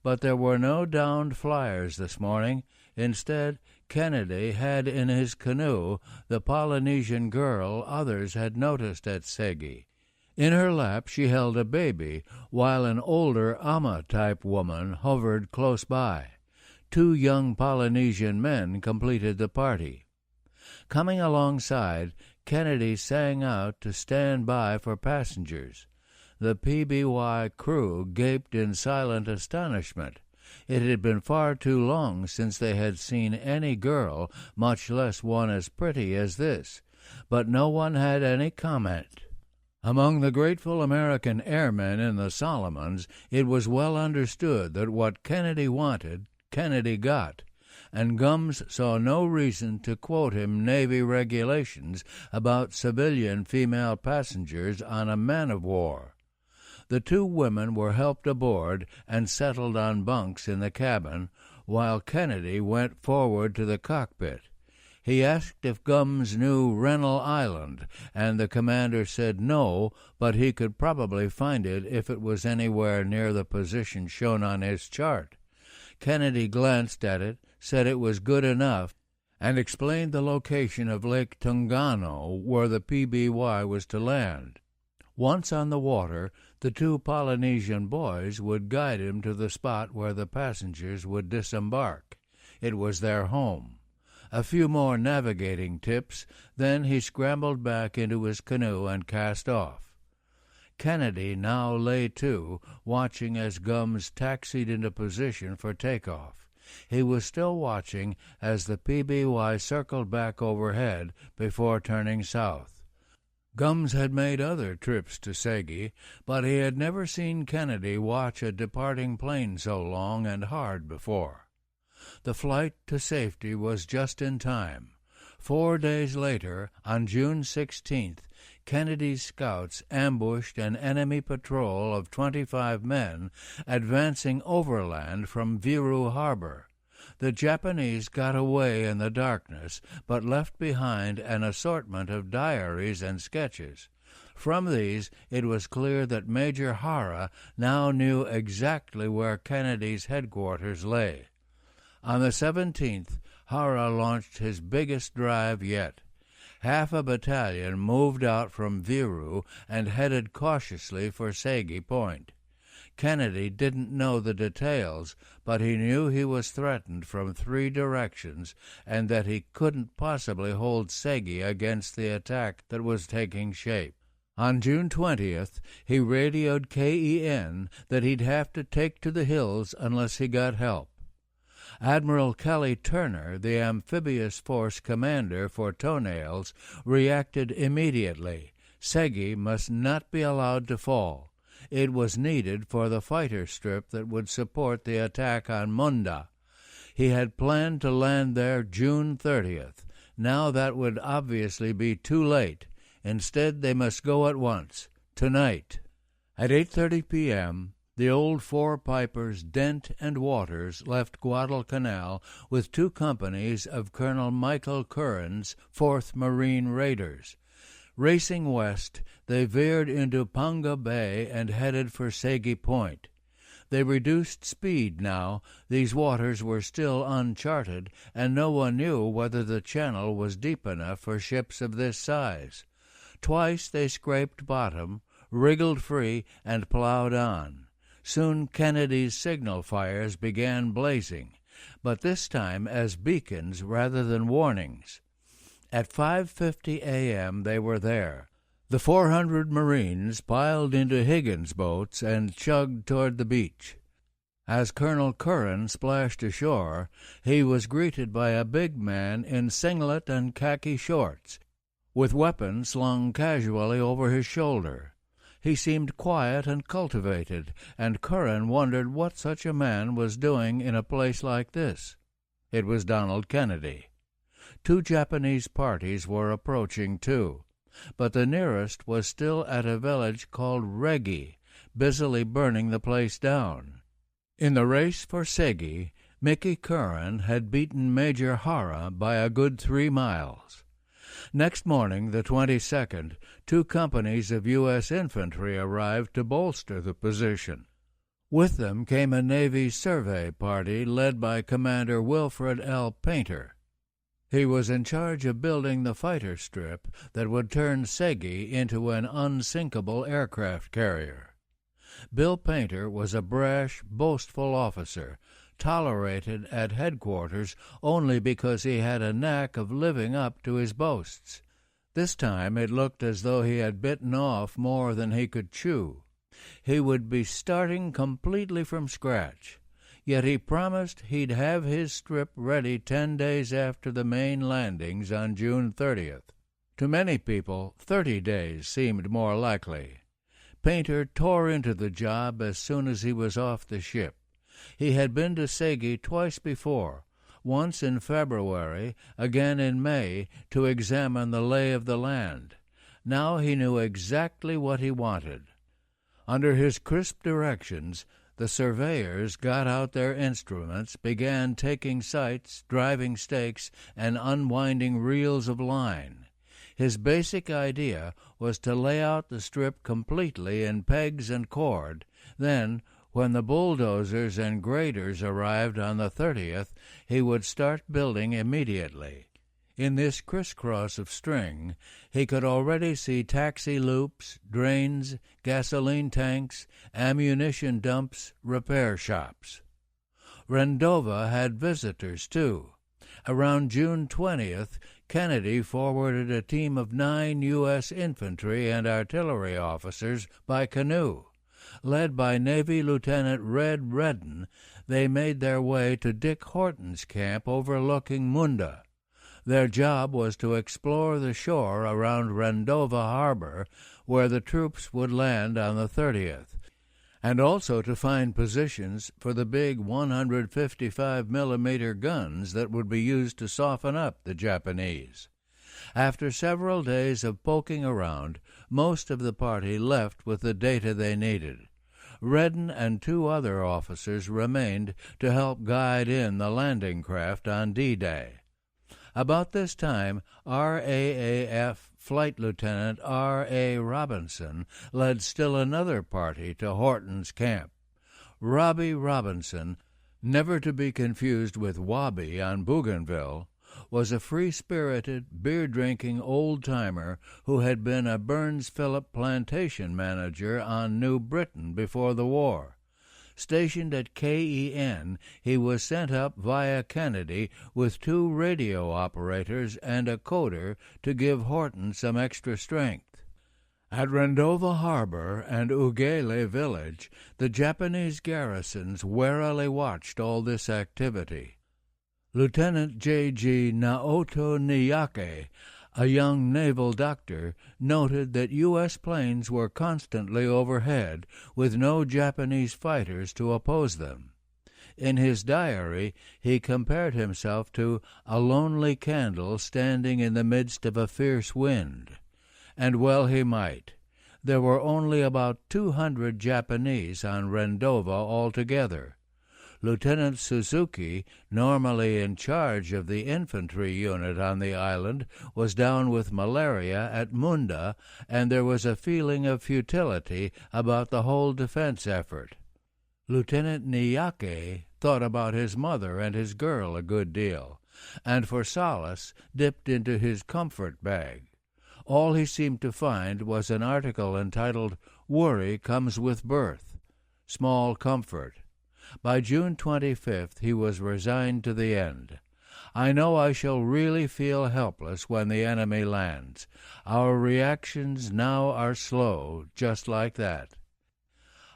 But there were no downed flyers this morning. Instead, Kennedy had in his canoe the Polynesian girl others had noticed at Sagi. In her lap she held a baby, while an older Ama-type woman hovered close by. 2 young Polynesian men completed the party. Coming alongside, Kennedy sang out to stand by for passengers. The PBY crew gaped in silent astonishment. It had been far too long since they had seen any girl, much less one as pretty as this, but no one had any comment. Among the grateful American airmen in the Solomons, it was well understood that what Kennedy wanted, Kennedy got, and Gums saw no reason to quote him Navy regulations about civilian female passengers on a man-of-war. The 2 women were helped aboard and settled on bunks in the cabin, while Kennedy went forward to the cockpit. He asked if Gums knew Rennell Island, and the commander said no, but he could probably find it if it was anywhere near the position shown on his chart. Kennedy glanced at it, said it was good enough, and explained the location of Lake Tungano, where the PBY was to land. Once on the water, the 2 Polynesian boys would guide him to the spot where the passengers would disembark. It was their home. A few more navigating tips, then he scrambled back into his canoe and cast off. Kennedy now lay to, watching as Gums taxied into position for takeoff. He was still watching as the PBY circled back overhead before turning south. Gums had made other trips to Sagi, but he had never seen Kennedy watch a departing plane so long and hard before. The flight to safety was just in time. 4 days later, on June 16th, Kennedy's scouts ambushed an enemy patrol of 25 men advancing overland from Viru Harbor. The Japanese got away in the darkness, but left behind an assortment of diaries and sketches. From these, it was clear that Major Hara now knew exactly where Kennedy's headquarters lay. On the 17th, Hara launched his biggest drive yet. Half a battalion moved out from Viru and headed cautiously for Sagi Point. Kennedy didn't know the details, but he knew he was threatened from 3 directions and that he couldn't possibly hold Sagi against the attack that was taking shape. On June 20th, he radioed KEN that he'd have to take to the hills unless he got help. Admiral Kelly Turner, the amphibious force commander for Toenails, reacted immediately. Sagi must not be allowed to fall. It was needed for the fighter strip that would support the attack on Munda. He had planned to land there June 30th. Now that would obviously be too late. Instead, they must go at once, tonight. At 8:30 p.m., the old four-pipers Dent and Waters left Guadalcanal with 2 companies of Colonel Michael Curran's 4th Marine Raiders. Racing west, they veered into Panga Bay and headed for Sagi Point. They reduced speed now. These waters were still uncharted, and no one knew whether the channel was deep enough for ships of this size. Twice they scraped bottom, wriggled free, and plowed on. Soon Kennedy's signal fires began blazing, but this time as beacons rather than warnings. At 5:50 a.m. they were there. The 400 Marines piled into Higgins boats and chugged toward the beach. As Colonel Curran splashed ashore, he was greeted by a big man in singlet and khaki shorts, with weapons slung casually over his shoulder. He seemed quiet and cultivated, and Curran wondered what such a man was doing in a place like this. It was Donald Kennedy. 2 Japanese parties were approaching, too, but the nearest was still at a village called Regi, busily burning the place down. In the race for Segi, Mickey Curran had beaten Major Hara by a good 3 miles. Next morning, the 22nd, 2 companies of U.S. infantry arrived to bolster the position. With them came a Navy survey party led by Commander Wilfred L. Painter. He was in charge of building the fighter strip that would turn Segi into an unsinkable aircraft carrier. Bill Painter was a brash, boastful officer, tolerated at headquarters only because he had a knack of living up to his boasts. This time it looked as though he had bitten off more than he could chew. He would be starting completely from scratch, yet he promised he'd have his strip ready 10 days after the main landings on June 30th. To many people, 30 days seemed more likely. Painter tore into the job as soon as he was off the ship. He had been to Segi twice before, once in February, again in May, to examine the lay of the land. Now he knew exactly what he wanted. Under his crisp directions, the surveyors got out their instruments, began taking sights, driving stakes, and unwinding reels of line. His basic idea was to lay out the strip completely in pegs and cord. Then, when the bulldozers and graders arrived on the 30th, he would start building immediately. In this crisscross of string, he could already see taxi loops, drains, gasoline tanks, ammunition dumps, repair shops. Rendova had visitors, too. Around June 20th, Kennedy forwarded a team of 9 U.S. infantry and artillery officers by canoe. Led by Navy Lieutenant Red Redden, they made their way to Dick Horton's camp overlooking Munda. Their job was to explore the shore around Rendova Harbor, where the troops would land on the 30th, and also to find positions for the big 155mm guns that would be used to soften up the Japanese. After several days of poking around, most of the party left with the data they needed. Redden and 2 other officers remained to help guide in the landing craft on D-Day. About this time, RAAF Flight Lieutenant R.A. Robinson led still another party to Horton's camp. Robbie Robinson, never to be confused with Wabi on Bougainville, was a free-spirited, beer-drinking old-timer who had been a Burns Phillip plantation manager on New Britain before the war. Stationed at KEN, he was sent up via Kennedy with 2 radio operators and a coder to give Horton some extra strength. At Rendova Harbor and Ugele Village, the Japanese garrisons warily watched all this activity. Lieutenant J.G. Naoto Niyake, a young naval doctor, noted that U.S. planes were constantly overhead, with no Japanese fighters to oppose them. In his diary, he compared himself to a lonely candle standing in the midst of a fierce wind. And well he might. There were only about 200 Japanese on Rendova altogether. Lieutenant Suzuki, normally in charge of the infantry unit on the island, was down with malaria at Munda, and there was a feeling of futility about the whole defense effort. Lieutenant Niyake thought about his mother and his girl a good deal, and for solace dipped into his comfort bag. All he seemed to find was an article entitled "Worry Comes with Birth." small comfort. By June 25th he was resigned to the end. I know I shall really feel helpless when the enemy lands. Our reactions now are slow, just like that.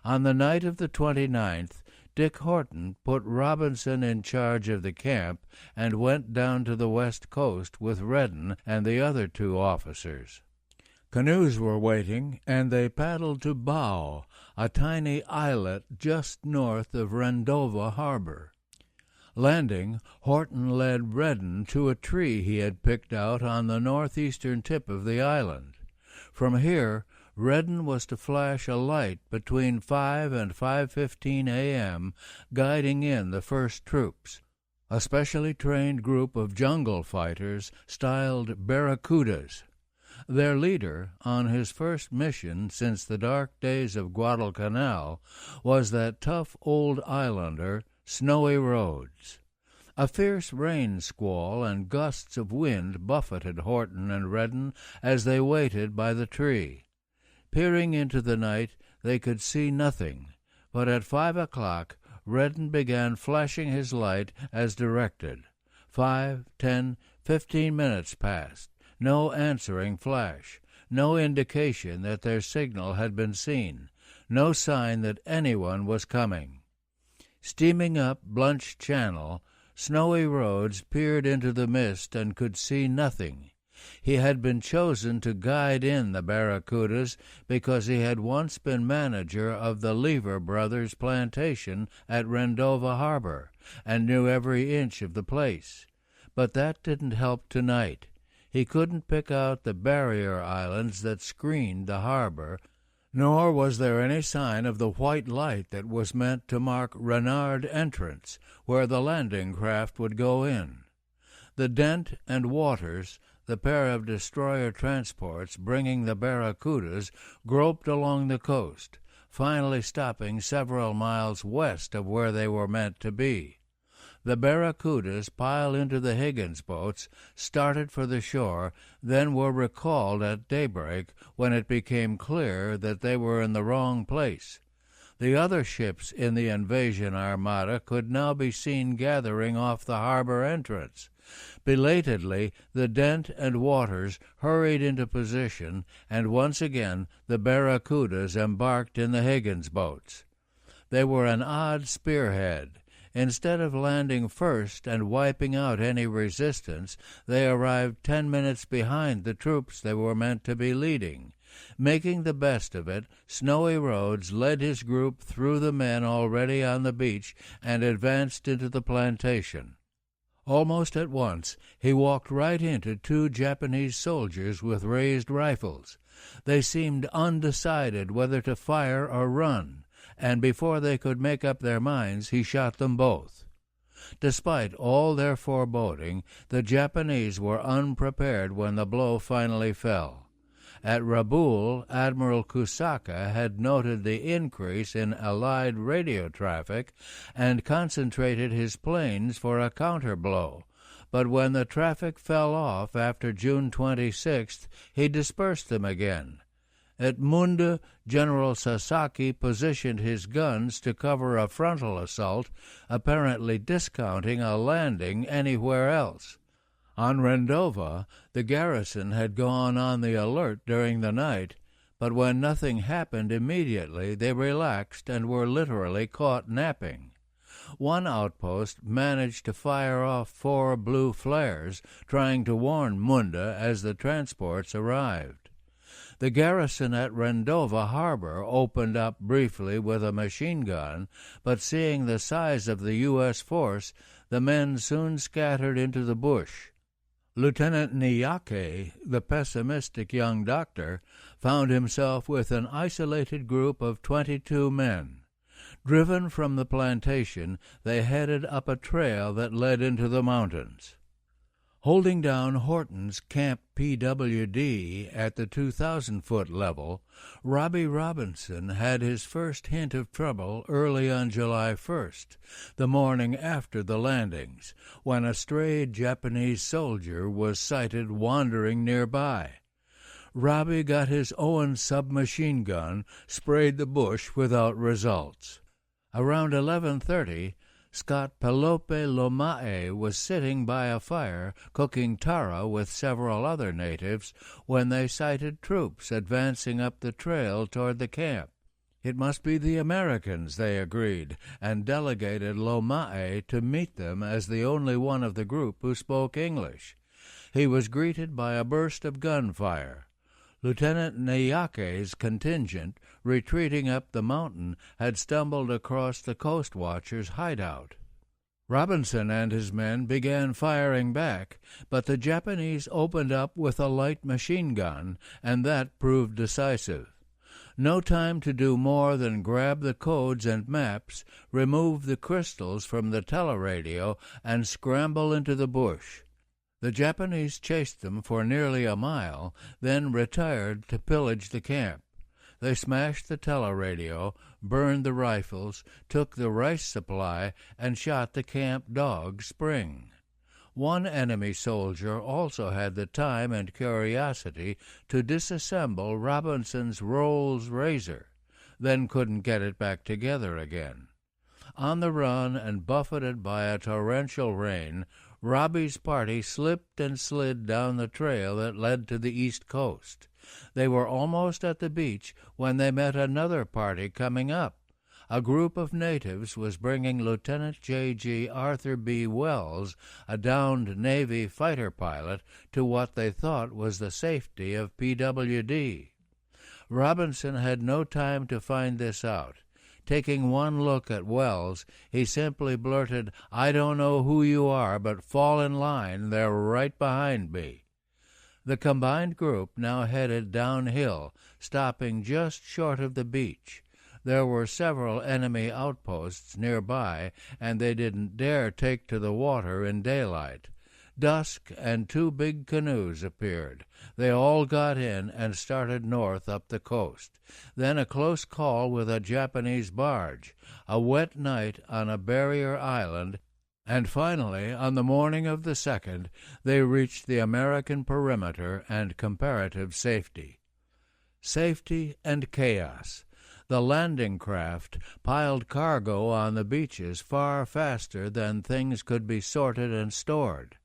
On the night of the 29th, Dick Horton put Robinson in charge of the camp and went down to the west coast with Redden and the other 2 officers. Canoes were waiting, and they paddled to Bow, a tiny islet just north of Rendova harbor. Landing, Horton led Redden to a tree he had picked out on the northeastern tip of the island. From here, Redden was to flash a light between 5 and 5:15 a.m., guiding in the first troops, a specially trained group of jungle fighters styled barracudas. Their leader, on his first mission since the dark days of Guadalcanal, was that tough old islander, Snowy Rhodes. A fierce rain squall and gusts of wind buffeted Horton and Redden as they waited by the tree. Peering into the night, they could see nothing, but at 5 o'clock Redden began flashing his light as directed. 5, 10, 15 minutes passed. No answering flash, no indication that their signal had been seen, no sign that anyone was coming. Steaming up Blunt's Channel, Snowy Rhodes peered into the mist and could see nothing. He had been chosen to guide in the barracudas because he had once been manager of the Lever Brothers plantation at Rendova harbor and knew every inch of the place. But that didn't help tonight. He couldn't pick out the barrier islands that screened the harbor, nor was there any sign of the white light that was meant to mark Renard Entrance, where the landing craft would go in. The Dent and Waters, the pair of destroyer transports bringing the barracudas, groped along the coast, finally stopping several miles west of where they were meant to be. The barracudas piled into the Higgins boats, started for the shore, then were recalled at daybreak when it became clear that they were in the wrong place. The other ships in the invasion armada could now be seen gathering off the harbor entrance. Belatedly, the Dent and Waters hurried into position, and once again the barracudas embarked in the Higgins boats. They were an odd spearhead. Instead of landing first and wiping out any resistance, they arrived 10 minutes behind the troops they were meant to be leading. Making the best of it, Snowy Rhodes led his group through the men already on the beach and advanced into the plantation. Almost at once, he walked right into 2 Japanese soldiers with raised rifles. They seemed undecided whether to fire or run, and before they could make up their minds, he shot them both. Despite all their foreboding, the Japanese were unprepared when the blow finally fell. At Rabaul, Admiral Kusaka had noted the increase in Allied radio traffic and concentrated his planes for a counterblow. But when the traffic fell off after June 26th, he dispersed them again. At Munda, General Sasaki positioned his guns to cover a frontal assault, apparently discounting a landing anywhere else. On Rendova, the garrison had gone on the alert during the night, but when nothing happened immediately, they relaxed and were literally caught napping. One outpost managed to fire off 4 blue flares, trying to warn Munda as the transports arrived. The garrison at Rendova harbor opened up briefly with a machine gun, but seeing the size of the U.S. force, the men soon scattered into the bush. Lieutenant Niyake, the pessimistic young doctor, found himself with an isolated group of 22 men. Driven from the plantation, they headed up a trail that led into the mountains. Holding down Horton's Camp PWD at the 2,000-foot level, Robbie Robinson had his first hint of trouble early on July 1st, the morning after the landings, when a strayed Japanese soldier was sighted wandering nearby. Robbie got his Owen submachine gun, sprayed the bush without results. Around 11:30, Scott Pelope Lomae was sitting by a fire cooking tara with several other natives when they sighted troops advancing up the trail toward the camp. It must be the Americans, they agreed, and delegated Lomae to meet them as the only one of the group who spoke English. He was greeted by a burst of gunfire. Lieutenant Neyake's contingent, retreating up the mountain, had stumbled across the Coastwatchers' hideout. Robinson and his men began firing back, but the Japanese opened up with a light machine gun, and that proved decisive. No time to do more than grab the codes and maps, remove the crystals from the teleradio, and scramble into the bush. The Japanese chased them for nearly a mile, then retired to pillage the camp. They smashed the teleradio, burned the rifles, took the rice supply, and shot the camp dog, Spring. One enemy soldier also had the time and curiosity to disassemble Robinson's Rolls razor, then couldn't get it back together again. On the run and buffeted by a torrential rain, Robbie's party slipped and slid down the trail that led to the east coast. They were almost at the beach when they met another party coming up. A group of natives was bringing Lieutenant J.G. Arthur B. Wells, a downed Navy fighter pilot, to what they thought was the safety of PWD. Robinson had no time to find this out. Taking one look at Wells, he simply blurted, "I don't know who you are, but fall in line. They're right behind me." The combined group now headed downhill, stopping just short of the beach. There were several enemy outposts nearby, and they didn't dare take to the water in daylight. Dusk, and two big canoes appeared. They all got in and started north up the coast. Then a close call with a Japanese barge, a wet night on a barrier island, and finally, on the morning of the 2nd, they reached the American perimeter and comparative safety. Safety and chaos. The landing craft piled cargo on the beaches far faster than things could be sorted and stored.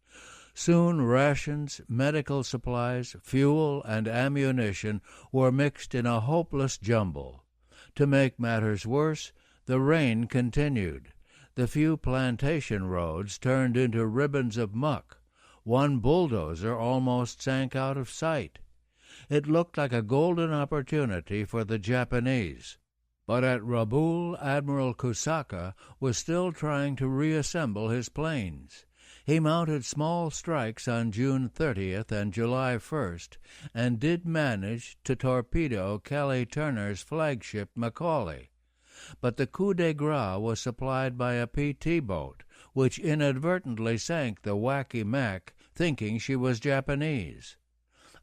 Soon rations, medical supplies, fuel, and ammunition were mixed in a hopeless jumble. To make matters worse, the rain continued. The few plantation roads turned into ribbons of muck. One bulldozer almost sank out of sight. It looked like a golden opportunity for the Japanese. But at Rabaul, Admiral Kusaka was still trying to reassemble his planes. He mounted small strikes on June 30th and July 1st, and did manage to torpedo Kelly Turner's flagship Macaulay. But the coup de grace was supplied by a PT boat, which inadvertently sank the Wacky Mac, thinking she was Japanese.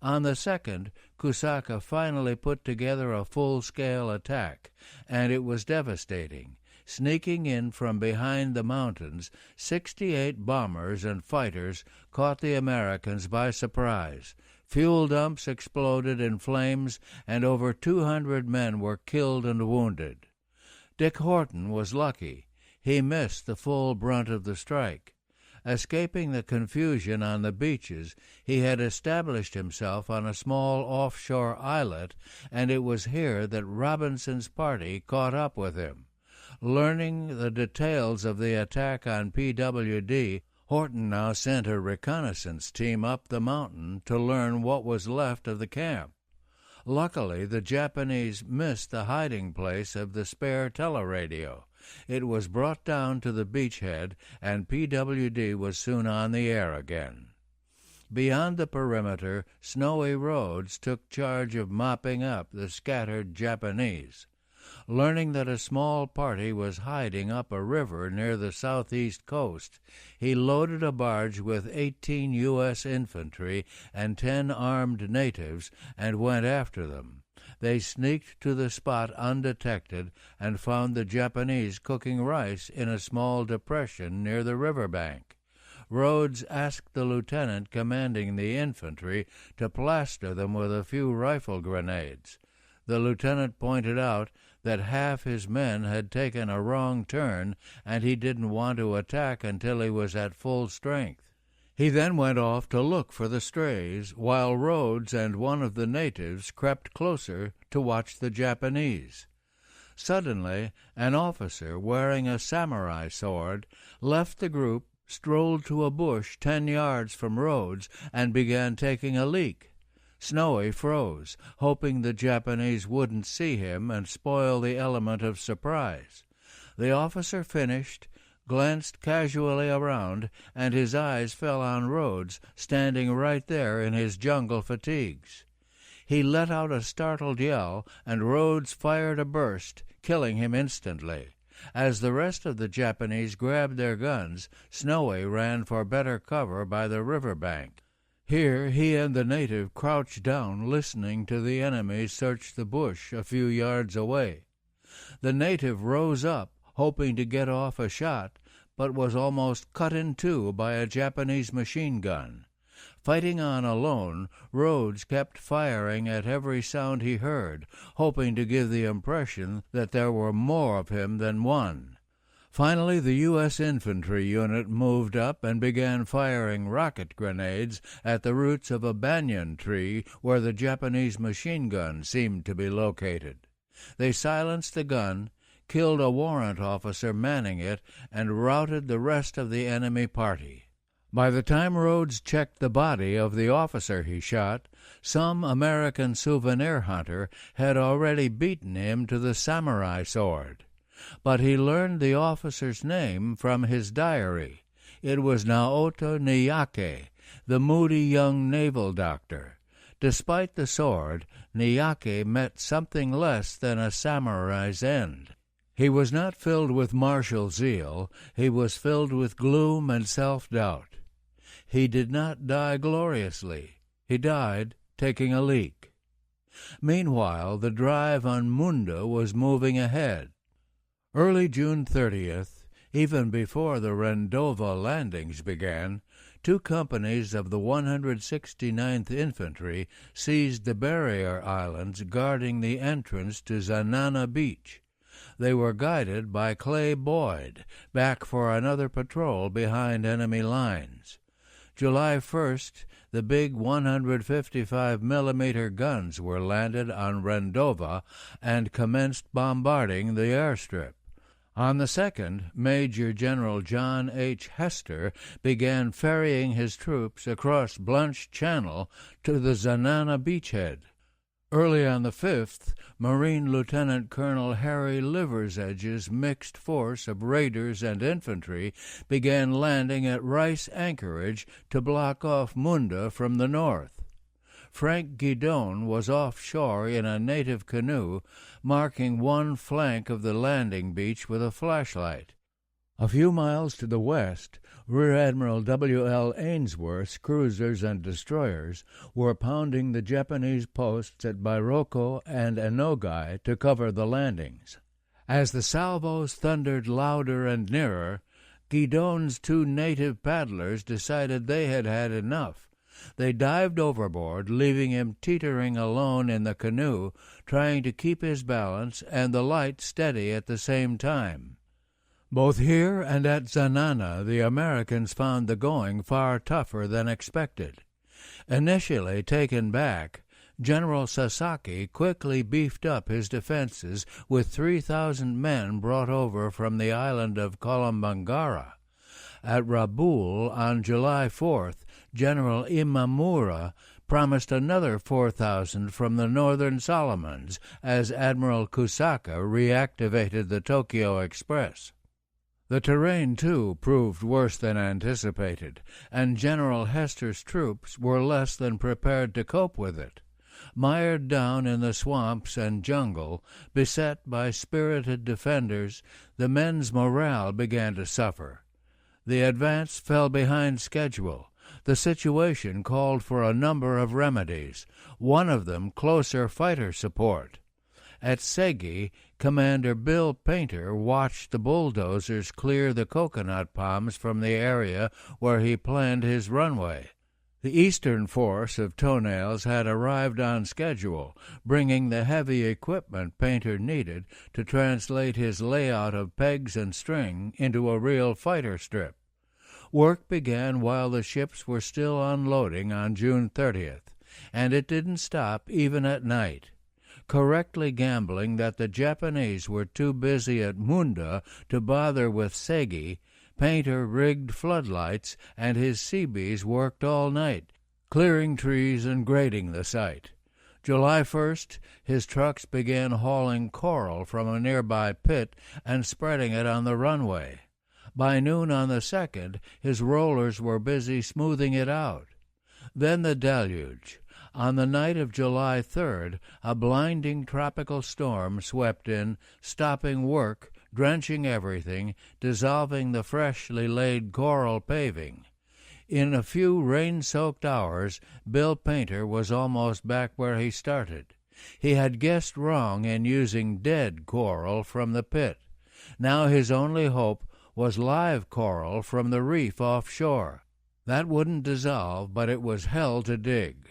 On the 2nd, Kusaka finally put together a full-scale attack, and it was devastating. Sneaking in from behind the mountains, 68 bombers and fighters caught the Americans by surprise. Fuel dumps exploded in flames, and over 200 men were killed and wounded. Dick Horton was lucky. He missed the full brunt of the strike. Escaping the confusion on the beaches, he had established himself on a small offshore islet, and it was here that Robinson's party caught up with him. Learning the details of the attack on PWD, Horton now sent a reconnaissance team up the mountain to learn what was left of the camp. Luckily, the Japanese missed the hiding place of the spare teleradio. It was brought down to the beachhead, and PWD was soon on the air again. Beyond the perimeter, Snowy Rhodes took charge of mopping up the scattered Japanese. Learning that a small party was hiding up a river near the southeast coast, he loaded a barge with 18 U.S. infantry and 10 armed natives and went after them. They sneaked to the spot undetected and found the Japanese cooking rice in a small depression near the riverbank. Rhodes asked the lieutenant commanding the infantry to plaster them with a few rifle grenades. The lieutenant pointed out that half his men had taken a wrong turn and he didn't want to attack until he was at full strength. He then went off to look for the strays, while Rhodes and one of the natives crept closer to watch the Japanese. Suddenly, an officer wearing a samurai sword left the group, strolled to a bush 10 yards from Rhodes, and began taking a leak. Snowy froze, hoping the Japanese wouldn't see him and spoil the element of surprise. The officer finished, glanced casually around, and his eyes fell on Rhodes, standing right there in his jungle fatigues. He let out a startled yell, and Rhodes fired a burst, killing him instantly. As the rest of the Japanese grabbed their guns, Snowy ran for better cover by the river bank. Here he and the native crouched down, listening to the enemy search the bush a few yards away. The native rose up, hoping to get off a shot, but was almost cut in two by a Japanese machine gun. Fighting on alone, Rhodes kept firing at every sound he heard, hoping to give the impression that there were more of him than one. Finally, the U.S. infantry unit moved up and began firing rocket grenades at the roots of a banyan tree where the Japanese machine gun seemed to be located. They silenced the gun, killed a warrant officer manning it, and routed the rest of the enemy party. By the time Rhodes checked the body of the officer he shot, some American souvenir hunter had already beaten him to the samurai sword. But he learned the officer's name from his diary. It was Naoto Niyake, the moody young naval doctor. Despite the sword, Niyake met something less than a samurai's end. He was not filled with martial zeal. He was filled with gloom and self-doubt. He did not die gloriously. He died taking a leak. Meanwhile, the drive on Munda was moving ahead. Early June 30th, even before the Rendova landings began, 2 companies of the 169th Infantry seized the barrier islands guarding the entrance to Zanana Beach. They were guided by Clay Boyd, back for another patrol behind enemy lines. July 1st, the big 155mm guns were landed on Rendova and commenced bombarding the airstrip. On the 2nd, Major General John H. Hester began ferrying his troops across Blanche Channel to the Zanana beachhead. Early on the 5th, Marine Lieutenant Colonel Harry Liversedge's mixed force of raiders and infantry began landing at Rice Anchorage to block off Munda from the north. Frank Guidon was offshore in a native canoe, marking one flank of the landing beach with a flashlight. A few miles to the west, Rear Admiral W.L. Ainsworth's cruisers and destroyers were pounding the Japanese posts at Bairoko and Enogai to cover the landings. As the salvos thundered louder and nearer, Guidon's 2 native paddlers decided they had had enough. They dived overboard, leaving him teetering alone in the canoe, trying to keep his balance and the light steady at the same time. Both here and at Zanana, the Americans found the going far tougher than expected. Initially taken back, General Sasaki quickly beefed up his defenses with 3,000 men brought over from the island of Kolombangara. At Rabaul on July 4th, General Imamura promised another 4,000 from the Northern Solomons as Admiral Kusaka reactivated the Tokyo Express. The terrain, too, proved worse than anticipated, and General Hester's troops were less than prepared to cope with it. Mired down in the swamps and jungle, beset by spirited defenders, the men's morale began to suffer. The advance fell behind schedule. The situation called for a number of remedies, one of them closer fighter support. At Segi, Commander Bill Painter watched the bulldozers clear the coconut palms from the area where he planned his runway. The eastern force of Toenails had arrived on schedule, bringing the heavy equipment Painter needed to translate his layout of pegs and string into a real fighter strip. Work began while the ships were still unloading on June 30th, and it didn't stop even at night. Correctly gambling that the Japanese were too busy at Munda to bother with Segi, Painter rigged floodlights, and his Seabees worked all night, clearing trees and grading the site. July 1st, his trucks began hauling coral from a nearby pit and spreading it on the runway. By noon on the 2nd, his rollers were busy smoothing it out. Then the deluge. On the night of July 3rd, a blinding tropical storm swept in, stopping work, drenching everything, dissolving the freshly laid coral paving. In a few rain-soaked hours, Bill Painter was almost back where he started. He had guessed wrong in using dead coral from the pit. Now his only hope was live coral from the reef offshore. That wouldn't dissolve, but it was hell to dig.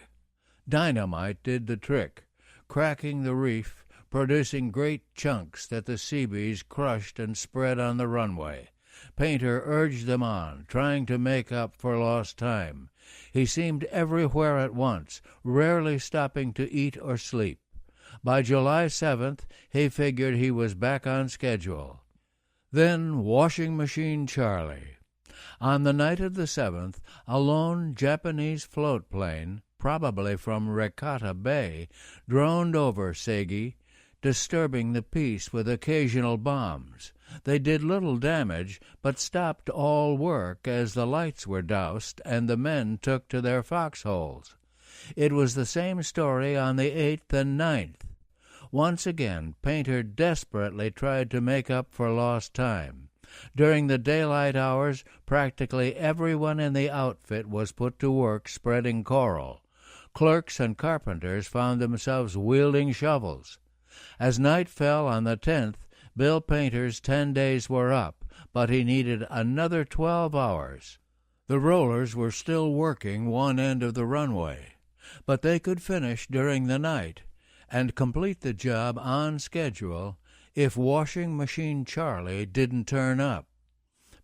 Dynamite did the trick, cracking the reef, producing great chunks that the Seabees crushed and spread on the runway. Painter urged them on, trying to make up for lost time. He seemed everywhere at once, rarely stopping to eat or sleep. By July 7th, he figured he was back on schedule. Then Washing Machine Charlie. On the night of the 7th, a lone Japanese float plane, probably from Regatta Bay, droned over Segi, disturbing the peace with occasional bombs. They did little damage, but stopped all work as the lights were doused and the men took to their foxholes. It was the same story on the 8th and 9th. Once again, Painter desperately tried to make up for lost time. During the daylight hours, practically everyone in the outfit was put to work spreading coral. Clerks and carpenters found themselves wielding shovels. As night fell on the 10th, Bill Painter's 10 days were up, but he needed another 12 hours. The rollers were still working one end of the runway, but they could finish during the night and complete the job on schedule if Washing Machine Charlie didn't turn up.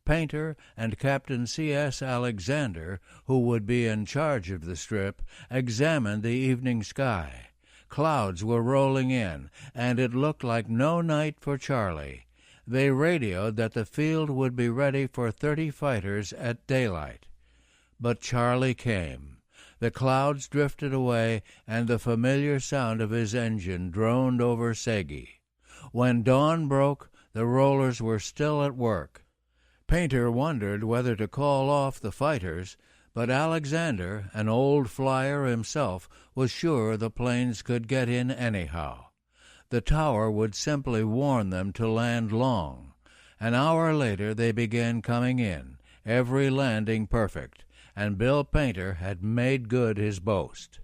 Painter and Captain C.S. Alexander, who would be in charge of the strip, examined the evening sky. Clouds were rolling in, and it looked like no night for Charlie. They radioed that the field would be ready for 30 fighters at daylight. But Charlie came. The clouds drifted away, and the familiar sound of his engine droned over Segi. When dawn broke, the rollers were still at work. Painter wondered whether to call off the fighters, but Alexander, an old flyer himself, was sure the planes could get in anyhow. The tower would simply warn them to land long. An hour later they began coming in, every landing perfect, and Bill Painter had made good his boast.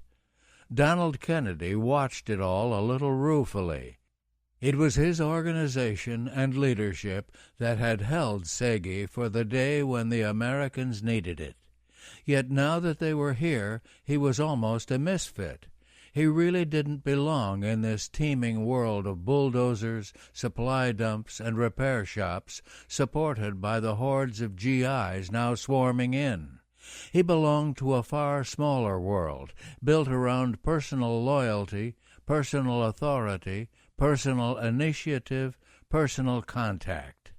Donald Kennedy watched it all a little ruefully. It was his organization and leadership that had held Segi for the day when the Americans needed it. Yet now that they were here, he was almost a misfit. He really didn't belong in this teeming world of bulldozers, supply dumps, and repair shops, supported by the hordes of GIs now swarming in. He belonged to a far smaller world, built around personal loyalty, personal authority, personal initiative, personal contact.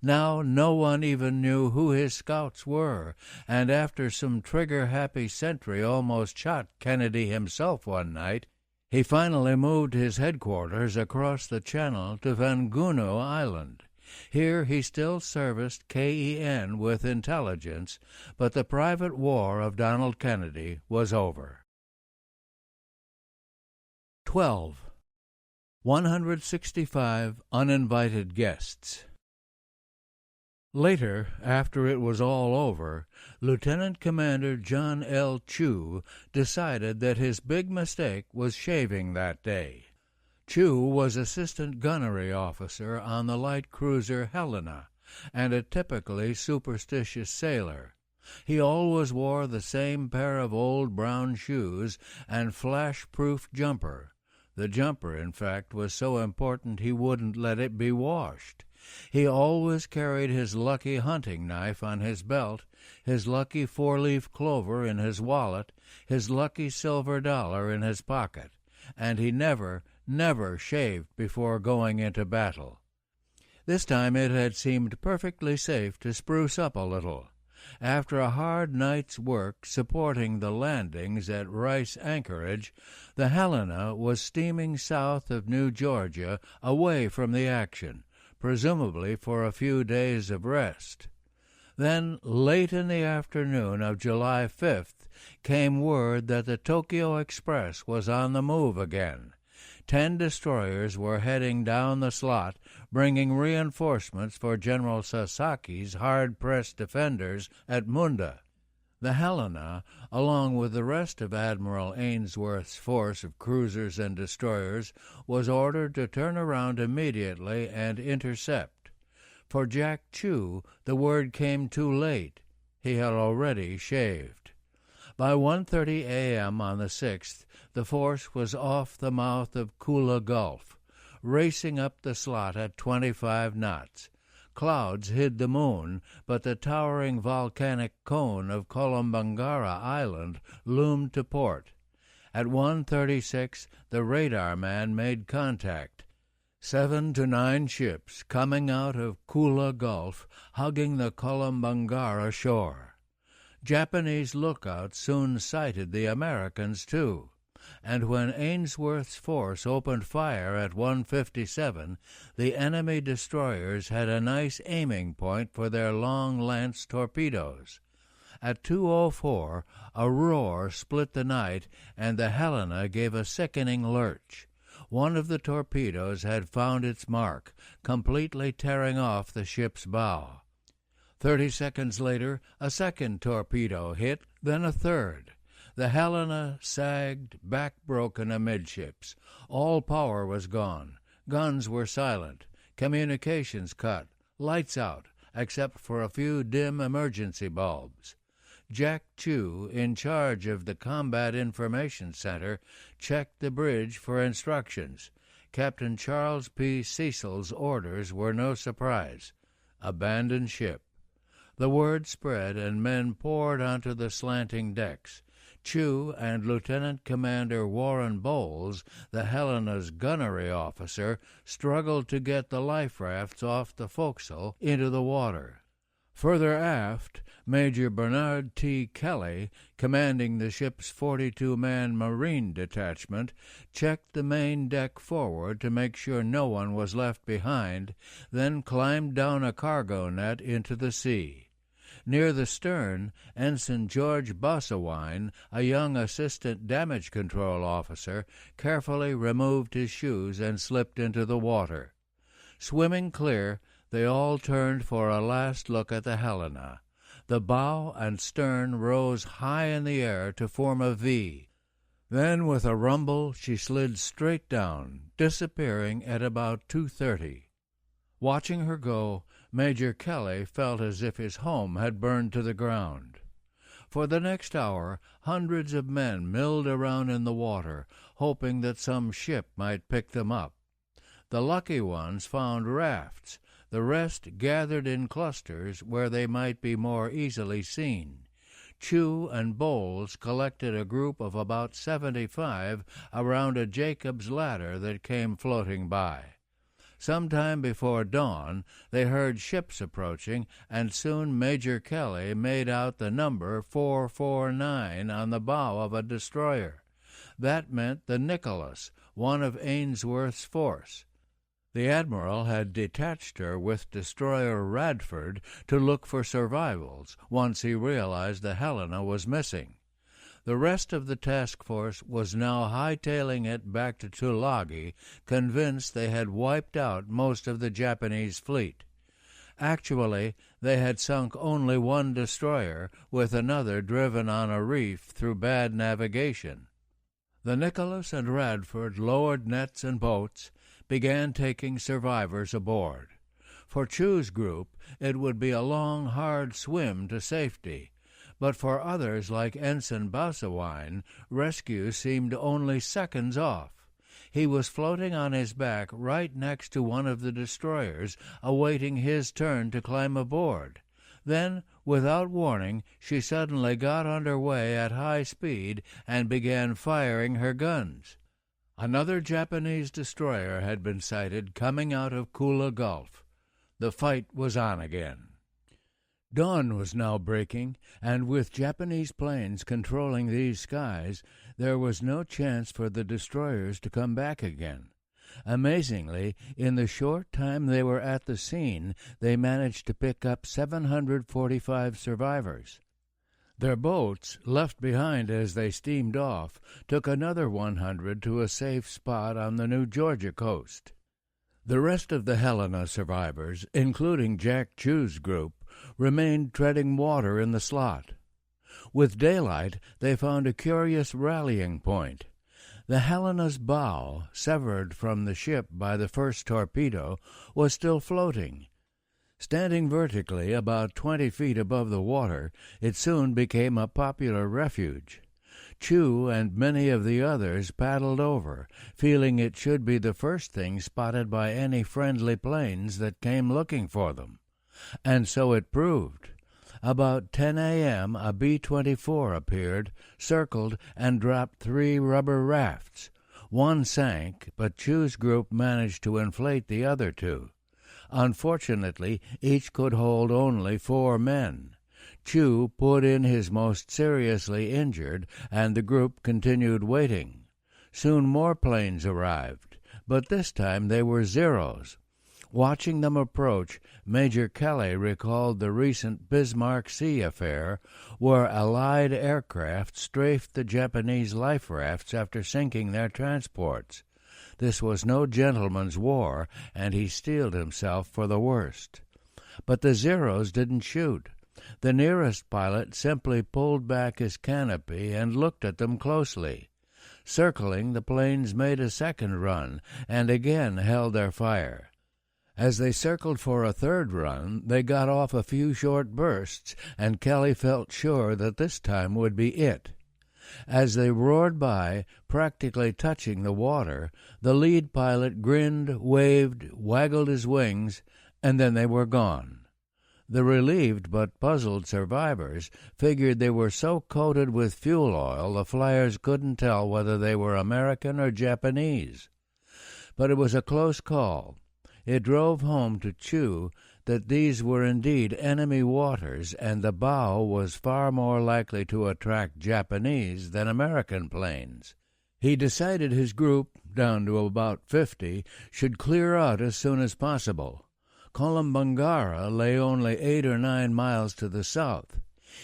Now no one even knew who his scouts were, and after some trigger-happy sentry almost shot Kennedy himself one night, he finally moved his headquarters across the channel to Vangunu Island. Here he still serviced KEN with intelligence, but the private war of Donald Kennedy was over. 12. 165 Uninvited Guests. Later, after it was all over, Lieutenant Commander John L. Chew decided that his big mistake was shaving that day. Chew was assistant gunnery officer on the light cruiser Helena, and a typically superstitious sailor. He always wore the same pair of old brown shoes and flash-proof jumper. The jumper, in fact, was so important he wouldn't let it be washed. He always carried his lucky hunting knife on his belt, his lucky four-leaf clover in his wallet, his lucky silver dollar in his pocket, and he never shaved before going into battle. This time it had seemed perfectly safe to spruce up a little. After a hard night's work supporting the landings at Rice Anchorage, the Helena was steaming south of New Georgia, away from the action, presumably for a few days of rest. Then, late in the afternoon of July 5th, came word that the Tokyo Express was on the move again. 10 destroyers were heading down the slot, bringing reinforcements for General Sasaki's hard-pressed defenders at Munda. The Helena, along with the rest of Admiral Ainsworth's force of cruisers and destroyers, was ordered to turn around immediately and intercept. For Jack Chew, the word came too late. He had already shaved. By 1:30 a.m. on the 6th, the force was off the mouth of Kula Gulf, racing up the slot at 25 knots. Clouds hid the moon, but the towering volcanic cone of Kolombangara Island loomed to port. At 1:36, the radar man made contact. 7 to 9 ships coming out of Kula Gulf, hugging the Kolombangara shore. Japanese lookouts soon sighted the Americans, too, and when Ainsworth's force opened fire at 1:57, the enemy destroyers had a nice aiming point for their long lance torpedoes. At 2:04, a roar split the night, and the Helena gave a sickening lurch. One of the torpedoes had found its mark, completely tearing off the ship's bow. 30 seconds later, a second torpedo hit, then a third. The Helena sagged, back-broken amidships. All power was gone. Guns were silent. Communications cut. Lights out, except for a few dim emergency bulbs. Jack Chew, in charge of the Combat Information Center, checked the bridge for instructions. Captain Charles P. Cecil's orders were no surprise. Abandon ship. The word spread, and men poured onto the slanting decks. Chew and Lieutenant Commander Warren Bowles, the Helena's gunnery officer, struggled to get the life rafts off the forecastle into the water. Further aft, Major Bernard T. Kelly, commanding the ship's 42-man Marine detachment, checked the main deck forward to make sure no one was left behind, then climbed down a cargo net into the sea. Near the stern, Ensign George Bossawine, a young assistant damage control officer, carefully removed his shoes and slipped into the water. Swimming clear, they all turned for a last look at the Helena. The bow and stern rose high in the air to form a V. Then, with a rumble, she slid straight down, disappearing at about 2:30. Watching her go, Major Kelly felt as if his home had burned to the ground. For the next hour, hundreds of men milled around in the water, hoping that some ship might pick them up. The lucky ones found rafts. The rest gathered in clusters where they might be more easily seen. Chew and Bowles collected a group of about 75 around a Jacob's ladder that came floating by. Sometime before dawn, they heard ships approaching, and soon Major Kelly made out the number 449 on the bow of a destroyer. That meant the Nicholas, one of Ainsworth's force. The Admiral had detached her with destroyer Radford to look for survivals once he realized the Helena was missing. The rest of the task force was now hightailing it back to Tulagi, convinced they had wiped out most of the Japanese fleet. Actually, they had sunk only one destroyer, with another driven on a reef through bad navigation. The Nicholas and Radford lowered nets and boats, began taking survivors aboard. For Chew's group, it would be a long, hard swim to safety. but for others like Ensign Bausewein, rescue seemed only seconds off. He was floating on his back right next to one of the destroyers, awaiting his turn to climb aboard. Then, without warning, she suddenly got under way at high speed and began firing her guns. Another Japanese destroyer had been sighted coming out of Kula Gulf. The fight was on again. Dawn was now breaking, and with Japanese planes controlling these skies, there was no chance for the destroyers to come back again. Amazingly, in the short time they were at the scene, they managed to pick up 745 survivors. Their boats, left behind as they steamed off, took another 100 to a safe spot on the New Georgia coast. The rest of the Helena survivors, including Jack Chew's group, remained treading water in the slot. With daylight, they found a curious rallying point. The Helena's bow, severed from the ship by the first torpedo, was still floating. Standing vertically about 20 feet above the water, it soon became a popular refuge. Chew and many of the others paddled over, feeling it should be the first thing spotted by any friendly planes that came looking for them. And so it proved. About 10 a.m. a B-24 appeared, circled, and dropped 3 rubber rafts. One sank, but Chew's group managed to inflate the other 2. Unfortunately, each could hold only 4 men. Chew put in his most seriously injured, and the group continued waiting. Soon more planes arrived, but this time they were Zeros. Watching them approach, Major Kelly recalled the recent Bismarck Sea affair, where Allied aircraft strafed the Japanese life rafts after sinking their transports. This was no gentleman's war, and he steeled himself for the worst. But the Zeros didn't shoot. The nearest pilot simply pulled back his canopy and looked at them closely. Circling, the planes made a second run and again held their fire. As they circled for a third run, they got off a few short bursts, and Kelly felt sure that this time would be it. As they roared by, practically touching the water, the lead pilot grinned, waved, waggled his wings, and then they were gone. The relieved but puzzled survivors figured they were so coated with fuel oil the flyers couldn't tell whether they were American or Japanese. But it was a close call. It drove home to Chew that these were indeed enemy waters, and the bow was far more likely to attract Japanese than American planes. He decided his group, down to about 50, should clear out as soon as possible. Kolombangara lay only 8 or 9 miles to the south.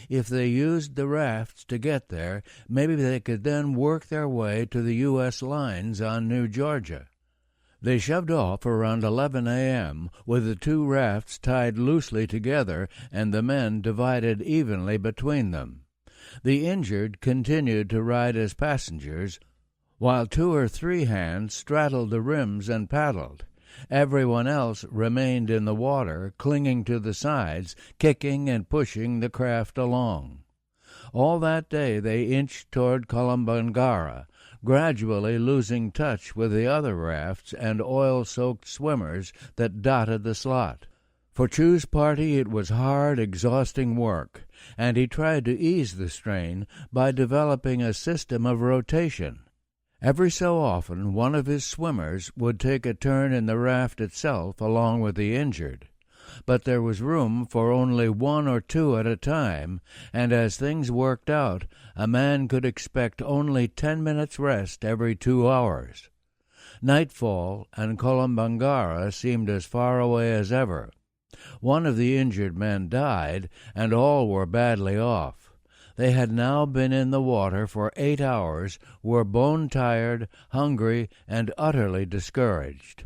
If they used the rafts to get there, maybe they could then work their way to the U.S. lines on New Georgia. They shoved off around 11 a.m., with the 2 rafts tied loosely together and the men divided evenly between them. The injured continued to ride as passengers, while 2 or 3 hands straddled the rims and paddled. Everyone else remained in the water, clinging to the sides, kicking and pushing the craft along. All that day they inched toward Kolombangara, gradually losing touch with the other rafts and oil-soaked swimmers that dotted the slot. For Chew's party it was hard, exhausting work, and he tried to ease the strain by developing a system of rotation. Every so often one of his swimmers would take a turn in the raft itself along with the injured. But there was room for only 1 or 2 at a time, and as things worked out, a man could expect only 10 minutes rest every 2 hours. Nightfall, and Kolombangara seemed as far away as ever. One of the injured men died, and all were badly off. They had now been in the water for 8 hours, were bone-tired, hungry, and utterly discouraged.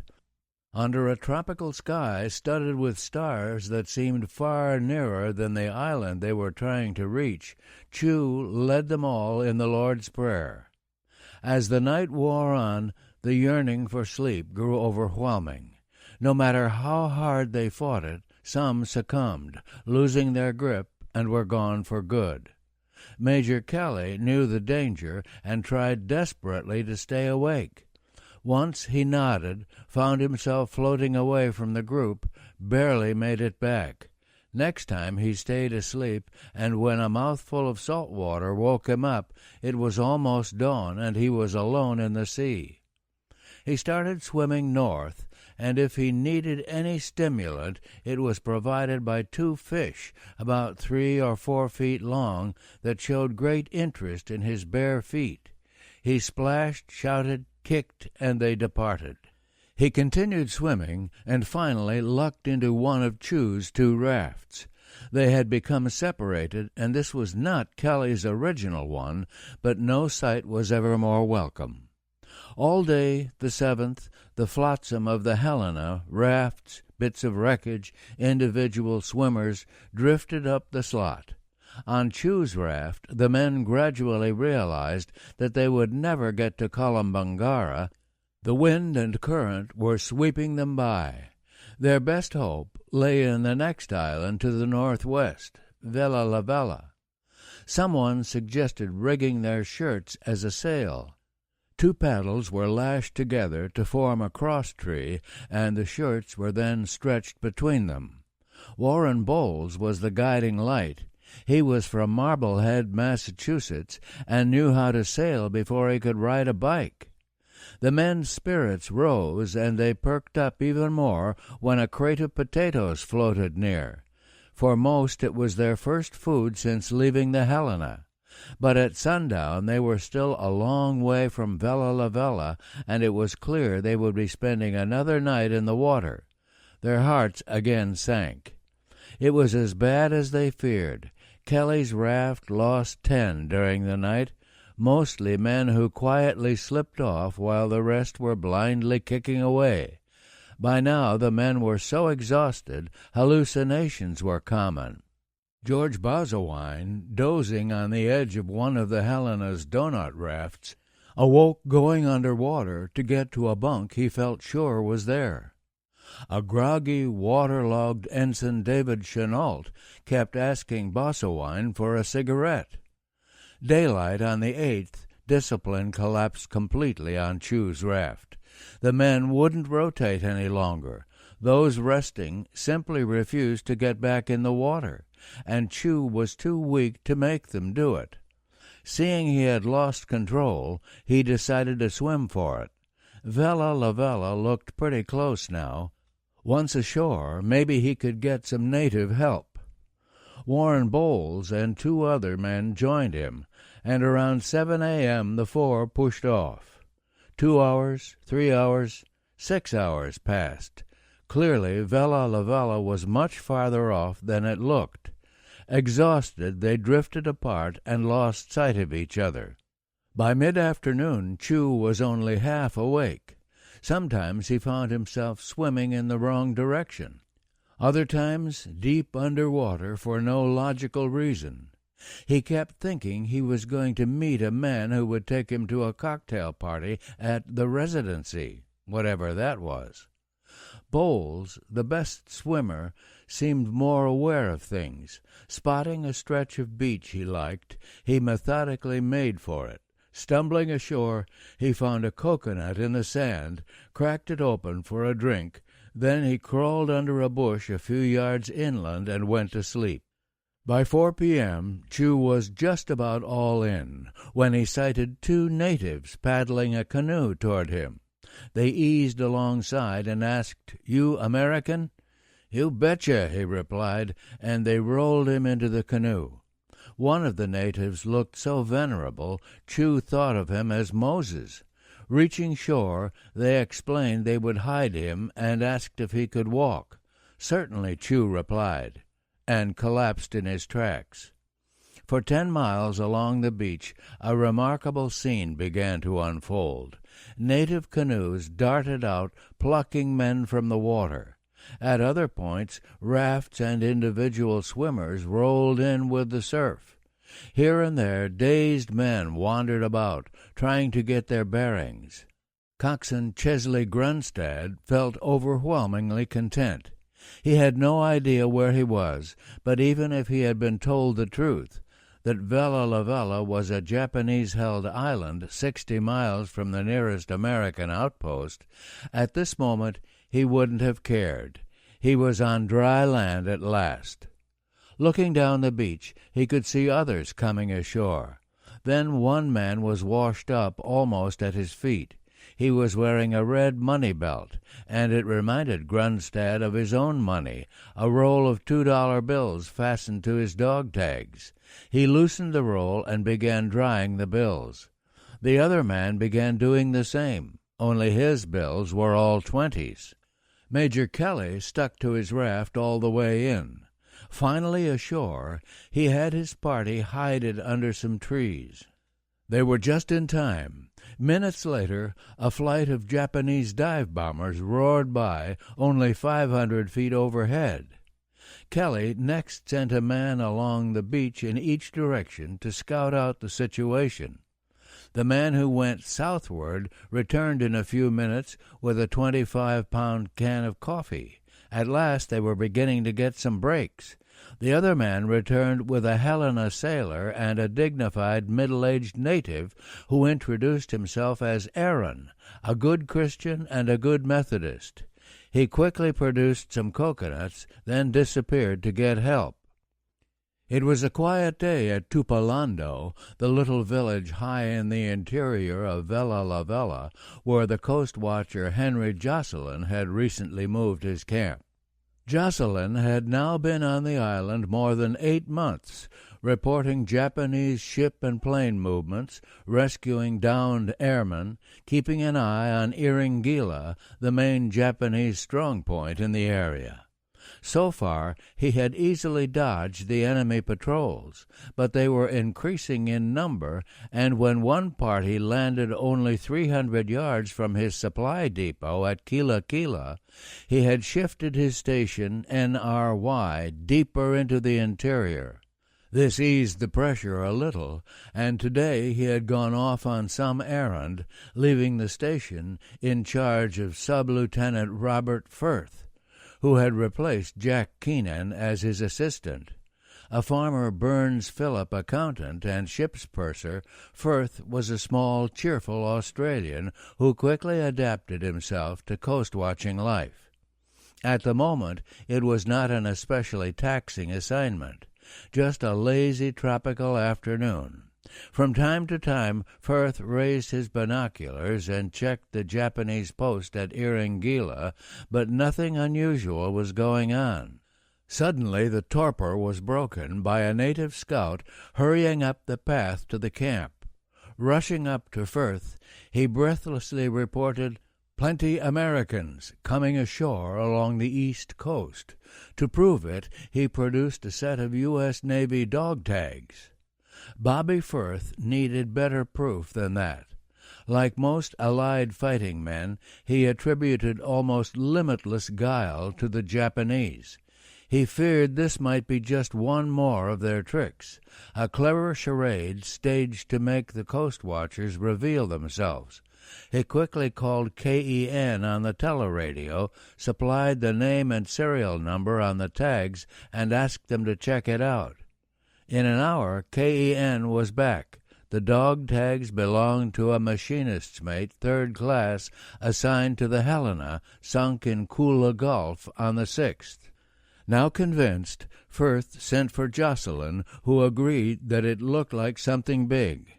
Under a tropical sky studded with stars that seemed far nearer than the island they were trying to reach, Chew led them all in the Lord's Prayer. As the night wore on, the yearning for sleep grew overwhelming. No matter how hard they fought it, some succumbed, losing their grip, and were gone for good. Major Kelly knew the danger and tried desperately to stay awake. Once he nodded, found himself floating away from the group, barely made it back. Next time he stayed asleep, and when a mouthful of salt water woke him up, it was almost dawn, and he was alone in the sea. He started swimming north, and if he needed any stimulant, it was provided by two fish about 3 or 4 feet long that showed great interest in his bare feet. He splashed, shouted, kicked, and they departed. He continued swimming, and finally lucked into one of Chu's 2 rafts. They had become separated, and this was not Kelly's original one, but no sight was ever more welcome. All day, the 7th, the flotsam of the Helena, rafts, bits of wreckage, individual swimmers, drifted up the slot. On Chu's raft, the men gradually realized that they would never get to Kolombangara. The wind and current were sweeping them by. Their best hope lay in the next island to the northwest, Vella La Vella. Someone suggested rigging their shirts as a sail. 2 paddles were lashed together to form a cross-tree, and the shirts were then stretched between them. Warren Bowles was the guiding light. He was from Marblehead, Massachusetts, and knew how to sail before he could ride a bike. The men's spirits rose, and they perked up even more when a crate of potatoes floated near. For most it was their first food since leaving the Helena. But at sundown they were still a long way from Vella La Vella, and it was clear they would be spending another night in the water. Their hearts again sank. It was as bad as they feared. Kelly's raft lost 10 during the night, mostly men who quietly slipped off while the rest were blindly kicking away. By now the men were so exhausted, hallucinations were common. George Bosawine, dozing on the edge of one of the Helena's donut rafts, awoke going under water to get to a bunk he felt sure was there. A groggy, waterlogged Ensign David Chenault kept asking Bosawine for a cigarette. Daylight on the 8th, discipline collapsed completely on Chu's raft. The men wouldn't rotate any longer. Those resting simply refused to get back in the water, and Chu was too weak to make them do it. Seeing he had lost control, he decided to swim for it. Vella La Vella looked pretty close now. Once ashore, maybe he could get some native help. Warren Bowles and 2 other men joined him, and around 7 a.m. the 4 pushed off. 2 hours, 3 hours, 6 hours passed. Clearly, Vella La Vella was much farther off than it looked. Exhausted, they drifted apart and lost sight of each other. By mid-afternoon, Chu was only half awake. Sometimes he found himself swimming in the wrong direction. Other times, deep under water for no logical reason. He kept thinking he was going to meet a man who would take him to a cocktail party at the Residency, whatever that was. Bowles, the best swimmer, seemed more aware of things. Spotting a stretch of beach he liked, he methodically made for it. Stumbling ashore, he found a coconut in the sand, cracked it open for a drink. Then he crawled under a bush a few yards inland and went to sleep. By 4 p.m., Chu was just about all in, when he sighted 2 natives paddling a canoe toward him. They eased alongside and asked, "You American?" "You betcha," he replied, and they rolled him into the canoe. One of the natives looked so venerable, Chu thought of him as Moses. Reaching shore, they explained they would hide him and asked if he could walk. Certainly, Chu replied, and collapsed in his tracks. For 10 miles along the beach, a remarkable scene began to unfold. Native canoes darted out, plucking men from the water. At other points, rafts and individual swimmers rolled in with the surf. Here and there, dazed men wandered about, trying to get their bearings. Coxswain Chesley Grunstad felt overwhelmingly content. He had no idea where he was, but even if he had been told the truth, that Vella La Vella was a Japanese-held island 60 miles from the nearest American outpost, at this moment he wouldn't have cared. He was on dry land at last. Looking down the beach, he could see others coming ashore. Then one man was washed up almost at his feet. He was wearing a red money belt, and it reminded Grunstad of his own money, a roll of $2 bills fastened to his dog tags. He loosened the roll and began drying the bills. The other man began doing the same, only his bills were all 20s. Major Kelly stuck to his raft all the way in. Finally ashore, he had his party hided under some trees. They were just in time. Minutes later, a flight of Japanese dive bombers roared by, only 500 feet overhead. Kelly next sent a man along the beach in each direction to scout out the situation. The man who went southward returned in a few minutes with a 25-pound can of coffee. At last they were beginning to get some breaks. The other man returned with a Helena sailor and a dignified middle-aged native who introduced himself as Aaron, a good Christian and a good Methodist. He quickly produced some coconuts, then disappeared to get help. It was a quiet day at Tupalando, the little village high in the interior of Vella La Vella, where the coastwatcher Henry Jocelyn had recently moved his camp. Jocelyn had now been on the island more than 8 months, reporting Japanese ship and plane movements, rescuing downed airmen, keeping an eye on Iringila, the main Japanese strong point in the area. So far, he had easily dodged the enemy patrols, but they were increasing in number, and when one party landed only 300 yards from his supply depot at Kila Kila, he had shifted his station NRY deeper into the interior. This eased the pressure a little, and today he had gone off on some errand, leaving the station in charge of Sub-Lieutenant Robert Firth, who had replaced Jack Keenan as his assistant. A farmer Burns Phillip accountant and ship's purser, Firth was a small, cheerful Australian who quickly adapted himself to coast-watching life. At the moment, it was not an especially taxing assignment, just a lazy tropical afternoon. From time to time, Firth raised his binoculars and checked the Japanese post at Iringila, but nothing unusual was going on. Suddenly the torpor was broken by a native scout hurrying up the path to the camp. Rushing up to Firth, he breathlessly reported, "Plenty Americans coming ashore along the east coast." To prove it, he produced a set of U.S. Navy dog tags. Bobby Firth needed better proof than that. Like most Allied fighting men, he attributed almost limitless guile to the Japanese. He feared this might be just one more of their tricks, a clever charade staged to make the coastwatchers reveal themselves. He quickly called KEN on the teleradio, supplied the name and serial number on the tags, and asked them to check it out. In an hour, KEN was back. The dog tags belonged to a machinist's mate, 3rd class, assigned to the Helena, sunk in Kula Gulf on the 6th. Now convinced, Firth sent for Jocelyn, who agreed that it looked like something big.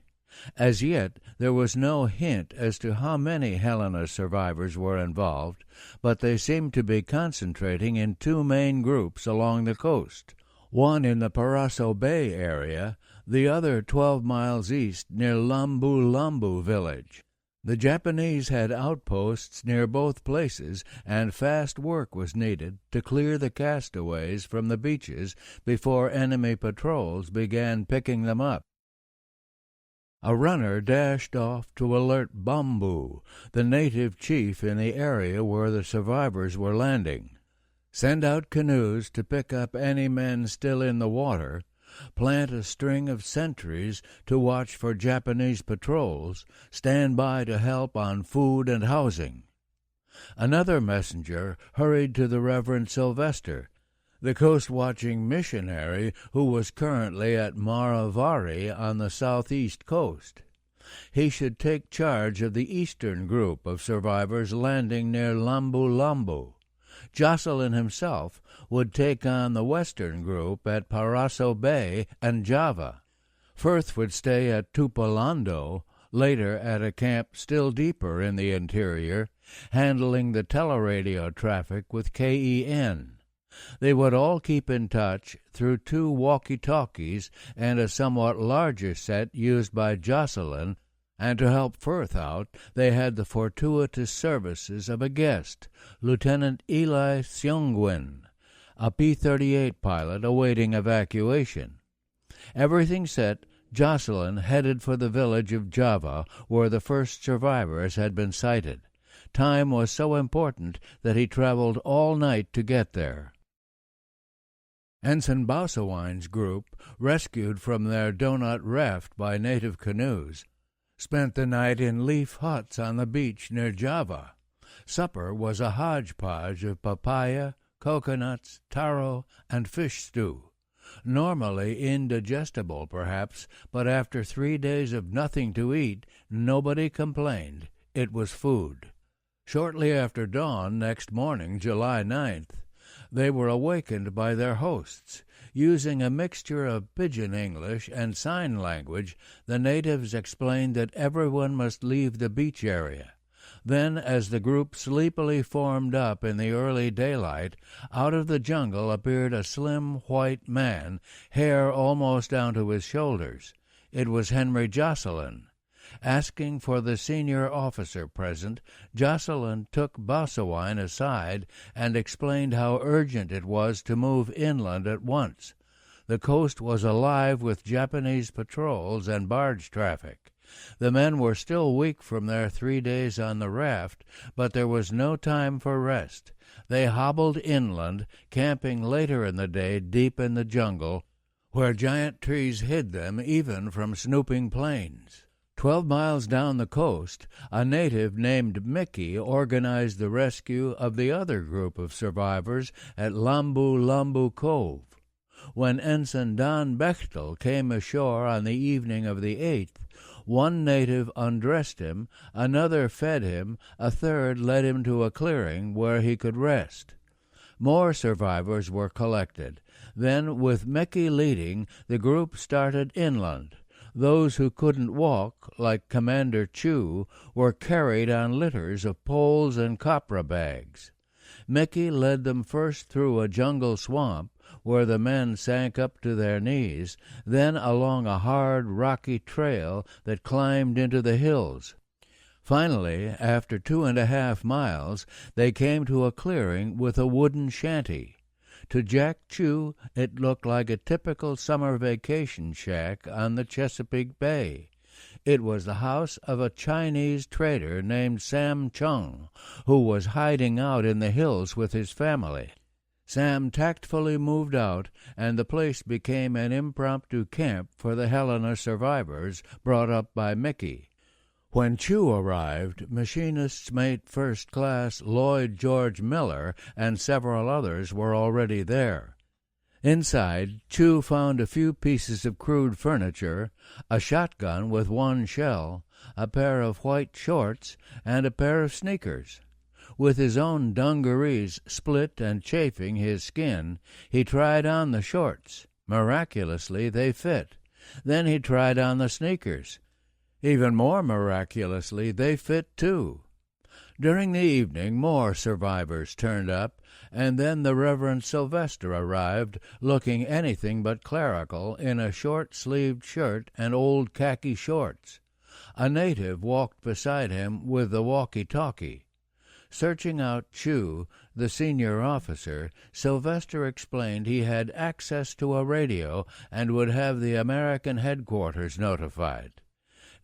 As yet, there was no hint as to how many Helena survivors were involved, but they seemed to be concentrating in 2 main groups along the coast. One in the Paraso Bay area, the other 12 miles east near Lambu Lambu village. The Japanese had outposts near both places, and fast work was needed to clear the castaways from the beaches before enemy patrols began picking them up. A runner dashed off to alert Bambu, the native chief in the area where the survivors were landing. Send out canoes to pick up any men still in the water, plant a string of sentries to watch for Japanese patrols, stand by to help on food and housing. Another messenger hurried to the Reverend Sylvester. the coast-watching missionary who was currently at Maravari on the southeast coast. He should take charge of the eastern group of survivors landing near Lambu Lambu. Jocelyn himself would take on the western group at Paraso Bay and Java. Firth would stay at Tupolando, later at a camp still deeper in the interior, handling the teleradio traffic with KEN. They would all keep in touch through 2 walkie-talkies and a somewhat larger set used by Jocelyn, and to help Firth out, they had the fortuitous services of a guest, Lieutenant Eli Seungwin, a P-38 pilot awaiting evacuation. Everything set, Jocelyn headed for the village of Java, where the first survivors had been sighted. Time was so important that he traveled all night to get there. Ensign Bausawine's group, rescued from their donut raft by native canoes, spent the night in leaf huts on the beach near Java. Supper was a hodgepodge of papaya, coconuts, taro, and fish stew. Normally indigestible, perhaps, but after 3 days of nothing to eat, nobody complained. It was food. Shortly after dawn next morning, July 9th, they were awakened by their hosts. Using a mixture of pidgin English and sign language, the natives explained that everyone must leave the beach area. Then, as the group sleepily formed up in the early daylight, out of the jungle appeared a slim white man, hair almost down to his shoulders. It was Henry Jocelyn. Asking for the senior officer present, Jocelyn took Bausawein aside and explained how urgent it was to move inland at once. The coast was alive with Japanese patrols and barge traffic. The men were still weak from their 3 days on the raft, but there was no time for rest. They hobbled inland, camping later in the day deep in the jungle, where giant trees hid them even from snooping planes. 12 miles down the coast, a native named Mickey organized the rescue of the other group of survivors at Lambu Lambu Cove. When Ensign Don Bechtel came ashore on the evening of the 8th, one native undressed him, another fed him, a third led him to a clearing where he could rest. More survivors were collected. Then, with Mickey leading, the group started inland. Those who couldn't walk, like Commander Chu, were carried on litters of poles and copra bags. Mickey led them first through a jungle swamp, where the men sank up to their knees, then along a hard, rocky trail that climbed into the hills. Finally, after 2.5 miles, they came to a clearing with a wooden shanty. To Jack Chu, it looked like a typical summer vacation shack on the Chesapeake Bay. It was the house of a Chinese trader named Sam Chung, who was hiding out in the hills with his family. Sam tactfully moved out, and the place became an impromptu camp for the Helena survivors brought up by Mickey. When Chu arrived, Machinist's Mate First Class Lloyd George Miller and several others were already there. Inside, Chu found a few pieces of crude furniture, a shotgun with 1 shell, a pair of white shorts, and a pair of sneakers. With his own dungarees split and chafing his skin, he tried on the shorts. Miraculously, they fit. Then he tried on the sneakers. Even more miraculously, they fit too. During the evening, more survivors turned up, and then the Reverend Sylvester arrived, looking anything but clerical, in a short-sleeved shirt and old khaki shorts. A native walked beside him with the walkie-talkie. Searching out Chu, the senior officer, Sylvester explained he had access to a radio and would have the American headquarters notified.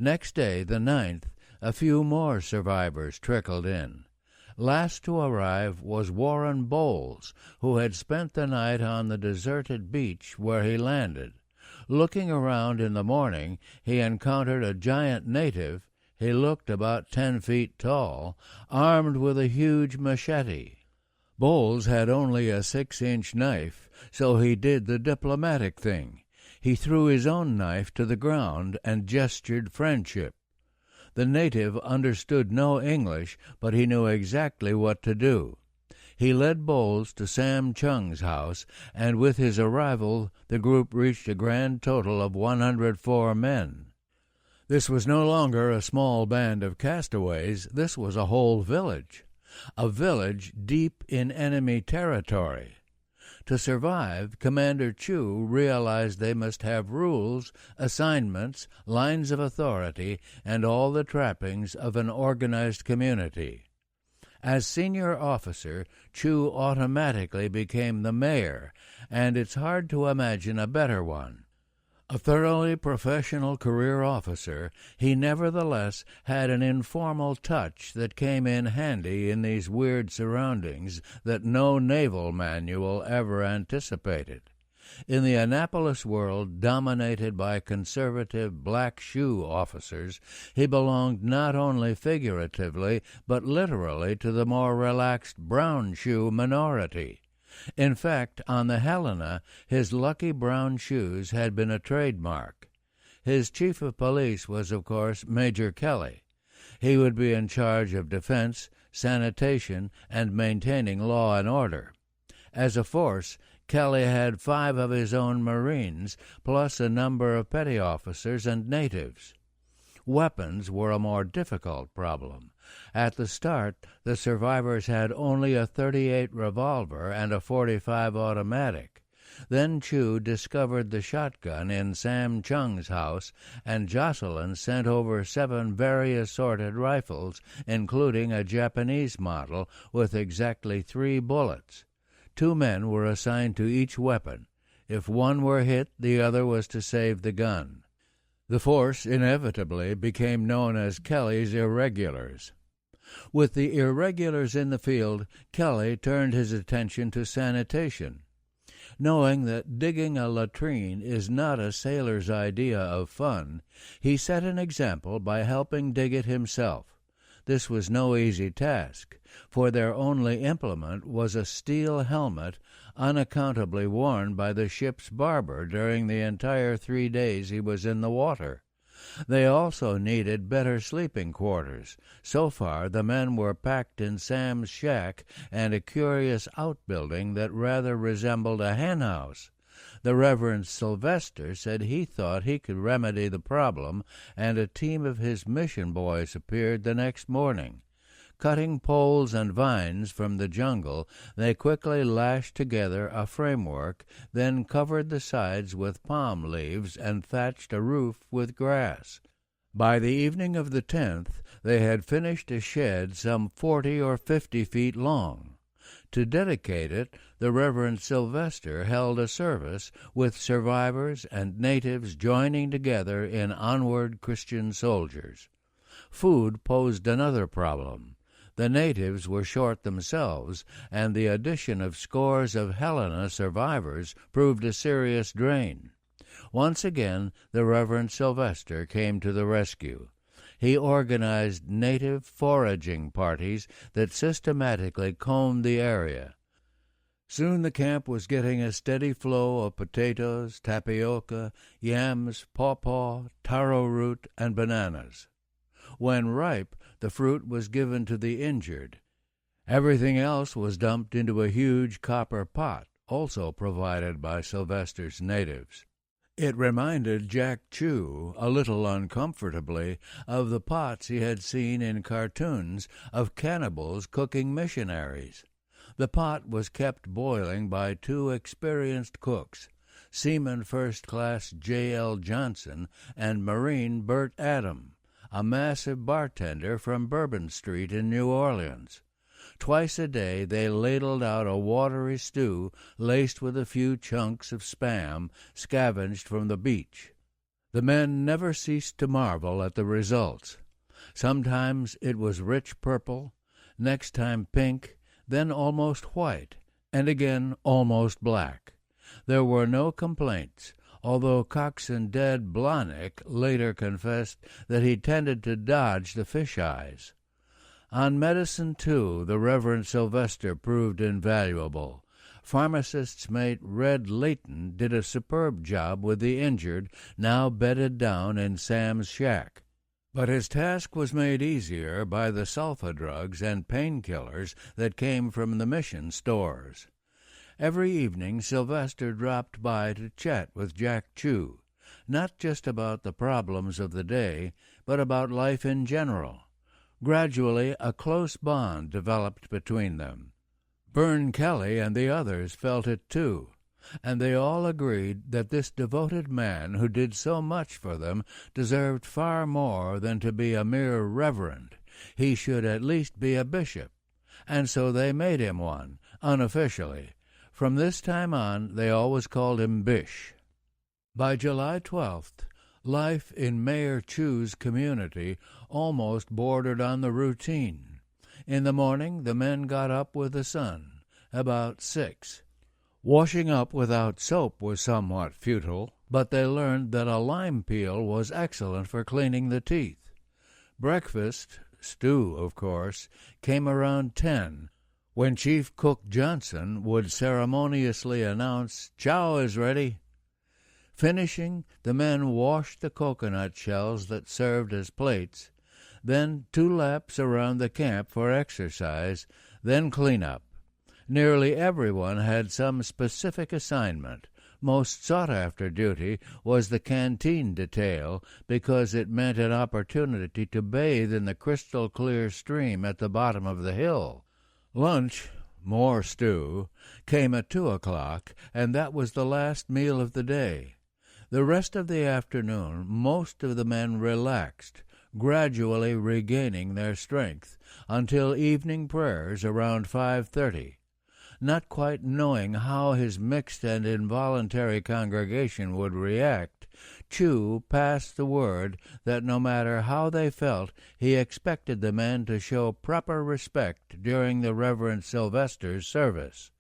Next day, the 9th, a few more survivors trickled in. Last to arrive was Warren Bowles, who had spent the night on the deserted beach where he landed. Looking around in the morning, he encountered a giant native. He looked about 10 feet tall, armed with a huge machete. Bowles had only a 6-inch knife, So he did the diplomatic thing. He threw his own knife to the ground and gestured friendship. The native understood no English, but he knew exactly what to do. He led Bowles to Sam Chung's house, and with his arrival the group reached a grand total of 104 men. This was no longer a small band of castaways. This was a whole village. A village deep in enemy territory. To survive, Commander Chu realized they must have rules, assignments, lines of authority, and all the trappings of an organized community. As senior officer, Chu automatically became the mayor, and it's hard to imagine a better one. A thoroughly professional career officer, he nevertheless had an informal touch that came in handy in these weird surroundings that no naval manual ever anticipated. In the Annapolis world, dominated by conservative black shoe officers, he belonged not only figuratively but literally to the more relaxed brown shoe minority. In fact, on the Helena, his lucky brown shoes had been a trademark. His chief of police was, of course, Major Kelly. He would be in charge of defense, sanitation, and maintaining law and order. As a force, Kelly had 5 of his own Marines, plus a number of petty officers and natives. Weapons were a more difficult problem. At the start, the survivors had only a .38 revolver and a .45 automatic. Then Chu discovered the shotgun in Sam Chung's house, and Jocelyn sent over 7 very assorted rifles, including a Japanese model with exactly 3 bullets. 2 men were assigned to each weapon. If one were hit, the other was to save the gun. The force inevitably became known as Kelly's Irregulars. With the irregulars in the field, Kelly turned his attention to sanitation. Knowing that digging a latrine is not a sailor's idea of fun, he set an example by helping dig it himself. This was no easy task, for their only implement was a steel helmet unaccountably worn by the ship's barber during the entire 3 days he was in the water. They also needed better sleeping quarters. So far, the men were packed in Sam's shack and a curious outbuilding that rather resembled a henhouse. The Reverend Sylvester said he thought he could remedy the problem, and a team of his mission boys appeared the next morning. Cutting poles and vines from the jungle, they quickly lashed together a framework, then covered the sides with palm leaves and thatched a roof with grass. By the evening of the 10th, they had finished a shed some 40 or 50 feet long. To dedicate it, the Reverend Sylvester held a service, with survivors and natives joining together in onward Christian soldiers. Food posed another problem. The natives were short themselves, and the addition of scores of Helena survivors proved a serious drain. Once again, the Reverend Sylvester came to the rescue. He organized native foraging parties that systematically combed the area. Soon the camp was getting a steady flow of potatoes, tapioca, yams, pawpaw, taro root, and bananas. When ripe, the fruit was given to the injured. Everything else was dumped into a huge copper pot, also provided by Sylvester's natives. It reminded Jack Chu, a little uncomfortably, of the pots he had seen in cartoons of cannibals cooking missionaries. The pot was kept boiling by 2 experienced cooks, Seaman First Class J.L. Johnson and Marine Bert Adam, a massive bartender from Bourbon Street in New Orleans. Twice a day they ladled out a watery stew laced with a few chunks of Spam scavenged from the beach. The men never ceased to marvel at the results. Sometimes it was rich purple, next time pink, then almost white, and again almost black. There were no complaints, although coxswain Ded Blahnik later confessed that he tended to dodge the fish eyes. On medicine, too, the Reverend Sylvester proved invaluable. Pharmacist's mate Red Layton did a superb job with the injured, now bedded down in Sam's shack. But his task was made easier by the sulfa drugs and painkillers that came from the mission stores. Every evening Sylvester dropped by to chat with Jack Chew, not just about the problems of the day, but about life in general. Gradually, a close bond developed between them. Byrne Kelly and the others felt it too, and they all agreed that this devoted man who did so much for them deserved far more than to be a mere reverend. He should at least be a bishop, and so they made him one, unofficially. From this time on, they always called him Bish. By July 12th, life in Mayor Chew's community almost bordered on the routine. In the morning, the men got up with the sun, about 6. Washing up without soap was somewhat futile, but they learned that a lime peel was excellent for cleaning the teeth. Breakfast, stew, of course, came around 10, when Chief Cook Johnson would ceremoniously announce, "Chow is ready." Finishing, the men washed the coconut shells that served as plates, then 2 laps around the camp for exercise, then clean-up. Nearly everyone had some specific assignment. Most sought-after duty was the canteen detail, because it meant an opportunity to bathe in the crystal-clear stream at the bottom of the hill. Lunch, more stew, came at 2 o'clock, and that was the last meal of the day. The rest of the afternoon most of the men relaxed, gradually regaining their strength, until evening prayers around 5:30. Not quite knowing how his mixed and involuntary congregation would react, Chew passed the word that no matter how they felt, he expected the men to show proper respect during the Reverend Sylvester's service.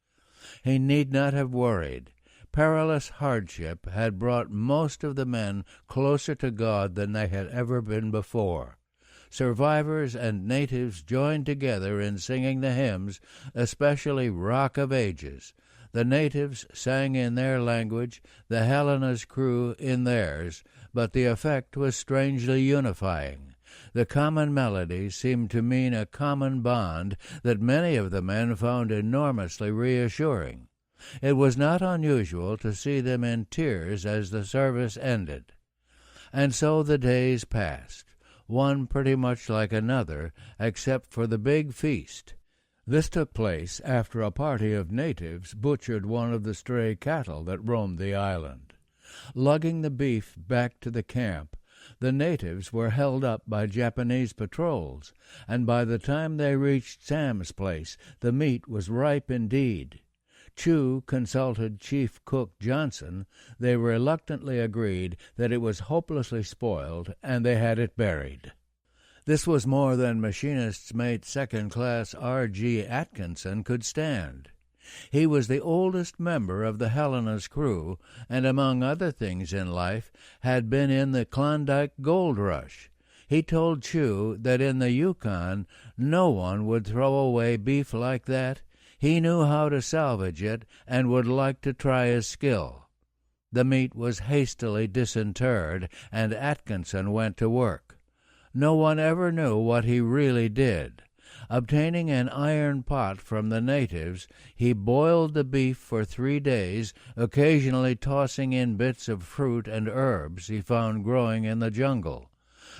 He need not have worried. Perilous hardship had brought most of the men closer to God than they had ever been before. Survivors and natives joined together in singing the hymns, especially Rock of Ages. The natives sang in their language, the Helena's crew in theirs, but the effect was strangely unifying. The common melody seemed to mean a common bond that many of the men found enormously reassuring. It was not unusual to see them in tears as the service ended. And so the days passed, one pretty much like another, except for the big feast. This took place after a party of natives butchered one of the stray cattle that roamed the island. Lugging the beef back to the camp, the natives were held up by Japanese patrols, and by the time they reached Sam's place, the meat was ripe indeed. Chew consulted Chief Cook Johnson. They reluctantly agreed that it was hopelessly spoiled, and they had it buried. This was more than machinist's mate second-class R.G. Atkinson could stand. He was the oldest member of the Helena's crew, and among other things in life had been in the Klondike gold rush. He told Chew that in the Yukon no one would throw away beef like that. He knew how to salvage it and would like to try his skill. The meat was hastily disinterred, and Atkinson went to work. No one ever knew what he really did. Obtaining an iron pot from the natives, he boiled the beef for 3 days, occasionally tossing in bits of fruit and herbs he found growing in the jungle.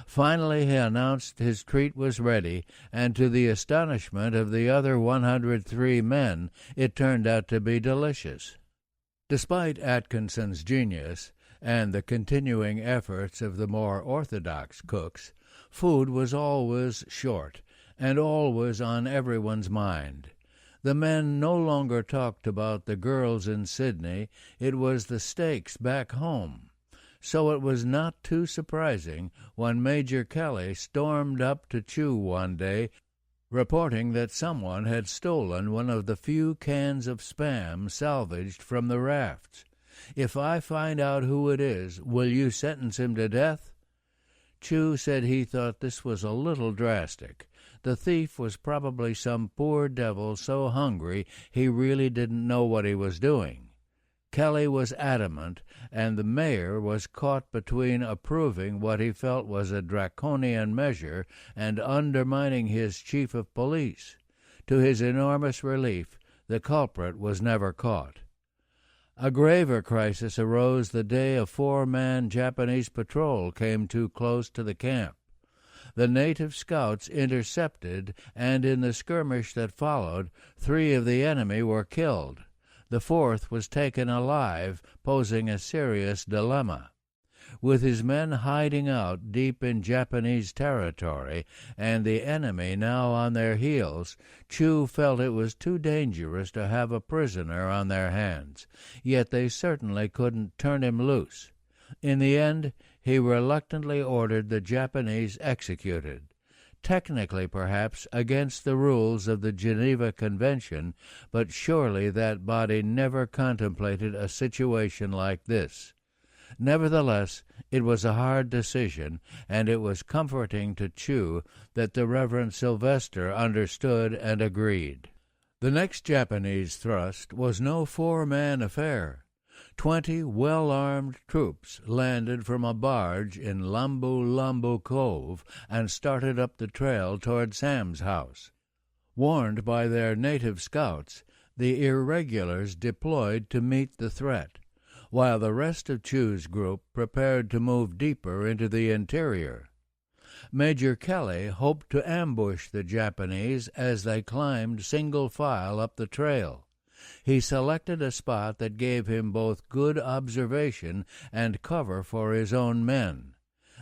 Finally he announced his treat was ready, and to the astonishment of the other 103 men, it turned out to be delicious. Despite Atkinson's genius and the continuing efforts of the more orthodox cooks, food was always short and always on everyone's mind. The men no longer talked about the girls in Sydney, it was the steaks back home. So it was not too surprising when Major Kelly stormed up to Chew one day, reporting that someone had stolen one of the few cans of Spam salvaged from the rafts. "If I find out who it is, will you sentence him to death?" Chew said he thought this was a little drastic. the thief was probably some poor devil so hungry he really didn't know what he was doing. Kelly was adamant, and the mayor was caught between approving what he felt was a draconian measure and undermining his chief of police. To his enormous relief, the culprit was never caught. A graver crisis arose the day a 4-man Japanese patrol came too close to the camp. The native scouts intercepted, and in the skirmish that followed, 3 of the enemy were killed. The 4th was taken alive, posing a serious dilemma. With his men hiding out deep in Japanese territory and the enemy now on their heels, Chu felt it was too dangerous to have a prisoner on their hands, yet they certainly couldn't turn him loose. In the end, he reluctantly ordered the Japanese executed. Technically, perhaps, against the rules of the Geneva Convention, but surely that body never contemplated a situation like this. Nevertheless, it was a hard decision, and it was comforting to Chu that the Reverend Sylvester understood and agreed. The next Japanese thrust was no 4-man affair. 20 well-armed troops landed from a barge in Lambu Lambu Cove and started up the trail toward Sam's house. Warned by their native scouts, the irregulars deployed to meet the threat, while the rest of Chu's group prepared to move deeper into the interior. Major Kelly hoped to ambush the Japanese as they climbed single file up the trail. He selected a spot that gave him both good observation and cover for his own men.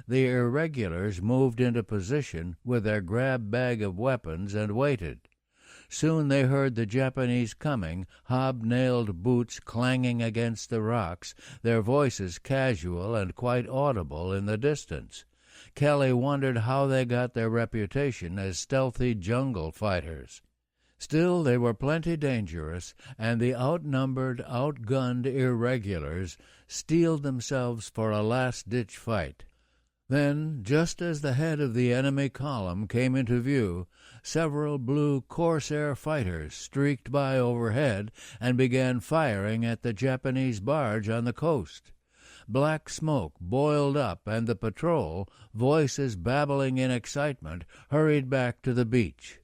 The irregulars moved into position with their grab bag of weapons and waited. Soon they heard the Japanese coming, hob-nailed boots clanging against the rocks, their voices casual and quite audible in the distance. Kelly wondered how they got their reputation as stealthy jungle fighters. Still, they were plenty dangerous, and the outnumbered, outgunned irregulars steeled themselves for a last-ditch fight. Then, just as the head of the enemy column came into view, several blue corsair fighters streaked by overhead and began firing at the Japanese barge on the coast. Black smoke boiled up, and the patrol, voices babbling in excitement, hurried back to the beach.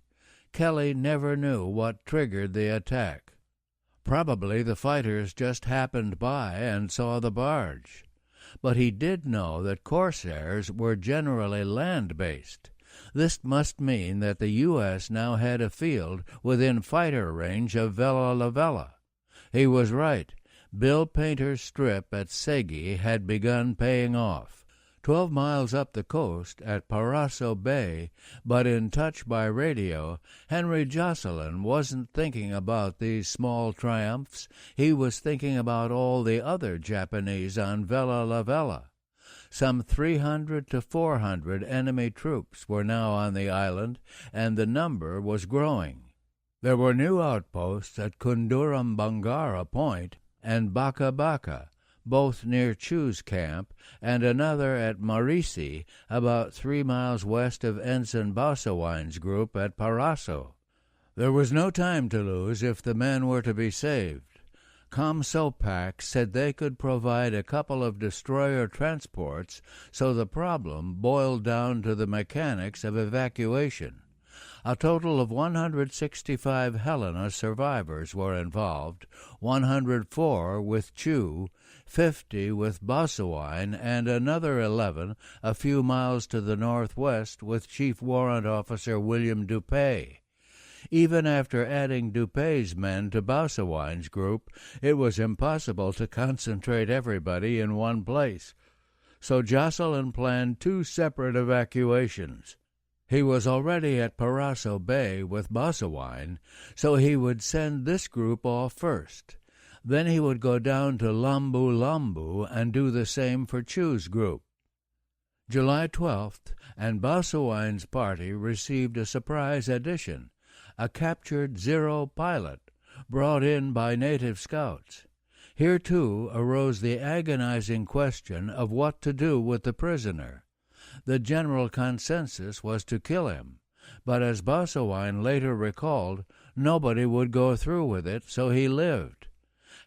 Kelly never knew what triggered the attack. Probably the fighters just happened by and saw the barge. But he did know that corsairs were generally land-based. This must mean that the U.S. now had a field within fighter range of Vella La Vella. He was right. Bill Painter's strip at Segi had begun paying off. 12 miles up the coast at Parraso Bay, but in touch by radio, Henry Jocelyn wasn't thinking about these small triumphs. He was thinking about all the other Japanese on Vella La Vella. Some 300 to 400 enemy troops were now on the island, and the number was growing. There were new outposts at Kunduram Bangara Point and Baka Baka, both near Chu's camp, and another at Marisi, about 3 miles west of Ensign Bausawine's group at Parraso. There was no time to lose if the men were to be saved. Comsopac said they could provide a couple of destroyer transports, so the problem boiled down to the mechanics of evacuation. A total of 165 Helena survivors were involved, 104 with Chu, 50 with Bausawane, and another 11 a few miles to the northwest with Chief Warrant Officer William Dupay. Even after adding Dupay's men to Bausawane's group, it was impossible to concentrate everybody in one place, so Jocelyn planned 2 separate evacuations. He was already at Parraso Bay with Bausawane, so he would send this group off first. Then he would go down to Lambu Lambu and do the same for Chu's group. July 12th, and Bausawane's party received a surprise addition, a captured Zero pilot, brought in by native scouts. Here, too, arose the agonizing question of what to do with the prisoner. The general consensus was to kill him, But as Bosawine later recalled, nobody would go through with it, so he lived.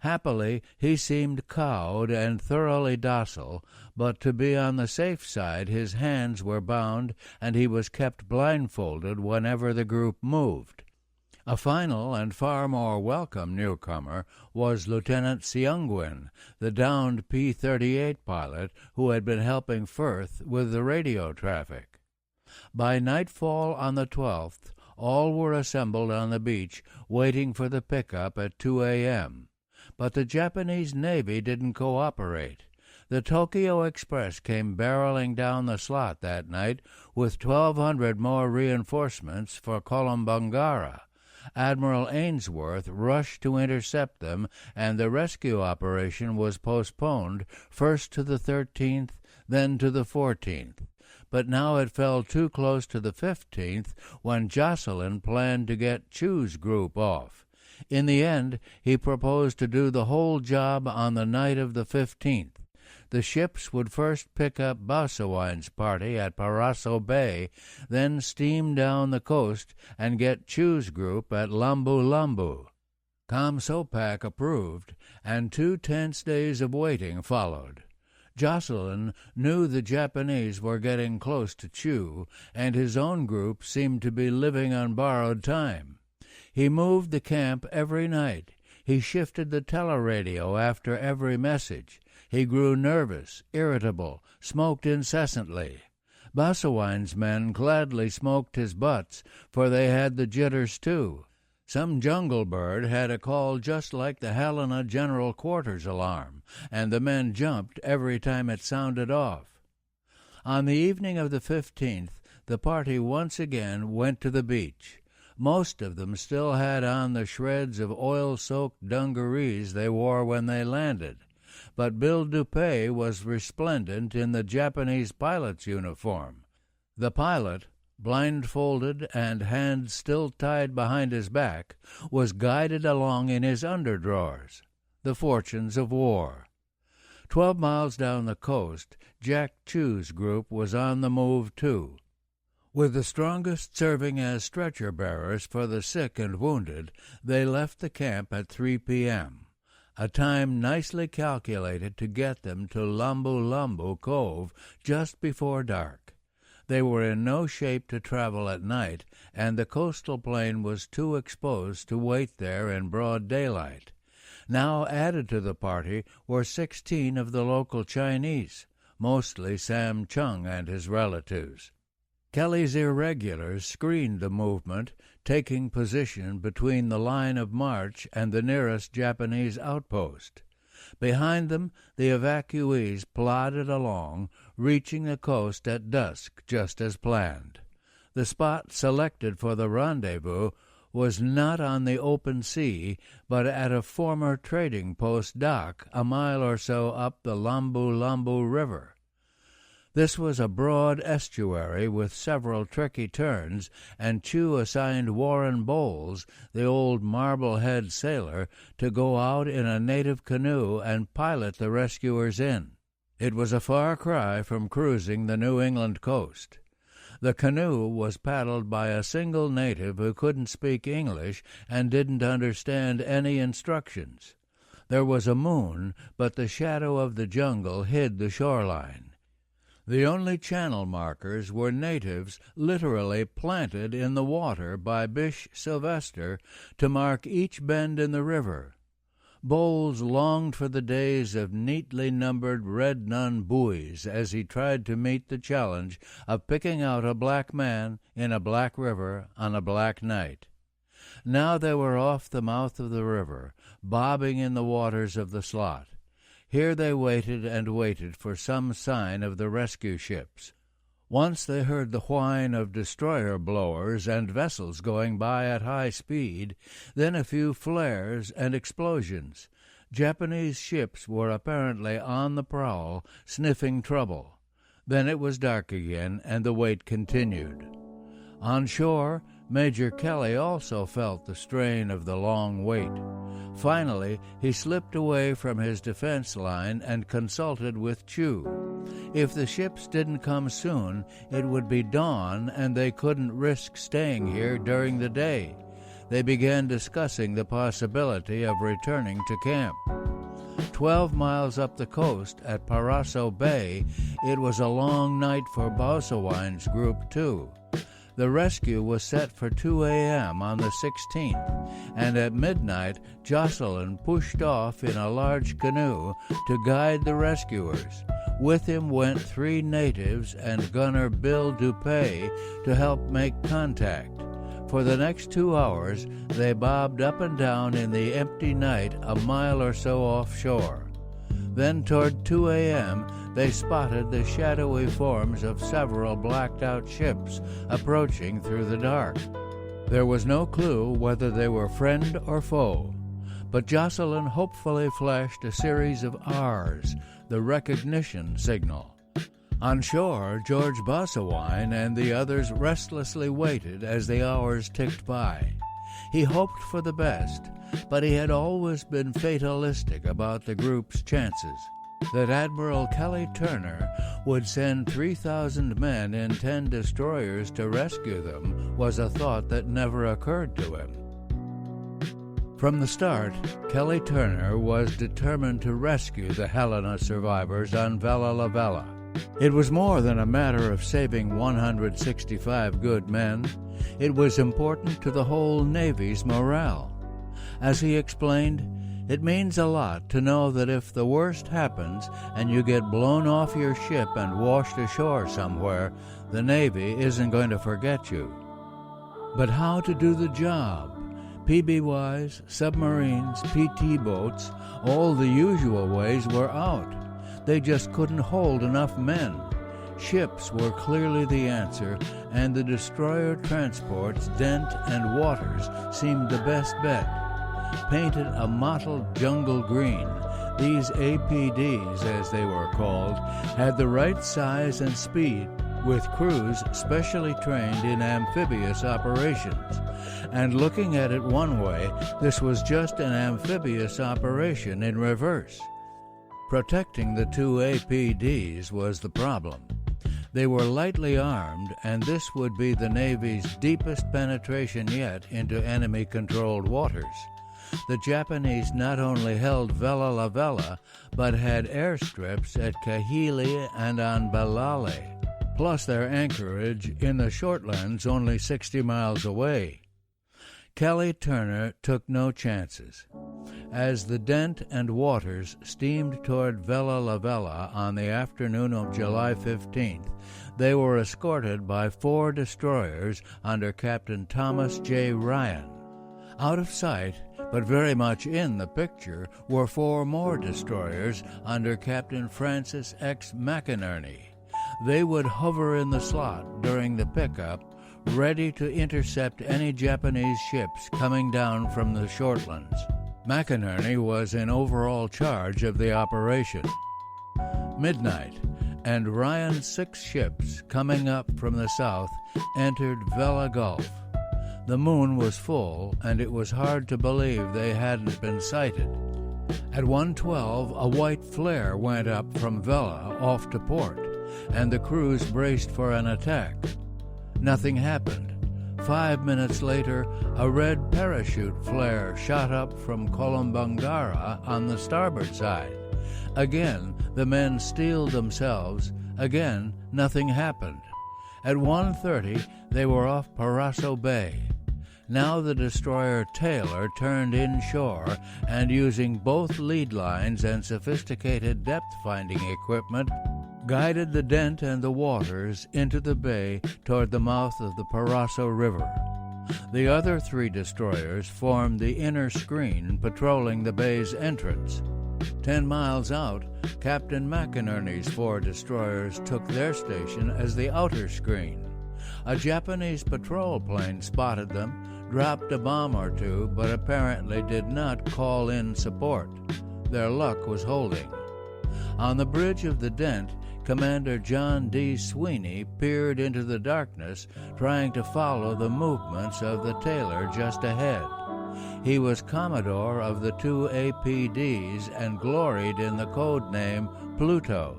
Happily, he seemed cowed and thoroughly docile, but to be on the safe side his hands were bound and he was kept blindfolded whenever the group moved. A final and far more welcome newcomer was Lieutenant Seungwin, the downed P-38 pilot who had been helping Firth with the radio traffic. By nightfall on the 12th, all were assembled on the beach waiting for the pickup at 2 a.m., but the Japanese Navy didn't cooperate. The Tokyo Express came barreling down the slot that night with 1,200 more reinforcements for Kolombangara. Admiral Ainsworth rushed to intercept them, and the rescue operation was postponed first to the 13th, then to the 14th. But now it fell too close to the 15th when Jocelyn planned to get Chu's group off. In the end, he proposed to do the whole job on the night of the 15th. The ships would first pick up Bosawine's party at Paraso Bay, then steam down the coast and get Chu's group at Lambu Lambu. Kam Sopak approved, and 2 tense days of waiting followed. Jocelyn knew the Japanese were getting close to Chu, and his own group seemed to be living on borrowed time. He moved the camp every night. He shifted the teleradio after every message. He grew nervous, irritable, smoked incessantly. Bosawine's men gladly smoked his butts, for they had the jitters too. Some jungle bird had a call just like the Helena General Quarters alarm, and the men jumped every time it sounded off. On the evening of the 15th, the party once again went to the beach. Most of them still had on the shreds of oil-soaked dungarees they wore when they landed, but Bill Dupé was resplendent in the Japanese pilot's uniform. The pilot, blindfolded and hands still tied behind his back, was guided along in his underdrawers. The fortunes of war. 12 miles down the coast, Jack Chu's group was on the move too. With the strongest serving as stretcher-bearers for the sick and wounded, they left the camp at 3 p.m., a time nicely calculated to get them to Lambu Lambu Cove just before dark. They were in no shape to travel at night, and the coastal plain was too exposed to wait there in broad daylight. Now added to the party were 16 of the local Chinese, mostly Sam Chung and his relatives. Kelly's irregulars screened the movement, taking position between the line of march and the nearest Japanese outpost. Behind them, the evacuees plodded along, reaching the coast at dusk just as planned. The spot selected for the rendezvous was not on the open sea, but at a former trading post dock a mile or so up the Lambu Lambu River. This was a broad estuary with several tricky turns, and Chu assigned Warren Bowles, the old Marblehead sailor, to go out in a native canoe and pilot the rescuers in. It was a far cry from cruising the New England coast. The canoe was paddled by a single native who couldn't speak English and didn't understand any instructions. There was a moon, but the shadow of the jungle hid the shoreline. The only channel markers were natives literally planted in the water by Bish Sylvester to mark each bend in the river. Bowles longed for the days of neatly numbered red nun buoys as he tried to meet the challenge of picking out a black man in a black river on a black night. Now they were off the mouth of the river, bobbing in the waters of the slot. Here they waited and waited for some sign of the rescue ships. Once they heard the whine of destroyer blowers and vessels going by at high speed, then a few flares and explosions. Japanese ships were apparently on the prowl, sniffing trouble. Then it was dark again, and the wait continued. On shore, Major Kelly also felt the strain of the long wait. Finally, he slipped away from his defense line and consulted with Chu. If the ships didn't come soon, it would be dawn and they couldn't risk staying here during the day. They began discussing the possibility of returning to camp. 12 miles up the coast at Parraso Bay, it was a long night for Bausewine's group too. The rescue was set for 2 a.m. on the 16th, and at midnight Jocelyn pushed off in a large canoe to guide the rescuers. With him went 3 natives and gunner Bill Dupay to help make contact. For the next 2 hours, they bobbed up and down in the empty night a mile or so offshore. Then toward 2 a.m., they spotted the shadowy forms of several blacked-out ships approaching through the dark. There was no clue whether they were friend or foe, but Jocelyn hopefully flashed a series of R's, the recognition signal. On shore, George Bausewein and the others restlessly waited as the hours ticked by. He hoped for the best, but he had always been fatalistic about the group's chances. That Admiral Kelly Turner would send 3,000 men in 10 destroyers to rescue them was a thought that never occurred to him. From the start, Kelly Turner was determined to rescue the Helena survivors on Vella La Vella. It was more than a matter of saving 165 good men. It was important to the whole Navy's morale. As he explained, it means a lot to know that if the worst happens and you get blown off your ship and washed ashore somewhere, the Navy isn't going to forget you. But how to do the job? PBYs, submarines, PT boats, all the usual ways were out. They just couldn't hold enough men. Ships were clearly the answer, and the destroyer transports Dent and Waters seemed the best bet. Painted a mottled jungle green, these APDs, as they were called, had the right size and speed, with crews specially trained in amphibious operations. And looking at it one way, this was just an amphibious operation in reverse. Protecting the 2 APDs was the problem. They were lightly armed, and this would be the Navy's deepest penetration yet into enemy-controlled waters. The Japanese not only held Vella La Vella, but had airstrips at Kahili and on Balale, plus their anchorage in the Shortlands only 60 miles away. Kelly Turner took no chances. As the Dent and Waters steamed toward Vella La Vella on the afternoon of July 15th, they were escorted by 4 destroyers under Captain Thomas J. Ryan. Out of sight, but very much in the picture, were 4 more destroyers under Captain Francis X. McInerney. They would hover in the slot during the pickup, ready to intercept any Japanese ships coming down from the Shortlands. McInerney was in overall charge of the operation. Midnight, and Ryan's 6 ships, coming up from the south, entered Vella Gulf. The moon was full, and it was hard to believe they hadn't been sighted. At 1:12, a white flare went up from Vella off to port, and the crews braced for an attack. Nothing happened. 5 minutes later, a red parachute flare shot up from Kolombangara on the starboard side. Again, the men steeled themselves. Again, nothing happened. At 1:30, they were off Parraso Bay. Now the destroyer Taylor turned inshore and, using both lead lines and sophisticated depth-finding equipment, guided the Dent and the Waters into the bay toward the mouth of the Parraso River. The other 3 destroyers formed the inner screen patrolling the bay's entrance. 10 miles out, Captain McInerney's 4 destroyers took their station as the outer screen. A Japanese patrol plane spotted them, dropped a bomb or 2, but apparently did not call in support. Their luck was holding. On the bridge of the Dent, Commander John D. Sweeney peered into the darkness, trying to follow the movements of the Taylor just ahead. He was Commodore of the 2 APDs and gloried in the code name Pluto.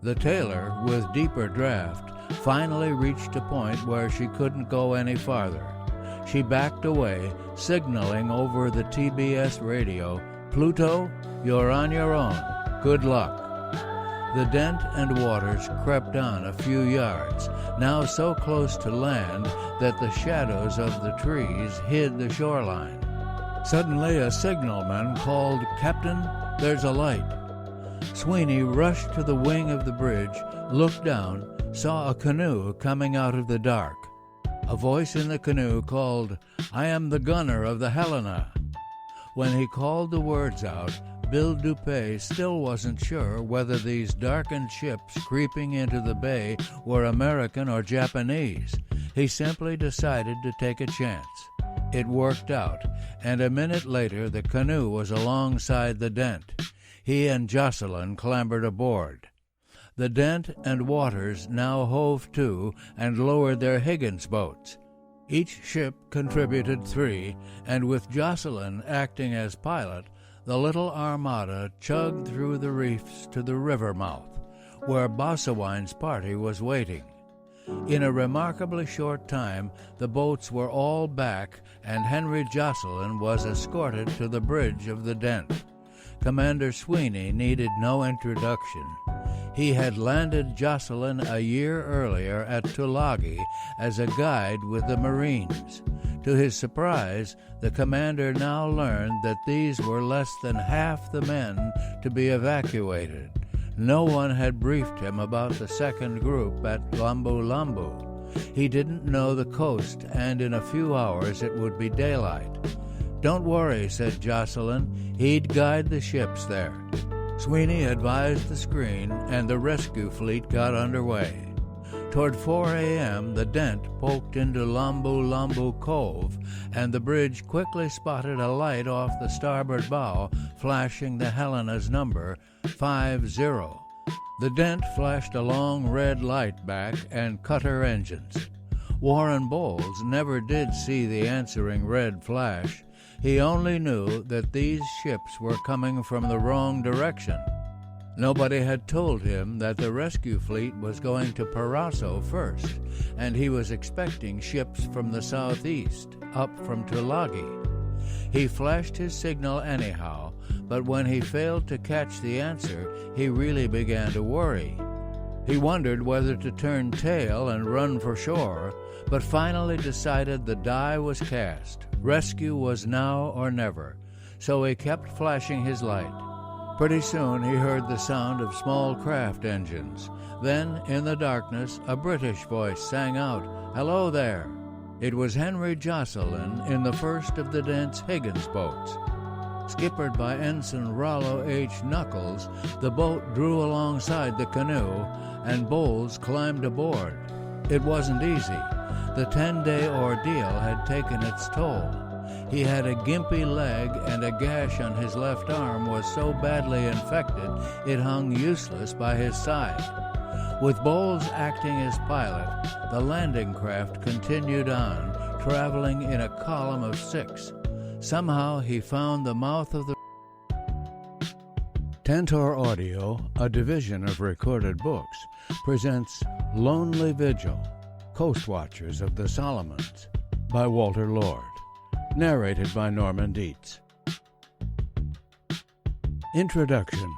The Tailor, with deeper draft, finally reached a point where she couldn't go any farther. She backed away, signaling over the TBS radio, "Pluto, you're on your own. Good luck." The Dent and Waters crept on a few yards, now so close to land that the shadows of the trees hid the shoreline. Suddenly a signalman called, "Captain, there's a light." Sweeney rushed to the wing of the bridge, looked down, saw a canoe coming out of the dark. A voice in the canoe called, "I am the gunner of the Helena." When he called the words out, Bill Dupé still wasn't sure whether these darkened ships creeping into the bay were American or Japanese. He simply decided to take a chance. It worked out, and a minute later the canoe was alongside the Dent. He and Jocelyn clambered aboard. The Dent and Waters now hove to and lowered their Higgins boats. Each ship contributed 3, and with Jocelyn acting as pilot, the little armada chugged through the reefs to the river mouth, where Bossawine's party was waiting. In a remarkably short time, the boats were all back, and Henry Jocelyn was escorted to the bridge of the Dent. Commander Sweeney needed no introduction. He had landed Jocelyn a year earlier at Tulagi as a guide with the Marines. To his surprise, the commander now learned that these were less than half the men to be evacuated. No one had briefed him about the second group at Lambu Lambu. He didn't know the coast, and in a few hours it would be daylight. "Don't worry," said Jocelyn. He'd guide the ships there. Sweeney advised the screen, and the rescue fleet got underway. Toward 4 a.m., the Dent poked into Lambu Lambu Cove, and the bridge quickly spotted a light off the starboard bow, flashing the Helena's number, 50. The Dent flashed a long red light back and cut her engines. Warren Bowles never did see the answering red flash. He only knew that these ships were coming from the wrong direction. Nobody had told him that the rescue fleet was going to Paraso first, and he was expecting ships from the southeast, up from Tulagi. He flashed his signal anyhow, but when he failed to catch the answer, he really began to worry. He wondered whether to turn tail and run for shore, but finally decided the die was cast. Rescue was now or never, so he kept flashing his light. Pretty soon he heard the sound of small craft engines. Then, in the darkness, a British voice sang out, "Hello there." It was Henry Jocelyn in the first of the Dent's Higgins boats. Skippered by Ensign Rollo H. Knuckles, the boat drew alongside the canoe, and Bowles climbed aboard. It wasn't easy. The 10-day ordeal had taken its toll. He had a gimpy leg, and a gash on his left arm was so badly infected it hung useless by his side. With Bowles acting as pilot, the landing craft continued on, traveling in a column of 6. Somehow he found the mouth of the... Tantor Audio, a division of Recorded Books, presents Lonely Vigil, Coastwatchers of the Solomons, by Walter Lord. Narrated by Norman Dietz. Introduction.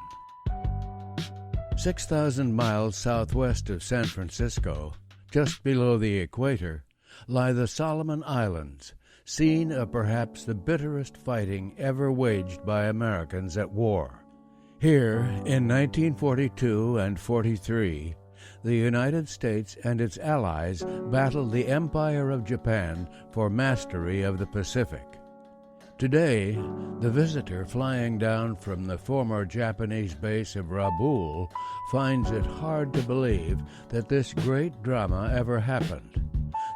6,000 miles southwest of San Francisco, just below the equator, lie the Solomon Islands, scene of perhaps the bitterest fighting ever waged by Americans at war. Here, in 1942 and 43, the United States and its allies battled the Empire of Japan for mastery of the Pacific. Today, the visitor flying down from the former Japanese base of Rabaul finds it hard to believe that this great drama ever happened.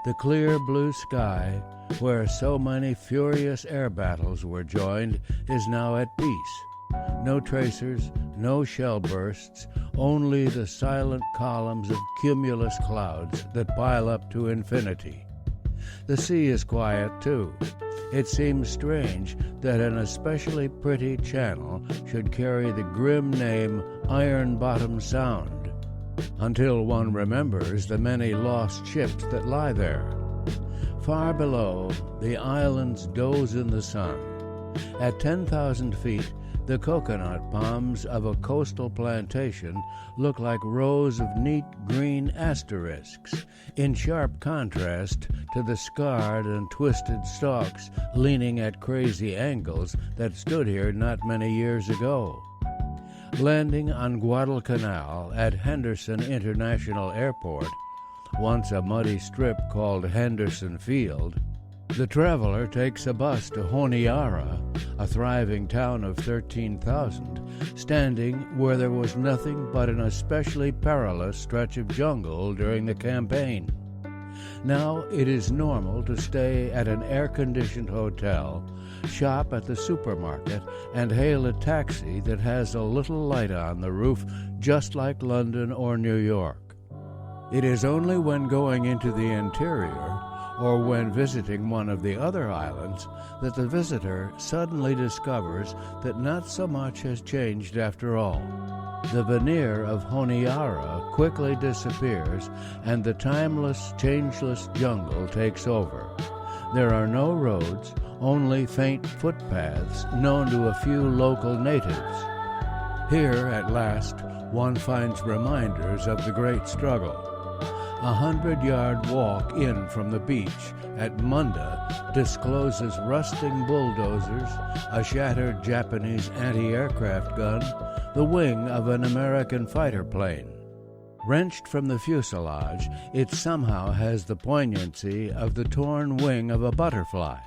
The clear blue sky, where so many furious air battles were joined, is now at peace. No tracers, no shell bursts, only the silent columns of cumulus clouds that pile up to infinity. The sea is quiet, too. it seems strange that an especially pretty channel should carry the grim name Iron Bottom Sound, until one remembers the many lost ships that lie there. Far below, the islands doze in the sun. At 10,000 feet, the coconut palms of a coastal plantation look like rows of neat green asterisks, in sharp contrast to the scarred and twisted stalks leaning at crazy angles that stood here not many years ago. Landing on Guadalcanal at Henderson International Airport, once a muddy strip called Henderson Field, the traveler takes a bus to Honiara, a thriving town of 13,000, standing where there was nothing but an especially perilous stretch of jungle during the campaign. Now it is normal to stay at an air-conditioned hotel, shop at the supermarket, and hail a taxi that has a little light on the roof, just like London or New York. It is only when going into the interior, or when visiting one of the other islands, that the visitor suddenly discovers that not so much has changed after all. The veneer of Honiara quickly disappears, and the timeless, changeless jungle takes over. There are no roads, only faint footpaths known to a few local natives. Here, at last, one finds reminders of the great struggle. 100-yard walk in from the beach at Munda discloses rusting bulldozers, a shattered Japanese anti-aircraft gun, the wing of an American fighter plane. Wrenched from the fuselage, it somehow has the poignancy of the torn wing of a butterfly.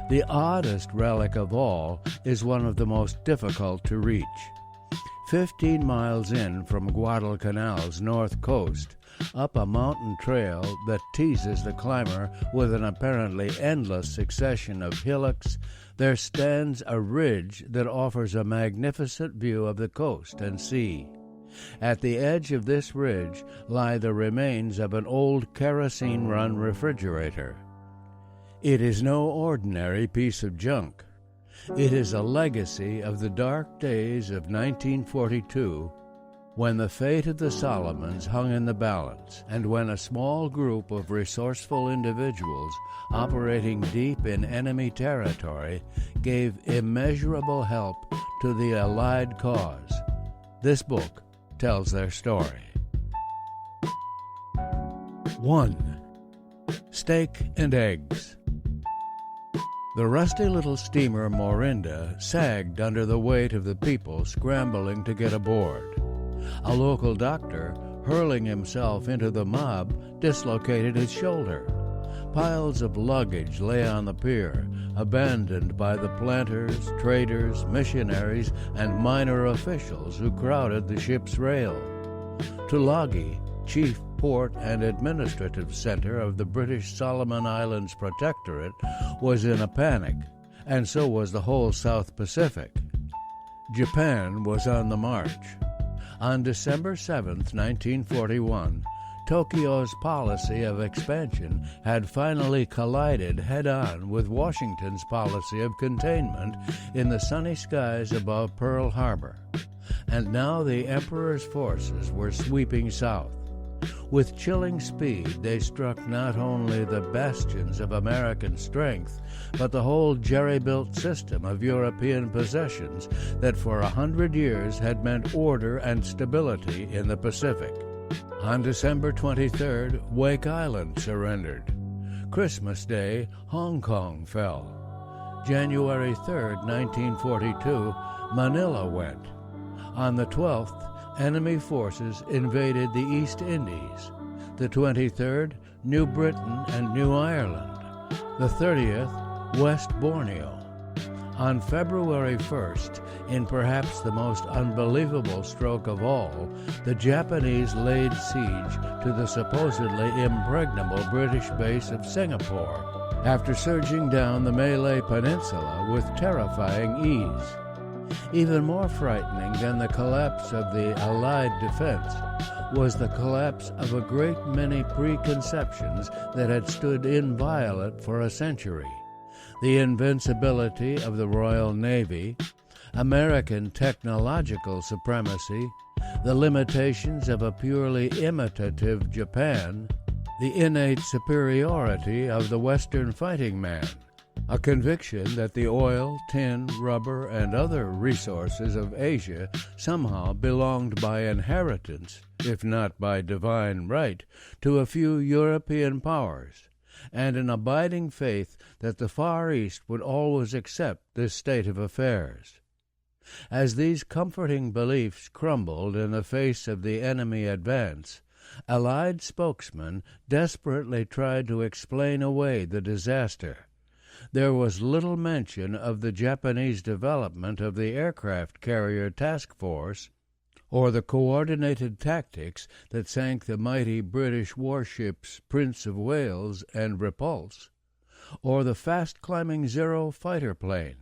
The oddest relic of all is one of the most difficult to reach. 15 miles in from Guadalcanal's north coast, up a mountain trail that teases the climber with an apparently endless succession of hillocks, there stands a ridge that offers a magnificent view of the coast and sea. At the edge of this ridge lie the remains of an old kerosene-run refrigerator. It is no ordinary piece of junk. It is a legacy of the dark days of 1942, when the fate of the Solomons hung in the balance, and when a small group of resourceful individuals operating deep in enemy territory gave immeasurable help to the Allied cause. This book tells their story. 1. Steak and Eggs. The rusty little steamer Morinda sagged under the weight of the people scrambling to get aboard. A local doctor, hurling himself into the mob, dislocated his shoulder. Piles of luggage lay on the pier, abandoned by the planters, traders, missionaries, and minor officials who crowded the ship's rail. Tulagi, chief port and administrative center of the British Solomon Islands Protectorate, was in a panic, and so was the whole South Pacific. Japan was on the march. On December 7, 1941, Tokyo's policy of expansion had finally collided head-on with Washington's policy of containment in the sunny skies above Pearl Harbor, and now the Emperor's forces were sweeping south. With chilling speed, they struck not only the bastions of American strength, but the whole jerry-built system of European possessions that for 100 years had meant order and stability in the Pacific. On December 23rd, Wake Island surrendered. Christmas Day, Hong Kong fell. January 3rd, 1942, Manila went. On the 12th, enemy forces invaded the East Indies. The 23rd, New Britain and New Ireland. The 30th, West Borneo. On February 1st, in perhaps the most unbelievable stroke of all, the Japanese laid siege to the supposedly impregnable British base of Singapore, after surging down the Malay Peninsula with terrifying ease. Even more frightening than the collapse of the Allied defense was the collapse of a great many preconceptions that had stood inviolate for a century. the invincibility of the Royal Navy, American technological supremacy, the limitations of a purely imitative Japan, the innate superiority of the Western fighting man, a conviction that the oil, tin, rubber, and other resources of Asia somehow belonged by inheritance, if not by divine right, to a few European powers, and an abiding faith that the Far East would always accept this state of affairs. As these comforting beliefs crumbled in the face of the enemy advance, Allied spokesmen desperately tried to explain away the disaster. There was little mention of the Japanese development of the aircraft carrier task force, or the coordinated tactics that sank the mighty British warships Prince of Wales and Repulse, or the fast-climbing Zero fighter plane.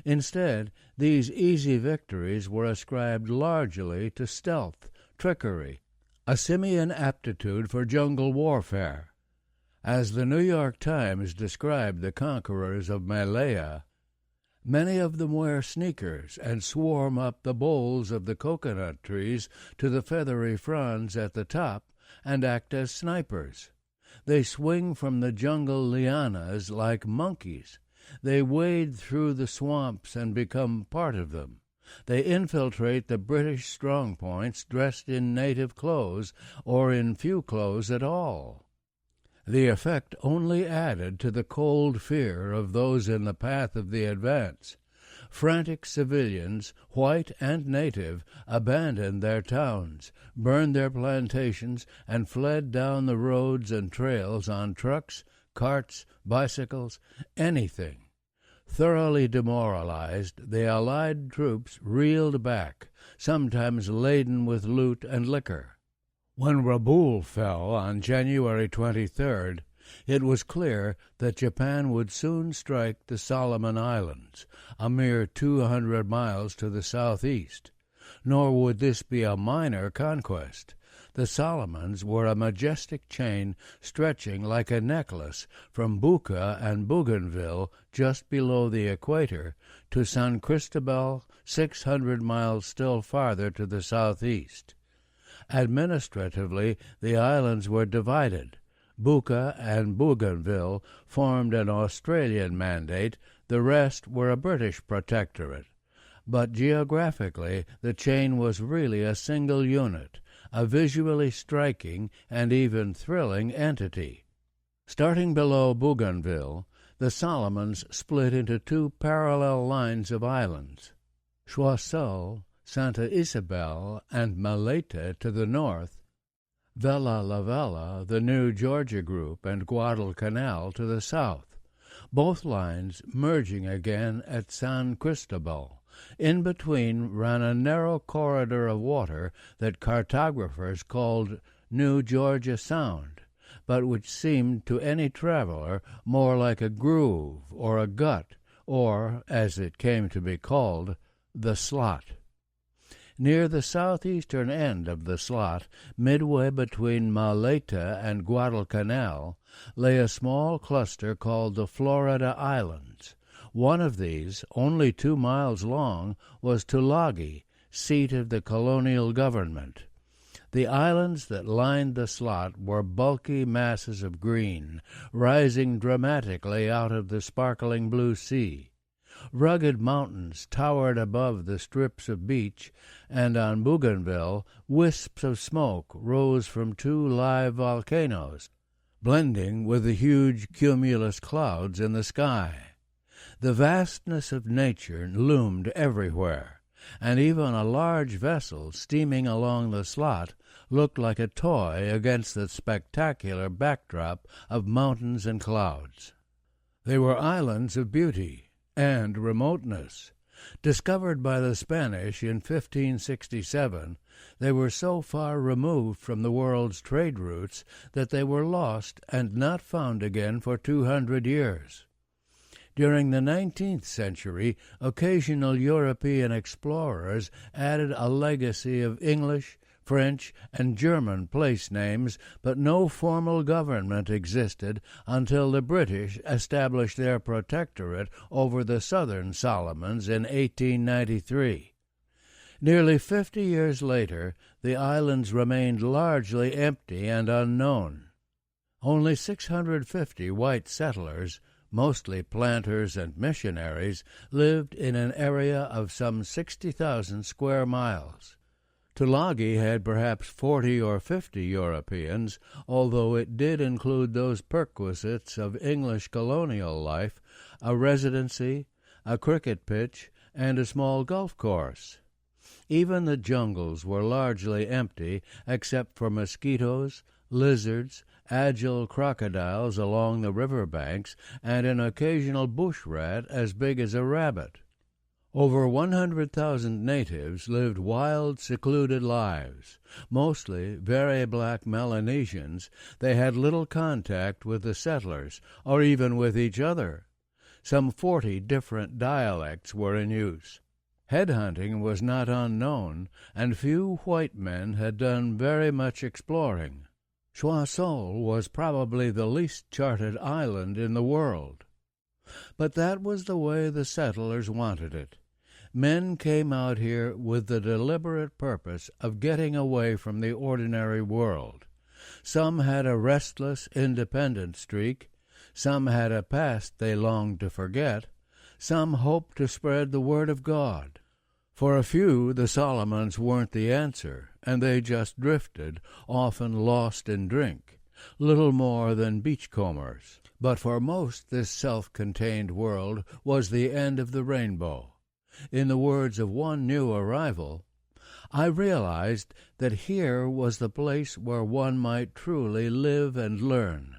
Instead, these easy victories were ascribed largely to stealth, trickery, a simian aptitude for jungle warfare. As the New York Times described the conquerors of Malaya, many of them wear sneakers and swarm up the boles of the coconut trees to the feathery fronds at the top and act as snipers. They swing from the jungle lianas like monkeys. They wade through the swamps and become part of them. They infiltrate the British strongpoints dressed in native clothes or in few clothes at all. The effect only added to the cold fear of those in the path of the advance. Frantic civilians, white and native, abandoned their towns, burned their plantations, and fled down the roads and trails on trucks, carts, bicycles, anything. Thoroughly demoralized, the Allied troops reeled back, sometimes laden with loot and liquor. When Rabaul fell on January 23rd, it was clear that Japan would soon strike the Solomon Islands, a mere 200 miles to the southeast. Nor would this be a minor conquest. The Solomons were a majestic chain stretching like a necklace from Buka and Bougainville, just below the equator, to San Cristobal, 600 miles still farther to the southeast. Administratively, the islands were divided. Buka and Bougainville formed an Australian mandate, the rest were a British protectorate. But geographically, the chain was really a single unit, a visually striking and even thrilling entity. Starting below Bougainville, the Solomons split into two parallel lines of islands. Choiseul, Santa Isabel, and Malaita to the north, Vella La Vella, the new Georgia group, and Guadalcanal to the south, both lines merging again at San Cristobal. In between ran a narrow corridor of water that cartographers called New Georgia Sound, but which seemed to any traveler more like a groove or a gut, or, as it came to be called, the slot. Near the southeastern end of the slot, midway between Malaita and Guadalcanal, lay a small cluster called the Florida Islands. One of these, only 2 miles long, was Tulagi, seat of the colonial government. The islands that lined the slot were bulky masses of green, rising dramatically out of the sparkling blue sea. Rugged mountains towered above the strips of beach, and on Bougainville wisps of smoke rose from 2 live volcanoes, blending with the huge cumulus clouds in the sky. The vastness of nature loomed everywhere, and even a large vessel steaming along the slot looked like a toy against the spectacular backdrop of mountains and clouds. They were islands of beauty and remoteness. Discovered by the Spanish in 1567, they were so far removed from the world's trade routes that they were lost and not found again for 200 years. During the 19th century, occasional European explorers added a legacy of English, French, and German place names, but no formal government existed until the British established their protectorate over the southern Solomons in 1893. Nearly 50 years later, the islands remained largely empty and unknown. Only 650 white settlers, mostly planters and missionaries, lived in an area of some 60,000 square miles. Tulagi had perhaps 40 or 50 Europeans, although it did include those perquisites of English colonial life, a residency, a cricket pitch, and a small golf course. Even the jungles were largely empty, except for mosquitoes, lizards, agile crocodiles along the river banks, and an occasional bush rat as big as a rabbit. Over 100,000 natives lived wild, secluded lives. Mostly very black Melanesians, they had little contact with the settlers, or even with each other. Some 40 different dialects were in use. Headhunting was not unknown, and few white men had done very much exploring. Choiseul was probably the least charted island in the world. But that was the way the settlers wanted it. Men came out here with the deliberate purpose of getting away from the ordinary world. Some had a restless, independent streak. Some had a past they longed to forget. Some hoped to spread the word of God. For a few, the Solomons weren't the answer, and they just drifted, often lost in drink, little more than beachcombers. But for most, this self-contained world was the end of the rainbow. In the words of one new arrival, I realized that here was the place where one might truly live and learn,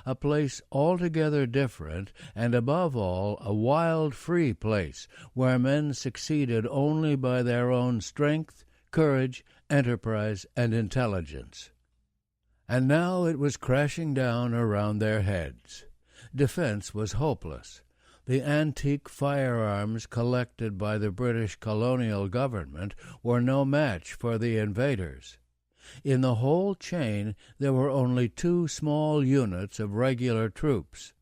a place altogether different, and above all a wild, free place where men succeeded only by their own strength, courage, enterprise, and intelligence. And now it was crashing down around their heads. Defense was hopeless. The antique firearms collected by the British colonial government were no match for the invaders. In the whole chain there were only 2 small units of regular troops.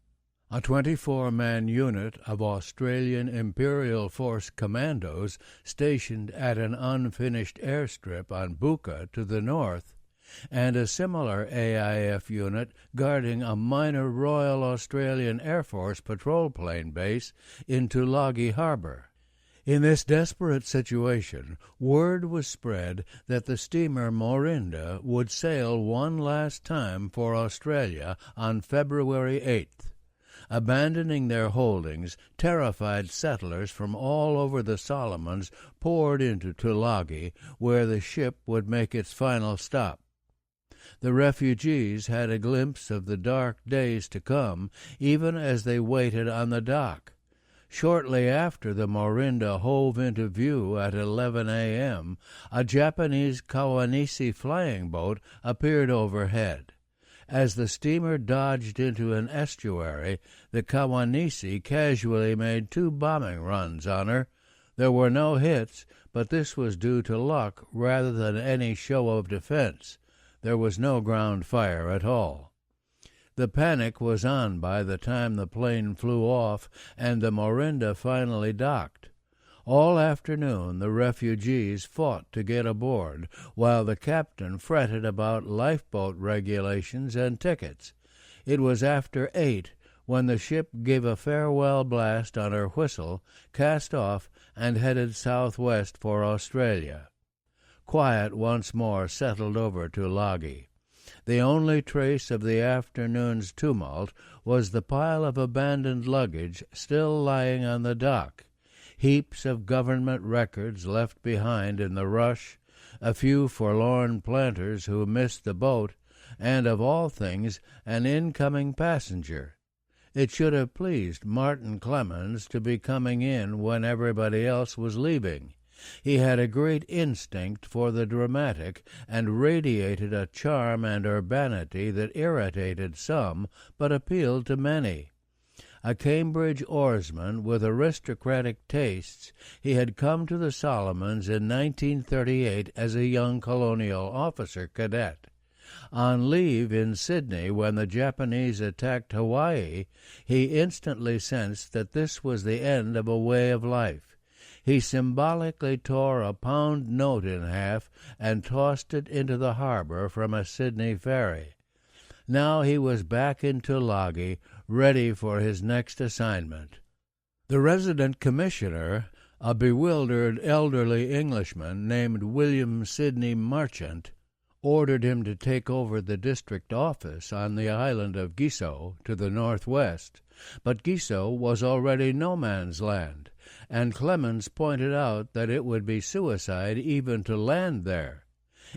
A 24-man unit of Australian Imperial Force commandos stationed at an unfinished airstrip on Buka to the north, and a similar AIF unit guarding a minor Royal Australian Air Force patrol plane base in Tulagi Harbor. In this desperate situation, word was spread that the steamer Morinda would sail one last time for Australia on February 8th. Abandoning their holdings, terrified settlers from all over the Solomons poured into Tulagi, where the ship would make its final stop. The refugees had a glimpse of the dark days to come, even as they waited on the dock. Shortly after the Morinda hove into view at 11 a.m., a Japanese Kawanishi flying boat appeared overhead. As the steamer dodged into an estuary, the Kawanishi casually made 2 bombing runs on her. There were no hits, but this was due to luck rather than any show of defense. There was no ground fire at all. The panic was on by the time the plane flew off and the Morinda finally docked. All afternoon the refugees fought to get aboard, while the captain fretted about lifeboat regulations and tickets. It was after 8 when the ship gave a farewell blast on her whistle, cast off, and headed southwest for Australia. Quiet once more settled over Tulagi. The only trace of the afternoon's tumult was the pile of abandoned luggage still lying on the dock, heaps of government records left behind in the rush, a few forlorn planters who missed the boat, and, of all things, an incoming passenger. It should have pleased Martin Clemens to be coming in when everybody else was leaving. He had a great instinct for the dramatic and radiated a charm and urbanity that irritated some but appealed to many. A Cambridge oarsman with aristocratic tastes, he had come to the Solomons in 1938 as a young colonial officer cadet. On leave in Sydney when the Japanese attacked Hawaii, he instantly sensed that this was the end of a way of life. He symbolically tore a pound note in half and tossed it into the harbor from a Sydney ferry. Now he was back in Tulagi, ready for his next assignment. The resident commissioner, a bewildered elderly Englishman named William Sidney Marchant, ordered him to take over the district office on the island of Giso to the northwest, but Giso was already no man's land, and Clemens pointed out that it would be suicide even to land there.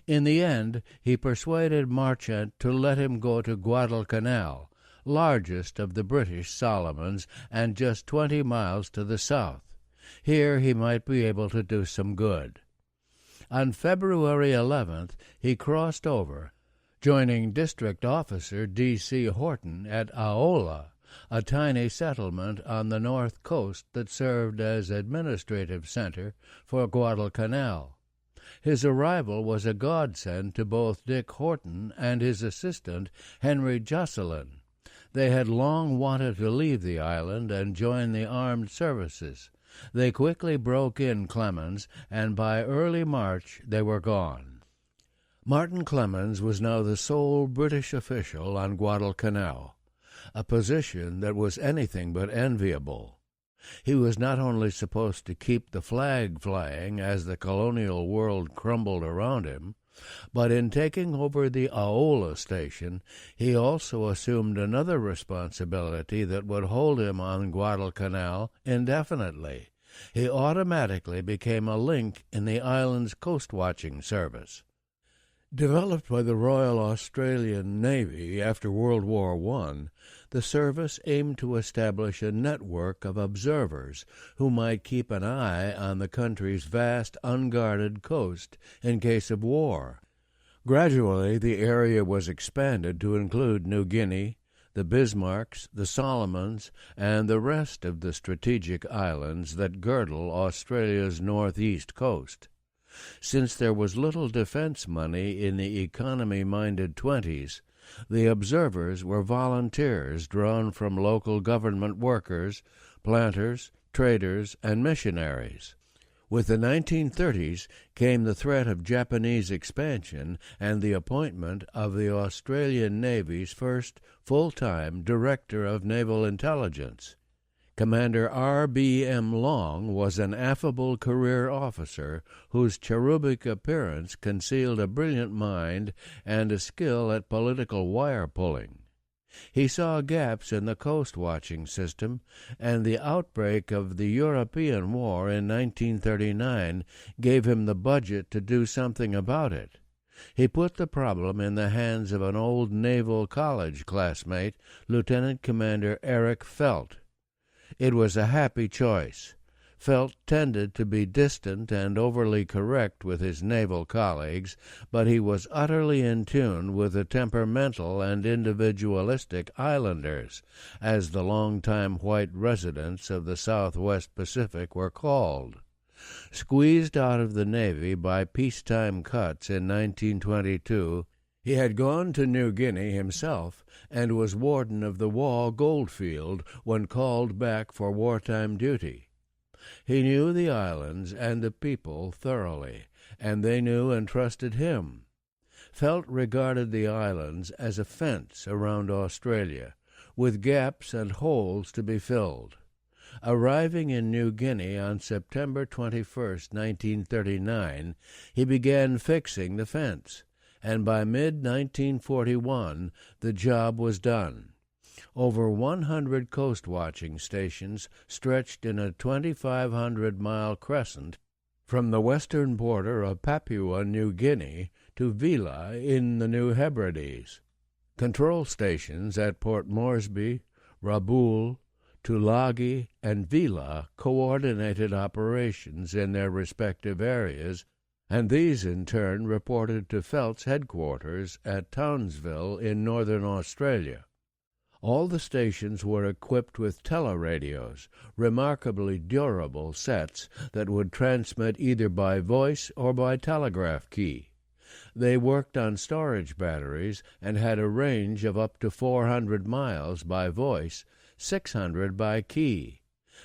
In the end, he persuaded Marchant to let him go to Guadalcanal, largest of the British Solomons and just 20 miles to the south. Here he might be able to do some good. On February 11th, he crossed over, joining District Officer D.C. Horton at Aola, a tiny settlement on the north coast that served as administrative center for Guadalcanal. His arrival was a godsend to both Dick Horton and his assistant, Henry Jocelyn. They had long wanted to leave the island and join the armed services. They quickly broke in Clemens, and by early March they were gone. Martin Clemens was now the sole British official on Guadalcanal, a position that was anything but enviable. He was not only supposed to keep the flag flying as the colonial world crumbled around him, but in taking over the Aola station, he also assumed another responsibility that would hold him on Guadalcanal indefinitely. He automatically became a link in the island's coast-watching service. Developed by the Royal Australian Navy after World War I, the service aimed to establish a network of observers who might keep an eye on the country's vast unguarded coast in case of war. Gradually, the area was expanded to include New Guinea, the Bismarcks, the Solomons, and the rest of the strategic islands that girdle Australia's northeast coast. Since there was little defense money in the economy-minded 20s, the observers were volunteers drawn from local government workers, planters, traders, and missionaries. With the 1930s came the threat of Japanese expansion and the appointment of the Australian Navy's first full-time Director of Naval Intelligence. Commander R.B.M. Long was an affable career officer whose cherubic appearance concealed a brilliant mind and a skill at political wire-pulling. He saw gaps in the coast-watching system, and the outbreak of the European War in 1939 gave him the budget to do something about it. He put the problem in the hands of an old Naval College classmate, Lieutenant Commander Eric Felt. It was a happy choice. Felt tended to be distant and overly correct with his naval colleagues, but he was utterly in tune with the temperamental and individualistic islanders, as the long-time white residents of the Southwest Pacific were called. Squeezed out of the Navy by peacetime cuts in 1922, he had gone to New Guinea himself and was warden of the Wall Goldfield when called back for wartime duty. He knew the islands and the people thoroughly, and they knew and trusted him. Felt regarded the islands as a fence around Australia, with gaps and holes to be filled. Arriving in New Guinea on September 21, 1939, he began fixing the fence, and by mid-1941 the job was done. Over 100 coast-watching stations stretched in a 2,500-mile crescent from the western border of Papua New Guinea to Vila in the New Hebrides. Control stations at Port Moresby, Rabaul, Tulagi, and Vila coordinated operations in their respective areas, and these in turn reported to Felt's headquarters at Townsville in northern Australia. All the stations were equipped with teleradios, remarkably durable sets that would transmit either by voice or by telegraph key. They worked on storage batteries and had a range of up to 400 miles by voice, 600 by key.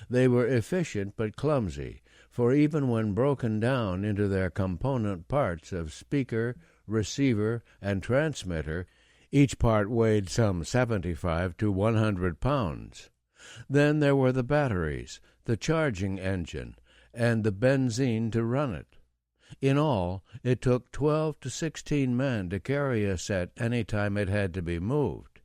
They were efficient but clumsy, for even when broken down into their component parts of speaker, receiver, and transmitter, each part weighed some 75 to 100 pounds. Then there were the batteries, the charging engine, and the benzene to run it. In all, it took 12 to 16 men to carry a set any time it had to be moved.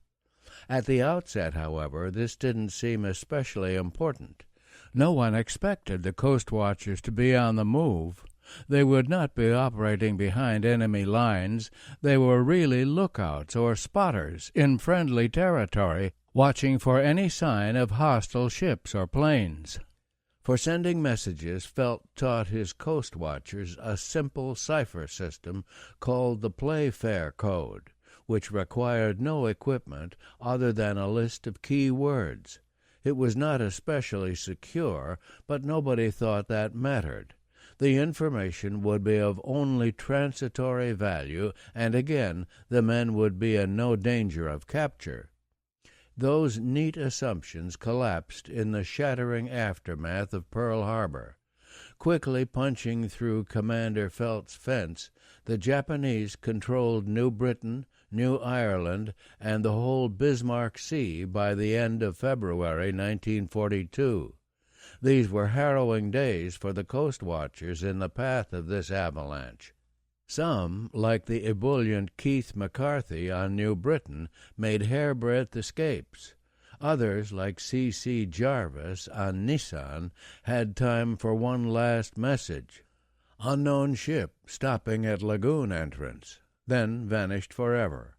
At the outset, however, this didn't seem especially important. No one expected the Coastwatchers to be on the move. They would not be operating behind enemy lines. They were really lookouts or spotters in friendly territory, watching for any sign of hostile ships or planes. For sending messages, Felt taught his Coastwatchers a simple cipher system called the Playfair Code, which required no equipment other than a list of key words. It was not especially secure, but nobody thought that mattered. The information would be of only transitory value, and again the men would be in no danger of capture. Those neat assumptions collapsed in the shattering aftermath of Pearl Harbor. Quickly punching through Commander Felt's fence, the Japanese controlled New Britain, New Ireland, and the whole Bismarck Sea by the end of February 1942. These were harrowing days for the Coastwatchers in the path of this avalanche. Some, like the ebullient Keith McCarthy on New Britain, made hairbreadth escapes. Others, like C.C. Jarvis on Nissan, had time for one last message. Unknown ship stopping at lagoon entrance, then vanished forever.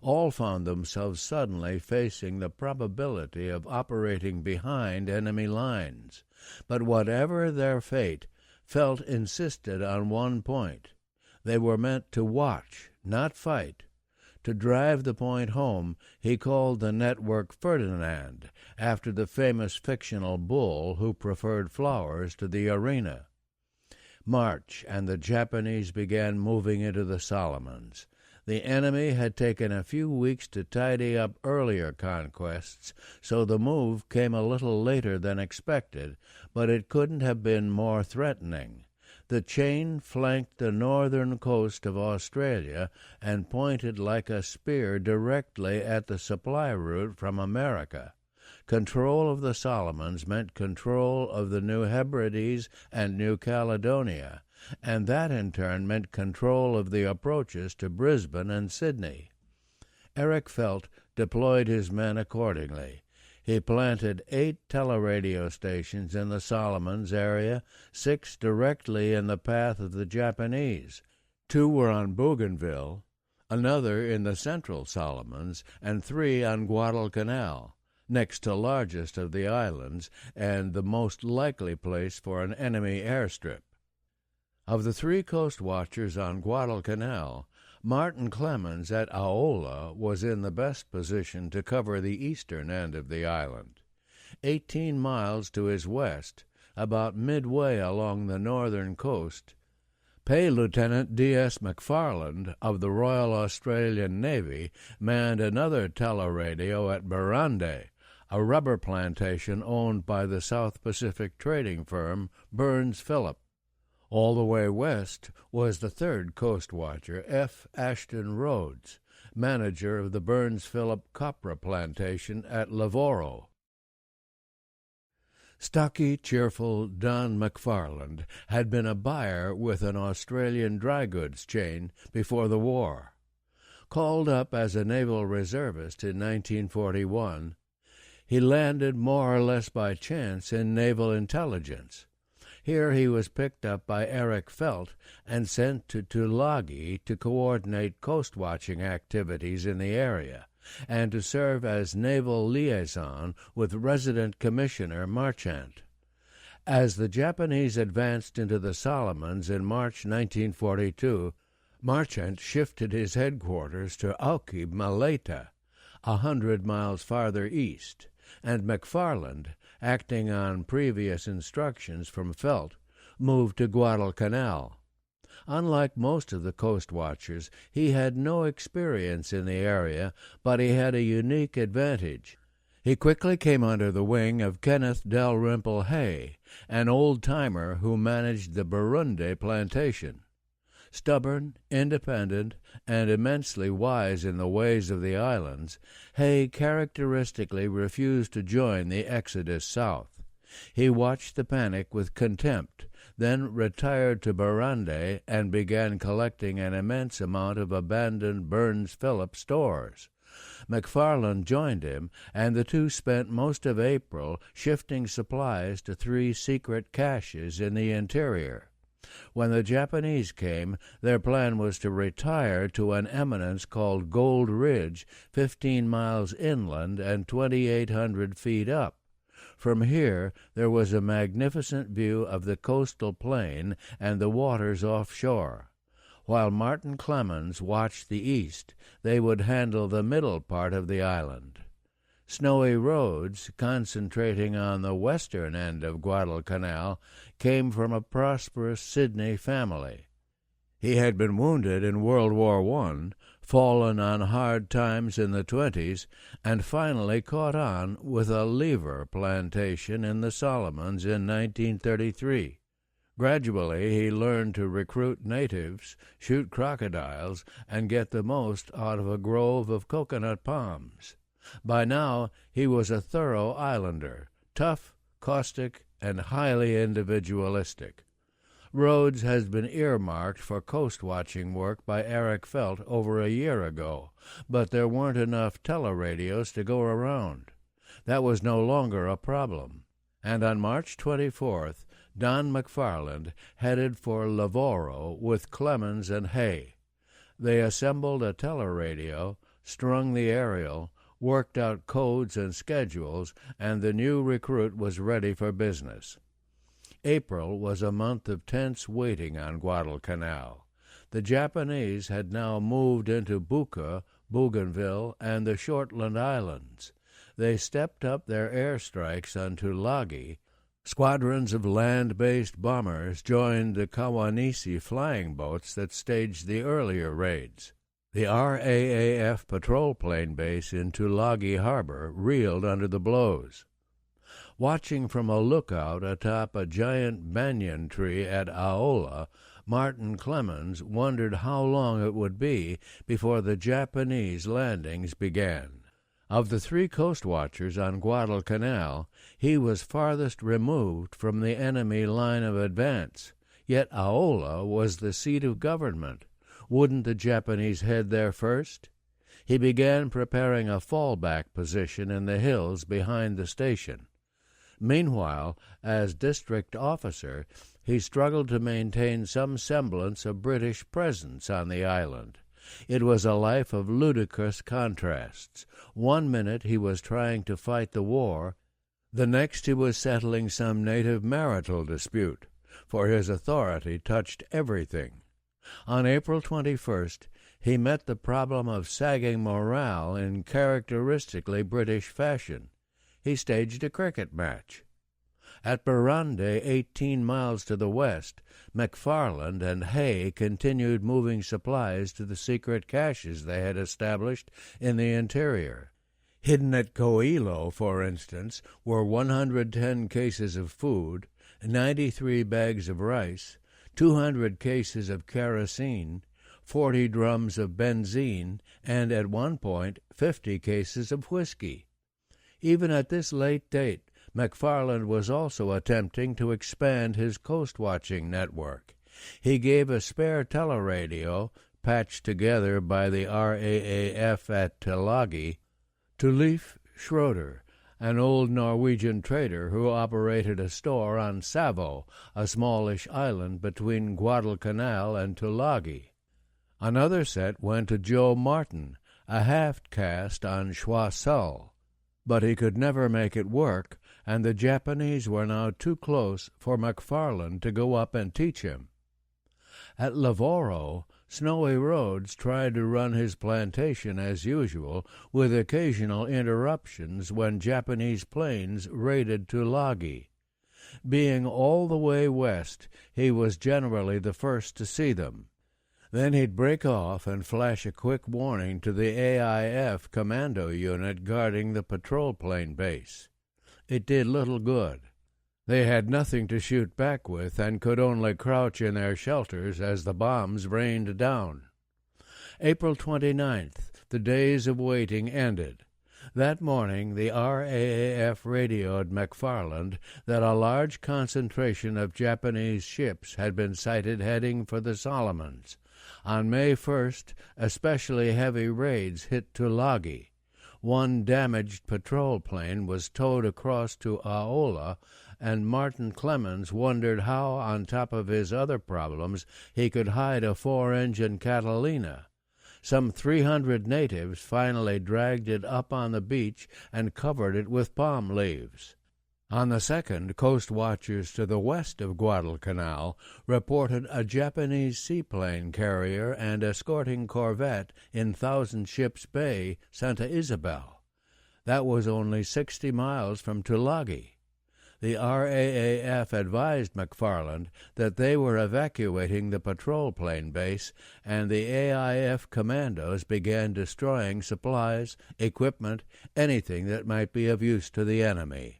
All found themselves suddenly facing the probability of operating behind enemy lines. But whatever their fate, Felt insisted on one point. They were meant to watch, not fight. To drive the point home, he called the network Ferdinand, after the famous fictional bull who preferred flowers to the arena. March, and the Japanese began moving into the Solomons. The enemy had taken a few weeks to tidy up earlier conquests, so the move came a little later than expected, but it couldn't have been more threatening. The chain flanked the northern coast of Australia and pointed like a spear directly at the supply route from America. Control of the Solomons meant control of the New Hebrides and New Caledonia, and that in turn meant control of the approaches to Brisbane and Sydney. Eric Felt deployed his men accordingly. He planted 8 teleradio stations in the Solomons area, 6 directly in the path of the Japanese. 2 were on Bougainville, another in the central Solomons, and 3 on Guadalcanal, next to largest of the islands and the most likely place for an enemy airstrip. Of the 3 Coastwatchers on Guadalcanal, Martin Clemens at Aola was in the best position to cover the eastern end of the island. 18 miles to his west, about midway along the northern coast, Pay Lieutenant D.S. McFarland of the Royal Australian Navy manned another teleradio at Barande, a rubber plantation owned by the South Pacific trading firm Burns Phillip. All the way west was the 3rd Coastwatcher, F. Ashton Rhodes, manager of the Burns Phillip copra plantation at Lavoro. Stocky, cheerful Don McFarland had been a buyer with an Australian dry goods chain before the war. Called up as a naval reservist in 1941, he landed more or less by chance in naval intelligence. Here he was picked up by Eric Felt and sent to Tulagi to coordinate coast-watching activities in the area and to serve as naval liaison with resident Commissioner Marchant. As the Japanese advanced into the Solomons in March 1942, Marchant shifted his headquarters to Auki Maleta, 100 miles farther east, and McFarland, acting on previous instructions from Felt, moved to Guadalcanal. Unlike most of the Coastwatchers, he had no experience in the area, but he had a unique advantage. He quickly came under the wing of Kenneth Dalrymple Hay, an old-timer who managed the Burundi plantation. Stubborn, independent, and immensely wise in the ways of the islands, Hay characteristically refused to join the exodus south. He watched the panic with contempt, then retired to Burundi and began collecting an immense amount of abandoned Burns-Phillips stores. McFarland joined him, and the two spent most of April shifting supplies to 3 secret caches in the interior. When the Japanese came, their plan was to retire to an eminence called Gold Ridge, 15 miles inland and 2,800 feet up. From here there was a magnificent view of the coastal plain and the waters offshore. While Martin Clemens watched the east, they would handle the middle part of the island. Snowy Rhodes, concentrating on the western end of Guadalcanal, came from a prosperous Sydney family. He had been wounded in World War I, fallen on hard times in the 20s, and finally caught on with a lever plantation in the Solomons in 1933. Gradually, he learned to recruit natives, shoot crocodiles, and get the most out of a grove of coconut palms. By now, he was a thorough islander, tough, caustic, and highly individualistic. Rhodes has been earmarked for coast-watching work by Eric Felt over a year ago, but there weren't enough teleradios to go around. That was no longer a problem, and on March 24th, Don McFarland headed for Lavoro with Clemens and Hay. They assembled a teleradio, strung the aerial, worked out codes and schedules, and the new recruit was ready for business. April was a month of tense waiting on Guadalcanal. The Japanese had now moved into Buka, Bougainville, and the Shortland Islands. They stepped up their airstrikes on Tulagi. Squadrons of land-based bombers joined the Kawanisi flying boats that staged the earlier raids. The RAAF patrol plane base in Tulagi Harbor reeled under the blows. Watching from a lookout atop a giant banyan tree at Aola, Martin Clemens wondered how long it would be before the Japanese landings began. Of the 3 coastwatchers on Guadalcanal, he was farthest removed from the enemy line of advance, yet Aola was the seat of government. Wouldn't the Japanese head there first? He began preparing a fallback position in the hills behind the station. Meanwhile, as district officer, he struggled to maintain some semblance of British presence on the island. It was a life of ludicrous contrasts. One minute he was trying to fight the war, the next he was settling some native marital dispute, for his authority touched everything. On April 21st, he met the problem of sagging morale in characteristically British fashion. He staged a cricket match. At Burundi, 18 miles to the west, McFarland and Hay continued moving supplies to the secret caches they had established in the interior. Hidden at Coilo, for instance, were 110 cases of food, 93 bags of rice, 200 cases of kerosene, 40 drums of benzene, and at one point 50 cases of whiskey. Even at this late date, McFarland was also attempting to expand his coast-watching network. He gave a spare teleradio, patched together by the RAAF at Tulagi, to Leif Schroeder, an old Norwegian trader who operated a store on Savo, a smallish island between Guadalcanal and Tulagi. Another set went to Joe Martin, a half-caste on Choiseul, but he could never make it work, and the Japanese were now too close for McFarland to go up and teach him. At Lavoro, Snowy Rhodes tried to run his plantation as usual, with occasional interruptions when Japanese planes raided Tulagi. Being all the way west, he was generally the first to see them. Then he'd break off and flash a quick warning to the AIF commando unit guarding the patrol plane base. It did little good. They had nothing to shoot back with and could only crouch in their shelters as the bombs rained down. April 29th, the days of waiting ended. That morning, the RAAF radioed McFarland that a large concentration of Japanese ships had been sighted heading for the Solomons. On May 1st, especially heavy raids hit Tulagi. One damaged patrol plane was towed across to Aola, and Martin Clemens wondered how, on top of his other problems, he could hide a 4-engine Catalina. Some 300 natives finally dragged it up on the beach and covered it with palm leaves. On the 2nd, Coastwatchers to the west of Guadalcanal reported a Japanese seaplane carrier and escorting corvette in Thousand Ships Bay, Santa Isabel. That was only 60 miles from Tulagi. The RAAF advised McFarland that they were evacuating the patrol plane base, and the AIF commandos began destroying supplies, equipment, anything that might be of use to the enemy.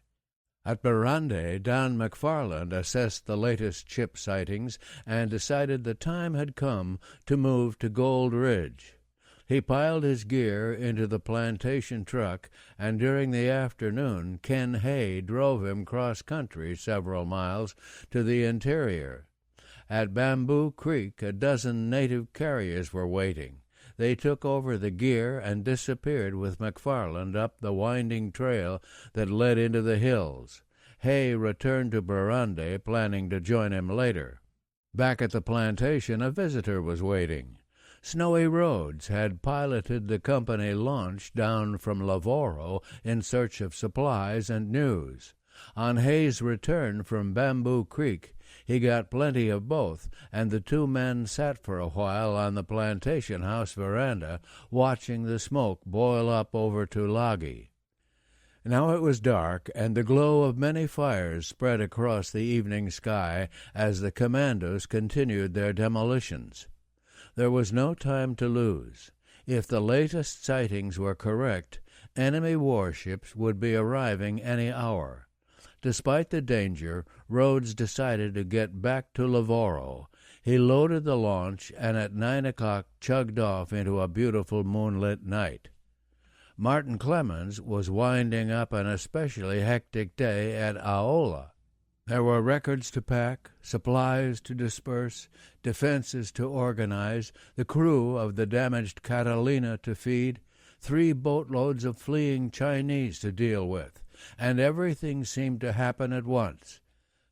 At Barande, Don McFarland assessed the latest ship sightings and decided the time had come to move to Gold Ridge. He piled his gear into the plantation truck, and during the afternoon Ken Hay drove him cross-country several miles to the interior. At Bamboo Creek, a dozen native carriers were waiting. They took over the gear and disappeared with McFarland up the winding trail that led into the hills. Hay returned to Barande, planning to join him later. Back at the plantation, a visitor was waiting. Snowy Rhodes had piloted the company launch down from Lavoro in search of supplies and news. On Hay's return from Bamboo Creek, he got plenty of both, and the two men sat for a while on the plantation house veranda, watching the smoke boil up over Tulagi. Now it was dark, and the glow of many fires spread across the evening sky as the commandos continued their demolitions. There was no time to lose. If the latest sightings were correct, enemy warships would be arriving any hour. Despite the danger, Rhodes decided to get back to Lavoro. He loaded the launch and at 9 o'clock chugged off into a beautiful moonlit night. Martin Clemens was winding up an especially hectic day at Aola. There were records to pack, supplies to disperse, defenses to organize, the crew of the damaged Catalina to feed, 3 boatloads of fleeing Chinese to deal with, and everything seemed to happen at once.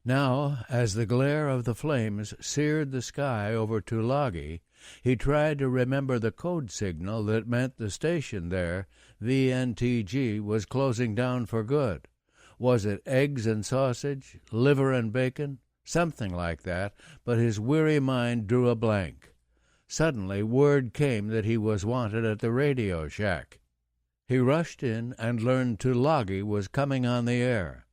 Now, as the glare of the flames seared the sky over Tulagi, he tried to remember the code signal that meant the station there, VNTG, was closing down for good. Was it eggs and sausage, liver and bacon? Something like that, but his weary mind drew a blank. Suddenly word came that he was wanted at the radio shack. He rushed in and learned Tulagi was coming on the air.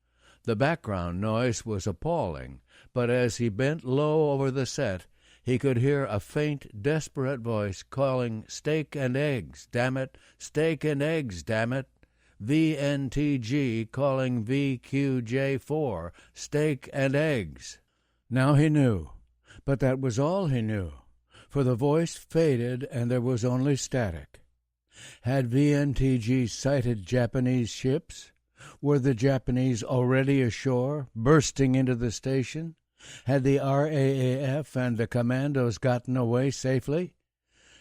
The background noise was appalling, but as he bent low over the set, he could hear a faint, desperate voice calling, "Steak and eggs, damn it! Steak and eggs, damn it!" VNTG calling VQJ4, steak and eggs. Now he knew, but that was all he knew, for the voice faded and there was only static. Had VNTG sighted Japanese ships? Were the Japanese already ashore, bursting into the station? Had the RAAF and the commandos gotten away safely?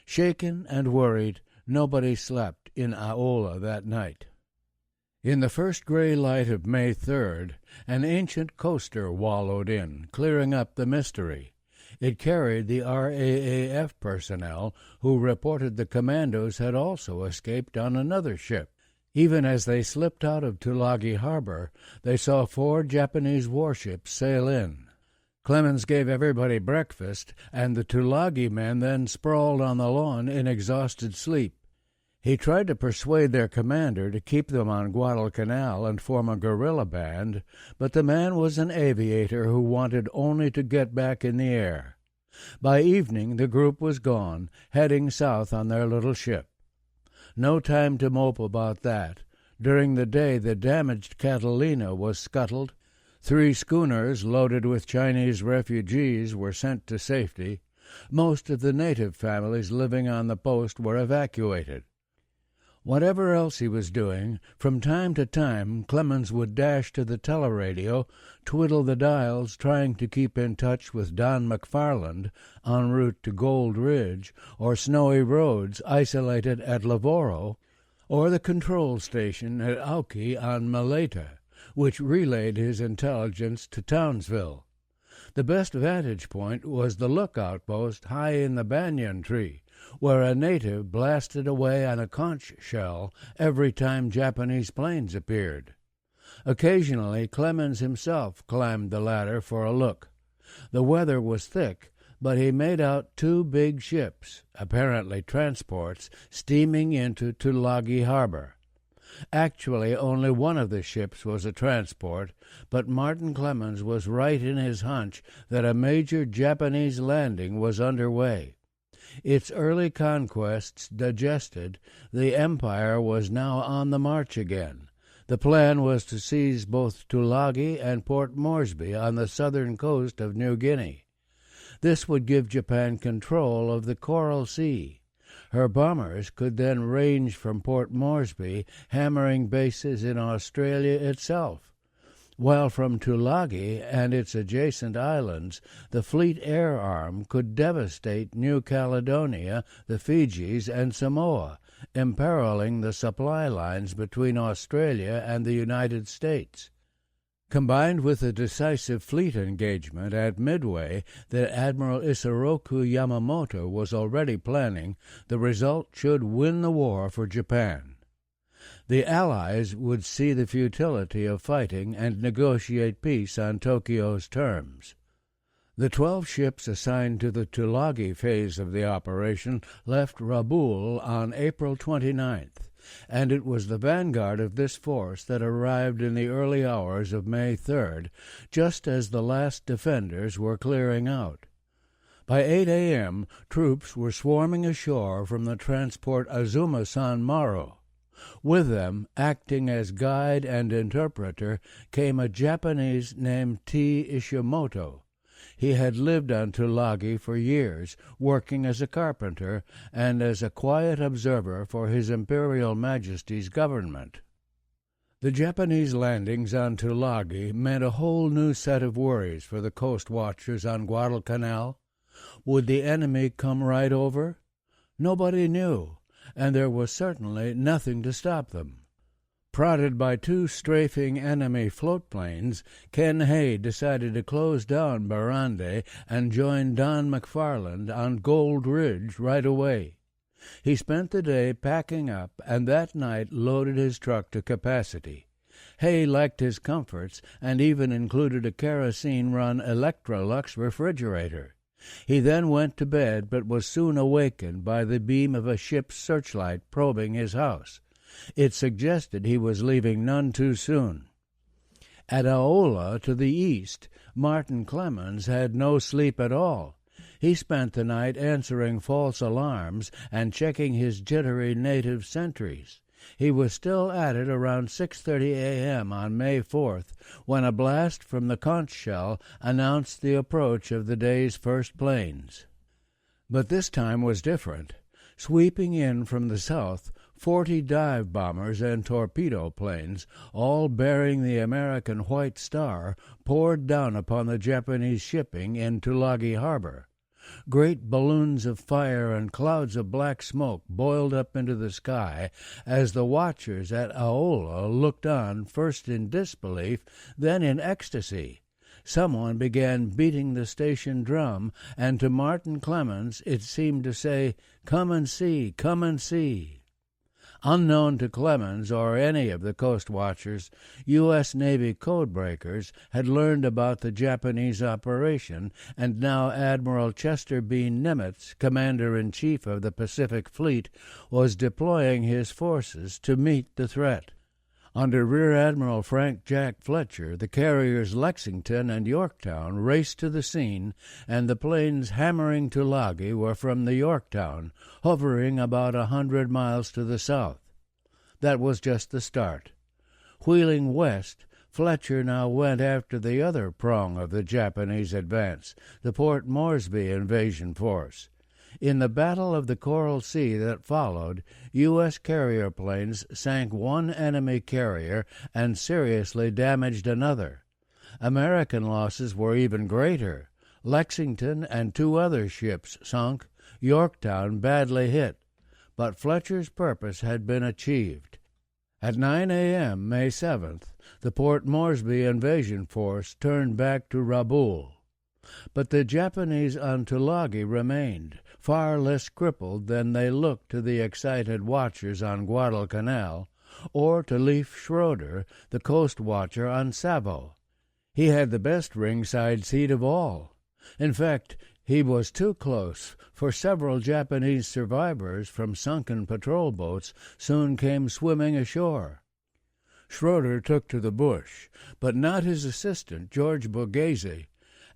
Shaken and worried, nobody slept in Aola that night. In the first gray light of May 3rd, an ancient coaster wallowed in, clearing up the mystery. It carried the RAAF personnel, who reported the commandos had also escaped on another ship. Even as they slipped out of Tulagi Harbor, they saw 4 Japanese warships sail in. Clemens gave everybody breakfast, and the Tulagi men then sprawled on the lawn in exhausted sleep. He tried to persuade their commander to keep them on Guadalcanal and form a guerrilla band, but the man was an aviator who wanted only to get back in the air. By evening the group was gone, heading south on their little ship. No time to mope about that. During the day the damaged Catalina was scuttled. 3 schooners loaded with Chinese refugees were sent to safety. Most of the native families living on the post were evacuated. Whatever else he was doing, from time to time Clemens would dash to the teleradio, twiddle the dials, trying to keep in touch with Don McFarland en route to Gold Ridge, or Snowy Roads isolated at Lavoro, or the control station at Auki on Maleta, which relayed his intelligence to Townsville. The best vantage point was the lookout post high in the banyan tree, where a native blasted away on a conch shell every time Japanese planes appeared. Occasionally Clemens himself climbed the ladder for a look. The weather was thick, but he made out 2 big ships, apparently transports, steaming into Tulagi Harbor. Actually, only one of the ships was a transport, but Martin Clemens was right in his hunch that a major Japanese landing was underway. Its early conquests digested, the empire was now on the march again. The plan was to seize both Tulagi and Port Moresby on the southern coast of New Guinea. This would give Japan control of the Coral Sea. Her bombers could then range from Port Moresby, hammering bases in Australia itself, while from Tulagi and its adjacent islands the Fleet Air Arm could devastate New Caledonia, the Fijis, and Samoa, imperiling the supply lines between Australia and the United States. Combined with a decisive fleet engagement at Midway that Admiral Isoroku Yamamoto was already planning, the result should win the war for Japan. The Allies would see the futility of fighting and negotiate peace on Tokyo's terms. The 12 ships assigned to the Tulagi phase of the operation left Rabaul on April 29th, and it was the vanguard of this force that arrived in the early hours of May 3rd, just as the last defenders were clearing out. By 8 a.m., troops were swarming ashore from the transport Azuma San Maru. With them, acting as guide and interpreter, came a Japanese named T. Ishimoto. He had lived on Tulagi for years, working as a carpenter and as a quiet observer for His Imperial Majesty's government. The Japanese landings on Tulagi meant a whole new set of worries for the Coastwatchers on Guadalcanal. Would the enemy come right over? Nobody knew, and there was certainly nothing to stop them. Prodded by 2 strafing enemy floatplanes, Ken Hay decided to close down Barande and join Don McFarland on Gold Ridge right away. He spent the day packing up and that night loaded his truck to capacity. Hay liked his comforts and even included a kerosene-run Electrolux refrigerator. He then went to bed but was soon awakened by the beam of a ship's searchlight probing his house. It suggested he was leaving none too soon. At Aola, to the east, Martin Clemens had no sleep at all. He spent the night answering false alarms and checking his jittery native sentries. He was still at it around 6:30 a.m. on May 4th, when a blast from the conch shell announced the approach of the day's first planes. But this time was different. Sweeping in from the south, 40 dive bombers and torpedo planes, all bearing the American White Star, poured down upon the Japanese shipping in Tulagi Harbor. Great balloons of fire and clouds of black smoke boiled up into the sky as the watchers at Aola looked on, first in disbelief, then in ecstasy. Someone began beating the station drum, and to Martin Clemens it seemed to say, "Come and see, come and see." Unknown to Clemens or any of the Coastwatchers, U.S. Navy codebreakers had learned about the Japanese operation, and now Admiral Chester B. Nimitz, Commander-in-Chief of the Pacific Fleet, was deploying his forces to meet the threat. Under Rear Admiral Frank Jack Fletcher, the carriers Lexington and Yorktown raced to the scene, and the planes hammering Tulagi were from the Yorktown, hovering about 100 miles to the south. That was just the start. Wheeling west, Fletcher now went after the other prong of the Japanese advance, the Port Moresby invasion force. In the Battle of the Coral Sea that followed, U.S. carrier planes sank one enemy carrier and seriously damaged another. American losses were even greater. Lexington and 2 other ships sunk, Yorktown badly hit. But Fletcher's purpose had been achieved. At 9 a.m., May 7th, the Port Moresby invasion force turned back to Rabaul. But the Japanese on Tulagi remained, far less crippled than they looked to the excited watchers on Guadalcanal, or to Leif Schroeder, the coast watcher on Savo. He had the best ringside seat of all. In fact, he was too close, for several Japanese survivors from sunken patrol boats soon came swimming ashore. Schroeder took to the bush, but not his assistant, George Borghese,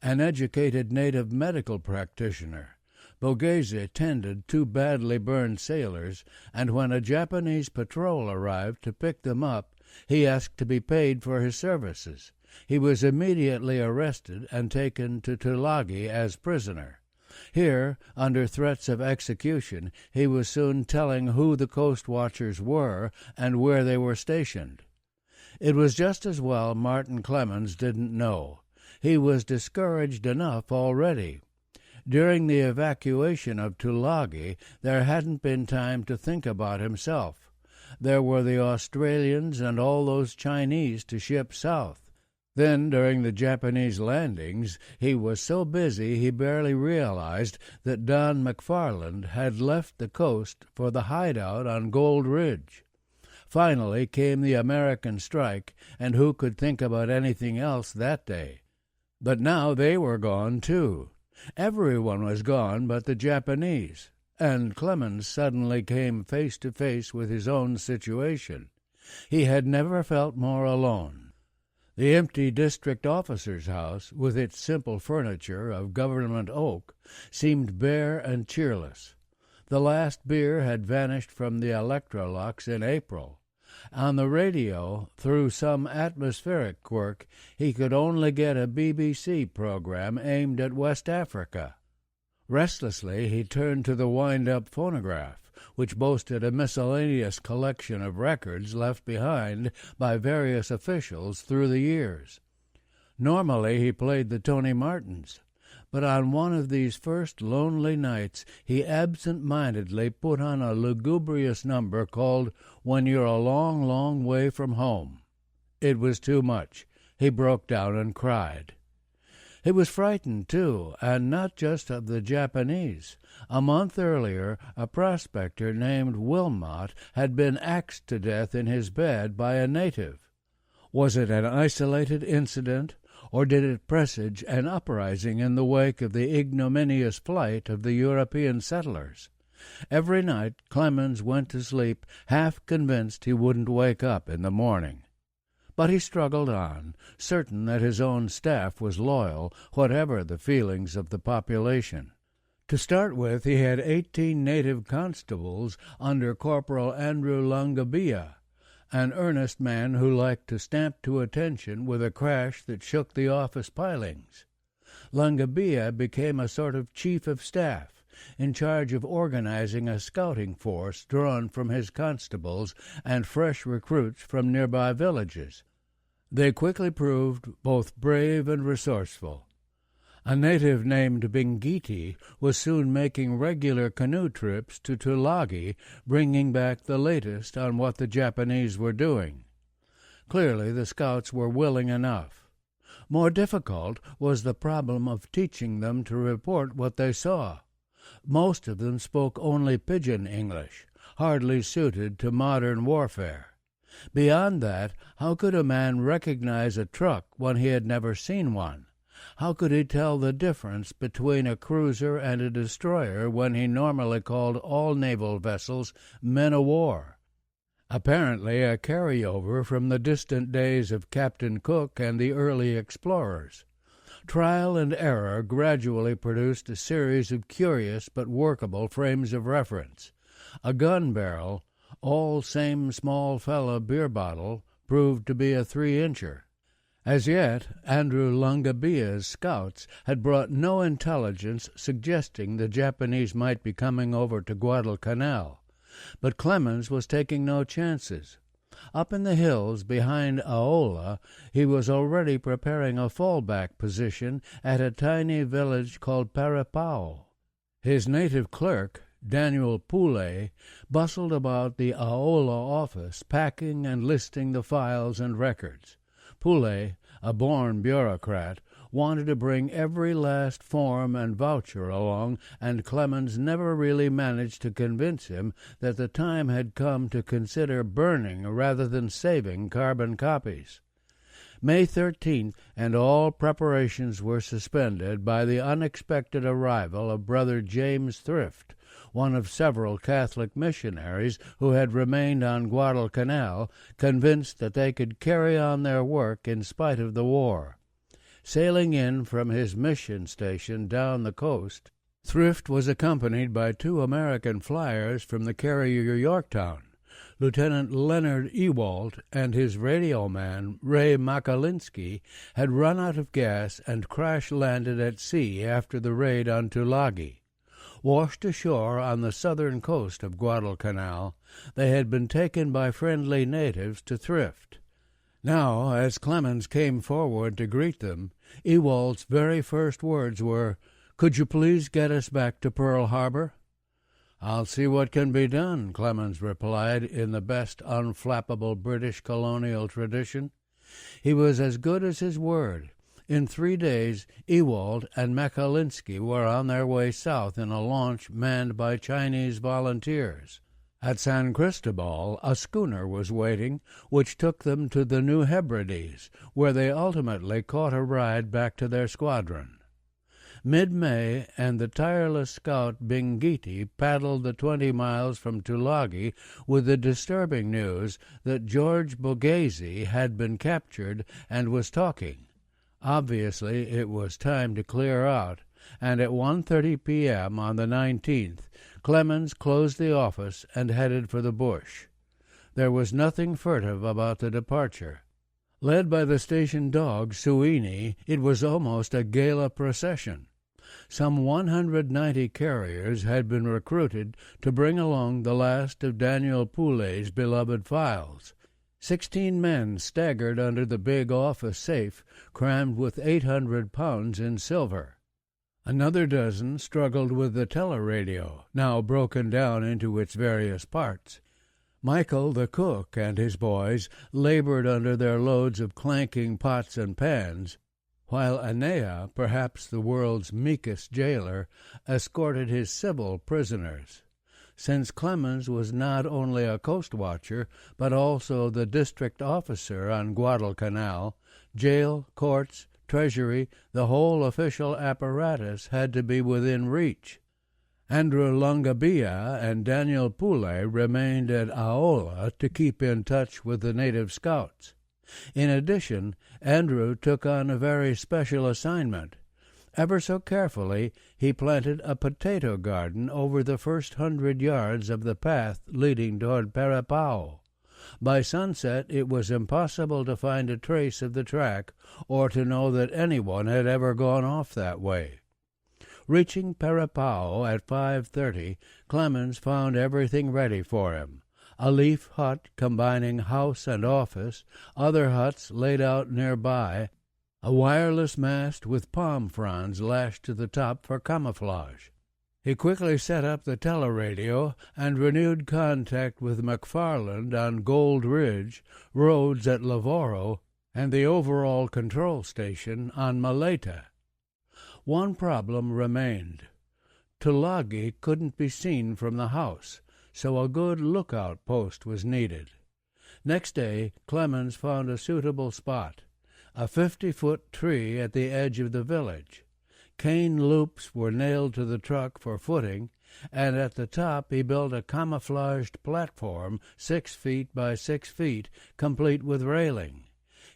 an educated native medical practitioner. Borghese tended 2 badly burned sailors, and when a Japanese patrol arrived to pick them up, he asked to be paid for his services. He was immediately arrested and taken to Tulagi as prisoner. Here, under threats of execution, he was soon telling who the Coast Watchers were and where they were stationed. It was just as well Martin Clemens didn't know. He was discouraged enough already. During the evacuation of Tulagi, there hadn't been time to think about himself. There were the Australians and all those Chinese to ship south. Then, during the Japanese landings, he was so busy he barely realized that Don McFarland had left the coast for the hideout on Gold Ridge. Finally came the American strike, and who could think about anything else that day? But now they were gone, too. Everyone was gone but the Japanese, and Clemens suddenly came face to face with his own situation. He had never felt more alone. The empty district officer's house, with its simple furniture of government oak, seemed bare and cheerless. The last beer had vanished from the Electrolux in April. On the radio, through some atmospheric quirk, he could only get a BBC program aimed at West Africa. Restlessly, he turned to the wind-up phonograph, which boasted a miscellaneous collection of records left behind by various officials through the years. Normally, he played the Tony Martins, but on one of these first lonely nights he absent-mindedly put on a lugubrious number called When You're a Long, Long Way From Home. It was too much. He broke down and cried. He was frightened, too, and not just of the Japanese. A month earlier, a prospector named Wilmot had been axed to death in his bed by a native. Was it an isolated incident, or did it presage an uprising in the wake of the ignominious flight of the European settlers? Every night Clemens went to sleep half convinced he wouldn't wake up in the morning. But he struggled on, certain that his own staff was loyal, whatever the feelings of the population. To start with, he had 18 native constables under Corporal Andrew Langabia, an earnest man who liked to stamp to attention with a crash that shook the office pilings. Langabia became a sort of chief of staff, in charge of organizing a scouting force drawn from his constables and fresh recruits from nearby villages. They quickly proved both brave and resourceful. A native named Bingiti was soon making regular canoe trips to Tulagi, bringing back the latest on what the Japanese were doing. Clearly, the scouts were willing enough. More difficult was the problem of teaching them to report what they saw. Most of them spoke only pidgin English, hardly suited to modern warfare. Beyond that, how could a man recognize a truck when he had never seen one? How could he tell the difference between a cruiser and a destroyer when he normally called all naval vessels men-o'-war? Apparently a carryover from the distant days of Captain Cook and the early explorers. Trial and error gradually produced a series of curious but workable frames of reference. A gun barrel, all same small fella beer bottle, proved to be a 3-incher. As yet, Andrew Langabia's scouts had brought no intelligence suggesting the Japanese might be coming over to Guadalcanal, but Clemens was taking no chances. Up in the hills behind Aola, he was already preparing a fallback position at a tiny village called Parapao. His native clerk, Daniel Poulet, bustled about the Aola office, packing and listing the files and records. Poulet, a born bureaucrat, wanted to bring every last form and voucher along, and Clemens never really managed to convince him that the time had come to consider burning rather than saving carbon copies. May 13th, and all preparations were suspended by the unexpected arrival of Brother James Thrift, one of several Catholic missionaries who had remained on Guadalcanal, convinced that they could carry on their work in spite of the war. Sailing in from his mission station down the coast, Thrift was accompanied by 2 American flyers from the carrier Yorktown. Lieutenant Leonard Ewald and his radio man, Ray Makalinsky, had run out of gas and crash-landed at sea after the raid on Tulagi. Washed ashore on the southern coast of Guadalcanal, they had been taken by friendly natives to Thrift. Now, as Clemens came forward to greet them, Ewald's very first words were, "Could you please get us back to Pearl Harbor?" "I'll see what can be done," Clemens replied in the best unflappable British colonial tradition. He was as good as his word. In 3 days, Ewald and Makalinsky were on their way south in a launch manned by Chinese volunteers. At San Cristobal, a schooner was waiting, which took them to the New Hebrides, where they ultimately caught a ride back to their squadron. Mid-May, and the tireless scout Bingiti paddled the 20 miles from Tulagi with the disturbing news that George Boghazi had been captured and was talking. Obviously, it was time to clear out, and at 1:30 p.m. on the 19th, Clemens closed the office and headed for the bush. There was nothing furtive about the departure. Led by the station dog, Suini, it was almost a gala procession. Some 190 carriers had been recruited to bring along the last of Daniel Poulet's beloved files. 16 men staggered under the big office safe, crammed with 800 pounds in silver. Another dozen struggled with the teleradio, now broken down into its various parts. Michael, the cook, and his boys labored under their loads of clanking pots and pans, while Anea, perhaps the world's meekest jailer, escorted his civil prisoners. Since Clemens was not only a coastwatcher, but also the district officer on Guadalcanal, jail, courts, treasury, the whole official apparatus had to be within reach. Andrew Langabia and Daniel Poulet remained at Aola to keep in touch with the native scouts. In addition, Andrew took on a very special assignment. Ever so carefully, he planted a potato garden over the first 100 yards of the path leading toward Parapao. By sunset, it was impossible to find a trace of the track or to know that anyone had ever gone off that way. Reaching Parapao at 5:30, Clemens found everything ready for him. A leaf hut combining house and office, other huts laid out nearby, a wireless mast with palm fronds lashed to the top for camouflage. He quickly set up the teleradio and renewed contact with McFarland on Gold Ridge, Rhodes at Lavoro, and the overall control station on Maleta. One problem remained. Tulagi couldn't be seen from the house. so a good lookout post was needed. Next day Clemens found a suitable spot, a 50-foot tree at the edge of the village. Cane loops were nailed to the truck for footing, and at the top he built a camouflaged platform 6 feet by 6 feet, complete with railing.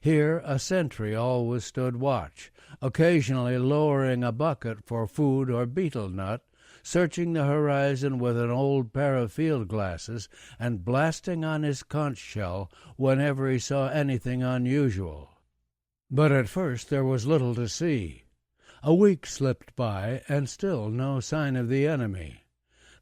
Here a sentry always stood watch, occasionally lowering a bucket for food or betel nut, searching the horizon with an old pair of field glasses, and blasting on his conch shell whenever he saw anything unusual. But at first there was little to see. A week slipped by, and still no sign of the enemy.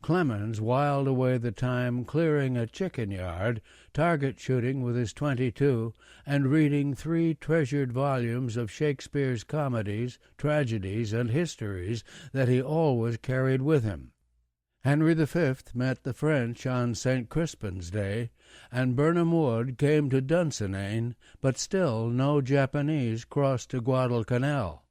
Clemens whiled away the time clearing a chicken yard, target shooting with his .22, and reading 3 treasured volumes of Shakespeare's comedies, tragedies, and histories that he always carried with him. Henry V met the French on St. Crispin's Day, and Birnam Wood came to Dunsinane, but still no Japanese crossed to Guadalcanal.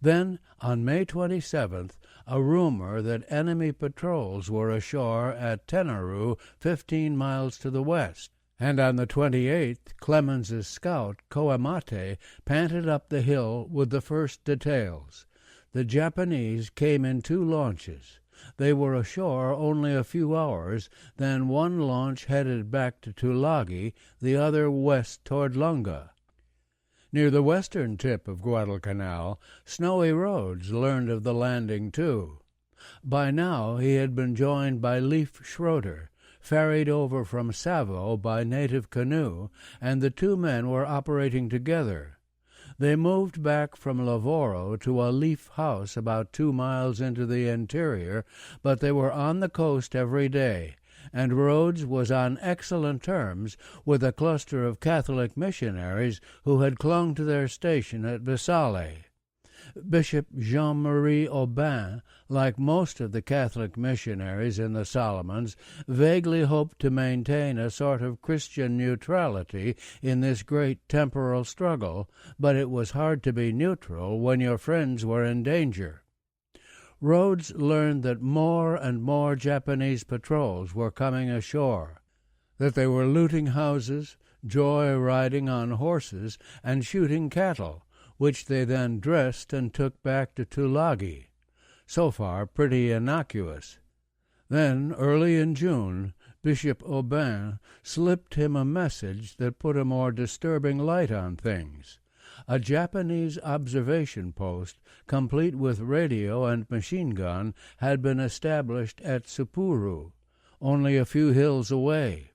Then, on May 27th, a rumor that enemy patrols were ashore at Tenaru, 15 miles to the west, and on the 28th Clemens's scout, Koemate, panted up the hill with the first details. The Japanese came in 2 launches. They were ashore only a few hours, then one launch headed back to Tulagi, the other west toward Lunga. Near the western tip of Guadalcanal, Snowy Rhodes learned of the landing, too. By now he had been joined by Leif Schroeder, ferried over from Savo by native canoe, and the 2 men were operating together. They moved back from Lavoro to a Leif house about 2 miles into the interior, but they were on the coast every day, and Rhodes was on excellent terms with a cluster of Catholic missionaries who had clung to their station at Visale. Bishop Jean-Marie Aubin, like most of the Catholic missionaries in the Solomons, vaguely hoped to maintain a sort of Christian neutrality in this great temporal struggle, but it was hard to be neutral when your friends were in danger. Rhodes learned that more and more Japanese patrols were coming ashore, that they were looting houses, joy-riding on horses, and shooting cattle, which they then dressed and took back to Tulagi. So far, pretty innocuous. Then, early in June, Bishop Aubin slipped him a message that put a more disturbing light on things. A Japanese observation post, complete with radio and machine gun, had been established at Sapporo, only a few hills away.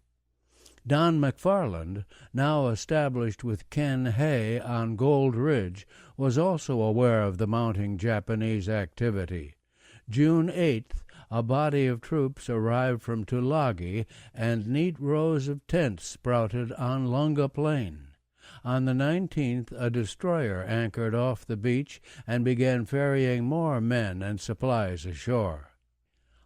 Don McFarland, now established with Ken Hay on Gold Ridge, was also aware of the mounting Japanese activity. June 8th, a body of troops arrived from Tulagi, and neat rows of tents sprouted on Lunga Plain. On the 19th, a destroyer anchored off the beach and began ferrying more men and supplies ashore.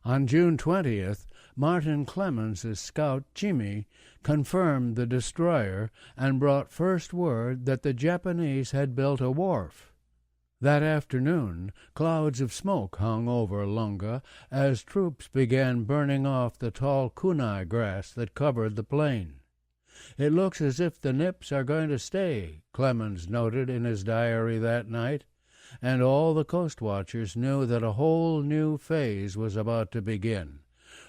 On June 20th, Martin Clemens's scout Jimmy confirmed the destroyer and brought first word that the Japanese had built a wharf. That afternoon, clouds of smoke hung over Lunga as troops began burning off the tall kunai grass that covered the plain. "It looks as if the nips are going to stay," Clemens noted in his diary that night, and all the Coastwatchers knew that a whole new phase was about to begin.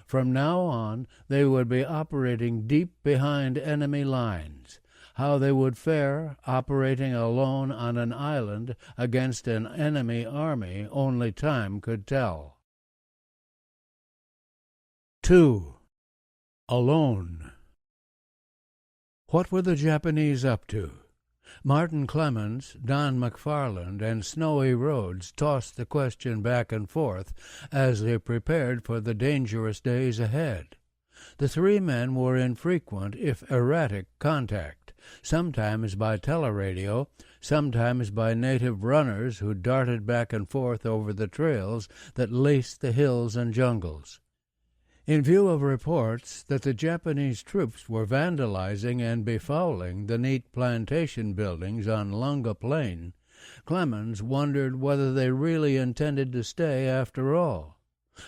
From now on, they would be operating deep behind enemy lines. How they would fare operating alone on an island against an enemy army only time could tell. 2. Alone. What were the Japanese up to? Martin Clemens, Don McFarland, and Snowy Rhodes tossed the question back and forth as they prepared for the dangerous days ahead. The 3 men were in frequent, if erratic, contact, sometimes by teleradio, sometimes by native runners who darted back and forth over the trails that laced the hills and jungles. In view of reports that the Japanese troops were vandalizing and befouling the neat plantation buildings on Lunga Plain, Clemens wondered whether they really intended to stay after all.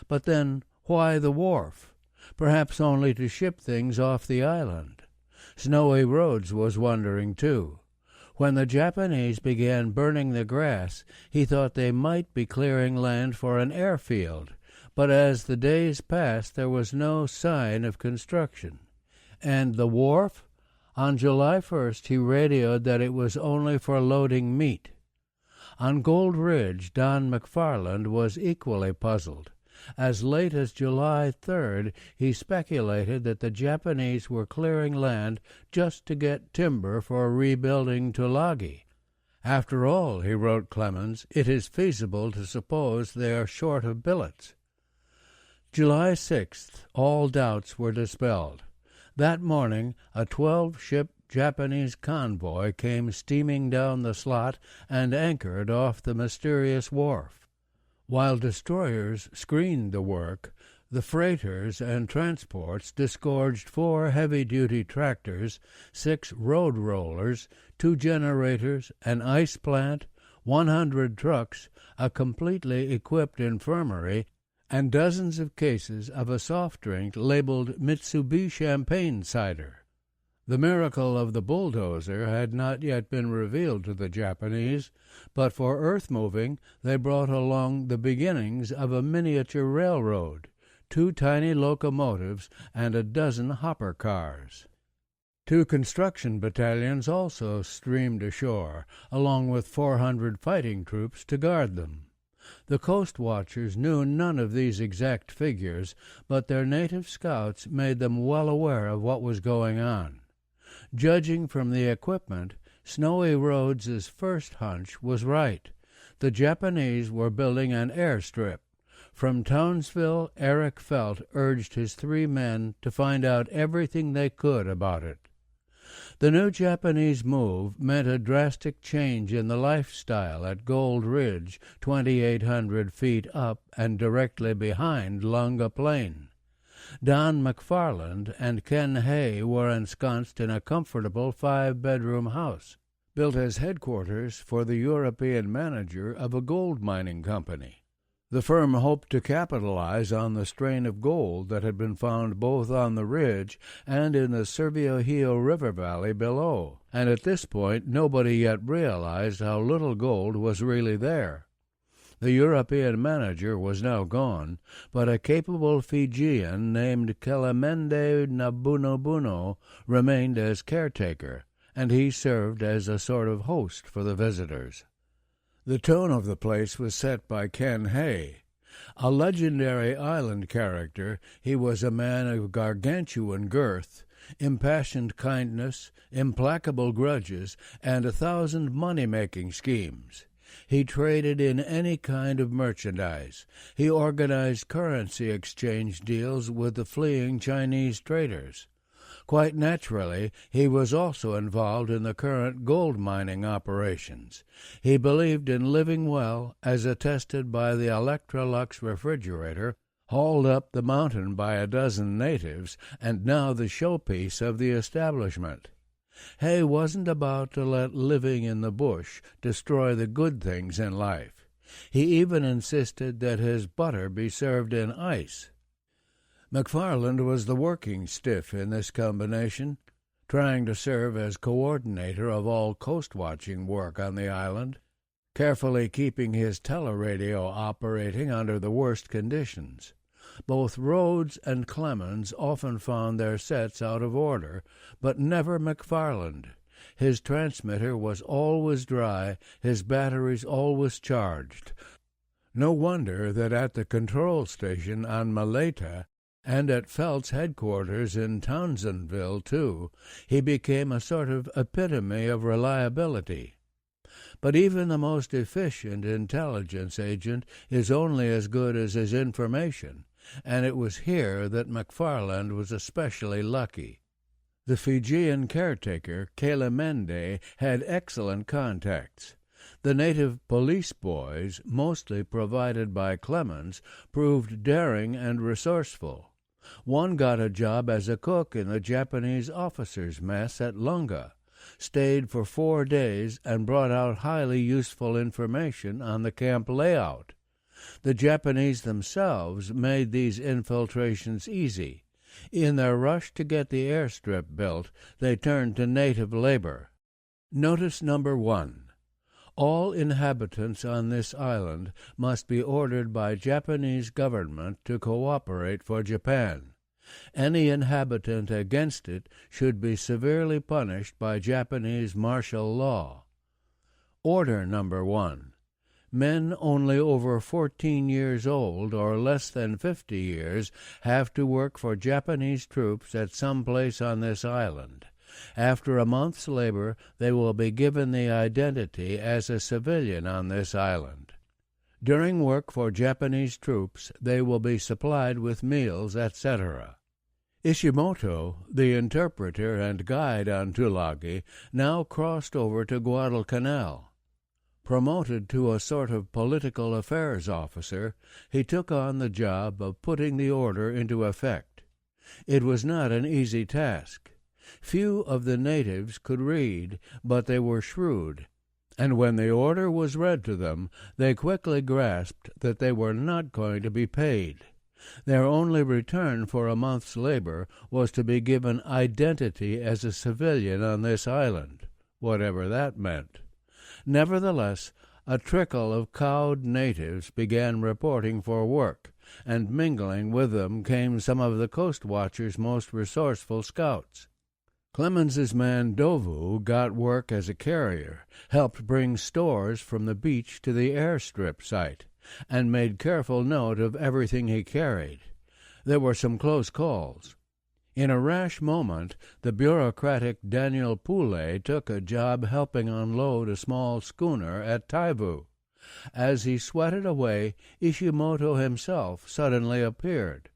But then, why the wharf? perhaps only to ship things off the island. Snowy Rhodes was wondering, too. When the Japanese began burning the grass, he thought they might be clearing land for an airfield, but as the days passed there was no sign of construction. And the wharf? On July 1st he radioed that it was only for loading meat. On Gold Ridge, Don McFarland was equally puzzled. As late as July 3rd, he speculated that the Japanese were clearing land just to get timber for rebuilding Tulagi. After all, he wrote Clemens, it is feasible to suppose they are short of billets. July 6th, all doubts were dispelled. That morning, a 12-ship Japanese convoy came steaming down the slot and anchored off the mysterious wharf. While destroyers screened the work, the freighters and transports disgorged 4 heavy-duty tractors, 6 road rollers, 2 generators, an ice plant, 100 trucks, a completely equipped infirmary, and dozens of cases of a soft drink labeled Mitsubishi Champagne Cider. The miracle of the bulldozer had not yet been revealed to the Japanese, but for earth-moving they brought along the beginnings of a miniature railroad, 2 tiny locomotives, and a dozen hopper cars. 2 construction battalions also streamed ashore, along with 400 fighting troops to guard them. The Coastwatchers knew none of these exact figures, but their native scouts made them well aware of what was going on. Judging from the equipment, Snowy Rhodes's first hunch was right. The Japanese were building an airstrip. From Townsville, Eric Felt urged his 3 men to find out everything they could about it. The new Japanese move meant a drastic change in the lifestyle at Gold Ridge, 2,800 feet up and directly behind Lunga Plain. Don McFarland and Ken Hay were ensconced in a comfortable 5-bedroom house, built as headquarters for the European manager of a gold mining company. The firm hoped to capitalize on the strain of gold that had been found both on the ridge and in the Servio River valley below, and at this point nobody yet realized how little gold was really there. The European manager was now gone, but a capable Fijian named Kelemende Nabunobuno remained as caretaker, and he served as a sort of host for the visitors. The tone of the place was set by Ken Hay. A legendary island character, he was a man of gargantuan girth, impassioned kindness, implacable grudges, and 1,000 money-making schemes. He traded in any kind of merchandise. He organized currency exchange deals with the fleeing Chinese traders. Quite naturally, he was also involved in the current gold mining operations. He believed in living well, as attested by the Electrolux refrigerator, hauled up the mountain by a dozen natives, and now the showpiece of the establishment. Hay wasn't about to let living in the bush destroy the good things in life. He even insisted that his butter be served in ice. McFarland was the working stiff in this combination, trying to serve as coordinator of all coast-watching work on the island, carefully keeping his teleradio operating under the worst conditions. Both Rhodes and Clemens often found their sets out of order, but never McFarland. His transmitter was always dry, his batteries always charged. No wonder that at the control station on Malaita, and at Felt's headquarters in Townsendville, too, he became a sort of epitome of reliability. But even the most efficient intelligence agent is only as good as his information, and it was here that McFarland was especially lucky. The Fijian caretaker, Kelemende, had excellent contacts. The native police boys, mostly provided by Clemens, proved daring and resourceful. One got a job as a cook in the Japanese officers' mess at Lunga, stayed for 4 days, and brought out highly useful information on the camp layout. The Japanese themselves made these infiltrations easy. In their rush to get the airstrip built, they turned to native labor. Notice number 1. All inhabitants on this island must be ordered by Japanese government to cooperate for Japan. Any inhabitant against it should be severely punished by Japanese martial law. Order number 1. Men only over 14 years old or less than 50 years have to work for Japanese troops at some place on this island. After a month's labor, they will be given the identity as a civilian on this island. During work for Japanese troops, they will be supplied with meals, etc. Ishimoto, the interpreter and guide on Tulagi, now crossed over to Guadalcanal. Promoted to a sort of political affairs officer, he took on the job of putting the order into effect. It was not an easy task. Few of the natives could read, but they were shrewd, and when the order was read to them, they quickly grasped that they were not going to be paid. Their only return for a month's labor was to be given identity as a civilian on this island, whatever that meant. Nevertheless, a trickle of cowed natives began reporting for work, and mingling with them came some of the Coastwatchers' most resourceful scouts. Clemens's man Dovu got work as a carrier, helped bring stores from the beach to the airstrip site, and made careful note of everything he carried. There were some close calls. In a rash moment, the bureaucratic Daniel Poulet took a job helping unload a small schooner at Taivu. As he sweated away, Ishimoto himself suddenly appeared.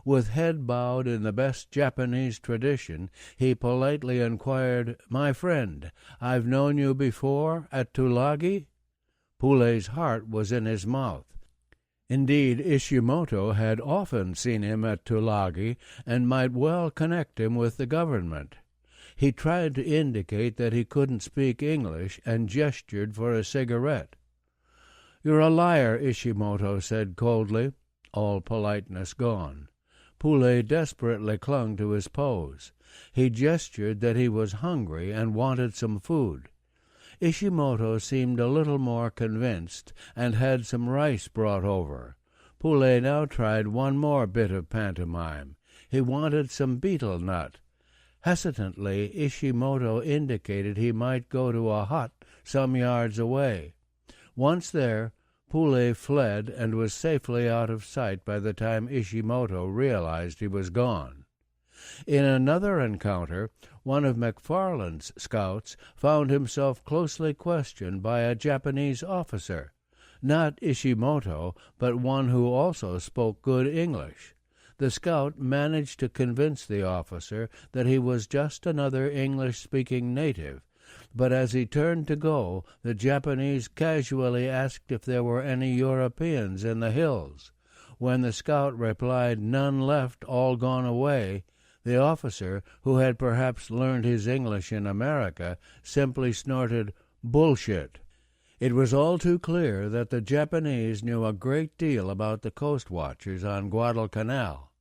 With head bowed in the best Japanese tradition, he politely inquired, "My friend, I've known you before at Tulagi?" Poulet's heart was in his mouth. Indeed, Ishimoto had often seen him at Tulagi and might well connect him with the government. He tried to indicate that he couldn't speak English and gestured for a cigarette. "You're a liar," Ishimoto said coldly, all politeness gone. Poulet desperately clung to his pose. He gestured that he was hungry and wanted some food. Ishimoto seemed a little more convinced and had some rice brought over. Poulet now tried one more bit of pantomime. He wanted some betel nut. Hesitantly, Ishimoto indicated he might go to a hut some yards away. Once there, Poulet fled and was safely out of sight by the time Ishimoto realized he was gone. In another encounter, one of McFarland's scouts found himself closely questioned by a Japanese officer, not Ishimoto, but one who also spoke good English. The scout managed to convince the officer that he was just another English-speaking native, but as he turned to go, the Japanese casually asked if there were any Europeans in the hills. When the scout replied, "None left, all gone away," the officer, who had perhaps learned his English in America, simply snorted, "Bullshit." It was all too clear that the Japanese knew a great deal about the Coastwatchers on Guadalcanal.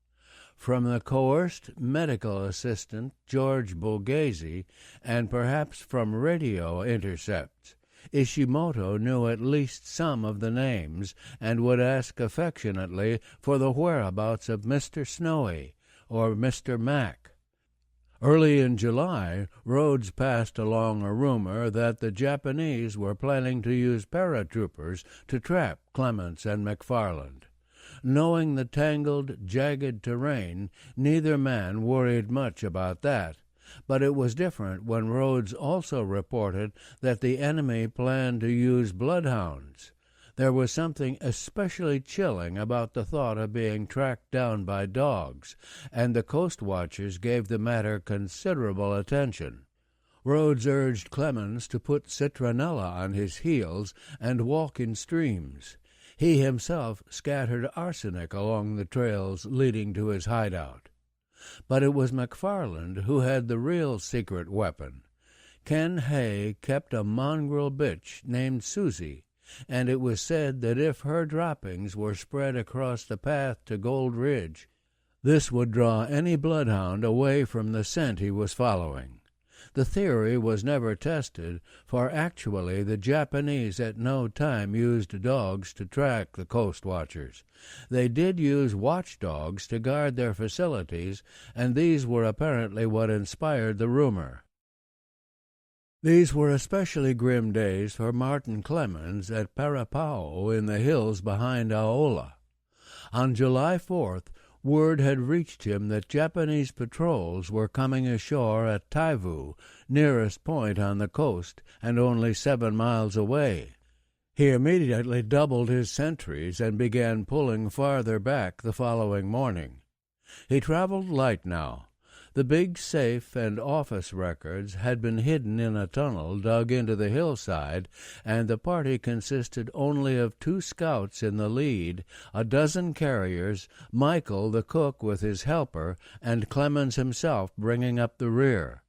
From the coerced medical assistant, George Borghese, and perhaps from radio intercepts, Ishimoto knew at least some of the names and would ask affectionately for the whereabouts of Mr. Snowy or Mr. Mack. Early in July, Rhodes passed along a rumor that the Japanese were planning to use paratroopers to trap Clements and McFarland. Knowing the tangled, jagged terrain, neither man worried much about that, but it was different when Rhodes also reported that the enemy planned to use bloodhounds. There was something especially chilling about the thought of being tracked down by dogs, and the Coastwatchers gave the matter considerable attention. Rhodes urged Clemens to put citronella on his heels and walk in streams. He himself scattered arsenic along the trails leading to his hideout. But it was McFarland who had the real secret weapon. Ken Hay kept a mongrel bitch named Susie, and it was said that if her droppings were spread across the path to Gold Ridge, This would draw any bloodhound away from the scent he was following. The theory was never tested, for actually the Japanese at no time used dogs to track the Coastwatchers. They did use watchdogs to guard their facilities, and these were apparently what inspired the rumor. These were especially grim days for Martin Clemens at Parapao in the hills behind Aola. On July 4th, word had reached him that Japanese patrols were coming ashore at Taivu, nearest point on the coast and only 7 miles away. He immediately doubled his sentries and began pulling farther back the following morning. He traveled light now. The big safe and office records had been hidden in a tunnel dug into the hillside, and the party consisted only of 2 scouts in the lead, a dozen carriers, Michael the cook with his helper, and Clemens himself bringing up the rear.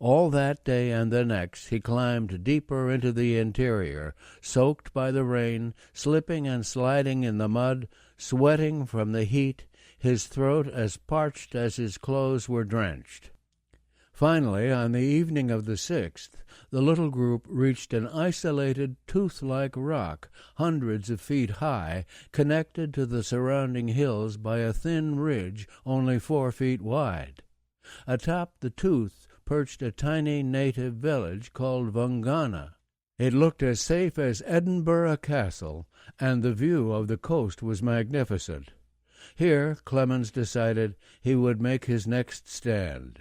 All that day and the next he climbed deeper into the interior, soaked by the rain, slipping and sliding in the mud, sweating from the heat, his throat as parched as his clothes were drenched. Finally, on the evening of the 6th, the little group reached an isolated, tooth-like rock, hundreds of feet high, connected to the surrounding hills by a thin ridge only 4 feet wide. Atop the tooth perched a tiny native village called Vungana. It looked as safe as Edinburgh Castle, and the view of the coast was magnificent. Here, Clemens decided, he would make his next stand.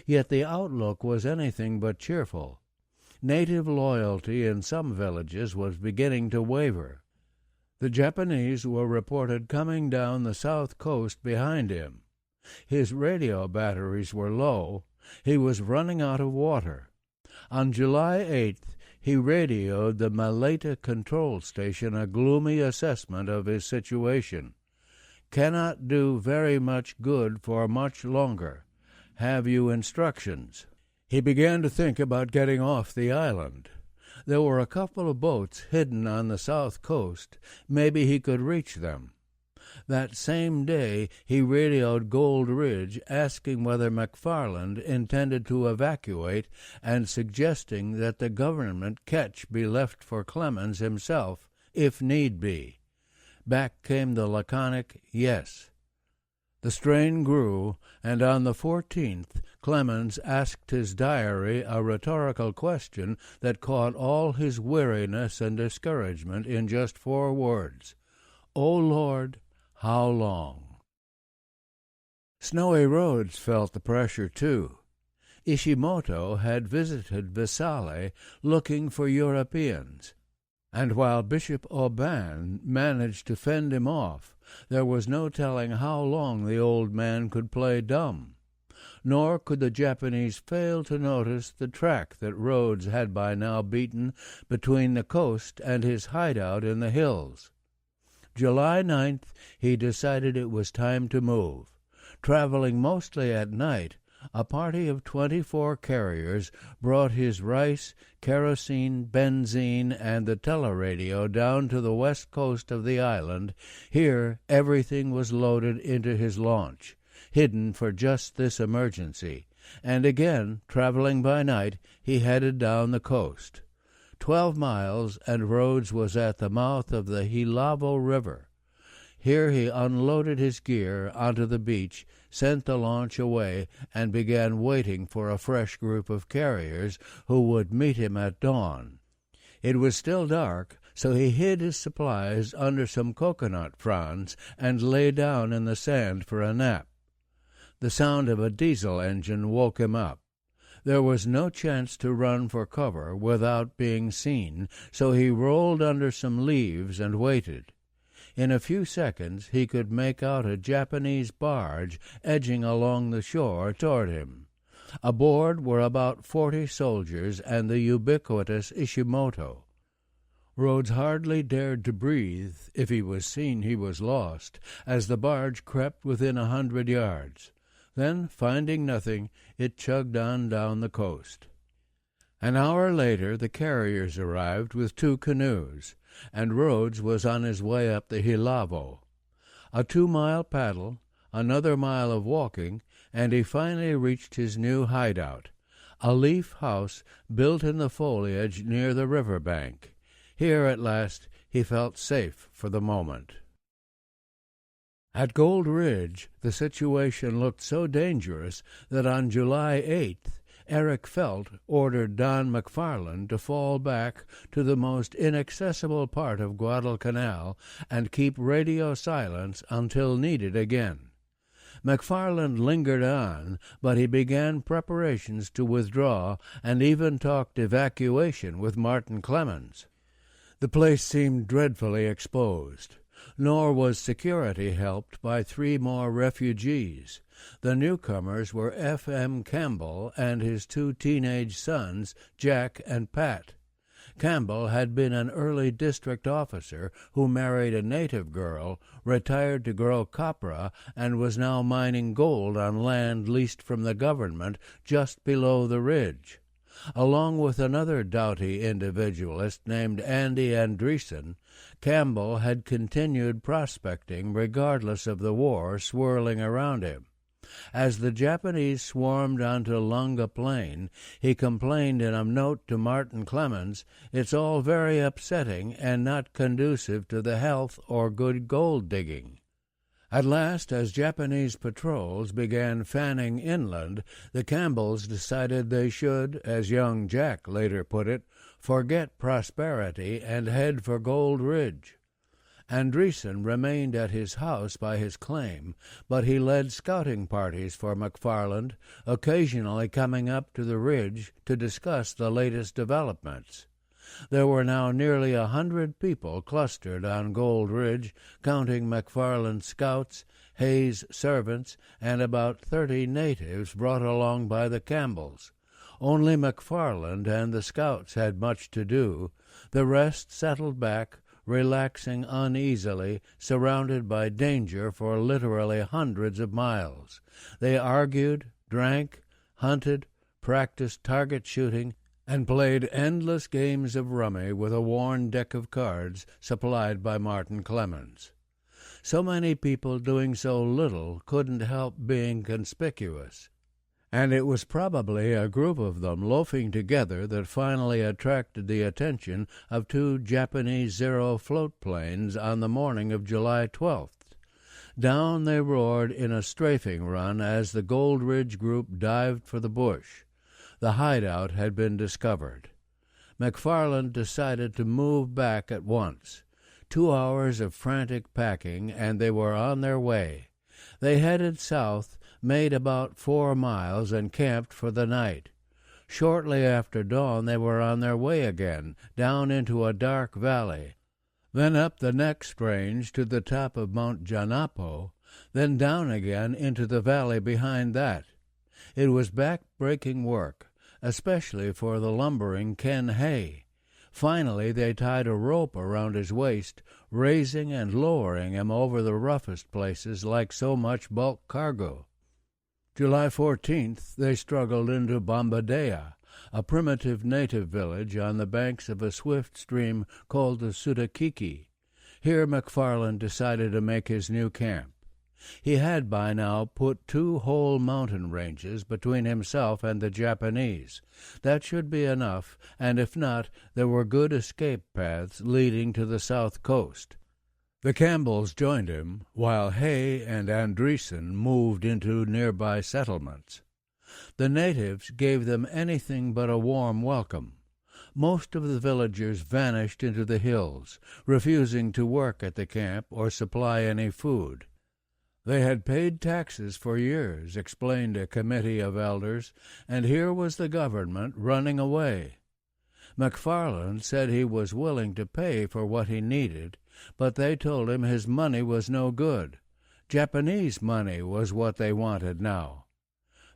Yet the outlook was anything but cheerful. Native loyalty in some villages was beginning to waver. The Japanese were reported coming down the south coast behind him. His radio batteries were low. He was running out of water. On July 8th, he radioed the Malaita control station a gloomy assessment of his situation. "Cannot do very much good for much longer. Have you instructions?" He began to think about getting off the island. There were a couple of boats hidden on the south coast. Maybe he could reach them. That same day he radioed Gold Ridge asking whether McFarland intended to evacuate and suggesting that the government ketch be left for Clemens himself, if need be. Back came the laconic yes. The strain grew, and on the 14th Clemens asked his diary a rhetorical question that caught all his weariness and discouragement in just 4 words. "O Lord, how long?" Snowy Roads felt the pressure too. Ishimoto had visited Visale looking for Europeans, and while Bishop Oban managed to fend him off, there was no telling how long the old man could play dumb. Nor could the Japanese fail to notice the track that Rhodes had by now beaten between the coast and his hideout in the hills. July 9th, he decided it was time to move. Traveling mostly at night, a party of 24 carriers brought his rice, kerosene, benzine, and the teleradio down to the west coast of the island. Here everything was loaded into his launch, hidden for just this emergency, and again, traveling by night, he headed down the coast. 12 miles, and Rhodes was at the mouth of the Hilavo River. Here he unloaded his gear onto the beach, sent the launch away, and began waiting for a fresh group of carriers who would meet him at dawn. It was still dark, so he hid his supplies under some coconut fronds and lay down in the sand for a nap. The sound of a diesel engine woke him up. There was no chance to run for cover without being seen, so he rolled under some leaves and waited. In a few seconds he could make out a Japanese barge edging along the shore toward him. Aboard were about 40 soldiers and the ubiquitous Ishimoto. Rhodes hardly dared to breathe. If he was seen, he was lost, as the barge crept within 100 yards. Then, finding nothing, it chugged on down the coast. An hour later the carriers arrived with 2 canoes, and Rhodes was on his way up the Hilavo. A 2-mile paddle, another mile of walking, and he finally reached his new hideout, a leaf house built in the foliage near the river bank. Here at last he felt safe for the moment. At Gold Ridge, the situation looked so dangerous that on July 8th, Eric Felt ordered Don McFarland to fall back to the most inaccessible part of Guadalcanal and keep radio silence until needed again. McFarland lingered on, but he began preparations to withdraw and even talked evacuation with Martin Clemens. The place seemed dreadfully exposed. Nor was security helped by 3 more refugees. The newcomers were F.M. Campbell and his 2 teenage sons, Jack and Pat. Campbell had been an early district officer who married a native girl, retired to grow copra, and was now mining gold on land leased from the government just below the ridge. Along with another doughty individualist named Andy Andreessen, Campbell had continued prospecting regardless of the war swirling around him. As the Japanese swarmed onto Lunga Plain, he complained in a note to Martin Clemens, "It's all very upsetting and not conducive to the health or good gold digging." At last, as Japanese patrols began fanning inland, the Campbells decided they should, as young Jack later put it, forget prosperity and head for Gold Ridge. Andreessen remained at his house by his claim, but he led scouting parties for McFarland, occasionally coming up to the ridge to discuss the latest developments. There were now nearly 100 people clustered on Gold Ridge, counting McFarland's scouts, Hayes' servants, and about 30 natives brought along by the Campbells. Only McFarland and the scouts had much to do. The rest settled back, relaxing uneasily, surrounded by danger for literally hundreds of miles. They argued, drank, hunted, practiced target shooting, and played endless games of rummy with a worn deck of cards supplied by Martin Clemens. So many people doing so little couldn't help being conspicuous, and it was probably a group of them loafing together that finally attracted the attention of 2 Japanese Zero float planes on the morning of July 12th. Down they roared in a strafing run as the Gold Ridge group dived for the bush. The hideout had been discovered. McFarland decided to move back at once. 2 hours of frantic packing, and they were on their way. They headed south, made about 4 miles, and camped for the night. Shortly after dawn they were on their way again, down into a dark valley, then up the next range to the top of Mount Janapo, then down again into the valley behind that. It was back-breaking work, especially for the lumbering Ken Hay. Finally, they tied a rope around his waist, raising and lowering him over the roughest places like so much bulk cargo. July 14th, they struggled into Bombadea, a primitive native village on the banks of a swift stream called the Sudakiki. Here McFarland decided to make his new camp. He had by now put 2 whole mountain ranges between himself and the Japanese. That should be enough, and if not, there were good escape paths leading to the south coast. The Campbells joined him, while Hay and Andreessen moved into nearby settlements. The natives gave them anything but a warm welcome. Most of the villagers vanished into the hills, refusing to work at the camp or supply any food. They had paid taxes for years, explained a committee of elders, and here was the government running away. McFarland said he was willing to pay for what he needed, but they told him his money was no good. Japanese money was what they wanted now.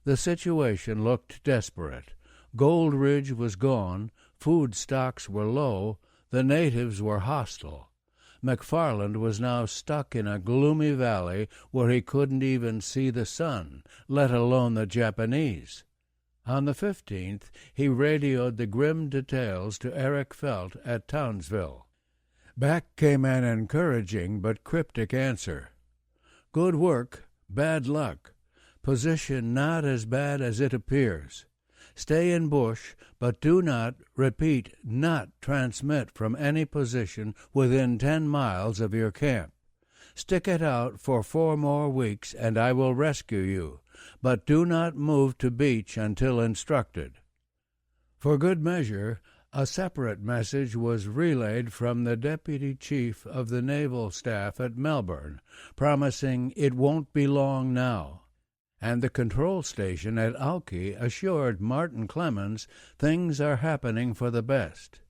The situation looked desperate. Gold Ridge was gone, food stocks were low, the natives were hostile. McFarland was now stuck in a gloomy valley where he couldn't even see the sun, let alone the Japanese. On the 15th, he radioed the grim details to Eric Felt at Townsville. Back came an encouraging but cryptic answer. "Good work, Bad luck. Position not as bad as it appears. Stay in bush, but do not, repeat, not transmit from any position within 10 miles of your camp. Stick it out for 4 more weeks, and I will rescue you, but do not move to beach until instructed." For good measure, a separate message was relayed from the Deputy Chief of the Naval Staff at Melbourne, promising "it won't be long now," and the control station at Auki assured Martin Clemens things are happening for the best.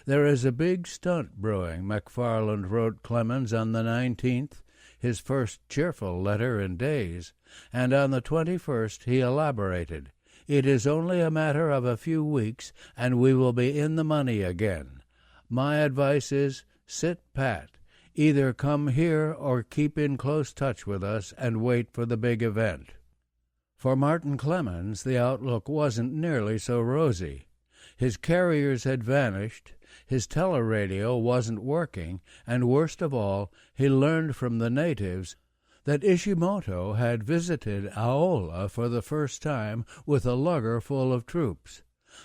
"There is a big stunt brewing," McFarland wrote Clemens on the 19th, his first cheerful letter in days, and on the 21st he elaborated, "It is only a matter of a few weeks, and we will be in the money again. My advice is, sit pat. Either come here or keep in close touch with us and wait for the big event." For Martin Clemens, the outlook wasn't nearly so rosy. His carriers had vanished, his teleradio wasn't working, and worst of all, he learned from the natives that Ishimoto had visited Aola for the first time with a lugger full of troops.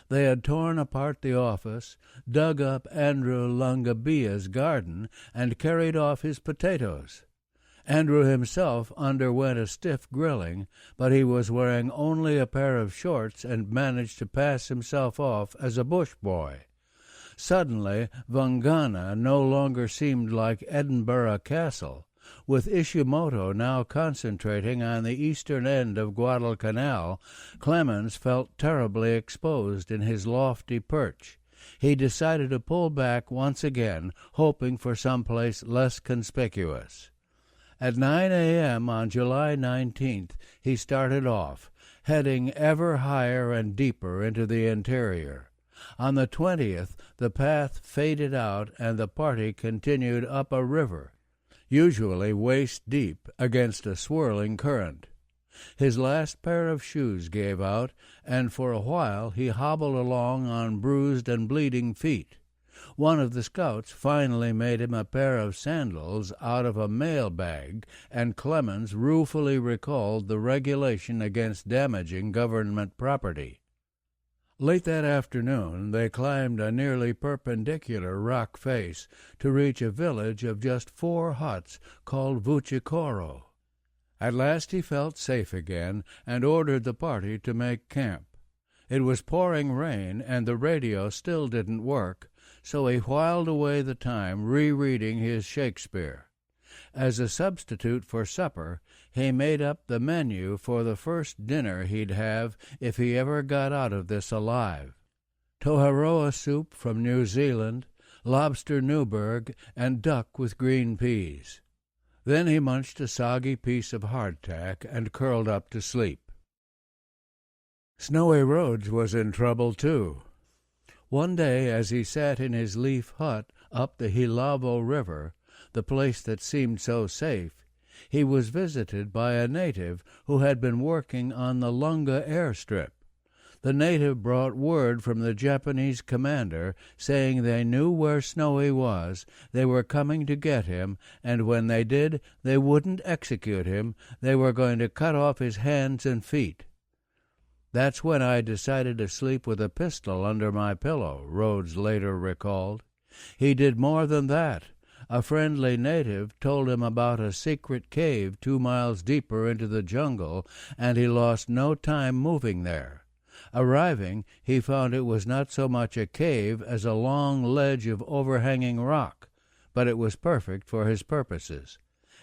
They had torn apart the office, dug up Andrew Langabia's garden, and carried off his potatoes. Andrew himself underwent a stiff grilling, but he was wearing only a pair of shorts and managed to pass himself off as a bush boy. Suddenly, Vangana no longer seemed like Edinburgh Castle. With Ishimoto now concentrating on the eastern end of Guadalcanal, Clemens felt terribly exposed in his lofty perch. He decided to pull back once again, hoping for some place less conspicuous. At 9 a.m. on July 19th, he started off, heading ever higher and deeper into the interior. On the 20th, the path faded out and the party continued up a river, usually waist-deep, against a swirling current. His last pair of shoes gave out, and for a while he hobbled along on bruised and bleeding feet. One of the scouts finally made him a pair of sandals out of a mail bag, and Clemens ruefully recalled the regulation against damaging government property. Late that afternoon they climbed a nearly perpendicular rock face to reach a village of just 4 huts called Vuchicoro. At last he felt safe again and ordered the party to make camp. It was pouring rain and the radio still didn't work, so he whiled away the time rereading his Shakespeare. As a substitute for supper, he made up the menu for the first dinner he'd have if he ever got out of this alive. Toharoa soup from New Zealand, lobster Newburg, and duck with green peas. Then he munched a soggy piece of hardtack and curled up to sleep. Snowy Roads was in trouble, too. One day, as he sat in his leaf hut up the Hilavo River, the place that seemed so safe, he was visited by a native who had been working on the Lunga airstrip. The native brought word from the Japanese commander saying they knew where Snowy was, they were coming to get him, and when they did, they wouldn't execute him, they were going to cut off his hands and feet. "That's when I decided to sleep with a pistol under my pillow," Rhodes later recalled. He did more than that. A friendly native told him about a secret cave 2 miles deeper into the jungle, and he lost no time moving there. Arriving, he found it was not so much a cave as a long ledge of overhanging rock, but it was perfect for his purposes.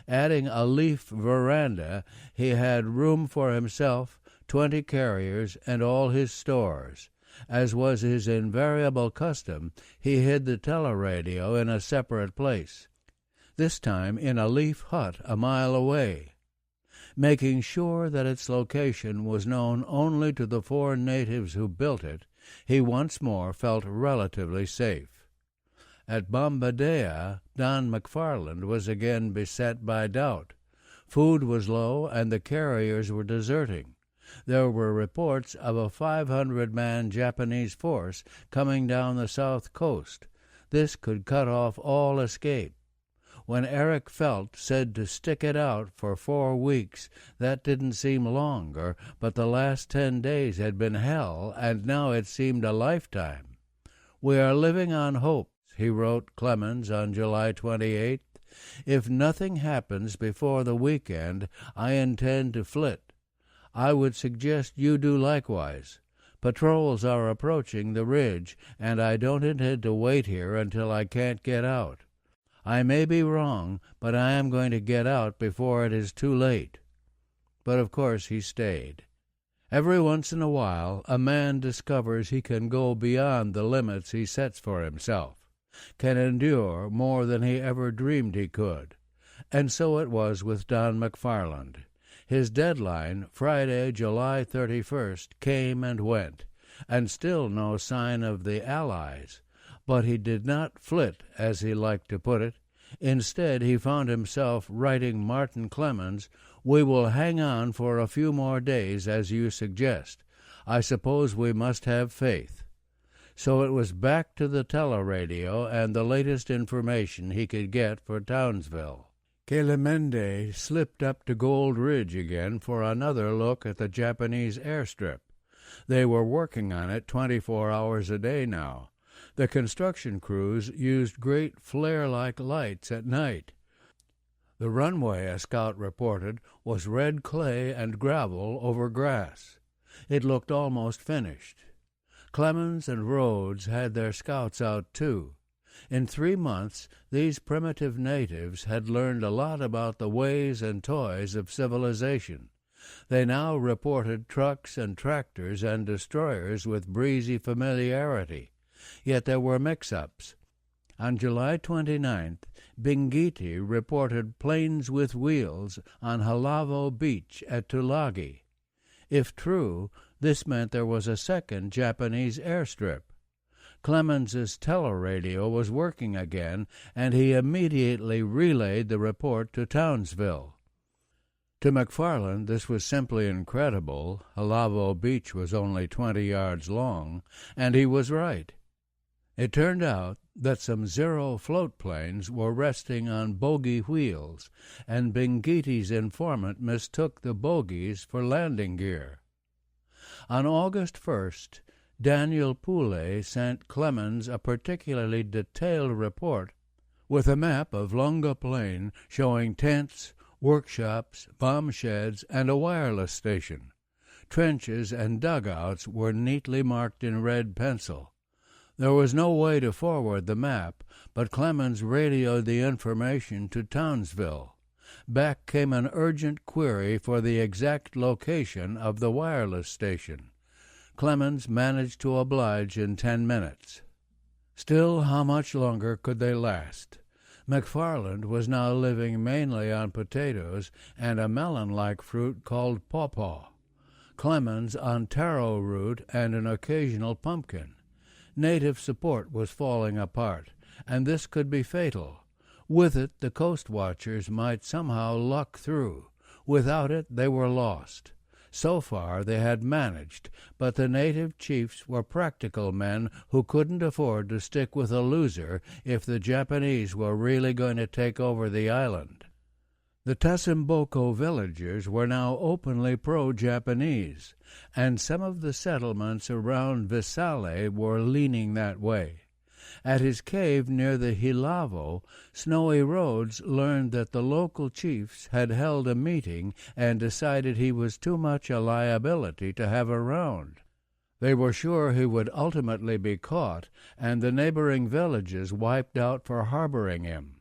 Adding a leaf veranda, he had room for himself, 20 carriers, and all his stores. As was his invariable custom, he hid the teleradio in a separate place, this time in a leaf hut a mile away. Making sure that its location was known only to the 4 natives who built it, he once more felt relatively safe. At Bombadea, Don McFarland was again beset by doubt. Food was low, and the carriers were deserting. There were reports of a 500-man Japanese force coming down the south coast. This could cut off all escape. When Eric Felt said to stick it out for 4 weeks, that didn't seem longer, but the last 10 days had been hell, and now it seemed a lifetime. "We are living on hope," he wrote Clemens on July 28th. "If nothing happens before the weekend, I intend to flit. I would suggest you do likewise. Patrols are approaching the ridge, and I don't intend to wait here until I can't get out. I may be wrong, but I am going to get out before it is too late." But of course he stayed. Every once in a while a man discovers he can go beyond the limits he sets for himself, can endure more than he ever dreamed he could. And so it was with Don McFarland. His deadline, Friday, July 31st, came and went, and still no sign of the Allies. But he did not flit, as he liked to put it. Instead, he found himself writing Martin Clemens, "We will hang on for a few more days, as you suggest. I suppose we must have faith." So it was back to the teleradio and the latest information he could get for Townsville. Kelemende slipped up to Gold Ridge again for another look at the Japanese airstrip. They were working on it 24 hours a day now. The construction crews used great flare-like lights at night. The runway, a scout reported, was red clay and gravel over grass. It looked almost finished. Clemens and Rhodes had their scouts out, too. In 3 months, these primitive natives had learned a lot about the ways and toys of civilization. They now reported trucks and tractors and destroyers with breezy familiarity. Yet there were mix-ups. On July 29th, Bingiti reported planes with wheels on Halavo Beach at Tulagi. If true, this meant there was a second Japanese airstrip. Clemens's teleradio was working again, and he immediately relayed the report to Townsville. To McFarland, this was simply incredible. Halavo Beach was only 20 yards long, and he was right. It turned out that some Zero float planes were resting on bogie wheels, and Bingiti's informant mistook the bogies for landing gear. On August 1st, Daniel Poulet sent Clemens a particularly detailed report with a map of Lunga Plain showing tents, workshops, bomb sheds, and a wireless station. Trenches and dugouts were neatly marked in red pencil. There was no way to forward the map, but Clemens radioed the information to Townsville. Back came an urgent query for the exact location of the wireless station. Clemens managed to oblige in 10 minutes. Still, how much longer could they last? McFarland was now living mainly on potatoes and a melon-like fruit called pawpaw. Clemens on taro root and an occasional pumpkin. Native support was falling apart, and this could be fatal. With it, the Coastwatchers might somehow luck through. Without it, they were lost. So far they had managed, but the native chiefs were practical men who couldn't afford to stick with a loser if the Japanese were really going to take over the island. The Tasimboko villagers were now openly pro-Japanese, and some of the settlements around Visale were leaning that way. At his cave near the Hilavo, Snowy Rhodes learned that the local chiefs had held a meeting and decided he was too much a liability to have around. They were sure he would ultimately be caught and the neighboring villages wiped out for harboring him.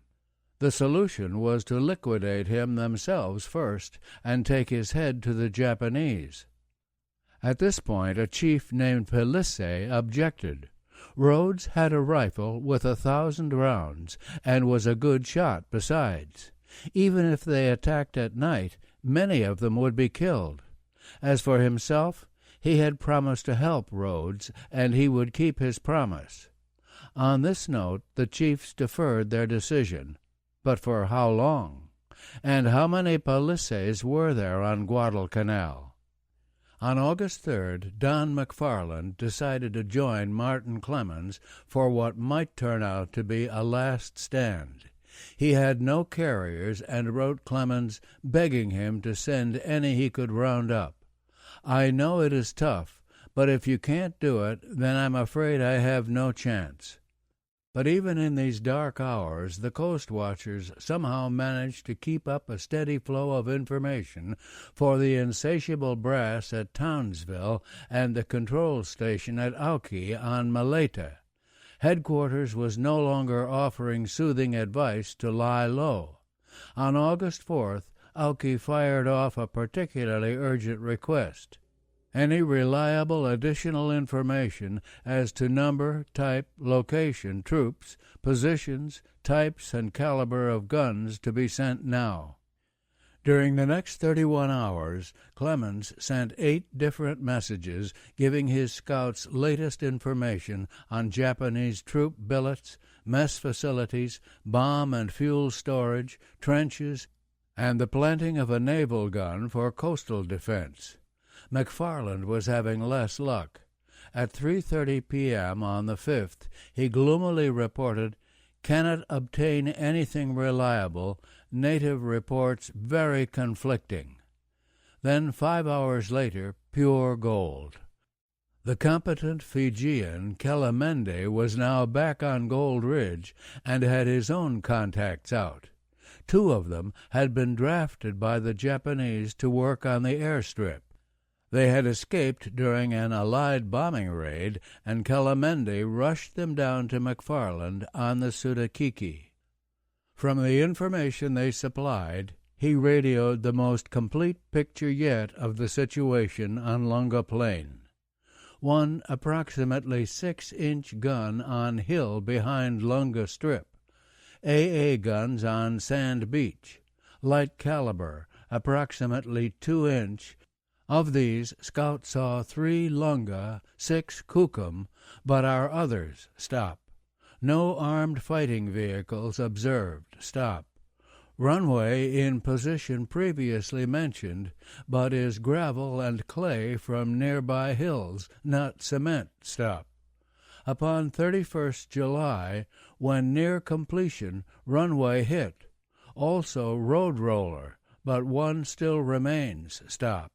The solution was to liquidate him themselves first and take his head to the Japanese. At this point, a chief named Pelisse objected. Rhodes had a rifle with 1,000 rounds and was a good shot besides. Even if they attacked at night, many of them would be killed. As for himself, he had promised to help Rhodes, and he would keep his promise. On this note, the chiefs deferred their decision. But for how long? And how many Pelisses were there on Guadalcanal? On August 3rd, Don McFarland decided to join Martin Clemens for what might turn out to be a last stand. He had no carriers and wrote Clemens begging him to send any he could round up. "I know it is tough, but if you can't do it, then I'm afraid I have no chance." But even in these dark hours, the Coastwatchers somehow managed to keep up a steady flow of information for the insatiable brass at Townsville and the control station at Auki on Malaita. Headquarters was no longer offering soothing advice to lie low. On August 4th, Auki fired off a particularly urgent request. Any reliable additional information as to number, type, location, troops, positions, types, and caliber of guns to be sent now. During the next 31 hours, Clemens sent 8 different messages giving his scouts latest information on Japanese troop billets, mess facilities, bomb and fuel storage, trenches, and the planting of a naval gun for coastal defense. McFarland was having less luck. At 3:30 p.m. on the 5th, he gloomily reported, "Cannot obtain anything reliable. Native reports very conflicting." Then 5 hours later, pure gold. The competent Fijian Kellemende was now back on Gold Ridge and had his own contacts out. 2 of them had been drafted by the Japanese to work on the airstrip. They had escaped during an Allied bombing raid, and Kellemende rushed them down to McFarland on the Sudakiki. From the information they supplied, he radioed the most complete picture yet of the situation on Lunga Plain. One approximately 6-inch gun on hill behind Lunga Strip. AA guns on Sand Beach. Light caliber, approximately 2-inch. Of these, Scout saw 3 Lunga, 6 Kukum, but our others stop. No armed fighting vehicles observed. Stop. Runway in position previously mentioned, but is gravel and clay from nearby hills, not cement. Stop. Upon 31st July, when near completion, runway hit. Also road roller, but one still remains. Stop.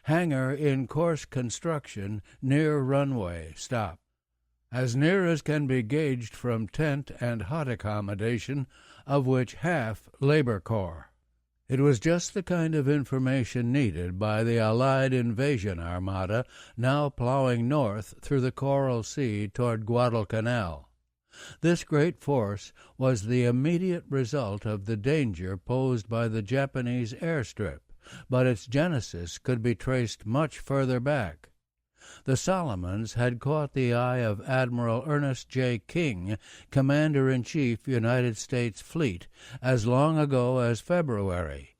Hangar in course construction near runway. Stop. As near as can be gauged from tent and hut accommodation, of which half Labor Corps. It was just the kind of information needed by the Allied invasion armada now plowing north through the Coral Sea toward Guadalcanal. This great force was the immediate result of the danger posed by the Japanese airstrip, but its genesis could be traced much further back. The Solomons had caught the eye of Admiral Ernest J. King, Commander-in-Chief, United States Fleet, as long ago as February.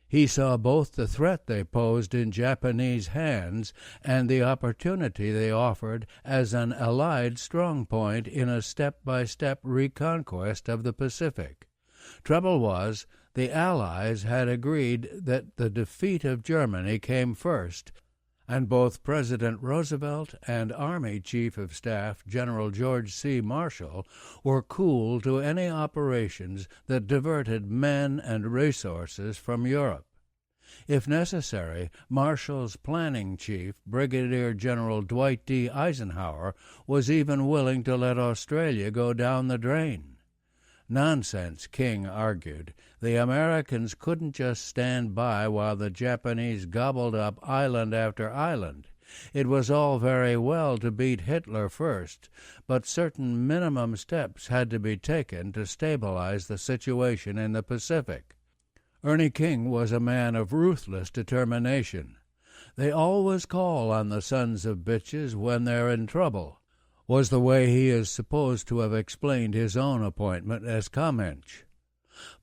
He saw both the threat they posed in Japanese hands and the opportunity they offered as an Allied strong point in a step-by-step reconquest of the Pacific. Trouble was, the Allies had agreed that the defeat of Germany came first, and both President Roosevelt and Army Chief of Staff General George C. Marshall were cool to any operations that diverted men and resources from Europe. If necessary, Marshall's planning chief, Brigadier General Dwight D. Eisenhower, was even willing to let Australia go down the drain. Nonsense, King argued. The Americans couldn't just stand by while the Japanese gobbled up island after island. It was all very well to beat Hitler first, but certain minimum steps had to be taken to stabilize the situation in the Pacific. Ernie King was a man of ruthless determination. They always call on the sons of bitches when they're in trouble, was the way he is supposed to have explained his own appointment as Comench.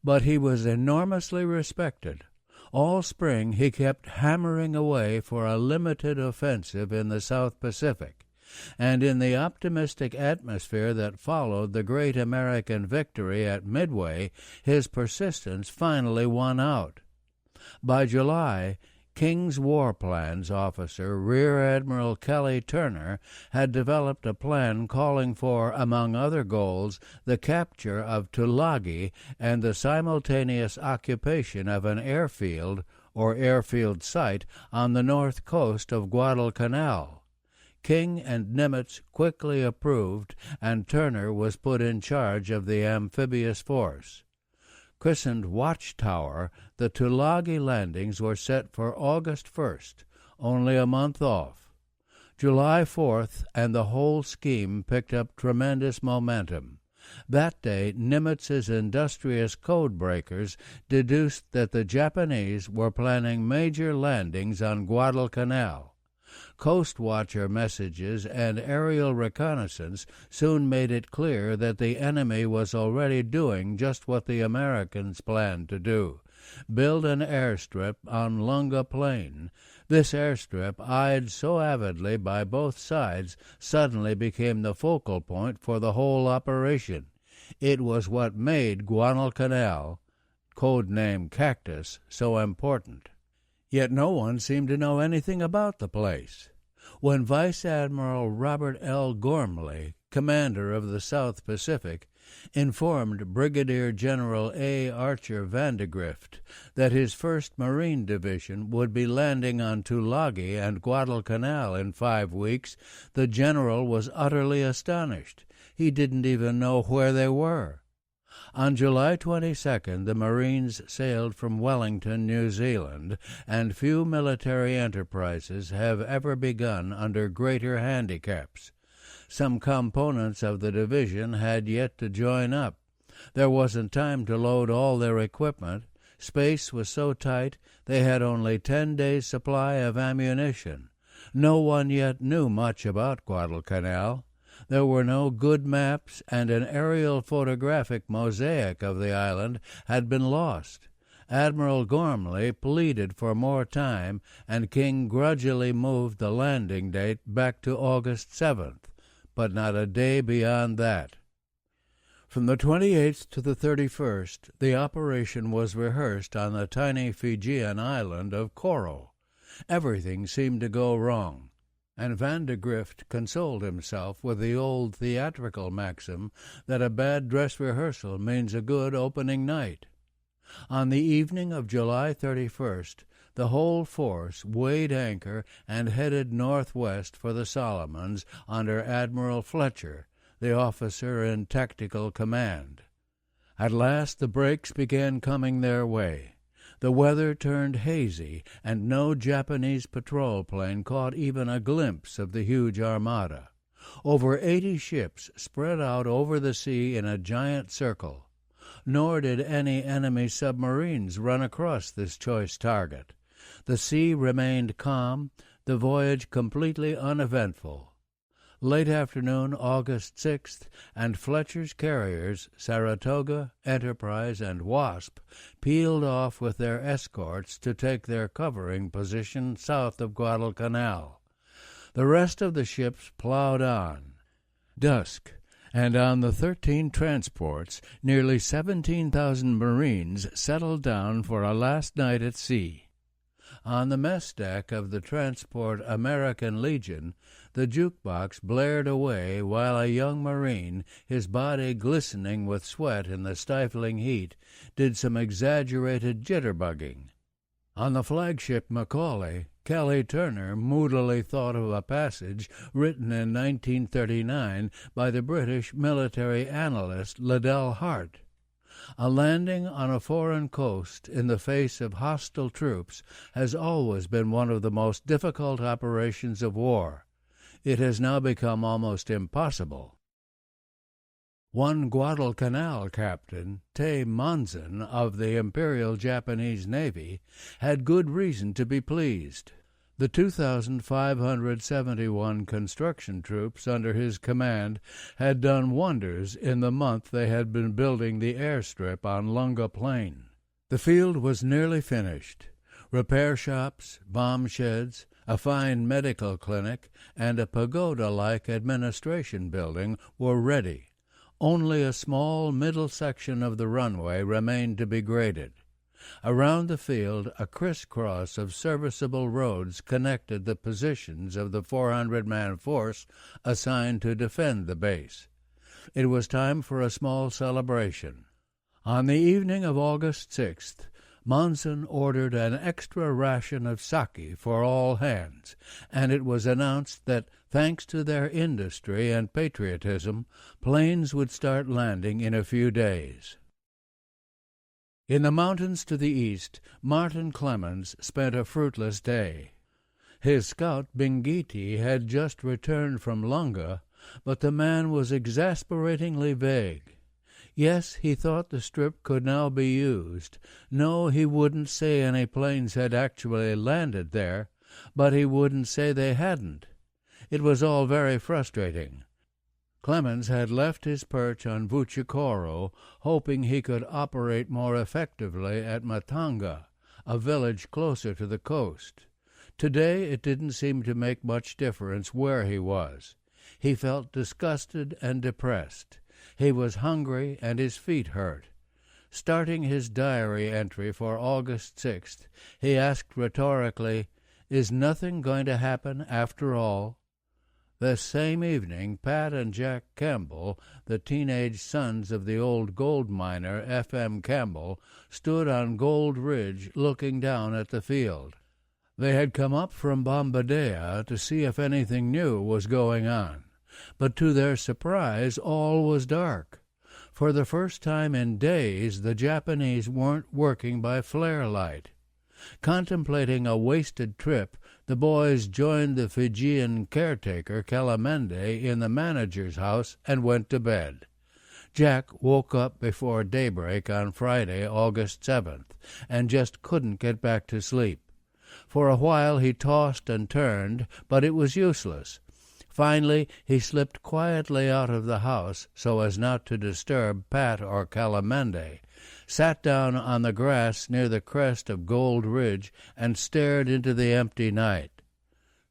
But he was enormously respected. All spring he kept hammering away for a limited offensive in the South Pacific, and in the optimistic atmosphere that followed the great American victory at Midway, his persistence finally won out. By July, King's War Plans officer Rear Admiral Kelly Turner had developed a plan calling for, among other goals, the capture of Tulagi and the simultaneous occupation of an airfield or airfield site on the north coast of Guadalcanal. King and Nimitz quickly approved, and Turner was put in charge of the amphibious force. Christened Watchtower, the Tulagi landings were set for August 1st, only a month off. July 4th, and the whole scheme picked up tremendous momentum. That day, Nimitz's industrious code breakers deduced that the Japanese were planning major landings on Guadalcanal. Coastwatcher messages and aerial reconnaissance soon made it clear that the enemy was already doing just what the Americans planned to do: build an airstrip on Lunga Plain. This airstrip, eyed so avidly by both sides, suddenly became the focal point for the whole operation. It was what made Guadalcanal, code-name Cactus, so important. Yet no one seemed to know anything about the place. When Vice Admiral Robert L. Gormley, commander of the South Pacific, informed Brigadier General A. Archer Vandegrift that his 1st Marine Division would be landing on Tulagi and Guadalcanal in 5 weeks, the general was utterly astonished. He didn't even know where they were. On July 22nd, the Marines sailed from Wellington, New Zealand, and few military enterprises have ever begun under greater handicaps. Some components of the division had yet to join up. There wasn't time to load all their equipment. Space was so tight they had only 10 days' supply of ammunition. No one yet knew much about Guadalcanal. There were no good maps, and an aerial photographic mosaic of the island had been lost. Admiral Gormley pleaded for more time, and King grudgingly moved the landing date back to August 7th, but not a day beyond that. From the 28th to the 31st, the operation was rehearsed on the tiny Fijian island of Coral. Everything seemed to go wrong, and Vandegrift consoled himself with the old theatrical maxim that a bad dress rehearsal means a good opening night. On the evening of July 31st, the whole force weighed anchor and headed northwest for the Solomons under Admiral Fletcher, the officer in tactical command. At last the breaks began coming their way. The weather turned hazy, and no Japanese patrol plane caught even a glimpse of the huge armada. Over 80 ships spread out over the sea in a giant circle. Nor did any enemy submarines run across this choice target. The sea remained calm, the voyage completely uneventful. Late afternoon, August 6th, and Fletcher's carriers, Saratoga, Enterprise, and Wasp, peeled off with their escorts to take their covering position south of Guadalcanal. The rest of the ships plowed on. Dusk, and on the 13 transports, nearly 17,000 Marines settled down for a last night at sea. On the mess deck of the transport American Legion, the jukebox blared away while a young Marine, his body glistening with sweat in the stifling heat, did some exaggerated jitterbugging. On the flagship Macaulay, Kelly Turner moodily thought of a passage written in 1939 by the British military analyst Liddell Hart. A landing on a foreign coast in the face of hostile troops has always been one of the most difficult operations of war. It has now become almost impossible. One Guadalcanal captain, Tay Monzon of the Imperial Japanese Navy, had good reason to be pleased. The 2,571 construction troops under his command had done wonders in the month they had been building the airstrip on Lunga Plain. The field was nearly finished. Repair shops, bomb sheds, a fine medical clinic, and a pagoda-like administration building were ready. Only a small middle section of the runway remained to be graded. Around the field, a crisscross of serviceable roads connected the positions of the 400-man force assigned to defend the base. It was time for a small celebration. On the evening of August 6th, Monson ordered an extra ration of sake for all hands, and it was announced that, thanks to their industry and patriotism, planes would start landing in a few days. In the mountains to the east, Martin Clemens spent a fruitless day. His scout Bingiti had just returned from Lunga, but the man was exasperatingly vague. Yes, he thought the strip could now be used. No, he wouldn't say any planes had actually landed there, but he wouldn't say they hadn't. It was all very frustrating. Clemens had left his perch on Vuchikoro, hoping he could operate more effectively at Matanga, a village closer to the coast. Today it didn't seem to make much difference where he was. He felt disgusted and depressed. He was hungry and his feet hurt. Starting his diary entry for August 6th, he asked rhetorically, "Is nothing going to happen after all?" This same evening, Pat and Jack Campbell, the teenage sons of the old gold miner F.M. Campbell, stood on Gold Ridge looking down at the field. They had come up from Bombadea to see if anything new was going on, but to their surprise all was dark. For the first time in days, the Japanese weren't working by flare light. Contemplating a wasted trip, the boys joined the Fijian caretaker, Kalamende, in the manager's house and went to bed. Jack woke up before daybreak on Friday, August 7th, and just couldn't get back to sleep. For a while he tossed and turned, but it was useless. Finally, he slipped quietly out of the house so as not to disturb Pat or Kalamende, sat down on the grass near the crest of Gold Ridge, and stared into the empty night.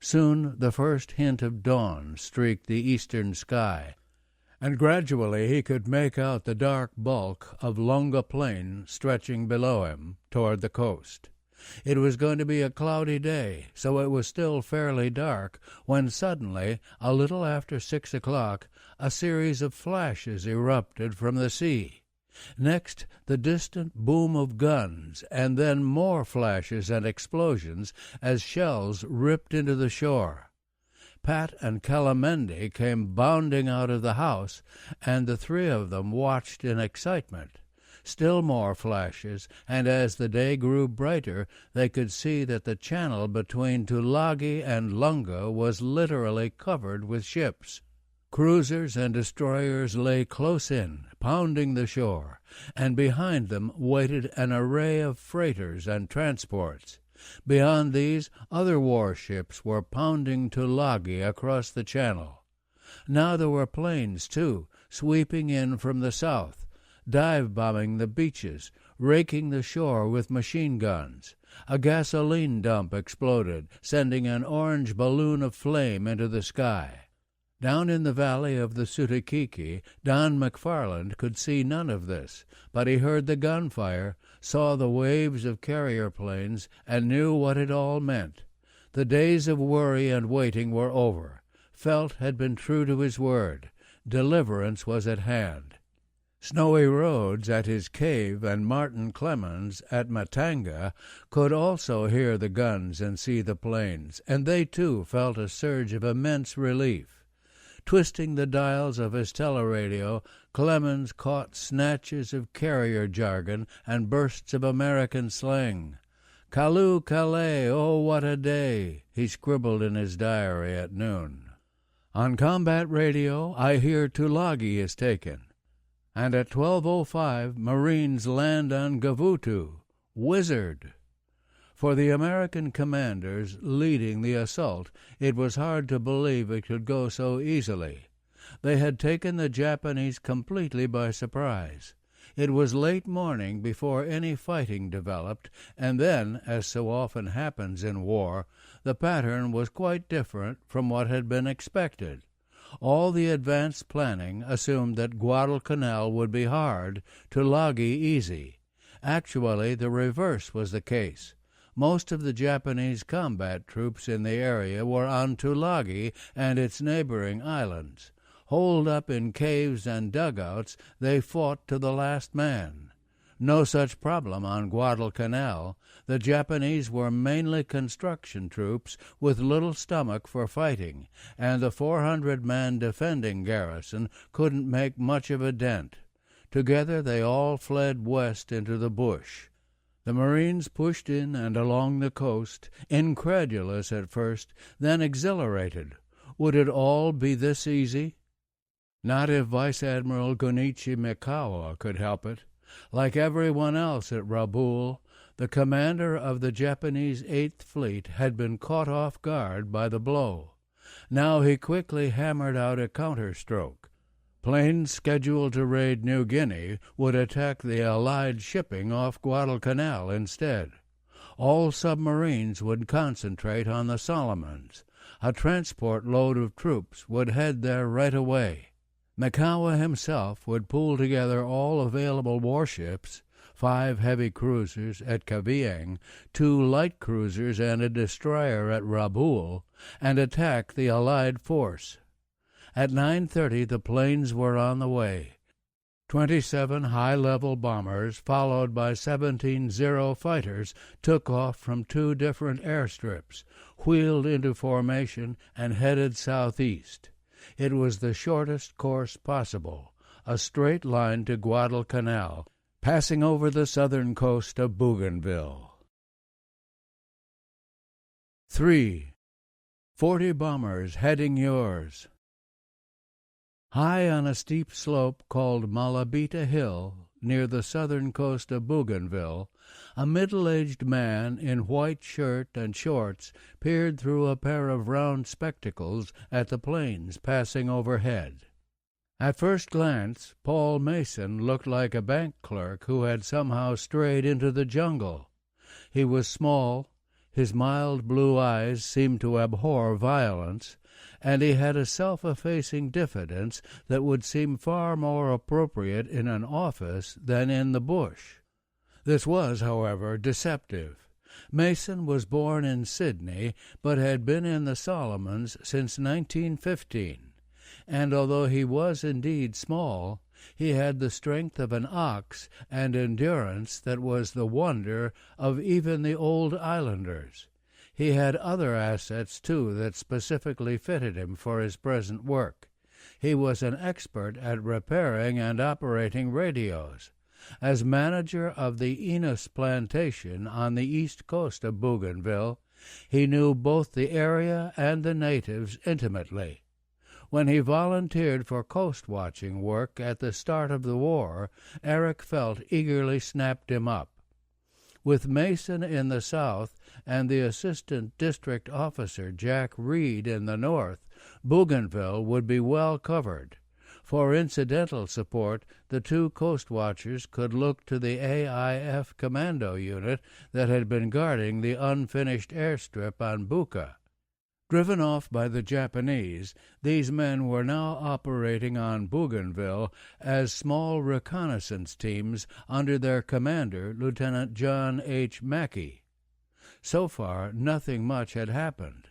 Soon the first hint of dawn streaked the eastern sky, and gradually he could make out the dark bulk of Lunga Plain stretching below him toward the coast. It was going to be a cloudy day, so it was still fairly dark, when suddenly, a little after 6 o'clock, a series of flashes erupted from the sea. Next, the distant boom of guns, and then more flashes and explosions as shells ripped into the shore. Pat and Kalamende came bounding out of the house, and the three of them watched in excitement. Still more flashes, and as the day grew brighter, they could see that the channel between Tulagi and Lunga was literally covered with ships. Cruisers and destroyers lay close in, pounding the shore, and behind them waited an array of freighters and transports. Beyond these, other warships were pounding Tulagi across the channel. Now there were planes, too, sweeping in from the south, dive-bombing the beaches, raking the shore with machine guns. A gasoline dump exploded, sending an orange balloon of flame into the sky. Down in the valley of the Sutakiki, Don McFarland could see none of this, but he heard the gunfire, saw the waves of carrier planes, and knew what it all meant. The days of worry and waiting were over. Felt had been true to his word. Deliverance was at hand. Snowy Rhodes at his cave and Martin Clemens at Matanga could also hear the guns and see the planes, and they too felt a surge of immense relief. Twisting the dials of his teleradio, Clemens caught snatches of carrier jargon and bursts of American slang. "Kalu Calais, oh what a day," he scribbled in his diary at noon. "On combat radio, I hear Tulagi is taken. And at 12:05, Marines land on Gavutu. Wizard!" For the American commanders leading the assault, it was hard to believe it could go so easily. They had taken the Japanese completely by surprise. It was late morning before any fighting developed, and then, as so often happens in war, the pattern was quite different from what had been expected. All the advanced planning assumed that Guadalcanal would be hard, Tulagi easy, Actually, the reverse was the case. Most of the Japanese combat troops in the area were on Tulagi and its neighboring islands. Holed up in caves and dugouts, they fought to the last man. No such problem on Guadalcanal. The Japanese were mainly construction troops with little stomach for fighting, and the 400-man defending garrison couldn't make much of a dent. Together they all fled west into the bush. The Marines pushed in and along the coast, incredulous at first, then exhilarated. Would it all be this easy? Not if Vice Admiral Gunichi Mikawa could help it. Like everyone else at Rabaul, the commander of the Japanese 8th Fleet had been caught off guard by the blow. Now he quickly hammered out a counterstroke. Planes scheduled to raid New Guinea would attack the Allied shipping off Guadalcanal instead. All submarines would concentrate on the Solomons. A transport load of troops would head there right away. Mikawa himself would pool together all available warships, 5 heavy cruisers at Cavite, 2 light cruisers and a destroyer at Rabaul, and attack the Allied force. At 9:30 the planes were on the way. 27 high-level bombers, followed by 17 Zero fighters, took off from 2 different airstrips, wheeled into formation, and headed southeast. It was the shortest course possible, a straight line to Guadalcanal, passing over the southern coast of Bougainville. 3. 40 bombers heading yours. High on a steep slope called Malabita Hill, near the southern coast of Bougainville, a middle-aged man in white shirt and shorts peered through a pair of round spectacles at the planes passing overhead. At first glance, Paul Mason looked like a bank clerk who had somehow strayed into the jungle. He was small, his mild blue eyes seemed to abhor violence, and he had a self-effacing diffidence that would seem far more appropriate in an office than in the bush. This was, however, deceptive. Mason was born in Sydney, but had been in the Solomons since 1915, and although he was indeed small, he had the strength of an ox and endurance that was the wonder of even the old islanders. He had other assets, too, that specifically fitted him for his present work. He was an expert at repairing and operating radios. As manager of the Enos plantation on the east coast of Bougainville, he knew both the area and the natives intimately. When he volunteered for coast-watching work at the start of the war, Eric Felt eagerly snapped him up. With Mason in the south and the assistant district officer Jack Reed in the north, Bougainville would be well covered. For incidental support, the 2 Coastwatchers could look to the AIF commando unit that had been guarding the unfinished airstrip on Buka. Driven off by the Japanese, these men were now operating on Bougainville as small reconnaissance teams under their commander, Lieutenant John H. Mackey. So far, nothing much had happened.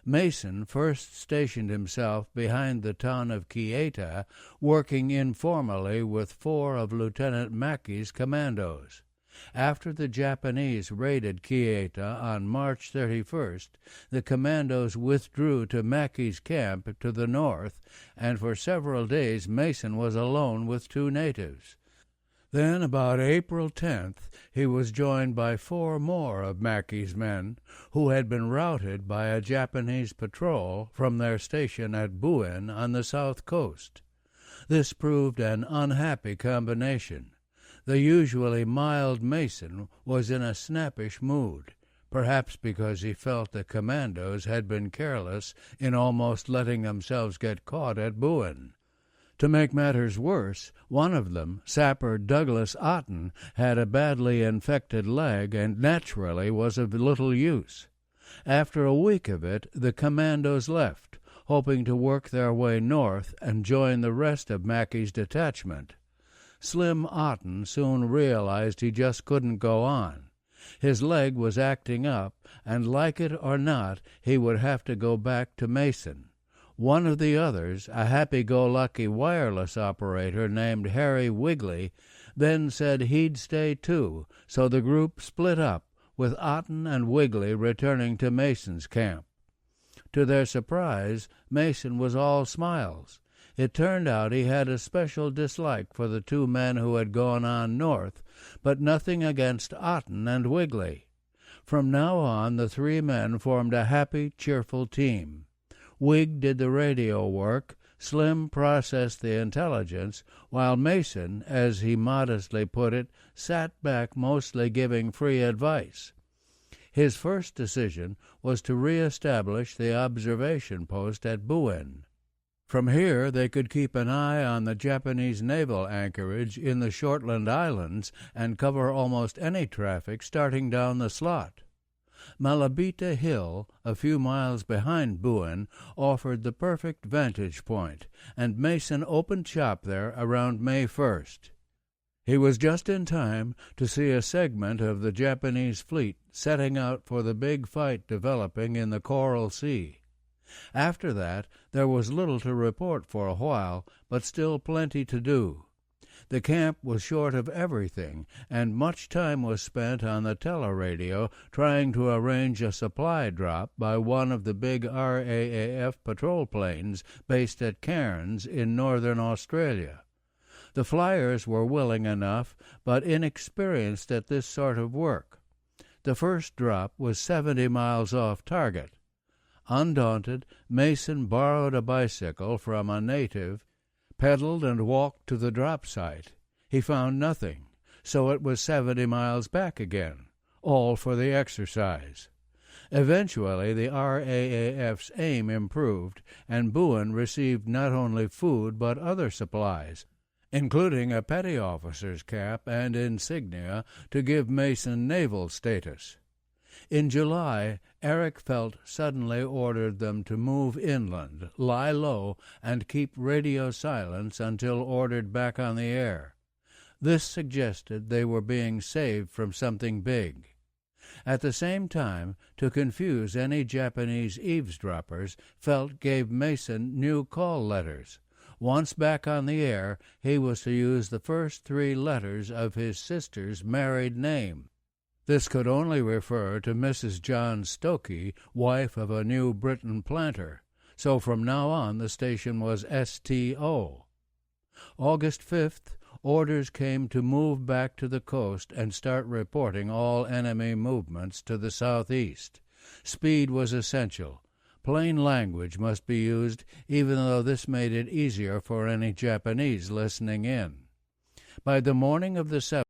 Mason first stationed himself behind the town of Quieta, working informally with 4 of Lieutenant Mackey's commandos. After the Japanese raided Quieta on March 31st, the commandos withdrew to Mackey's camp to the north, and for several days Mason was alone with 2 natives. Then, about April 10th, he was joined by 4 more of Mackey's men, who had been routed by a Japanese patrol from their station at Buen on the south coast. This proved an unhappy combination. The usually mild Mason was in a snappish mood, perhaps because he felt the commandos had been careless in almost letting themselves get caught at Buen. To make matters worse, one of them, Sapper Douglas Otten, had a badly infected leg and naturally was of little use. After a week of it, the commandos left, hoping to work their way north and join the rest of Mackey's detachment. Slim Otten soon realized he just couldn't go on. His leg was acting up, and like it or not, he would have to go back to Mason. One of the others, a happy-go-lucky wireless operator named Harry Wigley, then said he'd stay too, so the group split up, with Otten and Wigley returning to Mason's camp. To their surprise, Mason was all smiles. It turned out he had a special dislike for the two men who had gone on north, but nothing against Otten and Wigley. From now on, the three men formed a happy, cheerful team. Wig did the radio work, Slim processed the intelligence, while Mason, as he modestly put it, sat back mostly giving free advice. His first decision was to re-establish the observation post at Buin. From here they could keep an eye on the Japanese naval anchorage in the Shortland Islands and cover almost any traffic starting down the slot. Malabita Hill, a few miles behind Buin, offered the perfect vantage point, and Mason opened shop there around May 1st. He was just in time to see a segment of the Japanese fleet setting out for the big fight developing in the Coral Sea. After that, there was little to report for a while, but still plenty to do. The camp was short of everything, and much time was spent on the teleradio trying to arrange a supply drop by one of the big RAAF patrol planes based at Cairns in northern Australia. The flyers were willing enough, but inexperienced at this sort of work. The first drop was 70 miles off target. Undaunted, Mason borrowed a bicycle from a native, pedaled and walked to the drop site. He found nothing, so it was 70 miles back again, all for the exercise. Eventually, the RAAF's aim improved, and Buin received not only food but other supplies, including a petty officer's cap and insignia to give Mason naval status. In July, Eric Felt suddenly ordered them to move inland, lie low, and keep radio silence until ordered back on the air. This suggested they were being saved from something big. At the same time, to confuse any Japanese eavesdroppers, Felt gave Mason new call letters. Once back on the air, he was to use the first 3 letters of his sister's married name. This could only refer to Mrs. John Stokey, wife of a New Britain planter, so from now on the station was STO. August 5th, orders came to move back to the coast and start reporting all enemy movements to the southeast. Speed was essential. Plain language must be used, even though this made it easier for any Japanese listening in. By the morning of the 7th,